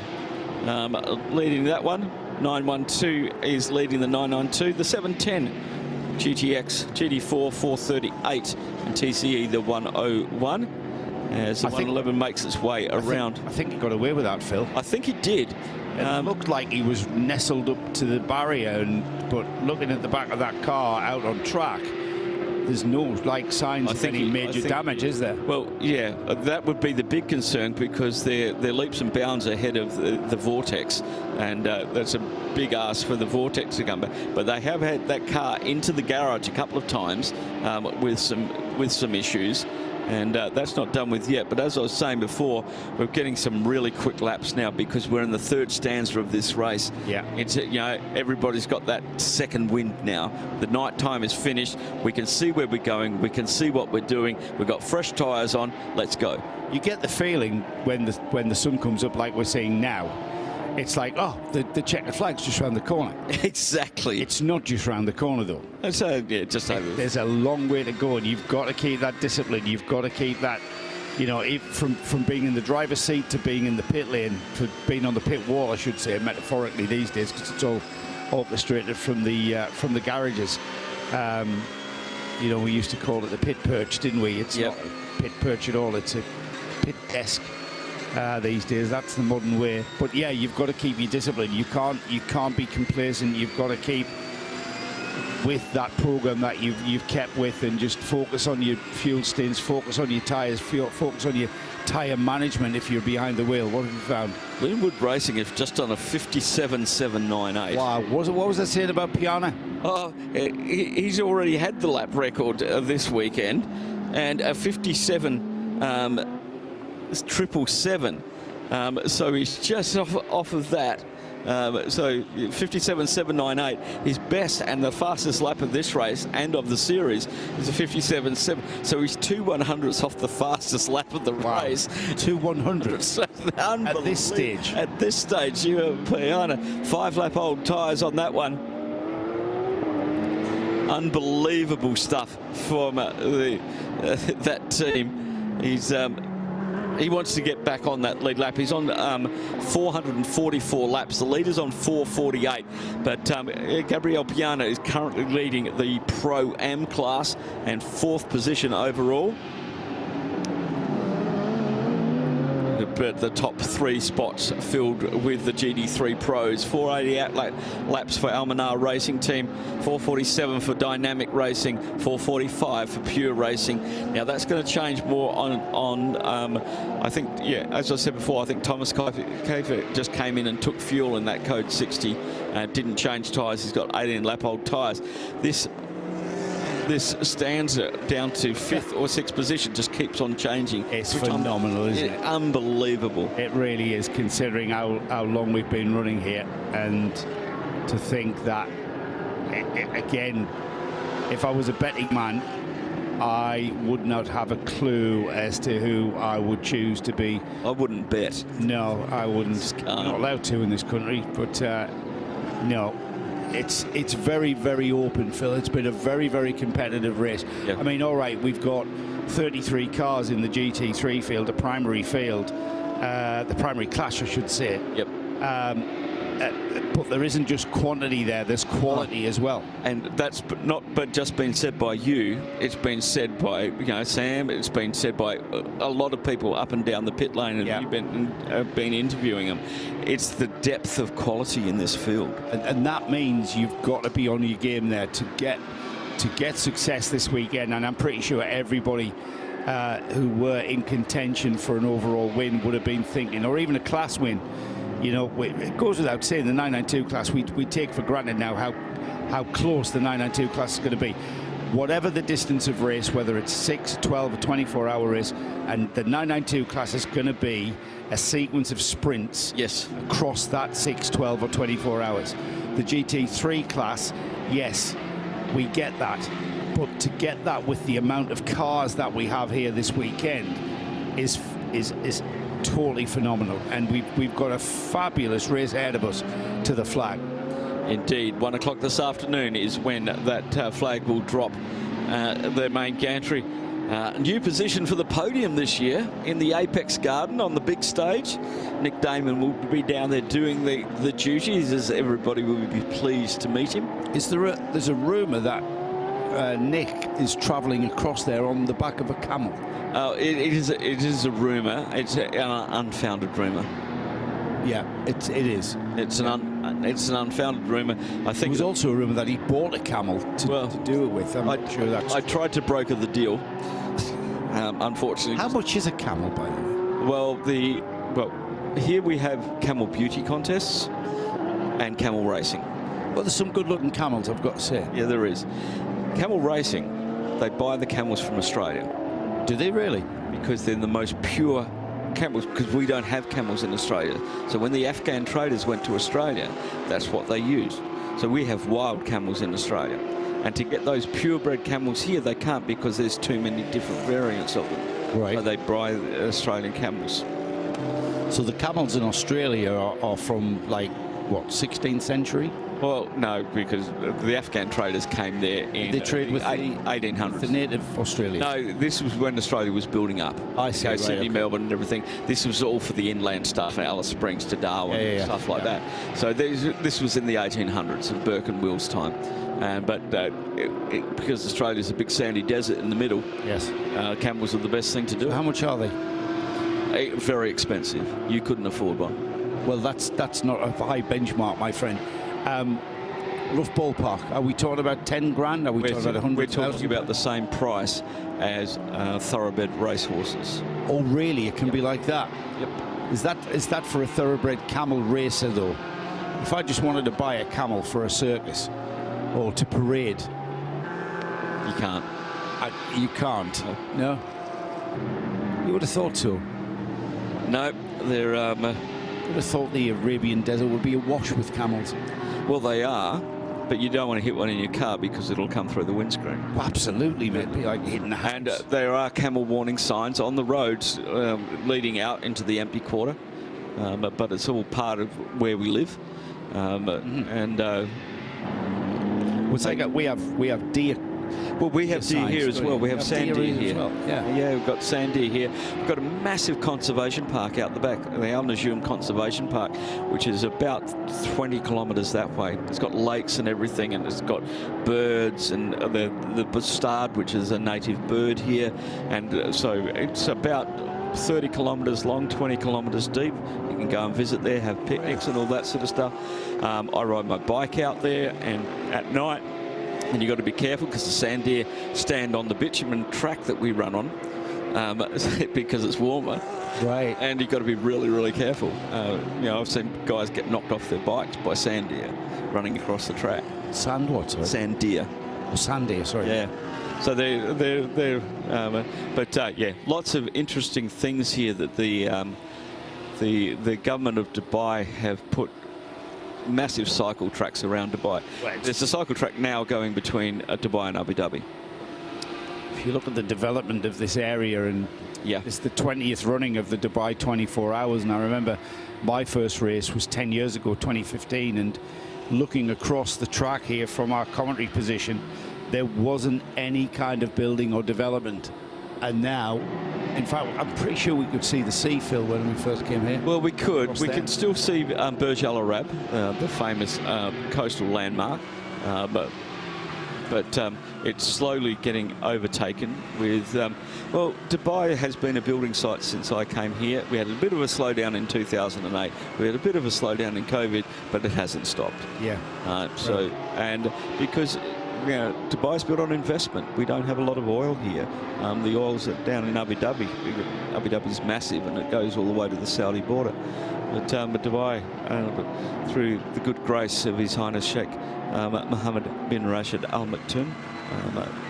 leading that one. 912 is leading the 992. The 710. GTX, GT4, 438, and TCE, the 101. As the 111 makes its way around.
I think he got away with that, Phil.
I think he did.
It looked like he was nestled up to the barrier, but looking at the back of that car out on track, there's no signs of any major damage, is there?
Well, yeah, that would be the big concern, because they're leaps and bounds ahead of the Vortex, and that's a big ask for the Vortex to come back. But they have had that car into the garage a couple of times with some issues, and that's not done with yet. But as I was saying before, we're getting some really quick laps now because we're in the third stanza of this race.
Yeah,
it's everybody's got that second wind now. The night time is finished. We can see where we're going. We can see what we're doing. We've got fresh tyres on. Let's go.
You get the feeling when the sun comes up, like we're seeing now. It's like, oh, the checkered flag's just round the corner.
Exactly.
It's not just round the corner, though.
So, yeah, just over.
There's a long way to go, and you've got to keep that discipline. You've got to keep that, from being in the driver's seat to being in the pit lane, to being on the pit wall, I should say, metaphorically these days, because it's all orchestrated from the garages. We used to call it the pit perch, didn't we? It's not a pit perch at all. It's a pit desk. These days, that's the modern way. But yeah, you've got to keep your discipline. You can't be complacent. You've got to keep with that program that you've kept with, and just focus on your fuel stints, focus on your tyres, focus on your tyre management if you're behind the wheel. What have you found?
Winwood Racing have just done a 57.798.
Wow, what was I saying about Piana?
Oh, he's already had the lap record this weekend, and a 57. 777, so he's just off of that. So 57.798, his best and the fastest lap of this race and of the series is a 57.7. So he's 2/100ths off the fastest lap of the race.
2/100ths at this stage.
At this stage, you have Piana, 5-lap-old tyres on that one. Unbelievable stuff from that team. He wants to get back on that lead lap. He's on 444 laps. The leader's on 448. But Gabriel Piana is currently leading the Pro-Am class and 4th position overall. but the top 3 spots filled with the GT3 Pros. 488 laps for Almanar Racing Team, 447 for Dynamic Racing, 445 for Pure Racing. Now that's going to change more on I think, yeah, as I said before, I think Thomas Kiefer just came in and took fuel in that Code 60, didn't change tyres. He's got 18 lap old tyres. This stands down to 5th or 6th position, just keeps on changing.
It's phenomenal, isn't it?
Unbelievable.
It really is, considering how long we've been running here. And to think that, again, if I was a betting man, I would not have a clue as to who I would choose to be.
I wouldn't bet.
No, I wouldn't. I'm not allowed to in this country, but no. It's very, very open, Phil. It's been a very, very competitive race.
Yeah.
I mean, all right, we've got 33 cars in the GT3 field, the primary field, the primary class, I should say.
Yep.
But there isn't just quantity there, there's quality as well.
And that's not just been said by you, it's been said by, Sam, it's been said by a lot of people up and down the pit lane, and you've been interviewing them. It's the depth of quality in this field.
And that means you've got to be on your game there to get success this weekend, and I'm pretty sure everybody who were in contention for an overall win would have been thinking, or even a class win. It goes without saying, the 992 class, we take for granted now how close the 992 class is going to be. Whatever the distance of race, whether it's 6, 12 or 24-hour race, and the 992 class is going to be a sequence of sprints across that 6, 12 or 24 hours. The GT3 class, yes, we get that. But to get that with the amount of cars that we have here this weekend is totally phenomenal, and we've got a fabulous race ahead of us to the flag.
Indeed, 1 o'clock this afternoon is when that flag will drop the main gantry. New position for the podium this year in the Apex Garden on the big stage. Nick Damon will be down there doing the duties, as everybody will be pleased to meet him.
There's a rumour that Nick is travelling across there on the back of a camel.
It is a rumour. It's an unfounded rumour.
Yeah, it is.
It's an unfounded rumour. I think
there was also a rumour that he bought a camel to do it with. I'm not sure that's.
I tried to broker the deal. Unfortunately.
How much is a camel, by the way?
Well, here we have camel beauty contests and camel racing.
Well, there's some good-looking camels, I've got to say.
Yeah, there is. Camel racing, they buy the camels from Australia.
Do they really?
Because they're the most pure camels, because we don't have camels in Australia. So when the Afghan traders went to Australia, that's what they used. So we have wild camels in Australia. And to get those purebred camels here, they can't, because there's too many different variants of them.
Right.
So they buy Australian camels.
So the camels in Australia are from, like, what, 16th century?
Well, no, because the Afghan traders came there in
they trade with
1800s.
The native Australians?
No, this was when Australia was building up.
I see, right,
Sydney,
okay.
Melbourne and everything. This was all for the inland stuff, Alice Springs to Darwin and stuff like that. So this was in the 1800s, in Burke and Will's time. But because Australia's a big sandy desert in the middle,
yes,
camels are the best thing to do.
How much are they?
Very expensive. You couldn't afford one.
Well, that's not a high benchmark, my friend. Rough ballpark. Are we talking about 10 grand? Are we talking about 100,000?
We're talking about the same price as thoroughbred racehorses.
Oh, really? It can be like that?
Yep.
Is that for a thoroughbred camel racer, though? If I just wanted to buy a camel for a circus or to parade,
you can't.
You can't. No. You would have thought so.
No, they're.
I would have thought the Arabian desert would be awash with camels.
Well, they are, but you don't want to hit one in your car because it'll come through the windscreen.
Well, absolutely, mate. It'd be like hitting the house.
And there are camel warning signs on the roads leading out into the empty quarter, but it's all part of where we live.
We have deer.
Well, we have deer here as well. We have sand deer here.
Well.
Yeah, we've got sand deer here. We've got a massive conservation park out the back, the Al Najum Conservation Park, which is about 20 kilometres that way. It's got lakes and everything, and it's got birds and the bustard, which is a native bird here, and so it's about 30 kilometres long, 20 kilometres deep. You can go and visit there, have picnics and all that sort of stuff. I ride my bike out there and at night, and you've got to be careful because the sand deer stand on the bitumen track that we run on because it's warmer.
Right.
And you've got to be really, really careful. You know, I've seen guys get knocked off their bikes by sand deer running across the track.
Sand what? Sorry?
Sand deer.
Oh, sand deer, sorry.
Yeah. So yeah, lots of interesting things here that the government of Dubai have put massive cycle tracks around Dubai.
Right.
There's a cycle track now going between Dubai and Abu Dhabi.
If you look at the development of this area, and
yeah,
it's the 20th running of the Dubai 24 hours, and I remember my first race was 10 years ago, 2015, and looking across the track here from our commentary position, there wasn't any kind of building or development. And now, in fact, I'm pretty sure we could see the sea, Phil, when we first came here.
Well, we could.
Across
We
there.
can still see Burj Al Arab, the famous coastal landmark, but it's slowly getting overtaken with, well, Dubai has been a building site since I came here. We had a bit of a slowdown in 2008. We had a bit of a slowdown in COVID, but it hasn't stopped.
Yeah.
So, and because, you know, Dubai's built on investment. We don't have a lot of oil here. The oil's down in Abu Dhabi. Abu Dhabi's massive, and it goes all the way to the Saudi border. But Dubai, through the good grace of His Highness Sheikh Mohammed bin Rashid Al Maktoum,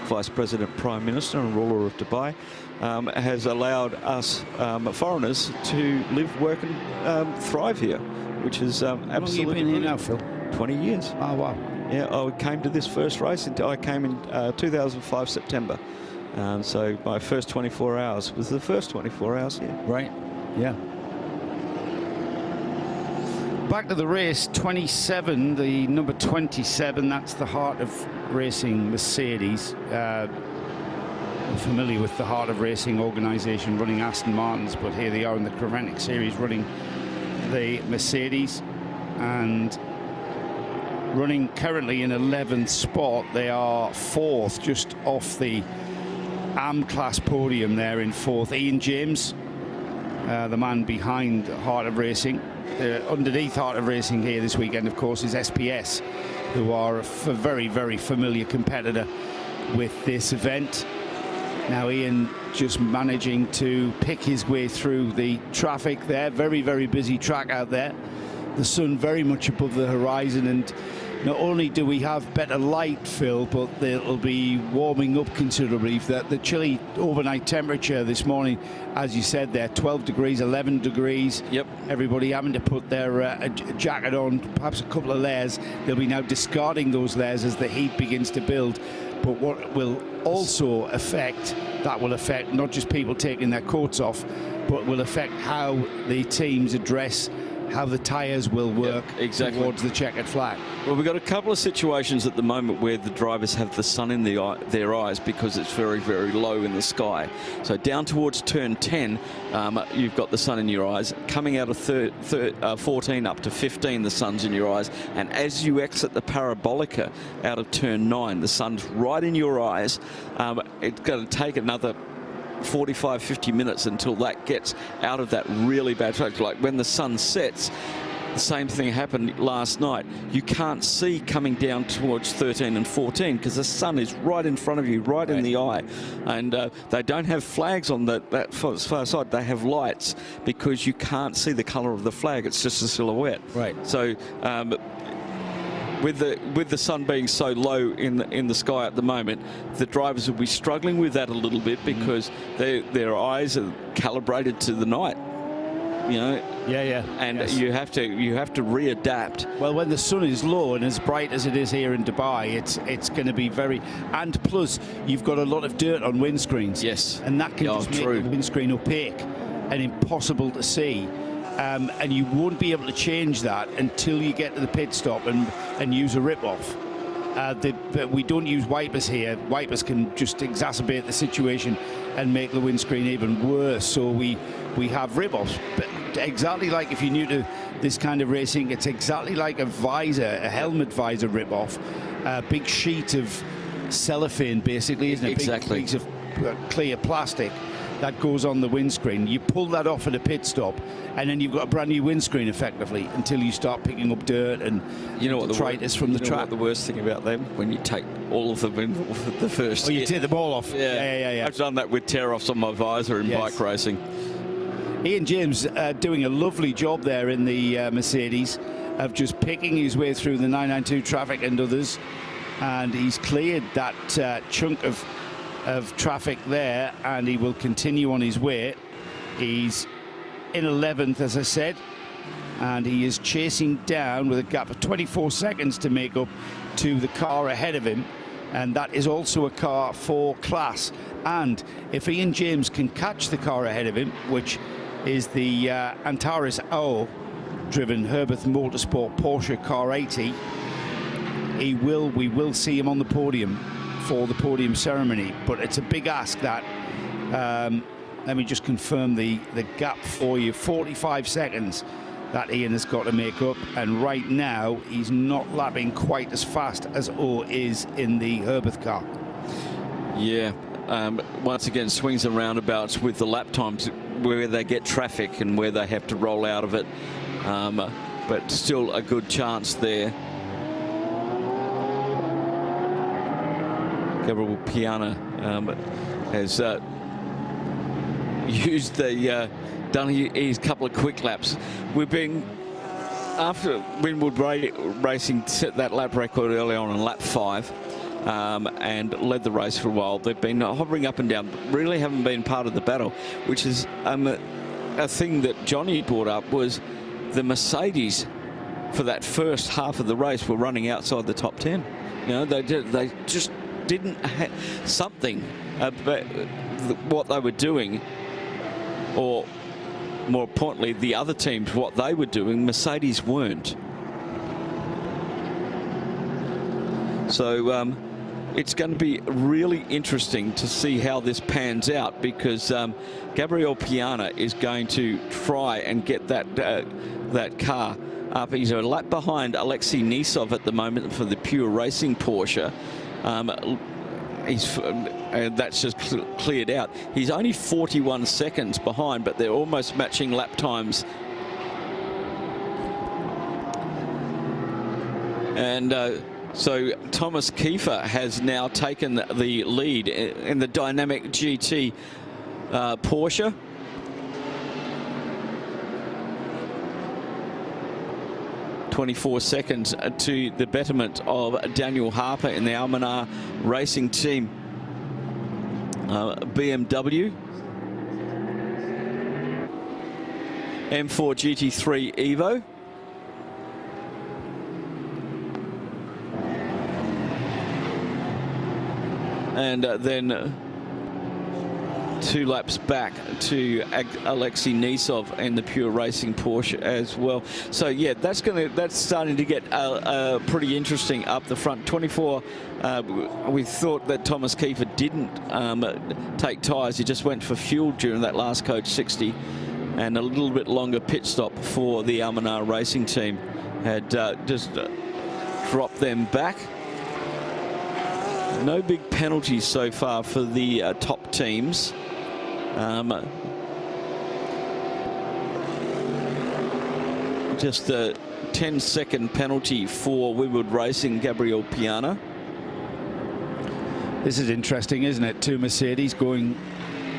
Vice President, Prime Minister and ruler of Dubai, has allowed us foreigners to live, work and thrive here, which is absolutely...
How long have you been here now, Phil?
20 years.
Oh, wow.
Yeah, I came to this first race, I came in 2005 September. So my first 24 hours was the first 24 hours here.
Right, yeah. Back to the race, 27, the number 27, that's the Heart of Racing Mercedes. I'm familiar with the Heart of Racing organisation running Aston Martins, but here they are in the Creventic Series running the Mercedes, and running currently in 11th spot. They are 4th, just off the AM class podium there in 4th. Ian James, the man behind Heart of Racing. Underneath Heart of Racing here this weekend, of course, is SPS, who are a very, very familiar competitor with this event. Now Ian just managing to pick his way through the traffic there. Very, very busy track out there. The sun very much above the horizon, and not only do we have better light, Phil, but it'll be warming up considerably. The chilly overnight temperature this morning, as you said there, 12 degrees, 11 degrees.
Yep.
Everybody having to put their jacket on, perhaps a couple of layers. They'll be now discarding those layers as the heat begins to build. But what will also affect, that will affect not just people taking their coats off, but will affect how the teams address how the tyres will work towards the checkered flag.
Well, we've got a couple of situations at the moment where the drivers have the sun in their eyes because it's very, very low in the sky. So down towards turn 10, you've got the sun in your eyes. Coming out of 14 up to 15, the sun's in your eyes. And as you exit the parabolica out of turn 9, the sun's right in your eyes. It's going to take another 45-50 minutes until that gets out of that really bad traffic. Like when the sun sets, the same thing happened last night. You can't see coming down towards 13 and 14 because the sun is right in front of you, right in the eye. And they don't have flags on that far side. They have lights because you can't see the colour of the flag. It's just a silhouette.
Right.
So with the sun being so low in the sky at the moment, the drivers will be struggling with that a little bit because their eyes are calibrated to the night. You know.
Yeah.
And you have to readapt.
Well, when the sun is low and as bright as it is here in Dubai, it's going to be very. And plus, you've got a lot of dirt on windscreens.
Yes.
And that can just make the windscreen opaque and impossible to see. And you won't be able to change that until you get to the pit stop and use a rip-off. We don't use wipers here. Wipers can just exacerbate the situation and make the windscreen even worse. So we have rip-offs. But exactly like if you're new to this kind of racing, it's exactly like a visor, a helmet visor rip-off. A big sheet of cellophane, basically, isn't it?
Exactly.
Big piece of clear plastic that goes on the windscreen. You pull that off at a pit stop, and then you've got a brand new windscreen effectively until you start picking up dirt and detritus from the track.
What the worst thing about them, when you take all of them off the first.
Oh, you take them all off. Yeah.
I've done that with tear-offs on my visor in bike racing.
Ian James doing a lovely job there in the Mercedes of just picking his way through the 992 traffic and others, and he's cleared that chunk of traffic there, and he will continue on his way. He's in 11th, as I said, and he is chasing down with a gap of 24 seconds to make up to the car ahead of him, and that is also a car for class. And if Ian James can catch the car ahead of him, which is the Antares Owl driven Herbert Motorsport Porsche Car 80, we will see him on the podium for the podium ceremony. But it's a big ask that. Let me just confirm the gap for you. 45 seconds that Ian has got to make up, and right now he's not lapping quite as fast as O is in the Herbert car.
Yeah, once again, swings and roundabouts with the lap times where they get traffic and where they have to roll out of it, but still a good chance there. Gabriel Piana has used the done his couple of quick laps. We've been, after Winwood Racing set that lap record early on lap 5 and led the race for a while, they've been hovering up and down, but really haven't been part of the battle, which is a thing that Johnny brought up, was the Mercedes for that first half of the race were running outside the top 10. You know, they just didn't have something about what they were doing, or more importantly, the other teams, what they were doing, Mercedes weren't. So it's going to be really interesting to see how this pans out, because Gabriel Piana is going to try and get that car up. He's a lap behind Alexei Nisov at the moment for the Pure Racing Porsche. That's just cleared out. He's only 41 seconds behind, but they're almost matching lap times. And so Thomas Kiefer has now taken the lead in the dynamic GT Porsche. .24 seconds to the betterment of Daniel Harper in the Almanar Racing Team BMW. M4 GT3 Evo. And then 2 laps back to Alexei Nisov and the Pure Racing Porsche as well. So yeah, that's starting to get pretty interesting up the front. 24. We thought that Thomas Kiefer didn't take tyres. He just went for fuel during that last Coach 60, and a little bit longer pit stop for the Almanar Racing Team had just dropped them back. No big penalties so far for the top teams. Just a 10-second penalty for Winwood Racing, Gabriel Piana.
This is interesting, isn't it? 2 Mercedes going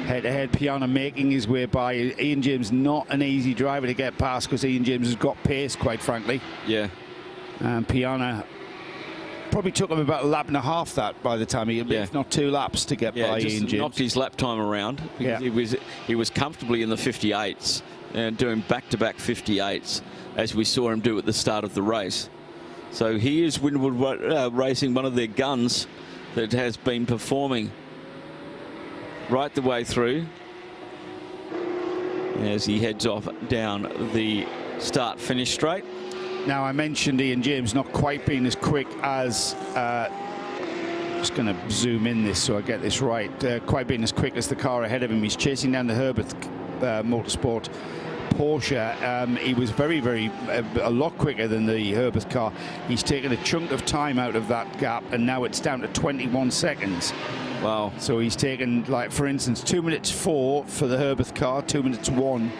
head-to-head. Piana making his way by. Ian James not an easy driver to get past, because Ian James has got pace, quite frankly.
Yeah.
And Piana probably took him about a lap and a half that by the time if not 2 laps to get by Ian James.
Knocked his lap time around, because he was comfortably in the 58s and doing back-to-back 58s, as we saw him do at the start of the race. So he is Winwood Racing, one of their guns that has been performing right the way through, as he heads off down the start-finish straight.
Now, I mentioned Ian James not quite being as quick as, just going to zoom in this so I get this right, quite being as quick as the car ahead of him. He's chasing down the Herbert Motorsport Porsche. He was a lot quicker than the Herbert car. He's taken a chunk of time out of that gap, and now it's down to 21 seconds.
Wow.
So he's taken, like, for instance, 2 minutes 4 for the Herbert car, 2 minutes 1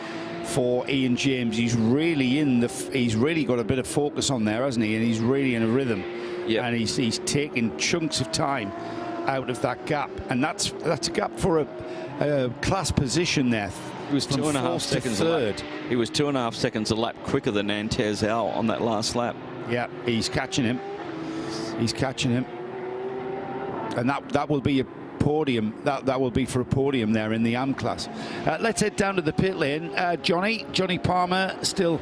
for Ian James. He's really got a bit of focus on there, hasn't he? And he's really in a rhythm.
Yeah.
And he's taking chunks of time out of that gap, and that's a gap for a class position there.
He was 2.5 seconds a lap. He was 2.5 seconds a lap quicker than Antez Al on that last lap.
Yeah, he's catching him. He's catching him, and that will be a podium. That will be for a podium there in the AM class. Let's head down to the pit lane. Johnny Palmer still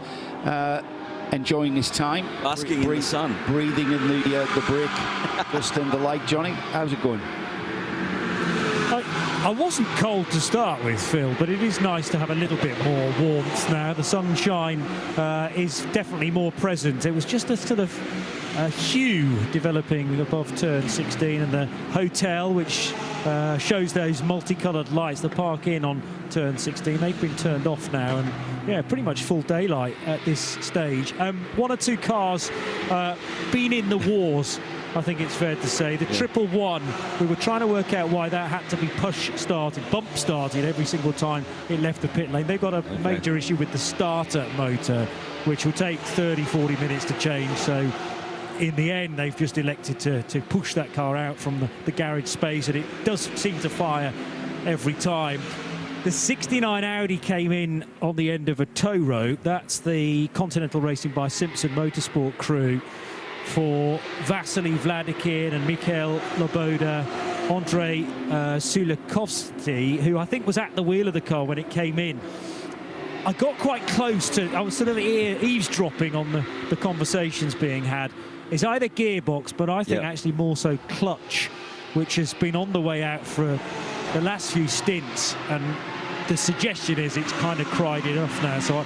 enjoying his time,
basking in the sun,
breathing in the brake dust and the light. Johnny, how's it going?
I wasn't cold to start with, Phil, but it is nice to have a little bit more warmth now. The sunshine is definitely more present. It was just a sort of hue developing above turn 16, and the hotel, which shows those multicoloured lights, the Park Inn on turn 16, they've been turned off now, and yeah, pretty much full daylight at this stage. One or two cars been in the wars, I think it's fair to say. The 111, we were trying to work out why that had to be bump started every single time it left the pit lane. They've got a major issue with the starter motor, which will take 30-40 minutes to change. So in the end, they've just elected to push that car out from the garage space, and it does seem to fire every time. The 69 Audi came in on the end of a tow rope. That's the Continental Racing by Simpson Motorsport crew for Vasily Vladikin and Mikhail Loboda, Andrei Sulikovsky, who I think was at the wheel of the car when it came in. I got quite close to, I was sort of eavesdropping on the conversations being had. It's either gearbox, but I think actually more so clutch, which has been on the way out for the last few stints, and the suggestion is it's kind of cried enough now. So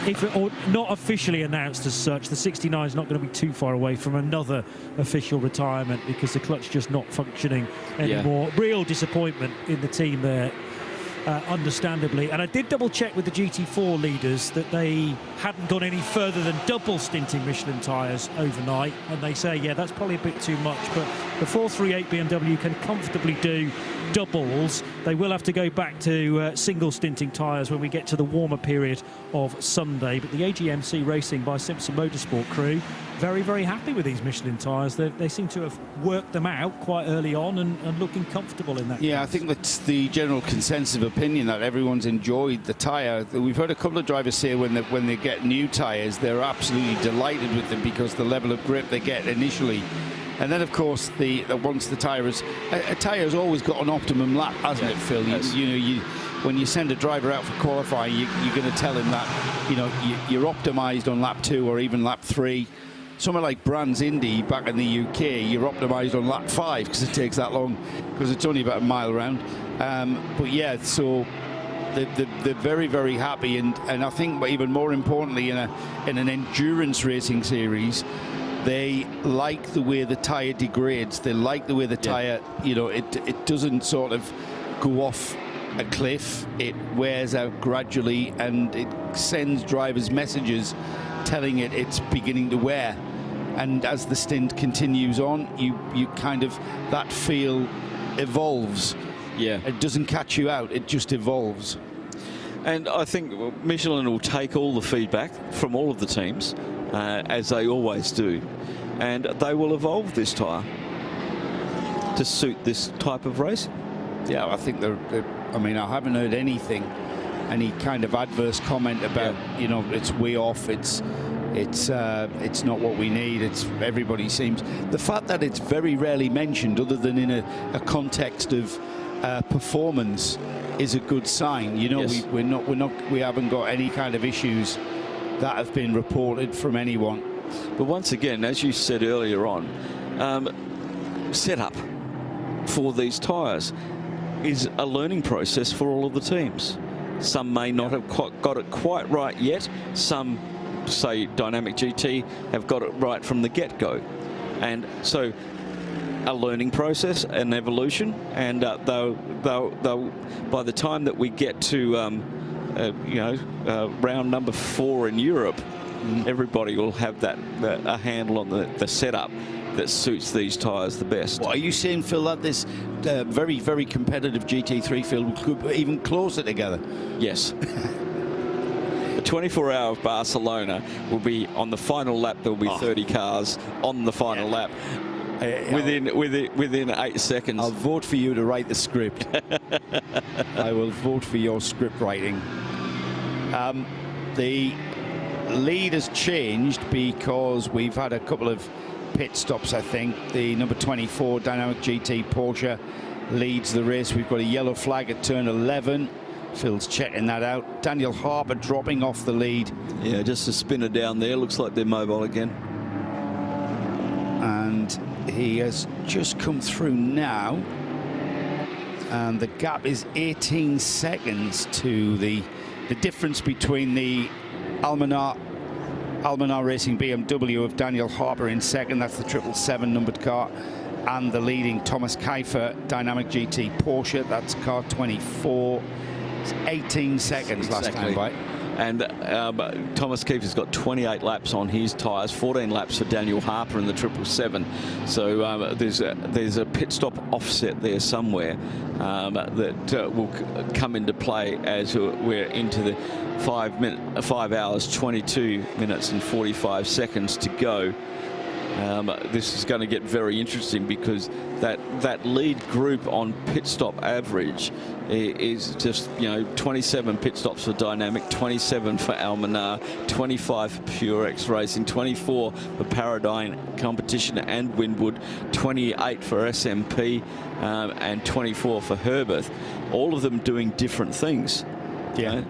if it not officially announced as such, the 69 is not going to be too far away from another official retirement, because the clutch just not functioning anymore. Real disappointment in the team there, understandably. And I did double check with the GT4 leaders that they hadn't gone any further than double stinting Michelin tyres overnight, and they say, yeah, that's probably a bit too much, but the 438 BMW can comfortably do doubles. They will have to go back to single stinting tyres when we get to the warmer period of Sunday. But the AGMC Racing by Simpson Motorsport crew, very, very happy with these Michelin tyres. They seem to have worked them out quite early on and looking comfortable in that.
Yeah, I think that's the general consensus of opinion, that everyone's enjoyed the tyre. We've heard a couple of drivers say when they get new tyres, they're absolutely delighted with them because the level of grip they get initially. And then, of course, once the tyre is... A tyre has always got an optimum lap, hasn't it, Phil?
Yes.
When you send a driver out for qualifying, you're going to tell him that, you're optimised on lap 2 or even lap 3. Somewhere like Brands Indy back in the UK, you're optimised on lap 5 because it takes that long, because it's only about a mile around. But yeah, so they're very, very happy, and I think even more importantly, in an endurance racing series, they like the way the tyre degrades. They like the way the tyre, it doesn't sort of go off a cliff. It wears out gradually, and it sends drivers messages telling it it's beginning to wear. And as the stint continues on, you kind of, that feel evolves.
Yeah.
It doesn't catch you out, it just evolves.
And I think Michelin will take all the feedback from all of the teams, as they always do, and they will evolve this tyre to suit this type of racing.
Yeah, I think I mean, I haven't heard any kind of adverse comment about, it's way off, it's not what we need. Everybody seems, the fact that it's very rarely mentioned other than in a context of performance is a good sign.
Yes.
We haven't got any kind of issues that have been reported from anyone.
But once again, as you said earlier on, setup for these tyres is a learning process for all of the teams. Some may not have got it quite right yet. Some, say Dynamic GT, have got it right from the get-go. And so a learning process, an evolution, and they'll by the time that we get to round number 4 in Europe, everybody will have a handle on the setup that suits these tyres the best.
What are you saying, Phil, that this very, very competitive GT3 field could be even closer together?
Yes. The 24-hour of Barcelona will be on the final lap. There will be 30 cars on the final lap. Within 8 seconds.
I'll vote for you to write the script. I will vote for your script writing. The lead has changed because we've had a couple of pit stops, I think. The number 24 Dynamic GT Porsche leads the race. We've got a yellow flag at turn 11. Phil's checking that out. Daniel Harper dropping off the lead.
Yeah, just a spinner down there. Looks like they're mobile again.
And he has just come through now. And the gap is 18 seconds to the difference between the Almanar Racing BMW of Daniel Harper in second. That's the 777 numbered car. And the leading Thomas Kiefer Dynamic GT Porsche. That's car 24. It's 18 seconds last time by.
And Thomas Kiefer's got 28 laps on his tyres, 14 laps for Daniel Harper in the 777. So there's a pit stop offset there somewhere that will come into play as we're into the 5 hours, 22 minutes and 45 seconds to go. This is going to get very interesting because that lead group on pit stop average is just 27 pit stops for Dynamic, 27 for Almanar, 25 for Purex Racing, 24 for Paradigm Competition and Winwood, 28 for SMP, and 24 for Herbert. All of them doing different things. Yeah,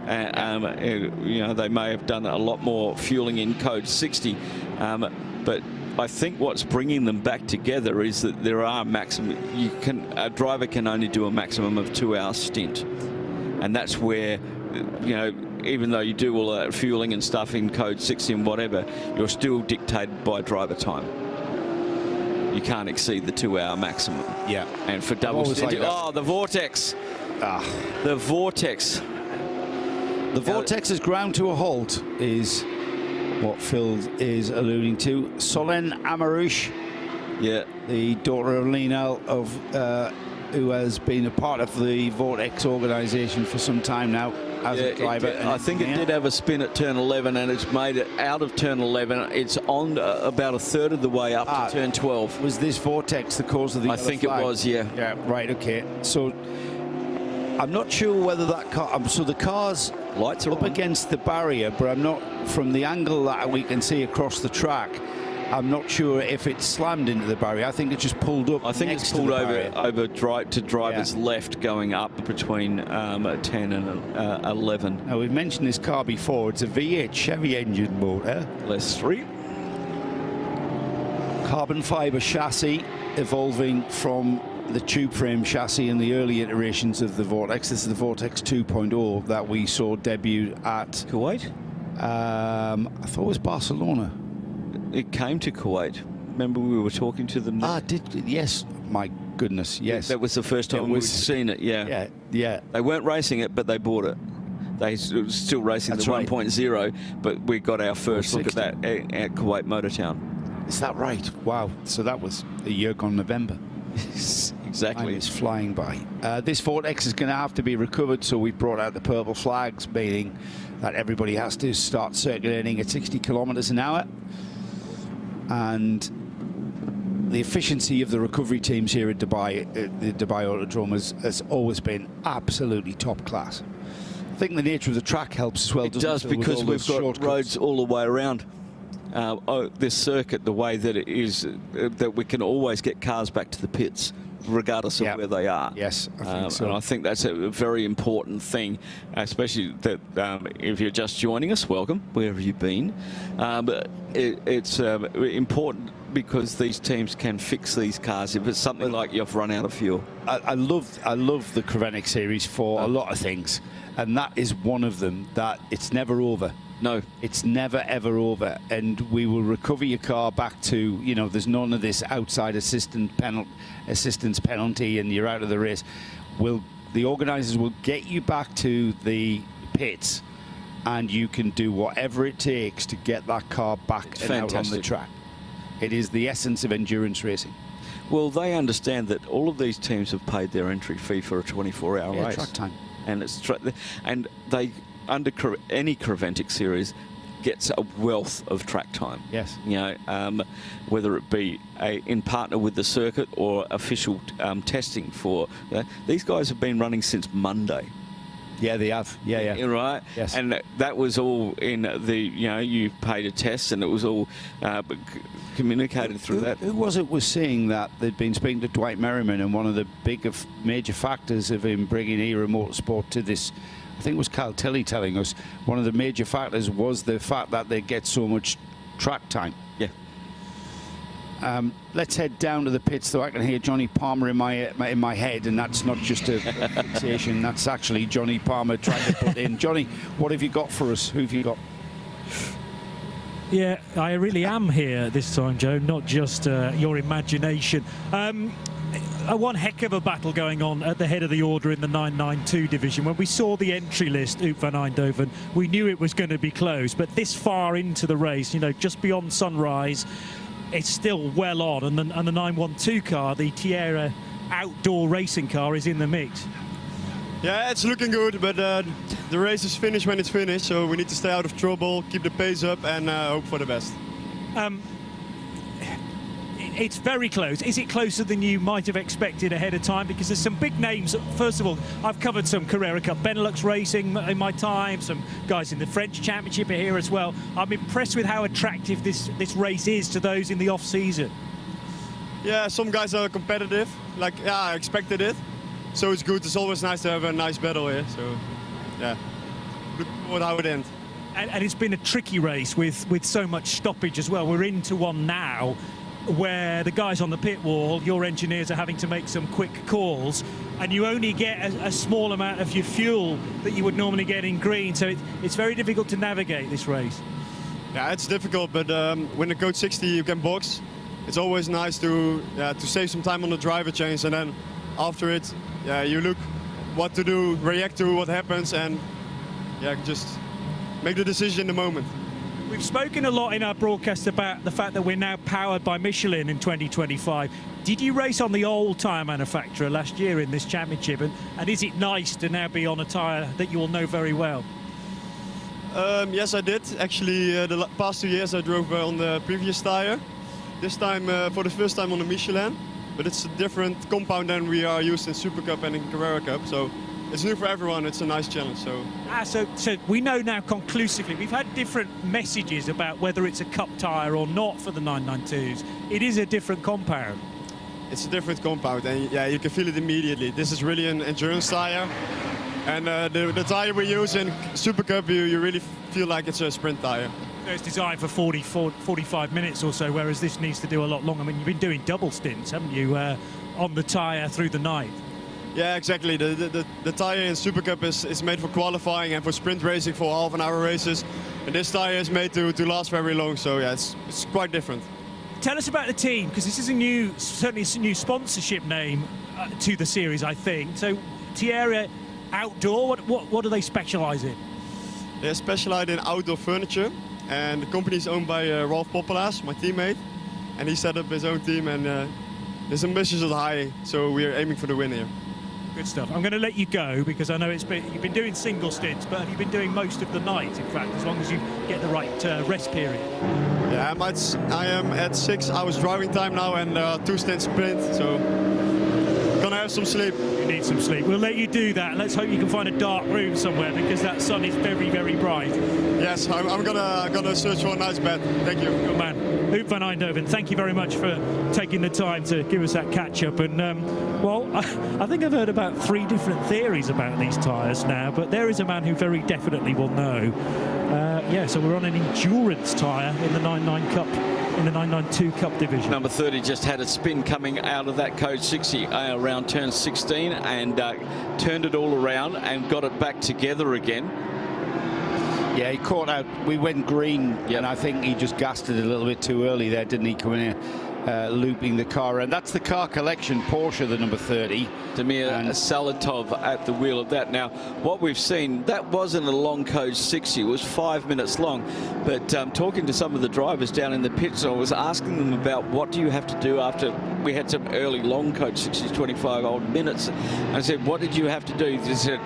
they may have done a lot more fueling in code 60, but I think what's bringing them back together is that there are maximum. A driver can only do a maximum of 2-hour stint, and that's where, even though you do all that fueling and stuff in code 60 and whatever, you're still dictated by driver time. You can't exceed the 2-hour maximum.
Yeah,
and for double stint, the vortex. The vortex.
The vortex's ground to a halt is what Phil is alluding to. Solène Amarouche, the daughter of Lionel, who has been a part of the Vortex organisation for some time now as a driver.
I think it did have a spin at turn 11, and it's made it out of turn 11. It's on about a third of the way up to turn 12.
Was this Vortex the cause of the?
I think it was. Yeah.
Yeah. Right. Okay. So I'm not sure whether that car. So the car's
lights are
up against the barrier, but I'm not, from the angle that we can see across the track, I'm not sure if it slammed into the barrier. I think it just pulled up.
I think it's pulled over to driver's left, going up between 10 and 11.
Now, we've mentioned this car before. It's a V8 Chevy engine motor.
Less 3.
Carbon fibre chassis, evolving from the tube frame chassis in the early iterations of the Vortex. This is the Vortex 2.0 that we saw debut at
Kuwait.
I thought it was Barcelona.
It came to Kuwait. Remember, we were talking to them.
Yes. My goodness, yes.
That was the first time we've seen it. Yeah.
Yeah.
They weren't racing it, but they bought it. They were still racing the 1.0, but we got our first look at that at Kuwait Motor Town.
Is that right? Wow. So that was a year gone November.
Exactly.
It's flying by. This Vortex is going to have to be recovered, so we've brought out the purple flags, meaning that everybody has to start circulating at 60 kilometers an hour. And the efficiency of the recovery teams here at Dubai, the Dubai Autodrome, has always been absolutely top class. I think the nature of the track helps as well.
It does, because we've got roads all the way around. This circuit, the way that it is, that we can always get cars back to the pits, regardless of where they are.
Yes, I think so.
And I think that's a very important thing, especially that if you're just joining us, welcome, wherever you've been. But it's important because these teams can fix these cars if it's something like you've run out of fuel.
I love the Krevenik series for a lot of things, and that is one of them, that it's never over.
No,
it's never ever over, and we will recover your car back to, there's none of this outside assistance penalty and you're out of the race. The organisers will get you back to the pits, and you can do whatever it takes to get that car back and out on the track. It is the essence of endurance racing.
Well, they understand that all of these teams have paid their entry fee for a 24-hour race.
Track time.
And it's and they, under any Creventic series, gets a wealth of track time.
Yes.
You know, whether it be in partner with the circuit or official testing for these guys have been running since Monday.
Yeah, they have. Yeah.
Right?
Yes.
And that was all in the, you know, you paid a test and it was all communicated through that.
Who was saying that they'd been speaking to Dwight Merriman, and one of the major factors of him bringing Era Motorsport to this, I think it was Carl Tilley telling us, one of the major factors was the fact that they get so much track time.
Yeah.
Let's head down to the pits, so I can hear Johnny Palmer in my head, and that's not just a fixation. That's actually Johnny Palmer trying to put in. Johnny, what have you got for us? Who have you got?
Yeah, I really am here this time, Joe, not just your imagination. One heck of a battle going on at the head of the order in the 992 division. When we saw the entry list, Hoop van Eindhoven, we knew it was going to be close, but this far into the race, you know, just beyond sunrise, it's still well on, and the 912 car, the Tierra outdoor racing car, is in the mix.
Yeah, it's looking good, but the race is finished when it's finished, so we need to stay out of trouble, keep the pace up, and hope for the best.
It's very close. Is it closer than you might have expected ahead of time? Because there's some big names. First of all, I've covered some Carrera Cup Benelux racing in my time. Some guys in the French Championship are here as well. I'm impressed with how attractive this race is to those in the off-season.
Yeah, some guys are competitive. Like, yeah, I expected it. So it's good. It's always nice to have a nice battle here. So, yeah, look forward how it ends.
And it's been a tricky race with so much stoppage as well. We're into one now where the guys on the pit wall, your engineers, are having to make some quick calls, and you only get a small amount of your fuel that you would normally get in green, so it's very difficult to navigate this race.
Yeah, it's difficult, but when the Code 60 you can box, it's always nice to save some time on the driver change, and then after it, you look what to do, react to what happens, and just make the decision in the moment.
We've spoken a lot in our broadcast about the fact that we're now powered by Michelin in 2025. Did you race on the old tyre manufacturer last year in this championship? And is it nice to now be on a tyre that you all know very well?
Yes, I did. Actually, the past 2 years I drove on the previous tyre. This time, for the first time on the Michelin. But it's a different compound than we are used in Super Cup and in Carrera Cup. So it's new for everyone. It's a nice challenge. So
we know now conclusively. We've had different messages about whether it's a cup tyre or not for the 992s. It is a different compound.
It's a different compound, and yeah, you can feel it immediately. This is really an endurance tyre, and the tyre we use in Super Cup, you really feel like it's a sprint tyre.
So it's designed for 45 minutes or so, whereas this needs to do a lot longer. I mean, you've been doing double stints, haven't you, on the tyre through the night?
Yeah, exactly. The tyre in Super Cup is made for qualifying and for sprint racing for half-an-hour races. And this tyre is made to last very long, so yeah, it's quite different.
Tell us about the team, because this is certainly a new sponsorship name to the series, I think. So Tierra Outdoor, what do they specialise in?
They specialise in outdoor furniture, and the company is owned by Ralph Popelaars, my teammate. And he set up his own team, and his ambitions are high, so we are aiming for the win here.
Good stuff. I'm going to let you go because I know you've been doing single stints, but have you been doing most of the night, in fact, as long as you get the right rest period?
Yeah, I am at 6 hours driving time now, and 2 stints sprint, so gonna have some sleep.
You need some sleep. We'll let you do that. Let's hope you can find a dark room somewhere because that sun is very, very bright.
Yes, I'm gonna search for a nice bed. Thank you.
Good man. Hoop van Eindhoven, thank you very much for taking the time to give us that catch-up. And, well, I think I've heard about 3 different theories about these tyres now, but there is a man who very definitely will know. So we're on an endurance tyre in the 992 Cup division.
Number 30 just had a spin coming out of that Code 60 around turn 16 and turned it all around and got it back together again.
Yeah, he caught out. We went green, and I think he just gassed it a little bit too early there, didn't he, coming in? looping the car, and that's the car collection Porsche, the number 30.
Damir Salatov at the wheel of that. Now, what we've seen, that wasn't a long code 60, it was 5 minutes long. But talking to some of the drivers down in the pits, I was asking them about what do you have to do after we had some early long code 60s, 25 old minutes. And I said, what did you have to do? They said,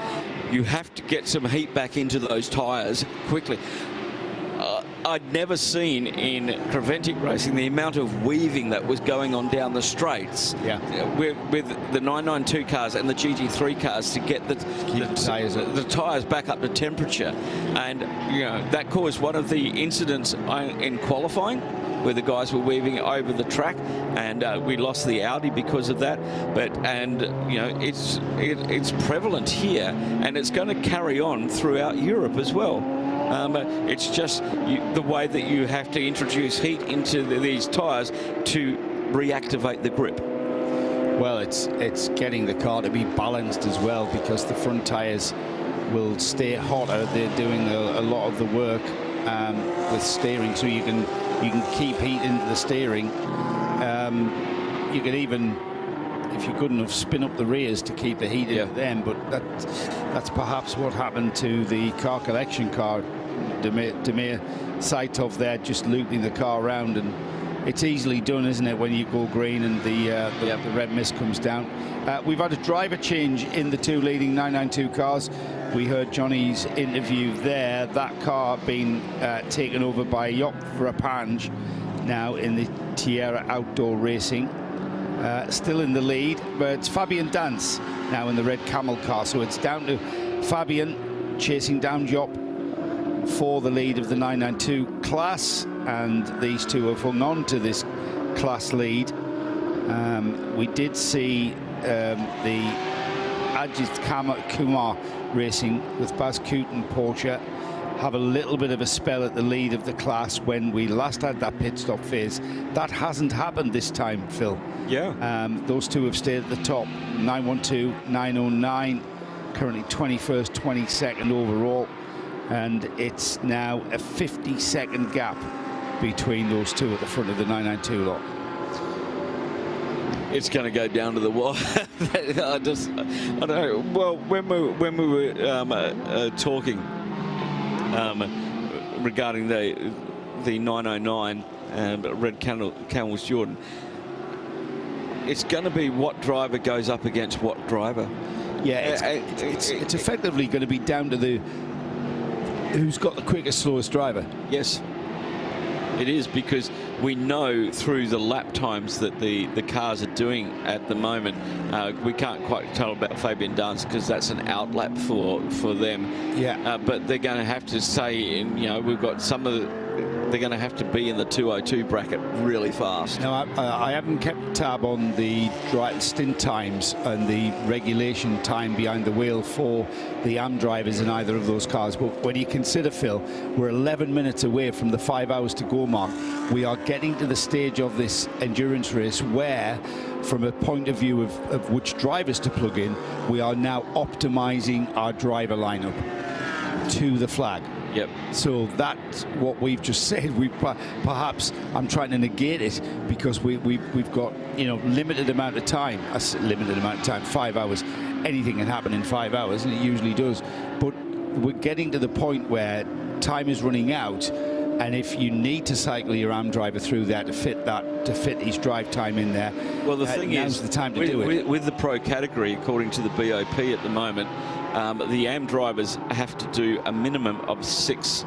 you have to get some heat back into those tyres quickly. I'd never seen in Creventic racing the amount of weaving that was going on down the straights with the 992 cars and the GT3 cars to get the tyres back up to temperature. And, you know, that caused one of the incidents in qualifying where the guys were weaving over the track, and we lost the Audi because of that. And you know, it's prevalent here, and it's going to carry on throughout Europe as well. It's just the way that you have to introduce heat into these tyres to reactivate the grip.
Well, it's getting the car to be balanced as well, because the front tyres will stay hotter. They're doing a lot of the work with steering, so you can keep heat into the steering. You can even, if you're good enough, spin up the rears to keep the heat into them. But that's perhaps what happened to the car collection car. Damir Saitov there just looping the car around, and it's easily done, isn't it, when you go green and the red mist comes down. We've had a driver change in the two leading 992 cars. We heard Johnny's interview there. That car being taken over by Jock Verpange now in the Tierra Outdoor Racing. Still in the lead, but it's Fabian Dance now in the red camel car. So it's down to Fabian chasing down Jock for the lead of the 992 class, and these two have hung on to this class lead. We did see the Ajith Kumar racing with Bas Kooten Porsche have a little bit of a spell at the lead of the class when we last had that pit stop phase. That hasn't happened this time, Phil.
Yeah.
Those two have stayed at the top. 912, 909, currently 21st, 22nd overall. And it's now a 50-second gap between those two at the front of the 992 lot.
It's going to go down to the wire. I don't know. Well, when we were talking regarding the 909 Red Camels Jordan, it's going to be what driver goes up against what driver.
Yeah, it's effectively going to be down to the who's got the quickest, slowest driver.
Yes, it is, because we know through the lap times that the cars are doing at the moment. We can't quite tell about Fabian Dance because that's an outlap for them.
Yeah.
But they're going to have to say, you know, we've got some of the. They're going to have to be in the 202 bracket really fast.
No, I haven't kept tab on the stint times and the regulation time behind the wheel for the AM drivers in either of those cars. But when you consider, Phil, we're 11 minutes away from the 5 hours to go mark. We are getting to the stage of this endurance race where, from a point of view of which drivers to plug in, we are now optimizing our driver lineup to the flag.
Yep.
So that's what we've just said. We perhaps I'm trying to negate it because we've got, you know, limited amount of time. Limited amount of time, 5 hours. Anything can happen in 5 hours, and it usually does. But we're getting to the point where time is running out, and if you need to cycle your AM driver through there to fit his drive time in there,
well, the thing
now's
is,
the time to do it.
With the pro category, according to the BOP at the moment, the AM drivers have to do a minimum of 1/6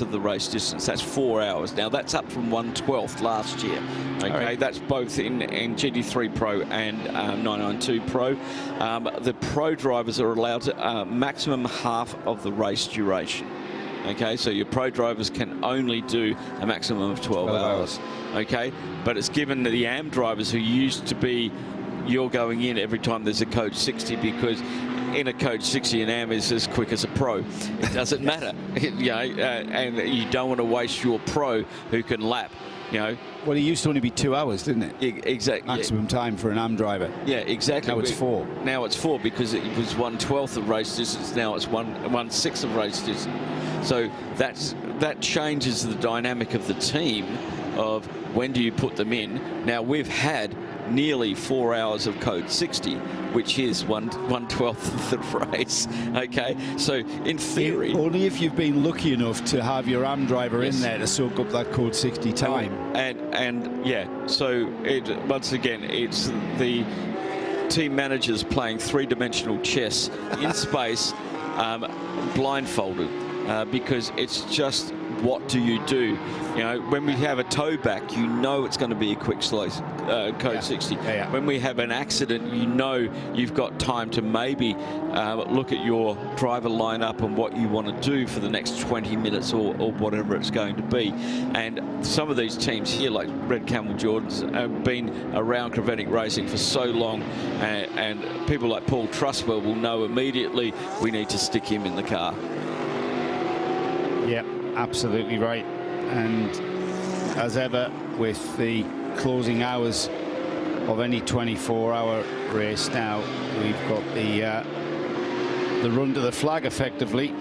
of the race distance. That's 4 hours. Now that's up from 1/12 last year. Okay, right. That's both in GT3 Pro and 992 Pro. The pro drivers are allowed to maximum half of the race duration. Okay, so your pro drivers can only do a maximum of 12 hours. Okay, but it's given to the AM drivers who used to be, you're going in every time there's a code 60, because in a code 60 an AM is as quick as a pro. It doesn't matter, you know, and you don't want to waste your pro who can lap, you know.
Well, it used to only be 2 hours, didn't it?
Exactly.
Maximum time for an AM driver.
Yeah, exactly.
Now it's 4.
Now it's 4 because it was 1/12 of race distance. Now it's 1/6 of race distance. So that changes the dynamic of the team of when do you put them in. Now, we've had nearly 4 hours of code 60, which is 1/12 of the race. Okay, so in theory,
only if you've been lucky enough to have your AM driver in there to soak up that code 60 time.
And yeah, so once again, it's the team managers playing three-dimensional chess in space, blindfolded, because it's just, what do you do? You know, when we have a tow back, you know it's going to be a quick slow code 60. When we have an accident, you know you've got time to maybe look at your driver lineup and what you want to do for the next 20 minutes or whatever it's going to be. And some of these teams here, like Red Camel Jordans, have been around Crevetic racing for so long, and people like Paul Trustwell will know immediately we need to stick him in the car.
Yeah, absolutely right. And as ever, with the closing hours of any 24-hour race now, we've got the run to the flag effectively.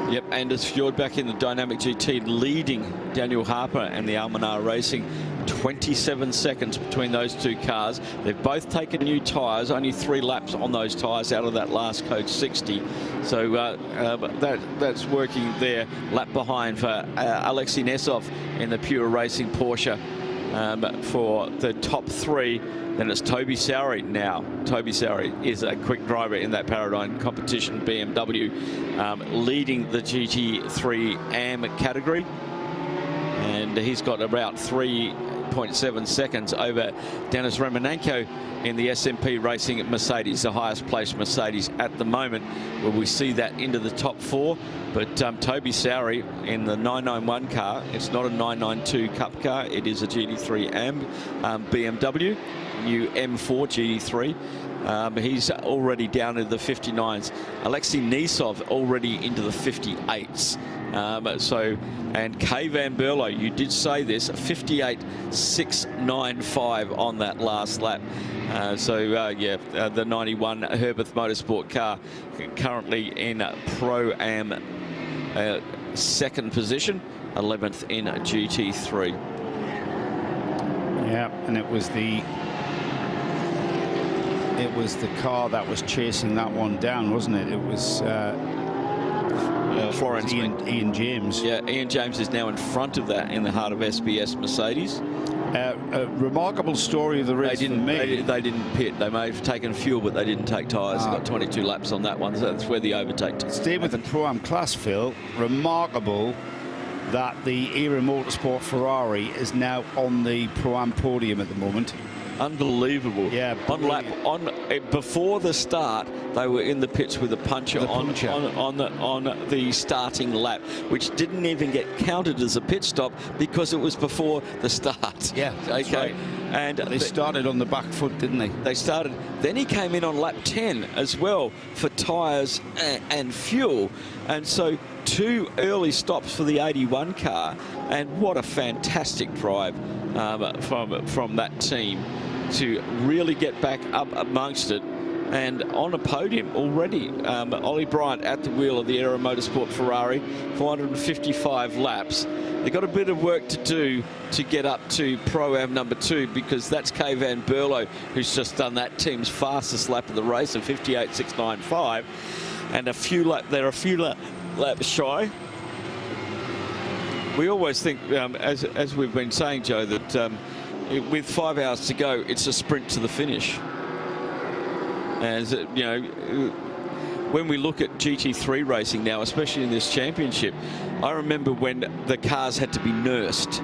Yep, Anders Fjord back in the Dynamic GT, leading Daniel Harper and the Almanar Racing. 27 seconds between those two cars. They've both taken new tyres, only 3 laps on those tyres out of that last code 60. So that's working there. Lap behind for Alexei Nesov in the Pure Racing Porsche for the top 3. Then it's Toby Sowry now. Toby Sowry is a quick driver in that Paradigm competition BMW, leading the GT3 AM category. And he's got about 3.7 seconds over Denis Romanenko in the SMP Racing Mercedes, the highest placed Mercedes at the moment, where we see that into the top 4. But Toby Sowry in the 991 car, it's not a 992 Cup car, it is a GT3 AM BMW, new M4 GT3. He's already down into the 59s. Alexei Nisov already into the 58s. And Kay Van Berlo, you did say this, 58.695 on that last lap. The 91 Herberth Motorsport car currently in Pro-Am second position, 11th in GT3.
Yeah, and it was the car that was chasing that one down, wasn't it? It was
Florence
Ian James.
Yeah, Ian James is now in front of that in the heart of SBS Mercedes.
A remarkable story of the race for me.
They didn't pit. They may have taken fuel, but they didn't take tyres. They got 22 laps on that one, so that's where the overtake took.
Stay with the Pro-Am class, Phil. Remarkable that the Era Motorsport Ferrari is now on the Pro-Am podium at the moment.
Unbelievable.
Yeah.
Before the start, they were in the pits with a puncher on the starting lap, which didn't even get counted as a pit stop because it was before the start.
Yeah.
Okay.
Right.
And
they started on the back foot, didn't they?
They started. Then he came in on lap 10 as well for tyres and fuel, and so 2 early stops for the 81 car, and what a fantastic drive from that team to really get back up amongst it and on a podium already. Ollie Bryant at the wheel of the Aero Motorsport Ferrari, 455 laps. They've got a bit of work to do to get up to Pro-Am number 2, because that's Kay Van Berlo who's just done that team's fastest lap of the race of 58.695, and they're a few laps shy. We always think, as we've been saying, Joe, that with 5 hours to go, it's a sprint to the finish. As you know, when we look at GT3 racing now, especially in this championship, I remember when the cars had to be nursed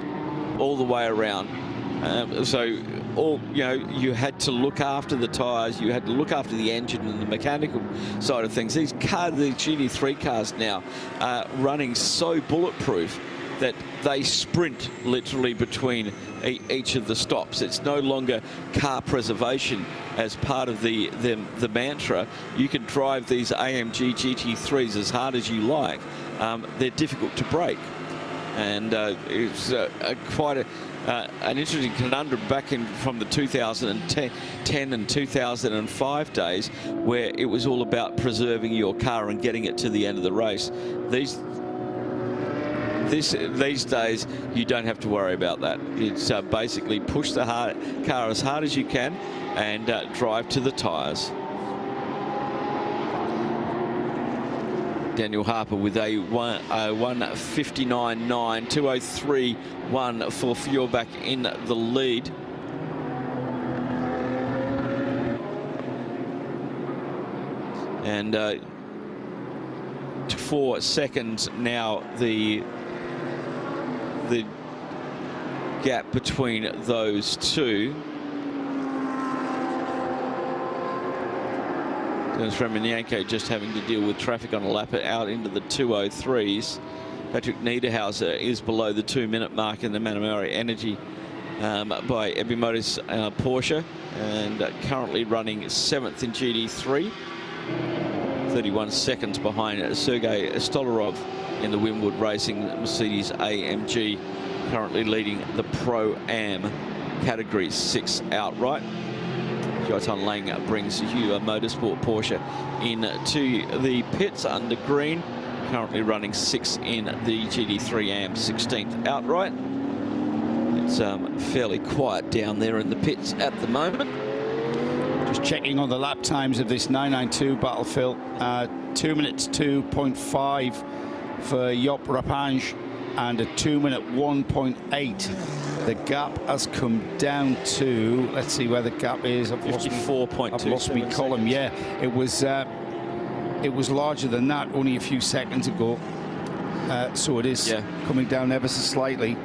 all the way around. You had to look after the tyres, you had to look after the engine and the mechanical side of things. The GT3 cars now are running so bulletproof that they sprint literally between each of the stops. It's no longer car preservation as part of the mantra. You can drive these AMG GT3s as hard as you like. They're difficult to break. And it's quite an interesting conundrum back from the 2010 and 2005 days, where it was all these days, you don't have to worry about that. It's basically push the car as hard as you can and drive to the tyres. Daniel Harper with a 1:59.9, 2:03.1 for Fjordback in the lead. And 4 seconds now the gap between those two. Dennis Reminianko just having to deal with traffic on a lap out into the 2:03s. Patrick Niederhauser is below the 2-minute mark in the Manamari Energy by Ebimoto's Porsche, and currently running 7th in GT3. 31 seconds behind Sergei Stolarov in the Winwood Racing Mercedes AMG, currently leading the Pro-Am category 6 outright. Joyton Lang brings Hua Motorsport Porsche into the pits under green, currently running 6 in the GT3 Am, 16th outright. It's fairly quiet down there in the pits at the moment.
Just checking on the lap times of this 992 Battlefield. 2 minutes 2.5 for Job Rapinge and a 2-minute 1.8. The gap has come down to, let's see where the gap is.
54.2.
I've lost my column. Yeah, it was larger than that only a few seconds ago. So it is coming down ever so slightly.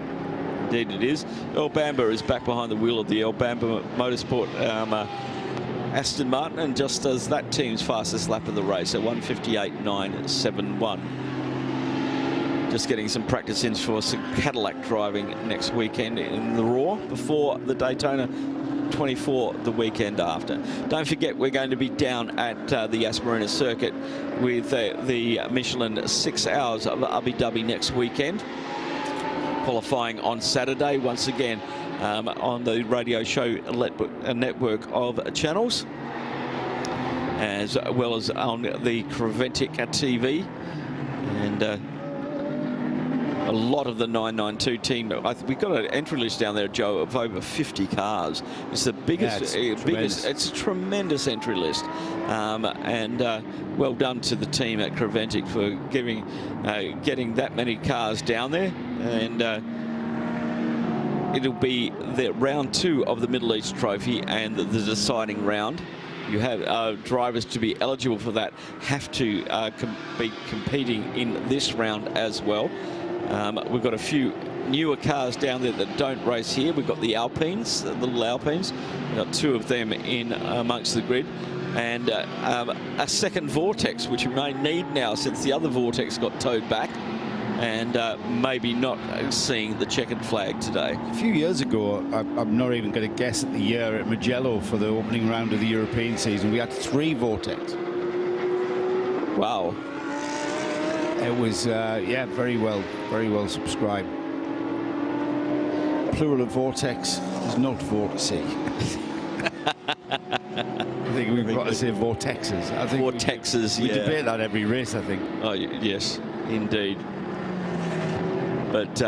Indeed it is. Earl Bamber is back behind the wheel of the Earl Bamber Motorsport Aston Martin, and just does that team's fastest lap of the race at 1:58.971. Just getting some practice in for some Cadillac driving next weekend in the Raw before the Daytona 24 the weekend after. Don't forget, we're going to be down at the Yas Marina circuit with the Michelin 6 Hours of Abu Dhabi next weekend. Qualifying on Saturday once again on the radio show network of channels, as well as on the Creventic TV, and a lot of the 992 team. We've got an entry list down there, Joe, of over 50 cars. It's the biggest, it's a tremendous entry list, and well done to the team at Creventic for getting that many cars down there. And it'll be the round 2 of the Middle East Trophy and the deciding round. You have drivers to be eligible for that have to be competing in this round as well. We've got a few newer cars down there that don't race here. We've got the Alpines, the little Alpines. We've got 2 of them in amongst the grid. And a second Vortex, which we may need now since the other Vortex got towed back, and maybe not seeing the checkered flag today.
A few years ago, I'm not even going to guess at the year, at Mugello for the opening round of the European season, we had 3 Vortex.
Wow.
It was, yeah, very well subscribed. Plural of Vortex is not vortice. I think we've got to say vortexes. I think
vortexes,
we debate that every race, I think.
Oh, yes, indeed. But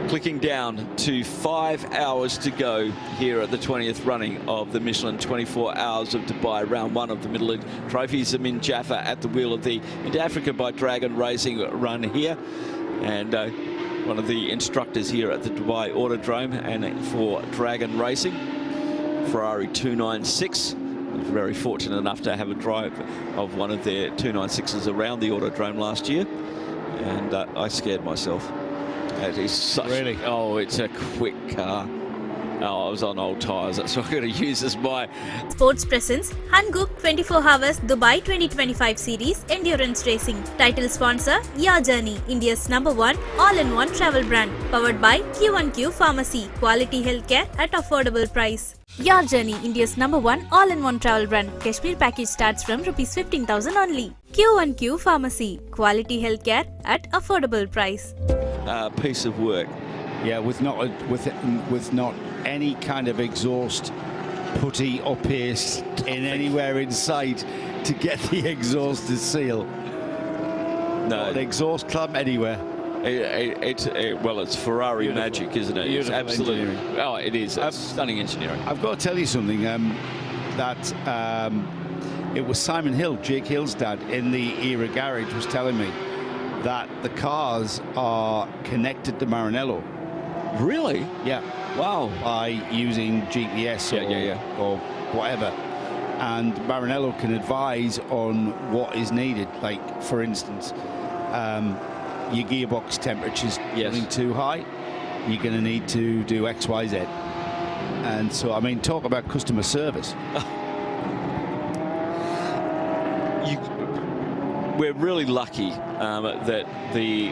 clicking down to 5 hours to go here at the 20th running of the Michelin 24 Hours of Dubai, round 1 of the Middle East Trophy. Zamin Jaffa at the wheel of the Into Africa by Dragon Racing run here, and one of the instructors here at the Dubai Autodrome and for Dragon Racing, Ferrari 296. Very fortunate enough to have a drive of one of their 296s around the Autodrome last year, and I scared myself. It is such,
really?
Oh, it's a quick car. Oh, I was on old tyres. That's what I'm going to use as my
Sports presents Hankook 24 Hours Dubai 2025 Series Endurance Racing. Title sponsor Your Journey, India's #1 all-in-one travel brand. Powered by Q1Q Pharmacy. Quality healthcare at affordable price. Your Journey, India's #1 all-in-one travel brand. Kashmir package starts from ₹15,000 only. Q1Q Pharmacy. Quality healthcare at affordable price.
Piece of work.
Yeah, with not any kind of exhaust putty or paste in anywhere in sight to get the exhaust to seal. Not an exhaust clump anywhere.
Well, it's Ferrari magic, isn't it? It's absolutely. Oh, it is. It's stunning engineering.
I've got to tell you something. It was Simon Hill, Jake Hill's dad, in the Era garage, was telling me that the cars are connected to Maranello.
Really?
Yeah.
Wow.
By using GPS or whatever. And Maranello can advise on what is needed. Like, for instance, your gearbox temperature's running too high, you're going to need to do X, Y, Z. And so, I mean, talk about customer service.
We're really lucky that the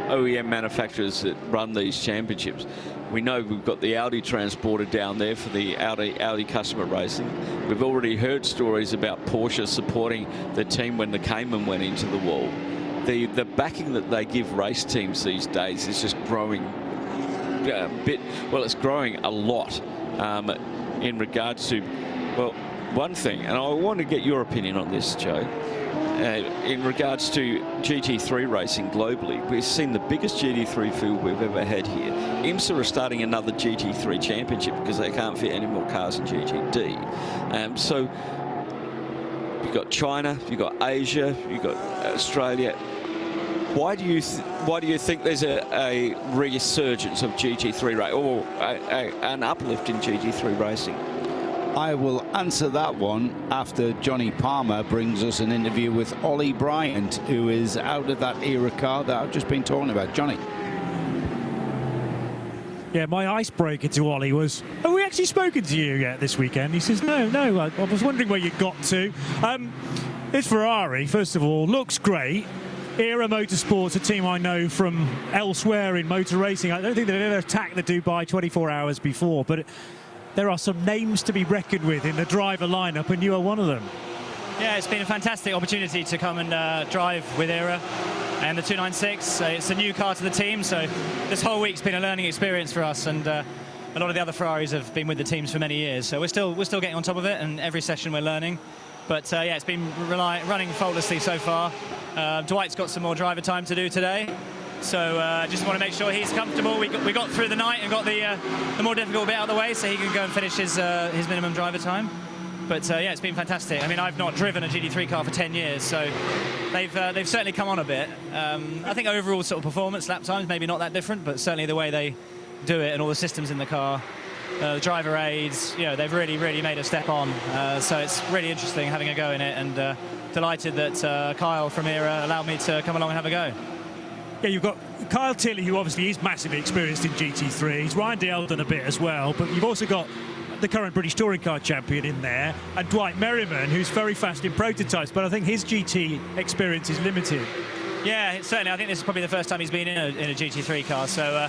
OEM manufacturers that run these championships, we know we've got the Audi transporter down there for the Audi customer racing. We've already heard stories about Porsche supporting the team when the Cayman went into the wall. The backing that they give race teams these days is just growing it's growing a lot in regards to, well, one thing, and I want to get your opinion on this, Joe. In regards to GT3 racing globally, we've seen the biggest GT3 field we've ever had here. IMSA are starting another GT3 championship because they can't fit any more cars in GTD. So you've got China, you've got Asia, you've got Australia. Why do you think there's a resurgence of GT3 racing, or an uplift in GT3 racing?
I will answer that one after Johnny Palmer brings us an interview with Ollie Bryant, who is out of that Era car that I've just been talking about. Johnny.
Yeah, my icebreaker to Ollie was, have we actually spoken to you yet this weekend? He says, no, I was wondering where you got to. It's Ferrari, first of all, looks great. Era Motorsport's a team I know from elsewhere in motor racing. I don't think they've ever attacked the Dubai 24 hours before, but there are some names to be reckoned with in the driver lineup, and you are one of them.
Yeah, it's been a fantastic opportunity to come and drive with Era and the 296. It's a new car to the team, so this whole week's been a learning experience for us, and a lot of the other Ferraris have been with the teams for many years, so we're still getting on top of it, and every session we're learning. But yeah, it's been running faultlessly so far. Dwight's got some more driver time to do today, so just want to make sure he's comfortable. We got through the night and got the more difficult bit out of the way, so he can go and finish his minimum driver time. But yeah, it's been fantastic. I mean, I've not driven a GT3 car for 10 years, so they've certainly come on a bit. I think overall sort of performance, lap times, maybe not that different, but certainly the way they do it and all the systems in the car, the driver aids, you know, they've really made a step on. So it's really interesting having a go in it, and delighted that Kyle from Era allowed me to come along and have a go.
Yeah, you've got Kyle Tilley, who obviously is massively experienced in GT3s. Ryan Dale done a bit as well, but you've also got the current British Touring Car champion in there, and Dwight Merriman, who's very fast in prototypes, but I think his GT experience is limited.
Yeah, certainly. I think this is probably the first time he's been in a GT3 car. So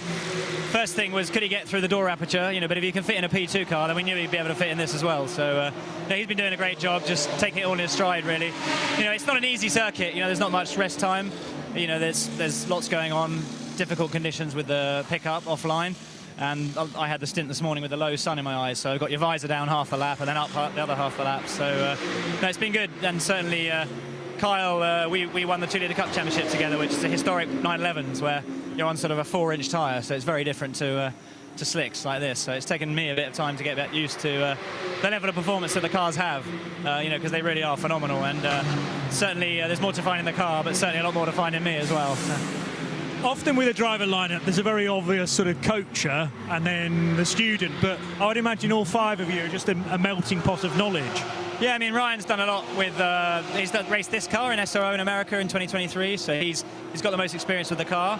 first thing was, could he get through the door aperture? You know, but if he can fit in a P2 car, then we knew he'd be able to fit in this as well. So no, he's been doing a great job, just taking it all in his stride, really. You know, it's not an easy circuit. You know, there's not much rest time. You know, there's lots going on, difficult conditions with the pickup offline. And I had the stint this morning with the low sun in my eyes, so I've got your visor down half the lap and then up the other half the lap. So no, it's been good, and certainly Kyle, we won the 2-litre Cup Championship together, which is a historic 911s where you're on sort of a 4-inch tyre, so it's very different to slicks like this. So it's taken me a bit of time to get back used to the level of performance that the cars have, you know, because they really are phenomenal. And certainly there's more to find in the car, but certainly a lot more to find in me as well.
Often with a driver lineup, there's a very obvious sort of coacher and then the student, but I would imagine all 5 of you are just a melting pot of knowledge.
Yeah, I mean, Ryan's done a lot with, he's raced this car in SRO in America in 2023, so he's got the most experience with the car.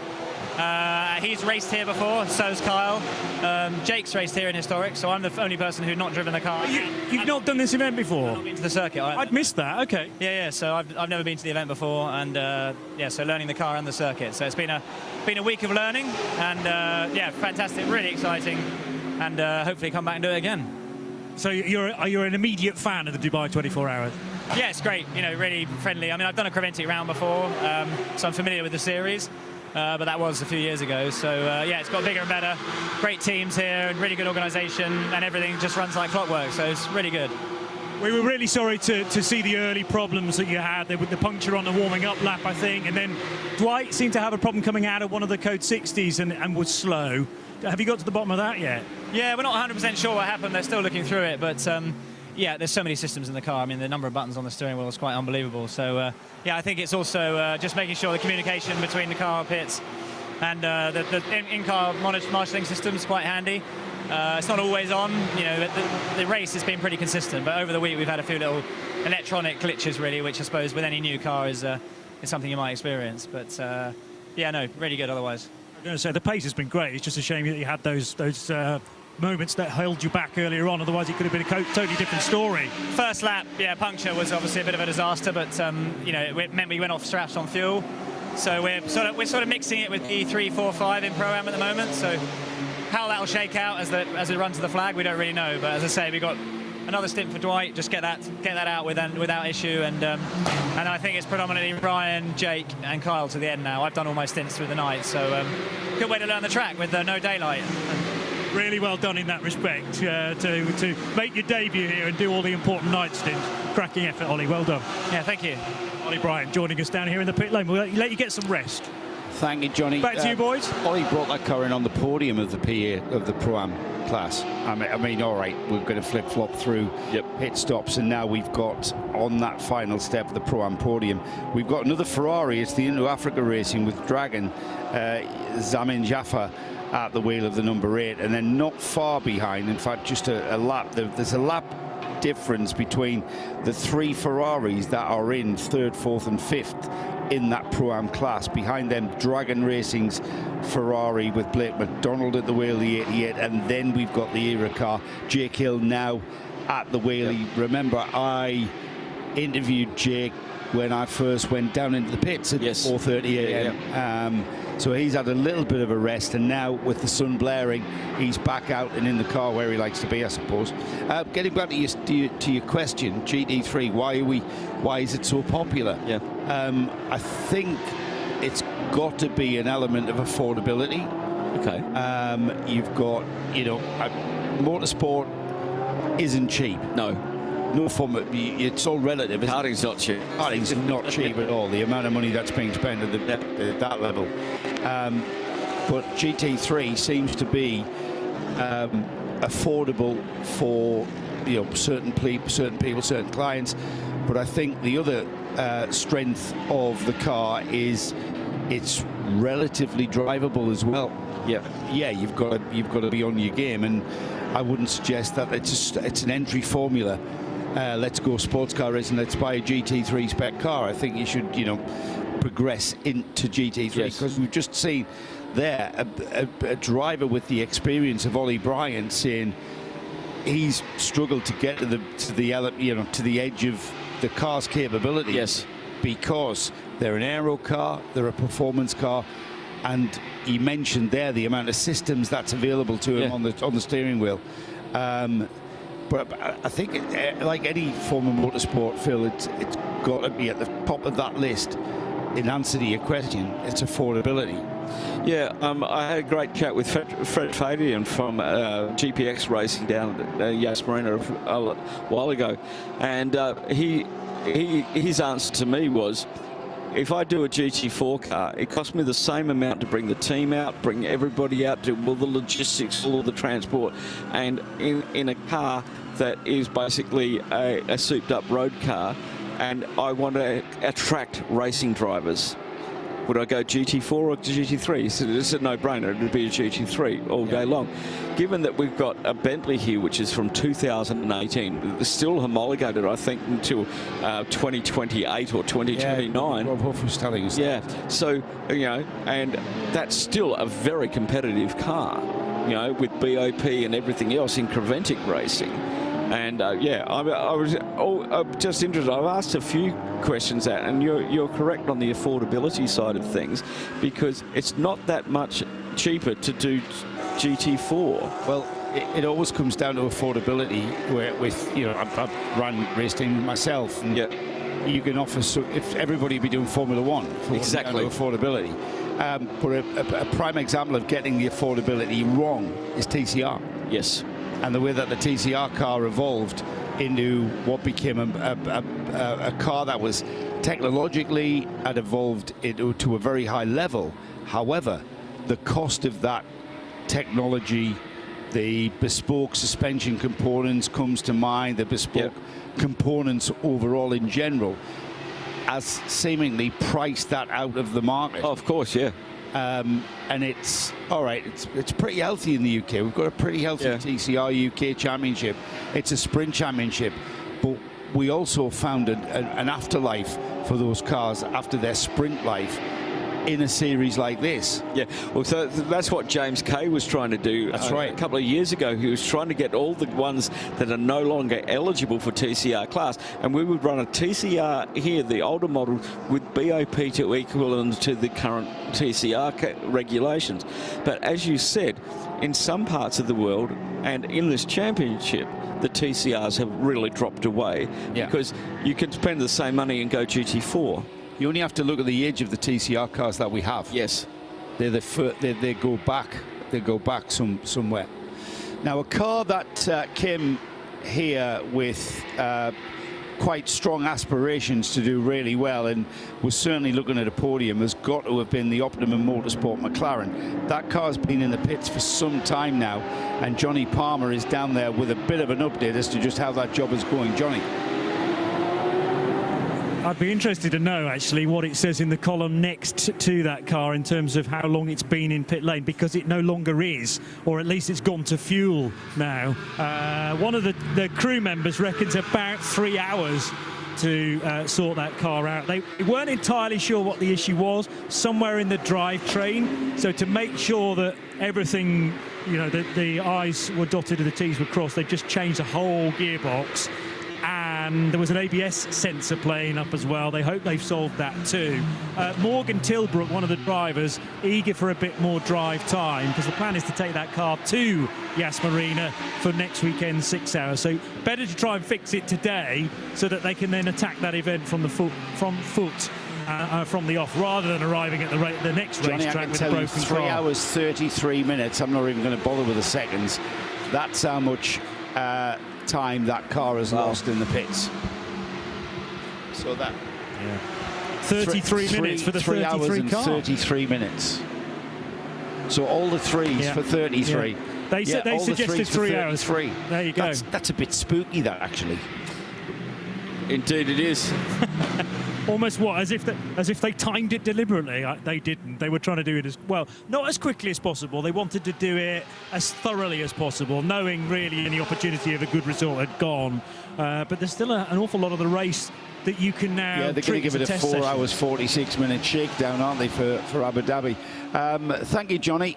He's raced here before, so's Kyle. Jake's raced here in Historic, so I'm the only person who's not driven the car.
You've not done this event before?
I've not been to the circuit either.
I'd missed that, okay.
Yeah, so I've never been to the event before, and yeah, so learning the car and the circuit. So it's been a week of learning, and yeah, fantastic, really exciting, and hopefully come back and do it again.
So you're an immediate fan of the Dubai 24 Hours?
Yeah, it's great, you know, really friendly. I mean, I've done a Creventic round before, so I'm familiar with the series. But that was a few years ago, so yeah, it's got bigger and better. Great teams here and really good organisation, and everything just runs like clockwork, so it's really good.
We were really sorry to see the early problems that you had there with the puncture on the warming up lap, I think, and then Dwight seemed to have a problem coming out of one of the Code 60s and was slow. Have you got to the bottom of that yet?
Yeah, we're not 100% sure what happened. They're still looking through it, but yeah, there's so many systems in the car. I mean, the number of buttons on the steering wheel is quite unbelievable. So yeah, I think it's also just making sure the communication between the car pits and the in-car marshalling system is quite handy. It's not always on, you know, the race has been pretty consistent, but over the week we've had a few little electronic glitches really, which I suppose with any new car is something you might experience. But yeah, no, really good otherwise.
I'm going to say the pace has been great. It's just a shame that you had those moments that held you back earlier on, otherwise it could have been a totally different story.
First lap, yeah, puncture was obviously a bit of a disaster, but you know, it meant we went off straps on fuel. So we're sort of mixing it with the 3, 4, 5 in Pro-Am at the moment. So how that'll shake out as it runs to the flag, we don't really know. But as I say, we got another stint for Dwight. Just get that out without issue. And I think it's predominantly Brian, Jake, and Kyle to the end now. I've done all my stints through the night, so good way to learn the track with no daylight.
Really well done in that respect to make your debut here and do all the important night stints. Cracking effort, Ollie. Well done.
Yeah, thank you.
Ollie Bryant joining us down here in the pit lane. We'll let you get some rest.
Thank you, Johnny.
Back to you, boys.
Ollie brought that car in on the podium of the PA of the Pro-Am class. I mean, all right, we're going to flip-flop through pit stops, and now we've got on that final step of the Pro-Am podium, we've got another Ferrari. It's the Indo-Africa Racing with Dragon, Zamin Jaffa at the wheel of the number 8, and then not far behind, in fact, just a lap. There's a lap difference between the 3 Ferraris that are in 3rd, 4th, and 5th in that Pro-Am class. Behind them, Dragon Racing's Ferrari with Blake McDonald at the wheel, the 88, and then we've got the era car. Jake Hill now at the wheel. Remember, I interviewed Jake when I first went down into the pits at 4:30 a.m. So he's had a little bit of a rest, and now with the sun blaring, he's back out and in the car where he likes to be, I suppose. Getting back to your question, GT3, why is it so popular? I think it's got to be an element of affordability.
Okay.
You've got, you know, motorsport isn't cheap. No form of, it's all relative.
Karting's not cheap.
Karting's not cheap at all. The amount of money that's being spent at that level. But GT3 seems to be affordable for, you know, certain people, certain clients. But I think the other strength of the car is it's relatively drivable as well. Yeah, you've got to be on your game, and I wouldn't suggest that it's an entry formula. Let's go sports car racing, let's buy a GT3 spec car. I think you should, you know, progress into GT3, because we've just seen there a driver with the experience of Ollie Bryant saying he's struggled to get to the edge of the car's capability. Because they're an aero car, they're a performance car, and he mentioned there the amount of systems that's available to him on the steering wheel. But I think, like any form of motorsport, Phil, it's got to be at the top of that list. In answer to your question, it's affordability.
Yeah, I had a great chat with Fred Fabian from GPX Racing down at Yas Marina a while ago, and his answer to me was, if I do a GT4 car, it costs me the same amount to bring the team out, bring everybody out, do all the logistics, all of the transport, and in a car that is basically a souped-up road car, and I want to attract racing drivers. Would I go GT4 or GT3? He said it's a no-brainer. It would be a GT3 all day long. Given that we've got a Bentley here, which is from 2018, it's still homologated, I think, until 2028 or 2029.
Rob Huff was telling us.
Yeah, so, you know, and that's still a very competitive car, you know, with BOP and everything else in Creventic racing. And yeah, I was just interested. I've asked a few questions out, and you're correct on the affordability side of things, because it's not that much cheaper to do GT4.
Well, it always comes down to affordability. With you know, I've run racing myself, and you can offer. So if everybody be doing Formula One,
exactly,
affordability. But a prime example of getting the affordability wrong is TCR.
Yes.
And the way that the TCR car evolved into what became a car that was technologically had evolved to a very high level. However, the cost of that technology, the bespoke suspension components comes to mind, the bespoke components overall in general, has seemingly priced that out of the market.
Oh, of course, yeah.
And it's all right. It's pretty healthy in the UK. We've got a pretty healthy TCR UK Championship. It's a sprint championship, but we also found an afterlife for those cars after their sprint life in a series like this.
Yeah, well, so that's what James Kay was trying to do.
That's right.
A couple of years ago, he was trying to get all the ones that are no longer eligible for TCR class, and we would run a TCR here, the older model, with BOP to equivalent to the current TCR regulations. But as you said, in some parts of the world and in this championship, the TCRs have really dropped away because you can spend the same money and go GT4.
You only have to look at the age of the TCR cars that we have.
Yes,
they go back. They go back somewhere. Now, a car that came here with quite strong aspirations to do really well and was certainly looking at a podium has got to have been the Optimum Motorsport McLaren. That car's been in the pits for some time now, and Johnny Palmer is down there with a bit of an update as to just how that job is going. Johnny.
I'd be interested to know, actually, what it says in the column next to that car in terms of how long it's been in pit lane, because it no longer is, or at least it's gone to fuel now. One of the crew members reckons about 3 hours to sort that car out. They weren't entirely sure what the issue was, somewhere in the drivetrain. So to make sure that everything, you know, the I's were dotted and the T's were crossed, they just changed the whole gearbox. And there was an ABS sensor playing up as well. They hope they've solved that too. Morgan Tilbrook, one of the drivers, eager for a bit more drive time, because the plan is to take that car to Yas Marina for next weekend, 6 hours. So better to try and fix it today so that they can then attack that event from the from the off, rather than arriving at the next racetrack with a broken car.
3 hours 33 minutes. I'm not even going to bother with the seconds. That's how much time that car has lost in the pits. So that
33 minutes for the
3 hours and
car.
33 minutes. So all the threes for 33.
They suggested 3 hours. There you go.
That's a bit spooky, that, actually.
Indeed it is.
Almost as if they timed it deliberately. They didn't. They were trying to do it as well, not as quickly as possible. They wanted to do it as thoroughly as possible, knowing really any opportunity of a good result had gone. But there's still an awful lot of the race that you can now.
Yeah, they're going to give it a 4 hours 46 minute shakedown, aren't they, for Abu Dhabi? Thank you, Johnny.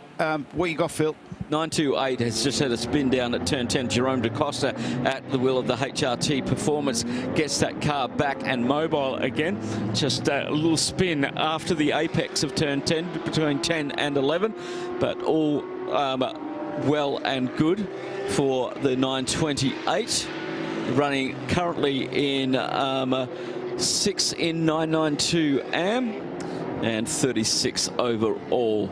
What you got, Phil?
928 has just had a spin down at turn 10. Jerome Da Costa at the wheel of the HRT Performance gets that car back and mobile again. Just a little spin after the apex of turn 10, between 10 and 11, but all well and good for the 928, running currently in 6 in 992 AM and 36 overall.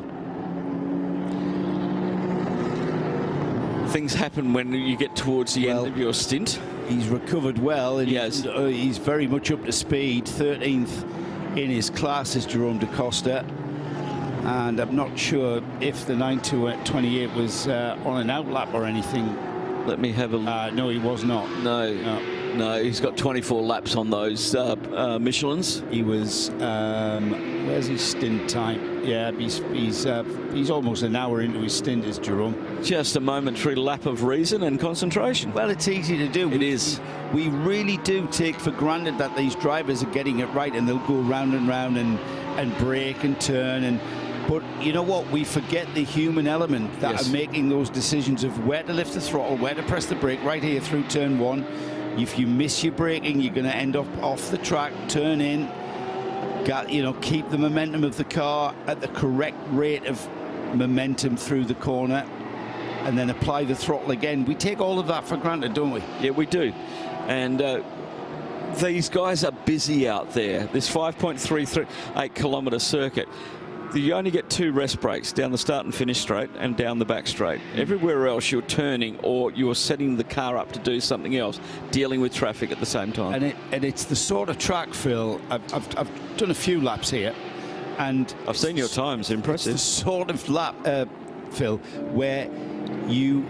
Things happen when you get towards the end of your stint.
He's recovered well, and he's very much up to speed. 13th in his class is Jerome Da Costa, and I'm not sure if the 928 was on an outlap or anything.
Let me have a look.
No, he was not.
No, he's got 24 laps on those Michelins.
He was. Where's his stint time? Yeah, he's almost an hour into his stint, is Jerome.
Just a momentary lap of reason and concentration.
Well, it's easy to do.
It is.
We really do take for granted that these drivers are getting it right, and they'll go round and round and brake and turn. But you know what? We forget the human element that are making those decisions of where to lift the throttle, where to press the brake, right here through turn 1. If you miss your braking, you're going to end up off the track. Turn in, keep the momentum of the car at the correct rate of momentum through the corner, and then apply the throttle again. We take all of that for granted, don't we?
Yeah, we do. And these guys are busy out there. This 5.38 kilometre circuit. you only get 2 rest breaks, down the start and finish straight and down the back straight. Everywhere else you're turning or you're setting the car up to do something else, dealing with traffic at the same time.
And it's the sort of track, Phil, I've done a few laps here, and
I've seen your times, impressive.
It's the sort of lap, Phil, where you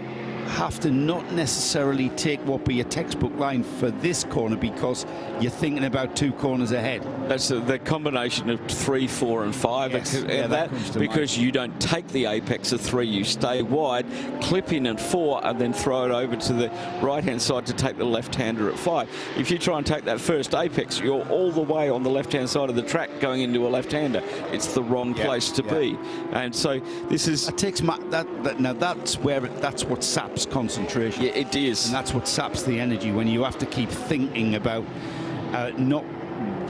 have to not necessarily take what be a textbook line for this corner because you're thinking about 2 corners ahead.
That's the combination of 3, 4 and 5.
Yes,
that because you don't take the apex of 3, you stay wide, clip in at 4 and then throw it over to the right hand side to take the left-hander at 5. If you try and take that first apex, you're all the way on the left-hand side of the track going into a left-hander. It's the wrong place to be. And so this is...
It takes now that's what saps concentration.
Yeah, it is.
And that's what saps the energy when you have to keep thinking about not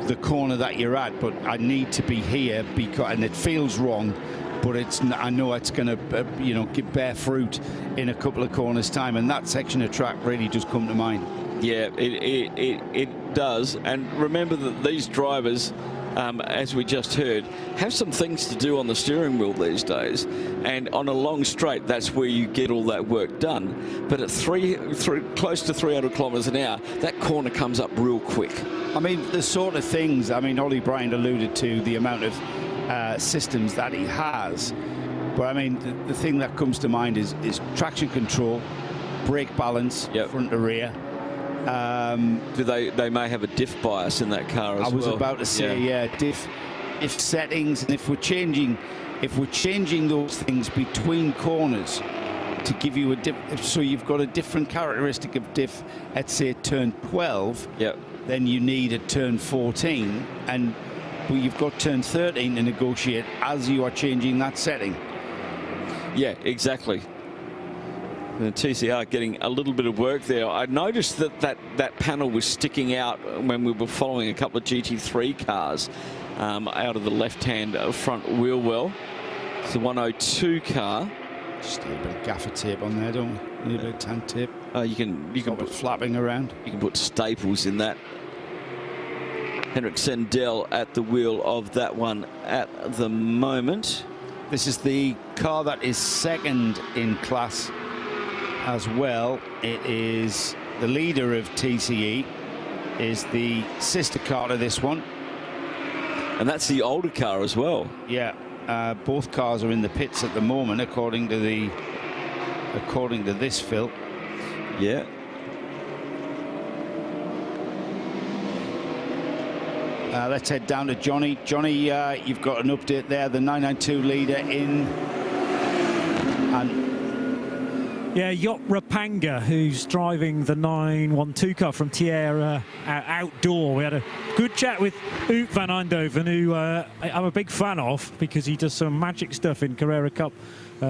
the corner that you're at, but I need to be here because, and it feels wrong, but I know it's going to bear fruit in a couple of corners time, and that section of track really does come to mind.
Yeah, it does. And remember that these drivers, as we just heard, have some things to do on the steering wheel these days, and on a long straight that's where you get all that work done. But at close to 300 kilometres an hour, that corner comes up real quick.
I mean, the sort of things, I mean, Ollie Bryant alluded to the amount of systems that he has, but I mean the thing that comes to mind is traction control, brake balance, front to rear.
They may have a diff bias in that car as well.
I was about to say, diff settings, and if we're changing those things between corners to give you so you've got a different characteristic of diff at say turn 12, then you need at turn 14, and you've got turn 13 to negotiate as you are changing that setting.
Yeah, exactly. The TCR getting a little bit of work there. I noticed that panel was sticking out when we were following a couple of GT3 cars out of the left-hand front wheel well. It's the 102 car.
Just a little bit of gaffer tape on there, don't we? A little bit of tan tape.
You can put
flapping around.
You can put staples in that. Henrik Sendell at the wheel of that one at the moment.
This is the car that is second in class as well. It is the leader of TCE, is the sister car to this one,
and that's the older car as well.
Yeah, both cars are in the pits at the moment, according to this, Phil.
Yeah.
Let's head down to Johnny. Johnny, you've got an update there. The 992 leader in, and
yeah, Yacht Rapanga, who's driving the 912 car from Tierra Outdoor. We had a good chat with Oot van Eindhoven, who I'm a big fan of because he does some magic stuff in Carrera Cup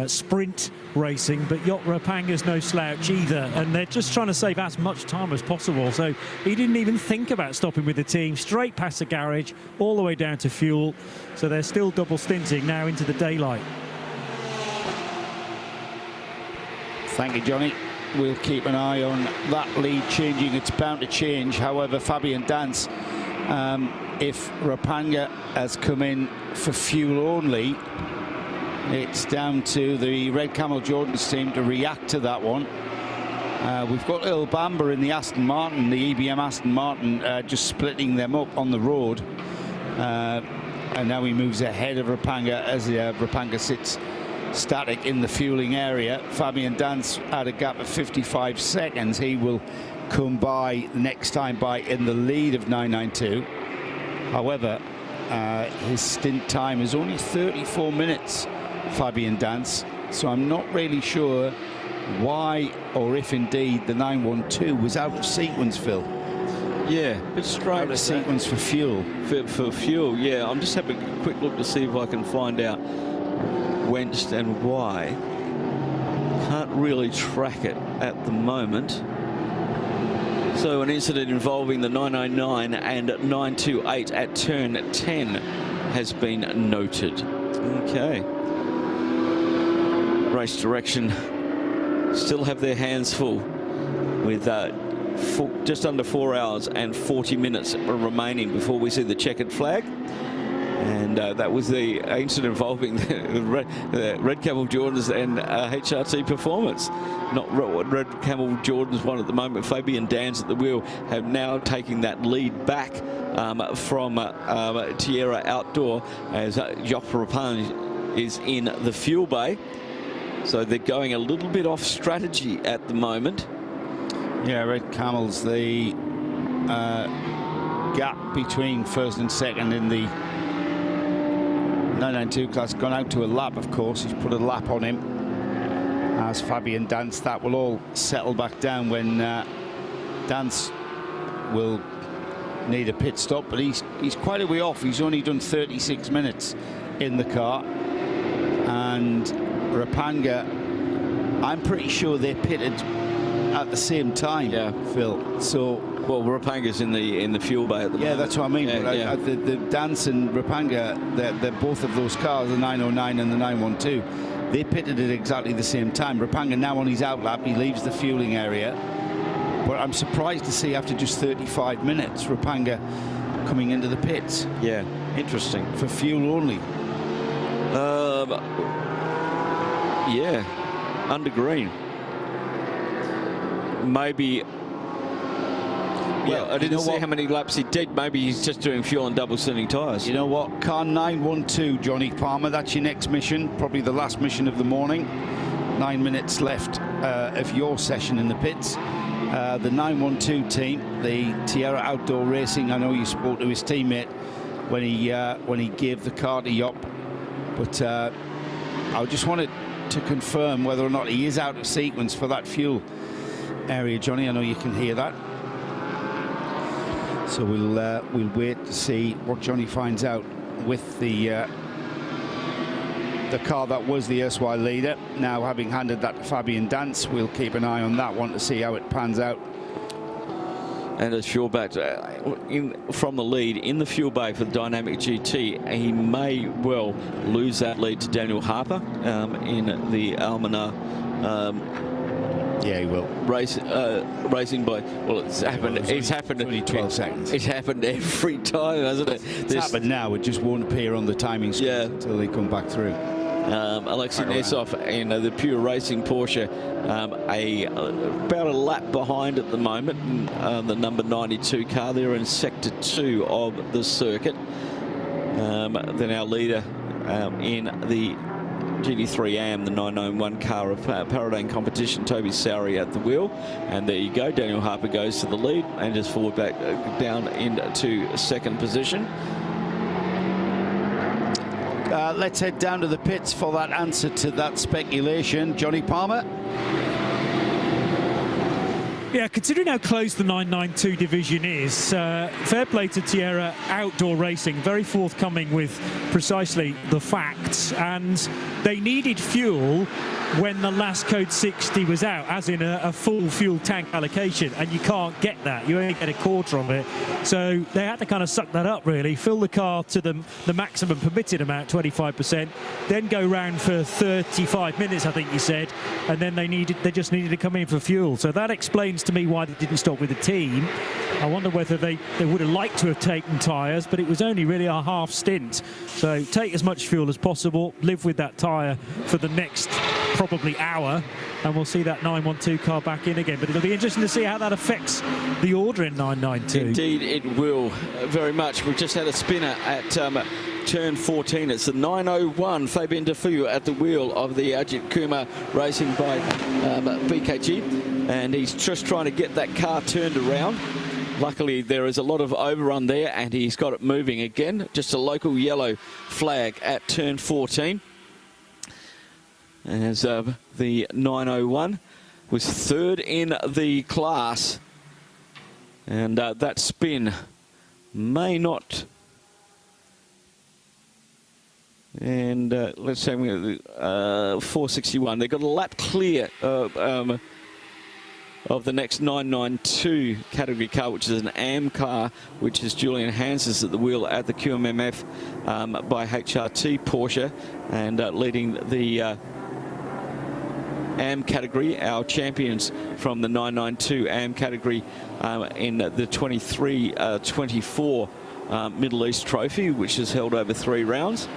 sprint racing, but Yacht Rapanga's no slouch either, and they're just trying to save as much time as possible. So he didn't even think about stopping with the team, straight past the garage, all the way down to fuel. So they're still double stinting now into the daylight.
Thank you, Johnny. We'll keep an eye on that lead changing. It's bound to change. However, Fabian Dance, if Rapanga has come in for fuel only, it's down to the Red Camel Jordan's team to react to that one. We've got Earl Bamber in the Aston Martin, the EBM Aston Martin, just splitting them up on the road. And now he moves ahead of Rapanga as Rapanga sits static in the fueling area. Fabian Dance at a gap of 55 seconds. He will come by next time by in the lead of 992. However, his stint time is only 34 minutes, Fabian Dance. So I'm not really sure why or if indeed the 912 was out of sequence, Phil.
Yeah, bit strange.
Out of sequence for fuel.
For fuel, yeah. I'm just having a quick look to see if I can find out whence and why. Can't really track it at the moment. So an incident involving the 999 and 928 at turn 10 has been noted. Okay. Race direction still have their hands full with just under 4 hours and 40 minutes remaining before we see the checkered flag. And that was the incident involving the Red Camel Jordans and HRT Performance. Not Red Camel Jordans one at the moment. Fabian Dans at the wheel have now taken that lead back from Tierra Outdoor as Jock Rapin is in the fuel bay. So they're going a little bit off strategy at the moment.
Yeah, Red Camel's the gap between first and second in the 992 class gone out to a lap, of course. He's put a lap on him as Fabian Dance. That will all settle back down when Dance will need a pit stop, but he's quite a way off. He's only done 36 minutes in the car. And Rapanga, I'm pretty sure they pitted at the same time, Phil. So,
well, Rapanga's in the fuel bay at the moment.
Yeah, that's what I mean.
Yeah,
the Dance and Rapanga, they're both of those cars, the 909 and the 912. They pitted at exactly the same time. Rapanga now on his outlap, he leaves the fueling area. But I'm surprised to see after just 35 minutes, Rapanga coming into the pits.
Yeah, interesting.
For fuel only.
Yeah, under green. Maybe. Well, I didn't see how many laps he did. Maybe he's just doing fuel and double sending tyres.
You know what? Car 912, Johnny Palmer, that's your next mission. Probably the last mission of the morning. 9 minutes left of your session in the pits. The 912 team, the Tierra Outdoor Racing. I know you spoke to his teammate when he gave the car to Yop, but I just wanted to confirm whether or not he is out of sequence for that fuel area, Johnny. I know you can hear that, so we'll wait to see what Johnny finds out with the car that was the erstwhile leader. Now, having handed that to Fabian Dance, we'll keep an eye on that one to see how it pans out.
And as fuel back from the lead in the fuel bay for the Dynamic GT, he may well lose that lead to Daniel Harper in the Almanar.
Yeah, he will.
Racing by, well, it's happened. It's happened.
Only 12 seconds.
It's happened every time, hasn't it?
It's happened now. It just won't appear on the timing screen until they come back through.
Alexei Nesov in the Pure Racing Porsche, about a lap behind at the moment. The number 92 car there in Sector 2 of the circuit. Then our leader in the GT3 AM, the 991 car of Paradane Competition, Toby Sowry at the wheel. And there you go, Daniel Harper goes to the lead and just forward back down into second position.
Let's head down to the pits for that answer to that speculation. Johnny Palmer.
Yeah, considering how close the 992 division is, fair play to Tierra Outdoor Racing, very forthcoming with precisely the facts, and they needed fuel when the last code 60 was out, as in a full fuel tank allocation, and you can't get that. You only get a quarter of it. So they had to kind of suck that up, really, fill the car to the maximum permitted amount, 25%, then go round for 35 minutes, I think you said, and then they just needed to come in for fuel. So that explains to me why they didn't stop with the team. I wonder whether they would have liked to have taken tyres, but it was only really a half stint. So take as much fuel as possible, live with that tyre for the next probably hour, and we'll see that 912 car back in again. But it'll be interesting to see how that affects the order in 992.
Indeed it will, very much. We've just had a spinner at turn 14. It's the 901, Fabien Defoe at the wheel of the Ajith Kumar Racing by BKG, and he's just trying to get that car turned around. Luckily there is a lot of overrun there, and he's got it moving again. Just a local yellow flag at turn 14. As the 901 was third in the class, and that spin may not. And let's say 461. They got a lap clear of the next 992 category car, which is an AM car, which is Julian Hanses at the wheel at the QMMF by HRT Porsche, and leading the AM category, our champions from the 992 AM category in the 23-24 Middle East Trophy, which is held over 3 rounds.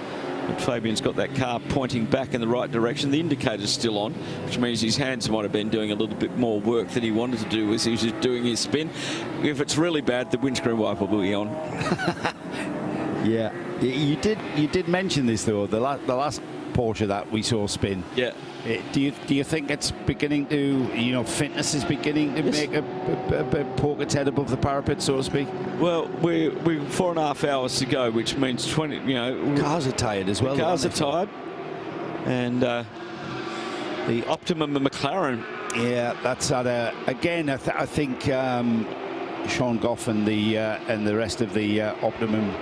But Fabian's got that car pointing back in the right direction. The indicator's still on, which means his hands might have been doing a little bit more work than he wanted to do as he was just doing his spin. If it's really bad, the windscreen wiper will be on.
Yeah, you did mention this though. The last Porsche that we saw spin.
Yeah.
Do you think it's beginning to, you know, fitness is beginning to make a poke its head above the parapet, so to speak?
Well, we're 4.5 hours to go, which means 20. You know,
cars are tired as well.
Cars are tired, and the Optimum and McLaren.
Yeah, that's at again. I think Sean Goff and the rest of the Optimum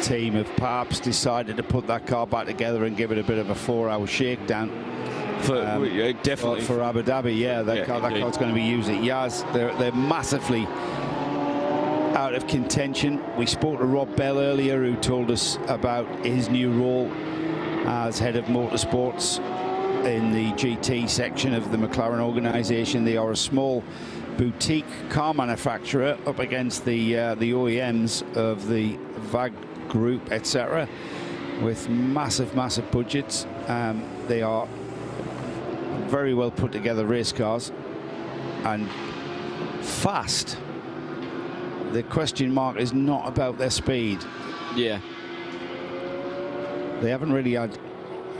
team have perhaps decided to put that car back together and give it a bit of a 4-hour shakedown.
Definitely
for Abu Dhabi. Yeah, that car's going to be used at Yas. They're massively out of contention. We spoke to Rob Bell earlier, who told us about his new role as head of motorsports in the GT section of the McLaren organization. They are a small boutique car manufacturer up against the OEMs of the VAG group, etc., with massive budgets. They are very well put together race cars and fast. The question mark is not about their speed.
Yeah,
they haven't really had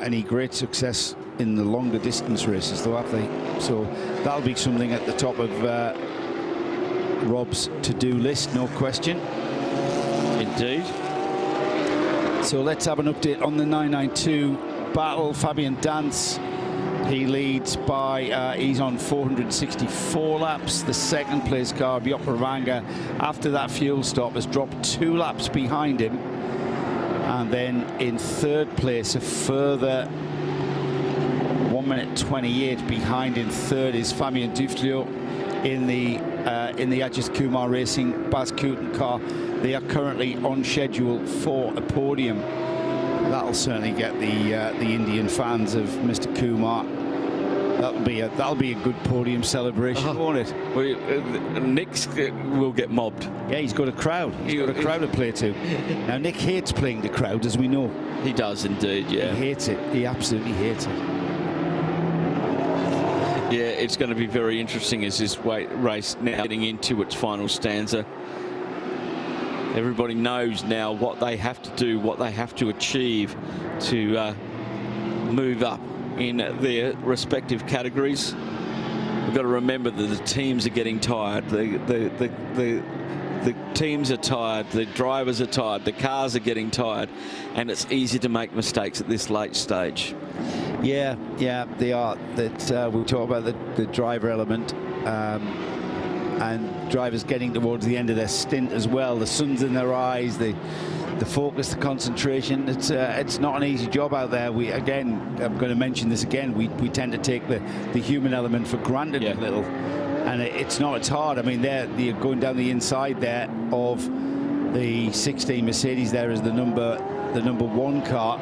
any great success in the longer distance races though, have they? So that'll be something at the top of Rob's to-do list, no question.
Indeed.
So let's have an update on the 992 battle. Fabian Dance, he leads by, he's on 464 laps. The second place car, Björk Ravanga, after that fuel stop, has dropped 2 laps behind him. And then in third place, a further 1 minute 28 behind in third is Fabien Duflio in the Ajith Kumar Racing Bas Kooten car. They are currently on schedule for a podium. That'll certainly get the Indian fans of Mr. Kumar. That'll be a good podium celebration, won't it?
Well, Nick will get mobbed.
Yeah, he's got a crowd. He's got a crowd to play to. Now Nick hates playing the crowd, as we know.
He does indeed. Yeah,
he hates it. He absolutely hates it.
Yeah, it's going to be very interesting as this race now getting into its final stanza. Everybody knows now what they have to do, what they have to achieve to move up in their respective categories. We've got to remember that the teams are getting tired. The teams are tired. The drivers are tired. The cars are getting tired, and it's easy to make mistakes at this late stage.
Yeah, they are. That we talk about the driver element. And drivers getting towards the end of their stint as well. The sun's in their eyes, the focus, the concentration. It's not an easy job out there. I'm going to mention this again. We tend to take the human element for granted a little, and it's not. It's hard. I mean, they're going down the inside there of the 16 Mercedes. There is the number 1 car.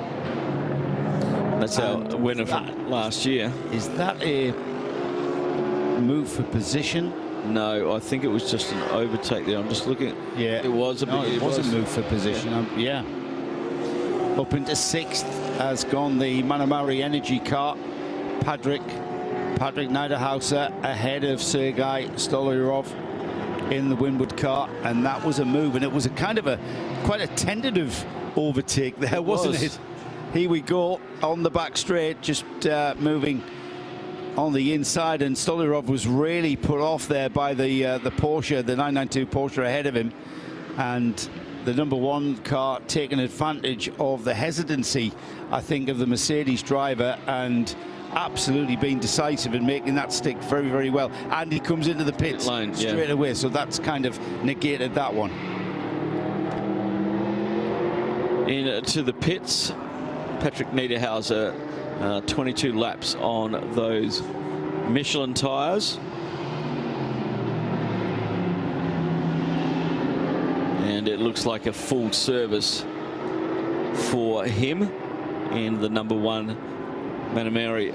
That's our winner from last year.
Is that a move for position?
No, I think it was just an overtake there. I'm just looking.
Yeah,
it was a
it was a move for position. Yeah. Up into 6th has gone the Manamari Energy car. Patrick Niederhauser ahead of Sergei Stolярov in the Winwood car, and that was a move, and it was a kind of quite a tentative overtake there, wasn't it? Here we go on the back straight, just moving on the inside, and Stolярov was really put off there by the Porsche, the 992 Porsche ahead of him, and the number 1 car taking advantage of the hesitancy, I think, of the Mercedes driver, and absolutely being decisive in making that stick very, very well. And he comes into the pits straight away, so that's kind of negated that one.
Into the pits, Patrick Niederhauser, 22 laps on those Michelin tyres. And it looks like a full service for him in the number 1 Manamari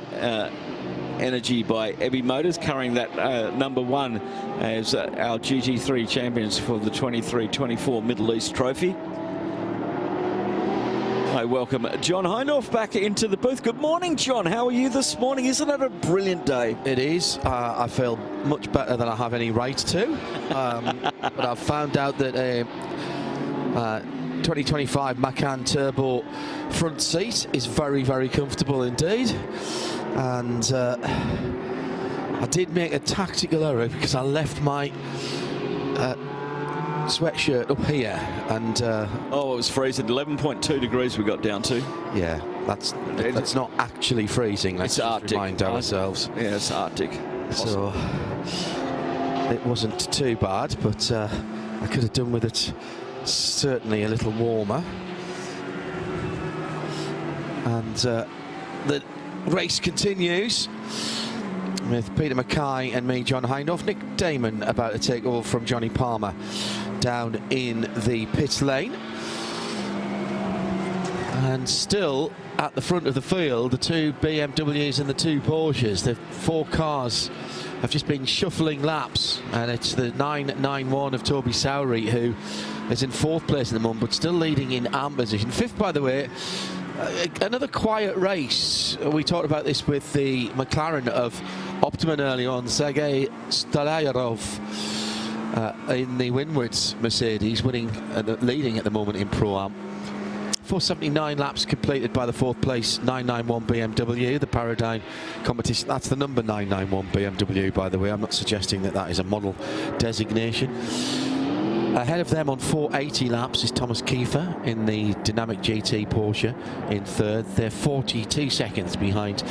energy by Abbey Motors, carrying that #1 as our GT3 champions for the 23-24 Middle East Trophy. I welcome John Hindorf back into the booth. Good morning, John. How are you this morning? Isn't it a brilliant day?
It is. I feel much better than I have any right to. But I've found out that 2025 Macan Turbo front seat is very, very comfortable indeed. And I did make a tactical error because I left my sweatshirt up here, and
oh, it was freezing. 11.2 degrees we got down to.
Yeah, that's not actually freezing. Let's
it's Arctic.
Remind ourselves.
Yeah, it's Arctic.
So it wasn't too bad, but I could have done with it certainly a little warmer. And the race continues with Peter Mackay and me, John Hindorf. Nick Damon about to take over from Johnny Palmer down in the pit lane. And still at the front of the field, the 2 BMWs and the 2 Porsches. The 4 cars have just been shuffling laps, and it's the 991 of Toby Sowery who is in 4th place at the moment, but still leading in arm position. 5th, by the way. Another quiet race. We talked about this with the McLaren of Optimum early on. Sergei Stalayarov in the Winwoods Mercedes, leading at the moment in Pro-Am. 479 laps completed by the 4th place 991 BMW, the Paradigm competition. That's the number 991 BMW, by the way. I'm not suggesting that that is a model designation. Ahead of them on 480 laps is Thomas Kiefer in the Dynamic GT Porsche in 3rd. They're 42 seconds behind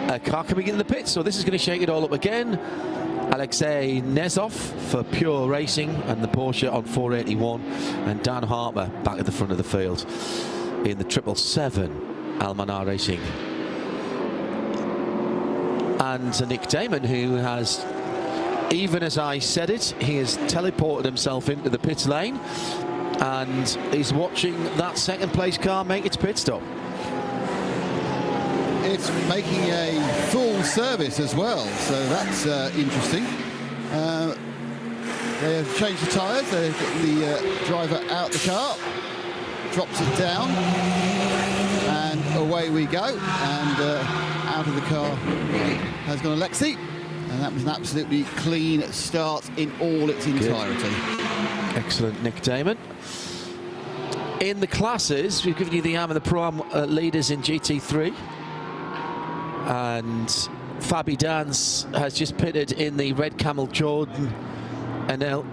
a car coming in the pit, so this is going to shake it all up again. Alexei Nezov for Pure Racing and the Porsche on 481, and Dan Harper back at the front of the field in the 777 Almanar Racing. And Nick Damon, who has, even as I said it, he has teleported himself into the pit lane and is watching that 2nd place car make its pit stop.
It's making a full service as well, so that's interesting. They have changed the tyres, they've got the driver out the car, drops it down, and away we go. And out of the car has gone Alexei. And that was an absolutely clean start in all its entirety.
Excellent, Nick Damon. In the classes, we've given you the Am and the Pro-Am leaders in GT3. And Fabi Dans has just pitted in the Red Camel Jordan NL.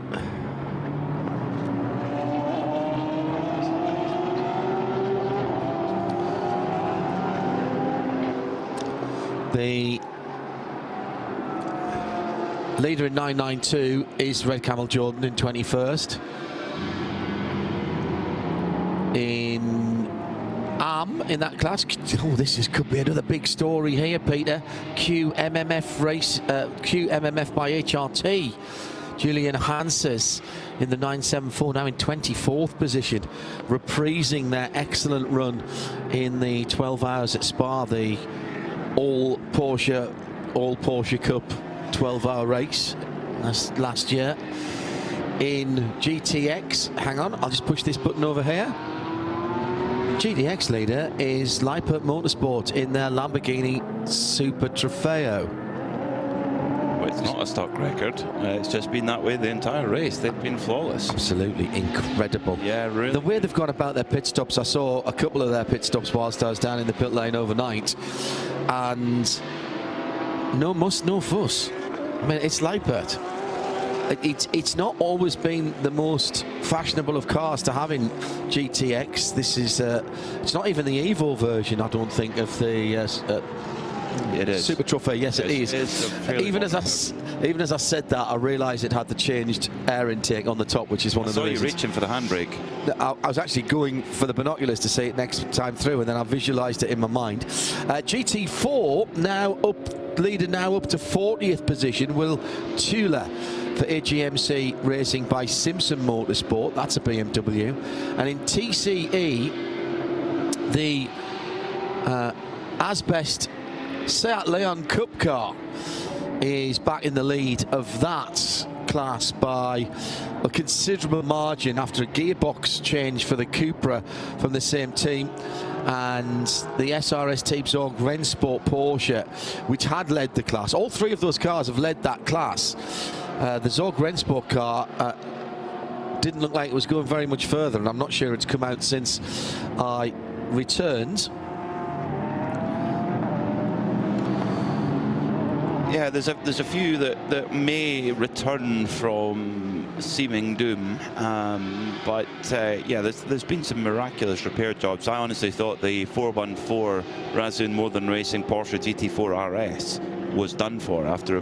The leader in 992 is Red Camel Jordan in 21st. In Am in that class, oh, this could be another big story here, Peter. QMMF race, QMMF by HRT. Julian Hanses in the 974, now in 24th position, reprising their excellent run in the 12 hours at Spa, the all Porsche Cup 12-hour race last year. In GTX, hang on, I'll just push this button over here. GTX leader is Lippert Motorsport in their Lamborghini Super Trofeo.
Well, it's not a stock record. It's just been that way the entire race. They've been flawless.
Absolutely incredible.
Yeah, really.
The way they've gone about their pit stops, I saw a couple of their pit stops whilst I was down in the pit lane overnight, and no muss, no fuss. I mean, it's Lippert. It's not always been the most fashionable of cars to have in GTX. This is it's not even the Evo version, I don't think, of the
it is
Super Trophy. Yes, it is. Even as I said that, I realised it had the changed air intake on the top, which is one of the reasons.
I saw you reaching for the handbrake.
I was actually going for the binoculars to see it next time through, and then I visualised it in my mind. GT4 now up, leader now up to 40th position. Will Tula for AGMC Racing by Simpson Motorsport. That's a BMW. And in TCE, the Asbest Seat Leon Cup car is back in the lead of that class by a considerable margin after a gearbox change for the Cupra from the same team, and the SRS Team Zorg Rennsport Porsche, which had led the class. All three of those cars have led that class. The Zorg Rennsport car didn't look like it was going very much further, and I'm not sure it's come out since I returned.
Yeah, there's a few that may return from seeming doom, but yeah, there's been some miraculous repair jobs. I honestly thought the 414 Razun Modern Racing Porsche GT4 RS was done for after a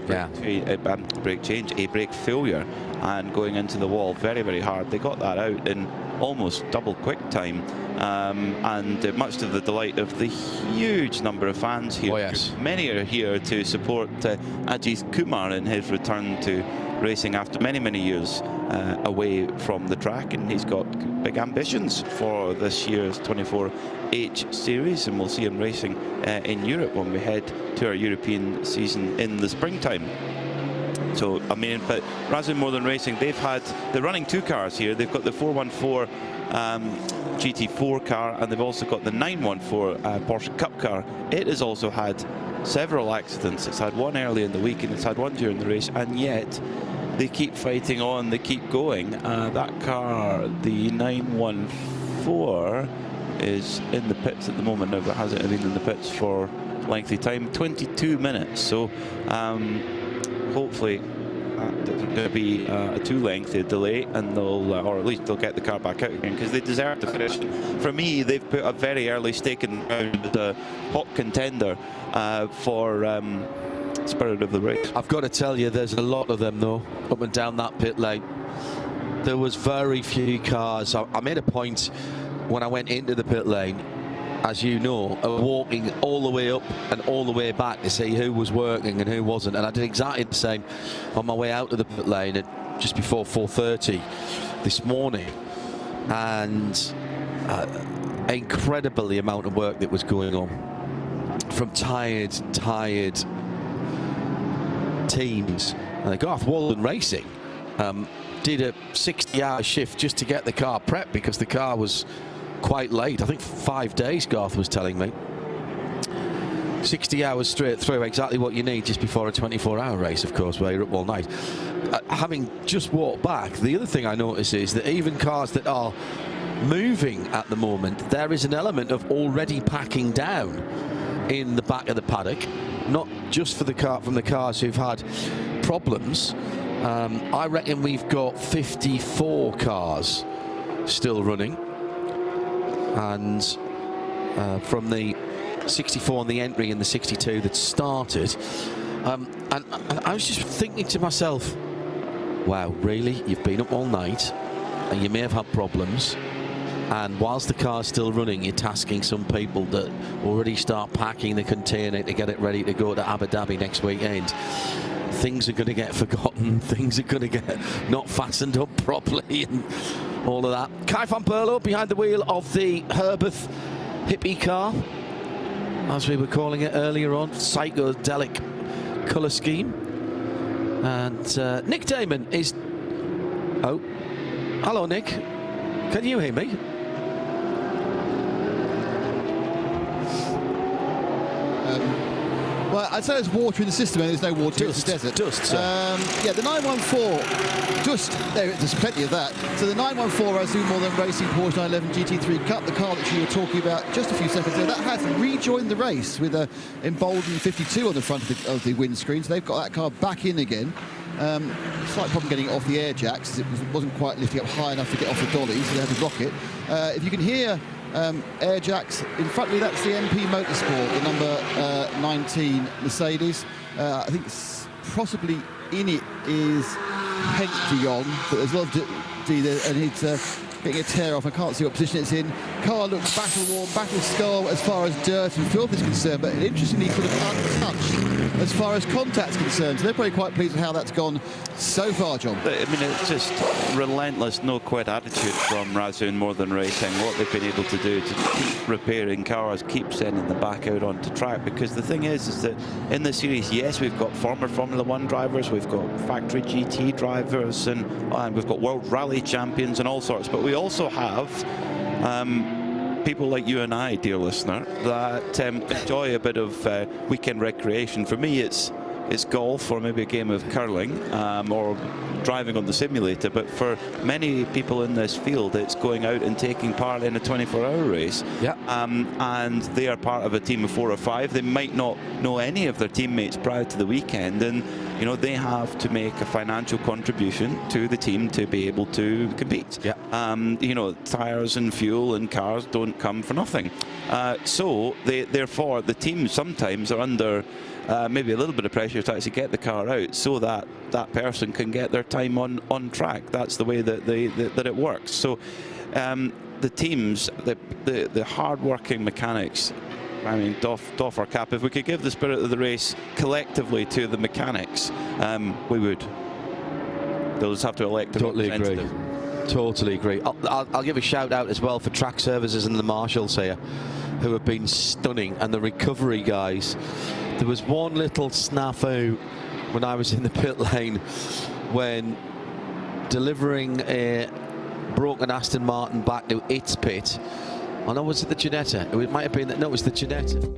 brake failure and going into the wall very, very hard. They got that out in almost double quick time, and much to the delight of the huge number of fans here.
Oh, yes.
Many are here to support Ajith Kumar in his return to racing after many, many years away from the track, and he's got big ambitions for this year's 24H series, and we'll see him racing in Europe when we head to our European season in the springtime. So, I mean, but Razun Modern Racing, they're running two cars here. They've got the 414 GT4 car, and they've also got the 914 Porsche Cup car. It has also had several accidents. It's had one early in the week, and it's had one during the race, and yet they keep fighting on, they keep going. That car, the 914, is in the pits at the moment. Now, it hasn't been in the pits for lengthy time, 22 minutes. So, hopefully that isn't going to be a too lengthy a delay, and they'll, or at least they'll get the car back out again, because they deserve to finish. For me, they've put a very early stake in the hot contender for spirit of the race.
I've got to tell you, there's a lot of them though, up and down that pit lane. There was very few cars. I made a point when I went into the pit lane, as you know, of walking all the way up and all the way back to see who was working and who wasn't, and I did exactly the same on my way out of the pit lane at just before 4:30 this morning, and incredible the amount of work that was going on from tired teams. Garth Walden Racing did a 60-hour shift just to get the car prepped, because the car was quite late. I think 5 days, Garth was telling me. 60 hours straight through, exactly what you need just before a 24-hour race, of course, where you're up all night. Having just walked back, the other thing I notice is that even cars that are moving at the moment, there is an element of already packing down in the back of the paddock, not just for the from the cars who've had problems. I reckon we've got 54 cars still running, and from the 64 on the entry and the 62 that started, and I was just thinking to myself, wow, really, you've been up all night and you may have had problems, and whilst the car's still running, you're tasking some people that already start packing the container to get it ready to go to Abu Dhabi next weekend. Things are going to get forgotten, things are going to get not fastened up properly, and all of that. Kai van Berlo behind the wheel of the Herbeth hippie car, as we were calling it earlier on, psychedelic colour scheme. And Nick Damon is... Oh, hello Nick, can you hear me?
Well, I'd say there's water in the system, and there's no water in the desert. Yeah, the 914, there's plenty of that. So the 914 Razun Modern Racing Porsche 911 GT3 Cup, the car that you were talking about just a few seconds ago, that has rejoined the race with a emboldened 52 on the front of the windscreen. So they've got that car back in again. Slight problem getting it off the air jacks, as it wasn't quite lifting up high enough to get off the dolly, so they had to rock it. If you can hear air jacks in front of me, that's the MP Motorsport, the number 19 Mercedes. I think possibly in it is Henk, but there's a lot of D there, and it's getting a tear off. I can't see what position it's in. Car looks battle-worn, battle-scarred as far as dirt and filth is concerned, but interestingly sort of untouched as far as contact's concerned. So they're probably quite pleased with how that's gone so far, John?
I mean, it's just relentless, no-quit attitude from Razzoon More Than Racing. What they've been able to do to keep repairing cars, keep sending them back out onto track. Because the thing is that in the series, yes, we've got former Formula 1 drivers, we've got factory GT drivers, and we've got World Rally champions and all sorts. But we also have people like you and I, dear listener, that enjoy a bit of weekend recreation. For me, it's golf or maybe a game of curling or driving on the simulator, but for many people in this field, it's going out and taking part in a 24-hour race.
Yeah.
And they are part of a team of 4 or 5. They might not know any of their teammates prior to the weekend, and you know, they have to make a financial contribution to the team to be able to compete.
Yeah.
You know, tires and fuel and cars don't come for nothing. So therefore, the teams sometimes are under maybe a little bit of pressure to actually get the car out so that that person can get their time on track. That's the way that that it works. So the teams, the hard-working mechanics, I mean, doff our cap. If we could give the spirit of the race collectively to the mechanics, we would. They'll just have to elect a representative.
Totally agree. I'll give a shout out as well for track services and the marshals here, who have been stunning, and the recovery guys. There was one little snafu when I was in the pit lane when delivering a broken Aston Martin back to its pit. Oh no, was it the Ginetta? It might have been that. No, it was the Ginetta.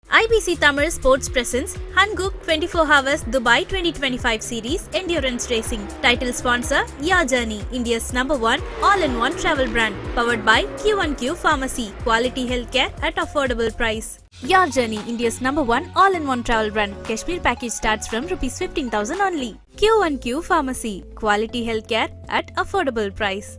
IBC Tamil Sports presents Hankook 24H Dubai 2025 Series Endurance Racing. Title sponsor Your Journey, India's #1 all-in-one travel brand. Powered by Q1Q Pharmacy. Quality healthcare at affordable price. Your Journey, India's #1 all-in-one travel brand. Kashmir package starts from ₹15,000 only. Q1Q Pharmacy. Quality healthcare at affordable price.